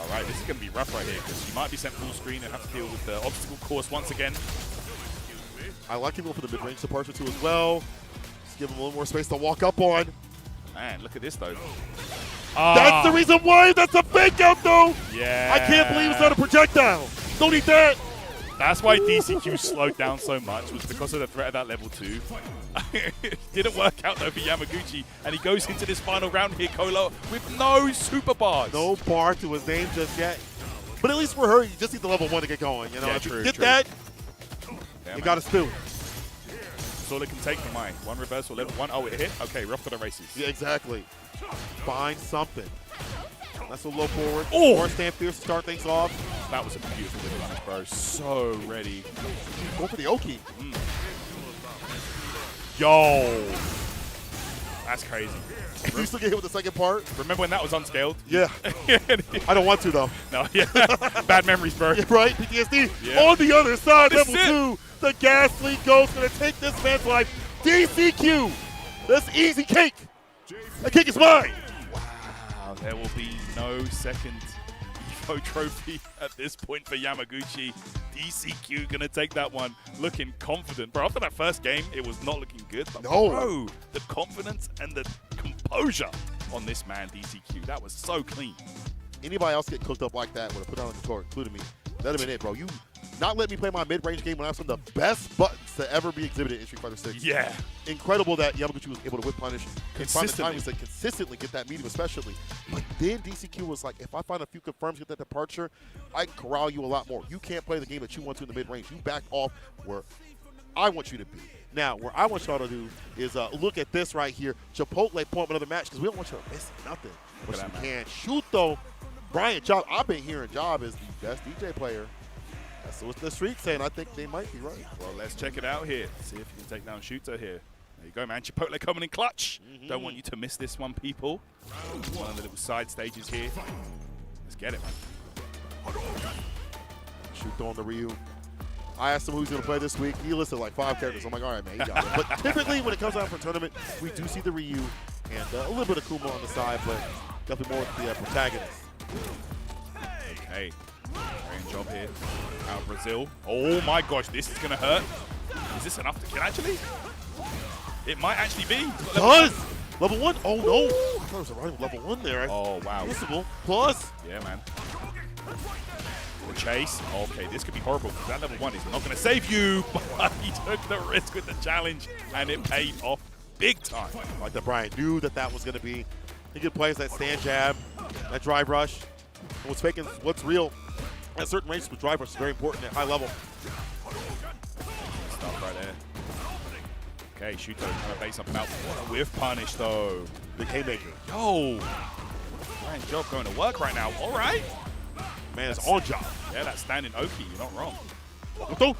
All right, this is going to be rough right here because you might be sent full screen and have to deal with the obstacle course once again. I like him for the mid-range departure too as well. Just give him a little more space to walk up on. Man, look at this though. That's the reason why. That's a fake out though. Yeah. I can't believe it's not a projectile. Don't eat that. That's why DCQ slowed down so much, was because of the threat of that level 2. Didn't work out though for Yamaguchi, and he goes into this final round here, Kolo, with no super bars. No bar to his name just yet. But at least for her, you just need the level 1 to get going. You know, yeah, if true, you get true. that, yeah, you got to stew. That's all it can take for mine. One reversal, level 1. Oh, it hit? Okay, we're off to the races. Yeah, exactly. Find something. That's a low forward. Oh! Or stand fierce to start things off. That was a beautiful little punish, bro. So ready. Go for the Oki. Yo. That's crazy. You still get hit with the second part? Remember when that was unscaled? Yeah. I don't want to, though. No, yeah. Bad memories, bro. Yeah, right? PTSD. Yeah. On the other side, This level 2. The Ghastly Ghost going to take this man's life. DCQ. That's easy cake. That cake is mine. Wow, there will be no second EVO trophy at this point for Yamaguchi. DCQ going to take that one, looking confident. Bro, after that first game, it was not looking good. But No. bro, the confidence and the composure on this man, DCQ, that was so clean. Anybody else get cooked up like that would have put on the controller, including me. That'd have been it, bro. You not let me play my mid-range game when I was one of the best buttons to ever be exhibited in Street Fighter 6. Yeah. Incredible that Yamaguchi was able to whip punish and find the Consistently. timings to consistently get that medium especially. But then DCQ was like, if I find a few confirms, get that departure, I can corral you a lot more. You can't play the game that you want to in the mid-range. You back off where I want you to be. Now, where I want y'all to do is look at this right here. Chipotle point another match because we don't want you to miss nothing. But you can shoot, though. Brian Job, I've been hearing Job is the best DJ player. That's what the street's saying. I think they might be right. Well, let's check it out here. See if you can take down Shuto here. There you go, man. Chipotle coming in clutch. Don't want you to miss this one, people. One of the little side stages here. Let's get it, man. Shuto on the Ryu. I asked him who he's going to play this week. He listed like 5 characters. I'm like, all right, man, you got it. But typically, when it comes out for a tournament, we do see the Ryu and a little bit of Kuma on the side, but definitely more with the protagonist. Okay. Great job here. Out Brazil. Oh my gosh, this is going to hurt. Is this enough to kill, actually? It might actually be. It does! Level 1? Oh, no. I thought it was a running level 1 there. Oh, wow. Possible. Plus. Yeah, man. The chase. Okay, this could be horrible because that level 1 is not going to save you, but he took the risk with the challenge, and it paid off big time. Like that Brian knew that that was going to be. He could play that stand jab, that drive rush. What's fake and what's real. At certain ranges with drive rush is very important at high level. Stop right there. Okay, Shuto trying to base something out. What a whiff punish, though. Big haymaker. Yo. Brian Job going to work right now. All right. Man, it's on job. Yeah, that's standing Oki. You're not wrong.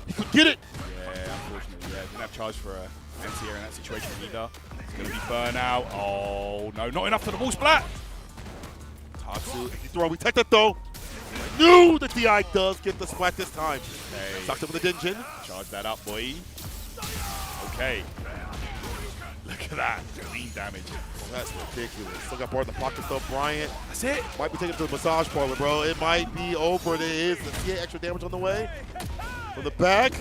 He could get it. Yeah, unfortunately, yeah. Didn't have charge for NCR in that situation either. It's going to be burnout. Oh, no, not enough for the wall splat. Tatsu, if you throw, we take that though. I knew that DI does get the splat this time. Okay. Sucked up with the Dinjin. Charge that up, boy. Okay. Look at that. Clean damage. Oh, that's ridiculous. Still got part of the pocket though, Bryant. That's it. Might be taking it to the massage parlor, bro. It might be over. There is. Let's see extra damage on the way. From the back.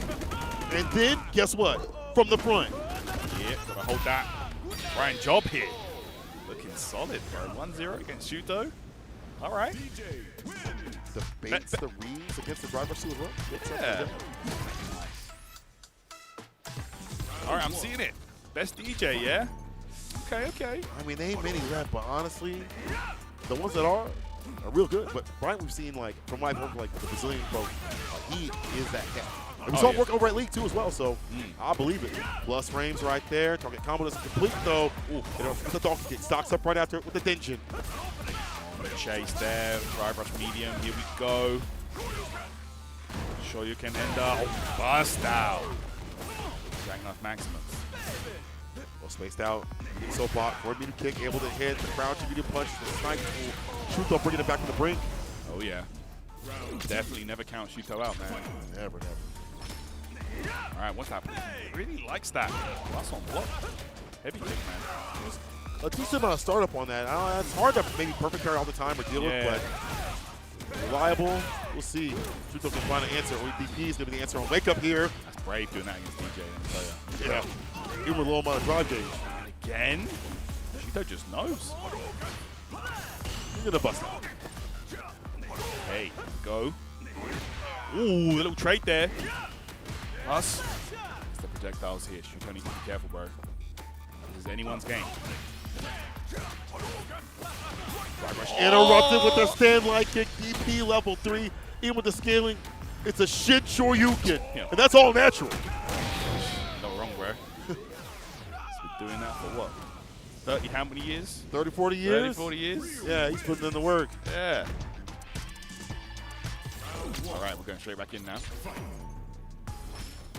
And then, guess what? From the front. Yeah, gotta hold that. Brian Job here. Looking solid, bro. 1-0 against Shuto. All right. The baits, the reads against the driver suit. Yeah. All right, I'm seeing it. Best DJ, yeah? Okay. I mean, they ain't many left, but honestly, the ones that are real good. But Brian, we've seen, like, from what I've heard, like, the Brazilian folk, he is that cat. And we saw him work over at League, too, as well, so I believe it. Plus frames right there. Target combo doesn't complete, though. The dog kick stocks up right after it with the Dinjin. Chase there. Drive rush medium. Here we go. Show you can end up. Oh, bust out. Jackknife Maximus. Well spaced out. So block. Forward medium kick. Able to hit. The crouch medium punch. The snipe. Shuto bringing it back from the brink. Oh, yeah. Definitely never count Shuto out, man. Never. All right, what's happening? He really likes that. That's on block. Heavy kick, man. A decent amount of startup on that. It's hard to maybe perfect carry all the time or deal with, but reliable. We'll see. Shuto can find an answer. Or DP is going to be the answer on wake up here. That's brave doing that against DJ. Let me tell you. Yeah. Even with a low amount of drive gauge. Again? Shuto just knows. He's going to bust out. Hey, go. Ooh, a little trade there. Us. It's the projectiles here. Shuto needs to be careful, bro. This is anyone's game. Interrupted with the stand light kick. DP level 3. Even with the scaling, it's a shit Shoryuken. And that's all natural. No wrong, bro. He's been doing that for what? 30 how many years? 30, 40 years? 30, 40 years? Yeah, he's putting in the work. Yeah. All right, we're going straight back in now.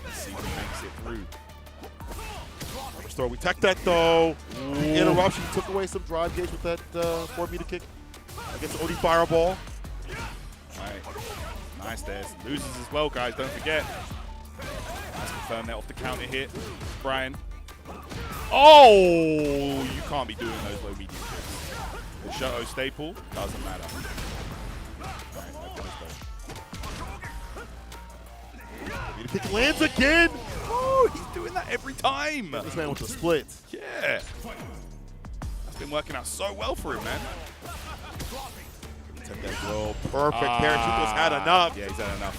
Let's see if he makes it through. Throw. We tech that though. Interruption. Took away some drive gauge with that 4-meter kick against OD Fireball. All right. Nice there. Loses as well, guys. Don't forget. Let's confirm that off the counter hit. Brian. Oh! You can't be doing those low medium kicks. The Shoto staple doesn't matter. Meter kick lands again. Oh, he's doing that every time. This man with the splits. Yeah. That's been working out so well for him, man. Take that throw. Perfect. Parachuto's had enough. Yeah, he's had enough.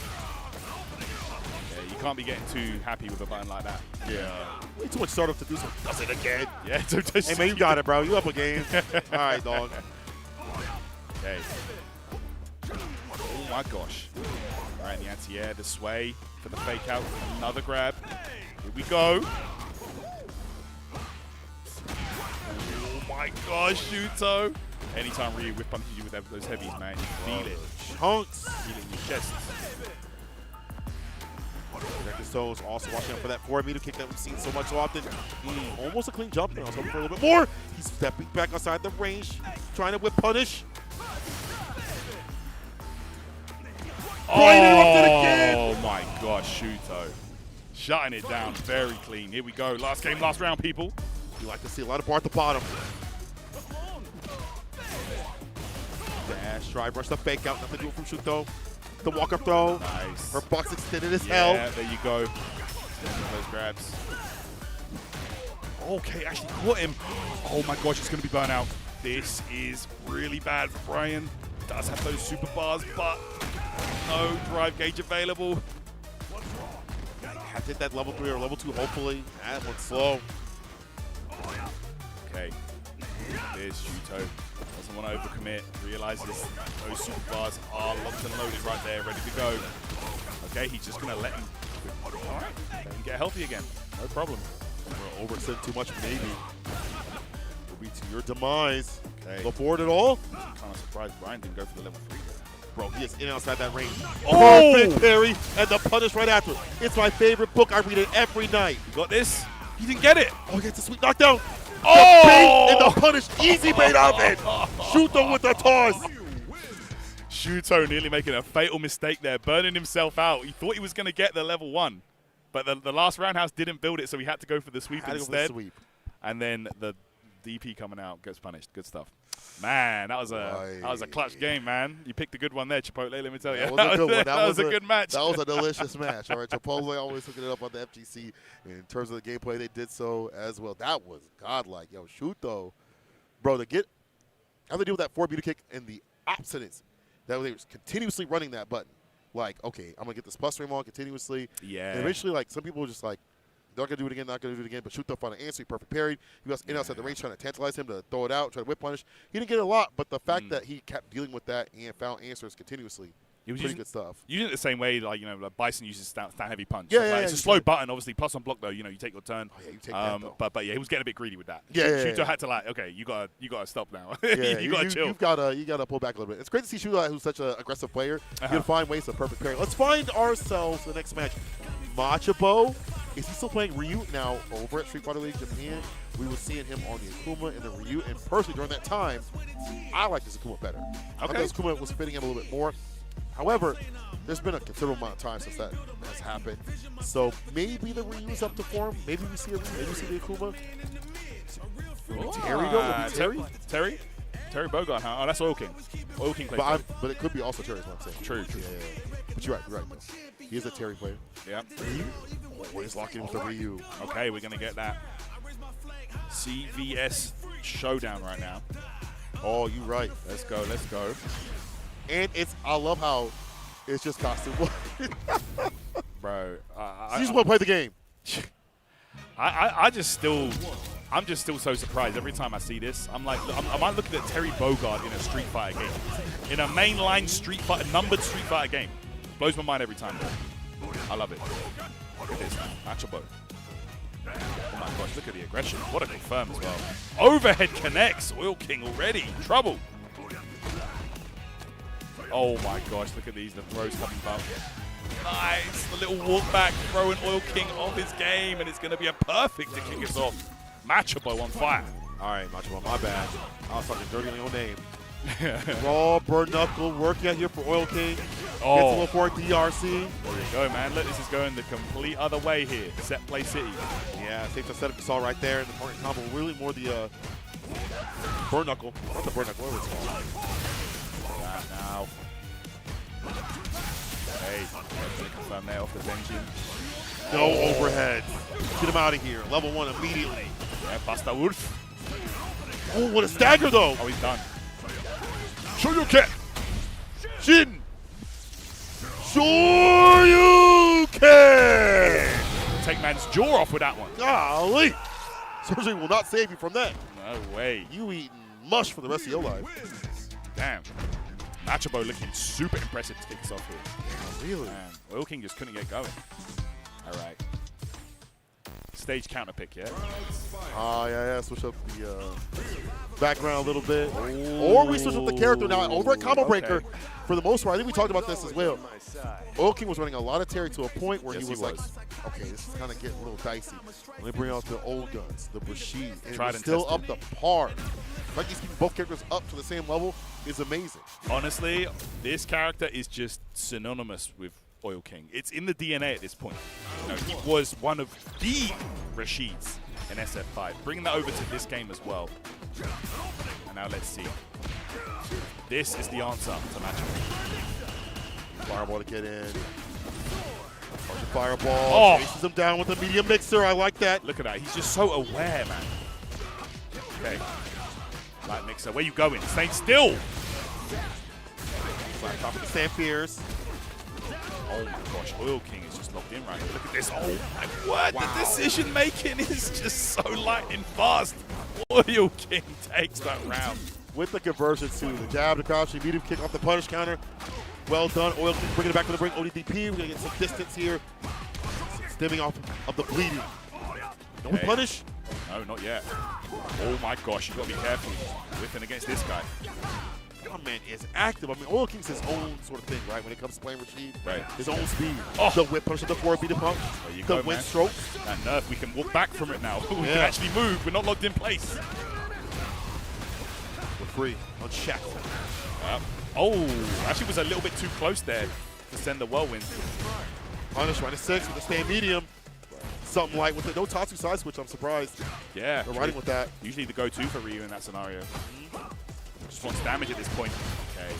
Yeah, you can't be getting too happy with a button like that. Yeah. Way too much startup to do so. Does it again. Yeah. Hey, man, you got it, bro. You up a game. All right, dog. Okay. Oh, my gosh. All right, the anti-air, the sway for the fake out. Another grab. Here we go. Oh, my gosh, Shuto. Anytime Ryu whip punches you with those heavies, man, you feel it. Chunks. Feel it in your chest. Second Stones also watching out for that 4-meter kick that we've seen so much so often. Almost a clean jump. I was hoping for a little bit more. He's stepping back outside the range, trying to whip punish. Oh my gosh, Shuto. Shutting it down very clean. Here we go. Last game, last round, people. You like to see a lot of bar at the bottom. Dash, try, brush the fake out. Nothing to do from Shuto. The walk-up throw. Nice. Her box extended as hell. Yeah, there you go. Those grabs. Okay, actually caught him. Oh my gosh, it's going to be burnout. This is really bad for Brian. Does have those super bars, but no drive gauge available. Have to hit that level 3 or level 2, hopefully. That one's slow. Okay. There's Shuto. Doesn't want to overcommit. Realizes those super bars are locked and loaded right there, ready to go. Okay, he's just going to let him. All right, let him get healthy again. No problem. Overextend too much, maybe. Will be to your demise. Okay. Go forward at all. Kind of surprised Brian didn't go for the level 3 there. Bro, he is in outside that range. Oh! Perfect parry and the punish right after. It's my favorite book. I read it every night. You got this? He didn't get it. Oh, he gets a sweet knockdown. Oh! The bait and the punish. Easy bait of it. Shuto with the toss. Shuto nearly making a fatal mistake there, burning himself out. He thought he was going to get the level 1, but the last roundhouse didn't build it, so he had to go for the sweep instead. And then the DP coming out gets punished. Good stuff. Man, that was a clutch game, man. You picked a good one there, Chipotle, let me tell you. That was a good one. That was a good match. That was a delicious match. All right, Chipotle always hooking it up on the FGC. In terms of the gameplay, they did so as well. That was godlike. Yo, Shuto. Bro, how they deal with that 4-meter kick and the obstinance that they was continuously running that button. Like, okay, I'm going to get this plus frame on continuously. Yeah. And eventually, like, some people were just like, not going to do it again, not going to do it again. But Shuto found an answer. He perfect parried. He was in outside the range trying to tantalize him to throw it out, try to whip punish. He didn't get a lot, but the fact that he kept dealing with that and found answers continuously, He was pretty good stuff. Using it the same way, like, like Bison uses stand heavy punch. Yeah, It's a slow button, obviously. Plus on block, though, you take your turn. Oh, yeah, you take that, though. But yeah, he was getting a bit greedy with that. Shuto had to okay, you gotta stop now. Yeah, you gotta chill. You gotta pull back a little bit. It's great to see Shuto, who's such an aggressive player. You can find ways to perfect parry. Let's find ourselves the next match. Machabo. Is he still playing Ryu now over at Street Fighter League Japan? We were seeing him on the Akuma and the Ryu, and personally during that time, I like this Akuma better. I thought this Akuma was fitting him a little bit more. However, there's been a considerable amount of time since that has happened. So maybe the Ryu is up to form. Maybe we see a Ryu. Maybe we see the Akuma. Terry though? Terry Bogard, huh? Oh, that's Oil King. Oil King plays. But it could be also Terry, is what I'm saying. True. Yeah. But you're right. He is a Terry player. Yeah. Ryu? Oh, he's locking with the Ryu. Okay, we're going to get that CVS showdown right now. Oh, you're right. Let's go. And I love how it's just costume. Bro. You just want to play the game. I'm just still so surprised every time I see this. I'm like, I'm looking at Terry Bogard in a Street Fighter game. In a mainline Street Fighter, numbered Street Fighter game. Blows my mind every time. I love it. Look at this now. Machabo. Oh my gosh, look at the aggression. What a confirm as well. Overhead connects. Oil King already. Trouble. Oh my gosh, look at these. The throws coming back. Nice. The little walk back, throwing Oil King off his game, and it's going to be a perfect to kick us off. Machabo on fire. All right, Machabo, my bad. I was talking dirty on your name. Raw, burn knuckle, working out here for Oil King. Gets a little for DRC. There you go, man. Look, this is going the complete other way here. Set play city. Yeah, safe to set up. You saw right there in the partner combo. Really more the burn knuckle. Not the burn knuckle. What was it called? That now. Hey, going to confirm there off the Benji. No overhead. Get him out of here. Level 1 immediately. Yeah, Basta Wolf. Oh, what a stagger though. Oh, he's done. Shoryuken! Shin! Shoryuken! Take man's jaw off with that one. Golly! Surgery will not save you from that. No way. You eating mush for the rest of your life. Damn. Machabo looking super impressive to kick us off here. Yeah, really? Man, Oil King just couldn't get going. All right. Stage counter pick, yeah? Yeah. Switch up the background a little bit. Or we switch up the character now. Over at Combo Breaker, for the most part, I think we talked about this as well. Oil King was running a lot of Terry to a point where he was like, okay, this is kind of getting a little dicey. Let me bring out the old guns, the Rashid. And it's still up to par. Like he's keeping both characters up to the same level is amazing. Honestly, this character is just synonymous with Oil King. It's in the DNA at this point. You know, he was one of the Rashids in SF5. Bringing that over to this game as well. And now let's see. This is the answer to Machabo. Fireball to get in. Fireball. Chases him down with a medium mixer. I like that. Look at that. He's just so aware, man. Okay. Light mixer. Where you going? Staying still. Right top of the Sam Pierce. Oh my gosh, Oil King is just locked in right here. Look at this. Oh my word, wow. The decision making is just so lightning fast. Oil King takes that round. With the conversion too. The jab, the crouch, the medium kick off the punish counter. Well done. Oil King bringing it back to the brink. ODDP. We're going to get some distance here. Stemming off of the bleeding. Don't we punish? No, not yet. Oh my gosh, you've got to be careful. Whipping against this guy. My man is active. I mean, Oil King's his own sort of thing, right? When it comes to playing Rashid, right? His own speed. Oh. The whip punch, the forward beat pump, the wind stroke. That nerf, we can walk back from it now. We can actually move. We're not locked in place. We're free, unshackled. Oh, actually was a little bit too close there to send the whirlwind. Punish right at 6 with the stand medium. Something like with the no Tatsu side switch. I'm surprised. Yeah, they're riding with that. Usually the go-to for Ryu in that scenario. Just wants damage at this point. Okay.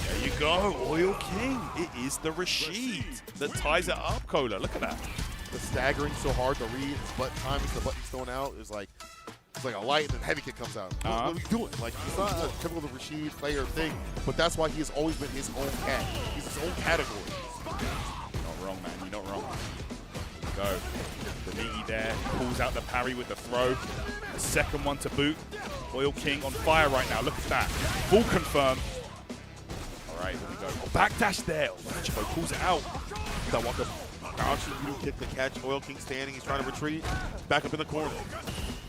There you go, Oil King. It is the Rashid that ties it up, Cola. Look at that. The staggering so hard to read. His butt time is the button's thrown out. It's like a light and then heavy kick comes out. What are you doing? Like, it's not a typical Rashid player thing, but that's why he has always been his own cat. He's his own category. You're not wrong, man. You're not wrong. Go. The meaty there. Pulls out the parry with the throw. The second one to boot. Oil King on fire right now. Look at that. Full confirm. All right, here we go. Oh, backdash there. Machabo pulls it out. That walk up. Crouching, you kick the catch. Oil King standing. He's trying to retreat. Back up in the corner.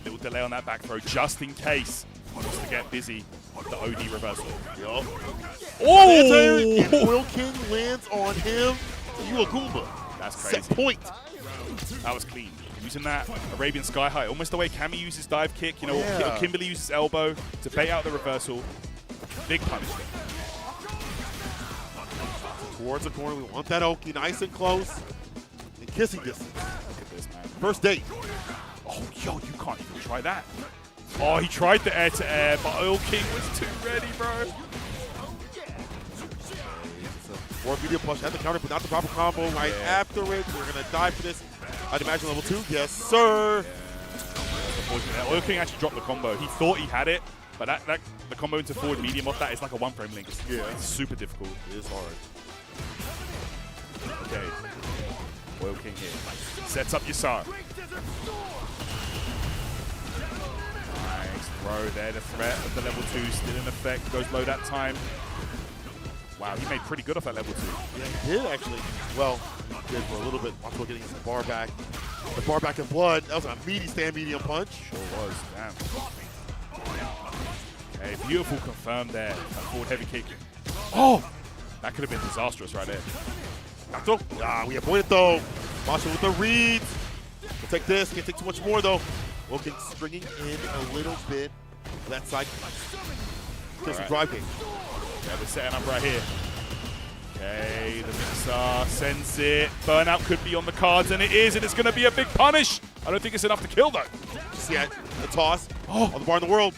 Little delay on that back throw just in case. Just to get busy. The OD reversal. Yup. Oh! And Oil King lands on him. You a Goomba. That's crazy. Set point. That was clean. Using that Arabian Sky High, almost the way Cammy uses dive kick, you know, Kimberly uses elbow to bait out the reversal. Big punishment. Towards the corner, we want that Oki nice and close. And kissing distance. Look at this, man. First date. Oh, yo, you can't even try that. Oh, he tried the air-to-air, but Oil King was too ready, bro. Forward medium push at the counter, but not the proper combo right after it. We're going to die for this. I'd imagine level 2. Yes, sir. Yeah. Oil King actually dropped the combo. He thought he had it, but the combo into forward medium off that is like a one-frame link. Yeah. It's super difficult. It is hard. Okay. Oil King here. Sets up Yasar. Nice throw there. The threat of the level 2 still in effect. Goes low that time. Wow, he made pretty good off that level 2. Yeah, he did actually. Well, Good for a little bit. Macho getting his bar back. The bar back in blood. That was a meaty stand medium punch. Sure was. Damn. Okay, beautiful confirm there. That forward heavy kick. Oh! That could have been disastrous right there. Nato. Ah, we avoid it though. Macho with the reads. We'll take this. Can't take too much more though. Wilkins stringing in a little bit. That side. There's some drive kick. Yeah, they're setting up right here. Okay, the mixer sends it. Burnout could be on the cards, and it is, and it's going to be a big punish. I don't think it's enough to kill, though. See that? The toss. Oh, on the bar in the world.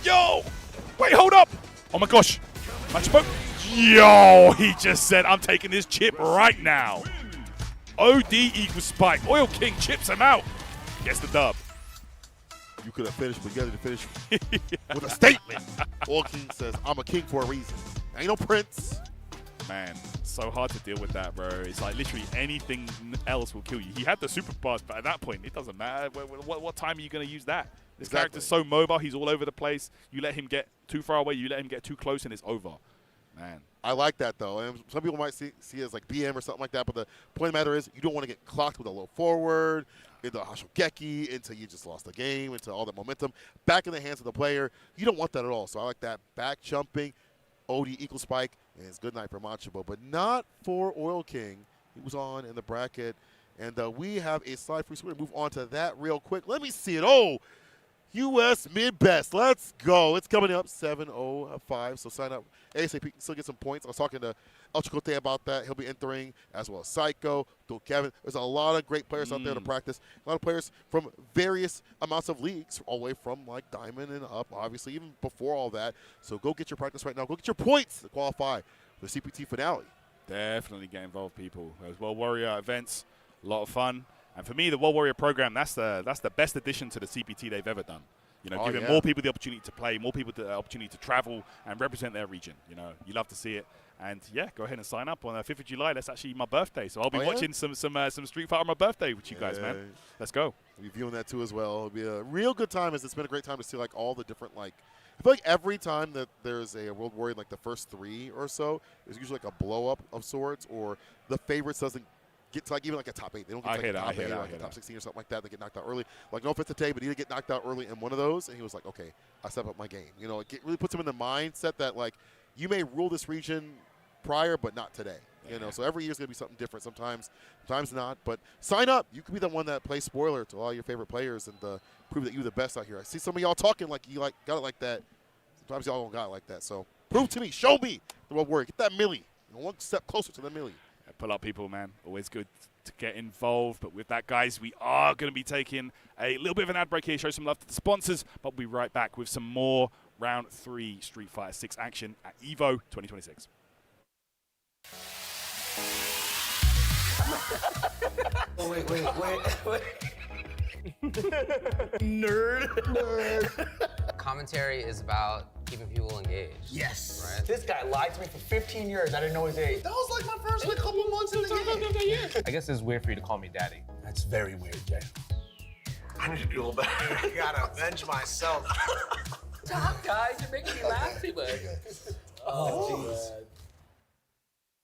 Yo! Wait, hold up! Oh my gosh. Matchbook. Yo! He just said, I'm taking this chip right now. OD equals spike. Oil King chips him out. Gets the dub. You could have finished, but you had to finish with a statement. Oil King says, I'm a king for a reason. Ain't no prince. Man, so hard to deal with that, bro. It's like literally anything else will kill you. He had the super pass, but at that point, it doesn't matter. What time are you going to use that? This character's so mobile. He's all over the place. You let him get too far away. You let him get too close, and it's over. Man. I like that, though. And some people might see it as like BM or something like that, but the point of the matter is you don't want to get clocked with a low forward, into a Hashogeki, until you just lost the game, into all that momentum. Back in the hands of the player, you don't want that at all. So I like that. Back jumping, OD equals spike, and it's good night for Machibo, but not for Oil King. He was on in the bracket, and we have a slide free, so we're going to move on to that real quick. Let me see it. Oh, U.S. mid-best. Let's go. It's coming up 7:05, so sign up ASAP. You can still get some points. I was talking to El Chicote about that. He'll be entering as well as Psycho, Dual Kevin. There's a lot of great players out there to practice. A lot of players from various amounts of leagues, all the way from like Diamond and up, obviously, even before all that. So go get your practice right now. Go get your points to qualify for the CPT finale. Definitely get involved, people. Those World Warrior events, a lot of fun. And for me, the World Warrior program, that's the best addition to the CPT they've ever done. You know, giving more people the opportunity to play, more people the opportunity to travel and represent their region. You know, you love to see it. And yeah, go ahead and sign up on 5th of July. That's actually my birthday, so I'll be watching some Street Fighter on my birthday with you guys, man. Let's go. I'll be viewing that too as well. It'll be a real good time. It's been a great time to see like all the different like. I feel like every time that there's a World Warrior, like the first 3 or so, there's usually like a blow up of sorts, or the favorites doesn't get to like even like a top 8. They don't get to like a top 8 or like a top 16 or something like that. They get knocked out early. Like no offense to Tay, but he did get knocked out early in one of those, and he was like, okay, I step up my game. You know, it really puts him in the mindset that like you may rule this region prior, but not today. You know, so every year's gonna be something different. Sometimes not. But sign up. You could be the one that plays spoiler to all your favorite players and prove that you're the best out here. I see some of y'all talking like you like got it like that. Sometimes y'all don't got it like that. So prove to me, show me the World Warrior. Get that milli. One step closer to the milli. Pull up, people, man. Always good to get involved. But with that, guys, we are going to be taking a little bit of an ad break here, show some love to the sponsors. But we'll be right back with some more Round 3 Street Fighter 6 action at EVO 2026. Oh, wait. Nerd. Commentary is about keeping people engaged. Yes. Right? This guy lied to me for 15 years. I didn't know his age. That was like my first couple months in the game. I guess it's weird for you to call me daddy. That's very weird, Jay. I need to feel better. I gotta avenge myself. Stop, guys. You're making me laugh too much. Oh,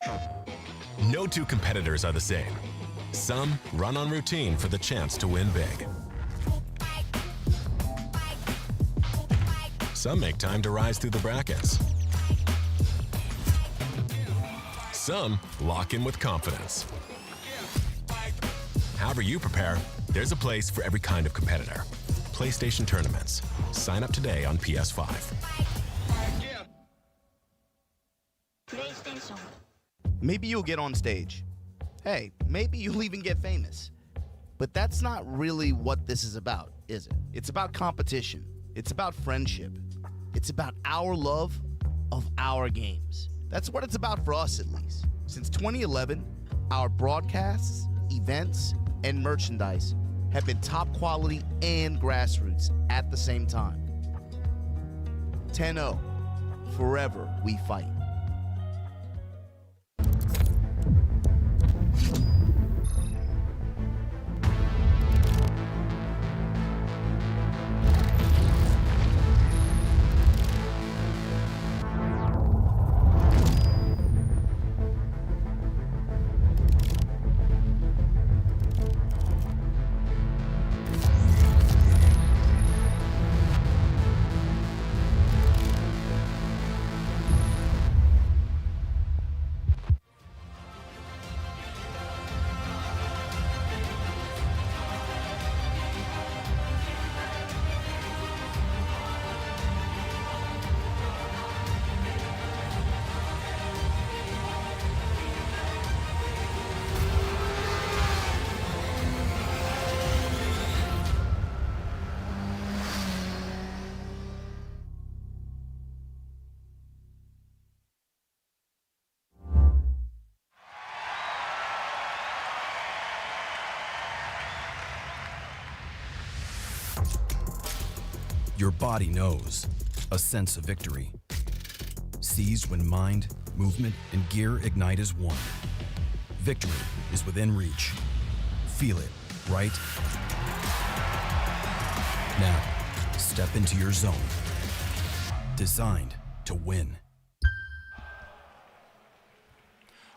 jeez. No two competitors are the same. Some run on routine for the chance to win big. Some make time to rise through the brackets. Some lock in with confidence. However you prepare, there's a place for every kind of competitor. PlayStation Tournaments. Sign up today on PS5. Maybe you'll get on stage. Hey, maybe you'll even get famous. But that's not really what this is about, is it? It's about competition. It's about friendship. It's about our love of our games. That's what it's about for us, at least. Since 2011, our broadcasts, events, and merchandise have been top quality and grassroots at the same time. 10-0, forever we fight. Your body knows. A sense of victory. Seized when mind, movement, and gear ignite as one. Victory is within reach. Feel it, right? Now, step into your zone. Designed to win.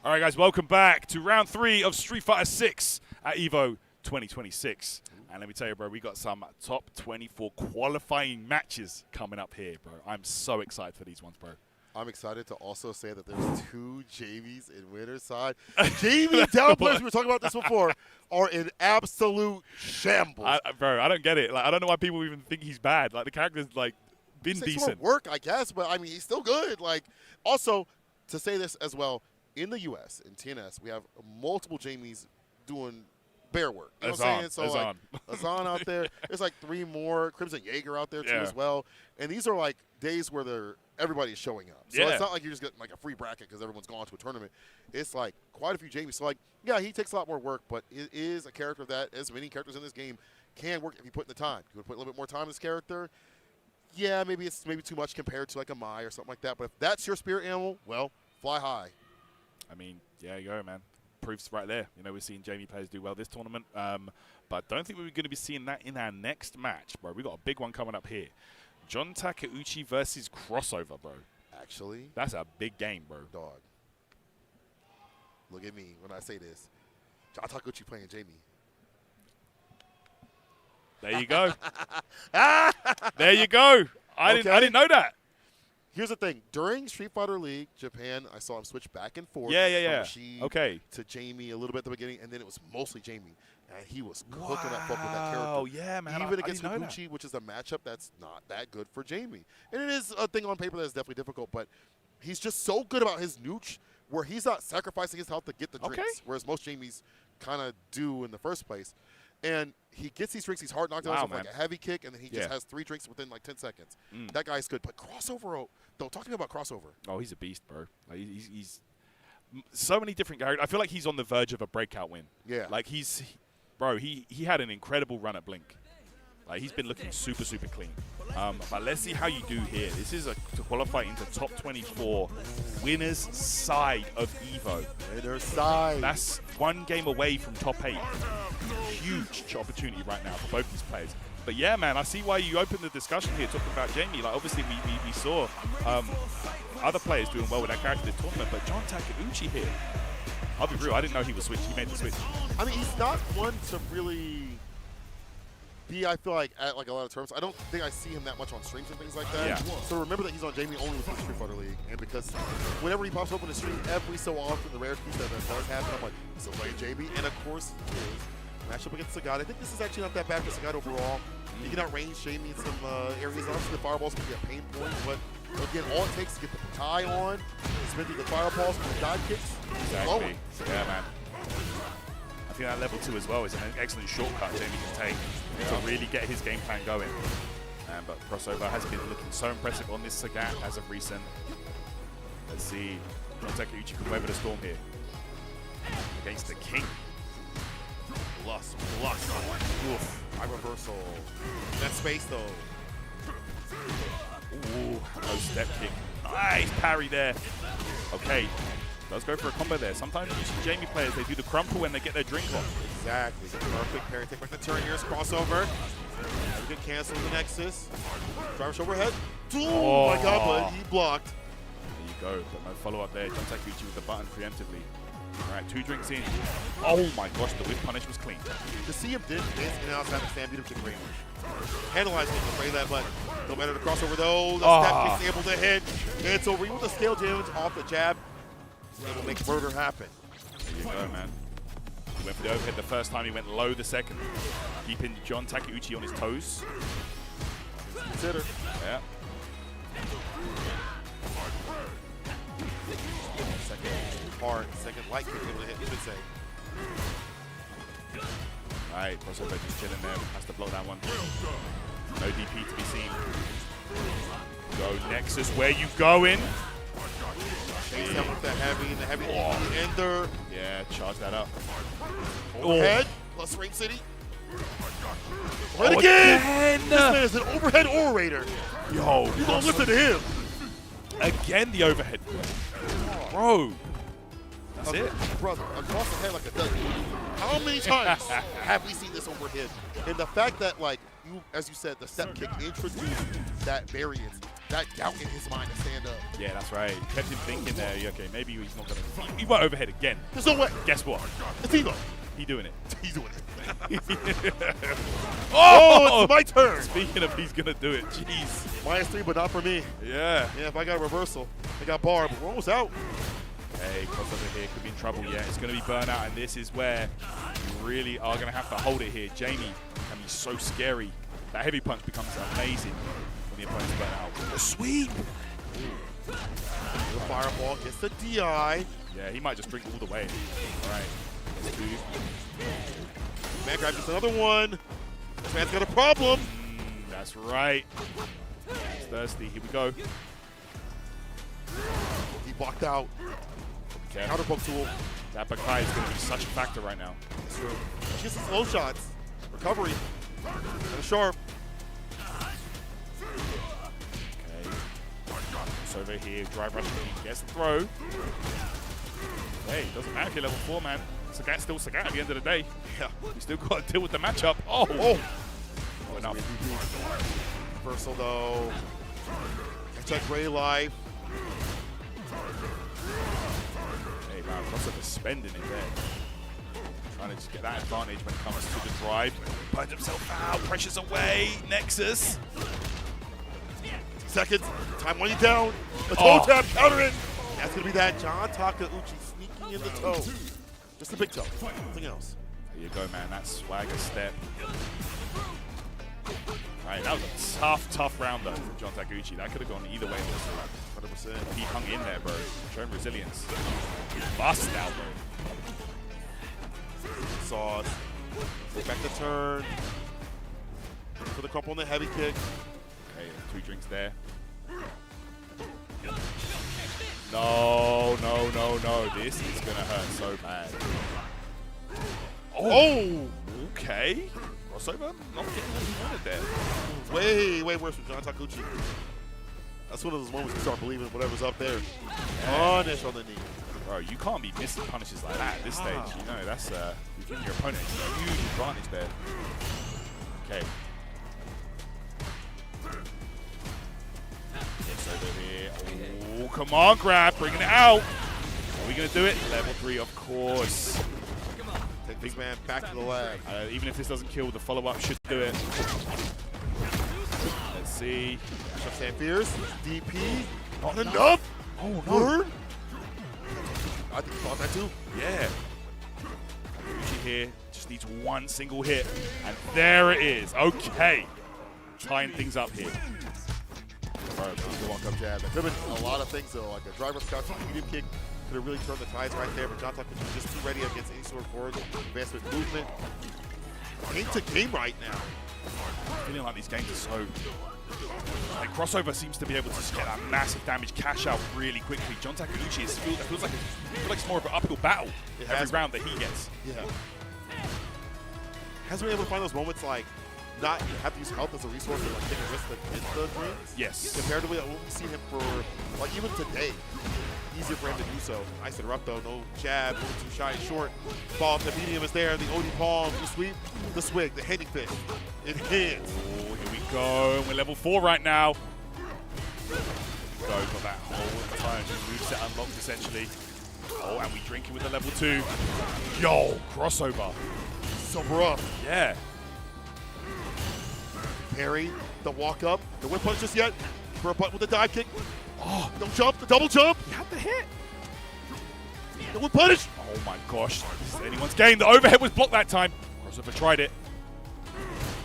All right, guys, welcome back to round 3 of Street Fighter 6 at EVO 2026. And let me tell you, bro, we got some top 24 qualifying matches coming up here, bro. I'm so excited for these ones, bro. I'm excited to also say that there's 2 Jamies in winner's side. Jamie down players, we were talking about this before, are in absolute shambles. Bro, I don't get it. Like, I don't know why people even think he's bad. Like, the character's, like, been decent. More work, I guess, but, I mean, he's still good. Like, also, to say this as well, in the U.S., in TNS, we have multiple Jamies doing bear work. You know what I'm saying? So, like, Azan out there. There's, like, 3 more. Crimson Jaeger out there, too, as well. And these are, like, days where everybody's showing up. So it's not like you're just getting like a free bracket because everyone's gone to a tournament. It's like quite a few Jamies. So like, yeah, he takes a lot more work, but it is a character that, as many characters in this game, can work if you put in the time. You would put a little bit more time in this character. Yeah, maybe it's too much compared to like a Mai or something like that. But if that's your spirit animal, well, fly high. I mean, yeah, you go, man. Proof's right there. You know, we're seeing Jamie players do well this tournament. But I don't think we're going to be seeing that in our next match, bro. We got a big one coming up here. John Takeuchi versus Crossover, bro. Actually, that's a big game, bro. Dog. Look at me when I say this. John Takeuchi playing Jamie. There you go. There you go. I didn't know that. Here's the thing. During Street Fighter League Japan, I saw him switch back and forth. Yeah. From Rashid to Jamie a little bit at the beginning, and then it was mostly Jamie. And he was cooking that fuck with that character. Oh, yeah, man. Even against Higuchi, which is a matchup that's not that good for Jamie. And it is a thing on paper that is definitely difficult, but he's just so good about his nooch where he's not sacrificing his health to get the drinks, whereas most Jamies kind of do in the first place. And he gets these drinks, he's hard knocked out with like a heavy kick, and then he just has 3 drinks within like 10 seconds. That guy's good. But Crossover, though, talk to me about Crossover. Oh, he's a beast, bro. Like, he's so many different characters. I feel like he's on the verge of a breakout win. Yeah. Like, bro, he had an incredible run at Blink. Like, he's been looking super, super clean. But let's see how you do here. This is to qualify into top 24 winners side of EVO. Winners side. That's 1 game away from top 8. Huge opportunity right now for both these players. But yeah, man, I see why you opened the discussion here talking about Jamie. Like, obviously, we saw other players doing well with that character this tournament, but John Takeuchi here, I'll be real, I didn't know he was switched. He made the switch. I mean, he's not one to really be, I feel like, at like a lot of terms. I don't think I see him that much on streams and things like that. Yeah. So remember that he's on Jamie only with the Street Fighter League, and because whenever he pops up on the stream, every so often the rare piece that does happen, I'm like, he's playing Jamie, and of course he is. Matchup against Sagat. I think this is actually not that bad for Sagat overall. He can outrange Jamie in some areas. Obviously, the fireballs can be a pain point, but again, all it takes is to get the tie on, spin through the fireballs, and the dive kicks. Exactly. Yeah, man. I think that level 2 as well is an excellent shortcut Jamie can take to really get his game plan going. But Crossover has been looking so impressive on this Sagat as of recent. Let's see. Takeuchi can weather the storm here against the King. Plus. Oof. High reversal. That space, though. Ooh, no step kick. Nice parry there. Okay. Does go for a combo there. Sometimes you see Jamie players, they do the crumple when they get their drink on. Exactly. Perfect parry. Take back the turn. Here's Crossover. We can cancel the Nexus. Driver shoulder head. Oh my god, but he blocked. There you go. But no follow-up there. John Takeuchi with the button preemptively. All right, 2 drinks in. Oh my gosh, the whip punish was clean. To see him did this and outside the stand beat him to great. Analyzing him to play that, but no matter the crossover though, the step kick's able to hit. And so with the scale damage off the jab, it will make murder happen. There you go, man. He went for the overhead the first time, he went low the second. Keeping John Takeuchi on his toes. Consider. Yeah. Second hard, second light kick able to hit, you should say. Alright, Crossover just chilling there, has to block that one. No DP to be seen. Go Nexus, where you going? Chase him with the heavy ender. Yeah, charge that up. Overhead, plus Ring City. Right again! This man is an overhead orator. Yo, you don't listen to him. Again, the overhead. Bro. That's it. Brother, across the head like a duck. How many times have we seen this overhead? And the fact that, like, you, as you said, the step kick introduced that variance, that doubt in his mind to stand up. Yeah, that's right. Kept him thinking there, okay, maybe he's not going to. He went overhead again. There's no way. Guess what? It's EVO. He doing it. He's doing it. Oh, it's my turn. Speaking of he's going to do it, jeez. -3, but not for me. Yeah. Yeah, if I got a reversal, I got bar, but we're almost out. Hey, crossover here could be in trouble. Yeah, it's going to be burnout, and this is where you really are going to have to hold it here. Jamie can be so scary. That heavy punch becomes amazing when the opponent's burnt out. The sweep! The fireball gets the DI. Yeah, he might just drink all the way. All right. Let's do. Man grab gets another one. This man's got a problem. That's right. He's thirsty. Here we go. He blocked out. Okay. Counter poke tool. That Bakai is going to be such a factor right now. That's true. She gets some slow shots. Recovery. And a sharp. Okay. It's over here. Drive rush. Gets the throw. Hey, doesn't matter if you're level 4, man. Sagat's still Sagat at the end of the day. Yeah. You still got to deal with the matchup. Oh! Not enough. Reversal, though. Check Ray life. Hey, man, crossover spending it there. Trying to just get that advantage when it comes to the drive. Punch himself out. Pressure's away. Nexus. Seconds. Time winding down. The toe tap countering. That's going to be that John Takeuchi sneaking in the toe. Just a big toe. Nothing else. There you go, man. That swagger step. Right, that was a tough round, though, from John Takeuchi. That could have gone either way. 100%. He hung in there, bro. Showing resilience. Bust now, bro. Sauce. Back the turn. For the couple on the heavy kick. Okay, 2 drinks there. No. This is going to hurt so bad. Oh! Okay. Crossover? Not getting what he wanted there. Way worse for John Takeuchi. That's one of those moments you start believing whatever's up there. Punish on the knee. Bro, you can't be missing punishes like that at this stage. You know, that's you're giving your opponent a huge advantage there. Okay. It's over here. Oh, come on, grab. Bringing it out. Are we going to do it? Level 3, of course. Take this man back to the lab. Even if this doesn't kill, the follow-up should do it. Let's see. Sam Fierce. DP. Not enough. Oh, no. I think he thought that too. Yeah. Uchi here just needs one single hit. And there it is. Okay. Tying things up here. The walk-up jab. That could have been a lot of things, though. Like a driver's crouch, medium kick could have really turned the tides right there. But John Takeuchi was just too ready against any sort of forward advancement movement. Game to game right now. Feeling like these games are so... Like, crossover seems to be able to just get that massive damage cash out really quickly. John Takeuchi feels like it's more of an uphill battle every round that he gets. Yeah. Hasn't been able to find those moments like not have to use health as a resource to like take a risk to get the drinks. Yes. Comparatively, we've seen him for like even today. Easier for him to do so. Nice interrupt though, no jab, moving too shy and short. Ball up the medium is there, the OD palm, the sweep, the swig, the handing fist. It hits. Oh, here we go. We're level 4 right now. Here we go, got that whole entire moveset unlocked essentially. Oh, and we drink it with the level 2. Yo, crossover. So rough. Yeah. Parry, the walk up, the whip punch just yet. For a butt with the dive kick. Oh, no jump, the double jump. You had the hit. The whip punish. Oh my gosh, this is anyone's game. The overhead was blocked that time. Crossover tried it.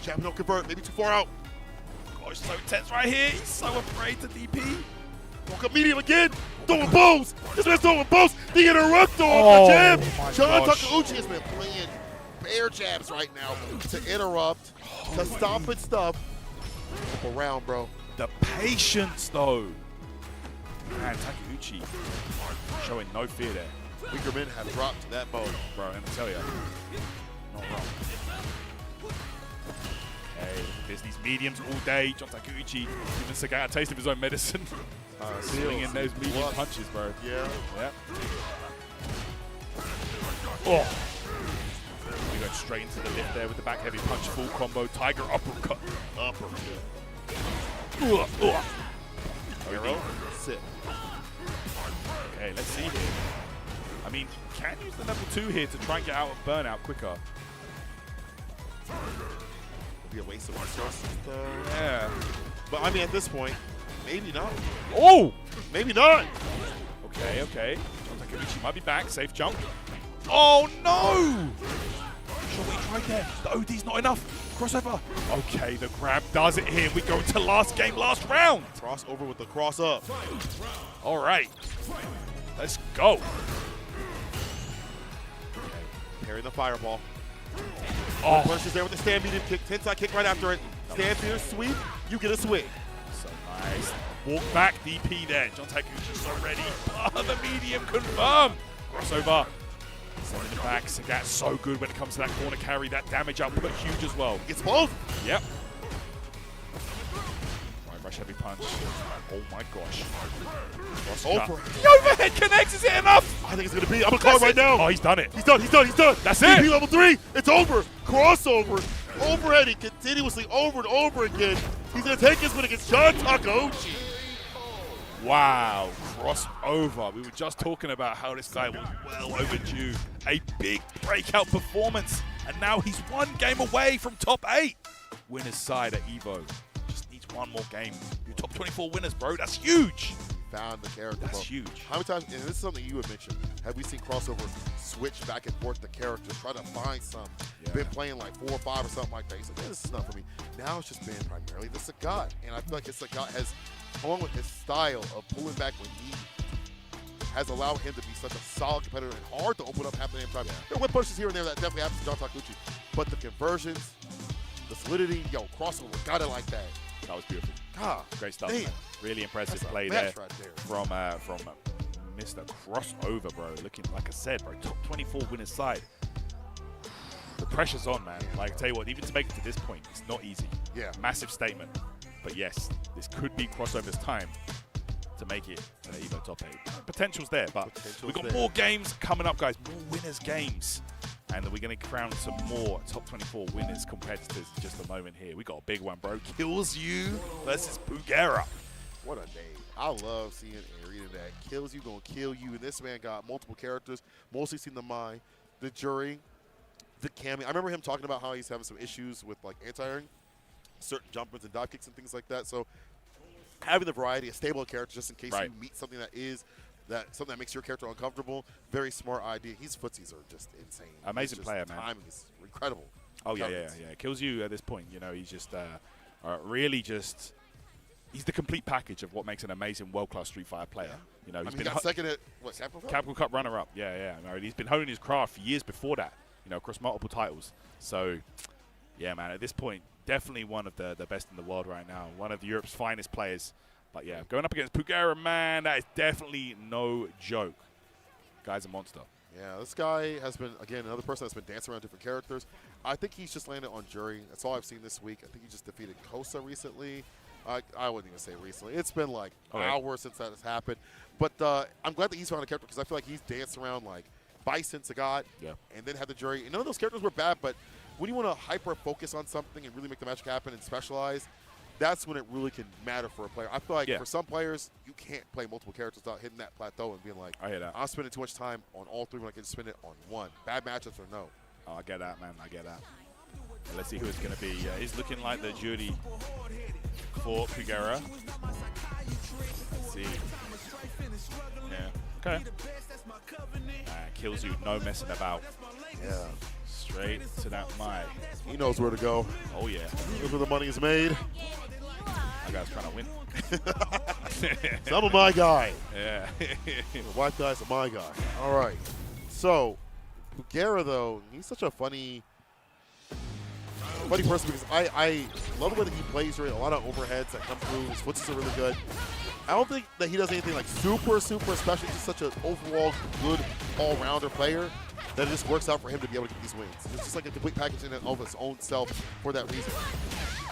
Jab no convert, maybe too far out. Gosh, so tense right here. He's so afraid to DP. Walk up medium again. Throwing bows. This man's throwing bows. The interruptor off the jab. John Takeuchi has been playing bear jabs right now to interrupt, to stop and stuff. Up around, bro. The patience, though. Man, Takeuchi showing no fear there. Weaker men have dropped to that bow. Bro, let me tell you. Not wrong. Okay, there's these mediums all day. John Takuchi giving Sagata a taste of his own medicine. Sealing in those medium punches, bro. Yeah. Yep. Oh. We go straight into the lift there with the back heavy punch, full combo, tiger uppercut. Arrow. Sit. Okay, let's see here. I mean, can use the level 2 here to try and get out of burnout quicker. It'll be a waste of resources, though. Yeah. But I mean, at this point, maybe not. Oh! Maybe not. Okay, okay. Sounds like Takuchi might be back. Safe jump. Oh, no! Sure what he tried there. The OD's not enough. Crossover. Okay, the grab does it here. We go into last game, last round. Crossover with the cross up. All right. Let's go. Okay. Parry the fireball. Oh. Punches there with the stand medium kick. 10-side kick right after it. Stand here, sweep. You get a swing. So nice. Walk back DP there. John Takuchi so ready. The medium confirmed. Crossover. Sending it back. Sagat's so good when it comes to that corner carry. That damage output huge as well. Gets both. Yep. Right, rush heavy punch. Oh my gosh. Over. The overhead connects. Is it enough? I think it's going to be. I'm going to call it right now. Oh, he's done it. He's done. He's done. He's done. That's DP it. level 3. It's over. Crossover. Overheading continuously over and over again. He's going to take this one against John Takuchi. Wow, crossover. We were just talking about how this guy was well overdue. A big breakout performance. And now he's one game away from top 8. Winner's side at EVO. Just needs one more game. You're top 24 winners, bro. That's huge. Found the character. That's bro. huge. How many times, and this is something you had mentioned, have we seen crossover switch back and forth the characters, try to find some? Yeah. Been playing like 4 or 5 or something like that. He's like, this is not for me. Now it's just been primarily the Sagat. And I feel like his Sagat has, along with his style of pulling back when needed, has allowed him to be such a solid competitor and hard to open up half the damn time. There are whip pushes here and there that definitely happens to John Takuchi. But the conversions, the solidity, crossover, got it like that. That was beautiful. God, great stuff, damn. man. Really impressive That's a play match there, right there from Mr. Crossover, bro. Looking, like I said, bro, top 24 winners side. The pressure's on, man. Like, I tell you what, even to make it to this point, it's not easy. Yeah. Massive statement. But yes, this could be Crossover's time to make it to the EVO top 8. Potential's there, but we've got more games coming up, guys. More winners games. And we're going to crown some more top 24 winners competitors in just a moment here. We got a big one, bro. Kills You versus Pugera. What a name. I love seeing and reading that. Kills You, gonna kill you. And this man got multiple characters, mostly seen the Mai, the Jury, the Cammy. I remember him talking about how he's having some issues with like anti-airing, certain jumpers and dive kicks and things like that. So having the variety, a stable of characters just in case you meet something something that makes your character uncomfortable. Very smart idea. His footsies are just insane. Amazing player, man. Timing is incredible. Oh, yeah. Kills You at this point. You know, he's just really just... He's the complete package of what makes an amazing world-class Street Fighter player. Yeah. You know, he's been second at, what, Capcom Cup? Capcom Cup runner-up. Yeah. No, he's been honing his craft for years before that, you know, across multiple titles. So, yeah, man, at this point, definitely one of the best in the world right now. One of Europe's finest players. But, yeah, going up against Pugera, man, that is definitely no joke. Guy's a monster. Yeah, this guy has been, again, another person that's been dancing around different characters. I think he's just landed on Jury. That's all I've seen this week. I think he just defeated Kosa recently. I wouldn't even say recently. It's been like hours since that has happened. But I'm glad that he's found a character because I feel like he's danced around like Bison, Sagat, and then had the Jury. And none of those characters were bad, but when you want to hyper-focus on something and really make the magic happen and specialize, that's when it really can matter for a player. I feel like for some players, you can't play multiple characters without hitting that plateau and being like, I'm spending too much time on all 3 when I can spend it on 1. Bad matchups or no. Oh, I get that, man. I get that. Let's see who it's going to be. He's looking like the Jury for Pugera. Let's see. Yeah. Okay. Kills You. No messing about. Yeah. Straight to that Mai. He knows where to go. Oh, yeah. He knows where the money is made. That guy's trying to win. So I'm a My Guy. Yeah. The white guy's a My Guy. All right. So, Pugera, though, he's such a funny person because I love the way that he plays. Right? A lot of overheads that come through. His footsies are really good. I don't think that he does anything like super special. He's just such an overall good all-rounder player. that it just works out for him to be able to get these wins. It's just like a complete package in and of its own self for that reason.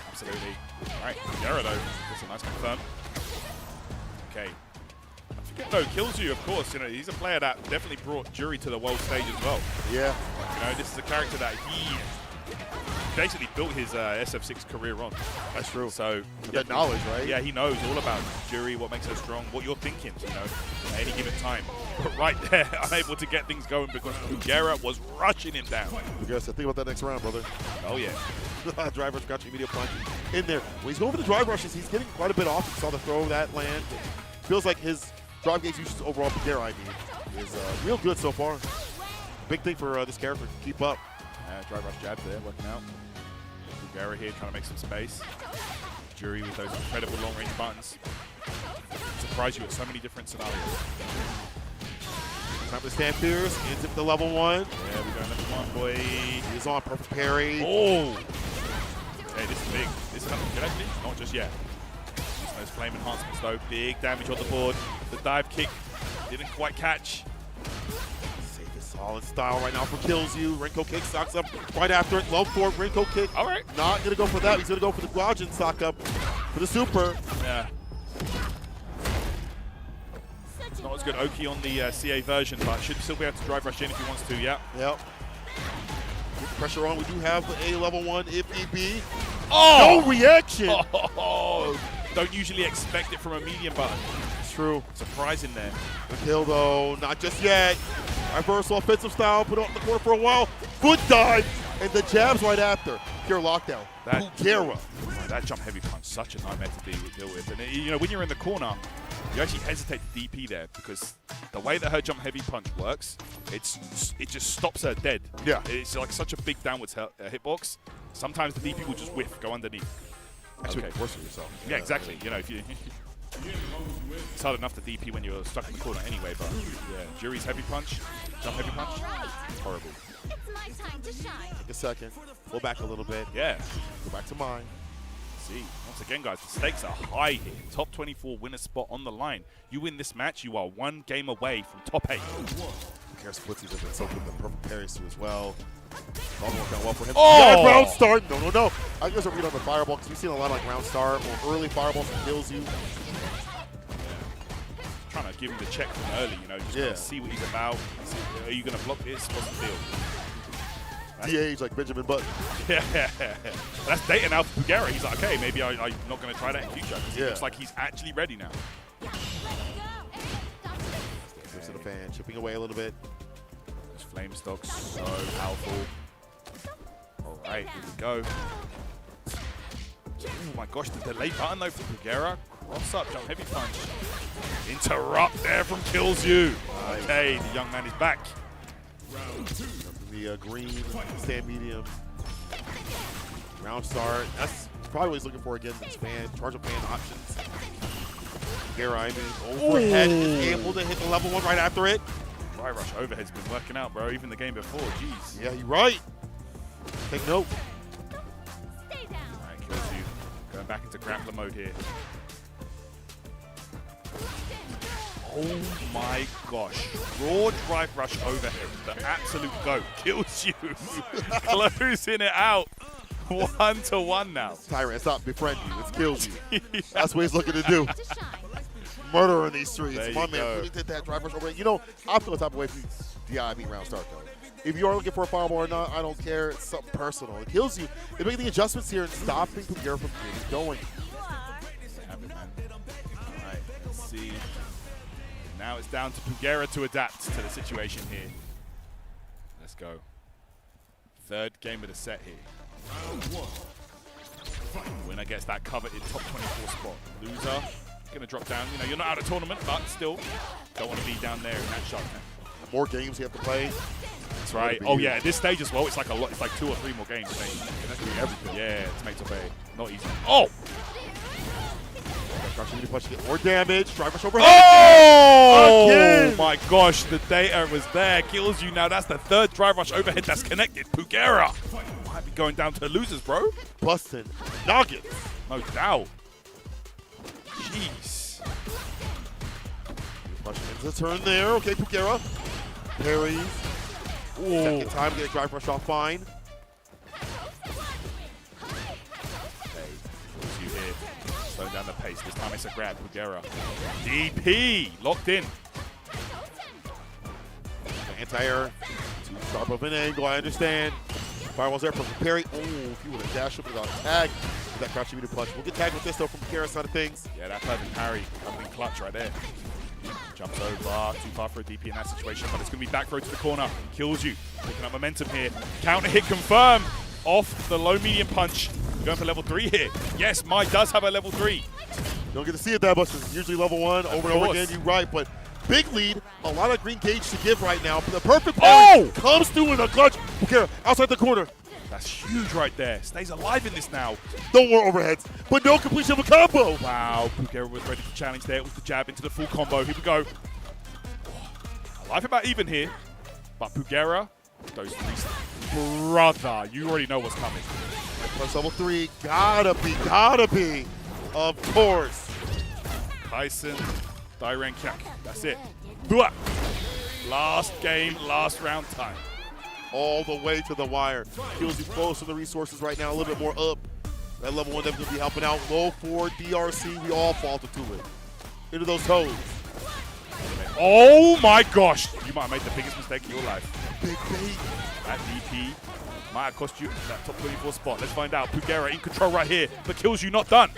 Absolutely. All right, Gera though, that's a nice confirm. Okay. No, kills you, of course. You know, he's a player that definitely brought Jury to the world stage as well. Yeah. You know, this is a character that he basically built his SF6 career on. That's true. So that knowledge, right? Yeah, he knows all about Jury, what makes her strong, what you're thinking, you know, at any given time. But right there, unable to get things going because Pugera was rushing him down. Pugera said, think about that next round, brother. Oh, yeah. Drive rush, got you immediate punch in there. When he's going for the drive rushes, he's getting quite a bit off. You saw the throw, that land. Feels like his drive gauge usage overall, Pugera, I mean, is real good so far. Big thing for this character to keep up. Drive rush jab there, working out. Pugera here trying to make some space. Jury with those incredible long-range buttons. Surprise you at so many different scenarios. Time to stand fierce, into the level 1. Yeah, we're going level 1, boy. He's on perfect parry. Oh! Hey, this is big. This is nothing good, actually. Not just yet. Using those flame enhancements, though. Big damage on the board. The dive kick didn't quite catch. Save his solid style right now for kills you. Renko kick, stocks up right after it. Low forward, Renko kick. All right. Not going to go for that. He's going to go for the Guajin stock up for the super. Yeah. Not as good Oki on the CA version, but should still be able to drive rush in if he wants to, yeah. Yep. With the pressure on, we do have the A level 1 if need be. Oh! No reaction! Oh! Don't usually expect it from a medium button. It's true. Surprising there. The kill though, not just yet. Reversal offensive style, put it up in the corner for a while. Foot dive, and the jabs right after. Pure lockdown. Pugera. That jump heavy punch, such a nightmare to deal with. And you know, when you're in the corner, you actually hesitate to DP there because the way that her jump heavy punch works, it just stops her dead. Yeah. It's like such a big downwards hitbox. Sometimes the DP will just whiff, go underneath. Actually, worse for yourself. Yeah, exactly. You know, if you it's hard enough to DP when you're stuck in the corner anyway, but yeah, Jury's heavy punch, jump heavy punch, horrible. It's my time to shine. Take a second, pull back a little bit. Yeah. Go back to mine. See, once again, guys, the stakes are high here. Top 24 winner spot on the line. You win this match, you are one game away from top 8. Cares footsies have been so good. The perfect parries too as well. All worked out well for him. Oh! Yeah, round start. No. I guess a read on the fireball because we've seen a lot of like round start or early fireballs that kills you. Trying to give him the check from early, you know, just kind of see what he's about. See, are you going to block this? What's the deal? DH like Benjamin Button. Yeah, that's data now for Pugera. He's like, okay, maybe I'm not going to try that in future. He looks like he's actually ready now. Gives to the fan, chipping away a little bit. This flame stock's so powerful. All right, here we go. Oh my gosh, the delay button though for Pugera. Cross up, jump heavy punch. Interrupt there from Kills You. Okay, the young man is back. The green, stand medium. Round start. That's probably what he's looking for again. This fan, charge of fan options. Pugera, I mean, overhead is able to hit the level 1 right after it. Right rush overhead's been working out, bro. Even the game before, jeez. Yeah, you're right. Take note. Alright, Kills You. Going back into grappler mode here. Oh my gosh. Raw drive rush overhead. The absolute GOAT. Kills You. Closing it out. 1-1 now. Tyrant, stop. Befriend you. It kills you. That's what he's looking to do. Murder in these streets. There My you man go. really did that drive rush overhead. You know, I feel the type of way if you DI me round start, though. If you are looking for a fireball or not, I don't care. It's something personal. It kills you. They're making the adjustments here and stopping Pugera from getting going. Alright, let's see. Now it's down to Pugera to adapt to the situation here. Let's go. Third game of the set here. Winner gets that coveted top 24 spot. Loser, gonna drop down. You know, you're not out of tournament, but still don't want to be down there in that shot. The more games you have to play. That's right. Oh yeah, at this stage as well, it's like a lot. It's like 2 or 3 more games. That's gonna be everything. Yeah, to make top 8. Not easy. Oh! More damage. Drive rush overhead. Oh! Again. My gosh, the data was there. Kills You now. That's the third drive rush overhead that's connected. Pugera might be going down to losers, bro. Busting noggins. No doubt. Jeez. Ends the turn there. Okay, Pugera. Parries. Second time, get a drive rush off fine. You here. Slowing down the pace. This time it's a grab. Pugera. DP. Locked in. Anti-air. Too sharp of an angle, I understand. Firewall's there from Perry. Oh, if you would have dashed up without tag, that crouch you to punch. We'll get tagged with this though from Pugera's side of things. Yeah, that perfect parry coming in clutch right there. Jumps over, too far for a DP in that situation, but it's going to be back throw to the corner. Kills you. Picking up momentum here. Counter hit confirmed off the low medium punch. Going for level 3 here. Yes, Mai does have a level 3. Don't get to see it that much. It's usually level 1 over and over again. You're right, but big lead. A lot of green gauge to give right now. The perfect parry comes through in a clutch. Pugera outside the corner. That's huge right there. Stays alive in this now. No more overheads, but no completion of a combo. Wow, Pugera was ready to challenge there. It was the jab into the full combo. Here we go. I like about even here, but Pugera, those three, brother, you already know what's coming. Plus level 3, gotta be, of course. Kaisen, Dairen Kyak, that's it. Blah. Last game, last round time. All the way to the wire. Feels you close to the resources right now, a little bit more up. That level 1 definitely be helping out. Low 4 DRC, we all fall to it. Into those toes. Oh my gosh! You might have made the biggest mistake of your life. Big bait. That DP might have cost you that top 24 spot. Let's find out. Pugera in control right here, but kills you not done.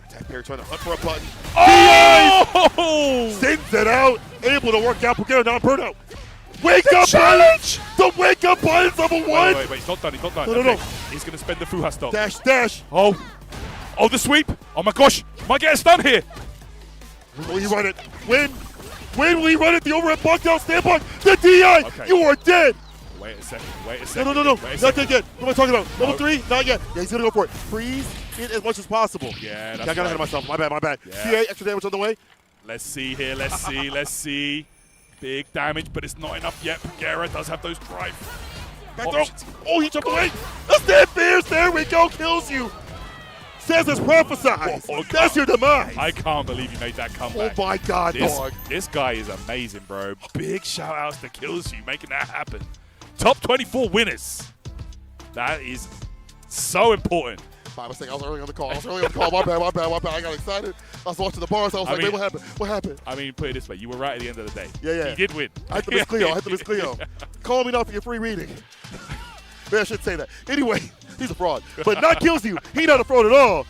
Attack Perry trying to hunt for a button. Oh! Sends it out. Able to work out. Pugera not burnout. Wake up, challenge! The wake up button's level 1. Wait, he's not done. He's not done. No. He's going to spend the Fuha stock. Dash. Oh, the sweep. Oh my gosh. Might get a stun here. Will he run it? When will he run it? The overhead block down, stand block. The DI. Okay. You are dead. Wait a second. No. Not dead yet. What am I talking about? Level 3? Not yet. Yeah, he's going to go for it. Freeze it as much as possible. Yeah, that's I got ahead of myself. My bad. Yeah. CA, extra damage on the way. Let's see here. Let's see. Big damage, but it's not enough yet. Pugera does have those drive. Back throw. Oh, he jumped away. The stand fierce. There we go. Kills you. Says as prophesied. That's your demise. I can't believe you made that comeback. Oh my God, dog. This guy is amazing, bro. Big shout outs to Kills You making that happen. Top 24 winners. That is so important. My mistake. I was early on the call. My bad. I got excited. I was watching the bars. I was like, man, what happened? I mean, put it this way. You were right at the end of the day. Yeah. He did win. I had to miss Cleo. Call me now for your free reading. Maybe I should say that. Anyway, he's a fraud. But not Kills You. He not a fraud at all.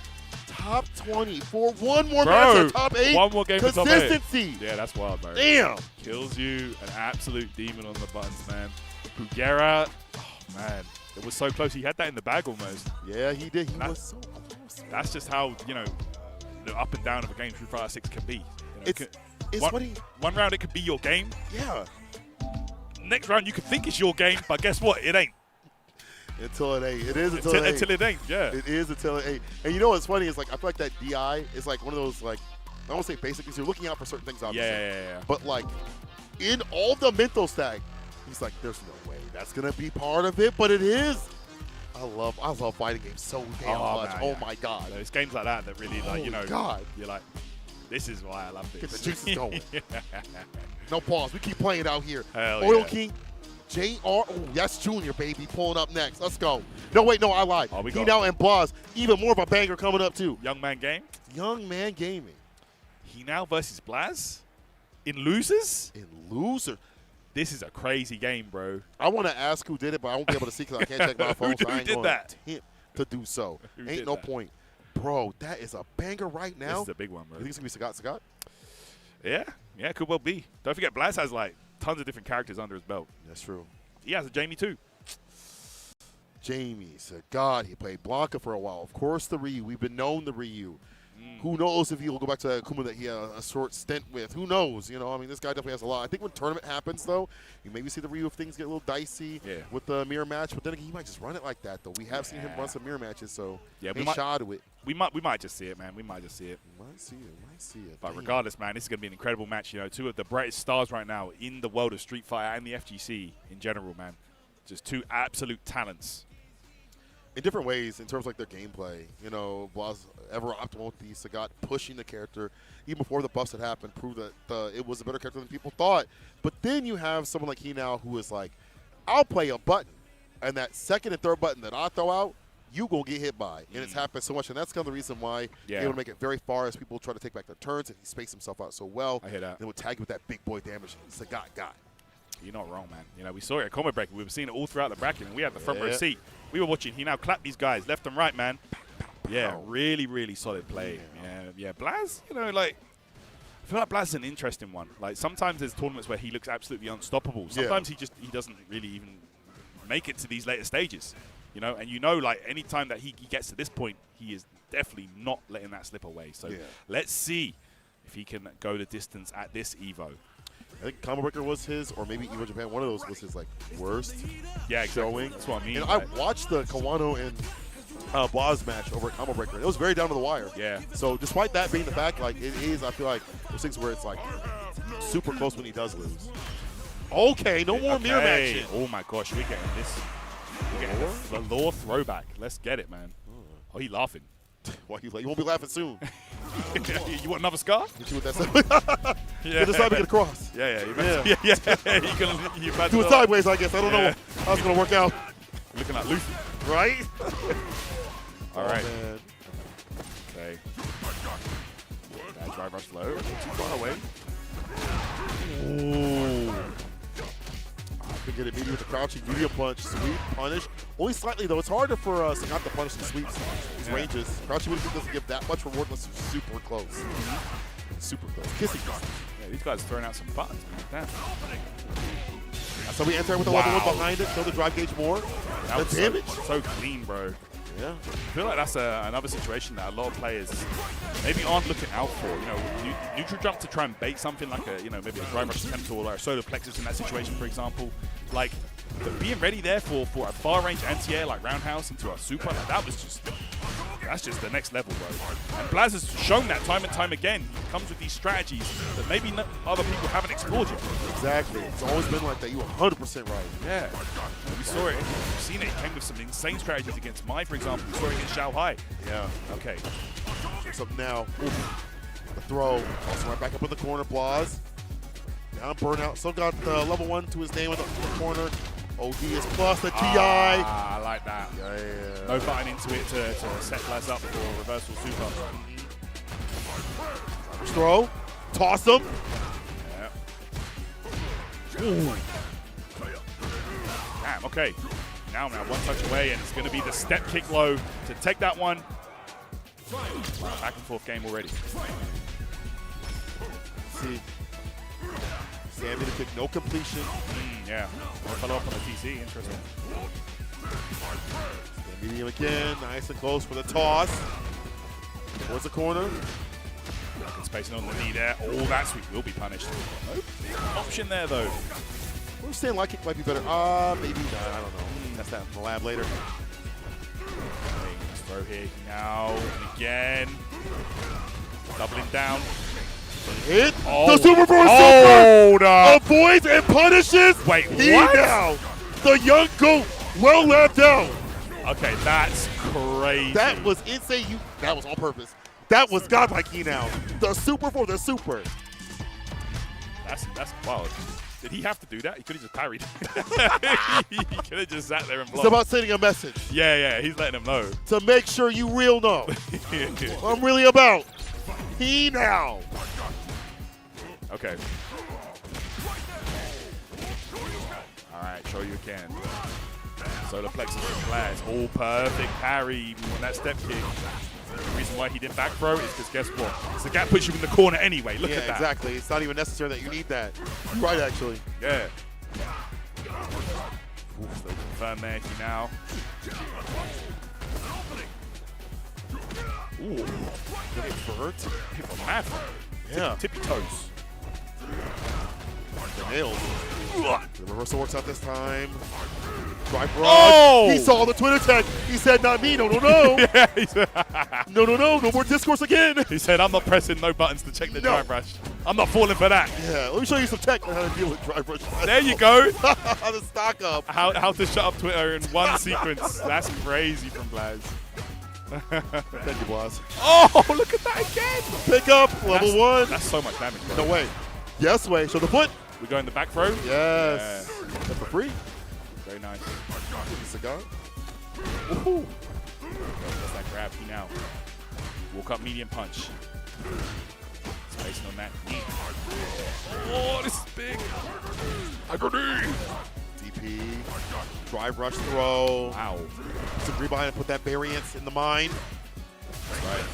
Top 24. One more match at top 8. One more game for top 8. Consistency. Yeah, that's wild, bro. Damn. Kills You. An absolute demon on the buttons, man. Pugera. Oh, man. It was so close. He had that in the bag almost. Yeah, he did. He was so close. That's just how, the up and down of a game Street Fighter 6 can be. One round it could be your game. Yeah. Next round you could think it's your game, but guess what? It ain't. Until it ain't. It is until it ain't. Until it ain't, yeah. It is until it ain't. And you know what's funny is, like, I feel like that DI is like one of those, like, I don't want to say basic because you're looking out for certain things, obviously. Yeah. But, like, in all the mental stack, he's like, there's no way that's going to be part of it, but it is. I love fighting games so damn much. Man, oh, my God. It's games like that that really, like, God. You're like, this is why I love this. Get the juices going. No pause. We keep playing out here. Hell Oil yeah. King, JR. Oh, that's Junior, baby, pulling up next. Let's go. No, wait, no, I lied. He now and Blas. Even more of a banger coming up, too. Young Man Game? Young Man Gaming. He now versus Blaz? In losers? In losers. This is a crazy game, bro. I want to ask who did it, but I won't be able to see because I can't check my phone. Who did that? To do so. Ain't no point. Bro, that is a banger right now. This is a big one, bro. You think it's going to be Sagat? Yeah, could well be. Don't forget, Blaz has, like, tons of different characters under his belt. That's true. He has a Jamie, too. Jamie, Sagat. He played Blanca for a while. Of course, the Ryu. We've been known the Ryu. Who knows if he'll go back to Akuma that he had a short stint with. Who knows? I mean, this guy definitely has a lot. I think when tournament happens, though, you maybe see the Ryu if things get a little dicey with the mirror match. But then again, he might just run it like that, though. We have seen him run some mirror matches, so we shy to it. We might just see it, man. We might just see it. Might see it. But regardless, man, this is going to be an incredible match. Two of the brightest stars right now in the world of Street Fighter and the FGC in general, man. Just two absolute talents. In different ways, in terms of like their gameplay, Blas ever optimal with the Sagat pushing the character even before the bust had happened, proved that it was a better character than people thought. But then you have someone like he now who is like I'll play a button, and that second and third button that I throw out, you gonna get hit by. And it's happened so much, and that's kind of the reason why he's able to make it very far as people try to take back their turns, and he spaced himself out so well. I hear that. And would tag you with that big boy damage. It's a got. You're not wrong, man. You know, we saw it at Combo Breaker. We were seeing it all throughout the bracket, and we had the front row seat. We were watching. He now clapped these guys left and right, man. Yeah, really, really solid play. Yeah. Blaz, you know, like, I feel like Blaz is an interesting one. Like, sometimes there's tournaments where he looks absolutely unstoppable. Sometimes he doesn't really even make it to these later stages. You know, and like, any time that he gets to this point, he is definitely not letting that slip away. So let's see if he can go the distance at this EVO. I think Combo Breaker was his, or maybe EVO Japan, one of those was his, like, worst showing. That's what I mean. And I watched the Kawano and Blaz match over at Combo Breaker. It was very down to the wire. Yeah. So despite that being the fact, like, it is, I feel like, those things where it's, like, super close when he does lose. Okay, no more mirror matching. Oh, my gosh, we're getting this. We're getting the lore throwback. Let's get it, man. Oh, he laughing. Why you won't be laughing soon. You want another scar? Hit you with that. Get the side, get across. Yeah. You do it sideways, I guess. I don't know how it's going to work out. Looking like Luffy. Right? All right. Man. Okay. Bad drive rush low. Too far away. Ooh. I could get it maybe with the crouching medium punch, sweep, punish. Only slightly, though. It's harder for Sagat to punish the sweeps. His ranges. Crouching medium doesn't give that much reward unless you're super close. Super close. Kissing distance. Yeah, these guys are throwing out some buttons, man. Damn. So we enter with the level 1 behind it. Throw the drive gauge more. That the damage. So clean, bro. Yeah. I feel like that's another situation that a lot of players maybe aren't looking out for. You know, neutral jump to try and bait something like maybe a drive rush attempt or like a solar plexus in that situation, for example. Like, being ready there for a far range anti-air like roundhouse into a super, like, that's just the next level, bro. And Blaz has shown that time and time again. He comes with these strategies that maybe other people haven't explored yet. Exactly. It's always been like that. You were 100% right. Yeah. We saw it. We've seen it. It came with some insane strategies against Mai, for example. We saw it against Xiao Hai. Yeah. Okay. What's up now? Oof. The throw. Also right back up in the corner. Blaz. Down burnout. Still got level 1 to his name in the corner. OD is plus the TI. I like that. Yeah. No button into it to set Blaz up for reversal super. Throw. Toss him. Yeah. Ooh. Damn, okay. Now, one touch away, and it's going to be the step kick low to take that one. Back and forth game already. See. Sammy to kick, no completion. Yeah. Follow up on the TC, interesting. Medium again, nice and close for the toss. Towards the corner. Spacing on the knee there. Oh, that sweep will be punished. No option there, though. We're saying light kick might be better. Maybe not. I don't know. That's that in the lab later. Okay, let's throw here now. And again. Doubling down. Hit. Oh. The Super Force Super avoids and punishes. Wait, what? Now. The young goat. Well lapped out. Okay, that's crazy. That was insane. That was on purpose. That was godlike now. The Super for the Super. That's wild. Did he have to do that? He could have just parried. He could have just sat there and blocked. It's about sending a message. Yeah, he's letting them know. To make sure you real know what I'm really about. He now. Okay. All right, show you again. Solar plexus with Blaz. All perfect parry on that step kick. The reason why he didn't back throw is because guess what? So the gap puts you in the corner anyway. Look at that. Yeah, exactly. It's not even necessary that you need that. Right, actually. Yeah. Confirm there now. Ooh. Good invert. Hit from half. Yeah. Tippy toes. The nails. The reversal works out this time. Drive barrage. Oh! He saw the twin attack. He said, not me. No. Yeah, he said, no more discourse again. He said, I'm not pressing no buttons to check the drive rush. I'm not falling for that. Yeah, let me show you some tech on how to deal with drive rush. There you go. The stock up. How to shut up Twitter in one sequence. That's crazy from Blaz. Thank you, Blaz. Oh, look at that again. Pick up, level 1. That's so much damage, bro. No way. Yes way. Show the foot. We go in the back throw. Yes. That's for free. Very nice. Cigar. Woohoo! That's that grab. He now. Walk up medium punch. Spacing on that knee. Oh, this is big. Agony. DP. Drive rush throw. Wow. Some rebind and put that variance in the mind. That's right.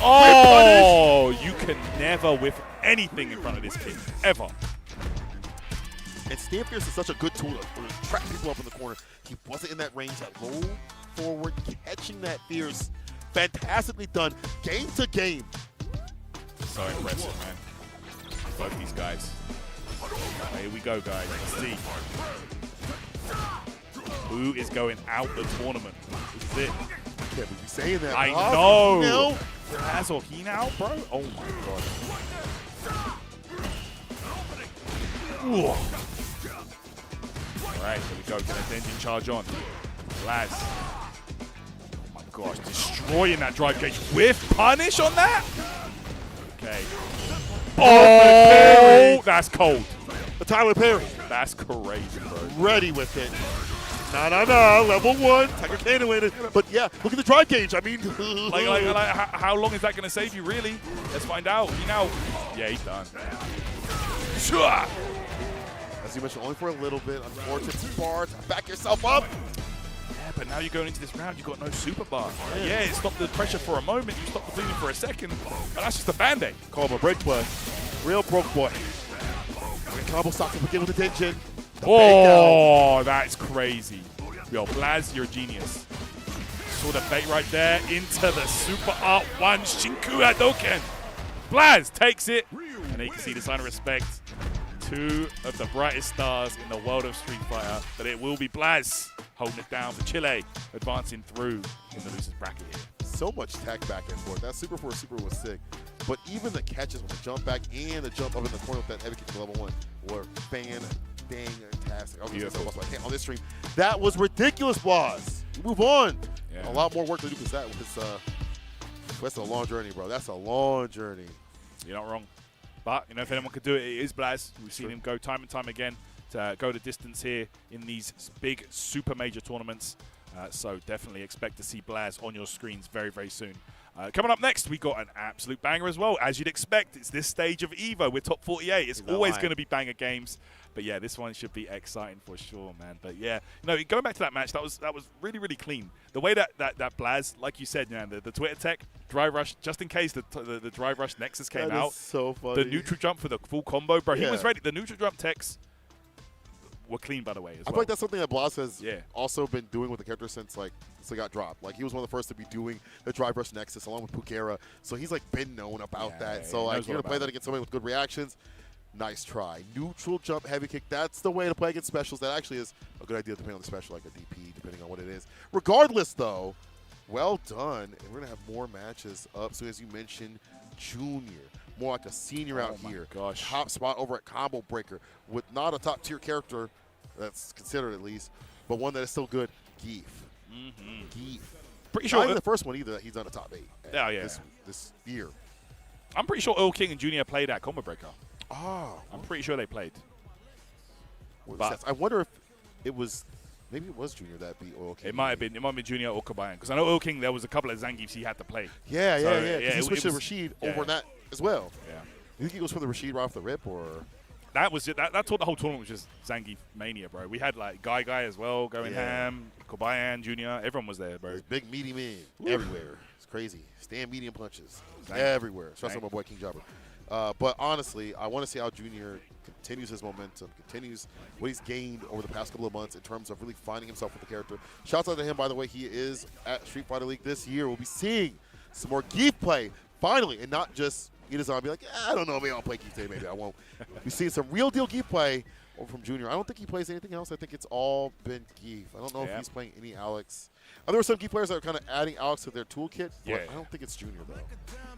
Oh, you can never whiff anything in front of this kid. Ever. And Stand Fierce is such a good tool to trap people up in the corner. He wasn't in that range. That roll forward, catching that Fierce. Fantastically done. Game to game. So impressive, man. Both these guys. Here we go, guys. Let's see. Who is going out the tournament? This is it. Can't be saying that. I Oh, know. Blaz or he now, bro? Oh my god. Ooh. Alright, here we go. Get that engine charge on. Blaz. Oh my gosh. Destroying that drive gauge with punish on that? Okay. Oh, that's cold. The Tyler Perry. That's crazy, bro. Ready with it. No. Level 1. Tiger Cannon landed. But yeah, look at the drive gauge. I mean, like how long is that going to save you, really? Let's find out. He now. Yeah, he's done. Sure. As you mentioned, only for a little bit. Unfortunate bar to back yourself up. Yeah, but now you're going into this round, you've got no super bar. Yeah, it stopped the pressure for a moment. You stopped the bleeding for a second. But that's just a band-aid. Call him a break boy. Real broke boy. Combo stocks to begin with the tension. Oh, that's crazy. Yo, Blaz, you're a genius. Saw the bait right there into the super art 1 Shinku Hadoken. Blaz takes it. And there you can see the sign of respect. 2 of the brightest stars in the world of Street Fighter. But it will be Blaz holding it down for Chile, advancing through in the losers bracket here. So much tech back and forth. That super for super was sick. But even the catches with the jump back and the jump up in the corner with that heavy kick to level 1 were fantastic. On this stream, that was ridiculous, Blaz. You move on. Yeah. A lot more work to do because that's a long journey, bro. That's a long journey. You're not wrong. But, you know, if anyone could do it, it is Blaz. We've seen him go time and time again to go the distance here in these big super major tournaments. So definitely expect to see Blaz on your screens very, very soon. Coming up next, we got an absolute banger as well. As you'd expect, it's this stage of EVO. We're top 48. It's always going to be banger games. But yeah, this one should be exciting for sure, man. But yeah, you know, going back to that match, that was really, really clean. The way that Blaz, like you said, man, the Twitter tech, drive rush, just in case the drive rush Nexus came that out. Is so funny. The neutral jump for the full combo, bro. Yeah. He was ready. The neutral jump techs were clean, by the way, as I well. feel like that's something that Blaz has also been doing with the character since it got dropped. Like, he was one of the first to be doing the drive rush Nexus along with Pukera. So he's like been known about that. So like, you're gonna play that against somebody with good reactions. Nice try. Neutral jump heavy kick. That's the way to play against specials. That actually is a good idea depending on the special, like a DP, depending on what it is. Regardless, though, well done. And we're gonna have more matches up. So as you mentioned, Junior. More like a senior out here. Gosh. Top spot over at Combo Breaker with not a top tier character, that's considered at least, but one that is still good, Geef. Geef. Pretty Not sure even the first one either that he's done a top 8 this year. I'm pretty sure Earl King and Junior played at Combo Breaker. Oh. I'm pretty sure they played. But I wonder if it was, maybe it was Junior that beat Earl King. It might have been Junior or Kabayan. Because I know Earl King, there was a couple of Zangiefs he had to play. Yeah. He switched to was, Rashid over that as well. Yeah. You think he goes for the Rashid right off the rip, or? That was it. That's what the whole tournament was, just Zangief mania, bro. We had like Guy as well going ham, Kabayan, Junior. Everyone was there, bro. There's big meaty men everywhere. It's crazy. Stand medium punches everywhere. Especially my boy King Jobber. But honestly, I want to see how Junior continues his momentum, continues what he's gained over the past couple of months in terms of really finding himself with the character. Shouts out to him, by the way. He is at Street Fighter League this year. We'll be seeing some more Geef play finally, and not just Itazan be like, I don't know, maybe I'll play Geef today, maybe I won't. We've seen some real deal Geef play from Junior. I don't think he plays anything else. I think it's all been Geef. I don't know if he's playing any Alex. There were some Geef players that are kind of adding Alex to their toolkit, but I don't think it's Junior, though.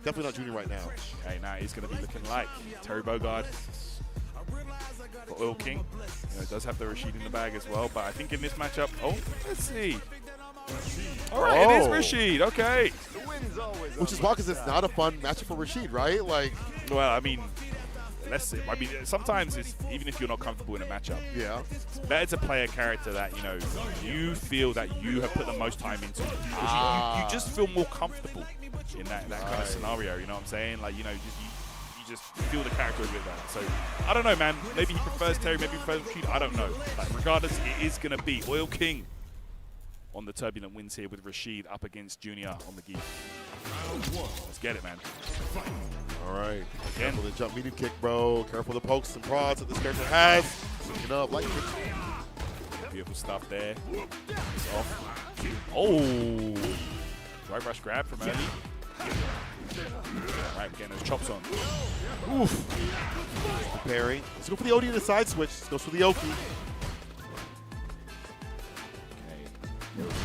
Definitely not Junior right now. Okay, now he's going to be looking like Terry Bogard for Earl King. You know, it does have the Rashid in the bag as well, but I think in this matchup, let's see. All right, it is Rashid. Okay. Which is wild because it's not a fun matchup for Rashid, right? Like, well, I mean, let's see. I mean, sometimes it's, even if you're not comfortable in a matchup, it's better to play a character that, you know, you feel that you have put the most time into. Because you just feel more comfortable in that kind of scenario, you know what I'm saying? Like, you know, you just feel the character a bit better. So, I don't know, man. Maybe he prefers Terry, maybe he prefers Rashid. I don't know. But regardless, it is going to be Oil King on the turbulent wins here with Rashid up against Junior on the gi. Let's get it, man. All right. Careful the jump medium kick, bro. Careful the pokes and prods that this character has. You know, light kick. Beautiful stuff there. It's off. Oh. Drive rush grab from early. Right, we're getting those chops on. Oof. Preparing. Let's go for the OD and the side switch. Let's go for the Oki.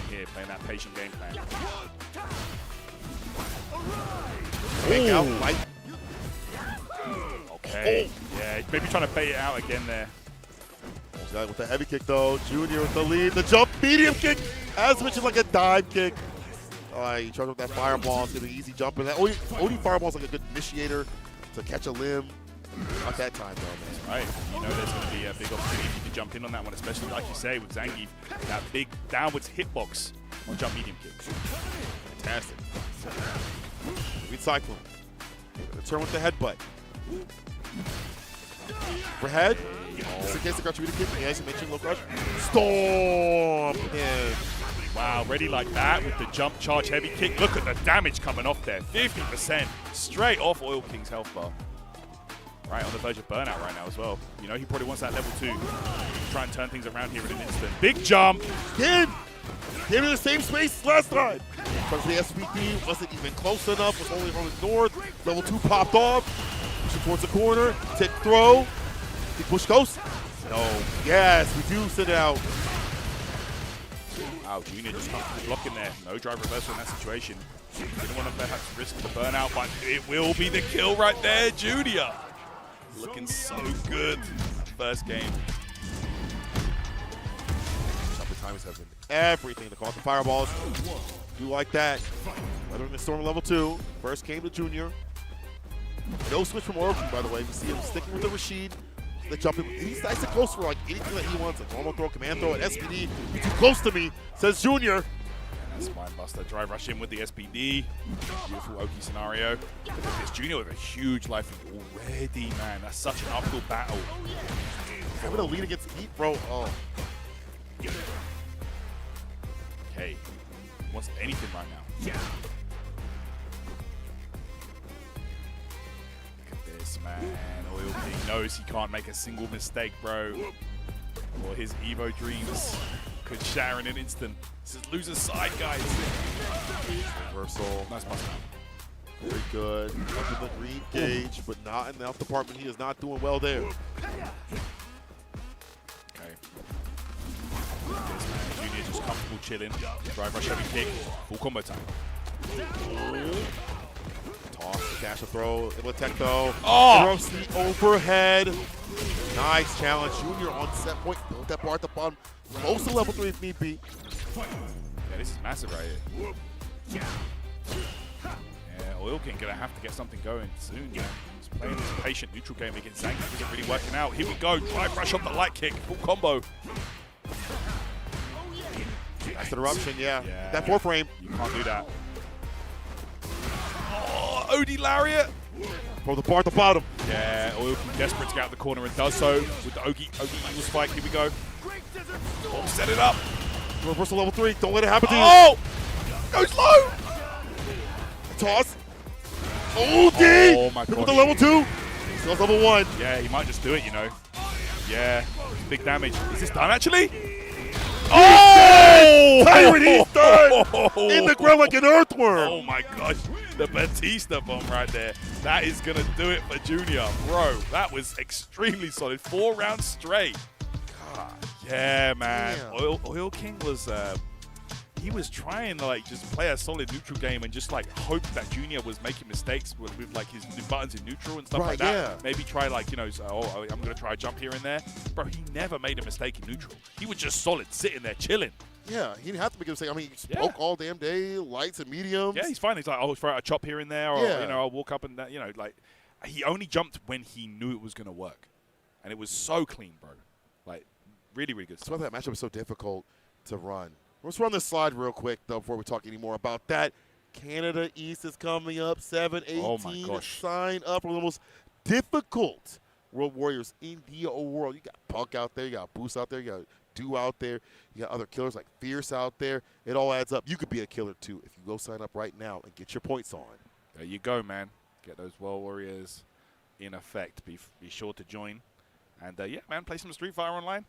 Here, playing that patient game plan. Fake out, light. Okay. Yeah, maybe trying to bait it out again there. With the heavy kick, though. Junior with the lead. The jump medium kick. As mentioned, like a dive kick. All right, you charge with that fireball. It's going to be easy jumping. That OD fireball is like a good initiator to catch a limb. Not that time, though, man. Right. You know there's going to be a big opportunity to jump in on that one, especially, like you say, with Zangief. That big downwards hitbox on jump medium kicks. Fantastic. Good cycling. Turn with the headbutt. Overhead. Just in case the crouch medium kick. As you mentioned, low crouch. Storm in. Wow, ready like that with the jump charge heavy kick. Look at the damage coming off there. 50% straight off Oil King's health bar. Right, on the verge of burnout right now as well. You know, he probably wants that level 2. Try and turn things around here in an instant. Big jump. Again. Came in the same space last time. But the SPD wasn't even close enough. Was only on the north. Level 2 popped off. Pushing towards the corner. Tip throw. Big push ghost. No. Yes, we do send it out. Wow, Junior just comfortably blocking there. No drive reversal in that situation. Didn't want to perhaps risk the burnout, but it will be the kill right there, Junior. Looking so good. First game. Jumper timings have been everything. The call for fireballs. Do like that. Better than the Storm level 2. First came to Junior. No switch from Orochi, by the way. We see him sticking with the Rashid. The jumping. He's nice and close for like anything that he wants. A normal throw, command throw, an SPD. You're too close to me, says Junior. Spine buster, drive rush in with the SPD. Beautiful Oki scenario. Look at this, Junior with a huge life already, man. That's such an uphill battle. Having a lead against Heat, bro. Oh. Okay. Wants anything right now. Look at this, man. Oil King knows he can't make a single mistake, bro. Or his EVO dreams could shatter in an instant. This is loser's side, guys. Reversal. Nice bust. Very good. Up in the green gauge, but not in the health department. He is not doing well there. Okay. Junior just comfortable chilling. Drive rush heavy kick. Full combo time. Toss, cash a throw. It'll attack though. Oh! Overhead. Nice challenge. Junior on set point. Build that bar at the bottom. Close to level 3 if need be. Yeah, this is massive right here. Yeah, Oil King gonna have to get something going soon, man. He's playing this patient neutral game against Zangief. Isn't really working out. Here we go. Drive rush off the light kick. Full combo. That's the eruption, yeah. That 4 frame. You can't do that. Oh, OD lariat. From the bar at the bottom. Yeah, Oil King desperate to get out of the corner and does so with the Ogi Eagle Spike. Here we go. Oh, set it up. Reversal level 3. Don't let it happen to you. Oh! Goes low. Toss. OD! Oh my god. With the level 2. Still has level 1. Yeah, he might just do it, you know. Yeah, big damage. Is this done actually? Oh! Tyrant, he's done! In the ground like an earthworm. Oh my gosh. The Batista bomb right there. That is going to do it for Junior. Bro, that was extremely solid. 4 rounds straight. God. Yeah, man. Oil King was... he was trying to like just play a solid neutral game and just like hope that Junior was making mistakes with like his buttons in neutral and stuff like that. Yeah. Maybe try like, you know, I'm going to try a jump here and there. Bro, he never made a mistake in neutral. He was just solid, sitting there, chilling. Yeah, he didn't have to make a mistake. I mean, he spoke all damn day, lights and mediums. Yeah, he's fine. He's like, I'll throw out a chop here and there, or, Yeah. you know, I'll walk up and, you know, like, he only jumped when he knew it was going to work. And it was so clean, bro. Like, really, really good That's stuff. why that matchup is so difficult to run. Let's run this slide real quick, though, before we talk any more about that. Canada East is coming up, 7-18. Oh, my gosh. Sign up for the most difficult World Warriors in the world. You got Punk out there. You got Boost out there. You got Do out there. You got other killers like Fierce out there. It all adds up. You could be a killer, too, if you go sign up right now and get your points on. There you go, man. Get those World Warriors in effect. Be sure to join. And, yeah, man, play some Street Fighter Online.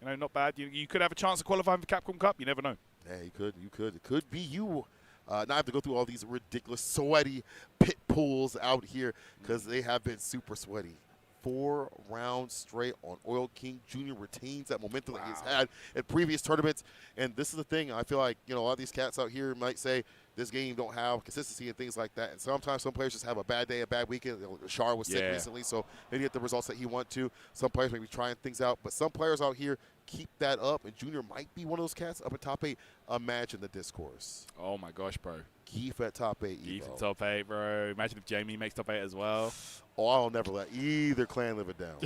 You know, not bad. You could have a chance of qualifying for Capcom Cup. You never know. Yeah, you could. You could. It could be you. Now I have to go through all these ridiculous sweaty pit pools out here because they have been super sweaty. 4 rounds straight on Oil King Jr. retains that momentum that he's had at previous tournaments. And this is the thing. I feel like, a lot of these cats out here might say this game don't have consistency and things like that. And sometimes some players just have a bad day, a bad weekend. Shar was sick recently, so they didn't get the results that he wanted to. Some players may be trying things out. But some players out here keep that up. And Junior might be one of those cats up at top 8. Imagine the discourse. Oh, my gosh, bro. Keith at top 8. Keith at top 8, bro. Imagine if Jamie makes top 8 as well. Oh, I'll never let either clan live it down.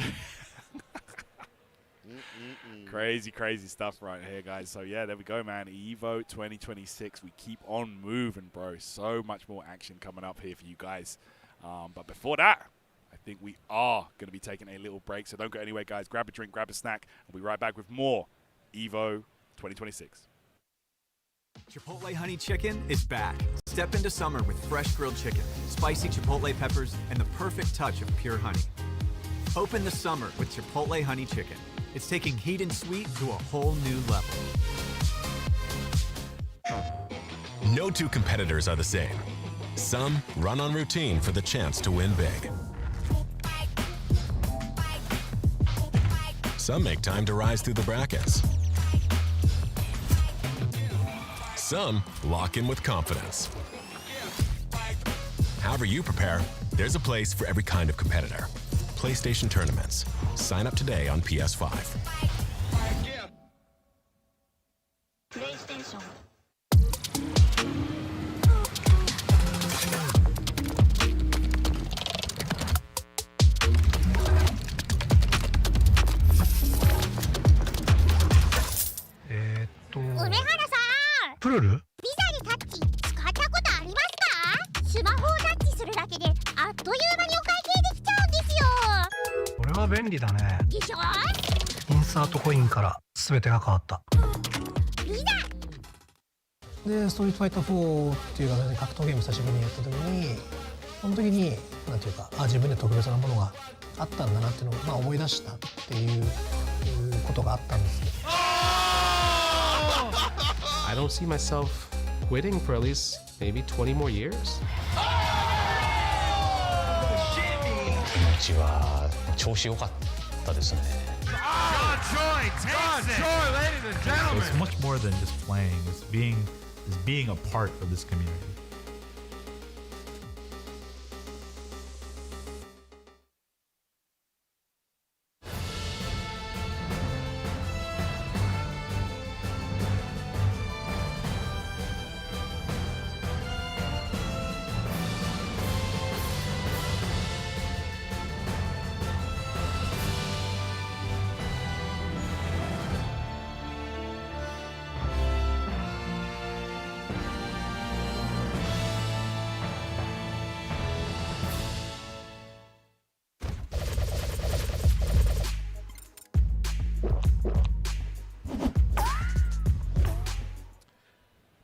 Crazy, crazy stuff right here, guys. So, yeah, there we go, man. EVO 2026. We keep on moving, bro. So much more action coming up here for you guys. But before that, I think we are going to be taking a little break. So don't go anywhere, guys. Grab a drink, grab a snack. We'll be right back with more EVO 2026. Chipotle Honey Chicken is back. Step into summer with fresh grilled chicken, spicy Chipotle peppers, and the perfect touch of pure honey. Open the summer with Chipotle Honey Chicken. It's taking heat and sweet to a whole new level. No two competitors are the same. Some run on routine for the chance to win big. Some make time to rise through the brackets. Some lock in with confidence. However you prepare, there's a place for every kind of competitor. PlayStation Tournaments. Sign up today on PS5. PlayStation.プルル？ビザにタッチ使ったことありますか？スマホをタッチするだけであっという間にお会計できちゃうんですよ。これは便利だね。でしょ？インサートコインから全てが変わった。ビザで、ストリートファイター4っていう形で格闘ゲーム久しぶりにやった時に、その時になんていうか、自分で特別なものがあったんだなっていうのを思い出したっていうことがあったんです。I don't see myself quitting for at least maybe 20 more years. 気持ちは調子良かったですね。It's much more than just playing. It's being a part of this community.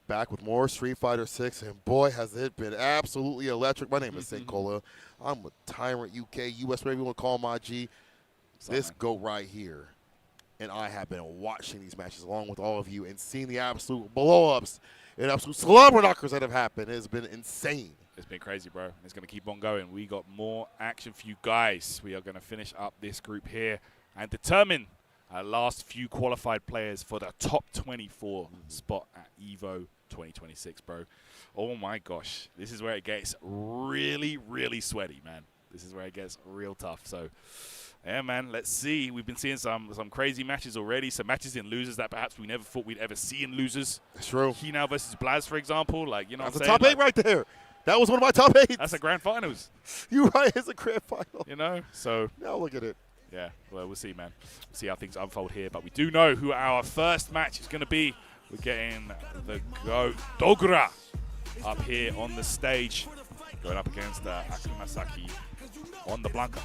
Back with more Street Fighter 6, and boy, has it been absolutely electric. My name is St. Cola. I'm with Tyrant UK, US, whatever you want to call my G. This GOAT right here. And I have been watching these matches along with all of you and seeing the absolute blow-ups and absolute slobber knockers that have happened. It has been insane. It's been crazy, bro. It's going to keep on going. We got more action for you guys. We are going to finish up this group here and determine our last few qualified players for the top 24 spot at EVO 2026, bro. Oh my gosh, this is where it gets really, really sweaty, man. This is where it gets real tough. So, yeah, man, let's see. We've been seeing some crazy matches already. Some matches in losers that perhaps we never thought we'd ever see in losers. That's true. Hinao versus Blaz, for example. Like, you know, that's what I'm the saying? top 8 right there. That was one of my top 8s. That's a grand finals. You're right. It's a grand final. You know, so. Now look at it. Yeah, well, we'll see, man. We'll see how things unfold here. But we do know who our first match is going to be. We're getting the GOAT Dogra up here on the stage, going up against Akumasaki on the Blanca.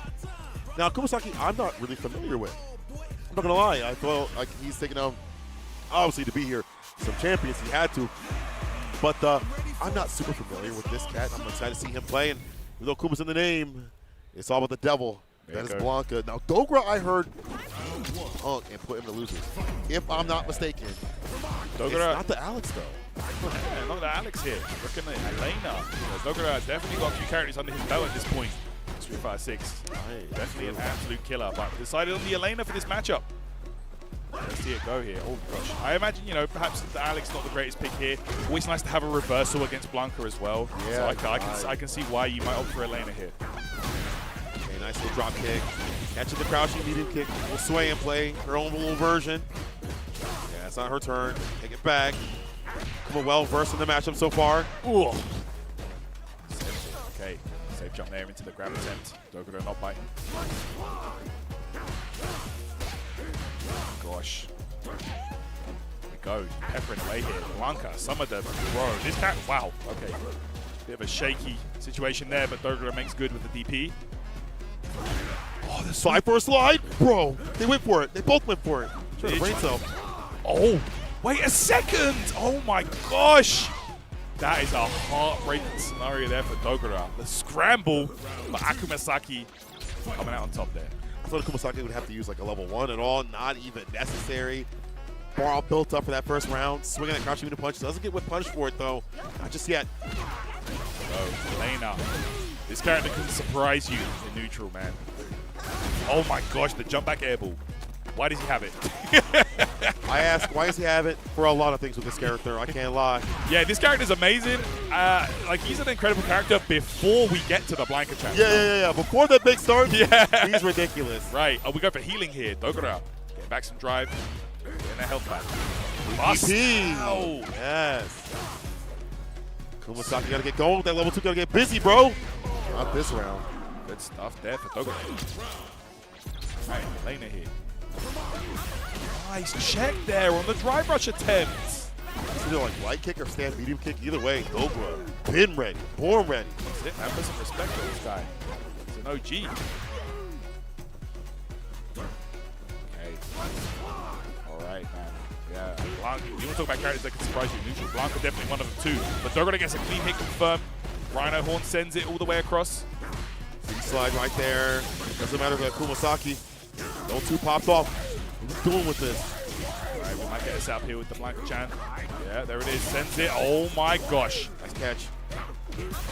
Now, Akumasaki, I'm not really familiar with. I'm not going to lie. I thought like he's taking on, obviously, to be here, some champions. He had to. But I'm not super familiar with this cat. I'm excited to see him play. And even though Kuma's in the name, it's all about the devil. That is Blanca. Now, Dogra, I heard, punk and put him to losers. If I'm not mistaken. Dogra. It's not the Alex, though. Yeah, not the Alex here. Looking at Elena. Dogra has definitely got a few characters under his belt at this point. 3-5-6. Definitely an absolute killer. But decided on the Elena for this matchup. Let's see it go here. Oh, gosh. I imagine, you know, perhaps the Alex not the greatest pick here. Always nice to have a reversal against Blanca as well. Yeah, so I can see why you might opt for Elena here. Okay, nice little drop kick. Catching the crouching medium kick. We'll sway and play her own little version. Yeah, it's not her turn. Take it back. Kuma well versed in the matchup so far. Ooh. Okay, safe jump there into the grab attempt. Dogra not biting. Gosh. There we go. Peppering away here. Blanca, some of them. Bro, this cat, wow. Okay. Bit of a shaky situation there, but Dogra makes good with the DP. Oh, the side for a slide? Bro, they went for it. They both went for it. Trying to brain cell. Oh, wait a second. Oh my gosh. That is a heartbreaking scenario there for Dogra. The scramble, but Akumasaki coming out on top there. I thought Akumasaki would have to use like a level 1 at all. Not even necessary. Bar all built up for that first round. Swinging that crouching medium punch. Doesn't get whip punished for it though. Not just yet. So, Elena. This character can surprise you in neutral, man. Oh my gosh, the jump back air ball. Why does he have it? I ask, why does he have it? For a lot of things with this character, I can't lie. Yeah, this character's amazing. Like, he's an incredible character before we get to the Blanca chapter. Yeah. Before that big start, he's ridiculous. Right. Oh, we go for healing here. Dogra. Getting back some drive. Getting that health back. Oh, yes. Kumasaki got to get going with that level 2. Got to get busy, bro. Not this round. Good stuff there for Dogra. All right, Elena here. Nice check there on the drive rush attempt. It's either like light kick or stand medium kick. Either way, Dogra, been ready, born ready. That's it, man. Put some respect on this guy. He's an OG. Okay. All right, man. Yeah, Blanca. You want to talk about characters that can surprise you? Neutral. Blanca definitely one of them too. But Dogra gets a clean hit confirmed. Rhino Horn sends it all the way across. Slide right there. Doesn't matter if Kumasaki. Those 2 pops off. What's he doing with this? All right, we might get us out here with the Blanca-chan. Yeah, there it is. Sends it. Oh my gosh. Nice catch.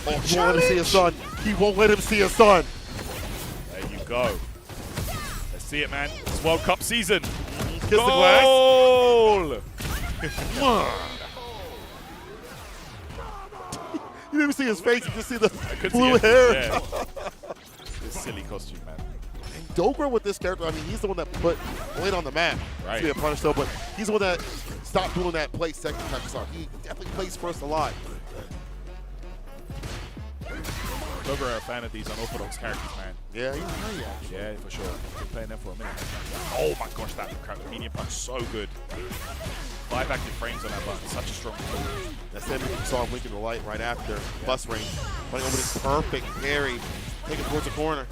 Oh, he won't let him see his son. He won't let him see his son. There you go. Let's see it, man. It's World Cup season. Kiss the glass. Goal! You didn't even see his face. You just see the blue hair. Yeah. This silly costume, man. And Dogra with this character, I mean, he's the one that put Blade on the map. Right. To punish though, but he's the one that stopped doing that play second time. He definitely plays first a lot. Dogra are a fan of these unorthodox characters, man. Yeah, he's high actually. Yeah, for sure. Been playing them for a minute. Oh my gosh, that medium punch so good. 5 active frames on that button. Such a strong pull. That's him. You saw him winking the light right after bus range. Running over this perfect parry. Taking towards the corner.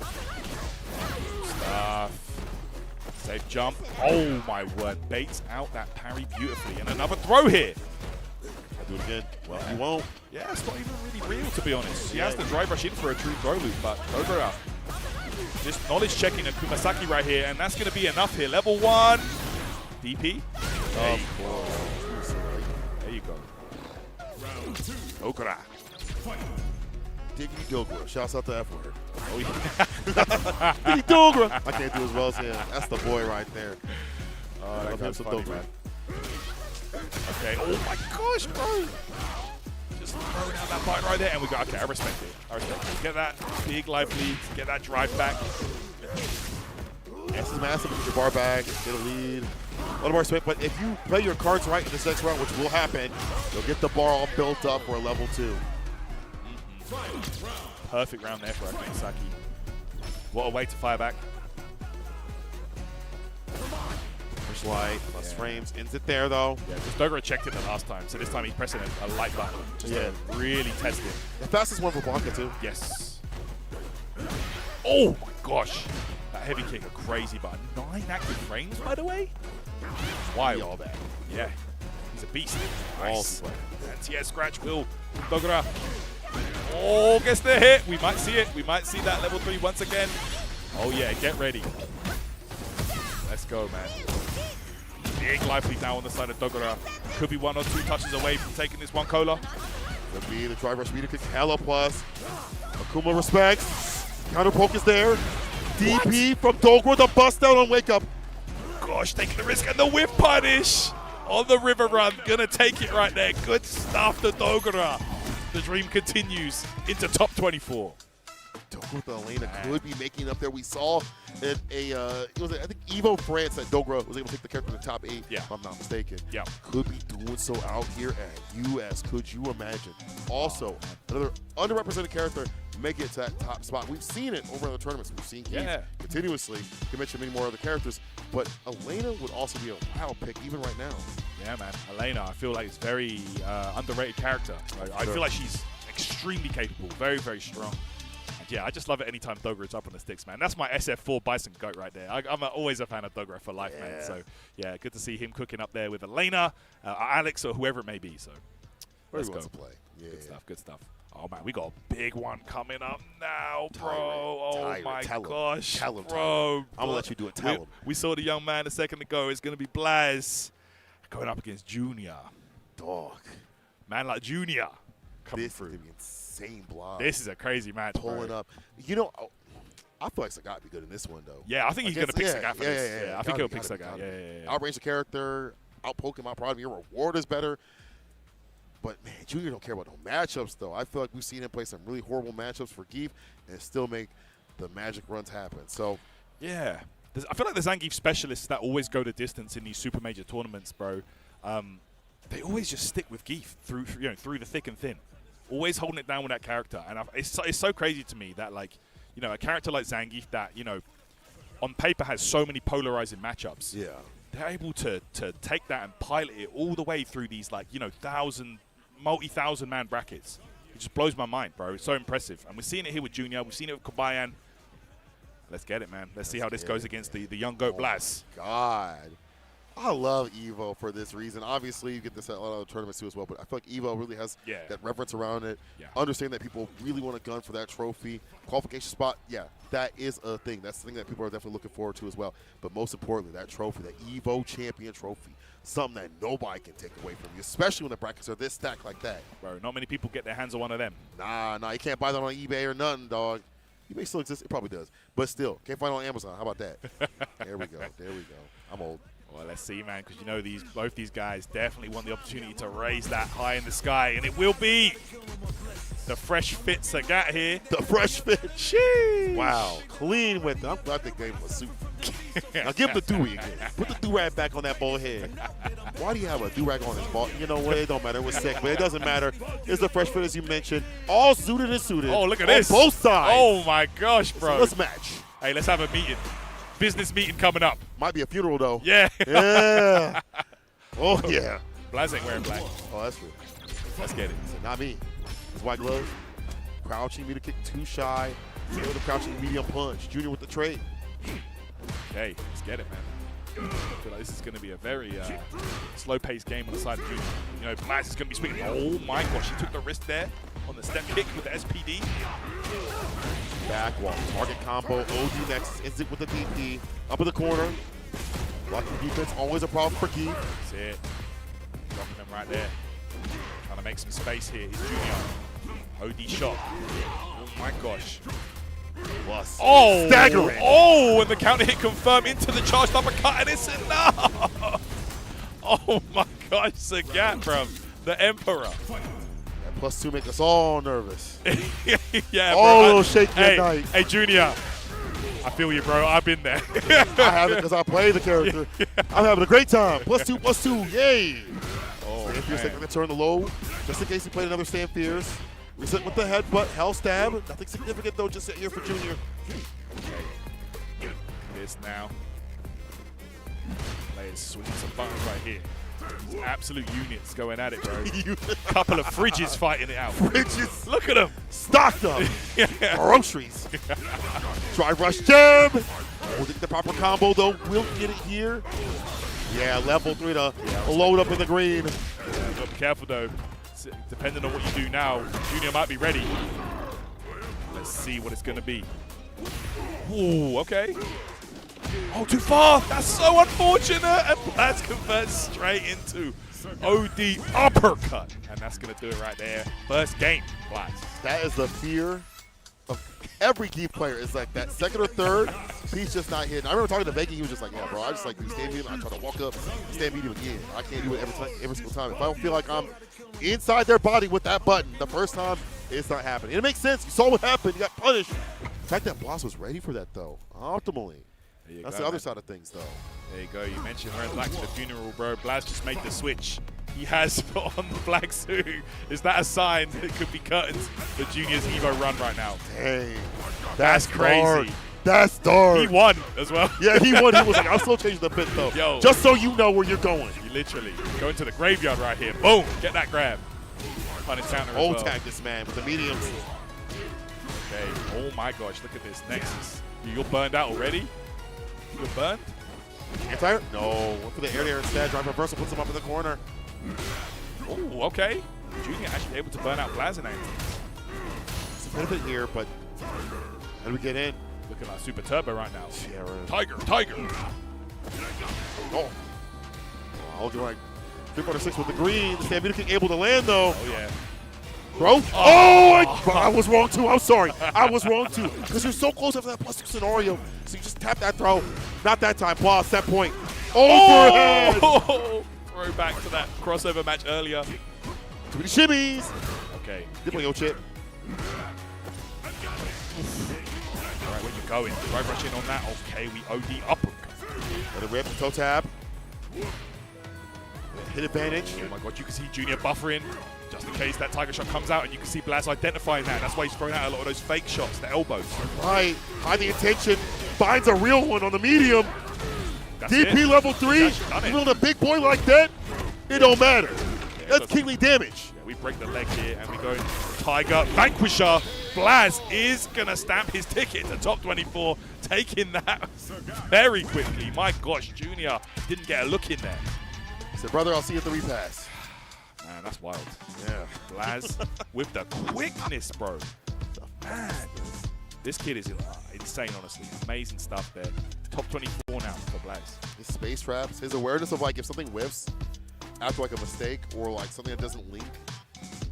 Safe jump. Oh my word. Baits out that parry beautifully. And another throw here. Do it again. Well, he won't. Yeah, it's not even really real, to be honest. He has to drive rush in for a true throw loop, but Dogra just knowledge checking a Kumasaki right here, and that's going to be enough here. Level 1. DP. Of course. There you go. Dogra. Diggity Dogra. Shouts out to F word. Oh, yeah. Diggity Dogra. I can't do as well as him. That's the boy right there. I love him some funny, Dogra. man. Okay. Oh my gosh, bro. Just throwing out that button right there, and we got. Okay, I respect it. I respect it. Get that big life lead. Get that drive back. This is massive. Get your bar back. Get a lead. A little more swing, but if you play your cards right in this next round, which will happen, you'll get the bar all built up for a level 2. Perfect round there for Akane Saki. What a way to fire back. Push light, plus frames, ends it there though. Yeah, because Dogura checked it the last time, so this time he's pressing a light button. Just to really test it. The fastest one for Blanca too. Yes. Oh my gosh. That heavy kick, a crazy button. 9 active frames, by the way? Wild. All that. Yeah. He's a beast. Nice. Anti-air scratch will. Dogura. Oh, gets the hit. We might see it. We might see that level 3 once again. Oh yeah, get ready. Let's go, man. Big life lead now on the side of Dogura. Could be 1 or 2 touches away from taking this one cola. Could be the driver speed kick, hella plus. Akuma respects. Counter poke is there. DP from Dogura, the bust down on wake up. Gosh, taking the risk and the whip punish on the river run. Gonna take it right there. Good stuff to Dogura. The dream continues into top 24. Dogura with Elena could be making up there. We saw it was I think EVO France that Dogura was able to take the character to the top 8, if I'm not mistaken. Yeah. Could be doing so out here at US. Could you imagine? Also, another underrepresented character make it to that top spot. We've seen it over in the tournaments. We've seen Keith continuously. You can mention many more other characters, but Elena would also be a wild pick even right now. Yeah, man. Elena, I feel like it's very underrated character. I feel like she's extremely capable, very, very strong. And yeah, I just love it anytime Dogura's up on the sticks, man. That's my SF4 Bison goat right there. I'm always a fan of Dogura for life, man. So yeah, good to see him cooking up there with Elena, Alex, or whoever it may be. So let's go. To play. Yeah. Good stuff, good stuff. Oh, man, we got a big one coming up now, bro. Oh, my gosh. Tell him, bro. I'm going to let you do it. Tell him. We saw the young man a second ago. It's going to be Blaz going up against Junior. Dog. Man like Junior coming through. This is insane block. This is a crazy match, Pulling up. You know, I feel like Sagat would be good in this one, though. Yeah, I think he's going to pick Sagat for this. Yeah, I think he'll pick Sagat. Yeah. Outrange the character, outpoke him, outprod him. Your reward is better. But, man, Junior don't care about no matchups, though. I feel like we've seen him play some really horrible matchups for Geef and still make the magic runs happen. So, yeah. I feel like the Zangief specialists that always go the distance in these super major tournaments, bro, they always just stick with Geef through the thick and thin. Always holding it down with that character. And it's so crazy to me that, like, you know, a character like Zangief that, you know, on paper has so many polarizing matchups. Yeah. They're able to take that and pilot it all the way through these, like, you know, multi-thousand man brackets. It just blows my mind, bro. It's so impressive. And we're seeing it here with Junior. We've seen it with Kabayan. Let's get it, man. Let's see how this goes against the young goat Blaz. God. I love EVO for this reason. Obviously, you get this at a lot of other tournaments too as well, but I feel like EVO really has that reverence around it. Yeah. Understand that people really want a gun for that trophy. Qualification spot, that is a thing. That's the thing that people are definitely looking forward to as well. But most importantly, that trophy, that EVO champion trophy, something that nobody can take away from you, especially when the brackets are this stacked like that. Bro, not many people get their hands on one of them. Nah, you can't buy that on eBay or nothing, dog. eBay still exists. It probably does. But still, can't find it on Amazon. How about that? There we go. I'm old. Well, let's see, man, because you know both these guys definitely want the opportunity to raise that high in the sky, and it will be the fresh fit Sagat here. The fresh fit. Sheesh. Wow. Clean with it. I'm glad they gave him a suit. Now give him the do-rag again. Put the do-rag back on that bald head. Why do you have a do-rag on his bald? You know what? It don't matter. It was sick, but it doesn't matter. It's the fresh fit, as you mentioned. All suited and suited. Oh, look at on this. Both sides. Oh, my gosh, bro. So let's match. Hey, let's have a meeting. Business meeting coming up. Might be a funeral, though. Yeah. Yeah. Oh, yeah. Blaz ain't wearing black. Oh, that's true. Let's get it. So not me. It's white gloves. Crouching, meter kick, too shy. With the crouching, medium punch. Junior with the trade. Okay, let's get it, man. I feel like this is going to be a very slow-paced game on the side of Junior. You know, Blaz is going to be swinging. Oh, my gosh. He took the wrist there on the step kick with the SPD. Back wall, target combo, OD next, ends it with the DP. Up in the corner. Blocking defense, always a problem for Geef. That's it. Dropping him right there. Trying to make some space here. He's Junior. OD shot. Oh my gosh. Plus. Oh! Staggering. Oh, and the counter hit confirmed into the charged uppercut, and it's enough! Oh my gosh, Sagat from the Emperor. +2 make us all nervous. Yeah, bro. All a little shaky at night. Hey, Junior. I feel you, bro. I've been there. I have it because I play the character. I'm having a great time. +2, yay! Oh, Stand Fierce taking the turn the low, just in case he played another Stand Fierce. Reset with the headbutt, hell stab. Nothing significant though, just here for Junior. Okay. This now. Players swinging some buttons right here. These absolute units going at it, bro. Couple of fridges fighting it out. Fridges. Look at them. Stocked up. Groceries. Drive rush jab. Holding the proper combo though. We'll get it here. Yeah, level 3 to load up in the green. Yeah, but be careful though. Depending on what you do now, Junior might be ready. Let's see what it's going to be. Ooh, okay. Oh, too far. That's so unfortunate. And Blaz converts straight into OD uppercut. And that's going to do it right there. First game, Blaz. That is the fear of every Keith player. Is like that second or third, he's just not hitting. I remember talking to Vega, he was just like, yeah, bro, I just like do stand medium. I try to walk up, stand medium again. I can't do it every single time. If I don't feel like I'm inside their body with that button the first time, it's not happening. It makes sense. You saw what happened. You got punished. The fact that Blaz was ready for that, though, optimally. That's the other side of things, though. There you go. You mentioned Red Black to the funeral, bro. Blaz just made the switch. He has put on the black suit. Is that a sign that it could be curtains for Junior's EVO run right now? Dang. That's crazy. Dark. That's dark. He won as well. Yeah, he won. He was like, I'll still change the bit, though. Yo. Just so you know where you're going. You literally go into the graveyard right here. Boom. Get that grab. Punish counter as well. Tag this man with the mediums. Okay. Oh, my gosh. Look at this. Nexus. You're burned out already? You're burned? Anti-air? No. Went for the air instead. Drive reversal puts him up in the corner. Oh, okay. Junior actually able to burn out Blaz in that instance. It's a benefit here, but how do we get in? Looking like Super Turbo right now. Yeah, right. Tiger. Oh. I'll do like 3/6 with the green. The Stampede kick able to land, though. Oh, yeah. Bro. Oh, I was wrong, too. I'm sorry. I was wrong, too. Because you're so close after that +2 scenario. So you just tap that throw. Not that time. Blaz, set point. Overhead. Oh! Throw back to that crossover match earlier. Too many shimmies. Okay. Diplo yo chip. All right, where you going? Drive rush in on that. Okay, we OD uppercut. Let it rip. Toe tab. Hit advantage. Oh my god, you can see Junior buffering. Just in case that Tiger shot comes out, and you can see Blaz identifying that. That's why he's throwing out a lot of those fake shots, the elbows. Right. High the intention. Finds a real one on the medium. That's DP it. level 3. Even on a big boy like that, it don't matter. That's kingly damage. Yeah, we break the leg here, and we go Tiger Vanquisher. Blaz is going to stamp his ticket to top 24, taking that very quickly. My gosh, Junior didn't get a look in there. He said, brother, I'll see you at the repass. Man, that's wild. Yeah. Blaz with the quickness, bro. Man, this kid is insane, honestly. Amazing stuff there. Top 24 now for Blaz. His space traps, his awareness of like if something whiffs after like a mistake or like something that doesn't link,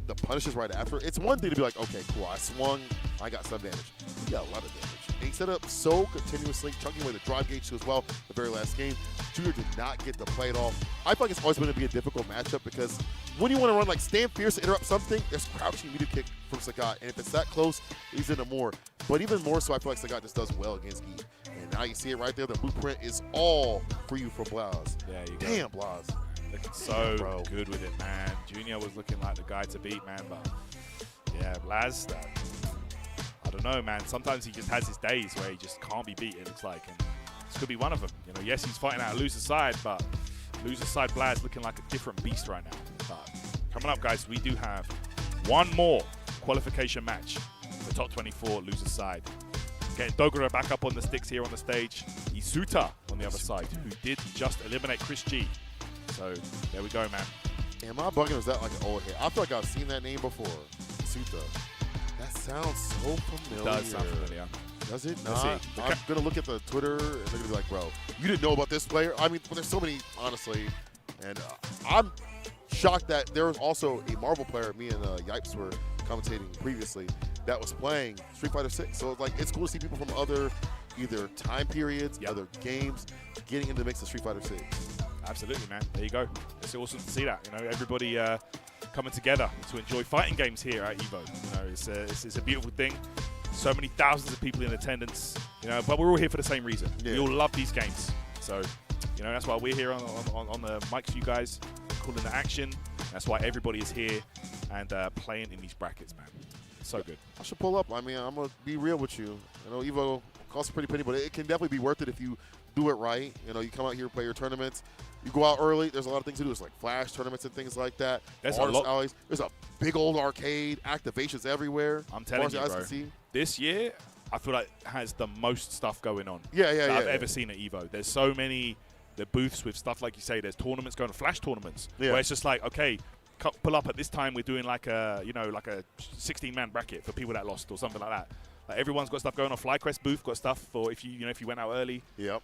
the punishes right after. It's one thing to be like, okay, cool, I swung, I got some damage. He got a lot of damage. And he set up so continuously, chunking away the drive gauge too as well, the very last game. Junior did not get to play it off. I feel like it's always going to be a difficult matchup because when you want to run like stand fierce to interrupt something, there's crouching immediate kick from Sagat. And if it's that close, he's into more. But even more so, I feel like Sagat just does well against Eve. And now you see it right there. The blueprint is all for you for Blaz. Yeah, you go. Damn, Blaz. Looking so good with it, man. Junior was looking like the guy to beat, man. But yeah, Blaz, I don't know, man. Sometimes he just has his days where he just can't be beat, it looks like. And this could be one of them. You know, yes, he's fighting out a loser side, but loser side Blaz looking like a different beast right now. But coming up, guys, we do have one more qualification match. The top 24 loser side. Getting Dogura back up on the sticks here on the stage. Isuta on the other side, who did just eliminate Chris G. So there we go, man. Am I bugging? Or is that like an old hit? I feel like I've seen that name before. Isuta. That sounds so familiar. It does sound familiar. Does it? Let's Not. see. I'm going to look at the Twitter, and they're going to be like, bro, you didn't know about this player? I mean, there's so many, honestly. And I'm shocked that there was also a Marvel player, me and Yipes were commentating previously, that was playing Street Fighter 6. So it's cool to see people from other either time periods, other games, getting into the mix of Street Fighter 6. Absolutely, man. There you go. It's awesome to see that. You know, everybody coming together to enjoy fighting games here at EVO. You know, it's a beautiful thing. So many thousands of people in attendance. You know, but we're all here for the same reason. Yeah. We all love these games. So, you know, that's why we're here on the mics for you guys, calling the action. That's why everybody is here. and playing in these brackets, man. So good. I should pull up. I mean, I'm going to be real with you. I know EVO costs a pretty penny, but it can definitely be worth it if you do it right. You know, you come out here, play your tournaments. You go out early. There's a lot of things to do. It's like flash tournaments and things like that. There's There's a big old arcade, activations everywhere. I'm telling you, bro. This year, I feel like has the most stuff going on. that I've ever seen at EVO. There's so many the booths with stuff like you say. There's tournaments going, flash tournaments, where it's just like, okay, pull up at this time. We're doing like a 16-man bracket for people that lost or something like that. Like everyone's got stuff going on. FlyQuest booth got stuff for if you went out early. Yep.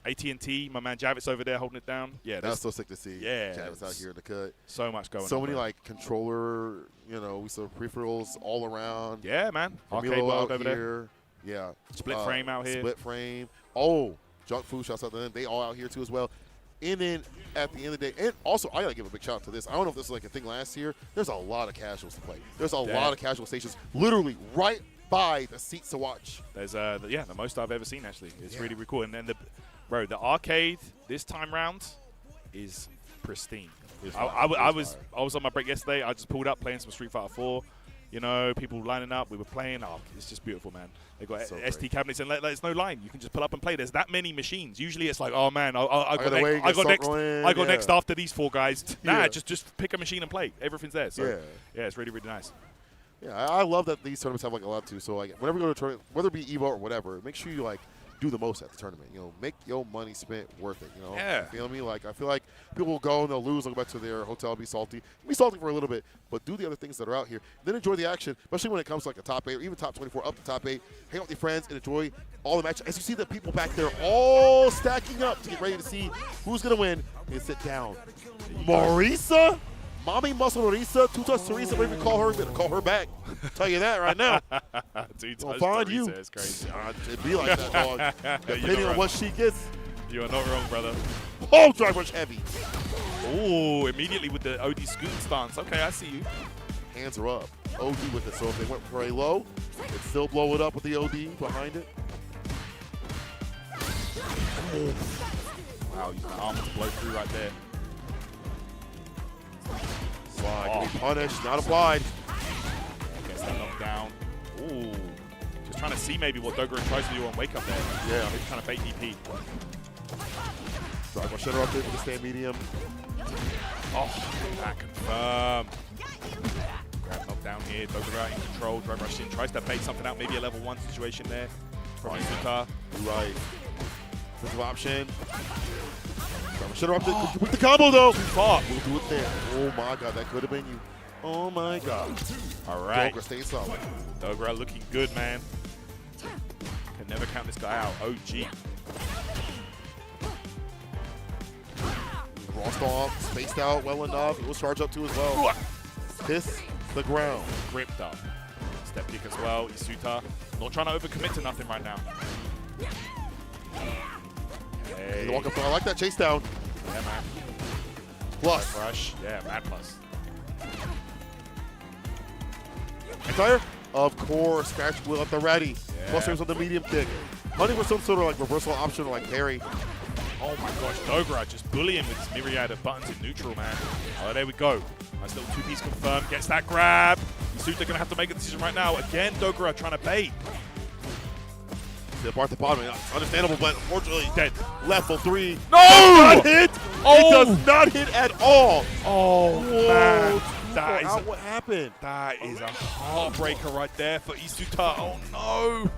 AT&T, my man Javits over there holding it down. Yeah, that's so sick to see. Yeah, Javits out here in the cut. So much going on. So many like controller, we saw peripherals all around. Yeah, man. Arcade World out over here. there. Yeah. Split frame out here. Split frame. Oh, Junk Food, shouts out to them. They all out here too as well. And then at the end of the day, and also I gotta give a big shout out to this. I don't know if this was like a thing last year. There's a lot of casuals to play. There's a lot of casual stations literally right by the seats to watch. There's the most I've ever seen actually. It's really cool. And then the arcade this time round is pristine. I was on my break yesterday. I just pulled up playing some Street Fighter 4. People lining up. We were playing. Oh, it's just beautiful, man. They got SD cabinets, and there's no line. You can just pull up and play. There's that many machines. Usually, it's like, oh man, I got next after these 4 guys. Nah, just pick a machine and play. Everything's there. So yeah, it's really nice. Yeah, I love that these tournaments have like a lot too. So like whenever you go to a tournament, whether it be EVO or whatever, make sure you like do the most at the tournament. Make your money spent worth it. Yeah. You feel me? Like I feel like people will go and they'll lose, they'll go back to their hotel, be salty for a little bit, but do the other things that are out here. Then enjoy the action, especially when it comes to like a top 8 or even top 24 up to top 8. Hang out with your friends and enjoy all the matches. As you see the people back there all stacking up to get ready to see who's gonna win. And sit down. Marisa. Mommy Muscle Marisa, Two-Touch Teresa, whatever you call her, better call her back. Tell you that right now. Two-Touch find Teresa you. is crazy. It'd be like that, dog. Depending on what she gets. You are not wrong, brother. Oh, drive rush heavy. Oh, immediately with the OD scooting stance. Okay, I see you. Hands are up. OD with it. So if they went for a low, they'd still blow it up with the OD behind it. Wow, using the arm to blow through right there. Slide, getting punished, not applied. Gets that knocked down. Ooh. Just trying to see maybe what Dogura tries to do on wake up there. Yeah. Maybe trying to bait DP. Drive rush up there for the stand medium. Oh, that confirm. Grab knockdown here. Dogura in control. Drive rush in. Tries to bait something out. Maybe a level 1 situation there. From Izuka. Right. Defensive option. Should have up with the combo though. Too far. We'll do it there. Oh my god, that could have been you. Oh my god. All right. Dogura staying solid. Dogura looking good, man. Can never count this guy out. OG. Crossed off, spaced out well enough. It was charged up too as well. Kiss the ground. Gripped up. Step kick as well. Isuta not trying to overcommit to nothing right now. Hey. Walk up. I like that chase down. Yeah, man. Plus. Rush. Yeah, mad plus. Entire? Of course. Scratch wheel at the ready. Yeah. Plus frames on the medium kick. Hunting for some sort of like reversal option or like parry. Oh my gosh, Dogura just bullying with his myriad of buttons in neutral, man. Oh, there we go. Nice little 2-piece confirmed. Gets that grab. Isuta going to have to make a decision right now. Again, Dogura trying to bait. The bar at the bottom, understandable, but unfortunately dead. Level 3. No! Does not hit. Oh! It does not hit at all. Oh, man. That is what happened? That is a heartbreaker right there for Isuta. Oh, no.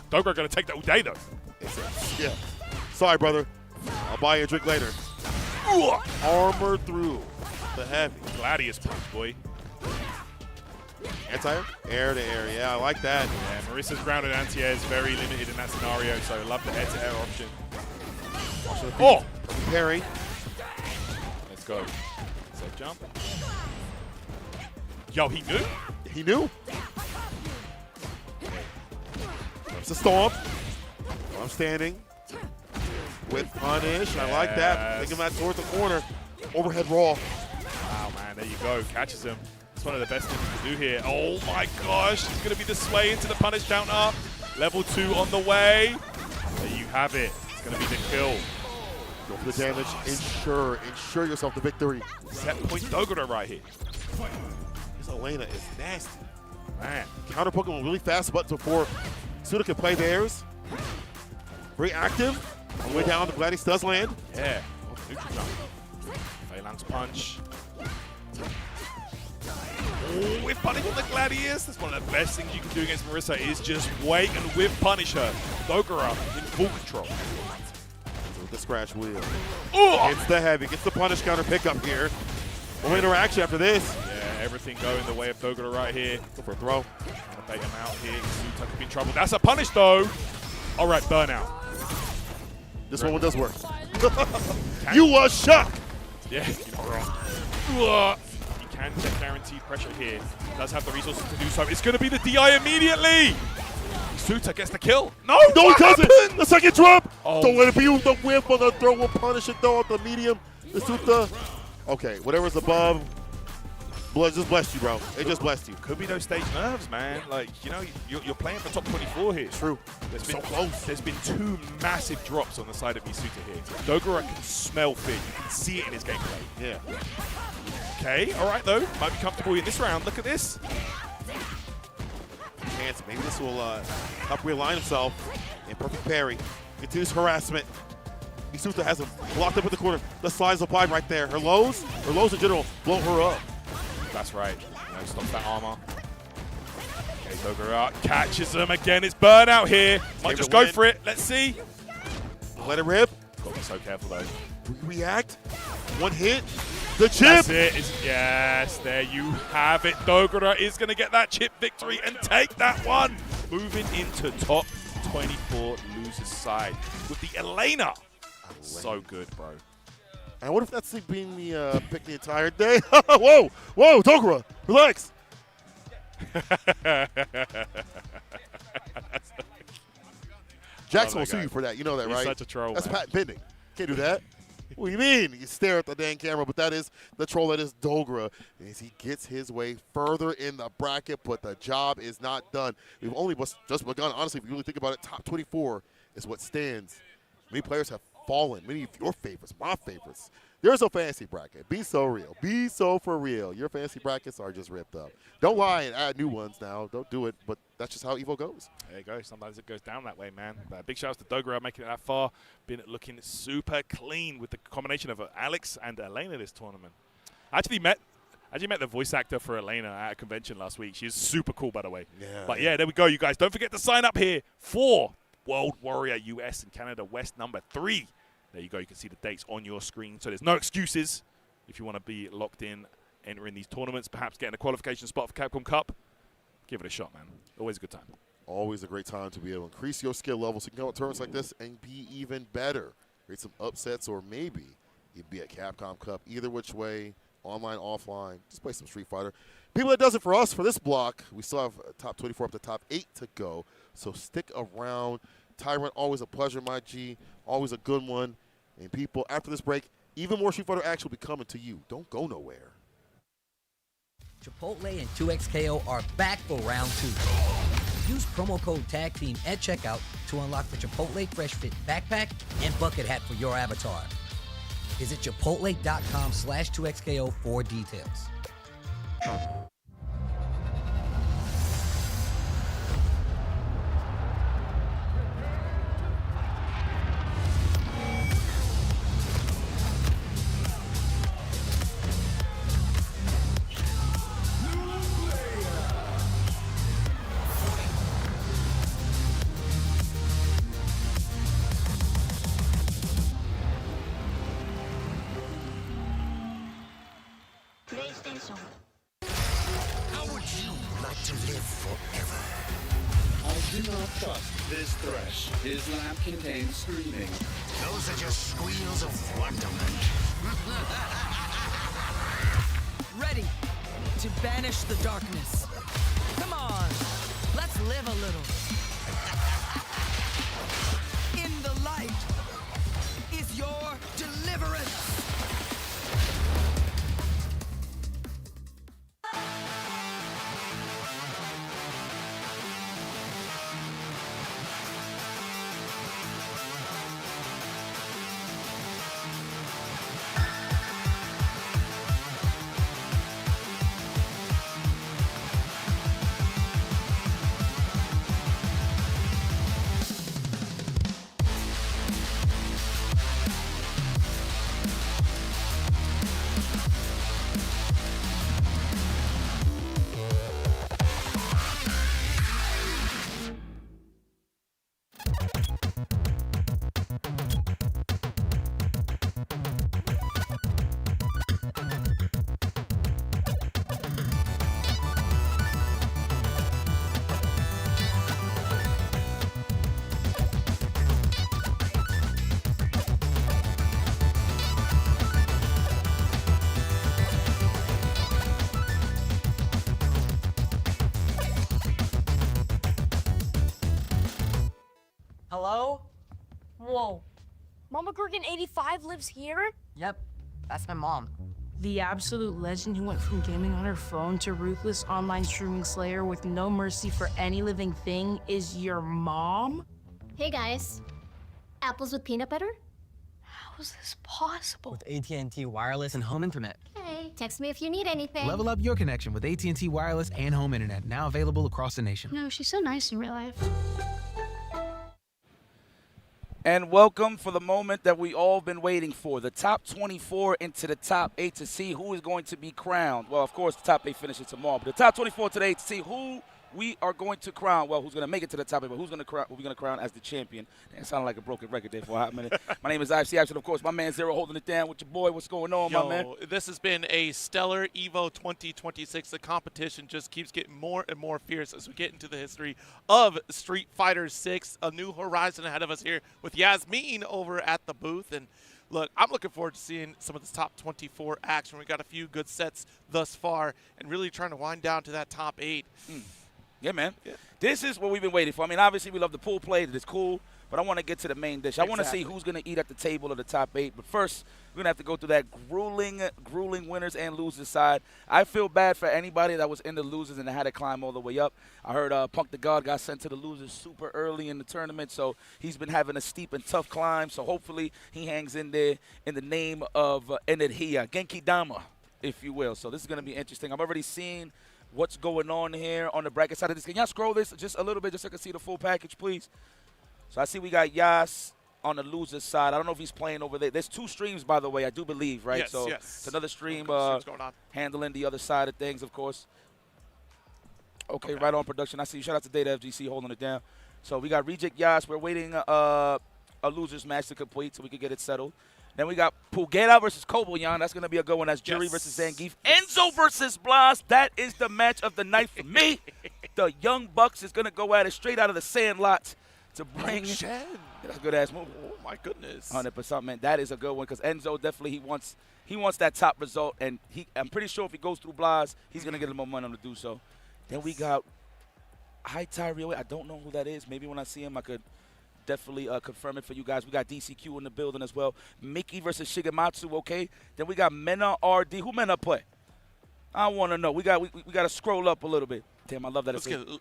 Dogura going to take that all day, though. Yeah. Sorry, brother. I'll buy you a drink later. Armor through the heavy. Gladius punch, boy. Anti-air? Air to air. Yeah, I like that. Yeah, Marissa's grounded anti-air is very limited in that scenario, so I love the air-to-air option. Oh! Parry. Let's go. Safe jump. Yo, he knew? He knew. It's a stomp. I'm standing. With punish. I like that. Taking that towards the corner. Overhead raw. Wow, man. There you go. Catches him. It's one of the best things to do here. Oh my gosh. It's going to be the sway into the punish counter. Level 2 on the way. There you have it. It's going to be the kill. Go for the damage. Ensure yourself the victory. Set point Dogura right here. Elena is nasty. Man. Counter Pokemon really fast button before Suda can play theirs. Very active. On the way down, the Gladius does land. Yeah. Oh, neutral jump. Phalanx punch. Oh, whiff punish on the Gladius. That's one of the best things you can do against Marissa is just wait and whiff punish her. Dogura in full control. So the scratch wheel. Ooh. It's the heavy. Gets the punish counter pickup here. One interaction after this. Yeah, everything going the way of Dogura right here. Go for a throw. Trying to bait him out here. Suta could be in trouble. That's a punish though. All right, burnout. This one does work. You was shocked. Yeah, you're wrong. He can get guaranteed pressure here. He does have the resources to do so. It's going to be the DI immediately. Suta gets the kill. No, he doesn't. Happened? The second drop. Oh. Don't let it be the whip on the throw. Will punish it though at the medium. The Suta. Okay, whatever's above. Blood just blessed you, bro. It just blessed you. Could be those stage nerves, man. Like, you know, you're playing for top 24 here. True. There's So been close. There's been two massive drops on the side of Misuta here. Dogura can smell fear. You can see it in his gameplay. Yeah. Okay, all right, though. Might be comfortable in this round. Look at this. Chance. Maybe this will help realign himself. And perfect parry. Continues harassment. Misuta has him blocked up in the corner. The slide's applied right there. Her lows in general, blow her up. That's right. You know, stops that armor. Okay, Dogura catches him again. It's burnout here. Might just go for it. Let's see. Let it rip. Got to be so careful, though. React. One hit. The chip. That's it. Yes, there you have it. Dogura is going to get that chip victory and take that one. Moving into top 24 loser's side with the Elena. So good, bro. I wonder if that's being the pick the entire day. Whoa, Dogura, relax. Jackson will sue you for that. You know that, He's right? such a troll, That's man. patent pending. Can't do that. What do you mean? You stare at the dang camera, but that is the troll that is Dogura. As he gets his way further in the bracket, but the job is not done. We've only just begun. Honestly, if you really think about it, top 24 is what stands. Many players have fallen. Many of your favorites, my favorites. There's a fantasy bracket. Be so real. Be so for real. Your fantasy brackets are just ripped up. Don't lie and add new ones now. Don't do it, but that's just how EVO goes. There you go. Sometimes it goes down that way, man. Big shout out to Dogura making it that far. Been looking super clean with the combination of Alex and Elena this tournament. I actually met the voice actor for Elena at a convention last week. She's super cool, by the way. Yeah. But yeah, there we go, you guys. Don't forget to sign up here for World Warrior US and Canada West #3. There you go. You can see the dates on your screen. So there's no excuses if you want to be locked in, entering these tournaments, perhaps getting a qualification spot for Capcom Cup. Give it a shot, man. Always a good time. Always a great time to be able to increase your skill level so you can go to tournaments like this and be even better. Create some upsets or maybe you'd be at Capcom Cup. Either which way, online, offline, just play some Street Fighter. People, that does it for us for this block. We still have top 24 up to top 8 to go. So stick around. Tyrant, always a pleasure, my G. Always a good one. And people, after this break, even more Street Fighter action will be coming to you. Don't go nowhere. Chipotle and 2XKO are back for round 2. Use promo code Tag Team at checkout to unlock the Chipotle Fresh Fit backpack and bucket hat for your avatar. Visit chipotle.com/2XKO for details. How would you like to live forever? I do not trust this thresh. His lamp contains screaming. Those are just squeals of wonderment. Ready to banish the darkness. Come on, let's live a little. In the light is your deliverance. Hello? Whoa. Mama Gorgon 85 lives here? Yep, that's my mom. The absolute legend who went from gaming on her phone to ruthless online streaming slayer with no mercy for any living thing is your mom? Hey guys. Apples with peanut butter? How is this possible? With AT&T Wireless and Home Internet. Hey, text me if you need anything. Level up your connection with AT&T Wireless and Home Internet, now available across the nation. No, she's so nice in real life. And welcome for the moment that we all been waiting for. The top 24 into the top 8 to see who is going to be crowned. Well, of course, the top 8 finishes tomorrow. But the top 24 today to see who we are going to crown. Well, who's going to make it to the top 8, but who we're going to crown as the champion. That sounded like a broken record there for a hot minute. My name is IFC Action. Of course, my man Zero holding it down with your boy. What's going on, my man? This has been a stellar EVO 2026. The competition just keeps getting more and more fierce as we get into the history of Street Fighter 6. A new horizon ahead of us here with Yasmin over at the booth. And look, I'm looking forward to seeing some of this top 24 action. We got a few good sets thus far and really trying to wind down to that top 8. Yeah, man. Yeah. This is what we've been waiting for. I mean, obviously, we love the pool play. It's cool. But I want to get to the main dish. I want to see who's going to eat at the table of the top 8. But first, we're going to have to go through that grueling winners and losers side. I feel bad for anybody that was in the losers and had to climb all the way up. I heard Punk the God got sent to the losers super early in the tournament, so he's been having a steep and tough climb. So hopefully he hangs in there in the name of Energia, Genki Dama, if you will. So this is going to be interesting. I'm already seeing what's going on here on the bracket side of this. Can y'all scroll this just a little bit just so I can see the full package, please? So I see we got Yas on the loser's side. I don't know if he's playing over there. There's 2 streams, by the way, I do believe, right? Yes, so yes. It's another stream going on. handling the other side of things, of course. Okay, right on production. I see you. Shout out to Data FGC holding it down. So we got Reject Yas. We're waiting a loser's match to complete so we can get it settled. Then we got Pugera versus Koboyan. That's going to be a good one. That's Jury versus Zangief. Enzo versus Blas. That is the match of the night for me. The Young Bucks is going to go at it straight out of the Sandlot to bring. That's a good ass move. Oh my goodness. 100%, man. That is a good one because Enzo definitely he wants that top result, and I'm pretty sure if he goes through Blas, he's going to get the momentum to do so. Then we got Hitai Ryoe. I don't know who that is. Maybe when I see him, I could definitely confirm it for you guys. We got DCQ in the building as well. Mickey versus Shigematsu, okay. Then we got Mena RD. Who Mena play? I want to know. We got to scroll up a little bit. Damn, I love that.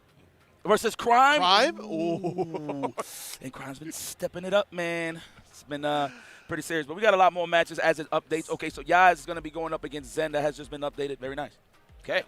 Versus Crime. Crime? Ooh. And Crime's been stepping it up, man. It's been pretty serious. But we got a lot more matches as it updates. Okay, so Yaz is going to be going up against Zen. That has just been updated. Very nice. Okay.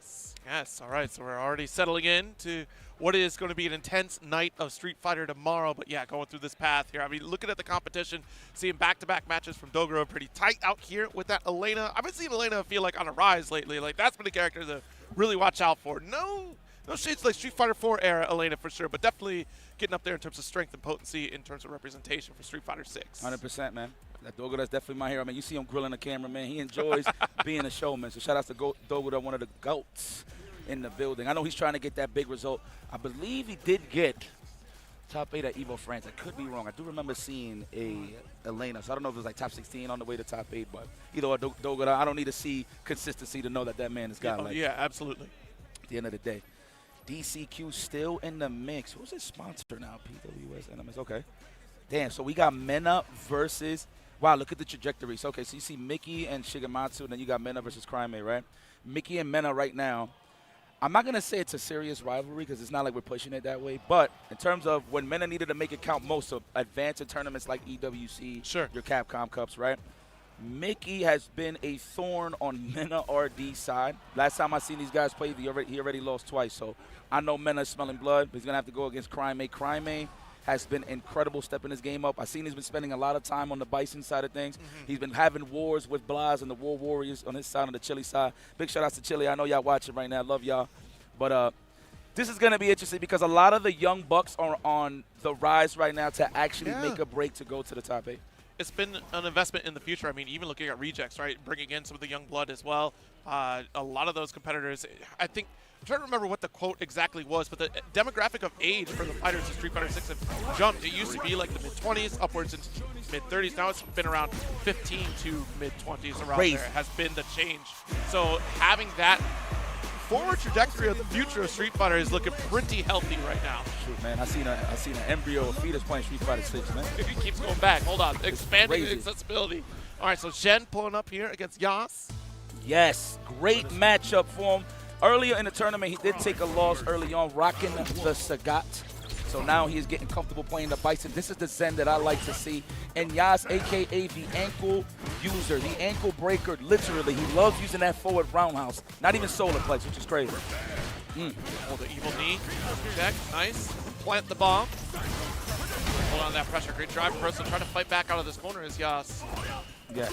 Yes, all right. So we're already settling in to what is going to be an intense night of Street Fighter tomorrow. But, yeah, going through this path here. I mean, looking at the competition, seeing back-to-back matches from Dogoro pretty tight out here with that Elena. I've been seeing Elena feel like on a rise lately. Like, that's been a character to really watch out for. No shades like Street Fighter 4 era Elena for sure, but definitely getting up there in terms of strength and potency in terms of representation for Street Fighter 6. 100%, man. That Dogo, that's definitely my hero, man. You see him grilling the camera, man. He enjoys being a showman. So shout out to Dogo, one of the GOATs in the building. I know he's trying to get that big result. I believe he did get top 8 at EVO France. I could be wrong. I do remember seeing a Elena. So I don't know if it was like top 16 on the way to top 8, but either way, Dogo, I don't need to see consistency to know that man has got yeah, absolutely. At the end of the day. DCQ still in the mix. Who's his sponsor now? PWS Enemies. Okay. Damn, so we got Mena versus. Wow, look at the trajectories. Okay, so you see Mickey and Shigematsu, and then you got Mena versus Crime, right? Mickey and Mena right now. I'm not going to say it's a serious rivalry because it's not like we're pushing it that way. But in terms of when Mena needed to make it count most of advance in tournaments like EWC, sure, your Capcom Cups, right? Mickey has been a thorn on Mena RD's side. Last time I seen these guys play, he already lost twice. So I know Mena's smelling blood, but he's going to have to go against Crime. Crime has been incredible stepping his game up. I've seen he's been spending a lot of time on the Bison side of things. He's been having wars with Blas and the War Warriors on his side, on the Chili side. Big shout out to Chili. I know y'all watching right now. Love y'all. But this is going to be interesting because a lot of the young bucks are on the rise right now to actually make a break to go to the top 8. It's been an investment in the future. I mean, even looking at rejects, right, bringing in some of the young blood as well. A lot of those competitors, I think, I'm trying to remember what the quote exactly was, but the demographic of age for the fighters in Street Fighter 6 have jumped. It used to be like the mid-20s, upwards into mid-30s. Now it's been around 15 to mid-20s around there has been the change. So having that forward trajectory of the future of Street Fighter is looking pretty healthy right now. Shoot, man, I seen an embryo of fetus playing Street Fighter 6, man. He keeps going back. Hold on. Expanding crazy. accessibility. All right, so Zhen pulling up here against Yas. Yes, great matchup for him. Earlier in the tournament, he did take a loss early on, rocking the Sagat. So now he is getting comfortable playing the Bison. This is the Zen that I like to see. And Yas, a.k.a. the ankle user, the ankle breaker, literally. He loves using that forward roundhouse. Not even solar plex, which is crazy. Hold the evil knee. Check. Nice. Plant the bomb. Hold on to that pressure. Great drive person trying to fight back out of this corner is Yas. Yes.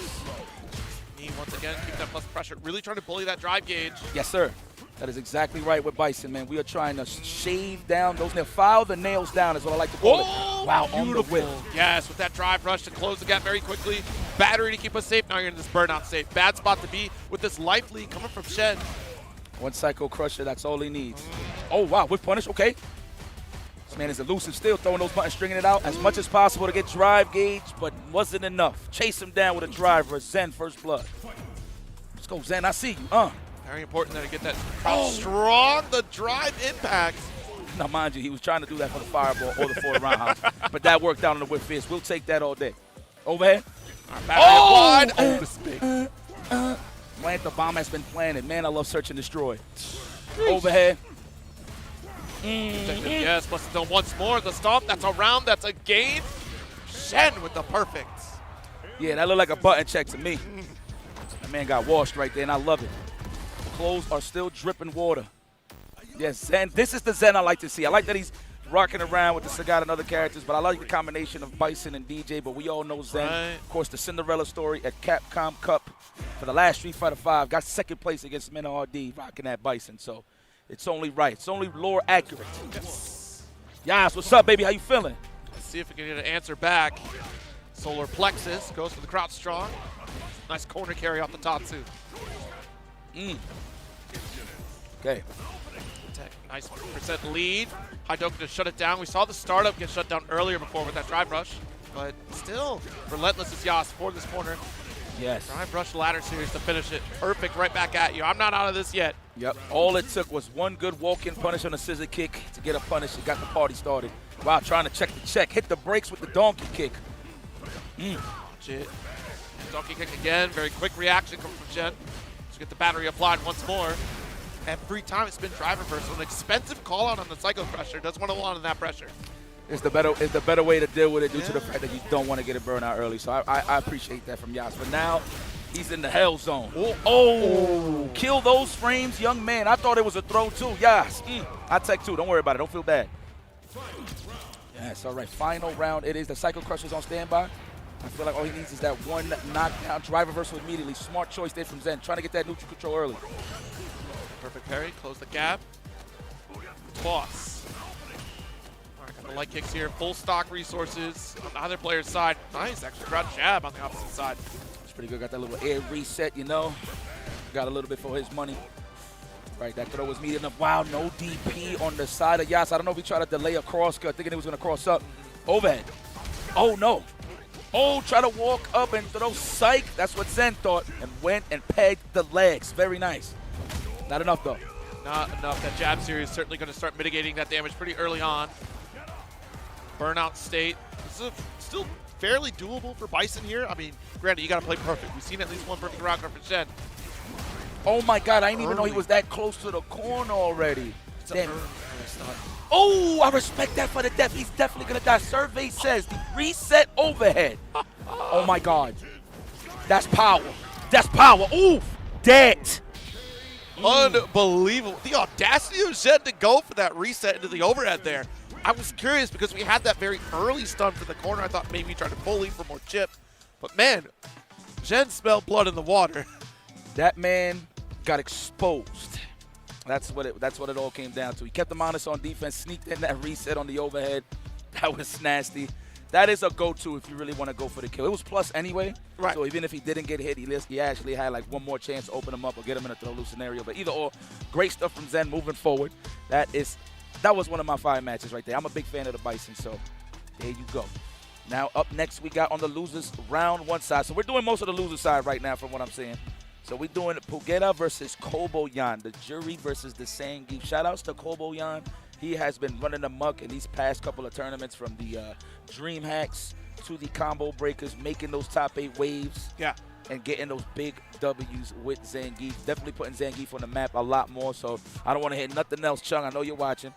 Knee once again. Keep that plus pressure. Really trying to bully that drive gauge. Yes, sir. That is exactly right with Bison, man. We are trying to shave down those nails. File the nails down is what I like to call it. Wow, on the whip. Yes, with that drive rush to close the gap very quickly. Battery to keep us safe. Now you're in this burnout state. Bad spot to be with this life lead coming from Shen. One Psycho Crusher, that's all he needs. Oh, wow, with punish, okay. This man is elusive still, throwing those buttons, stringing it out as much as possible to get drive gauge, but wasn't enough. Chase him down with a driver. Zen, first blood. Let's go, Zen, I see you. Very important that to get that strong, the drive impact. Now, mind you, he was trying to do that for the fireball or the forward roundhouse, but that worked out on the whip fist. We'll take that all day. Overhead. Applied. Oh, this big. Plant the bomb has been planted. Man, I love search and destroy. Overhead. Yes, must have done once more. The stomp, that's a round, that's a game. Shen with the perfect. Yeah, that looked like a button check to me. That man got washed right there, and I love it. Clothes are still dripping water. Yes, Zen. This is the Zen I like to see. I like that he's rocking around with the Sagat and other characters, but I like the combination of Bison and DJ, but we all know Zen. Right. Of course, the Cinderella story at Capcom Cup for the last Street Fighter V. Got second place against Mena RD, rocking that Bison, so it's only right. It's only lore accurate. Yas, what's up, baby? How you feeling? Let's see if we can get an answer back. Solar Plexus goes for the crowd strong. Nice corner carry off the top, too. Okay. Nice percent lead. Haidoku to shut it down. We saw the startup get shut down earlier before with that drive rush, but still, relentless is Yas for this corner. Yes. Drive rush ladder series to finish it. Perfect right back at you. I'm not out of this yet. Yep. All it took was one good walk-in punish on a scissor kick to get a punish and got the party started. Wow, trying to check the check. Hit the brakes with the donkey kick. Watch it. Donkey kick again. Very quick reaction coming from Jen. Let's get the battery applied once more. Every time it's been drive reverse. So an expensive call out on the Psycho Crusher. Doesn't want to hold on to that pressure. It's the better way to deal with it due to the fact that you don't want to get a burnout early. So I appreciate that from Yas. But now he's in the hell zone. Oh. Kill those frames, young man. I thought it was a throw too. Yas. I take two. Don't worry about it. Don't feel bad. Yes, all right. Final round. It is. The Psycho Crusher's on standby. I feel like all he needs is that one knockdown drive reversal immediately. Smart choice there from Zen. Trying to get that neutral control early. Perfect parry. Close the gap. Toss. All right, got the light kicks here. Full stock resources on either player's side. Nice extra crowd jab on the opposite side. It's pretty good. Got that little air reset, you know. Got a little bit for his money. Right, that throw was medium enough. Wow, no DP on the side of Yas. I don't know if he tried to delay a cross cut, thinking he was going to cross up. Overhead. Oh, no. Oh, try to walk up and throw psych. That's what Zen thought. And went and pegged the legs. Very nice. Not enough, though. Not enough. That jab series is certainly going to start mitigating that damage pretty early on. Burnout state. This is still fairly doable for Bison here. I mean, granted, you got to play perfect. We've seen at least one perfect round from Shen. Oh, my God. I didn't even know he was that close to the corner already. Damn. Oh, I respect that for the death. He's definitely going to die. Survey says the reset overhead. Oh, my God. That's power. That's power. Oof. Dead. Unbelievable. The audacity of Shen to go for that reset into the overhead there. I was curious because we had that very early stun for the corner. I thought maybe he tried to bully for more chip. But, man, Shen smelled blood in the water. That man got exposed. That's what it all came down to. He kept him honest on defense, sneaked in that reset on the overhead. That was nasty. That is a go-to if you really want to go for the kill. It was plus anyway, right. So even if he didn't get hit, he actually had like one more chance to open him up or get him in a throw-loose scenario. But either or, great stuff from Zen moving forward. That was one of my 5 matches right there. I'm a big fan of the Bison, so there you go. Now up next we got on the losers round 1 side. So we're doing most of the loser side right now from what I'm seeing. So we're doing Pugera versus Koboyan, the jury versus the Zangief. Shout-outs to Koboyan. He has been running amok in these past couple of tournaments, from the Dream Hacks to the Combo Breakers, making those top 8 waves. Yeah. And getting those big W's with Zangief. Definitely putting Zangief on the map a lot more, so I don't want to hit nothing else. Chung, I know you're watching.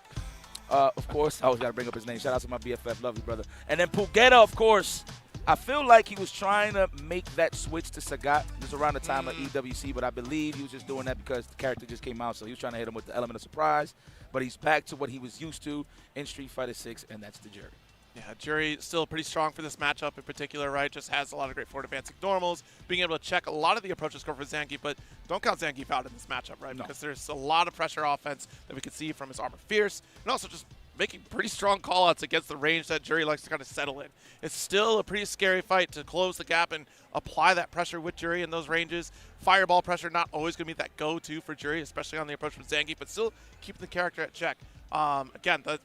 Of course, I always got to bring up his name. Shout out to my BFF. Love you, brother. And then Pugera, of course. I feel like he was trying to make that switch to Sagat just around the time of EWC, but I believe he was just doing that because the character just came out, so he was trying to hit him with the element of surprise. But he's back to what he was used to in Street Fighter 6, and that's the jury. Yeah, jury still pretty strong for this matchup in particular, right? Just has a lot of great forward advancing normals, being able to check a lot of the approaches go for Zangief, but don't count Zangief out in this matchup, right? No. Because there's a lot of pressure offense that we can see from his Armor Fierce, and also just making pretty strong callouts against the range that Jury likes to kind of settle in. It's still a pretty scary fight to close the gap and apply that pressure with Jury in those ranges. Fireball pressure not always going to be that go-to for Jury, especially on the approach with Zangief, but still keeping the character at check. Again, the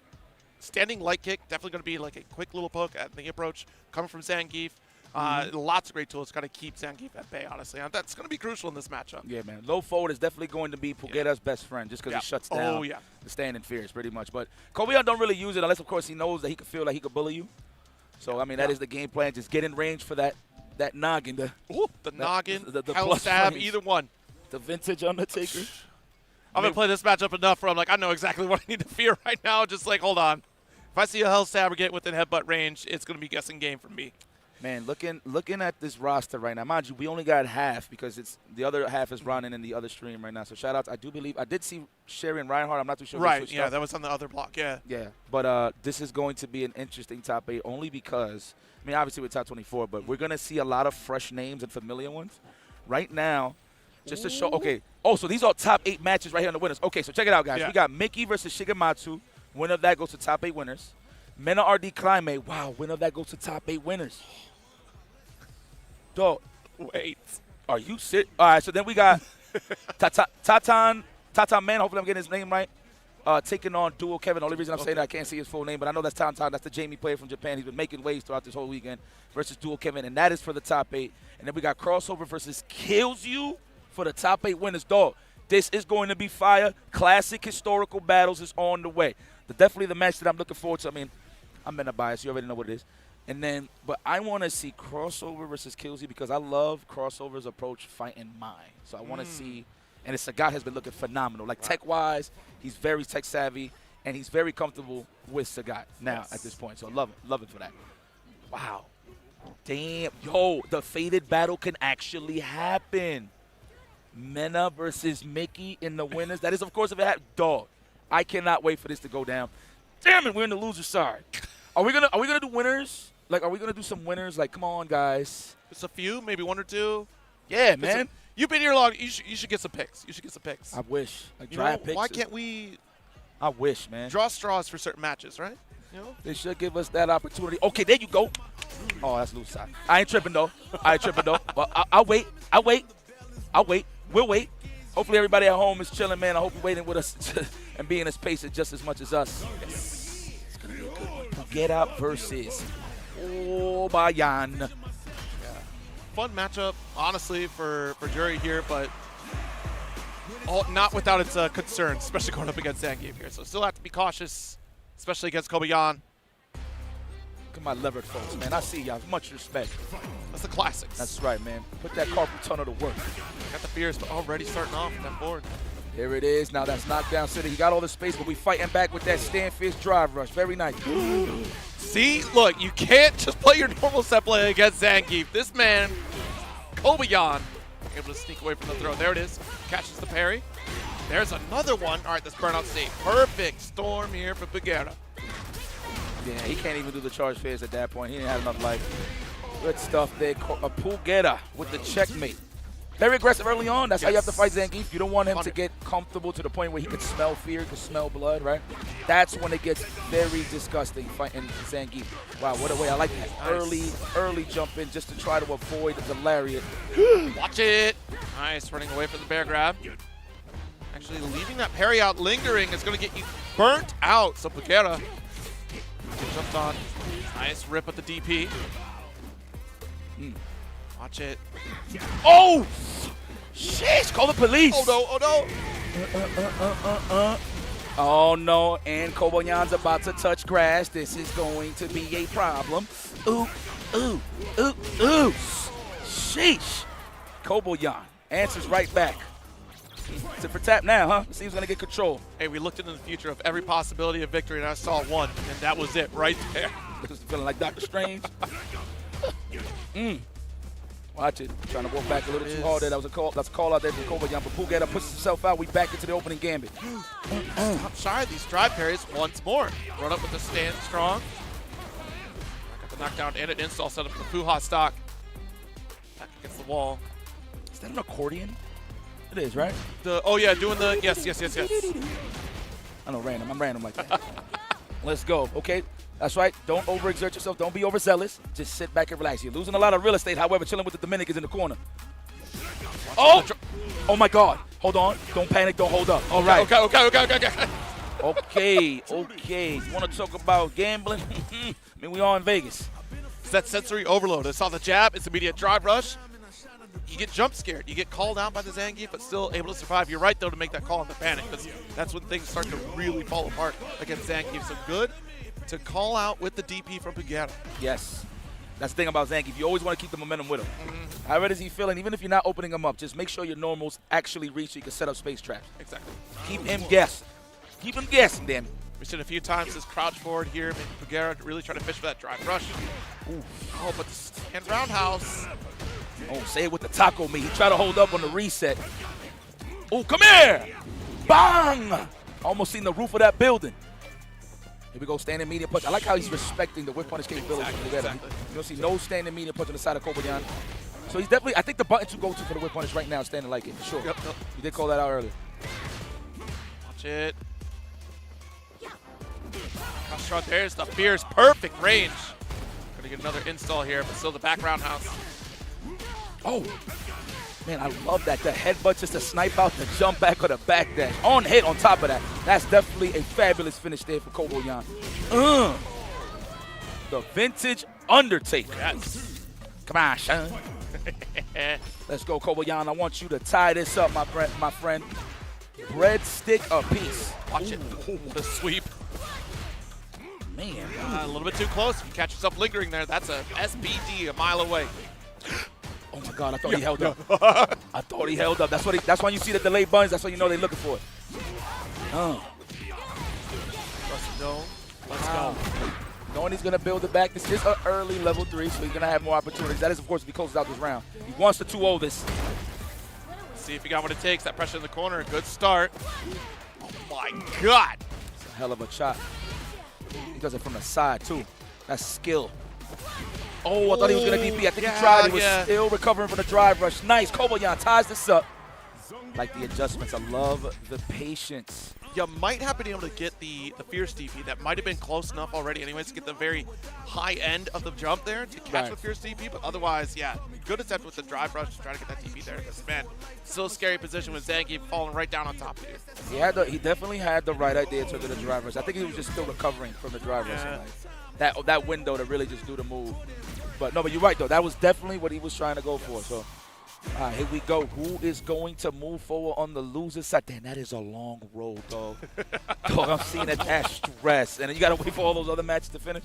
standing light kick, definitely going to be like a quick little poke at the approach coming from Zangief. Lots of great tools to kind of keep Zangief at bay, honestly. And that's going to be crucial in this matchup. Yeah, man. Low forward is definitely going to be Pugera's best friend just because he shuts down the standing fierce pretty much. But Kobayan don't really use it unless, of course, he knows that he could feel like he could bully you. So, I mean, that is the game plan. Just get in range for that noggin. The noggin, the hell stab, frames. either one. The vintage Undertaker. I've been playing this matchup enough where I'm like, I know exactly what I need to fear right now. Just like, hold on. If I see a hell stab or get within headbutt range, it's going to be guessing game for me. Man, looking at this roster right now, mind you, we only got half because it's the other half is running in the other stream right now. So shout out, I did see Sherry and Reinhardt. I'm not too sure. Right, yeah, that was on the other block, yeah. Yeah, but this is going to be an interesting top 8 only because, I mean, obviously we're top 24, but we're going to see a lot of fresh names and familiar ones. Right now, just to show, okay. Oh, so these are top 8 matches right here on the winners. Okay, so check it out, guys. Yeah. We got Mickey versus Shigematsu. Winner of that goes to top 8 winners. Mena RD Climate. Wow, winner of that goes to top 8 winners. Dog, wait. Are you serious? All right, so then we got Tatan Man. Hopefully I'm getting his name right. Taking on Duo Kevin. The only reason I'm saying that I can't see his full name, but I know that's Tatan. That's the Jamie player from Japan. He's been making waves throughout this whole weekend versus Duo Kevin, and that is for the top 8. And then we got Crossover versus Kills You for the top 8 winners. Dog, this is going to be fire. Classic historical battles is on the way. Definitely the match that I'm looking forward to. I mean, I'm in a bias. You already know what it is. And then, but I want to see Crossover versus Killsy because I love Crossover's approach fighting mine. So I want to see, and Sagat has been looking phenomenal. Like tech-wise, he's very tech-savvy, and he's very comfortable with Sagat now at this point. So love it for that. Wow. Damn. Yo, the faded battle can actually happen. Mena versus Mickey in the winners. That is, of course, if it happens. Dog, I cannot wait for this to go down. Damn it, we're in the loser side. Are we gonna do winners? Like, are we gonna do some winners? Like, come on, guys. Just a few, maybe 1 or 2. Yeah, man. You've been here long. You should get some picks. You should get some picks. I wish. Like, picks. Why can't we? I wish, man. Draw straws for certain matches, right? You know? They should give us that opportunity. Okay, there you go. Oh, that's loose side. I ain't tripping though. But I'll wait. We'll wait. Hopefully everybody at home is chilling, man. I hope you're waiting with us and being as patient just as much as us. It's gonna be a good one. Pugera versus Kobayan. Yeah. Fun matchup, honestly, for Jury here, but not without its concerns, especially going up against Zangief here. So still have to be cautious, especially against Kobayan. Look at my levered folks, man. I see y'all. Much respect. That's the classics. That's right, man. Put that carpal tunnel to work. Got the fears, but already starting off with that board. Here it is. Now that's Knockdown City. He got all the space, but we fighting back with that stand fist drive rush. Very nice. See, look, you can't just play your normal set play against Zangief. This man, Kobayan, able to sneak away from the throw. There it is. Catches the parry. There's another one. All right, this burnout state. Perfect storm here for Pugera. Yeah, he can't even do the charge phase at that point. He didn't have enough life. Good stuff there. Pugera with the checkmate. Very aggressive early on. That's how you have to fight Zangief. You don't want him to get comfortable to the point where he can smell fear, can smell blood, right? That's when it gets very disgusting fighting Zangief. Wow, what a way. I like that early jump in just to try to avoid the lariat. Watch it. Nice, running away from the bear grab. Actually, leaving that parry out lingering is going to get you burnt out. So Pugera jumped on. Nice rip at the DP. Watch it. Oh! Sheesh, call the police. Oh no, oh no. Oh no, and Koboyan's about to touch grass. This is going to be a problem. Ooh, ooh, ooh, ooh. Sheesh. Koboyan answers right back. Tip for tap now, huh? See who's going to get control. Hey, we looked into the future of every possibility of victory, and I saw one, and that was it right there. Feeling like Doctor Strange. Watch it. Trying to walk back a little too hard there. That's a call out there from Kobayan, but Pugeta pushes himself out. We back into the opening gambit. Stop shy of these drive parries once more. Run up with the stand strong. Got the knockdown and an install set up for the Fuha stock. Back against the wall. Is that an accordion? It is, right? Oh yeah, doing the yes. I know, random. I'm random like that. Let's go. Okay, that's right. Don't overexert yourself. Don't be overzealous. Just sit back and relax. You're losing a lot of real estate. However, chilling with the Dominicans in the corner. Oh! Oh my God. Hold on. Don't panic. Don't hold up. All right. Okay. You want to talk about gambling? I mean, we are in Vegas. It's that sensory overload. I saw the jab. It's immediate drive rush. You get jump scared. You get called out by the Zangief, but still able to survive. You're right, though, to make that call in the panic, because that's when things start to really fall apart against Zangief. So good to call out with the DP from Pugeta. Yes. That's the thing about Zangief. You always want to keep the momentum with him. How is he feeling? Even if you're not opening him up, just make sure your normals actually reach so you can set up space traps. Exactly. Keep him guessing. Keep him guessing, damn it. We've seen a few times this crouch forward here. Maybe Pugeta really trying to fish for that drive rush. Ooh. Oh, but the stand roundhouse. Oh, say it with the taco meat. He tried to hold up on the reset. Oh, come here! Bang! Almost seen the roof of that building. Here we go, standing medium punch. I like how he's respecting the whip punish capability. Exactly. You don't see no standing medium punch on the side of Kobayan. So he's definitely, I think the button to go to for the whip punish right now is standing like it, for sure. Yep. You did call that out earlier. Watch it. There's the fierce, perfect range. Gonna get another install here, but still the back roundhouse. Oh, man, I love that. The headbutt just to snipe out the jump back or the back dash. On hit on top of that. That's definitely a fabulous finish there for Koboyan. The vintage Undertaker. Yes. Come on, Sean. Let's go, Koboyan. I want you to tie this up, my friend. Breadstick apiece. Watch it. The sweep. Man. A little bit too close. If you catch yourself lingering there, that's a SBD a mile away. Oh my God! I thought he held up. I thought he held up. That's when you see the delayed buttons. That's when you know they're looking for it. Let's go. Knowing he's gonna build it back. This is an early level 3, so he's gonna have more opportunities. That is, of course, if he closes out this round. He wants to 2-0 this. See if he got what it takes. That pressure in the corner. Good start. Oh my God! It's a hell of a chop. He does it from the side too. That's skill. Oh, I thought he was going to DP. I think he tried. He was still recovering from the drive rush. Nice. Kobayan ties this up. Like the adjustments. I love the patience. You might have been able to get the Fierce DP. That might have been close enough already anyways to get the very high end of the jump there to catch with Fierce DP. But otherwise, yeah, good attempt with the drive rush to try to get that DP there. Because, man, still a scary position with Zangief falling right down on top of you. He definitely had the right idea in terms of the drive rush. I think he was just still recovering from the drive rush. Like, that window to really just do the move. But no, but you're right, though. That was definitely what he was trying to go for. So, all right, here we go. Who is going to move forward on the loser side? Damn, that is a long road, dog. Dog, I'm seeing that stress. And then you got to wait for all those other matches to finish.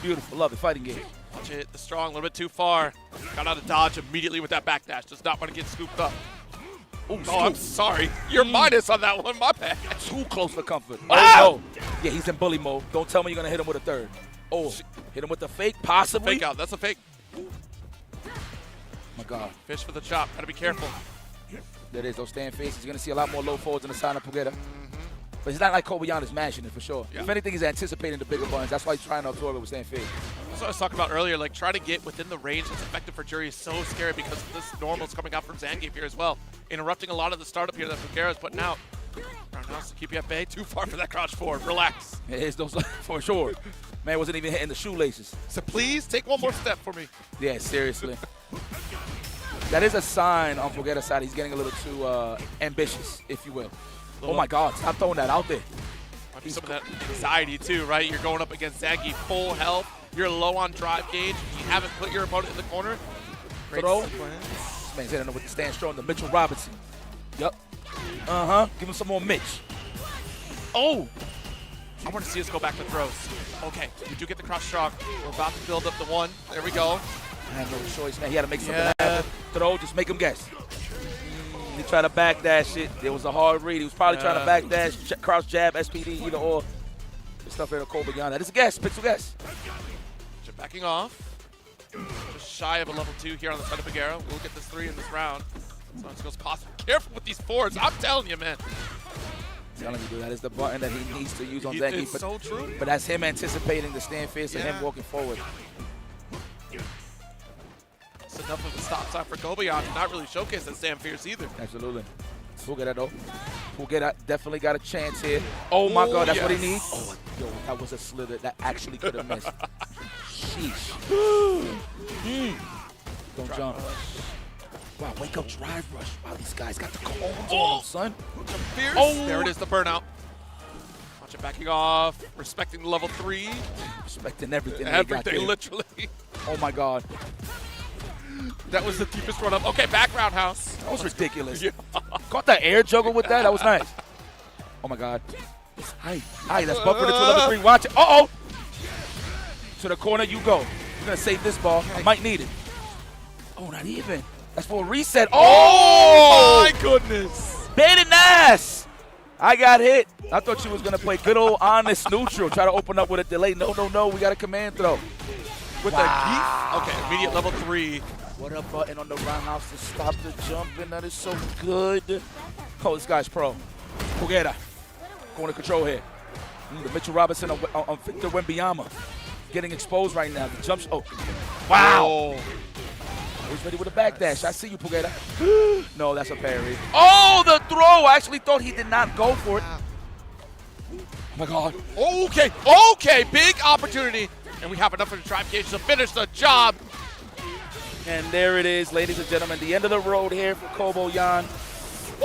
Beautiful. Love it. Fighting game. Watch it. The strong, a little bit too far. Got out of dodge immediately with that backdash. Does not want to get scooped up. Ooh, I'm sorry. You're minus on that one. My bad. Too close for comfort. Oh, no. Yeah, he's in bully mode. Don't tell me you're going to hit him with a third. Oh, hit him with the fake, possibly. Fake out. That's a fake. My God. Fish for the chop. Gotta be careful. There it is. Those stand faces. You're going to see a lot more low forwards in the side of Pugeta. But it's not like Kobayan is mashing it for sure. Yeah. If anything, he's anticipating the bigger buttons. That's why he's trying to absorb it with stand face. That's what I was talking about earlier. Like, trying to get within the range that's effective for Jury is so scary because this normal's coming out from Zangief here as well. Interrupting a lot of the startup here that Pugeta's putting out. Roundhouse to keep you at bay. Too far for that crouch forward. Relax. It is those for sure. Man wasn't even hitting the shoelaces. So please take one more step for me. Yeah, seriously. That is a sign on Pugeta's side. He's getting a little too ambitious, if you will. Oh my God, stop throwing that out there. Might be some of that anxiety too, right? You're going up against Zangief, full health. You're low on drive gauge. You haven't put your opponent in the corner. Great throw. sequence. This man's hitting him with the stand strong. The Mitchell Robinson. Yup. Give him some more Mitch. Oh! I want to see us go back to throws. Okay, we do get the cross strong. We're about to build up the one. There we go. I had no choice, man. He had to make something happen. Throw, just make him guess. He tried to backdash it. It was a hard read. He was probably trying to backdash, cross jab, SPD, either or. The stuff here to Cole beyond that. It's a guess, pixel guess. Backing off. Just shy of a level 2 here on the side of Bagheera. We'll get this 3 in this round. So it goes cost. Careful with these 4s. I'm telling you, man. Telling you, dude, that is the button that he needs to use on Zangief. It's so true. But that's him anticipating the stand fierce and him walking forward. It's enough of a stop sign for Kobayan to not really showcase that stand fierce either. Absolutely. Pugeda, though. Pugeda definitely got a chance here. Oh, my God, that's what he needs. Oh, yo, that was a slither that actually could have missed. Sheesh. Don't jump. Wow, wake up, drive rush. Wow, these guys got the cones on them, son. Fierce. Oh, there it is, the burnout. Watch it backing off, respecting the level 3. Respecting everything. Everything, literally. Oh, my God. That was the deepest run up. Okay, back roundhouse. That was ridiculous. Caught that air juggle with that. That was nice. Oh, my God. Hi, that's buffered into level 3. Watch it. Uh-oh. To the corner you go. You're going to save this ball. I might need it. Oh, not even. That's for a reset. Oh, my goodness. Bait and ass. I got hit. I thought she was going to play good old honest neutral. Try to open up with a delay. No. We got a command throw. With the geef. Okay, immediate level 3. What a button on the roundhouse to stop the jumping. That is so good. Oh, this guy's pro. Pugeda. Going to control here. The Mitchell Robinson on Victor Wembanyama. Getting exposed right now. The jumps. Oh. Wow. Oh. He's ready with a backdash. I see you, Pugeda. No, that's a parry. Oh, the throw. I actually thought he did not go for it. Oh, my God. Okay. Big opportunity. And we have enough of the drive gauge to finish the job. And there it is, ladies and gentlemen. The end of the road here for Kobayan.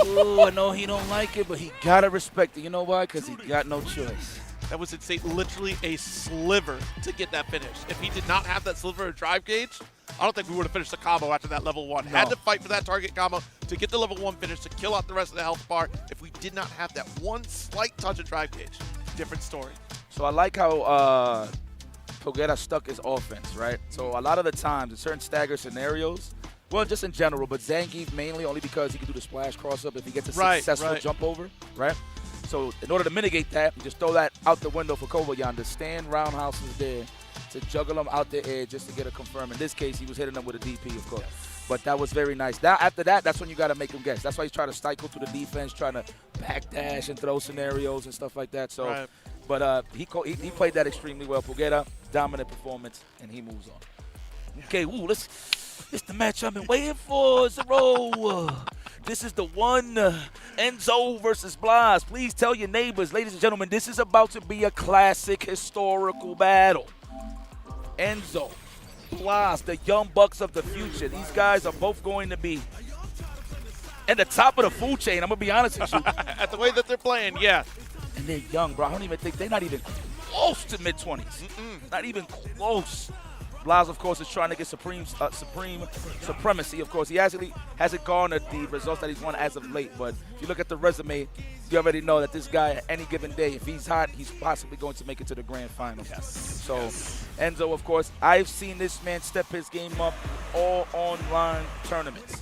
Ooh, I know he don't like it, but he got to respect it. You know why? Because he got no choice. That was literally a sliver to get that finish. If he did not have that sliver of drive gauge, I don't think we would have finished the combo after that level 1. No. Had to fight for that target combo to get the level 1 finish, to kill out the rest of the health bar. If we did not have that one slight touch of drive gauge, different story. So I like how Pugeda stuck his offense, right? So a lot of the times in certain stagger scenarios, well, just in general, but Zangief mainly only because he can do the splash cross-up if he gets a successful jump over, right? So in order to mitigate that, you just throw that out the window for Kobayan. The stand roundhouses there to juggle him out the air just to get a confirm. In this case, he was hitting them with a DP, of course. Yes. But that was very nice. Now, after that, that's when you got to make him guess. That's why he's trying to cycle to the defense, trying to backdash and throw scenarios and stuff like that. So, but he played that extremely well. Pugeda, dominant performance, and he moves on. Okay, this is the match I've been waiting for. Zero. This is the one, Enzo versus Blas. Please tell your neighbors, ladies and gentlemen, this is about to be a classic historical battle. Enzo, Blas, the young bucks of the future. These guys are both going to be at the top of the food chain. I'm going to be honest with you. At the way that they're playing, yeah. And they're young, bro. I don't even think they're not even close to mid-20s. Not even close. Blas, of course, is trying to get supreme supremacy. Of course, he hasn't garnered the results that he's won as of late. But if you look at the resume, you already know that this guy, at any given day, if he's hot, he's possibly going to make it to the grand final. So, Enzo, of course, I've seen this man step his game up all online tournaments.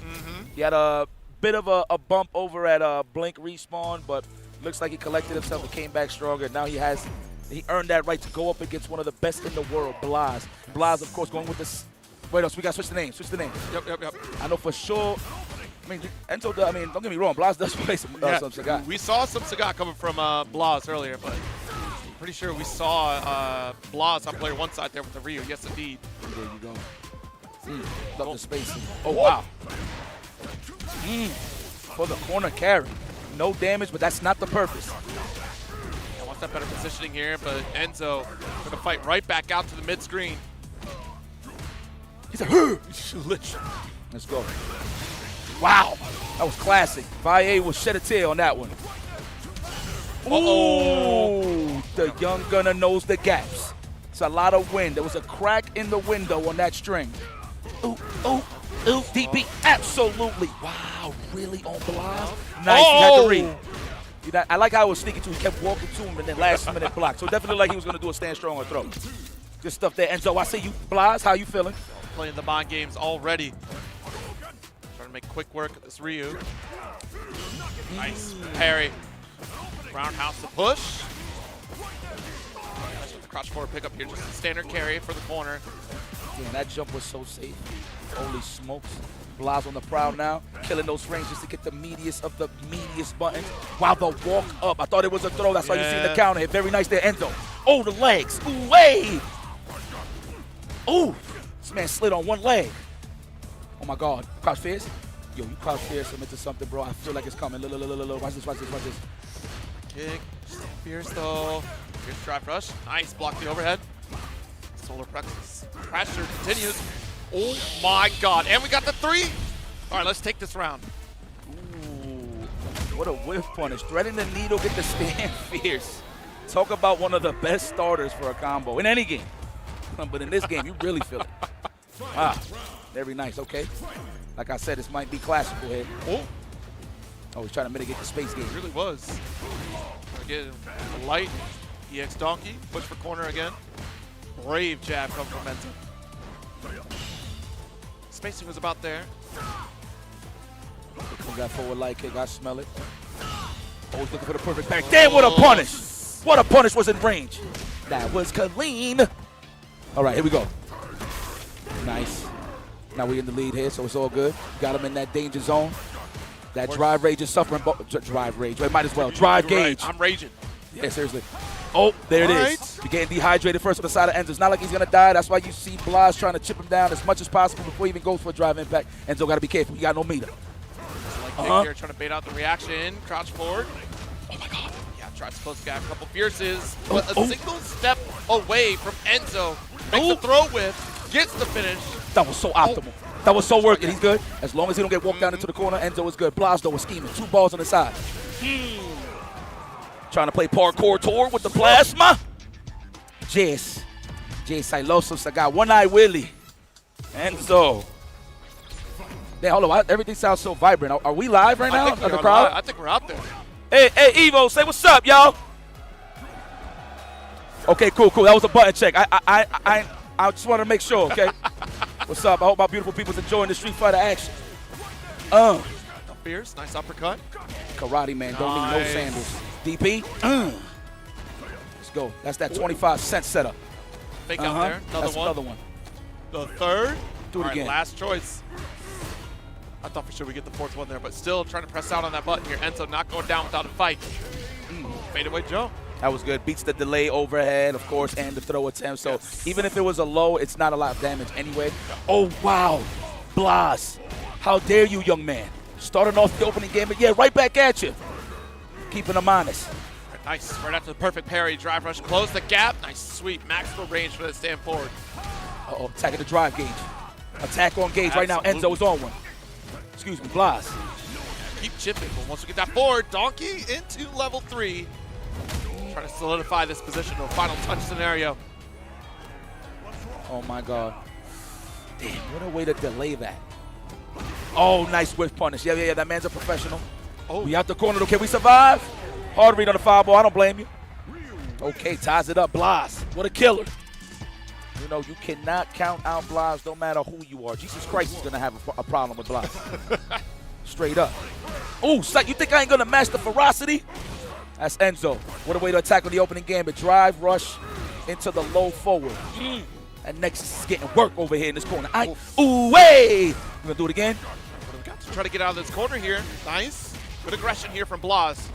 He had a bit of a bump over at Blink Respawn, but looks like he collected himself and came back stronger. Now he earned that right to go up against one of the best in the world, Blas. Blas, of course, going with this. Wait, so we got to switch the name. Yep. I know for sure. I mean, Enzo, don't get me wrong. Blas does play some Sagat. We saw some Sagat coming from Blas earlier, but I'm pretty sure we saw Blas on player 1 side there with the Ryu. Yes, indeed. There you go. Love the spacing. Oh, wow. For the corner carry. No damage, but that's not the purpose. That better positioning here, but Enzo going to fight right back out to the mid-screen. He's like, let's go. Wow, that was classic. Valle will shed a tear on that one. Oh, the young gunner knows the gaps. It's a lot of wind. There was a crack in the window on that string. Ooh, DP, absolutely. Wow, really on Blas? Nice, he had to read. I like how he was sneaking to. He kept walking to him and then last minute block. So definitely like he was going to do a stand strong or throw. Good stuff there. Enzo, I see you. Blas, how you feeling? Playing the mind games already. Trying to make quick work of this Ryu. Nice parry. Roundhouse to push. That's with the crouch forward pickup here. Just a standard carry for the corner. Damn, that jump was so safe. Holy smokes. Blas on the prowl now, killing those ranges to get the meatiest of the meatiest buttons. Wow, the walk up. I thought it was a throw. That's why you see the counter hit. Very nice there, Enzo. Oh, the legs. Ooh, way. Ooh, this man slid on one leg. Oh, my God. Crouch fierce? Yo, you crouch fierce him into something, bro. I feel like it's coming. Look. Watch this, watch this, watch this. Kick. Fierce, though. Fierce drive rush. Nice. Block the overhead. Solar plexus. Pressure continues. Oh my God, and we got the 3. All right, let's take this round. Ooh, what a whiff punish. Threading the needle, get the stand fierce. Talk about one of the best starters for a combo in any game. But in this game, you really feel it. Wow, very nice, okay. Like I said, this might be classical here. Oh, he's trying to mitigate the space game. It really was. Again, a light EX donkey, push for corner again. Brave jab comes from Enzo. Spacing was about there. That forward light kick, I smell it. Always looking for the perfect back. Damn, what a punish! What a punish was in range. That was clean. All right, here we go. Nice. Now we in the lead here, so it's all good. Got him in that danger zone. That drive rage is suffering. Drive rage. It might as well. Drive gauge. I'm raging. Yeah, seriously. Oh, there it is. You're getting dehydrated first on the side of Enzo. It's not like he's going to die. That's why you see Blas trying to chip him down as much as possible before he even goes for a drive impact. Enzo got to be careful. He got no meter. Like here, trying to bait out the reaction. Crouch forward. Oh, my God. Yeah, tries to close the gap. A couple fierces. But a single step away from Enzo. Makes the throw with. Gets the finish. That was so optimal. That was so working. He's good. As long as he don't get walked down into the corner, Enzo is good. Blas, though, was scheming. 2 balls on the side. Trying to play parkour tour with the plasma. Jess Silosos. I got One Eye Willie. Enzo. Damn, hold on. Everything sounds so vibrant. Are we live right now? The crowd? I think we're out there. Hey, Evo, say what's up, y'all. Okay, cool. That was a button check. I just want to make sure, okay? What's up? I hope my beautiful people's enjoying the Street Fighter action. Fierce, nice uppercut. Karate man, don't need no sandals. DP. Let's go. That's that 25-cent setup. Fake out there. Another one. The third. Do it again. Last choice. I thought for sure we get the 4th one there, but still trying to press out on that button here. Enzo not going down without a fight. Fade away Joe. That was good. Beats the delay overhead, of course, and the throw attempt. So even if it was a low, it's not a lot of damage anyway. Oh, wow. Blas. How dare you, young man. Starting off the opening game, but yeah, right back at you. Keeping them honest. Nice. Right after the perfect parry. Drive rush. Close the gap. Nice sweep. Maximal range for that stand forward. Uh-oh. Attacking the drive gauge. Attack on gauge right now. Enzo is on one. Excuse me, Blas. Keep chipping. But once we get that forward, Donkey into level 3. Trying to solidify this position to a final touch scenario. Oh, my God. Damn, what a way to delay that. Oh, nice whiff punish. Yeah, that man's a professional. Oh. We out the corner, though. Can we survive? Hard read on the foul ball. I don't blame you. Okay, ties it up. Blas, what a killer. You know, you cannot count out Blas no matter who you are. Jesus Christ is going to have a problem with Blas. Straight up. Oh, you think I ain't going to match the ferocity? That's Enzo. What a way to attack on the opening gambit. Drive, rush into the low forward. And Nexus is getting work over here in this corner. Ooh, way! We're going to do it again. Try to get out of this corner here. Nice. Good aggression here from Blas.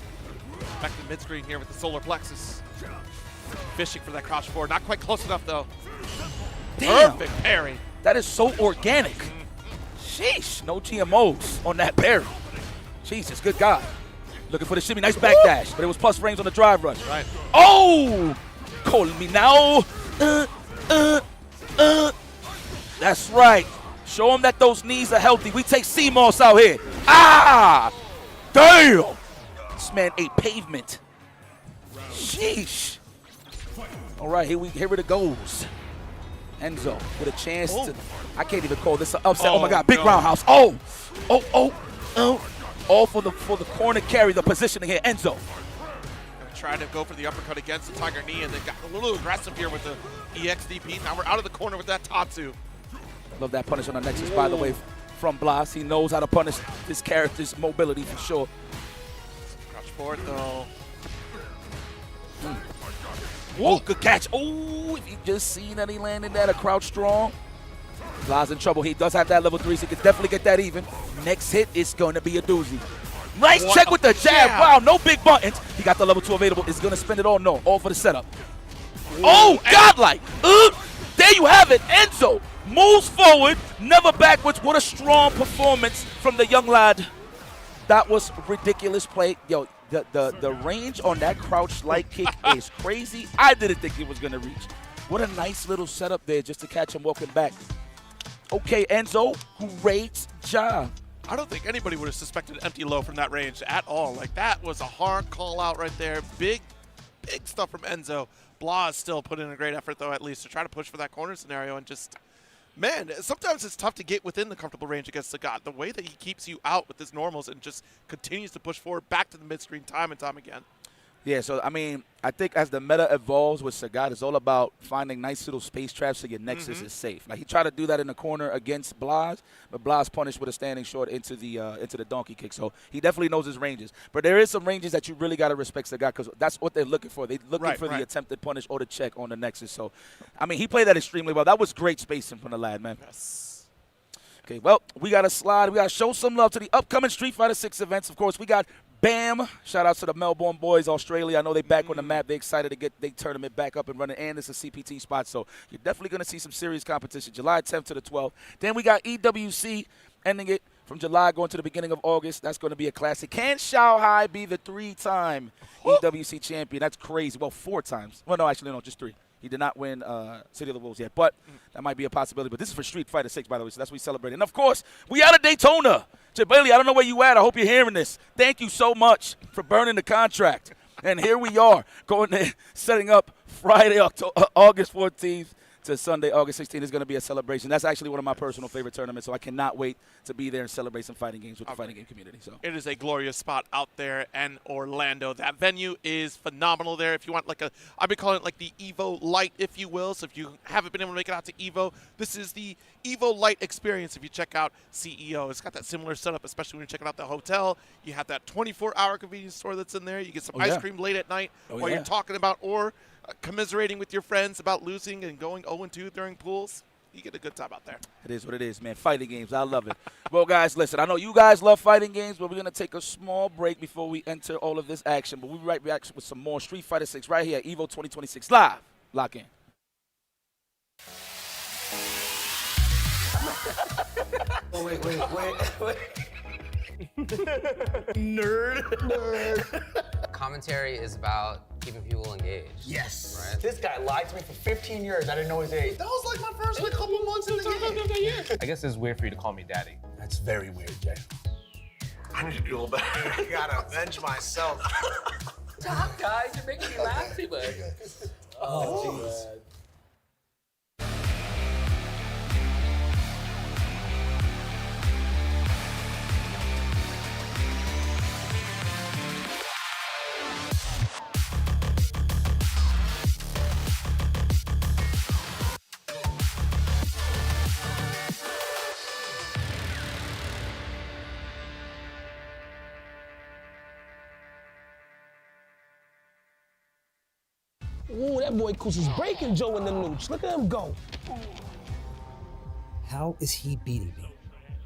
Back to the mid-screen here with the solar plexus. Fishing for that crouch forward. Not quite close enough, though. Damn. Perfect parry. That is so organic. Sheesh. No GMOs on that parry. Jesus, good God. Looking for the shimmy. Nice backdash. But it was plus frames on the drive rush. Right. Oh! Calling me now. That's right. Show them that those knees are healthy. We take CMOS out here. Ah! Damn! This man ate pavement. Sheesh. All right, here it goes. Enzo with a chance to, I can't even call this an upset. Oh my God, big no. roundhouse. All for the corner carry, the positioning here. Enzo. Trying to go for the uppercut against the Tiger Knee, and then got a little aggressive here with the EXDP. Now we're out of the corner with that Tatsu. Love that punish on the Nexus, by the way, from Blas. He knows how to punish his character's mobility for sure. Crouch forward, though. Oh, good catch. Oh, if you just seen that he landed that, a crouch strong. Blas in trouble. He does have that level 3, so he can definitely get that even. Next hit is going to be a doozy. Nice check with the jab. Wow, no big buttons. He got the level 2 available. Is going to spend it all? No, all for the setup. Oh, godlike. There you have it. Enzo moves forward, never backwards. What a strong performance from the young lad. That was ridiculous play. Yo, the range on that crouch light kick is crazy. I didn't think it was going to reach. What a nice little setup there just to catch him walking back. Okay, Enzo, great job. I don't think anybody would have suspected empty low from that range at all. Like, that was a hard call out right there. Big stuff from Enzo. Blas still put in a great effort, though, at least to try to push for that corner scenario. And just, man, sometimes it's tough to get within the comfortable range against Sagat. The way that he keeps you out with his normals and just continues to push forward back to the mid-screen time and time again. Yeah, so, I mean, I think as the meta evolves with Sagat, it's all about finding nice little space traps so your Nexus is safe. Like, he tried to do that in the corner against Blas, but Blas punished with a standing short into the donkey kick. So he definitely knows his ranges. But there is some ranges that you really got to respect Sagat because that's what they're looking for. They're looking for the attempted punish or the check on the Nexus. So, I mean, he played that extremely well. That was great spacing from the lad, man. Yes. Okay, well, we got to slide. We got to show some love to the upcoming Street Fighter 6 events. Of course, we got BAM! Shout out to the Melbourne boys, Australia. I know they back on the map. They're excited to get their tournament back up and running, and it's a CPT spot. So you're definitely going to see some serious competition, July 10th to the 12th. Then we got EWC ending it from July going to the beginning of August. That's going to be a classic. Can Xiao Hai be the 3-time EWC champion? That's crazy. Well, 4 times. Well, no, actually, no, just 3. He did not win City of the Wolves yet, but that might be a possibility. But this is for Street Fighter 6, by the way, so that's what we celebrate. And, of course, we out of Daytona. Jay Bailey, I don't know where you at. I hope you're hearing this. Thank you so much for burning the contract. And here we are going there, setting up Friday, August 14th to Sunday, August 16th is going to be a celebration. That's actually one of my personal favorite tournaments, so I cannot wait to be there and celebrate some fighting games with the fighting game community. So it is a glorious spot out there in Orlando. That venue is phenomenal there. If you want I've been calling it like the EVO Light, if you will. So if you haven't been able to make it out to EVO, this is the EVO Light experience. If you check out CEO, it's got that similar setup, especially when you're checking out the hotel. You have that 24-hour convenience store that's in there. You get some ice cream late at night while you're talking about or commiserating with your friends about losing and going 0-2 during pools. You get a good time out there. It is what it is, man. Fighting games. I love it. Well, guys, listen, I know you guys love fighting games, but we're going to take a small break before we enter all of this action. But we'll be right back with some more Street Fighter 6 right here at EVO 2026 Live. Lock in. Oh, wait. Nerd. Commentary is about keeping people engaged. Yes. Right? This guy lied to me for 15 years. I didn't know his age. That was like my first couple months in the game. I guess it's weird for you to call me daddy. That's very weird, Jay. I need to go back. I gotta avenge myself. Stop, guys. You're making me laugh too much. Oh, jeez. Ooh, that boy Kus is breaking Joe in the nooch. Look at him go. How is he beating me?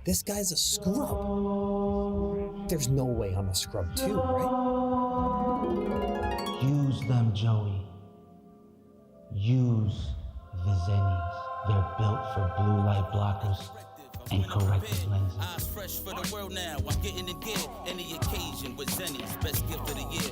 This guy's a scrub. There's no way I'm a scrub too, right? Use them, Joey. Use the Zennies. They're built for blue light blockers and corrective lenses. Eyes fresh for the world now. I'm getting in gear. Any occasion with Zennies. Best gift of the year.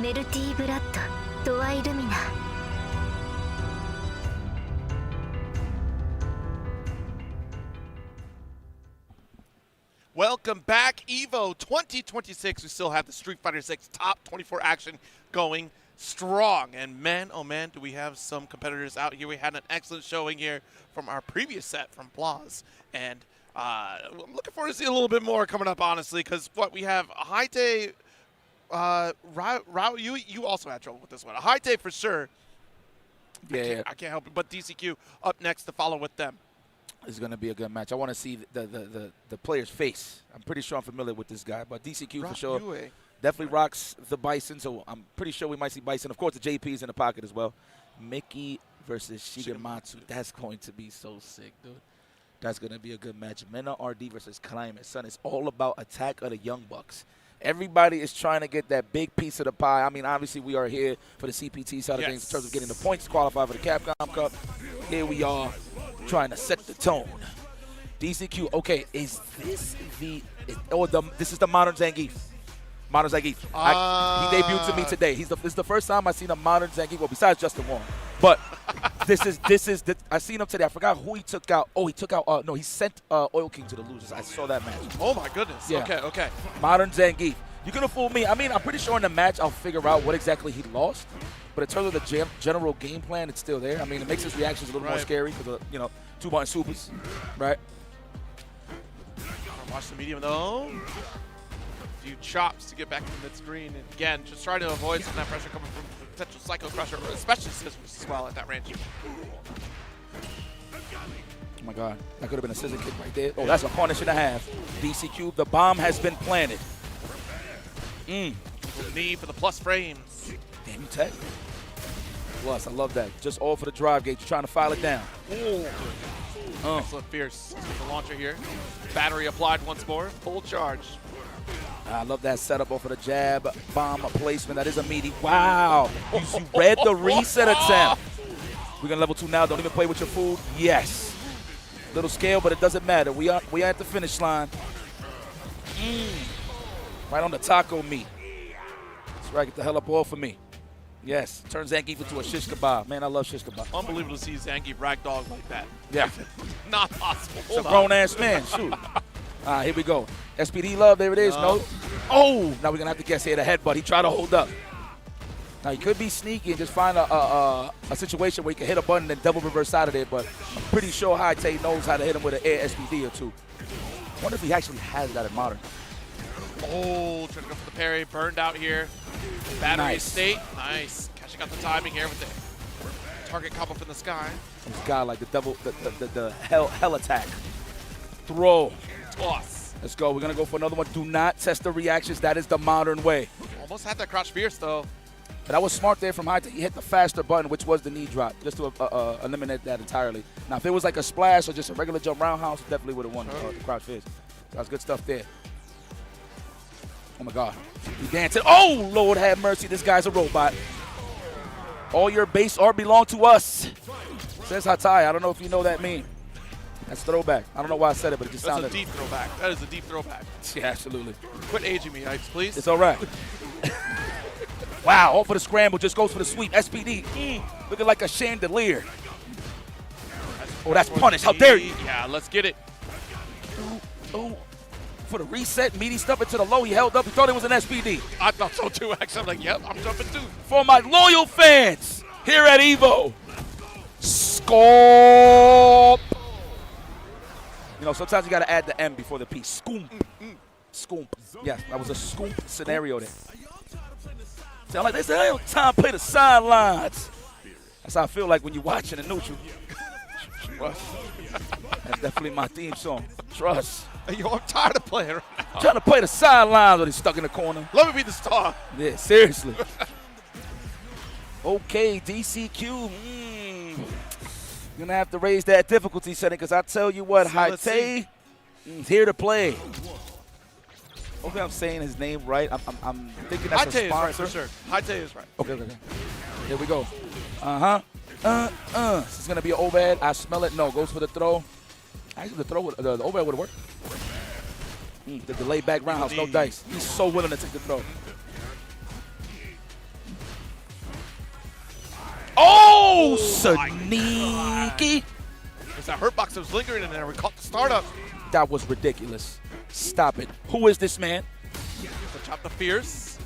メルティーブラッドドワイルミナ Welcome back, EVO 2026. We still have the Street Fighter 6 top 24 action going strong. And man, oh man, do we have some competitors out here. We had an excellent showing here from our previous set from Blas. And I'm looking forward to see a little bit more coming up, honestly, because what we have, Haite, Rao, you also had trouble with this one. Haite for sure. Yeah, I can't help it. But DCQ up next to follow with them. It's going to be a good match. I want to see the player's face. I'm pretty sure I'm familiar with this guy, but DCQ for sure. Definitely rocks the Bison, so I'm pretty sure we might see Bison. Of course, the JP's in the pocket as well. Mickey versus Shigematsu. That's going to be so sick, dude. That's going to be a good match. Mena RD versus Climate. Son, it's all about Attack of the Young Bucks. Everybody is trying to get that big piece of the pie. I mean, obviously, we are here for the CPT side of things in terms of getting the points to qualify for the Capcom Cup. Here we are trying to set the tone. DCQ, okay, is this this is the modern Zangief. Modern Zangief. He debuted to me today. This is the first time I've seen a modern Zangief, well, besides Justin Wong. But I seen him today. I forgot who he took out. Oh, no, he sent Oil King to the losers. I saw that match. Oh, my goodness. Yeah. Okay. Modern Zangief. You could have fooled me. I mean, I'm pretty sure in the match I'll figure out what exactly he lost. But in terms of the general game plan, it's still there. I mean, it makes his reactions a little more scary because of, 2-button supers, right? Watch the medium, though. A few chops to get back into mid-screen. And again, just trying to avoid some of that pressure coming from potential Psycho Crusher, especially Scissors as well at that range. Oh, my God. That could have been a scissor kick right there. Oh, that's a punish and a half. DCQ, the bomb has been planted. Knee for the plus frames. Damn, you tech. Plus, I love that. Just all for the drive gauge. You're trying to file it down. Excellent fierce. The launcher here. Battery applied once more. Full charge. I love that setup off of the jab. Bomb placement. That is a meaty. Wow. You read the reset attempt. We're going to level 2 now. Don't even play with your food. Yes. Little scale, but it doesn't matter. We are at the finish line. Right on the taco meat. That's right. Get the hell up off of me. Yes. Turn Zangief into a shish kebab. Man, I love shish kebab. Unbelievable to see Zangief ragdoll like that. Yeah. Not possible. It's a grown-ass man. Shoot. All right, here we go. SPD love. There it is. No. Oh, now we're going to have to guess here the headbutt. He tried to hold up. Now, he could be sneaky and just find a situation where he can hit a button and double reverse out of there, but I'm pretty sure Haite knows how to hit him with an air SPD or two. I wonder if he actually has that in Modern. Oh, trying to go for the parry. Burned out here. Battery state. Nice. Catching out the timing here with the target combo from the sky. This guy like the hell attack. Throw. Toss. Let's go. We're going to go for another one. Do not test the reactions. That is the Modern way. Almost had that crouch fierce, though. But that was smart there from Haite. He hit the faster button, which was the knee drop, just to eliminate that entirely. Now, if it was like a splash or just a regular jump roundhouse, definitely would have won the crouch fierce. So that's good stuff there. Oh, my God. He dancing. Oh, Lord have mercy. This guy's a robot. All your base art belong to us. Says Hatai. I don't know if you know that meme. That's throwback. I don't know why I said it, but it just sounded. That's a deep throwback. That is a deep throwback. Yeah, absolutely. Quit aging me, Ipes, please. It's all right. Wow, all for the scramble. Just goes for the sweep. SPD. Looking like a chandelier. Oh, that's punish. How dare you? Yeah, let's get it. Oh. For the reset, meaty stuff into the low. He held up. He thought it was an SPD. I thought so too, actually. I'm like, yep, I'm jumping too. For my loyal fans here at EVO, Scoop. You know, sometimes you got to add the M before the P. Scoop. Scoop. Yeah, that was a scoop scenario there. Sound like they said, I don't have time to play the sidelines. That's how I feel like when you're watching the neutral. Trust. That's definitely my theme song. Trust. Yo, I'm tired of playing right now. I'm trying to play the sidelines or they stuck in the corner. Let me be the star. Yeah, seriously. Okay, DCQ. You're going to have to raise that difficulty setting because I tell you what, Haite is here to play. Hopefully I'm saying his name right. I'm thinking that's Haite a sponsor. is right, for sure. Haite is right. Okay. Here we go. This is going to be an overhead. I smell it. No, goes for the throw. Actually, the overhead would have worked. The delay back roundhouse, no dice. He's so willing to take the throw. Oh, sneaky. There's that hurt box that was lingering in there. We caught the startup. That was ridiculous. Stop it. Who is this man? So chop the fierce.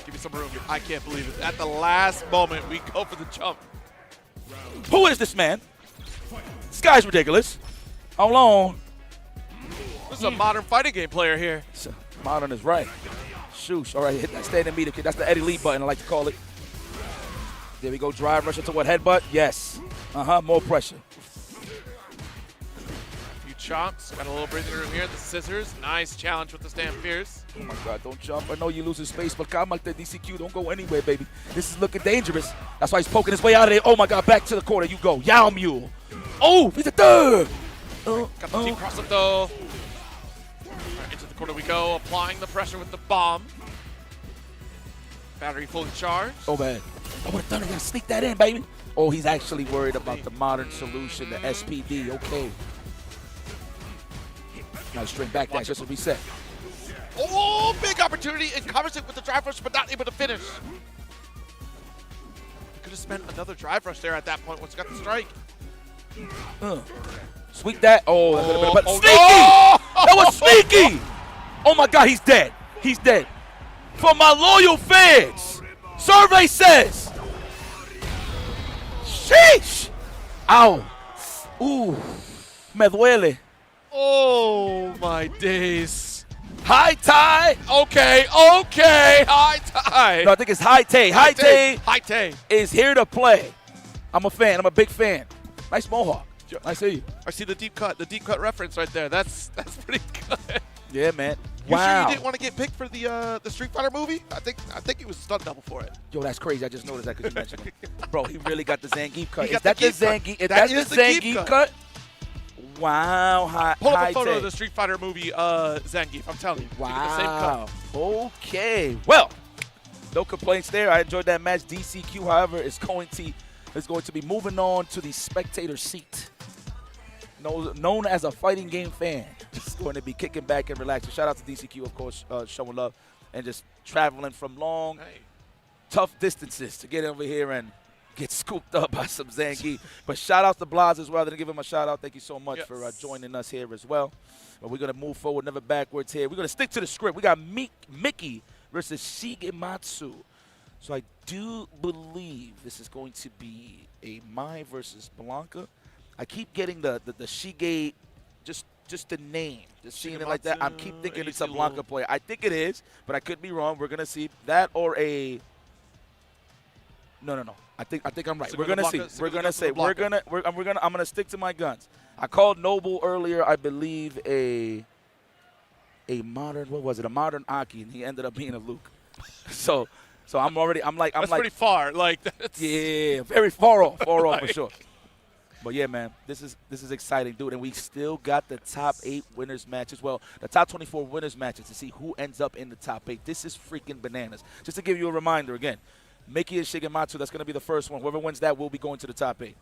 Give me some room. I can't believe it. At the last moment, we go for the jump. Who is this man? This guy's ridiculous. Hold on. This is a modern fighting game player here. Modern is right. Shoosh. All right, hit that standing meter kid. That's the Eddie Lee button, I like to call it. There we go. Drive rush into what? Headbutt? Yes. More pressure. A few chomps. Got a little breathing room here. The scissors. Nice challenge with the stand fierce. Oh my God, don't jump. I know you're losing space, but calma the DCQ. Don't go anywhere, baby. This is looking dangerous. That's why he's poking his way out of there. Oh my God, back to the corner you go. Yao Mule. Oh, he's a third. Got the team cross up though. All right, into the corner we go. Applying the pressure with the bomb. Battery fully charged. Oh man. I would have done it. Gotta sneak that in, baby. Oh, he's actually worried about the modern solution, the SPD. Okay. Now straight back dash, just a reset. Oh, big opportunity and covers it with the drive rush, but not able to finish. Could have spent another drive rush there at that point once he got the strike. Sweep that. Oh, but sneaky! No! That was sneaky! Oh my God, he's dead. He's dead. For my loyal fans, survey says. Sheesh! Ow. Ooh. Me duele. Oh my days. High tie. Okay. High tie. No, I think it's High Tay. High Tay is here to play. I'm a fan. I'm a big fan. Nice mohawk. I see you. I see the deep cut reference right there. That's pretty good. Yeah, man. You sure you didn't want to get picked for the Street Fighter movie? I think he was stunt double for it. Yo, that's crazy. I just noticed that because you mentioned it. Bro, he really got the Zangief cut. Is that the Zangief cut? Wow. Pull up a photo of the Street Fighter movie Zangief. I'm telling you. Wow. Okay. Well, no complaints there. I enjoyed that match. DCQ, however, is going to be moving on to the spectator seat. Known as a fighting game fan. Just going to be kicking back and relaxing. Shout out to DCQ, of course, showing love and just traveling from long, tough distances to get over here and get scooped up by some Zangief. But shout out to Blas as well. I didn't give him a shout out. Thank you so much for joining us here as well. But we're going to move forward, never backwards here. We're going to stick to the script. We got Mickey versus Shigematsu. So I do believe this is going to be a Mai versus Blanca. I keep getting the Shige, just the name, just seeing it like that. I keep thinking it's a Blanca player. I think it is, but I could be wrong. We're gonna see that or a. No. I think I'm right. We're gonna see. I'm gonna stick to my guns. I called Noble earlier. I believe a modern. What was it? A modern Aki, and he ended up being a Luke. So I'm like. That's pretty far. Like that's. Yeah, very far off for sure. But yeah, man, this is exciting, dude. And we still got the top 8 winners matches. Well, the top 24 winners matches to see who ends up in the top 8. This is freaking bananas. Just to give you a reminder again, Mickey and Shigematsu, that's going to be the first one. Whoever wins that will be going to the top 8.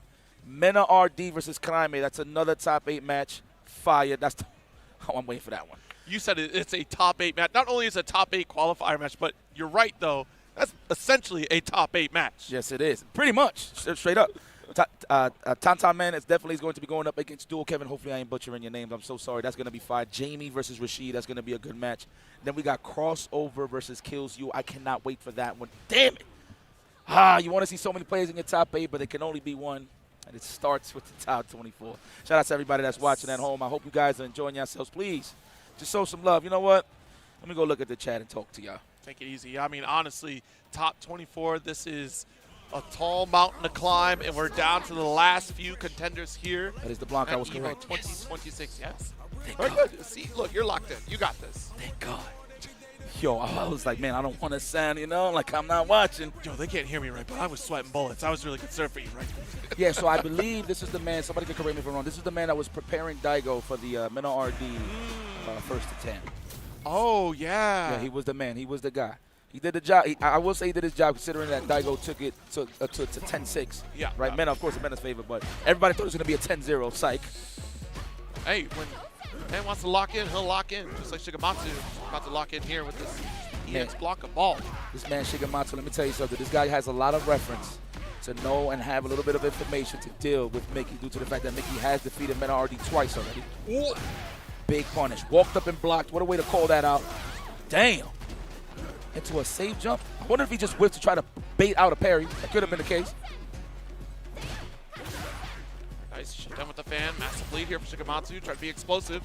Mena RD versus Kraime, that's another top 8 match. Fire. I'm waiting for that one. You said it's a top 8 match. Not only is it a top 8 qualifier match, but you're right, though. That's essentially a top 8 match. Yes, it is. Pretty much. Straight up. Tantan Man is definitely going to be going up against Dual Kevin. Hopefully I ain't butchering your names. I'm so sorry. That's going to be fine. Jamie versus Rashid. That's going to be a good match. Then we got Crossover versus Kills You. I cannot wait for that one. Damn it. You want to see so many players in your top 8, but it can only be one. And it starts with the top 24. Shout out to everybody that's watching at home. I hope you guys are enjoying yourselves. Please, just show some love. You know what? Let me go look at the chat and talk to y'all. Take it easy. I mean, honestly, top 24, this is a tall mountain to climb, and we're down to the last few contenders here. That is the block. I was EVO correct. 2026, yes. Very good. See, look, you're locked in. You got this. Thank God. Yo, I was like, man, I don't want to sound, like I'm not watching. Yo, they can't hear me right, but I was sweating bullets. I was really concerned for you, right? Yeah, so I believe this is the man. Somebody can correct me if I'm wrong. This is the man that was preparing Daigo for the Mena RD first to 10. Oh, yeah. Yeah, he was the man. He was the guy. He did the job. I will say he did his job considering that Daigo took it to 10-6. Yeah. Right, yeah. Mena, of course, in Mena's favor, but everybody thought it was going to be a 10-0. Psych. Hey, when man wants to lock in, he'll lock in. Just like Shigematsu about to lock in here with this EX Blanca ball. This man Shigematsu, let me tell you something. This guy has a lot of reference to know and have a little bit of information to deal with Mickey due to the fact that Mickey has defeated Mena RD twice already. Ooh. Big punish. Walked up and blocked. What a way to call that out. Damn. Into a safe jump. I wonder if he just whipped to try to bait out a parry. That could have been the case. Nice shit done with the fan. Massive lead here for Shigematsu. Trying to be explosive.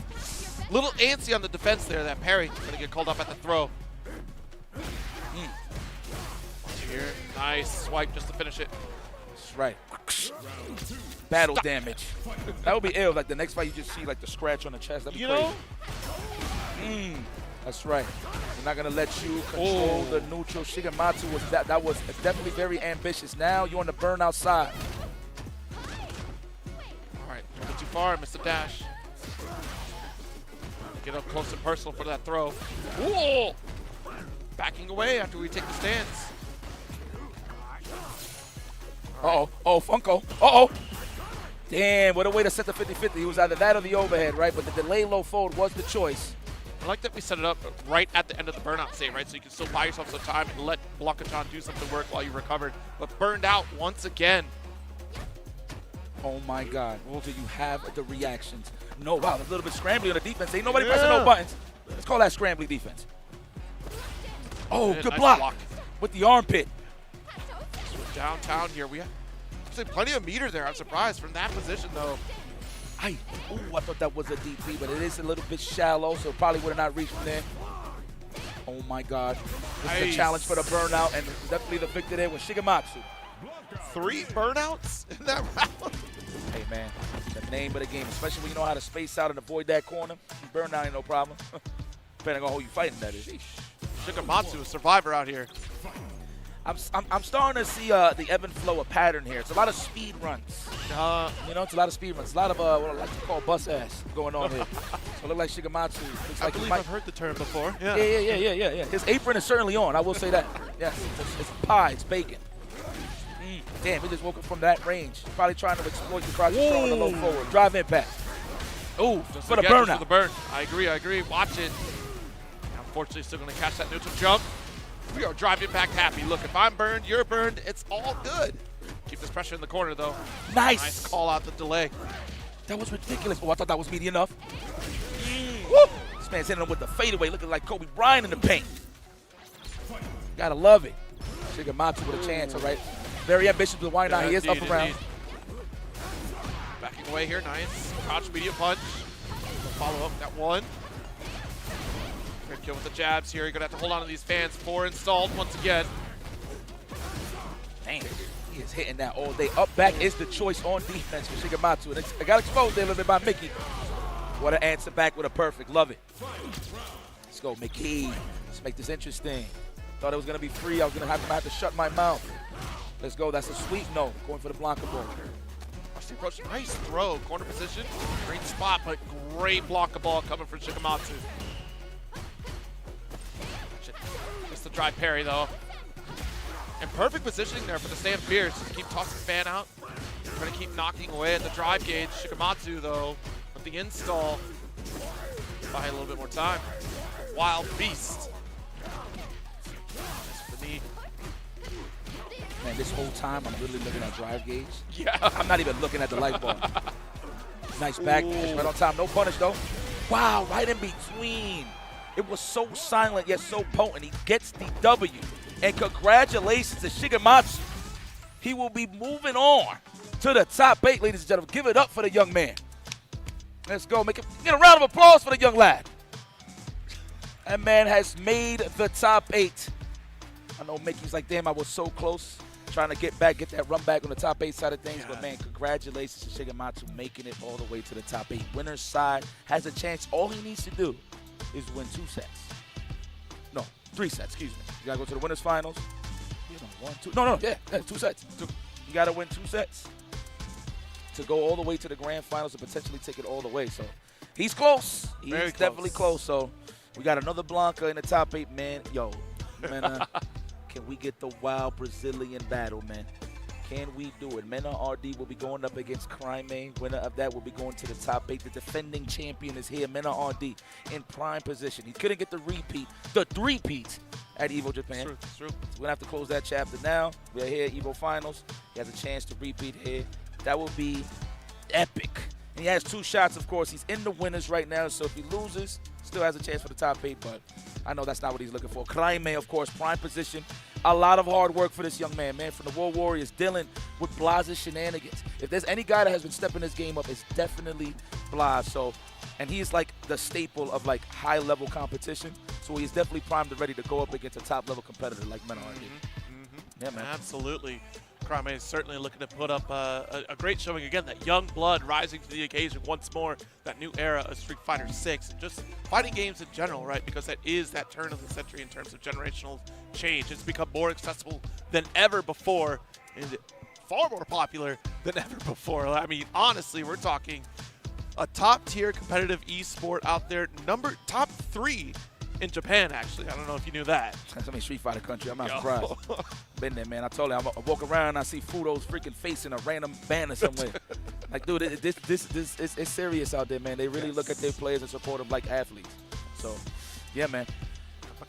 Little antsy on the defense there. That parry. Going to get called up at the throw. Here. Nice swipe just to finish it. That's right. Battle damage. That would be ill. Like the next fight, you just see like the scratch on the chest. That'd be crazy. That's right. We're not gonna let you control the neutral. Shigematsu was that was definitely very ambitious. Now you're on the burnout side. All right, a bit too far, Mr. Dash. Get up close and personal for that throw. Ooh! Backing away after we take the stance. Uh-oh. Oh, Funko. Uh-oh. Damn, what a way to set the 50-50. It was either that or the overhead, right? But the delay low fold was the choice. I like that we set it up right at the end of the burnout save, right? So you can still buy yourself some time and let Blanca-chan do something work while you recovered. But burned out once again. Oh, my God. Well, do you have the reactions? No, wow, a little bit scrambly on the defense. Ain't nobody pressing no buttons. Let's call that scrambly defense. Oh, good nice block with the armpit. Downtown here. We have plenty of meter there. I'm surprised from that position, though. I thought that was a DP, but it is a little bit shallow, so probably would have not reached from there. Oh, my God. This is a challenge for the burnout, and definitely the victor there was Shigematsu. 3 burnouts in that round? Hey, man, the name of the game, especially when you know how to space out and avoid that corner. Burnout ain't no problem. Depending on who you fighting, that is. Shigematsu, a survivor out here. I'm starting to see the ebb and flow, a pattern here. It's a lot of speed runs. You know, it's a lot of speed runs. A lot of what I like to call bus ass going on here. So it looks like Shigematsu. I believe I've heard the term before. Yeah. His apron is certainly on. I will say that. Yes, it's pie. It's bacon. Damn, he just woke up from that range. Probably trying to exploit the crouch control on the low forward. Drive impact. Ooh, for the burnout. For the burn. I agree. Watch it. Unfortunately, still going to catch that neutral jump. We are drive impact happy. Look, if I'm burned, you're burned. It's all good. Keep this pressure in the corner, though. Nice call out the delay. That was ridiculous. Oh, I thought that was meaty enough. Woo! This man's hitting him with the fadeaway, looking like Kobe Bryant in the paint. Gotta love it. Shigematsu with a chance, all right? Very ambitious, but why not? He is up around. Backing away here, nice. Crouch medium punch. Follow up that one. Great kill with the jabs here. You're going to have to hold on to these fans. 4 installed once again. Damn, he is hitting that all day. Up back is the choice on defense for Shigematsu. And I got exposed there a little bit by Mickey. What an answer back with a perfect. Love it. Let's go, Mickey. Let's make this interesting. Thought it was going to be free. I was going to have to shut my mouth. Let's go. That's a sweet no. Going for the Blanca ball. Approach, nice throw. Corner position. Great spot, but great Blanca ball coming from Shigematsu. Missed the drive parry, though. And perfect positioning there for the stand fierce. Keep tossing fan out. Trying to keep knocking away at the drive gauge. Shigematsu, though, with the install. Buy a little bit more time. Wild beast. That's the knee. Man, this whole time I'm literally looking at drive gauge. Yeah. I'm not even looking at the light bar. Nice back dash, right on time. No punish, though. Wow, right in between. It was so silent, yet so potent. He gets the W. And congratulations to Shigematsu. He will be moving on to the top 8, ladies and gentlemen. Give it up for the young man. Let's go. Get a round of applause for the young lad. That man has made the top 8. I know Mickey's like, damn, I was so close. Trying to get that run back on the top 8 side of things. But, man, congratulations to Shigematsu making it all the way to the top 8. Winner's side has a chance. All he needs to do is win 2 sets. No, 3 sets, excuse me. You got to go to the winner's finals. 1, 2. No, 2 sets. You got to win 2 sets to go all the way to the grand finals and potentially take it all the way. So he's close. He's definitely close. So we got another Blanca in the top 8, man. Yo, man, can we get the wild Brazilian battle, man? Can we do it? Mena RD will be going up against Crime. Winner of that will be going to the top 8. The defending champion is here. Mena RD in prime position. He couldn't get the repeat, the three-peat, at EVO Japan. It's true. So we're going to have to close that chapter now. We're here at EVO Finals. He has a chance to repeat here. That will be epic. And he has 2 shots, of course. He's in the winners right now, so if he loses, still has a chance for the top 8, but I know that's not what he's looking for. Kraime, of course, prime position. A lot of hard work for this young man, from the War Warriors, dealing with Blaz's shenanigans. If there's any guy that has been stepping this game up, it's definitely Blaz. So, and he's like the staple of like high-level competition. So he's definitely primed and ready to go up against a top-level competitor like Menard. Yeah, man. Absolutely. Kraime is certainly looking to put up a great showing again. That young blood rising to the occasion once more. That new era of Street Fighter 6. Just fighting games in general, right? Because that is that turn of the century in terms of generational change. It's become more accessible than ever before, and far more popular than ever before. I mean, honestly, we're talking a top-tier competitive esport out there. Top 3 in Japan, actually. I don't know if you knew that. That's I mean Street Fighter country. I'm not surprised. Been there, man. I told you, I walk around and I see Fudo's freaking face in a random banner somewhere. Like, dude, this it's serious out there, man. They really look at their players and support them like athletes. So, yeah, man.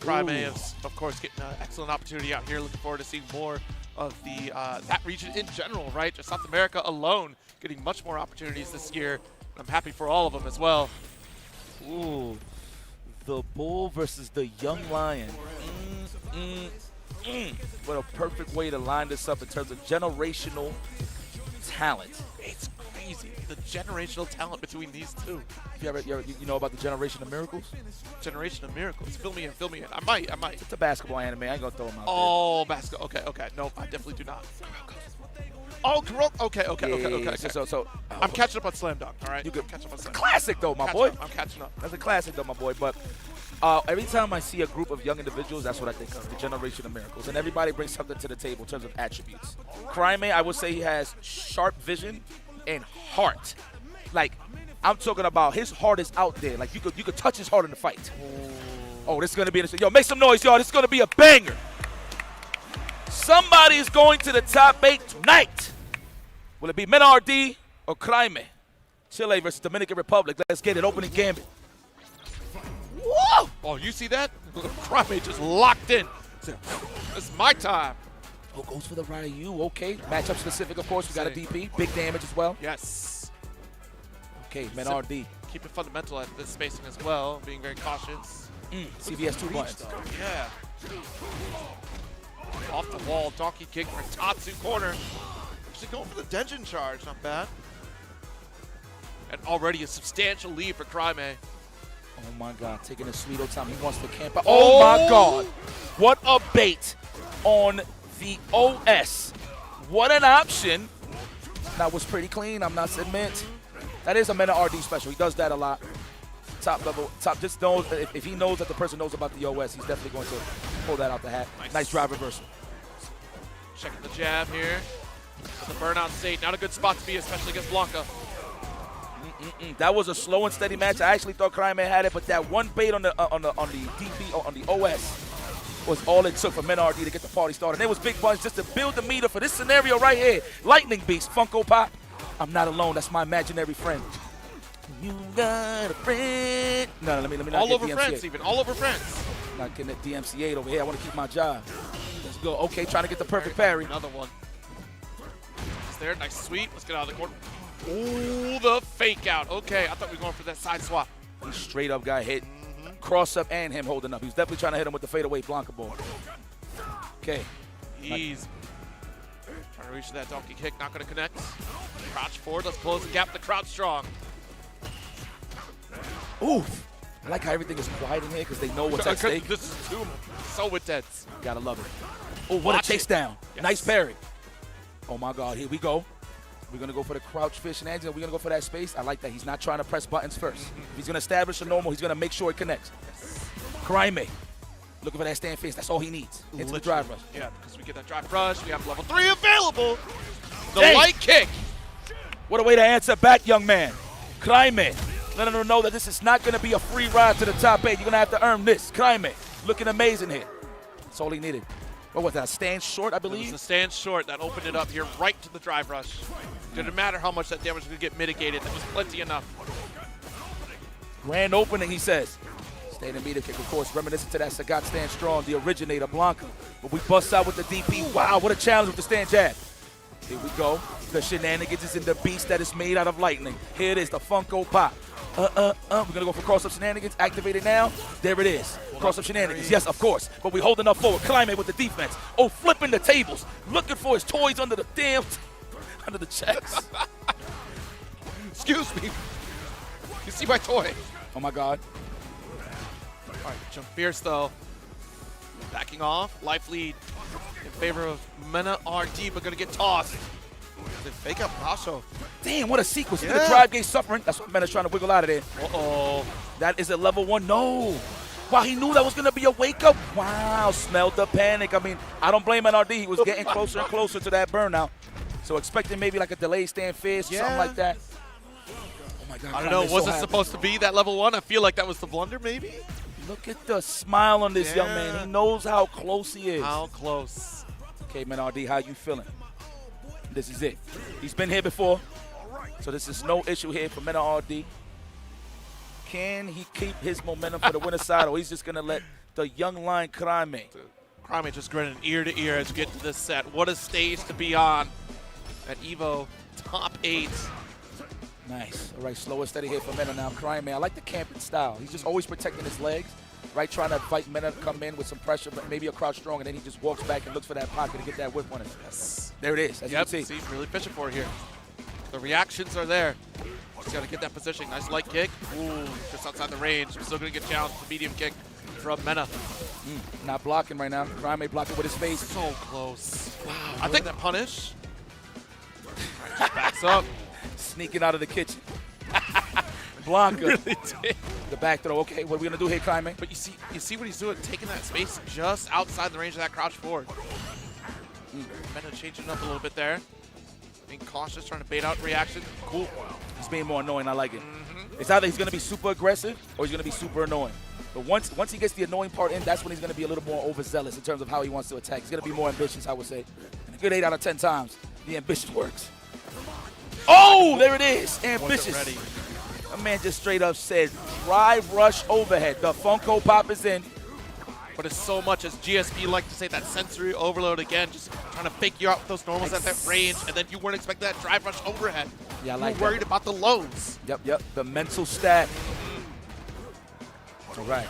Kraime is, of course, getting an excellent opportunity out here. Looking forward to seeing more of the that region in general, right? Just South America alone getting much more opportunities this year. I'm happy for all of them as well. Ooh. The bull versus the young lion. What a perfect way to line this up in terms of generational talent. It's crazy, the generational talent between these two. You know about the Generation of Miracles? Generation of Miracles. Fill me in. I might. It's a basketball anime. I ain't gonna throw them out there. Basketball. Okay. No, I definitely do not. Oh, okay. So I'm catching up on Slam Dunk, all right? You could catch up on Slam Dunk. Classic, though, my boy. I'm catching up. That's a classic, though, my boy. But every time I see a group of young individuals, that's what I think of, the Generation of Miracles. And everybody brings something to the table in terms of attributes. Kraime, I would say he has sharp vision and heart. Like, I'm talking about his heart is out there. Like, you could touch his heart in the fight. Oh, this is going to be – yo, make some noise, y'all. This is going to be a banger. Somebody is going to the top 8 tonight. Will it be Menard D or Kraime? Chile versus Dominican Republic. Let's get it. Opening gambit. Whoa! Oh, you see that? Kraime just locked in. This is my time. Oh, goes for the Ryu. Okay. Matchup specific, of course. We got a DP. Big damage as well. Yes. Okay, Menard D. Keep it fundamental at this spacing as well. Being very cautious. CBS 2 buttons. Yeah. Off the wall, donkey kick for Tatsu corner. Actually going for the Denjin charge, not bad. And already a substantial lead for Kraime. Oh my God, taking his sweet old time. He wants to camp out. Oh my God. What a bait on the OS. What an option. That was pretty clean, I must admit. That is a Meta RD special. He does that a lot. Top level, just knows, if he knows that the person knows about the OS, he's definitely going to pull that out the hat. Nice drive reversal. Checking the jab here. The burnout state, not a good spot to be, especially against Blanca. That was a slow and steady match. I actually thought Kraime had it, but that one bait on the DP on the OS was all it took for Menard D to get the party started. And it was big buns just to build the meter for this scenario right here. Lightning Beast, Funko Pop. I'm not alone. That's my imaginary friend. You got a friend. No, let me not all get over DMCA. France, even all over France. Not getting that DMCA over here. I want to keep my job. Let's go. Okay, trying to get the perfect parry. Another one. Is there? Nice sweep. Let's get out of the corner. Ooh, the fake out. Okay, I thought we were going for that side swap. He straight up got hit. Cross up and him holding up. He was definitely trying to hit him with the fadeaway Blanca ball. Okay. He's trying to reach that donkey kick. Not going to connect. Crouch forward. Let's close the gap. The crowd strong. Oof. I like how everything is quiet in here because they know what's at stake. This is so intense. Gotta love it. Oh, what a chase down. Yes. Nice parry. Oh, my God. Here we go. We're going to go for the crouch fish and we're going to go for that space. I like that. He's not trying to press buttons first. If he's going to establish a normal, he's going to make sure it connects. Yes. Kraime. Looking for that stand face. That's all he needs. Into the drive rush. Yeah, because we get that drive rush. We have level 3 available. The light kick. What a way to answer back, young man. Kraime. Letting them know that this is not going to be a free ride to the top 8. You're going to have to earn this. Kraime. Looking amazing here. That's all he needed. What was that? A stand short, I believe? It was a stand short that opened it up here right to the drive rush. Didn't matter how much that damage would get mitigated. That was plenty enough. Grand opening, he says. Standing meter kick, of course, reminiscent to that Sagat stand strong, the originator, Blanca. But we bust out with the DP. Wow, what a challenge with the stand jab. Here we go. The shenanigans is in the beast that is made out of lightning. Here it is, the Funko Pop. We're going to go for cross-up shenanigans. Activated now. There it is. Cross-up shenanigans. Yes, of course. But we holding up forward. Climate with the defense. Oh, flipping the tables. Looking for his toys under the damn, under the checks. Excuse me. You see my toy. Oh, my God. All right, jump fierce, though. Backing off. Life lead in favor of Mena RD, but going to get tossed. They fake up Pasho. Damn, what a sequence. Yeah. The drive gate suffering. That's what Mena's trying to wiggle out of there. Uh-oh. That is a level 1. No. Wow, he knew that was going to be a wake-up. Wow, smelled the panic. I mean, I don't blame NRD. He was getting closer and closer to that burnout. So expecting maybe like a delayed stand fierce, something like that. Oh, my God. I don't know. Was it supposed to be that level 1? I feel like that was the blunder, maybe. Look at the smile on this young man. He knows how close he is. How close. Okay, man, RD, how you feeling? This is it. He's been here before, so this is no issue here for Mena RD. Can he keep his momentum for the winner side, or he's just going to let the young lion Crime? Crime just grinning ear to ear as we get to this set. What a stage to be on at EVO top 8. Nice. All right, slow and steady here for Mena now. Crime, I like the camping style. He's just always protecting his legs, right? Trying to fight Mena to come in with some pressure, but maybe a crouch strong, and then he just walks back and looks for that pocket to get that whip on him. Yes. There it is, as you can see. He's really fishing for it here. The reactions are there. Just got to get that positioning. Nice light kick. Ooh, just outside the range. We're still going to get challenged. The medium kick from Mena. Not blocking right now. Crime blocking with his face. So close. Wow. I think that punish. Just backs up. Sneaking out of the kitchen. Blanca. Really did. The back throw. Okay, what are we going to do here, Crime? But you see what he's doing? Taking that space just outside the range of that crouch forward. Mena changing up a little bit there. Being cautious, trying to bait out reaction. Cool. He's being more annoying. I like it. It's either he's going to be super aggressive or he's going to be super annoying. But once he gets the annoying part in, that's when he's going to be a little more overzealous in terms of how he wants to attack. He's going to be more ambitious, I would say. And a good 8 out of 10 times, the ambition works. Oh, there it is. Ambitious. Wasn't ready. A man just straight up said, drive rush overhead. The Funko Pop is in. But it's so much, as GSP like to say, that sensory overload again, just trying to fake you out with those normals at that range, and then you weren't expecting that drive rush overhead. Yeah, I like you were worried about the lows. Yep. The mental stat. All right.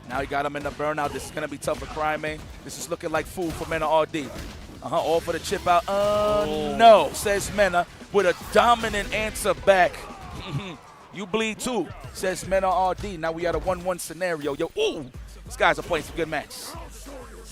Now he got him in the burnout. This is going to be tough for Crime. This is looking like food for Mena RD. All for the chip out. No, says Mena with a dominant answer back. You bleed too, says Mena RD. Now we at a 1-1 scenario. Yo, ooh. These guys are playing some good matches.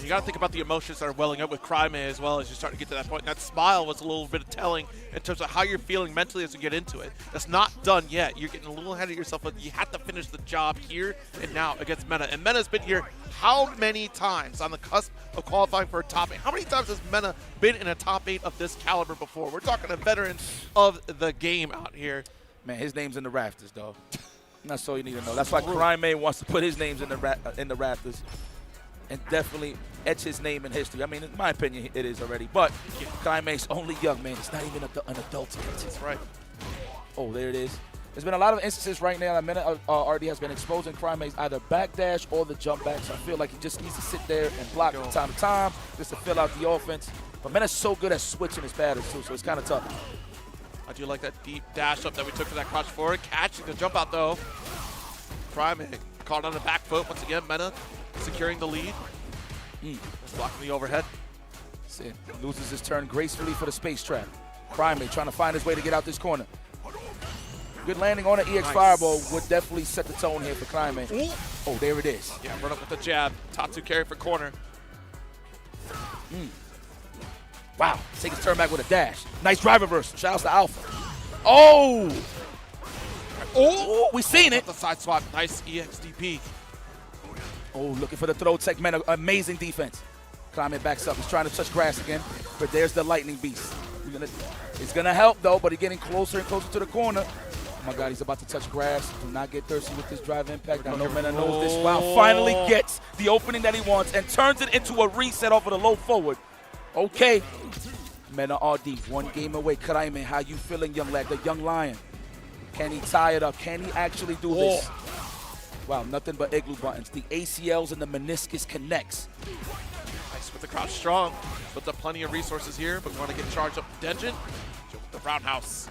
You got to think about the emotions that are welling up with Crime as well as you start to get to that point. And that smile was a little bit of telling in terms of how you're feeling mentally as you get into it. That's not done yet. You're getting a little ahead of yourself, but you have to finish the job here and now against Mena. And Mena's been here how many times on the cusp of qualifying for a top 8? How many times has Mena been in a top 8 of this caliber before? We're talking a veteran of the game out here. Man, his name's in the rafters, dog. That's all you need to know. That's why Crime wants to put his names in the rafters and definitely etch his name in history. I mean, in my opinion, it is already. But Crime's only young, man. It's not even an adult yet. That's right. Oh, there it is. There's been a lot of instances right now that RD has been exposing Crime's either backdash or the jump back. So I feel like he just needs to sit there and block from time to time just to fill out the offense. But Mena's so good at switching his patterns, too, so it's kind of tough. I do like that deep dash up that we took for that crouch forward. Catching the jump out, though. Crime caught on the back foot. Once again, Mena securing the lead. Blocking the overhead. See, loses his turn gracefully for the space trap. Crime trying to find his way to get out this corner. Good landing on an EX Fireball would definitely set the tone here for Crime. Oh, there it is. Yeah, run up with the jab. Tatsu carry for corner. Wow, take his turn back with a dash. Nice drive reversal. Shout out to Alpha. Oh! Oh, we seen it. The side swap. Nice EXDP. Oh, looking for the throw tech, man. Amazing defense. Climate backs up. He's trying to touch grass again, but there's the lightning beast. It's gonna help though, but he's getting closer and closer to the corner. Oh my God, he's about to touch grass. Do not get thirsty with this drive impact. I know Mena knows this. Wow, finally gets the opening that he wants and turns it into a reset off of the low forward. Okay. Mena RD, 1 game away. Karaime, how you feeling, young lad? The young lion. Can he tie it up? Can he actually do this? Wow, nothing but igloo buttons. The ACLs and the meniscus connects. Nice with the crouch strong. Built up plenty of resources here, but we want to get charged up Denjin. The roundhouse.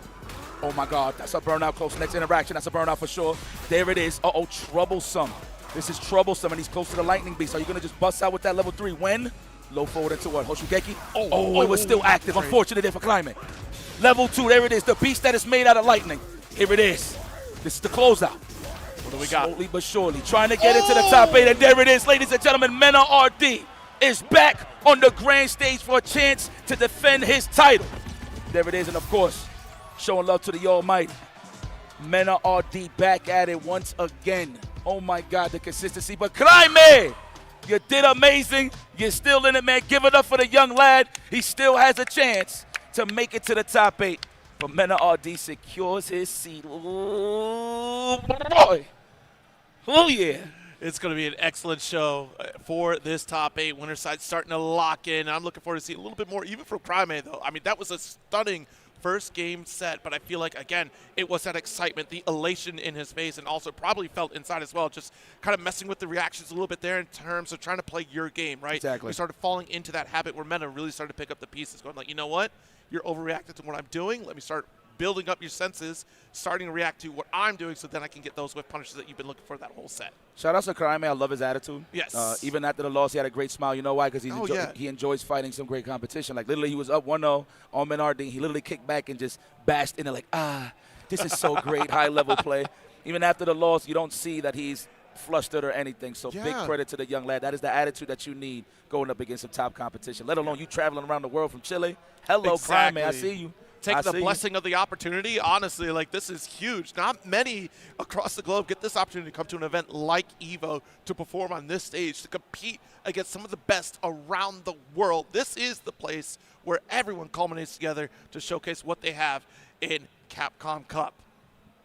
Oh my God, that's a burnout close. Next interaction, that's a burnout for sure. There it is. Uh-oh, troublesome. This is troublesome, and he's close to the lightning beast. Are you gonna just bust out with that level 3? When? Low forward into what? Hoshugeki? Oh, it was still active. Unfortunate there for climbing. Level 2, there it is. The beast that is made out of lightning. Here it is. This is the closeout. What do we got? Slowly but surely, trying to get into the top 8, and there it is, ladies and gentlemen. Mena RD is back on the grand stage for a chance to defend his title. There it is, and of course, showing love to the Almighty. Mena RD back at it once again. Oh my God, the consistency. But Kraime, you did amazing. You're still in it, man. Give it up for the young lad. He still has a chance to make it to the top 8. But Mena RD secures his seat. Oh boy. Oh yeah. It's going to be an excellent show for this top 8. Winner side starting to lock in. I'm looking forward to seeing a little bit more, even from Kraime, though. I mean, that was a stunning first game set, but I feel like, again, it was that excitement, the elation in his face, and also probably felt inside as well, just kind of messing with the reactions a little bit there in terms of trying to play your game, right? Exactly. We started falling into that habit where Mena really started to pick up the pieces, going like, you know what? You're overreacting to what I'm doing. Let me start building up your senses, starting to react to what I'm doing, so then I can get those whiff punishes that you've been looking for that whole set. Shout out to Kraime. I love his attitude. Yes. Even after the loss, he had a great smile. You know why? Because he enjoys fighting some great competition. Like, literally, he was up 1-0 on Mena RD. He literally kicked back and just bashed in it like, this is so great, high-level play. Even after the loss, you don't see that he's flustered or anything. So big credit to the young lad. That is the attitude that you need going up against some top competition, let alone you traveling around the world from Chile. Hello, Exactly. Kraime. I see you. Take the blessing of the opportunity. Honestly, like, this is huge. Not many across the globe get this opportunity to come to an event like EVO to perform on this stage, to compete against some of the best around the world. This is the place where everyone culminates together to showcase what they have in Capcom Cup.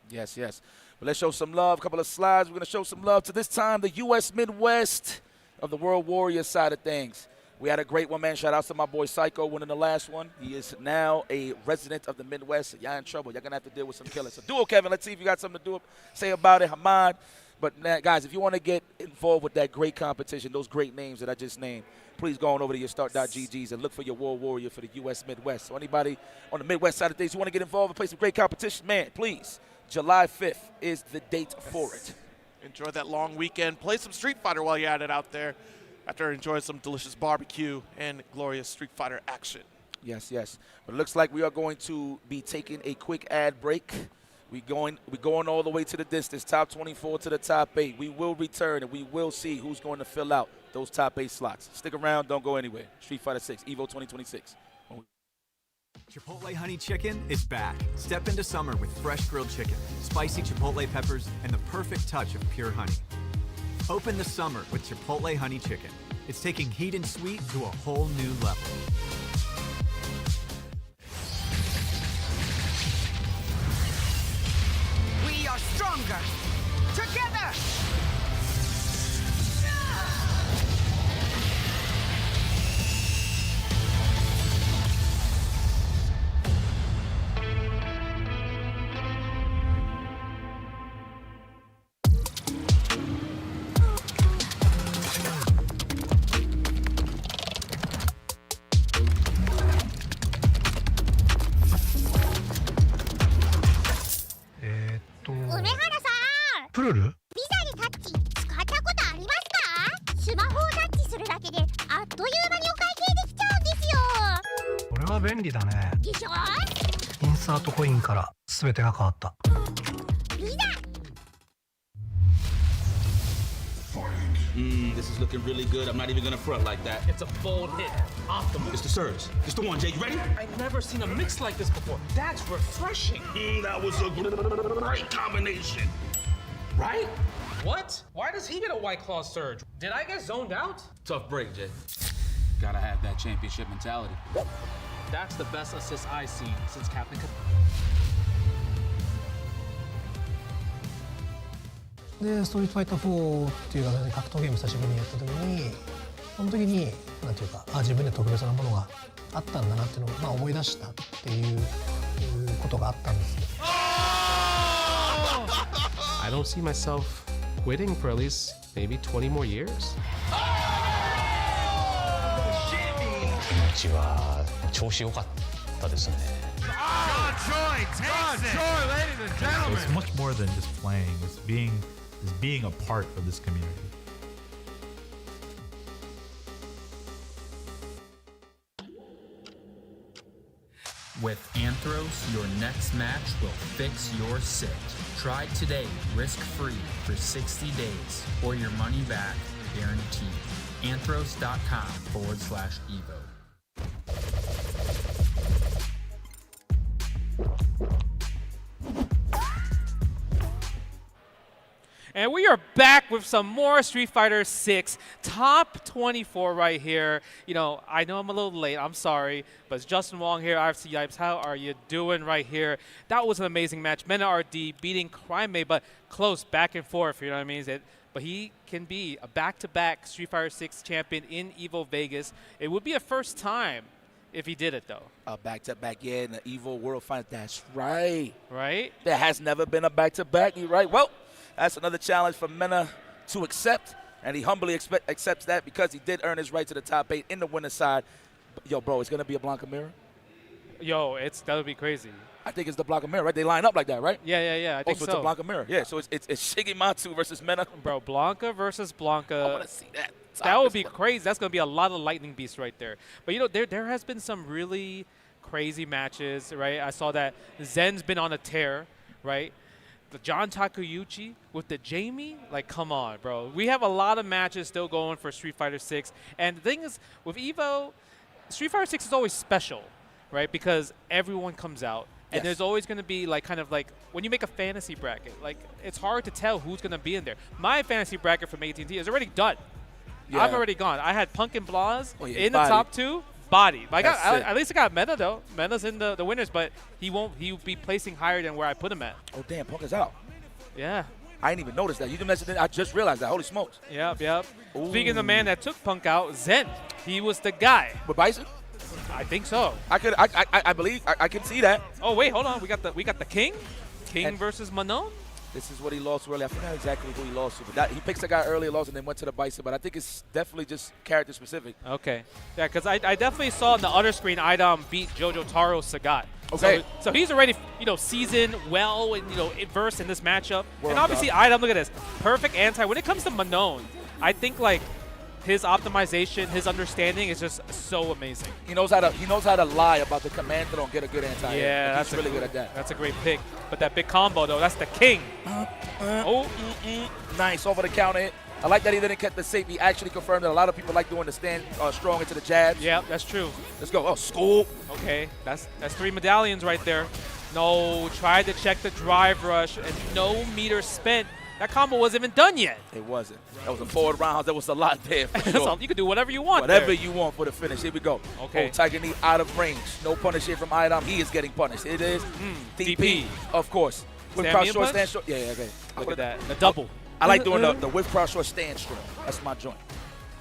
Yes, yes. But let's show some love. A couple of slides. We're going to show some love to this time the U.S. Midwest of the World Warrior side of things. We had a great one, man. Shout out to my boy Psycho winning the last one. He is now a resident of the Midwest. Y'all in trouble. Y'all going to have to deal with some killers. So do it, Kevin. Let's see if you got something to say about it. Hamad. But, guys, if you want to get involved with that great competition, those great names that I just named, please go on over to your start.gg's and look for your World Warrior for the U.S. Midwest. So anybody on the Midwest side of things who want to get involved and play some great competition, man, please. July 5th is the date for it. Enjoy that long weekend. Play some Street Fighter while you're at it out there, after enjoying some delicious barbecue and glorious Street Fighter action. Yes, yes. But it looks like we are going to be taking a quick ad break. We're going all the way to the distance, top 24 to the top 8. We will return, and we will see who's going to fill out those top 8 slots. Stick around. Don't go anywhere. Street Fighter 6, EVO 2026. Chipotle Honey Chicken is back. Step into summer with fresh grilled chicken, spicy Chipotle peppers, and the perfect touch of pure honey. Open the summer with Chipotle Honey Chicken. It's taking heat and sweet to a whole new level. We are stronger together. This is looking really good. I'm not even gonna front like that. It's a bold hit. Optimal. It's the surge. It's the one, Jay. You ready? I've never seen a mix like this before. That's refreshing. That was a great combination. Right? What? Why does he get a White Claw surge? Did I get zoned out? Tough break, Jay. Gotta have that championship mentality. That's the best assist I've seen since Captain. で、ストリートファイター4っていう形で格闘ゲーム久しぶりにやった時に、その時になんていうか、自分で特別なものがあったんだなっていうのを思い出したっていうことがあったんです。I don't see myself quitting for at least maybe 20 more years. 気持ちは調子良かったですね。 It's much more than just playing. It's being a part of this community. With Anthros, your next match will fix your sit. Try today, risk-free, for 60 days, or your money back guaranteed. Anthros.com/Evo. And we are back with some more Street Fighter 6 top 24 right here. You know, I know I'm a little late. I'm sorry. But it's Justin Wong here, IFC Yipes. How are you doing right here? That was an amazing match. Mena RD beating Crime, but close, back and forth. You know what I mean? But he can be a back-to-back Street Fighter 6 champion in EVO Vegas. It would be a first time if he did it, though. A back-to-back, yeah, in the EVO World Finals. That's right. Right? There has never been a back-to-back. You're right. Well, that's another challenge for Mena to accept, and he humbly accepts that because he did earn his right to the top 8 in the winner's side. Yo, bro, it's going to be a Blanca mirror? Yo, that would be crazy. I think it's the Blanca mirror, right? They line up like that, right? Yeah, I think so. so. It's a Blanca mirror. Yeah, so it's Shigematsu versus Mena. Bro, Blanca versus Blanca. I want to see that. That would be crazy. That's going to be a lot of lightning beasts right there. But, you know, there has been some really crazy matches, right? I saw that Zen's been on a tear, right? The John Takeuchi with the Jamie, like, come on, bro. We have a lot of matches still going for Street Fighter 6. And the thing is, with EVO, Street Fighter 6 is always special, right? Because everyone comes out. And there's always going to be, like, kind of like, when you make a fantasy bracket, like, it's hard to tell who's going to be in there. My fantasy bracket from AT&T is already done. Yeah. I'm already gone. I had Punk and Blas in the body. top 2. Body. I got, That's it. at least I got Mena, though. Mena's in the winners, but he'll be placing higher than where I put him at. Oh, damn, Punk is out. Yeah. I didn't even notice that. You didn't mention that. I just realized that. Holy smokes. Yep. Speaking of the man that took Punk out, Zen. He was the guy. With Bison? I think so. I believe I can see that. Oh wait, hold on. We got the King. King versus Manon. This is what he lost to earlier. I forgot exactly who he lost to. But he picked the guy earlier, lost, and then went to the Bison. But I think it's definitely just character specific. Okay. Yeah, because I definitely saw on the other screen Idom beat Jojo Taro Sagat. Okay. So he's already, seasoned well and, versed in this matchup. Well, and obviously Idom, look at this. Perfect anti. When it comes to Manon, I think, like, his optimization, his understanding is just so amazing. He knows how to lie about the command that don't get a good anti. Yeah, that's really good at that. That's a great pick. But that big combo though, that's the king. Nice over the counter hit. I like that he didn't get the save. He actually confirmed that a lot of people like doing the stand strong into the jabs. Yeah, that's true. Let's go. Oh, school. Okay, that's 3 medallions right there. No, tried to check the drive rush and no meter spent. That combo wasn't even done yet. It wasn't. That was a forward round. There was a lot there for sure. You can do whatever you want. Whatever you want for the finish. Here we go. Okay. Oh, Tiger Knee out of range. No punish here from Idom. He is getting punished. It is DP, of course. With cross short, stand short. Yeah, okay. Look at that. The double. I like doing the with cross short, stand strong. That's my joint.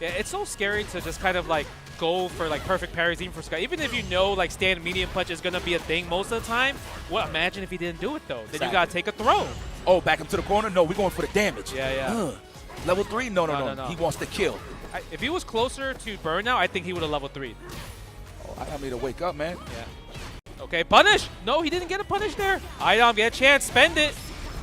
Yeah, it's so scary to just kind of like go for like perfect parries even for Sky. Even if you know like stand medium punch is going to be a thing most of the time. Well, imagine if he didn't do it though. Then you got to take a throw. Oh, back him to the corner? No, we're going for the damage. Yeah. Level 3? No. He wants to kill. If he was closer to burnout, I think he would have level 3. Oh, I got me to wake up, man. Yeah. Okay, punish. No, he didn't get a punish there. Idom, get a chance. Spend it.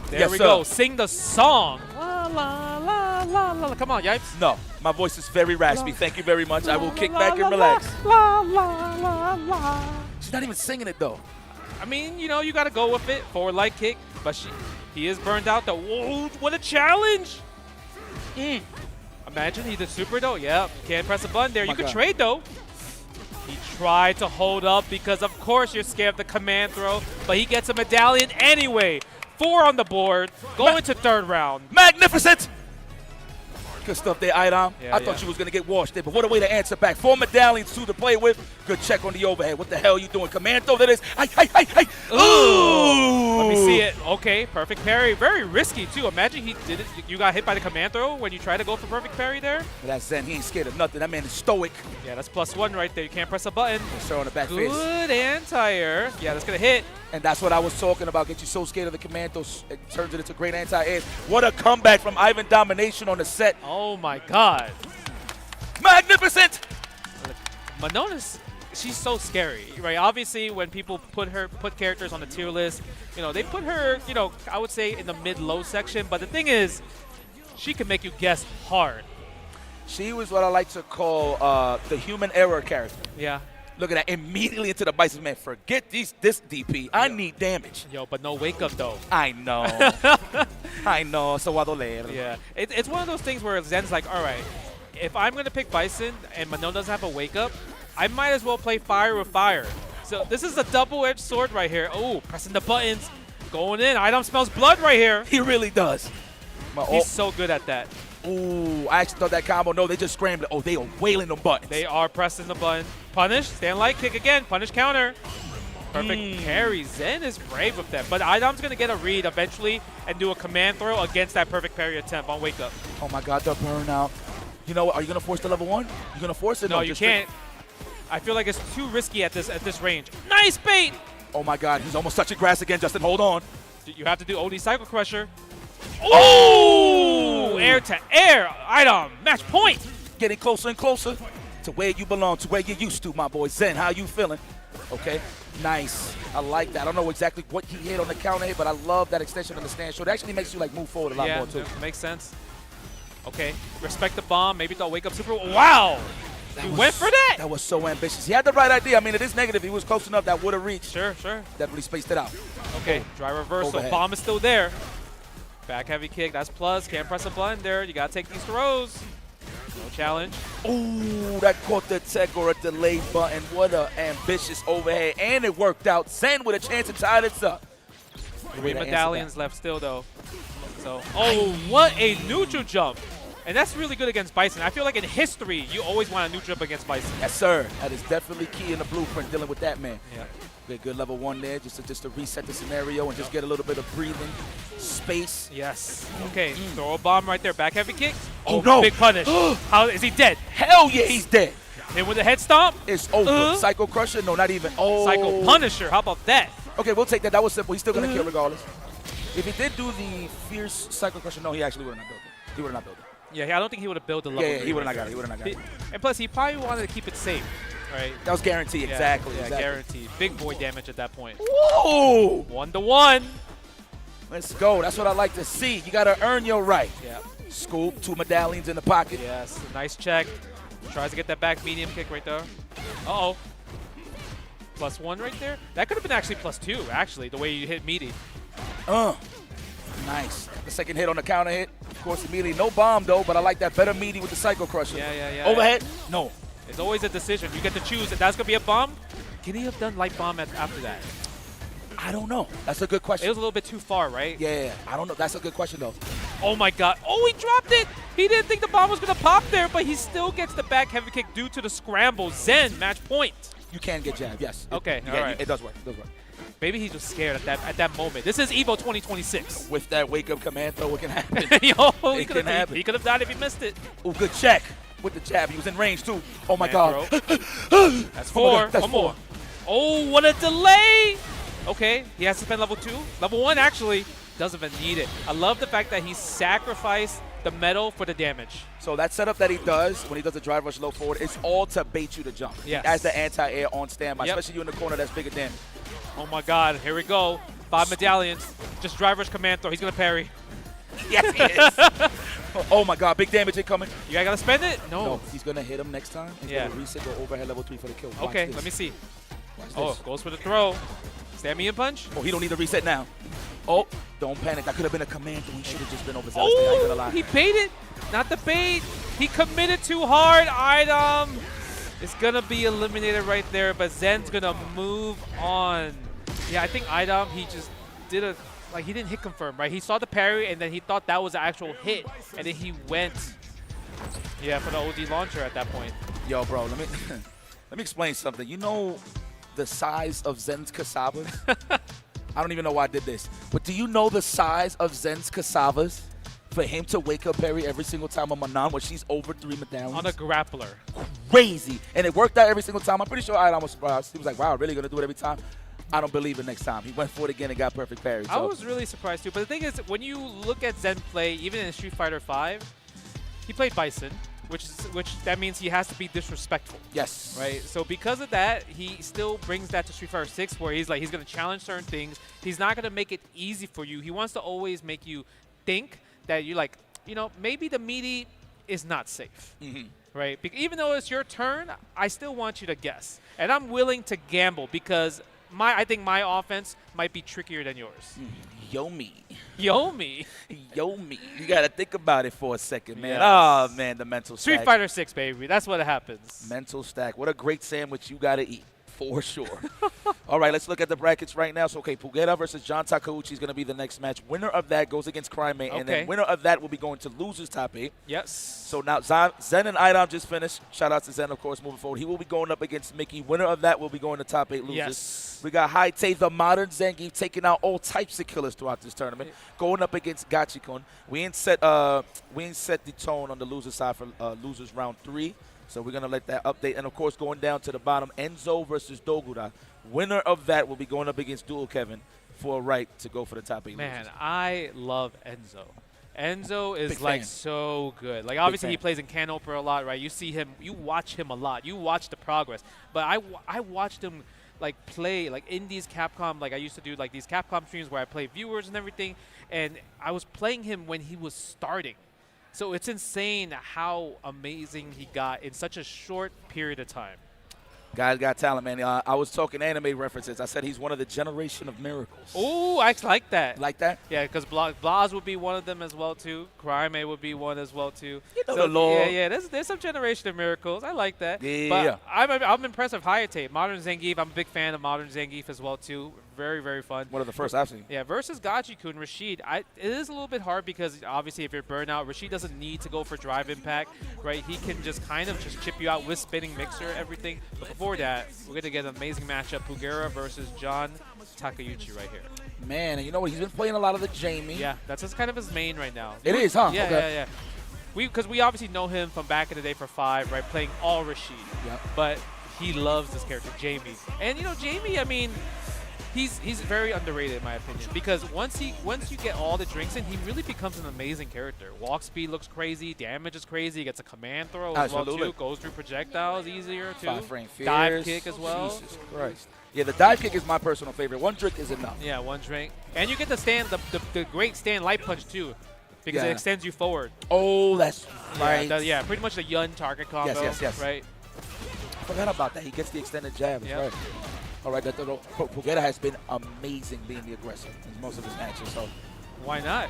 There yes, we sir. go. Sing the song. La, la, la, la, la. Come on, Yipes. No, my voice is very raspy. Thank you very much. I will kick back and relax. La, la, la, la. She's not even singing it, though. I mean, you got to go with it. Forward light kick. But he is burned out, though. Whoa, what a challenge. Imagine he did super, though. Yeah, can't press a button there. You could trade, though. He tried to hold up because, of course, you're scared of the command throw. But he gets a medallion anyway. 4 on the board, going to 3rd round. Magnificent! Good stuff there, Idom. Yeah, I thought you was going to get washed there, but what a way to answer back. 4 medallions, 2 to play with. Good check on the overhead. What the hell are you doing? Command throw, that is. Ooh! Let me see it. Okay, perfect parry. Very risky, too. Imagine he did it. You got hit by the command throw when you try to go for perfect parry there. That's Zen. He ain't scared of nothing. That man is stoic. Yeah, that's +1 right there. You can't press a button. Throw on the back face. Good anti-air. Yeah, that's going to hit. And that's what I was talking about. Get you so scared of the commandos, it turns it into great anti-air. What a comeback from Ivan Domination on the set. Oh my God. Magnificent! Manona's, she's so scary, right? Obviously, when people put characters on the tier list, you know, they put her, you know, I would say in the mid-low section. But the thing is, she can make you guess hard. She was what I like to call the human error character. Yeah. Look at that, immediately into the Bison. Man, forget this DP. I need damage. Yo, but no wake up though. I know. I know. So va doler. Yeah. It's one of those things where Zen's like, all right, if I'm going to pick Bison and Manon doesn't have a wake up, I might as well play fire with fire. So this is a double-edged sword right here. Oh, pressing the buttons. Going in. Idom smells blood right here. He really does. He's so good at that. Ooh, I actually thought that combo. No, they just scrambled. Oh, they are wailing them buttons. They are pressing the button. Punish, stand light kick again. Punish counter. Perfect parry. Zen is brave with that. But Idom's going to get a read eventually and do a command throw against that perfect parry attempt on wake up. Oh my God, the burnout. You know what? Are you going to force the level 1? You're going to force it? No, you can't. I feel like it's too risky at this range. Nice bait. Oh my God, he's almost touching grass again, Justin. Hold on. You have to do OD Cycle Crusher. Oh! Air to air. Idom, match point. Getting closer and closer to where you belong, to where you're used to, my boy. Zen, how you feeling? Okay, nice. I like that. I don't know exactly what he hit on the counter hit, but I love that extension of the stand shot. It actually makes you like move forward a lot more too. Yeah, makes sense. Okay, respect the bomb. Maybe they'll wake up super. Wow! He went for that? That was so ambitious. He had the right idea. I mean, it is negative. He was close enough that would have reached. Sure. Definitely spaced it out. Okay, dry reversal. Overhead. Bomb is still there. Back heavy kick. That's plus. Can't press a button there. You got to take these throws. No challenge. Ooh, that caught the tech or a delay button. What an ambitious overhead. And it worked out. Zen with a chance to tie this up. 3 medallions left still, though. So, oh, what a neutral jump. And that's really good against Bison. I feel like in history, you always want a neutral jump against Bison. Yes, sir. That is definitely key in the blueprint dealing with that man. Yeah. Good level 1 there, just to reset the scenario and just get a little bit of breathing space. Yes. Okay, throw a bomb right there. Back heavy kick. Oh, no. Big punish. How is he dead? Hell yeah, he's dead. And with a head stomp. It's over. Psycho Crusher? No, not even. Oh. Psycho Punisher. How about that? Okay, we'll take that. That was simple. He's still going to kill regardless. If he did do the fierce Psycho Crusher, no, he actually would have not built it. He would have not built it. Yeah, I don't think he would have built the level. Yeah, he would have not got it. He would have not got it. And plus, he probably wanted to keep it safe, right? That was guaranteed. Exactly. Yeah, guaranteed. Big boy damage at that point. Whoa! 1-1. Let's go. That's what I like to see. You got to earn your right. Yeah. Scoop, 2 medallions in the pocket. Yes, nice check. Tries to get that back medium kick right there. Uh-oh. +1 right there. That could have been actually +2, actually, the way you hit meaty. Nice. The second hit on the counter hit. Of course, immediately no bomb, though, but I like that better meaty with the Psycho Crusher. Yeah. Overhead? No. It's always a decision. You get to choose if that's going to be a bomb. Can he have done light bomb after that? I don't know. That's a good question. It was a little bit too far, right? Yeah. I don't know. That's a good question, though. Oh, my God. Oh, he dropped it. He didn't think the bomb was going to pop there, but he still gets the back heavy kick due to the scramble. Zen, match point. You can get jabbed, yes. Okay, all right. It does work. It does work. Maybe he's just scared at that moment. This is EVO 2026. With that wake-up command throw, it can happen. Yo, it can happen. He could have died if he missed it. Oh, good check with the jab. He was in range, too. Oh, my God. That's 4. Oh my God. That's One more. Oh, what a delay. Okay, he has to spend level 2. Level 1, actually, doesn't even need it. I love the fact that he sacrificed the metal for the damage. So that setup that he does when he does the drive rush low forward, it's all to bait you to jump. Yes. As the anti-air on standby, especially you in the corner that's bigger damage. Oh my God, here we go. 5 medallions. Just drive rush command throw. He's going to parry. Yes, he is. Oh my God, big damage incoming. You got to spend it? No. He's going to hit him next time. He's going to reset, go overhead level 3 for the kill. Okay, let me see. Goes for the throw. Stand me in punch. Oh, he don't need to reset now. Oh, don't panic. That could have been a command. We should have just been overzealous. I ain't gonna lie. He baited. Not the bait. He committed too hard. Idom is going to be eliminated right there, but Zen's going to move on. Yeah, I think Idom, he just did he didn't hit confirm, right? He saw the parry, and then he thought that was the actual hit, and then he went, for the OD launcher at that point. Yo, bro, let me explain something. You know the size of Zen's cassavas? I don't even know why I did this. But do you know the size of Zen's cassavas for him to wake up parry every single time on Manon when she's over 3 medallions? On a grappler. Crazy. And it worked out every single time. I'm pretty sure Idom was surprised. He was like, wow, really going to do it every time? I don't believe it next time. He went for it again and got perfect parry. So. I was really surprised too. But the thing is, when you look at Zen play, even in Street Fighter V, he played Bison, which that means he has to be disrespectful. Yes. Right. So because of that, he still brings that to Street Fighter 6, where he's going to challenge certain things. He's not going to make it easy for you. He wants to always make you think that you're like, maybe the meaty is not safe. Right. Even though it's your turn, I still want you to guess, and I'm willing to gamble because I think my offense might be trickier than yours. Yomi. Yomi. Yomi. You got to think about it for a second, man. Yes. Oh, man, the mental stack. Street Fighter 6, baby. That's what happens. Mental stack. What a great sandwich you got to eat, for sure. All right, let's look at the brackets right now. So, okay, Pugeda versus John Takeuchi is going to be the next match. Winner of that goes against Crime, and then winner of that will be going to losers top 8. Yes. So now Zen and Idom just finished. Shout out to Zen, of course, moving forward. He will be going up against Mickey. Winner of that will be going to top 8 losers. Yes. We got Haite, the modern Zangief, taking out all types of killers throughout this tournament, going up against Gachikun. We ain't set the tone on the loser side for losers round 3. So we're going to let that update. And, of course, going down to the bottom, Enzo versus Dogura. Winner of that will be going up against Dual Kevin for a right to go for the top 8 Man, losers. I love Enzo. Enzo is Big like fan. so good. Like obviously he fan. plays in Can Opera a lot, right? You see him, you watch him a lot. You watch the progress. But I watched him like play like in these Capcom, like I used to do like these Capcom streams where I play viewers and everything, and I was playing him when he was starting. So it's insane how amazing he got in such a short period of time. Guys got talent, man. I was talking anime references. I said he's one of the generation of miracles. Oh, I like that. Like that? Yeah, because Blas would be one of them as well, too. Crime would be one as well, too. You know the law. Yeah, there's some generation of miracles. I like that. Yeah. But I'm impressed with Hayate. Modern Zangief, I'm a big fan of Modern Zangief as well, too. Very, very fun. One of the first I've seen. Yeah, versus Gachikun, Rashid. It is a little bit hard because obviously if you're burnt out, Rashid doesn't need to go for drive impact, right? He can just kind of just chip you out with spinning mixer, everything. But before that, we're going to get an amazing matchup, Pugera versus John Takeuchi right here. Man, and you know what? He's been playing a lot of the Jamie. Yeah, that's just kind of his main right now. It is, huh? Yeah, Okay. yeah. Because we obviously know him from back in the day for 5, right? Playing all Rashid. Yep. But he loves this character, Jamie. And, you know, Jamie, I mean, he's very underrated in my opinion because once you get all the drinks in, he really becomes an amazing character. Walk speed looks crazy, damage is crazy, he gets a command throw as well too, goes through projectiles easier too. 5-frame fears. Dive kick as well. Jesus Christ. Yeah, the dive kick is my personal favorite. One drink is enough. Yeah, one drink. And you get the the great stand light punch too because it extends you forward. Oh, that's right. Yeah, pretty much the Yun target combo. Yes. Right. I forgot about that. He gets the extended jab. Yep. Right. All right, Pugeda has been amazing being the aggressor in most of his matches. So why not?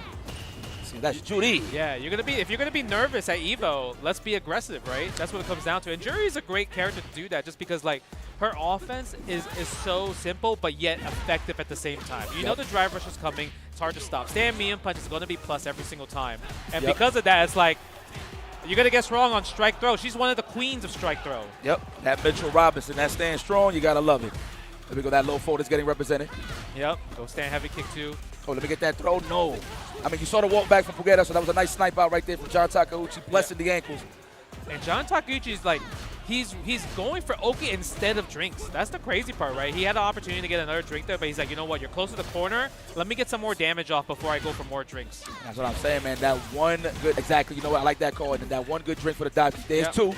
See, that's Judy. Yeah, if you're gonna be nervous at EVO, let's be aggressive, right? That's what it comes down to. And Jury is a great character to do that, just because like her offense is so simple but yet effective at the same time. You know the drive rush is coming. It's hard to stop. Stand medium punch is gonna be plus every single time, and because of that, it's like you're going to guess wrong on strike throw. She's one of the queens of strike throw. Yep, that Mitchell Robinson, that stand strong, you got to love it. There we go, that low fold is getting represented. Yep, go stand heavy kick too. Oh, let me get that throw. No. I mean, you saw the walk back from Pugeda, so that was a nice snipe out right there from John Takeuchi, blessing the ankles. And John Takeuchi is like, he's going for Oki instead of drinks. That's the crazy part, right? He had an opportunity to get another drink there, but he's like, you know what? You're close to the corner. Let me get some more damage off before I go for more drinks. That's what I'm saying, man. That one good, exactly. You know what? I like that call. And that one good drink for the dive. There's two.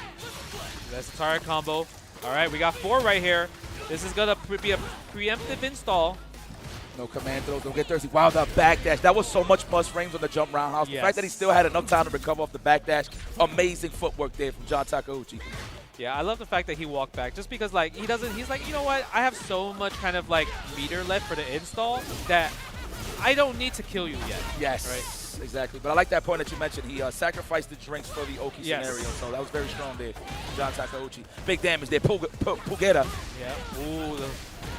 That's the target combo. All right, we got 4 right here. This is going to be a preemptive install. No command throws. Don't get thirsty. Wow, that backdash. That was so much plus frames on the jump roundhouse. The fact that he still had enough time to recover off the backdash. Amazing footwork there from John Takeuchi. Yeah, I love the fact that he walked back just because like he's like, you know what, I have so much kind of like meter left for the install that I don't need to kill you yet. Yes, right? Exactly. But I like that point that you mentioned. He sacrificed the drinks for the Oki scenario, so that was very strong there. John Takeuchi. Big damage there. Pugeda. Yeah. Ooh.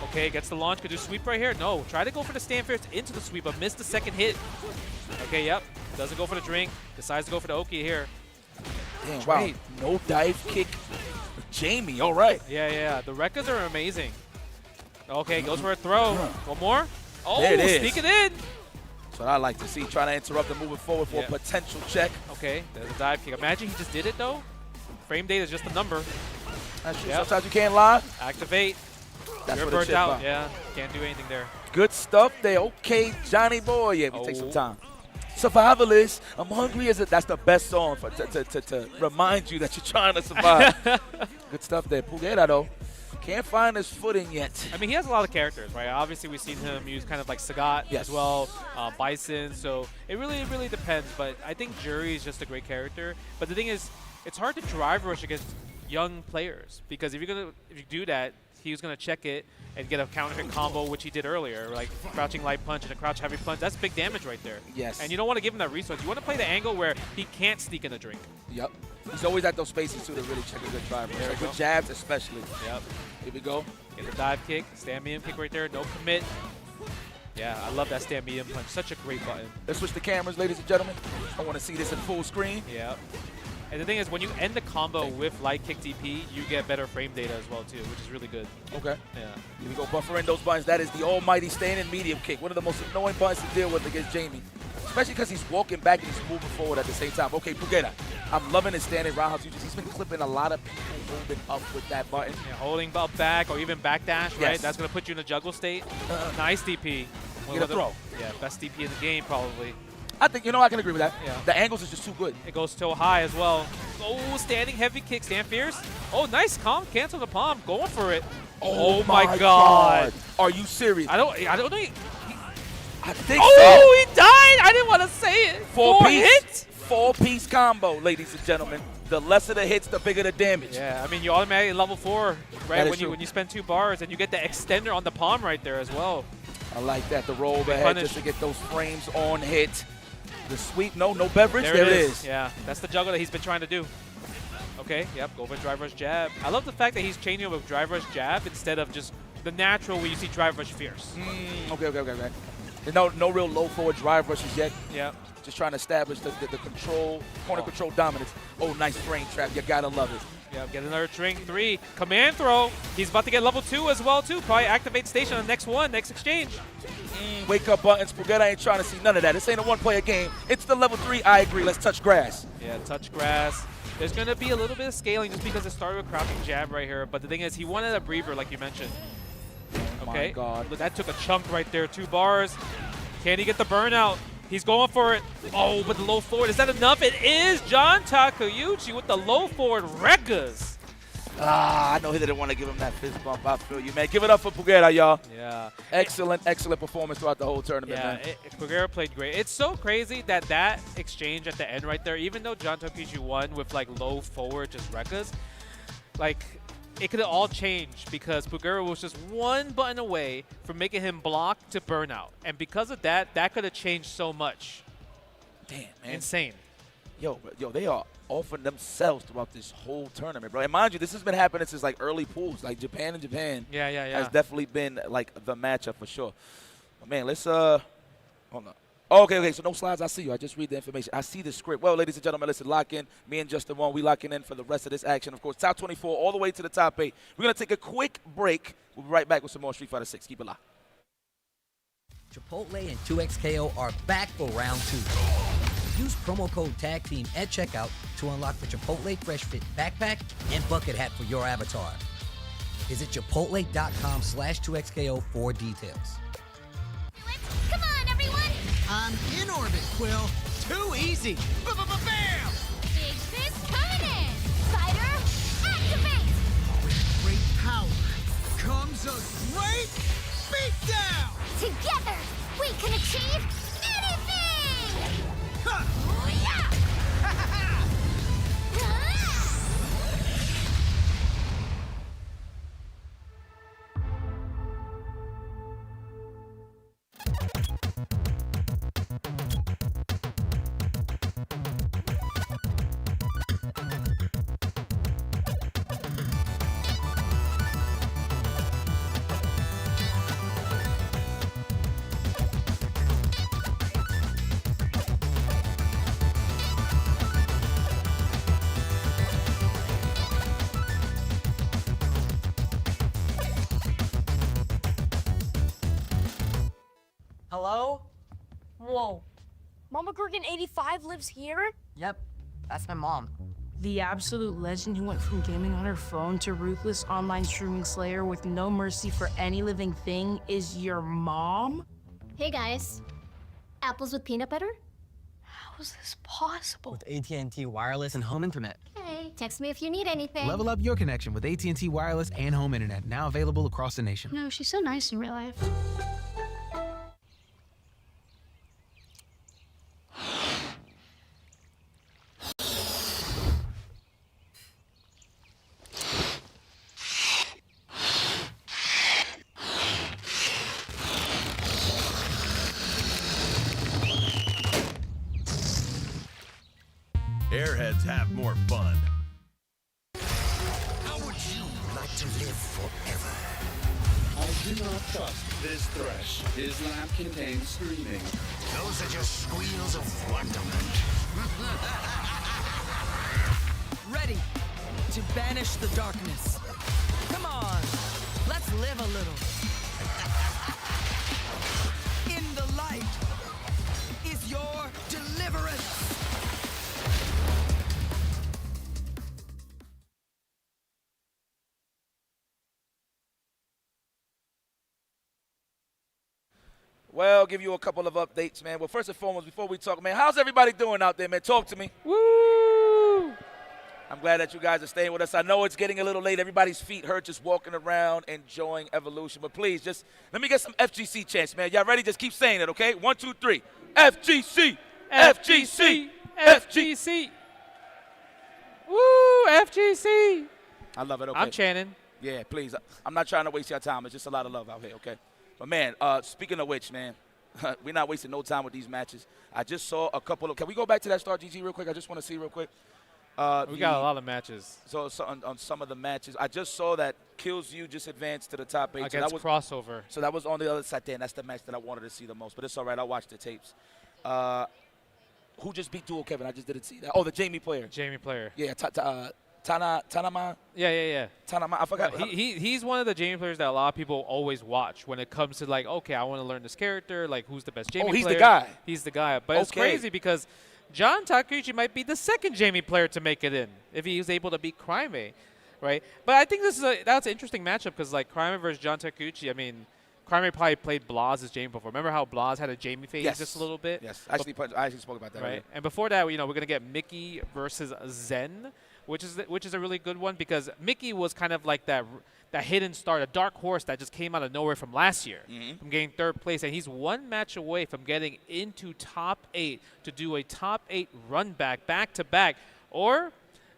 Okay, gets the launch. Could do sweep right here. No, try to go for the stand first into the sweep, but missed the second hit. Okay, yep. Doesn't go for the drink. Decides to go for the Oki here. Damn, wow. No dive kick. Jamie, all right. Yeah. The Rekkas are amazing. Okay, goes for a throw. One more. Oh, there it is. Sneak it in. That's what I like to see. Trying to interrupt and moving forward for a potential check. Okay, there's a dive kick. Imagine he just did it, though. Frame data is just a number. That's true. Sometimes you can't lie. Activate. That's You're what it burnt should out. bomb. Yeah, can't do anything there. Good stuff there. Okay, Johnny Boy. Yeah, we take some time. Survivalist, I'm hungry as that's the best song to remind you that you're trying to survive. Good stuff there. Pugera, though, can't find his footing yet. I mean, he has a lot of characters, right? Obviously, we've seen him use kind of like Sagat as well, Bison. So it really depends. But I think Jury is just a great character. But the thing is, it's hard to drive rush against young players because if you do that, he's gonna check it and get a counter hit combo, which he did earlier, like crouching light punch and a crouch heavy punch. That's big damage right there. Yes. And you don't want to give him that resource. You want to play the angle where he can't sneak in a drink. Yep. He's always at those spaces too to really check a good driver. There we With go. jabs especially. Yep. Here we go. Get the dive kick, stand medium kick right there, no commit. Yeah, I love that stand medium punch. Such a great button. Let's switch the cameras, ladies and gentlemen. I want to see this in full screen. Yep. And the thing is, when you end the combo with light kick DP, you get better frame data as well too, which is really good. Okay. Yeah. Here we go, buffer in those buttons. That is the almighty standing medium kick. One of the most annoying buttons to deal with against Jamie. Especially because he's walking back and he's moving forward at the same time. Okay, Pugera. I'm loving his standing roundhouse uses. He's been clipping a lot of people moving up with that button. Yeah, holding up back or even back dash, right? Yes. That's going to put you in a juggle state. Nice DP. Get a throw. Yeah, best DP in the game probably. I think, I can agree with that. Yeah. The angles is just too good. It goes toe high as well. Oh, standing heavy kick, stand fierce. Oh, nice calm, cancel the palm, going for it. Oh my God. Are you serious? I don't know. I think oh, he died. I didn't want to say it. Four hits. Four-piece combo, ladies and gentlemen. The lesser the hits, the bigger the damage. Yeah, I mean, you automatically level 4, right? That is When you spend 2 bars, and you get the extender on the palm right there as well. I like that. The roll ahead just to get those frames on hit. The sweep, no beverage. There it is. Yeah, that's the juggle that he's been trying to do. Okay, yep, go for drive rush jab. I love the fact that he's changing with drive rush jab instead of just the natural where you see drive rush fierce. Okay. There's no real low forward drive rushes yet. Yeah. Just trying to establish the control, corner control dominance. Oh, nice frame trap. You gotta love it. Yeah, get another string 3. Command throw. He's about to get level 2 as well, too. Probably activate station on the next one, next exchange. Wake up buttons. Pugera ain't trying to see none of that. This ain't a one-player game. It's the level 3. I agree. Let's touch grass. Yeah, touch grass. There's going to be a little bit of scaling just because it started with crouching jab right here. But the thing is, he wanted a breather, like you mentioned. Okay. My God. Look, that took a chunk right there. 2 bars. Can he get the burnout? He's going for it. Oh, but the low forward. Is that enough? It is. John Takeuchi with the low forward Rekas. I know he didn't want to give him that fist bump. I feel you, man. Give it up for Pugera, y'all. Yeah. Excellent performance throughout the whole tournament, man. Pugera played great. It's so crazy that exchange at the end right there, even though John Takeuchi won with like low forward, just Rekas, like it could have all changed because Pugera was just one button away from making him block to burnout. And because of that, that could have changed so much. Damn, man. Insane. Yo, they are offering themselves throughout this whole tournament, bro. And mind you, this has been happening since like early pools. Like Japan Yeah. has definitely been like the matchup for sure. But man, let's hold on. Okay, so no slides. I see you. I just read the information. I see the script. Well, ladies and gentlemen, listen, lock in. Me and Justin Wong, we locking in for the rest of this action. Of course, top 24 all the way to the top 8. We're going to take a quick break. We'll be right back with some more Street Fighter 6. Keep it locked. Chipotle and 2XKO are back for round 2. Use promo code TAG TEAM at checkout to unlock the Chipotle Fresh Fit backpack and bucket hat for your avatar. Visit chipotle.com/2XKO for details. Come on, everyone! I'm in orbit, Quill. Too easy. Bam! Big fist coming in! Fighter, activate! With great power comes a great beatdown! Together, we can achieve anything! Ha! Yeah! Hello? Whoa. Mama Gorgon 85 lives here? Yep, that's my mom. The absolute legend who went from gaming on her phone to ruthless online streaming slayer with no mercy for any living thing is your mom? Hey guys. Apples with peanut butter? How is this possible? With AT&T Wireless and Home Internet. Hey, text me if you need anything. Level up your connection with AT&T Wireless and Home Internet, now available across the nation. No, she's so nice in real life. Airheads have more fun. How would you like to live forever? I do not trust this thresh. His lab contains screaming. Those are just squeals of wonderment. Ready to banish the darkness. Come on, let's live a little. In the light is your deliverance. Well, give you a couple of updates, man. Well, first and foremost, before we talk, man, how's everybody doing out there, man? Talk to me. Woo! I'm glad that you guys are staying with us. I know it's getting a little late. Everybody's feet hurt just walking around, enjoying Evolution. But please, just let me get some FGC chants, man. Y'all ready? Just keep saying it, okay? 1, 2, 3. FGC! FGC! FGC! Woo! FGC! I love it, okay? I'm chanting. Yeah, please. I'm not trying to waste your time. It's just a lot of love out here, okay? But, man, speaking of which, man, we're not wasting no time with these matches. I just saw a couple of – can we go back to that Star GG real quick? I just want to see real quick. We got a lot of matches. So on some of the matches, I just saw that Kills You just advanced to the top 8. Against so that was, Crossover. So that was on the other side there, and that's the match that I wanted to see the most. But it's all right. I'll watch the tapes. Who just beat Duo Kevin? I just didn't see that. Oh, the Jamie player. Jamie player. Yeah, Tanama. Yeah. Tanama. I forgot. He's one of the Jamie players that a lot of people always watch when it comes to like, okay, I want to learn this character. Like, who's the best Jamie player? Oh, he's the guy. He's the guy. But it's crazy because John Takeuchi might be the second Jamie player to make it in if he was able to beat Crimey, right? But I think that's an interesting matchup because like Crimey versus John Takeuchi. I mean, Crimey probably played Blas as Jamie before. Remember how Blas had a Jamie phase just a little bit? Yes. I actually spoke about that. Right. Earlier. And before that, we're gonna get Mickey versus Zen, which is a really good one because Mickey was kind of like that hidden star, a dark horse that just came out of nowhere from last year, from getting 3rd place, and he's one match away from getting into top 8 to do a top 8 run back to back. Or,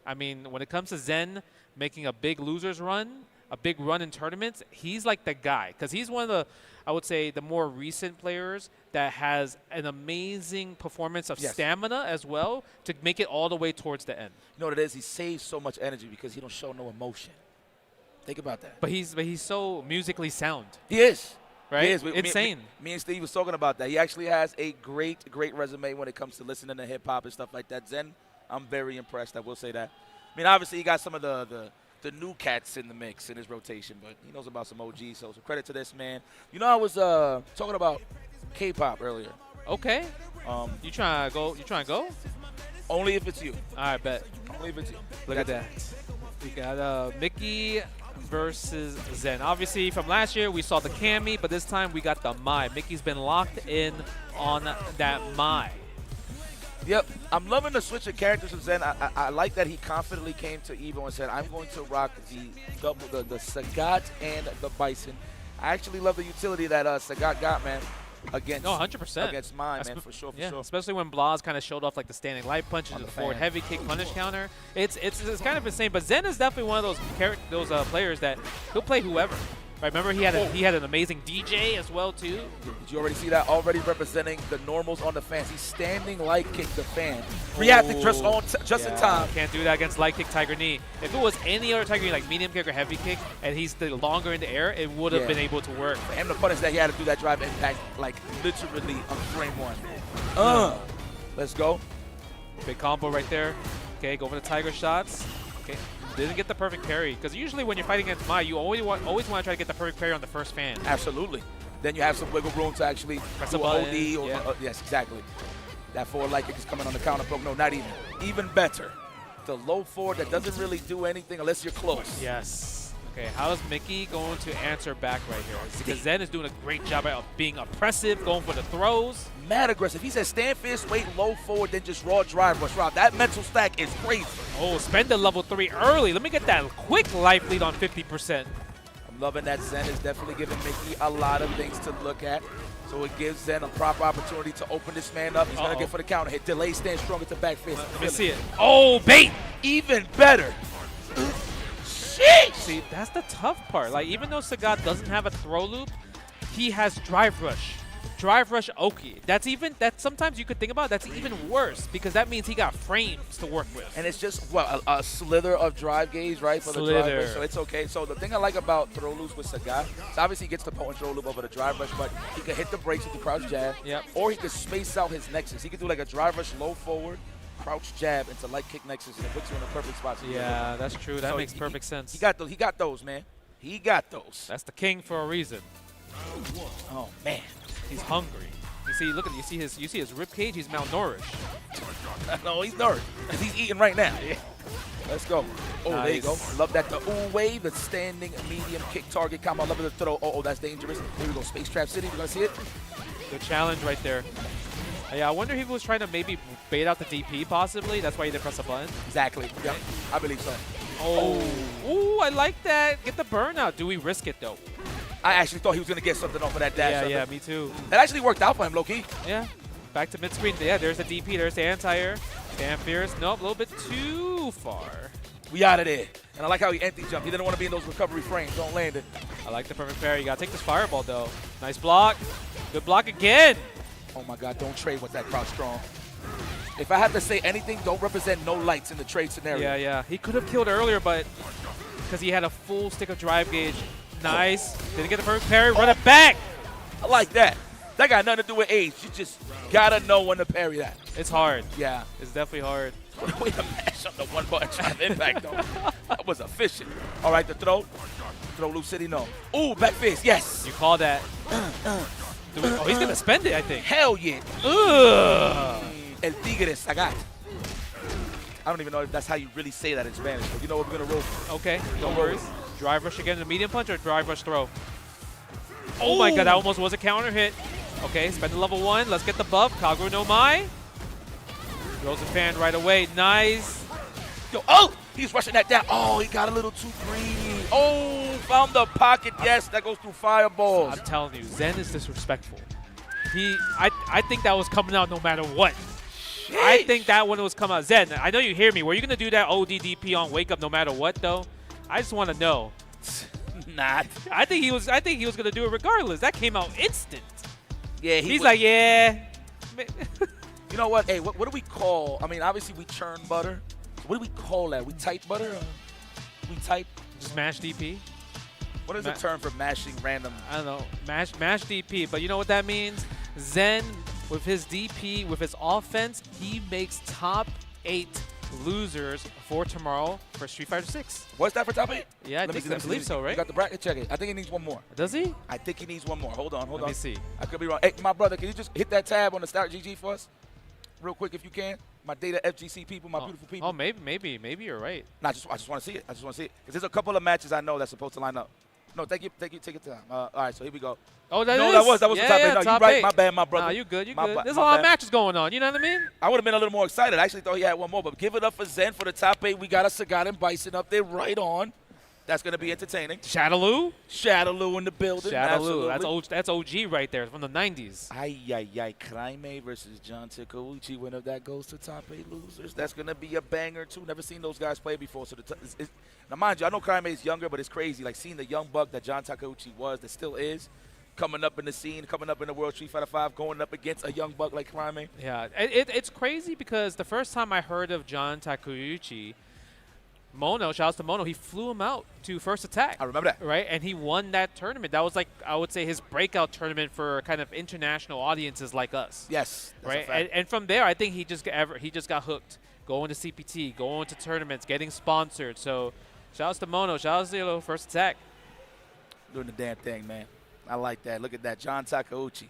I mean, when it comes to Zen making a big losers run, a big run in tournaments, he's like the guy because he's one of the, I would say, the more recent players that has an amazing performance of stamina as well to make it all the way towards the end. You know what it is? He saves so much energy because he don't show no emotion. Think about that. But he's so musically sound. He is. Right? He is. Insane. Me and Steve was talking about that. He actually has a great resume when it comes to listening to hip-hop and stuff like that. Zen, I'm very impressed. I will say that. I mean, obviously, he got some of the new cats in the mix in his rotation, but he knows about some OGs, so credit to this man. You know, I was talking about K-pop earlier. Okay. You trying to go? Only if it's you. All right, bet. Only if it's you. Look at that. We got Mickey versus Zen. Obviously, from last year, we saw the Cammy, but this time we got the Mai. Mickey's been locked in on that Mai. Yep, I'm loving the switch of characters with Zen. I like that he confidently came to EVO and said, I'm going to rock the Sagat and the Bison. I actually love the utility that Sagat got, man, against 100%. Against mine, man, for sure. Especially when Blas kind of showed off like the standing light punch and the forward heavy kick punish counter. It's kind of insane, but Zen is definitely one of those players that he'll play whoever. Right, remember he had an amazing DJ as well too. Did you already see that? Already representing the normals on the fans. He's standing light kick the fan. Reacting just in time. Can't do that against light kick Tiger Knee. If it was any other Tiger Knee like medium kick or heavy kick, and he's the longer in the air, it would have been able to work. For him to punish that, he had to do that drive impact like literally on frame 1. Let's go. Big combo right there. Okay, go for the Tiger shots. Okay. Didn't get the perfect parry because usually when you're fighting against Mai, you always want to try to get the perfect parry on the first fan. Absolutely. Then you have some wiggle room to actually press do a button. OD. Yes, exactly. That forward light kick is coming on the counter poke. No, not even. Even better. the low forward that doesn't really do anything unless you're close. Yes. Okay, how is Mickey going to answer back right here? Because Zen is doing a great job of being oppressive, going for the throws. Mad aggressive. He said stand fierce, wait low forward, then just raw drive rush. Wow, that mental stack is crazy. Oh, spend the level 3 early. Let me get that quick life lead on 50%. I'm loving that Zen is definitely giving Mickey a lot of things to look at. So it gives Zen a proper opportunity to open this man up. He's going to get for the counter hit. Delay, stand strong at the back fist. Let me see it. Oh, bait! Even better. See, that's the tough part. Like, even though Sagat doesn't have a throw loop, he has drive rush. Drive rush Oki. That's sometimes you could think about that's even worse because that means he got frames to work with. And it's just, well, a slither of drive gauge, right, for the drive rush, so it's okay. So the thing I like about throw loops with Sagat is obviously he gets the potent throw loop over the drive rush, but he can hit the brakes with the crouch jab, or he can space out his nexus. He can do like a drive rush low forward, crouch jab into light kick nexus, and it puts you in the perfect spot. So yeah, that's true. That makes perfect sense. He got those, man. He got those. That's the king for a reason. Oh man, he's hungry. You see, look at you see his rib cage. He's malnourished. No, he's nourished because he's eating right now. Let's go. Oh, nice. There you go. Love that. The ooh wave, the standing medium kick target combo. Love the throw. Oh, that's dangerous. Here we go. Space Trap City. We're gonna see it. Good challenge right there. Yeah, I wonder if he was trying to maybe bait out the DP possibly. That's why he didn't press the button. Exactly. Yep. I believe so. Oh. Ooh, I like that. Get the burnout. Do we risk it though? I actually thought he was going to get something off of that dash. Yeah, me too. That actually worked out for him, low-key. Yeah. Back to mid-screen. Yeah, there's the DP. There's the anti-air. Damn fierce. Nope, a little bit too far. We out of there. And I like how he anti-jumped. He didn't want to be in those recovery frames. Don't land it. I like the perfect parry. You got to take this fireball, though. Nice block. Good block again. Oh, my God. Don't trade with that crouch strong. If I have to say anything, don't represent no lights in the trade scenario. Yeah. He could have killed earlier, but because he had a full stick of drive gauge. Nice. Didn't get the perfect parry. Run it back. I like that. That got nothing to do with age. You just got to know when to parry that. It's hard. Yeah. It's definitely hard. What a way to mash on the one button trap impact, though. That was efficient. All right, the throw. Throw loop city, no. Ooh, back fist, yes. You call that. Oh, he's going to spend it, I think. Hell yeah. El Tigre Sagat. I don't even know if that's how you really say that in Spanish, but you know what we're going to roll. Okay, no worries. Drive rush again, the medium punch or drive rush throw? Oh my God, that almost was a counter hit. Okay, spend the level 1. Let's get the buff. Kagura no Mai. Throws a fan right away. Nice. Yo, oh, he's rushing that down. Oh, he got a little too greedy. Oh, found the pocket. Yes, that goes through fireballs. I'm telling you, Zen is disrespectful. I think that was coming out no matter what. Sheesh. I think that one was coming out. Zen, I know you hear me. Were you going to do that ODDP on Wake Up no matter what, though? I just want to know. Not. I think he was going to do it regardless. That came out instant. Yeah, he's like, yeah. You know what? Hey, what do we call? I mean, obviously we churn butter. What do we call that? We type butter? We type? Just mash DP. What is the term for mashing random? I don't know. Mash DP. But you know what that means? Zen, with his DP, with his offense, he makes top 8 losers for tomorrow for Street Fighter 6. What's that for top 8? Yeah, I believe so, right? You got the bracket? Check it. I think he needs one more. Does he? I think he needs one more. Hold on. Let me see. I could be wrong. Hey, my brother, can you just hit that tab on the Start GG for us? Real quick if you can. My data FGC people, my beautiful people. Oh, maybe you're right. No, I just want to see it. Because there's a couple of matches I know that's supposed to line up. No, take your time. All right, so here we go. Oh, that was the top 8. No, top you right. 8. My bad, my brother. Nah, you good. There's a lot of matches going on. You know what I mean? I would have been a little more excited. I actually thought he had one more. But give it up for Zen for the top 8. We got a Sagat and Bison up there right on. That's going to be entertaining. Shadaloo in the building. Shadaloo. That's OG right there from the 90s. Crime versus John Takeuchi. Winner that goes to top 8 losers. That's going to be a banger, too. Never seen those guys play before. So now, mind you, I know Crime is younger, but it's crazy. Like, seeing the young buck that John Takeuchi was, that still is, coming up in the scene, coming up in the World Street Fighter 5, going up against a young buck like Crime. Yeah, it's crazy because the first time I heard of John Takeuchi, Mono, shout out to Mono, he flew him out to First Attack. I remember that. Right? And he won that tournament. That was like, I would say, his breakout tournament for kind of international audiences like us. Yes. Right? And from there, I think he just got hooked. Going to CPT, going to tournaments, getting sponsored. So shout out to Mono, shout out to First Attack. Doing the damn thing, man. I like that. Look at that. John Takeuchi.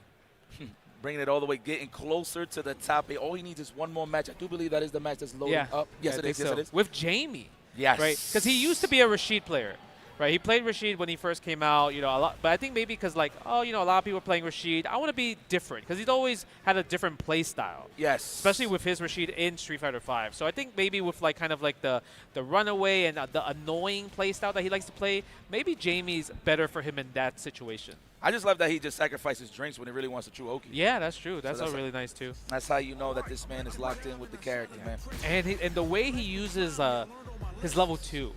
bringing it all the way, getting closer to the top 8. All he needs is one more match. I do believe that is the match that's loading up. Yes, it is. Yes, it is. With Jamie. Yes. Right? Because he used to be a Rashid player. Right, he played Rashid when he first came out, a lot. But I think maybe because a lot of people are playing Rashid. I want to be different because he's always had a different play style. Yes. Especially with his Rashid in Street Fighter V. So I think maybe with the runaway and the annoying play style that he likes to play, maybe Jamie's better for him in that situation. I just love that he just sacrifices drinks when he really wants a true Oki. Yeah, that's true. That's really nice too. That's how you know that this man is locked in with the character, man. And the way he uses his level 2.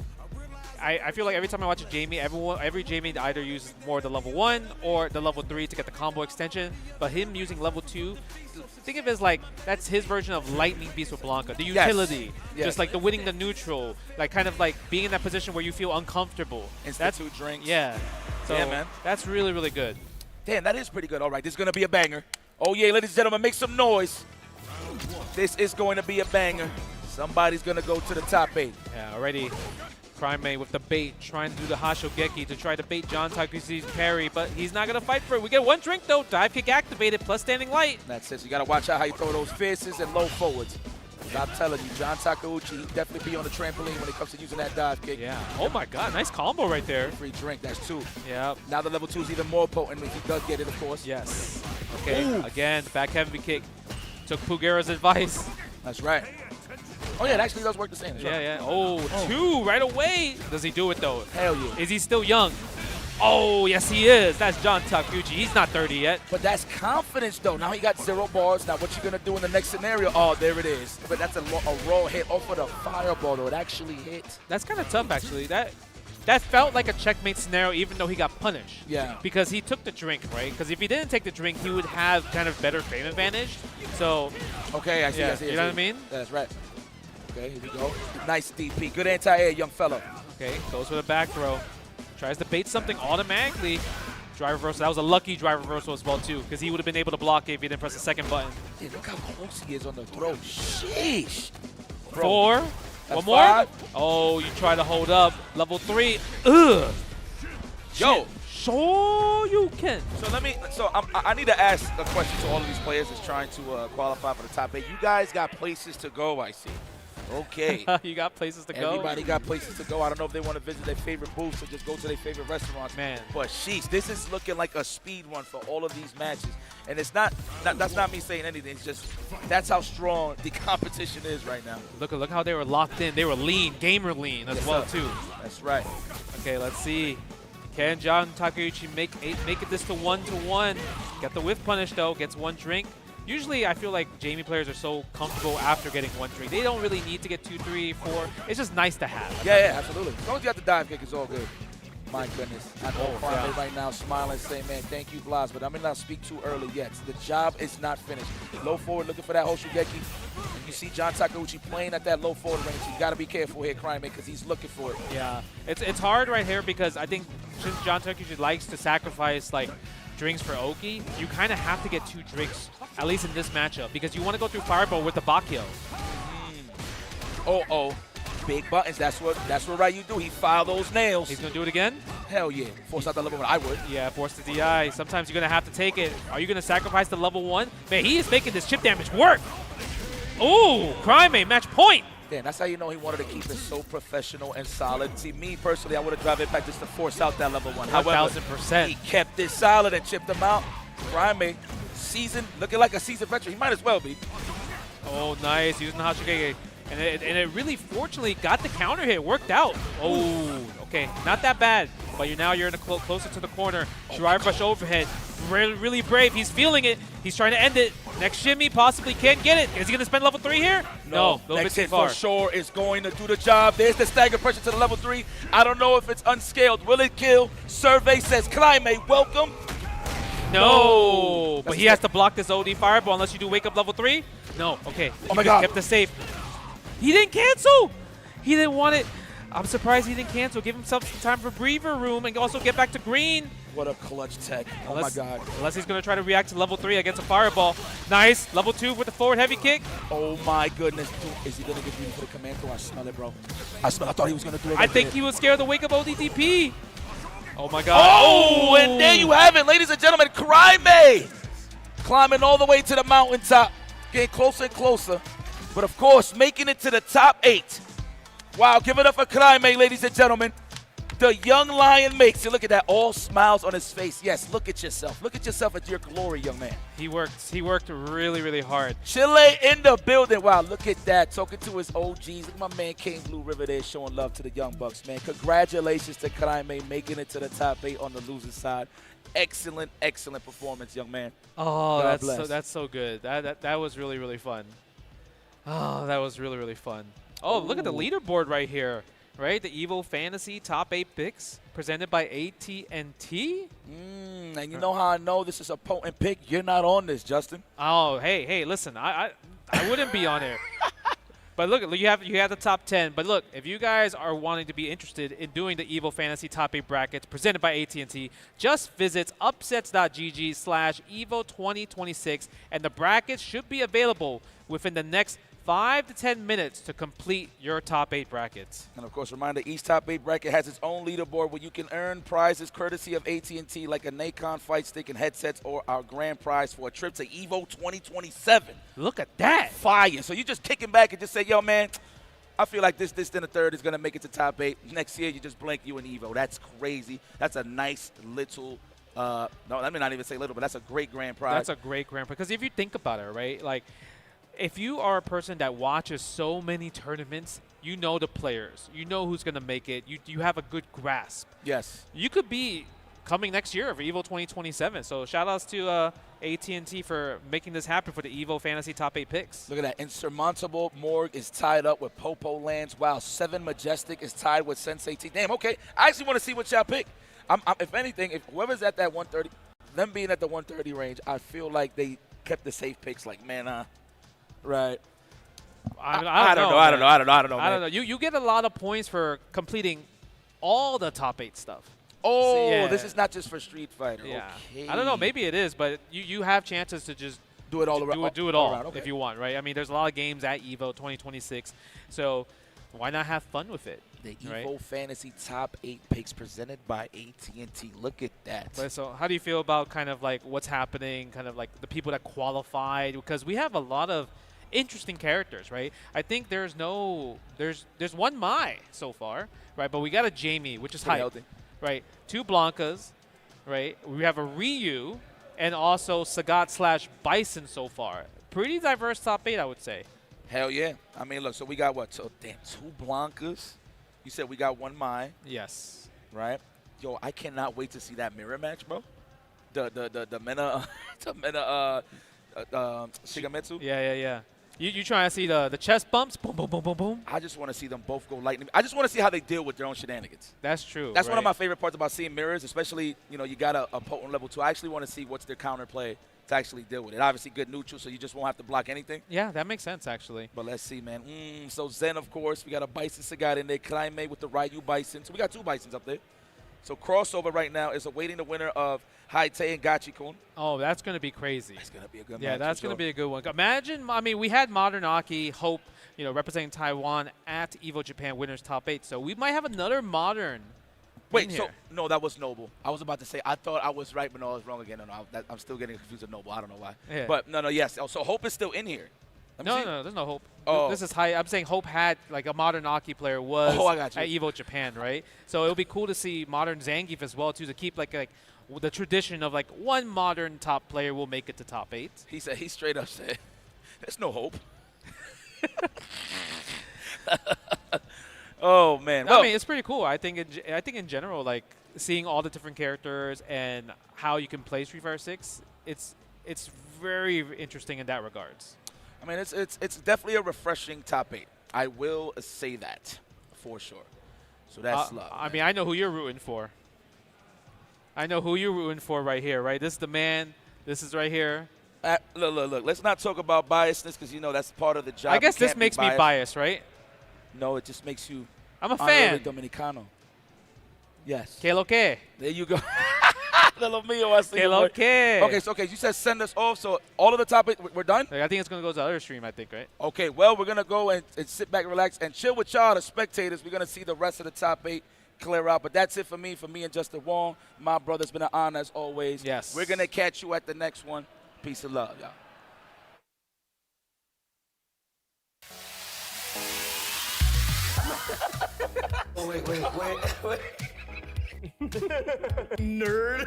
I feel like every time I watch a Jamie, every Jamie either uses more the level 1 or the level 3 to get the combo extension. But him using level 2, think of it as that's his version of Lightning Beast with Blanca. The utility, just like the winning the neutral, kind of being in that position where you feel uncomfortable. Institute drinks. Yeah. So yeah, man. That's really, really good. Damn, that is pretty good. All right, this is going to be a banger. Oh, yeah, ladies and gentlemen, make some noise. This is going to be a banger. Somebody's going to go to the top 8. Yeah, already. Crime with the bait, trying to do the Hashogeki to try to bait John Takuchi's parry, but he's not going to fight for it. We get one drink, though. Dive kick activated, plus standing light. That's it. So you got to watch out how you throw those fierces and low forwards. I'm telling you, John Takeuchi, he definitely be on the trampoline when it comes to using that dive kick. Yeah. Oh, my God. Nice combo right there. Free drink. That's 2. Yeah. Now the level 2 is even more potent if he does get it, of course. Yes. Okay. Ooh. Again, back heavy kick. Took Pugera's advice. That's right. Oh, yeah, it actually does work the same. Yeah. Oh, 2 right away. Does he do it, though? Hell yeah. Is he still young? Oh, yes, he is. That's John Takeuchi. He's not 30 yet. But that's confidence, though. Now he got 0 bars. Now what you going to do in the next scenario? Oh, there it is. But that's a raw hit off of the fireball, though. It actually hit. That's kind of tough, actually. That felt like a checkmate scenario, even though he got punished. Yeah. Because he took the drink, right? Because if he didn't take the drink, he would have kind of better frame advantage. So. Okay, I see. Yeah, I see. You know what I mean? That's right. Okay, here we go. Nice DP. Good anti-air, young fellow. Okay, goes for the back throw. Tries to bait something automatically. Drive reversal. That was a lucky drive reversal as well, too, because he would have been able to block it if he didn't press the second button. Dude, look how close he is on the throw. Sheesh. 4. One more? 5. Oh, you try to hold up. Level 3. Ugh. Yo. So you can. So I need to ask a question to all of these players that's trying to qualify for the top 8. You guys got places to go, I see. Okay. You got places to go? Everybody got places to go. I don't know if they want to visit their favorite booths or just go to their favorite restaurants. Man. But sheesh, this is looking like a speed run for all of these matches. And it's not that's not me saying anything. It's just that's how strong the competition is right now. Look how they were locked in. They were lean, gamer lean as well, too. That's right. Okay, let's see. Can John Takeuchi make it this to 1-1? Got the whiff punish, though. Gets 1 drink. Usually, I feel like Jamie players are so comfortable after getting 1 drink. They don't really need to get 2, 3, 4. It's just nice to have. Yeah, absolutely. As long as you got the dive kick, it's all good. My goodness. I know Kwame right now smiling, saying, man, thank you, Blas, but I may not speak too early yet. The job is not finished. Low forward looking for that Hoshugeki. And you see John Takeuchi playing at that low forward range. You got to be careful here, Crime, because he's looking for it. Yeah. It's hard right here because I think since John Takeuchi likes to sacrifice, drinks for Oki, you kind of have to get 2 drinks, at least in this matchup, because you want to go through Fireball with the Bakyo. Oh. Big buttons. That's what Ryu do. He file those nails. He's going to do it again? Hell yeah. Force out the level 1. I would. Yeah, force the DI. Sometimes you're going to have to take it. Are you going to sacrifice the level 1? Man, he is making this chip damage work. Ooh, Crime match point. Damn, that's how you know he wanted to keep it so professional and solid. See, me personally, I would have drive it back just to force out that level 1. However, 1,000%. he kept it solid and chipped him out. Crime looking like a seasoned veteran. He might as well be. Oh, nice. Using the Hashugeki. And it really, fortunately, got the counter hit. Worked out. Oh, okay. Not that bad. But you're in a closer to the corner. Drive rush overhead. Really, really brave. He's feeling it. He's trying to end it. Next shimmy possibly can't get it. Is he going to spend level 3 here? No. Next hit for sure is going to do the job. There's the stagger pressure to the level 3. I don't know if it's unscaled. Will it kill? Survey says, Climate, welcome. No. But he has to block this OD fireball unless you do wake up level 3. No. Okay. Oh, my God. Kept the safe. He didn't cancel. He didn't want it. I'm surprised he didn't cancel. Give himself some time for breather room and also get back to green. What a clutch tech. Oh, my God. Unless he's going to try to react to level 3 against a fireball. Nice. Level 2 with the forward heavy kick. Oh, my goodness. Dude, is he going to get greedy for the command throw? I smell it, bro. I thought he was going to do it. I think he was scared to wake up ODTP. Oh, my God. Oh, and there you have it, ladies and gentlemen. Crime. climbing all the way to the mountaintop, getting closer and closer. But of course, making it to the top 8. Wow, give it up for Kraime, ladies and gentlemen. The young lion makes it. Look at that, all smiles on his face. Yes, look at yourself. Look at yourself at your glory, young man. He worked really, really hard. Chile in the building. Wow, look at that. Talking to his OGs. Look at my man King Blue River there showing love to the Young Bucks, man. Congratulations to Kraime making it to the top 8 on the losing side. Excellent, excellent performance, young man. Oh, God that's so good. That was really, really fun. Oh, that was really, really fun. Oh, look at the leaderboard right here. Right, the EVO Fantasy Top 8 picks presented by AT&T. And you know how I know this is a potent pick? You're not on this, Justin. Oh, hey, listen, I wouldn't be on there. But look, you have the top 10. But look, if you guys are wanting to be interested in doing the EVO Fantasy Top 8 brackets presented by AT&T, just visit upsets.gg/EVO2026, and the brackets should be available within the next 5 to 10 minutes to complete your top 8 brackets. And of course, reminder, each top 8 bracket has its own leaderboard where you can earn prizes courtesy of AT&T like a Nacon fight stick and headsets, or our grand prize for a trip to EVO 2027. Look at that. Fire. So you're just kicking back and just say, yo, man, I feel like this, then a third is going to make it to top 8. Next year, you just blink, you in EVO. That's crazy. That's a nice little no, let me not even say little, but that's a great grand prize. That's a great grand prize. Because if you think about it, right, like, if you are a person that watches so many tournaments, you know the players. You know who's going to make it. You have a good grasp. Yes. You could be coming next year for EVO 2027. So shout-outs to AT&T for making this happen for the EVO Fantasy Top 8 picks. Look at that. Insurmountable Morg is tied up with Popo Lands. Wow, 7 Majestic is tied with Sensei T. Damn, okay. I actually want to see what y'all pick. If anything, if whoever's at that 130, them being at the 130 range, I feel like they kept the safe picks like, man, right. I don't know. You get a lot of points for completing all the top 8 stuff. Oh, so, yeah. This is not just for Street Fighter. Yeah. Okay. I don't know. Maybe it is, but you have chances to just do it all around. Do it all okay. if you want, right? I mean, there's a lot of games at EVO 2026, so why not have fun with it? The EVO Fantasy Top 8 picks presented by AT&T. Look at that. But so how do you feel about kind of like what's happening, kind of like the people that qualified? Because we have a lot of interesting characters, right? I think there's one Mai so far, right? But we got a Jamie, which is hype, right? 2 Blancas, right? We have a Ryu, and also Sagat / Bison so far. Pretty diverse top 8, I would say. Hell yeah. I mean, look, so we got what? So, damn, 2 Blancas. You said we got 1 Mai. Yes. Right? Yo, I cannot wait to see that mirror match, bro. The Mena, Shigemitsu. Yeah. You trying to see the chest bumps? Boom, boom, boom, boom, boom. I just want to see them both go lightning. I just want to see how they deal with their own shenanigans. That's true. That's one of my favorite parts about seeing mirrors, especially, you got a potent level 2. I actually want to see what's their counterplay to actually deal with it. Obviously, good neutral, so you just won't have to block anything. Yeah, that makes sense, actually. But let's see, man. So Zen, of course. We got a Bison Sagat in there. Kraime with the Ryu Bison. So we got 2 Bisons up there. So crossover right now is awaiting the winner of Haite and Gachi-kun. Oh, that's going to be crazy. That's going to be a good match. Yeah, that's going to be a good one. Imagine, I mean, we had Modern Aki, Hope, representing Taiwan at EVO Japan Winners Top 8. So we might have another Modern. Wait, so no, that was Noble. I was about to say, I thought I was right, but no, I was wrong again. No, I'm still getting confused with Noble. I don't know why. Yeah. But no, yes. So Hope is still in here. No, there's no Hope. Oh. This is high. I'm saying Hope had, like, a Modern Aki player was at EVO Japan, right? So it would be cool to see Modern Zangief as well, too, to keep, like the tradition of, like, 1 Modern top player will make it to top 8. He straight up said, there's no Hope. Oh, man. I mean, it's pretty cool. I think in general, like, seeing all the different characters and how you can play Street Fighter 6, it's very interesting in that regards. I mean, it's definitely a refreshing top 8. I will say that for sure. So that's love. I mean, I know who you're rooting for. I know who you're rooting for right here, right? This is the man. This is right here. Look. Let's not talk about biasness because, that's part of the job. I guess this makes me biased, right? No, it just makes you. I'm a fan. Dominicano. Yes. Que lo que? There you go. Little Mio, I see. Que lo que? Okay, you said send us off, so all of the top 8, we're done? I think it's going to go to the other stream, I think, right? Okay, well, we're going to go and sit back, relax, and chill with y'all, the spectators. We're going to see the rest of the top 8 clear out. But that's it for me and Justin Wong. My brother, it's been an honor as always. Yes. We're going to catch you at the next one. Peace and love, y'all. Oh, wait. Nerd.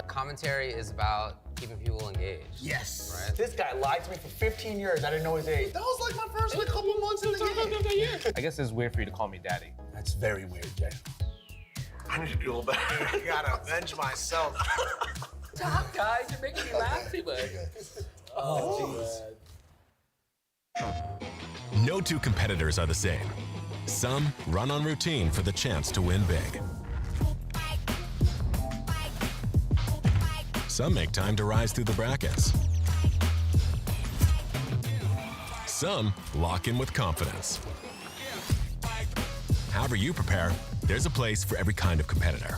Commentary is about keeping people engaged. Yes. Right? This guy lied to me for 15 years. I didn't know his age. That was like my first couple months in the game. I guess it's weird for you to call me daddy. That's very weird, Jay. I need to go back. I gotta avenge myself. Stop, guys. You're making me laugh too much. Oh, No two competitors are the same. Some run on routine for the chance to win big. Some make time to rise through the brackets. Some lock in with confidence. However you prepare, there's a place for every kind of competitor.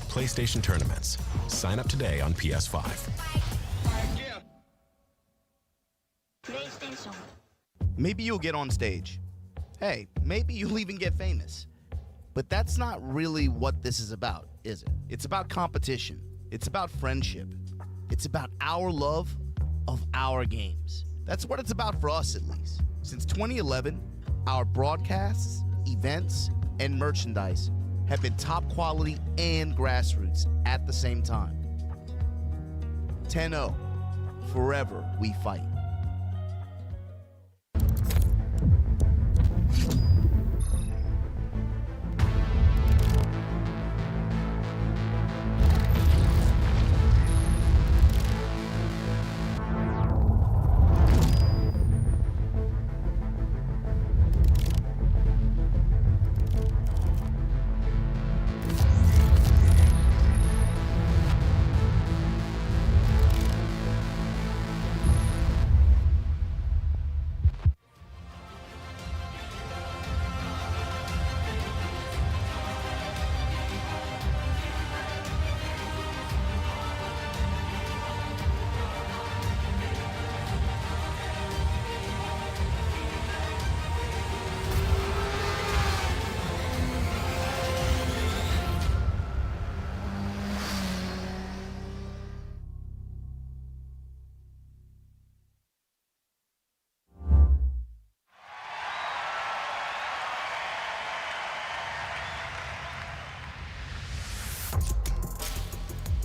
PlayStation Tournaments. Sign up today on PS5. Maybe you'll get on stage. Hey, maybe you'll even get famous. But that's not really what this is about, is it? It's about competition. It's about friendship. It's about our love of our games. That's what it's about for us, at least. Since 2011, our broadcasts, events, and merchandise have been top quality and grassroots at the same time. 10-0, forever we fight.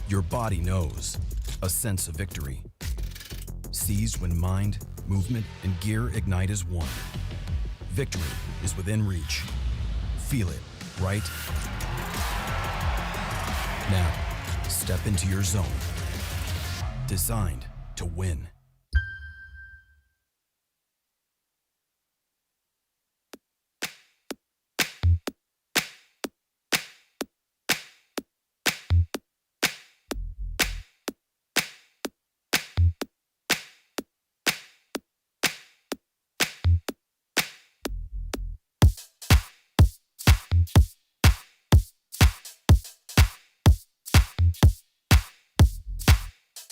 Your body knows a sense of victory. Seized when mind, movement, and gear ignite as one. Victory is within reach. Feel it, right? Now, step into your zone. Designed to win.